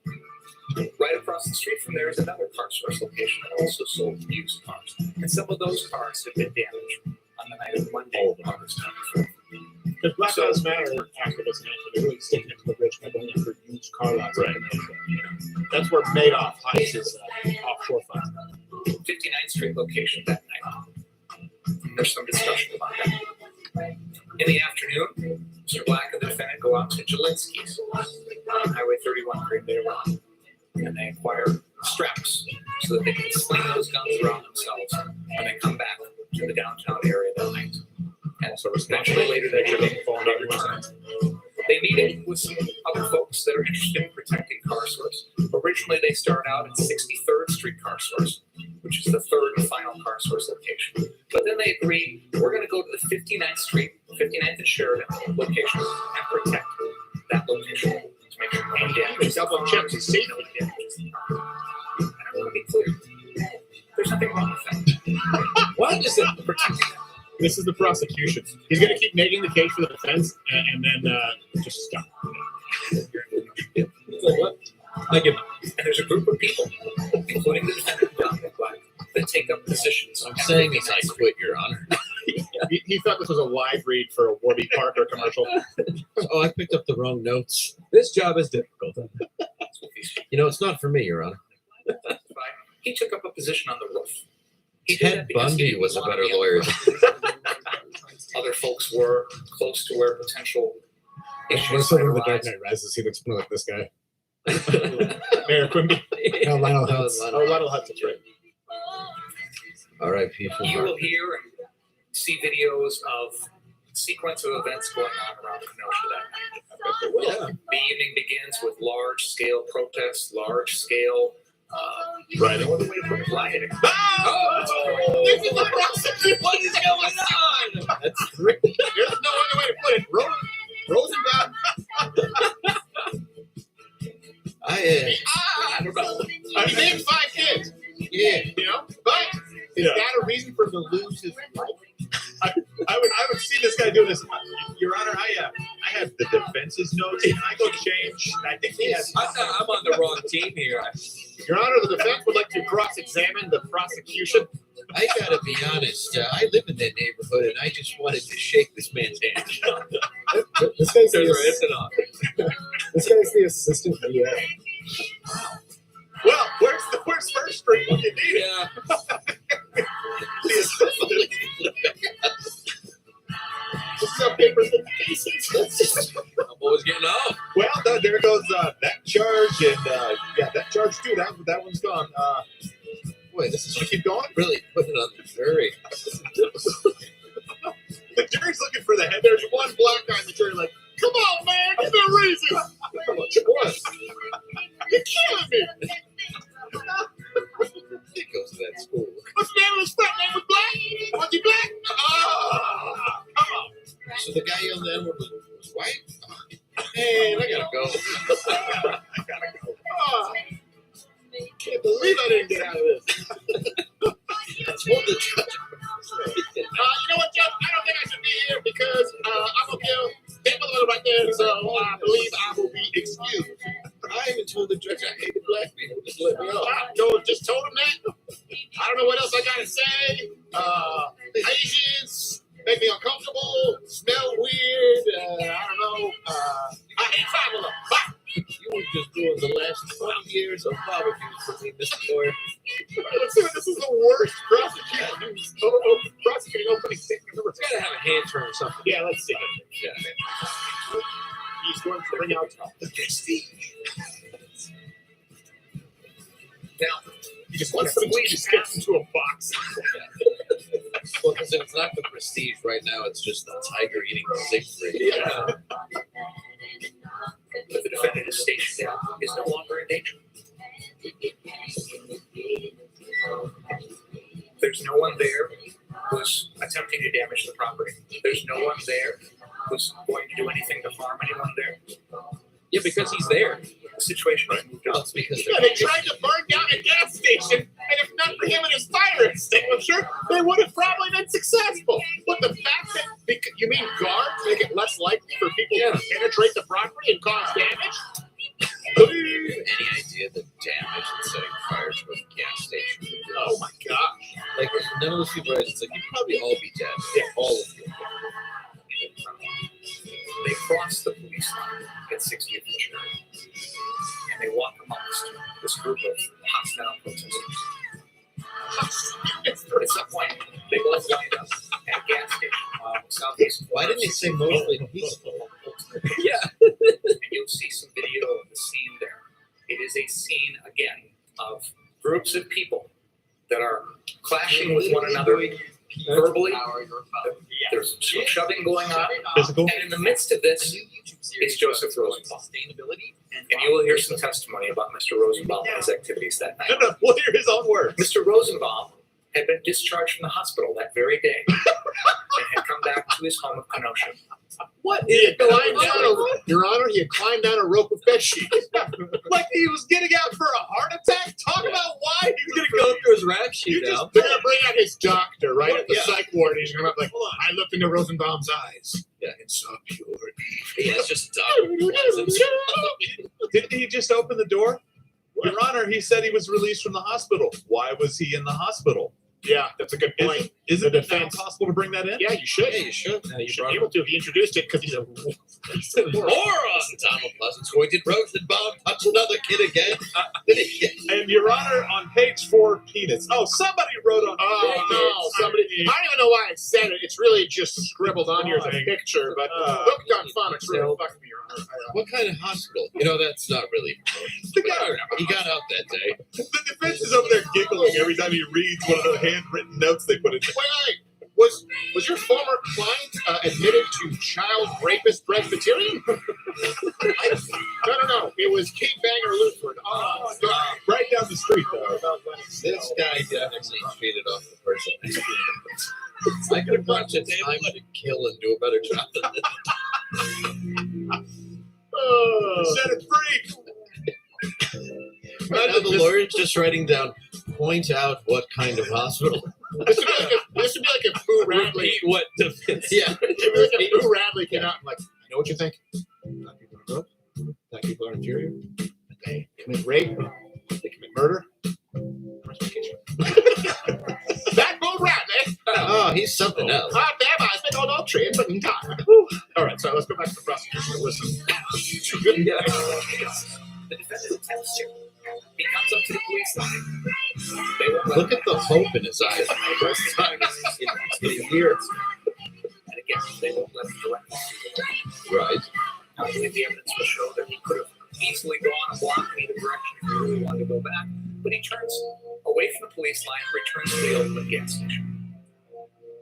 Right across the street from there is another car source location that also sold used cars. And some of those cars have been damaged on the night of Monday, August 24th. Because Black Lives Matter activists and they're really sticking it to the rich by going after used car lots. Right. That's where Madoff hides his offshore funds. 59th Street location that night. There's some discussion about that. In the afternoon, Mr. Black and the defendant go out to Jelinski's on Highway 31 Green Bay Road. And they acquire straps so that they can sling those guns around themselves when they come back to the downtown area that night. And so naturally later that year, they meet in with some other folks that are interested in protecting Car Source. Originally, they start out at 63rd Street Car Source, which is the third and final Car Source location. But then they agree, we're going to go to the 59th Street, 59th and Sheridan location and protect that location to make sure no one damages. Double check to see no damages. And I want to be clear, there's nothing wrong with that. What is it? Protecting them. This is the prosecution. He's going to keep making the case for the defense and then just stop. What? I give up. And there's a group of people, including the defendant, Dominic Black, that take up positions. I'm saying is I quit, Your Honor. He thought this was a live read for a Warby Parker commercial. Oh, I picked up the wrong notes. This job is difficult. You know, it's not for me, Your Honor. He took up a position on the roof. Ted Bundy was a better lawyer. Other folks were close to where potential When issues someone in might the Dark arise. Knight Rises, he looks more like this guy. Mayor Quimby. No, Lionel Hutz. Oh, Lionel Hutz, that's right. R.I.P. for You Mark. will hear and see videos of sequence of events going on around Kenosha that night. Yeah. The evening begins with large-scale protests, large-scale Rioting. what a way to put it, rioting. Oh, This is the what is going on? That's three. There's no other way to put it. Rosenbaum. I don't know. He named 5 kids. Yeah. You know, but is that a reason for him to lose his life? I would see this guy do this. Your Honor, I have the defense's notes. Can I go change? I think he has. I'm on the wrong team here. Your Honor, the defense would like to cross-examine the prosecution. I gotta be honest. I live in that neighborhood, and I just wanted to shake this man's hand. This guy's this guy's the assistant DA. Well, where's First Street when you need it? Yeah. The assistant. This is how papers and cases. I'm always getting off. Well, there goes that charge, and yeah, that charge too. That one's gone. Boy, this is Keep going. really putting it on the jury. The jury's looking for the head. There's one black guy in the jury, like, come on, man, give me a reason. What? You're killing me. He goes to that school. What's the name of his friend? Name was black? Was he black? Oh, come on. So the guy on the end was white? Man, I gotta go. I gotta go. Oh, can't believe I didn't get out of this. That's what the judge. You know what, Judge? I don't think I should be here because I'm going to kill that mother right there, so I believe I will be excused. I even told the judge I hated black people. Just let me off. I just told him that. I don't know what else I got to say. Asians make me uncomfortable, smell weird. I don't know. I hate 5 of them. Bye. You were just doing the last 20 years of barbecues for me, Mr. Lawyer. Let's see what this is the worst prosecuting opening statement. It's gotta have a hand turn or something. Yeah, let's see. Yeah. He's going to bring out the prestige. Now, He just wants to just gets into a box. Well, because if it's not the prestige right now, it's just the tiger eating Siegfried. Yeah. the defendant is stationed down is no longer in danger. There's no one there who's attempting to damage the property. There's no one there who's going to do anything to harm anyone there. Yeah, because he's there. The situation has moved on. It's because Yeah, they tried to burn down a gas station, and if not for him and his fire extinguisher, they would have probably been successful. But the fact that, you mean guards make it less likely for people to penetrate the property and cause damage? Any idea the damage and setting fire to a gas station would do? Oh my gosh. Like, none of those people, it's like, you'd probably all be dead. Yeah. All of you. They cross the police line at 60th and Cherry, and they walk amongst this group of hostile protesters. At some point, they both wind up at a gas station southeast. Why didn't they say mostly peaceful? Yeah. And you'll see some video of the scene there. It is a scene, again, of groups of people that are clashing with one another verbally. There's some shoving going on. Physical. And in the midst of this is Joseph Rosenbaum. And you will hear some testimony about Mr. Rosenbaum and his activities that night. We'll hear his own words. Mr. Rosenbaum had been discharged from the hospital that very day and had come back to his home of Kenosha. What? He had climbed down Your Honor, he had climbed down a rope of bed sheets. Like he was getting out for a heart attack? Talk about why he was going to go through his rap sheet now. They're going to bring out his doctor, right? At the psych ward. He's going to be like, I looked into Rosenbaum's eyes. Yeah. And saw pure evil. Yeah, it's just Didn't he just open the door? Your Honor, he said he was released from the hospital. Why was he in the hospital? Yeah, that's a good point. Is The it now defense. possible to bring that in? Yeah, you should. Yeah, you should. You should be able to. He introduced it because he's a Moron! Donald Pleasant's going to Rosenbaum punch another kid again. And Your Honor, on page 4, penis. Oh, somebody wrote on. Oh no! Somebody. I don't even know why I said it. It's really just scribbled on here as a picture, but looked on phonics really fucked me, Your Honor. What kind of hospital? You know, that's not really. He got out that day. The defense is over there giggling every time he reads one of the handwritten notes they put in. Wait. Was your former client admitted to child rapist Presbyterian? No. It was Kate Banger Lutheran. Oh, God. Right down the street, though. This guy definitely cheated off the person. I could have brought you time to kill and do a better job than this. Set it free. Right now, the lawyer's just writing down, point out what kind of hospital. This would be like if Boo Radley. What defense? Yeah. It would be like if Boo Radley came out and like, I know what you think. Black people are broke. Black people are inferior. They commit rape. They commit murder. That Boo Radley. Oh, he's something else. Hot damn, I spent all no tree and time. All right, so let's go back to the prosecution. Listen. The defendant attempts to. He comes up to the police line. They won't let Look at the hope in his eyes. First time in years. And again, they won't let him directly see the light. Right. I believe the evidence will show that he could have easily gone a block in either direction if he really wanted to go back. But he turns away from the police line, returns to the open gas station.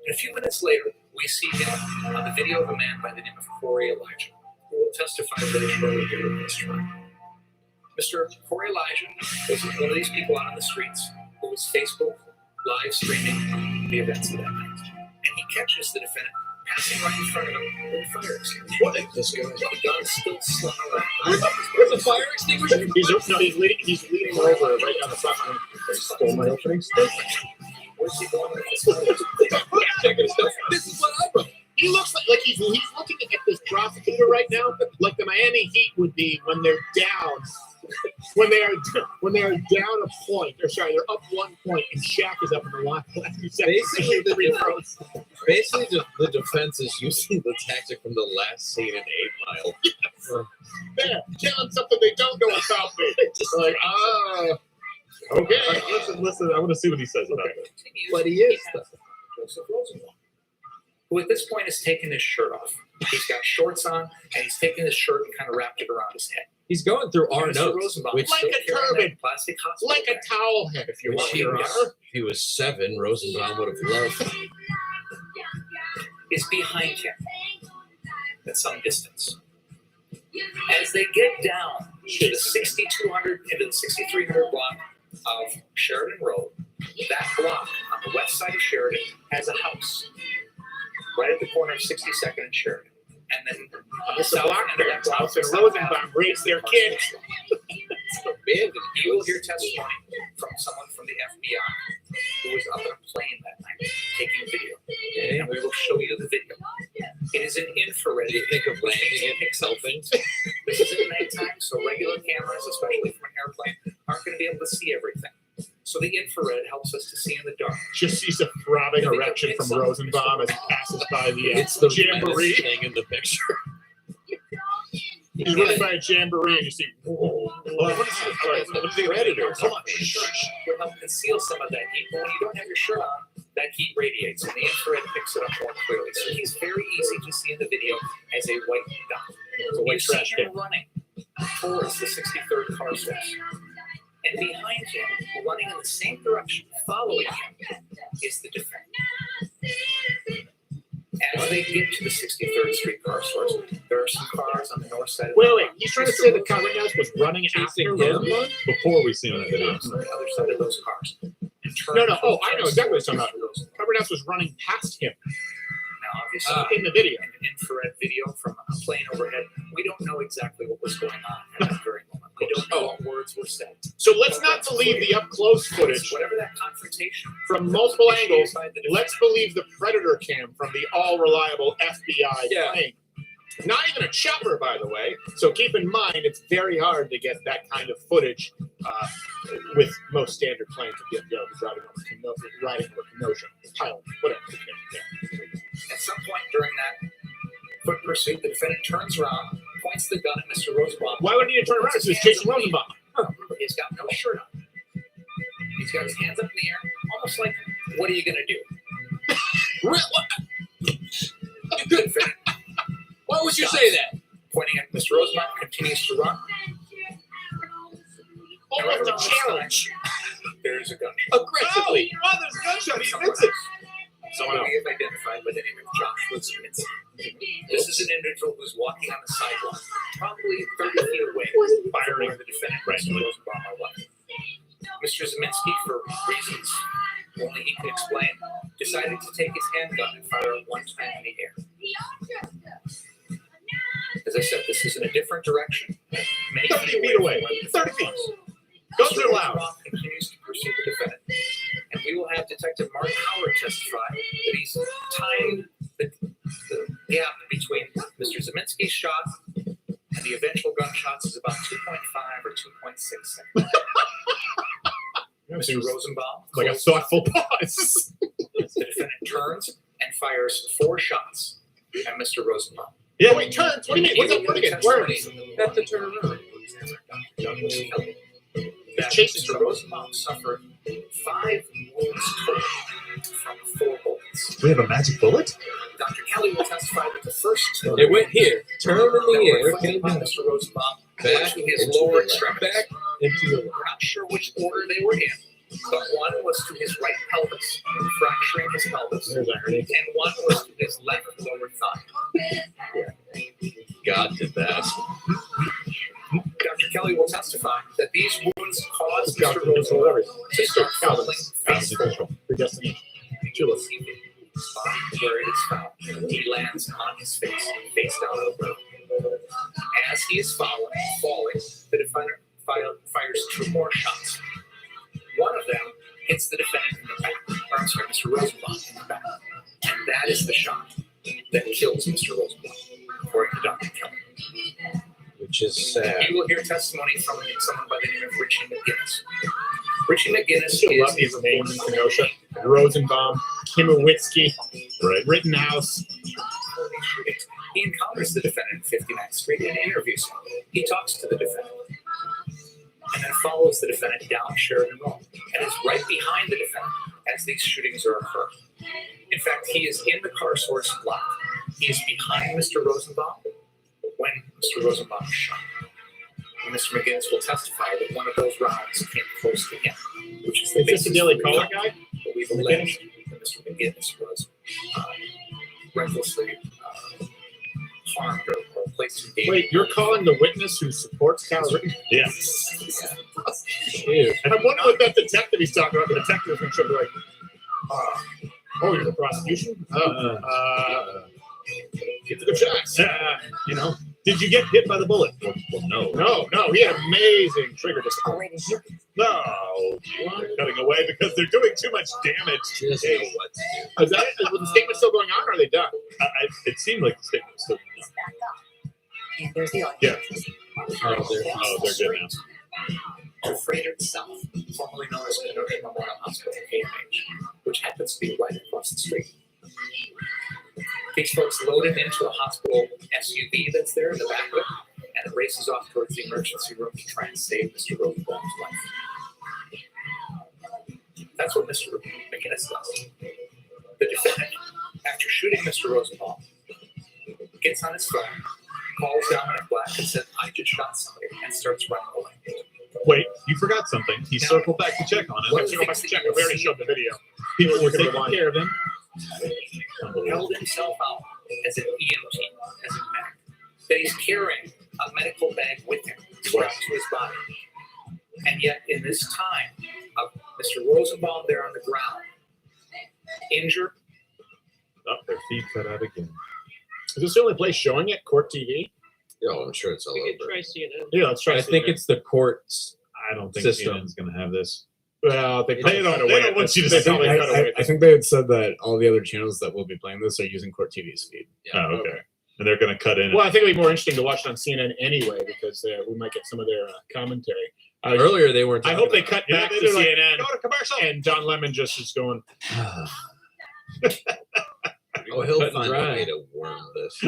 And a few minutes later, we see him on the video of a man by the name of Corey Elijah, who will testify very shortly here in this trial. Mr. Corey Elijah was one of these people out on the streets who was Facebook live streaming the events of that night. And he catches the defendant passing right in front of him with a fire extinguisher. What is this guy? The gun still slung around. Where's the fire extinguisher? He's leaning over right down the front. Stole my opening statement. Where's he going with this? This is what I wrote. He looks like he's looking at this prosecutor right now, like the Miami Heat would be when they're down. When they are down a point, or sorry, they're up 1 point, and Shaq is up in the line. Basically, the defense is using the tactic from the last scene in 8 Mile. There, tell them something they don't know about me. Just like, okay. Listen, I want to see what he says about it. But he is. Joseph Rosenbaum, who at this point has taken his shirt off. He's got shorts on, and he's taken his shirt and kind of wrapped it around his head. He's going through our Mr. notes, Rosenbaum, which like a turban, plastic like a towel head, if you want. if he was 7, Rosenbaum would have loved. is behind him at some distance. As they get down to the 6200 into the 6300 block of Sheridan Road, that block on the west side of Sheridan has a house right at the corner of 62nd and Sheridan. And then on the south end of that block, House and Rosenbaum raised their kids. You will hear testimony from someone from the FBI who was up in a plane that night taking video. And we will show you the video. It is an infrared. Do you think of landing in something? This is at nighttime, so regular cameras, especially from an airplane, aren't going to be able to see everything. So the infrared helps us to see in the dark. Just sees a throbbing erection from Rosenbaum as he passes by the It's the jamboree thing in the picture. He's running by a jamboree and you see, whoa. What is the predator? Will help conceal some of that heat. But when you don't have your shirt on, that heat radiates, and the infrared picks it up more clearly. So he's very easy to see in the video as a white dot. It's a white trash can. Running towards the 63rd car source. And behind him, running in the same direction, following him, is the defendant. As they get to the 63rd Street car source, there are some cars on the north side of the Wait. He's trying to say that Cardenas was running after him before we see him in the video. on the other side of those cars. No. Oh, I know exactly what you're talking about. Cardenas was running past him Now, obviously, in the video. an infrared video from a plane overhead, we don't know exactly what was going on at that very moment. We don't know what words were said. So let's not believe the up-close footage Whatever that confrontation from multiple angles. by the Let's believe the Predator cam from the all-reliable FBI plane. Not even a chopper, by the way. So keep in mind, it's very hard to get that kind of footage with most standard planes of the riding over Kenosha, pilot, whatever. Yeah. At some point during that foot pursuit, the defendant turns around, points the gun at Mr. Rosenbaum. Why would he turn around? Because he's chasing Rosenbaum. He's got no shirt on. He's got his hands up in the air, almost like, what are you going to do? You couldn't fit it. Why would you say that? Pointing at Mr. Rosenbaum, continues to run. Oh, what's the challenge? There's a gunshot. Aggressively. Oh, there's a gunshot. He admits it. Someone else. We have identified by the name of Joshua Zeminski. This is an individual who's walking on the sidewalk, probably 30 feet away, firing the defendant, Mr. Rosenbaum, our weapon. Mr. Zeminski, for reasons only he can explain, decided to take his handgun and fire it one time in the air. As I said, this is in a different direction. Many 30 feet away. 30 feet. Guns are loud. Continues to pursue the defendant. And we will have Detective Mark Howard testify that he's timed the gap between Mr. Zeminski's shot and the eventual gunshots is about 2.5 or 2.6 seconds. Mr. Rosenbaum, like a thoughtful pause. The defendant turns and fires 4 shots at Mr. Rosenbaum. Yeah, wait, turns. What do you mean? What's that word again? Words. That's to turn around. That Mr. Rosenbaum suffered 5 wounds total from 4 bullets. We have a magic bullet? Dr. Kelly will testify that the first 2 It went here. Turn in the air. came by Mr. Rosenbaum Back to his into lower the extremities. back into the We're not sure which order they were in, but one was to his right pelvis, fracturing his pelvis, There's irony. and one was to his left lower thigh. God did that. Dr. Kelly will testify that these wounds caused Mr. Rosenbaum to start falling face forward. Predestination. Where it is found, he lands on his face down on the ground. As he is falling, the defendant fires 2 more shots. One of them hits the defendant in the back, or I'm sorry, Mr. Rosenbaum in the back. And that is the shot that kills Mr. Rosenbaum, according to Dr. Kelly. Which is sad. You will hear testimony from someone by the name of Richie McGinnis. Richie McGinnis Still love these names in Kenosha. Rosenbaum, Kimowitsky, Rittenhouse. He encounters the defendant at 59th Street and interviews him. He talks to the defendant and then follows the defendant down Sheridan Road and is right behind the defendant as these shootings are occurring. In fact, he is in the car source block. He is behind Mr. Rosenbaum when Mr. Rosenbaum is shot. And Mr. McGinnis will testify that one of those rounds came close to him, which is the basis the Daily for Caller guy? But we've alleged that Mr. McGinnis was recklessly harmed or placed in danger. Wait, you're calling the witness who supports Kyle Rittenhouse? Yes. And I'm wondering what that detective he's talking about. The detective is going to be like, oh, you're the prosecution? Get the good shots. You know, did you get hit by the bullet? Well, no. No, he had amazing trigger discipline. No, cutting away because they're doing too much damage. Just know what to do. Is that it? Was the statement still going on, or are they done? It seemed like the statement was still And there's the Yeah. they're good now. To Freighter South, formerly known as Kenosha Memorial Hospital, KMH, which happens to be right across the street. These folks loaded into a hospital SUV that's there in the back of it, and it races off towards the emergency room to try and save Mr. Rosenbaum's life. That's what Mr. McGinnis does. The defendant, after shooting Mr. Rosenbaum, gets on his phone, calls Dominic Black and says, I just shot somebody, and starts running away. Wait, you forgot something. He circled back to check on What him. is go back to check? We already showed the video. People were Taking taking care of him. Held himself out as an EMT, as a medic. That he's carrying a medical bag with him, strapped to his body. And yet, in this time of Mr. Rosenbaum there on the ground, injured. Oh, their feed cut out again. Is this the only place showing it? Court TV? Yo, I'm sure it's all We could over. try CNN. Yeah, let's try. I think it's the court's I don't think system. CNN's going to have this. Well, they They don't don't want you to I say think, they cut away. I think they had said that all the other channels that will be playing this are using Court TV's feed. Oh, okay. and they're going to cut in. Well, I think it'll be more interesting to watch it on CNN anyway because we might get some of their commentary. Earlier they weren't. I hope they cut back to CNN. Go to commercial. And Don Lemon just is going. Oh, he'll find a way to worm this.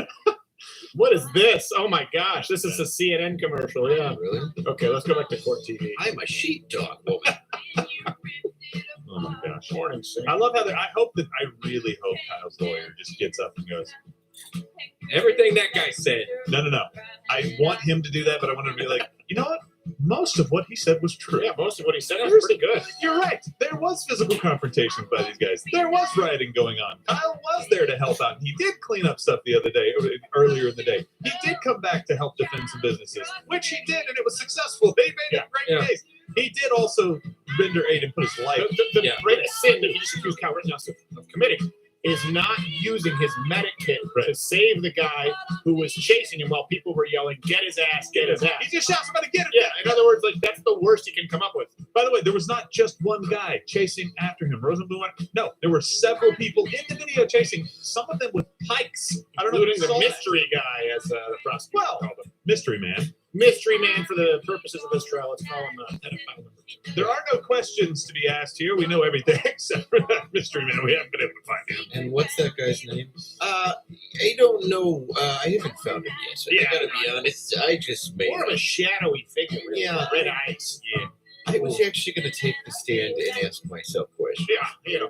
What is this? Oh my gosh, this is a CNN commercial. Yeah. Really? Okay, let's go back to court TV. I'm a sheepdog woman. Oh my gosh. Morning, Sam. I love how I really hope Kyle's lawyer just gets up and goes, Everything that guy said. no. I want him to do that, but I want him to be like, you know what? Most of what he said was true. Yeah, most of what he said was pretty good. You're right. There was physical confrontation by these guys. There was rioting going on. Kyle was there to help out. He did clean up stuff the other day, earlier in the day. He did come back to help defend some businesses, which he did, and it was successful. They made a great case. He did also render aid and put his life. The greatest sin that he just accused Kyle Rittenhouse of committing is not using his medic kit to save the guy who was chasing him while people were yelling, "Get his ass, get his ass." He just shot somebody, get him. Yeah, in other words, like that's the worst he can come up with. By the way, there was not just one guy chasing after him. Rosenblum. No, there were several people in the video chasing. Some of them with pikes. I don't know, including the mystery guy, as the prosecutor called him. Mystery man. Mystery man for the purposes of this trial. Let's call him pedophile number 2. There are no questions to be asked here. We know everything except for that mystery man. We haven't been able to find him. And what's that guy's name? I don't know. I haven't found him yet. So I gotta be honest. I just made more of a shadowy figure. Really. Yeah, red eyes. Yeah. I was actually going to take the stand and ask myself questions. Yeah,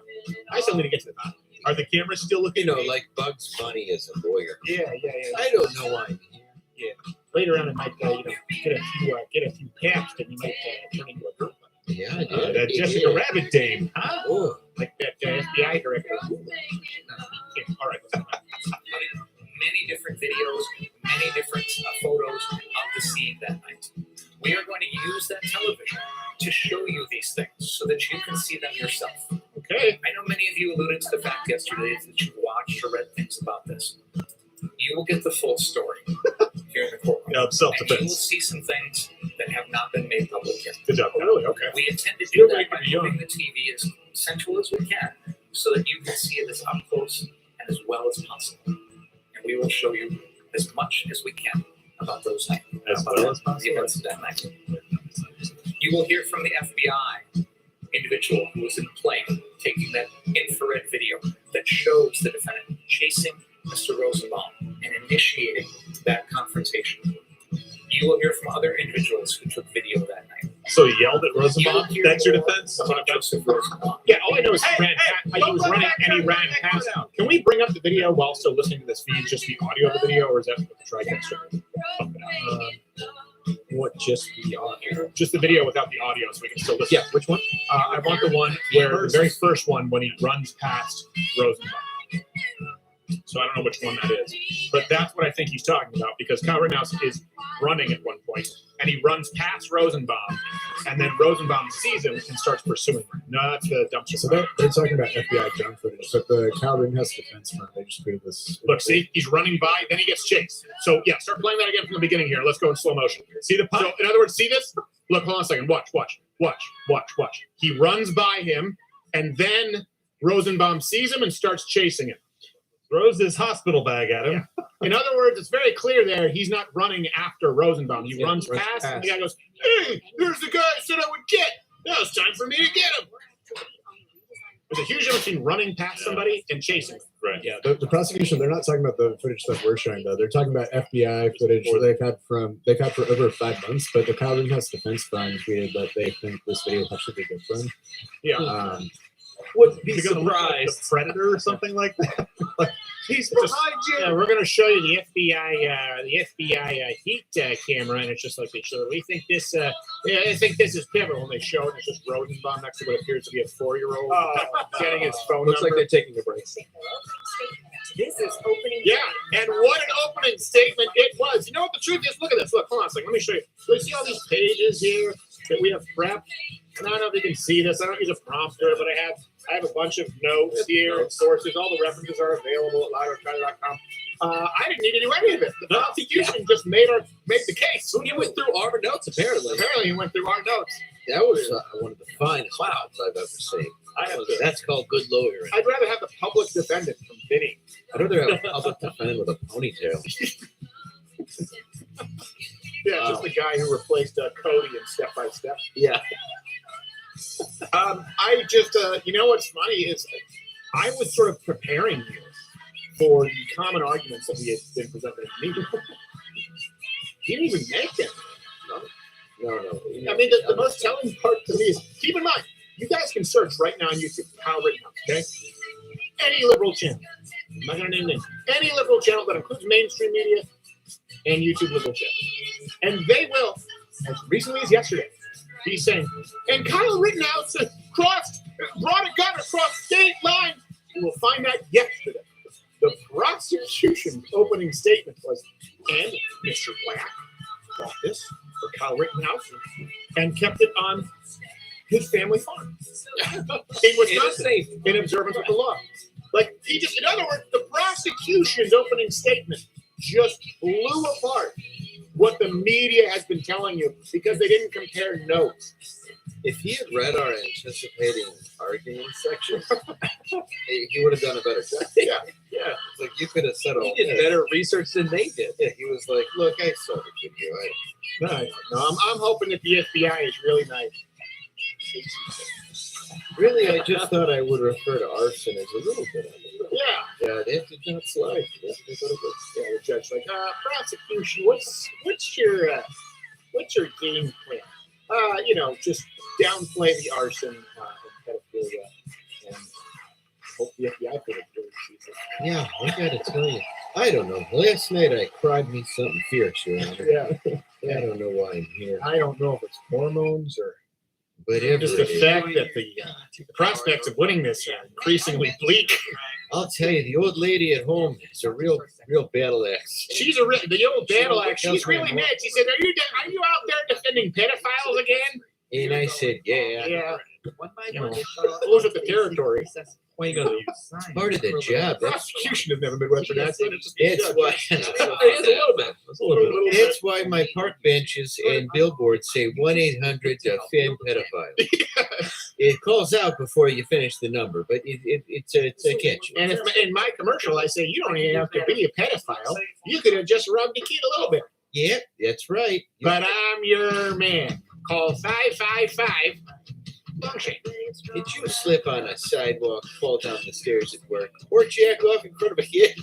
I still need to get to the bottom. Are the cameras still looking? Like Bugs Bunny as a lawyer. Yeah. I don't know why I'm here. Yeah. Later on, it might get a few packs that you might turn into a group. Yeah, that Jessica Rabbit dame, huh? Oh. Like that FBI director. All right. Many different videos, many different photos of the scene that night. We are going to use that television to show you these things so that you can see them yourself. Okay. I know many of you alluded to the fact yesterday that you watched or read things about this. You will get the full story here in the courtroom. Yeah, self-defense. And you will see some things that have not been made public yet. Good job. Really? Okay. We intend to do that by moving the TV as central as we can so that you can see it as up close and as well as possible. And we will show you as much as we can about those nights. The events of that night. You will hear from the FBI individual who was in the plane taking that infrared video that shows the defendant chasing Mr. Rosenbaum and initiating that confrontation. You will hear from other individuals who took video that night. So he yelled at Rosenbaum? That's your defense? Joseph Rosenbaum. Yeah, all I know is he was running and he ran past. Can we bring up the video while still listening to this feed, just the audio of the video, or is that what the TriCaster? What, just the audio? Just the video without the audio, so we can still listen. Yeah, which one? I want the one where the very first one when he runs past Rosenbaum. So I don't know which one that is, but that's what I think he's talking about because Kyle Rittenhouse is running at one point and he runs past Rosenbaum and then Rosenbaum sees him and starts pursuing him. No, that's the dumpster. So they're talking about FBI drone footage, but the Kyle Rittenhouse defense fund, they just created this. Look, see, he's running by, then he gets chased. So yeah, start playing that again from the beginning here. Let's go in slow motion. See the pipe? So in other words, see this? Look, hold on a second. Watch. He runs by him and then Rosenbaum sees him and starts chasing him. Throws his hospital bag at him. Yeah. In other words, it's very clear there he's not running after Rosenbaum. He runs past, and the guy goes, "Hey, there's the guy I said I would get. Now it's time for me to get him." There's a huge difference between running past somebody and chasing them. Right. Yeah, the prosecution, they're not talking about the footage that we're showing, though. They're talking about FBI footage they've had for over 5 months, but the Kyle Rittenhouse Defense Fund tweeted that they think this video will actually be good for them. Yeah. Would be surprised. The Predator or something like that. He's behind you. Yeah, we're going to show you the FBI heat camera, and it's just like they show. We think this. I think this is pivotal. And they show it. It's just Rosenbaum next to what appears to be a 4-year-old getting his phone Looks number. like they're taking a break. This is opening. Yeah, and what an opening statement it was. You know what the truth is? Look at this. Look, hold on a second. Let me show you. So you see all these pages here that we have prepped? And I don't know if you can see this. I don't use a prompter, but I have a bunch of notes here and sources. All the references are available at livearchive.com. I didn't need to do any of it. The prosecution just made the case. He went through our notes, apparently. Apparently, he went through our notes. That was one of the finest clouds I've ever seen. I have to. That's called good lawyering. I'd rather have the public defendant from Vinny. I'd rather have a public defendant with a ponytail. Yeah, just the guy who replaced Cody in Step by Step. Yeah. I just, you know what's funny is I was sort of preparing you for the common arguments that we had been presented in the meeting. You didn't even make them. No. I mean, the most telling part to me is, keep in mind, you guys can search right now on YouTube, Kyle Rittenhouse, okay? Any liberal channel. I'm not going to name names. Any liberal channel that includes mainstream media and YouTube liberal channels. And they will, as recently as yesterday, be saying, and Kyle Rittenhouse brought a gun across state lines. You will find that yesterday. The prosecution's opening statement was, and Mr. Black bought this for Kyle Rittenhouse and kept it on his family farm in Wisconsin in observance of the law. Like, he just, in other words, the prosecution's opening statement just blew apart what the media has been telling you because they didn't compare notes. If he had read our anticipating arguing section, he would have done a better job. Yeah. It's like you could have said all. He did better research than they did. Yeah, he was like, "Look, I saw the video. No, I'm hoping that the FBI is really nice. Really, I just thought I would refer to arson as a little bit of it. Yeah. Yeah, that did not slide. Yeah, the judge like, prosecution, what's your game plan? Just downplay the arson and pedophilia and hope the FBI really sees it. Yeah, I gotta tell you, I don't know. Last night I cried me something fierce, Your Honor. Yeah. I don't know why I'm here. I don't know if it's hormones or whatever. Just the fact that the prospects of winning this are increasingly bleak. I'll tell you, the old lady at home is a real battle axe. She's the old battle axe. She's really mad. She said, "Are you out there defending pedophiles again?" And I said, "Yeah." Yeah. Those are the territory. Why you gotta use It's part of the job. Prosecution has never Midwestern accent. It's why. It is a little bit. It's a little bit. That's why my park benches and billboards say 1-800-FEM-PEDOPHILE. It calls out before you finish the number, but it's a catch. And if in my commercial I say you don't even have to be a pedophile, you could have just rubbed the kid a little bit. Yeah, that's right. But I'm your man. Call 555. Did you slip on a sidewalk, fall down the stairs at work, or jack off in front of a kid?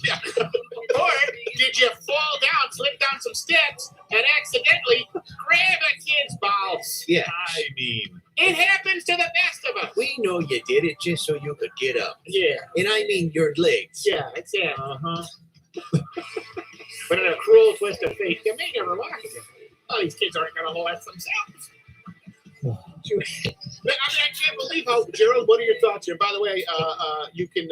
Or did you fall down, slip down some steps, and accidentally grab a kid's balls? Yeah. I mean, it happens to the best of us. We know you did it just so you could get up. Yeah. And I mean your legs. Yeah, that's it. But in a cruel twist of fate, you may never laugh again. Oh, these kids aren't going to molest themselves. I can't believe how, Gerald, what are your thoughts here? By the way, you can,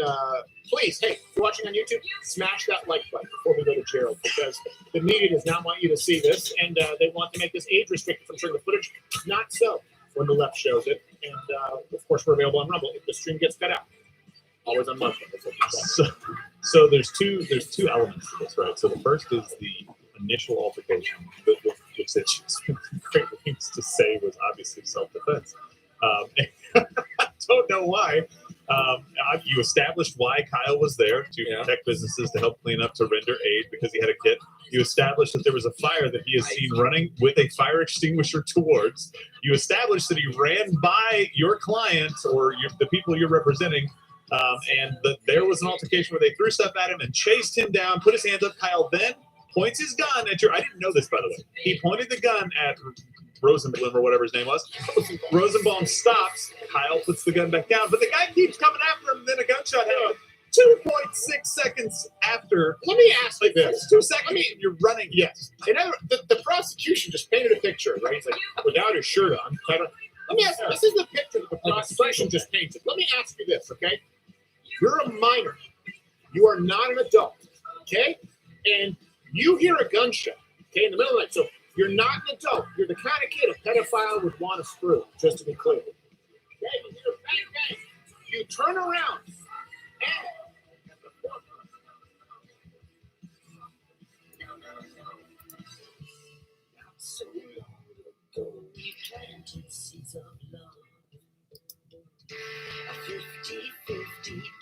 please, hey, if you're watching on YouTube, smash that like button before we go to Gerald, because the media does not want you to see this, and they want to make this age restricted from showing the footage. Not so when the left shows it. And, of course, we're available on Rumble if the stream gets cut out. Always on Monday. So there's two elements to this, right? So the first is the initial altercation, which that great things to say was obviously self-defense. I don't know why. You established why Kyle was there to protect businesses, to help clean up, to render aid because he had a kit. You established that there was a fire that he has seen running with a fire extinguisher towards. You established that he ran by your client or the people you're representing, and that there was an altercation where they threw stuff at him and chased him down, put his hands up. Kyle then points his gun at I didn't know this, by the way. He pointed the gun at Rosenblum or whatever his name was. Rosenbaum stops. Kyle puts the gun back down, but the guy keeps coming after him. Then a gunshot happened. 2.6 seconds after. Let me ask you this. 2 seconds. You're running. Yes. In other, the prosecution just painted a picture, right? It's like without his shirt on. Let me ask you, this is the picture that the prosecution just painted. Let me ask you this, okay? You're a minor. You are not an adult, okay? And you hear a gunshot, okay, in the middle of the night. So you're not an adult. You're the kind of kid a pedophile would want to screw, just to be clear. Okay? You hear a bang, bang. You turn around. A 50-50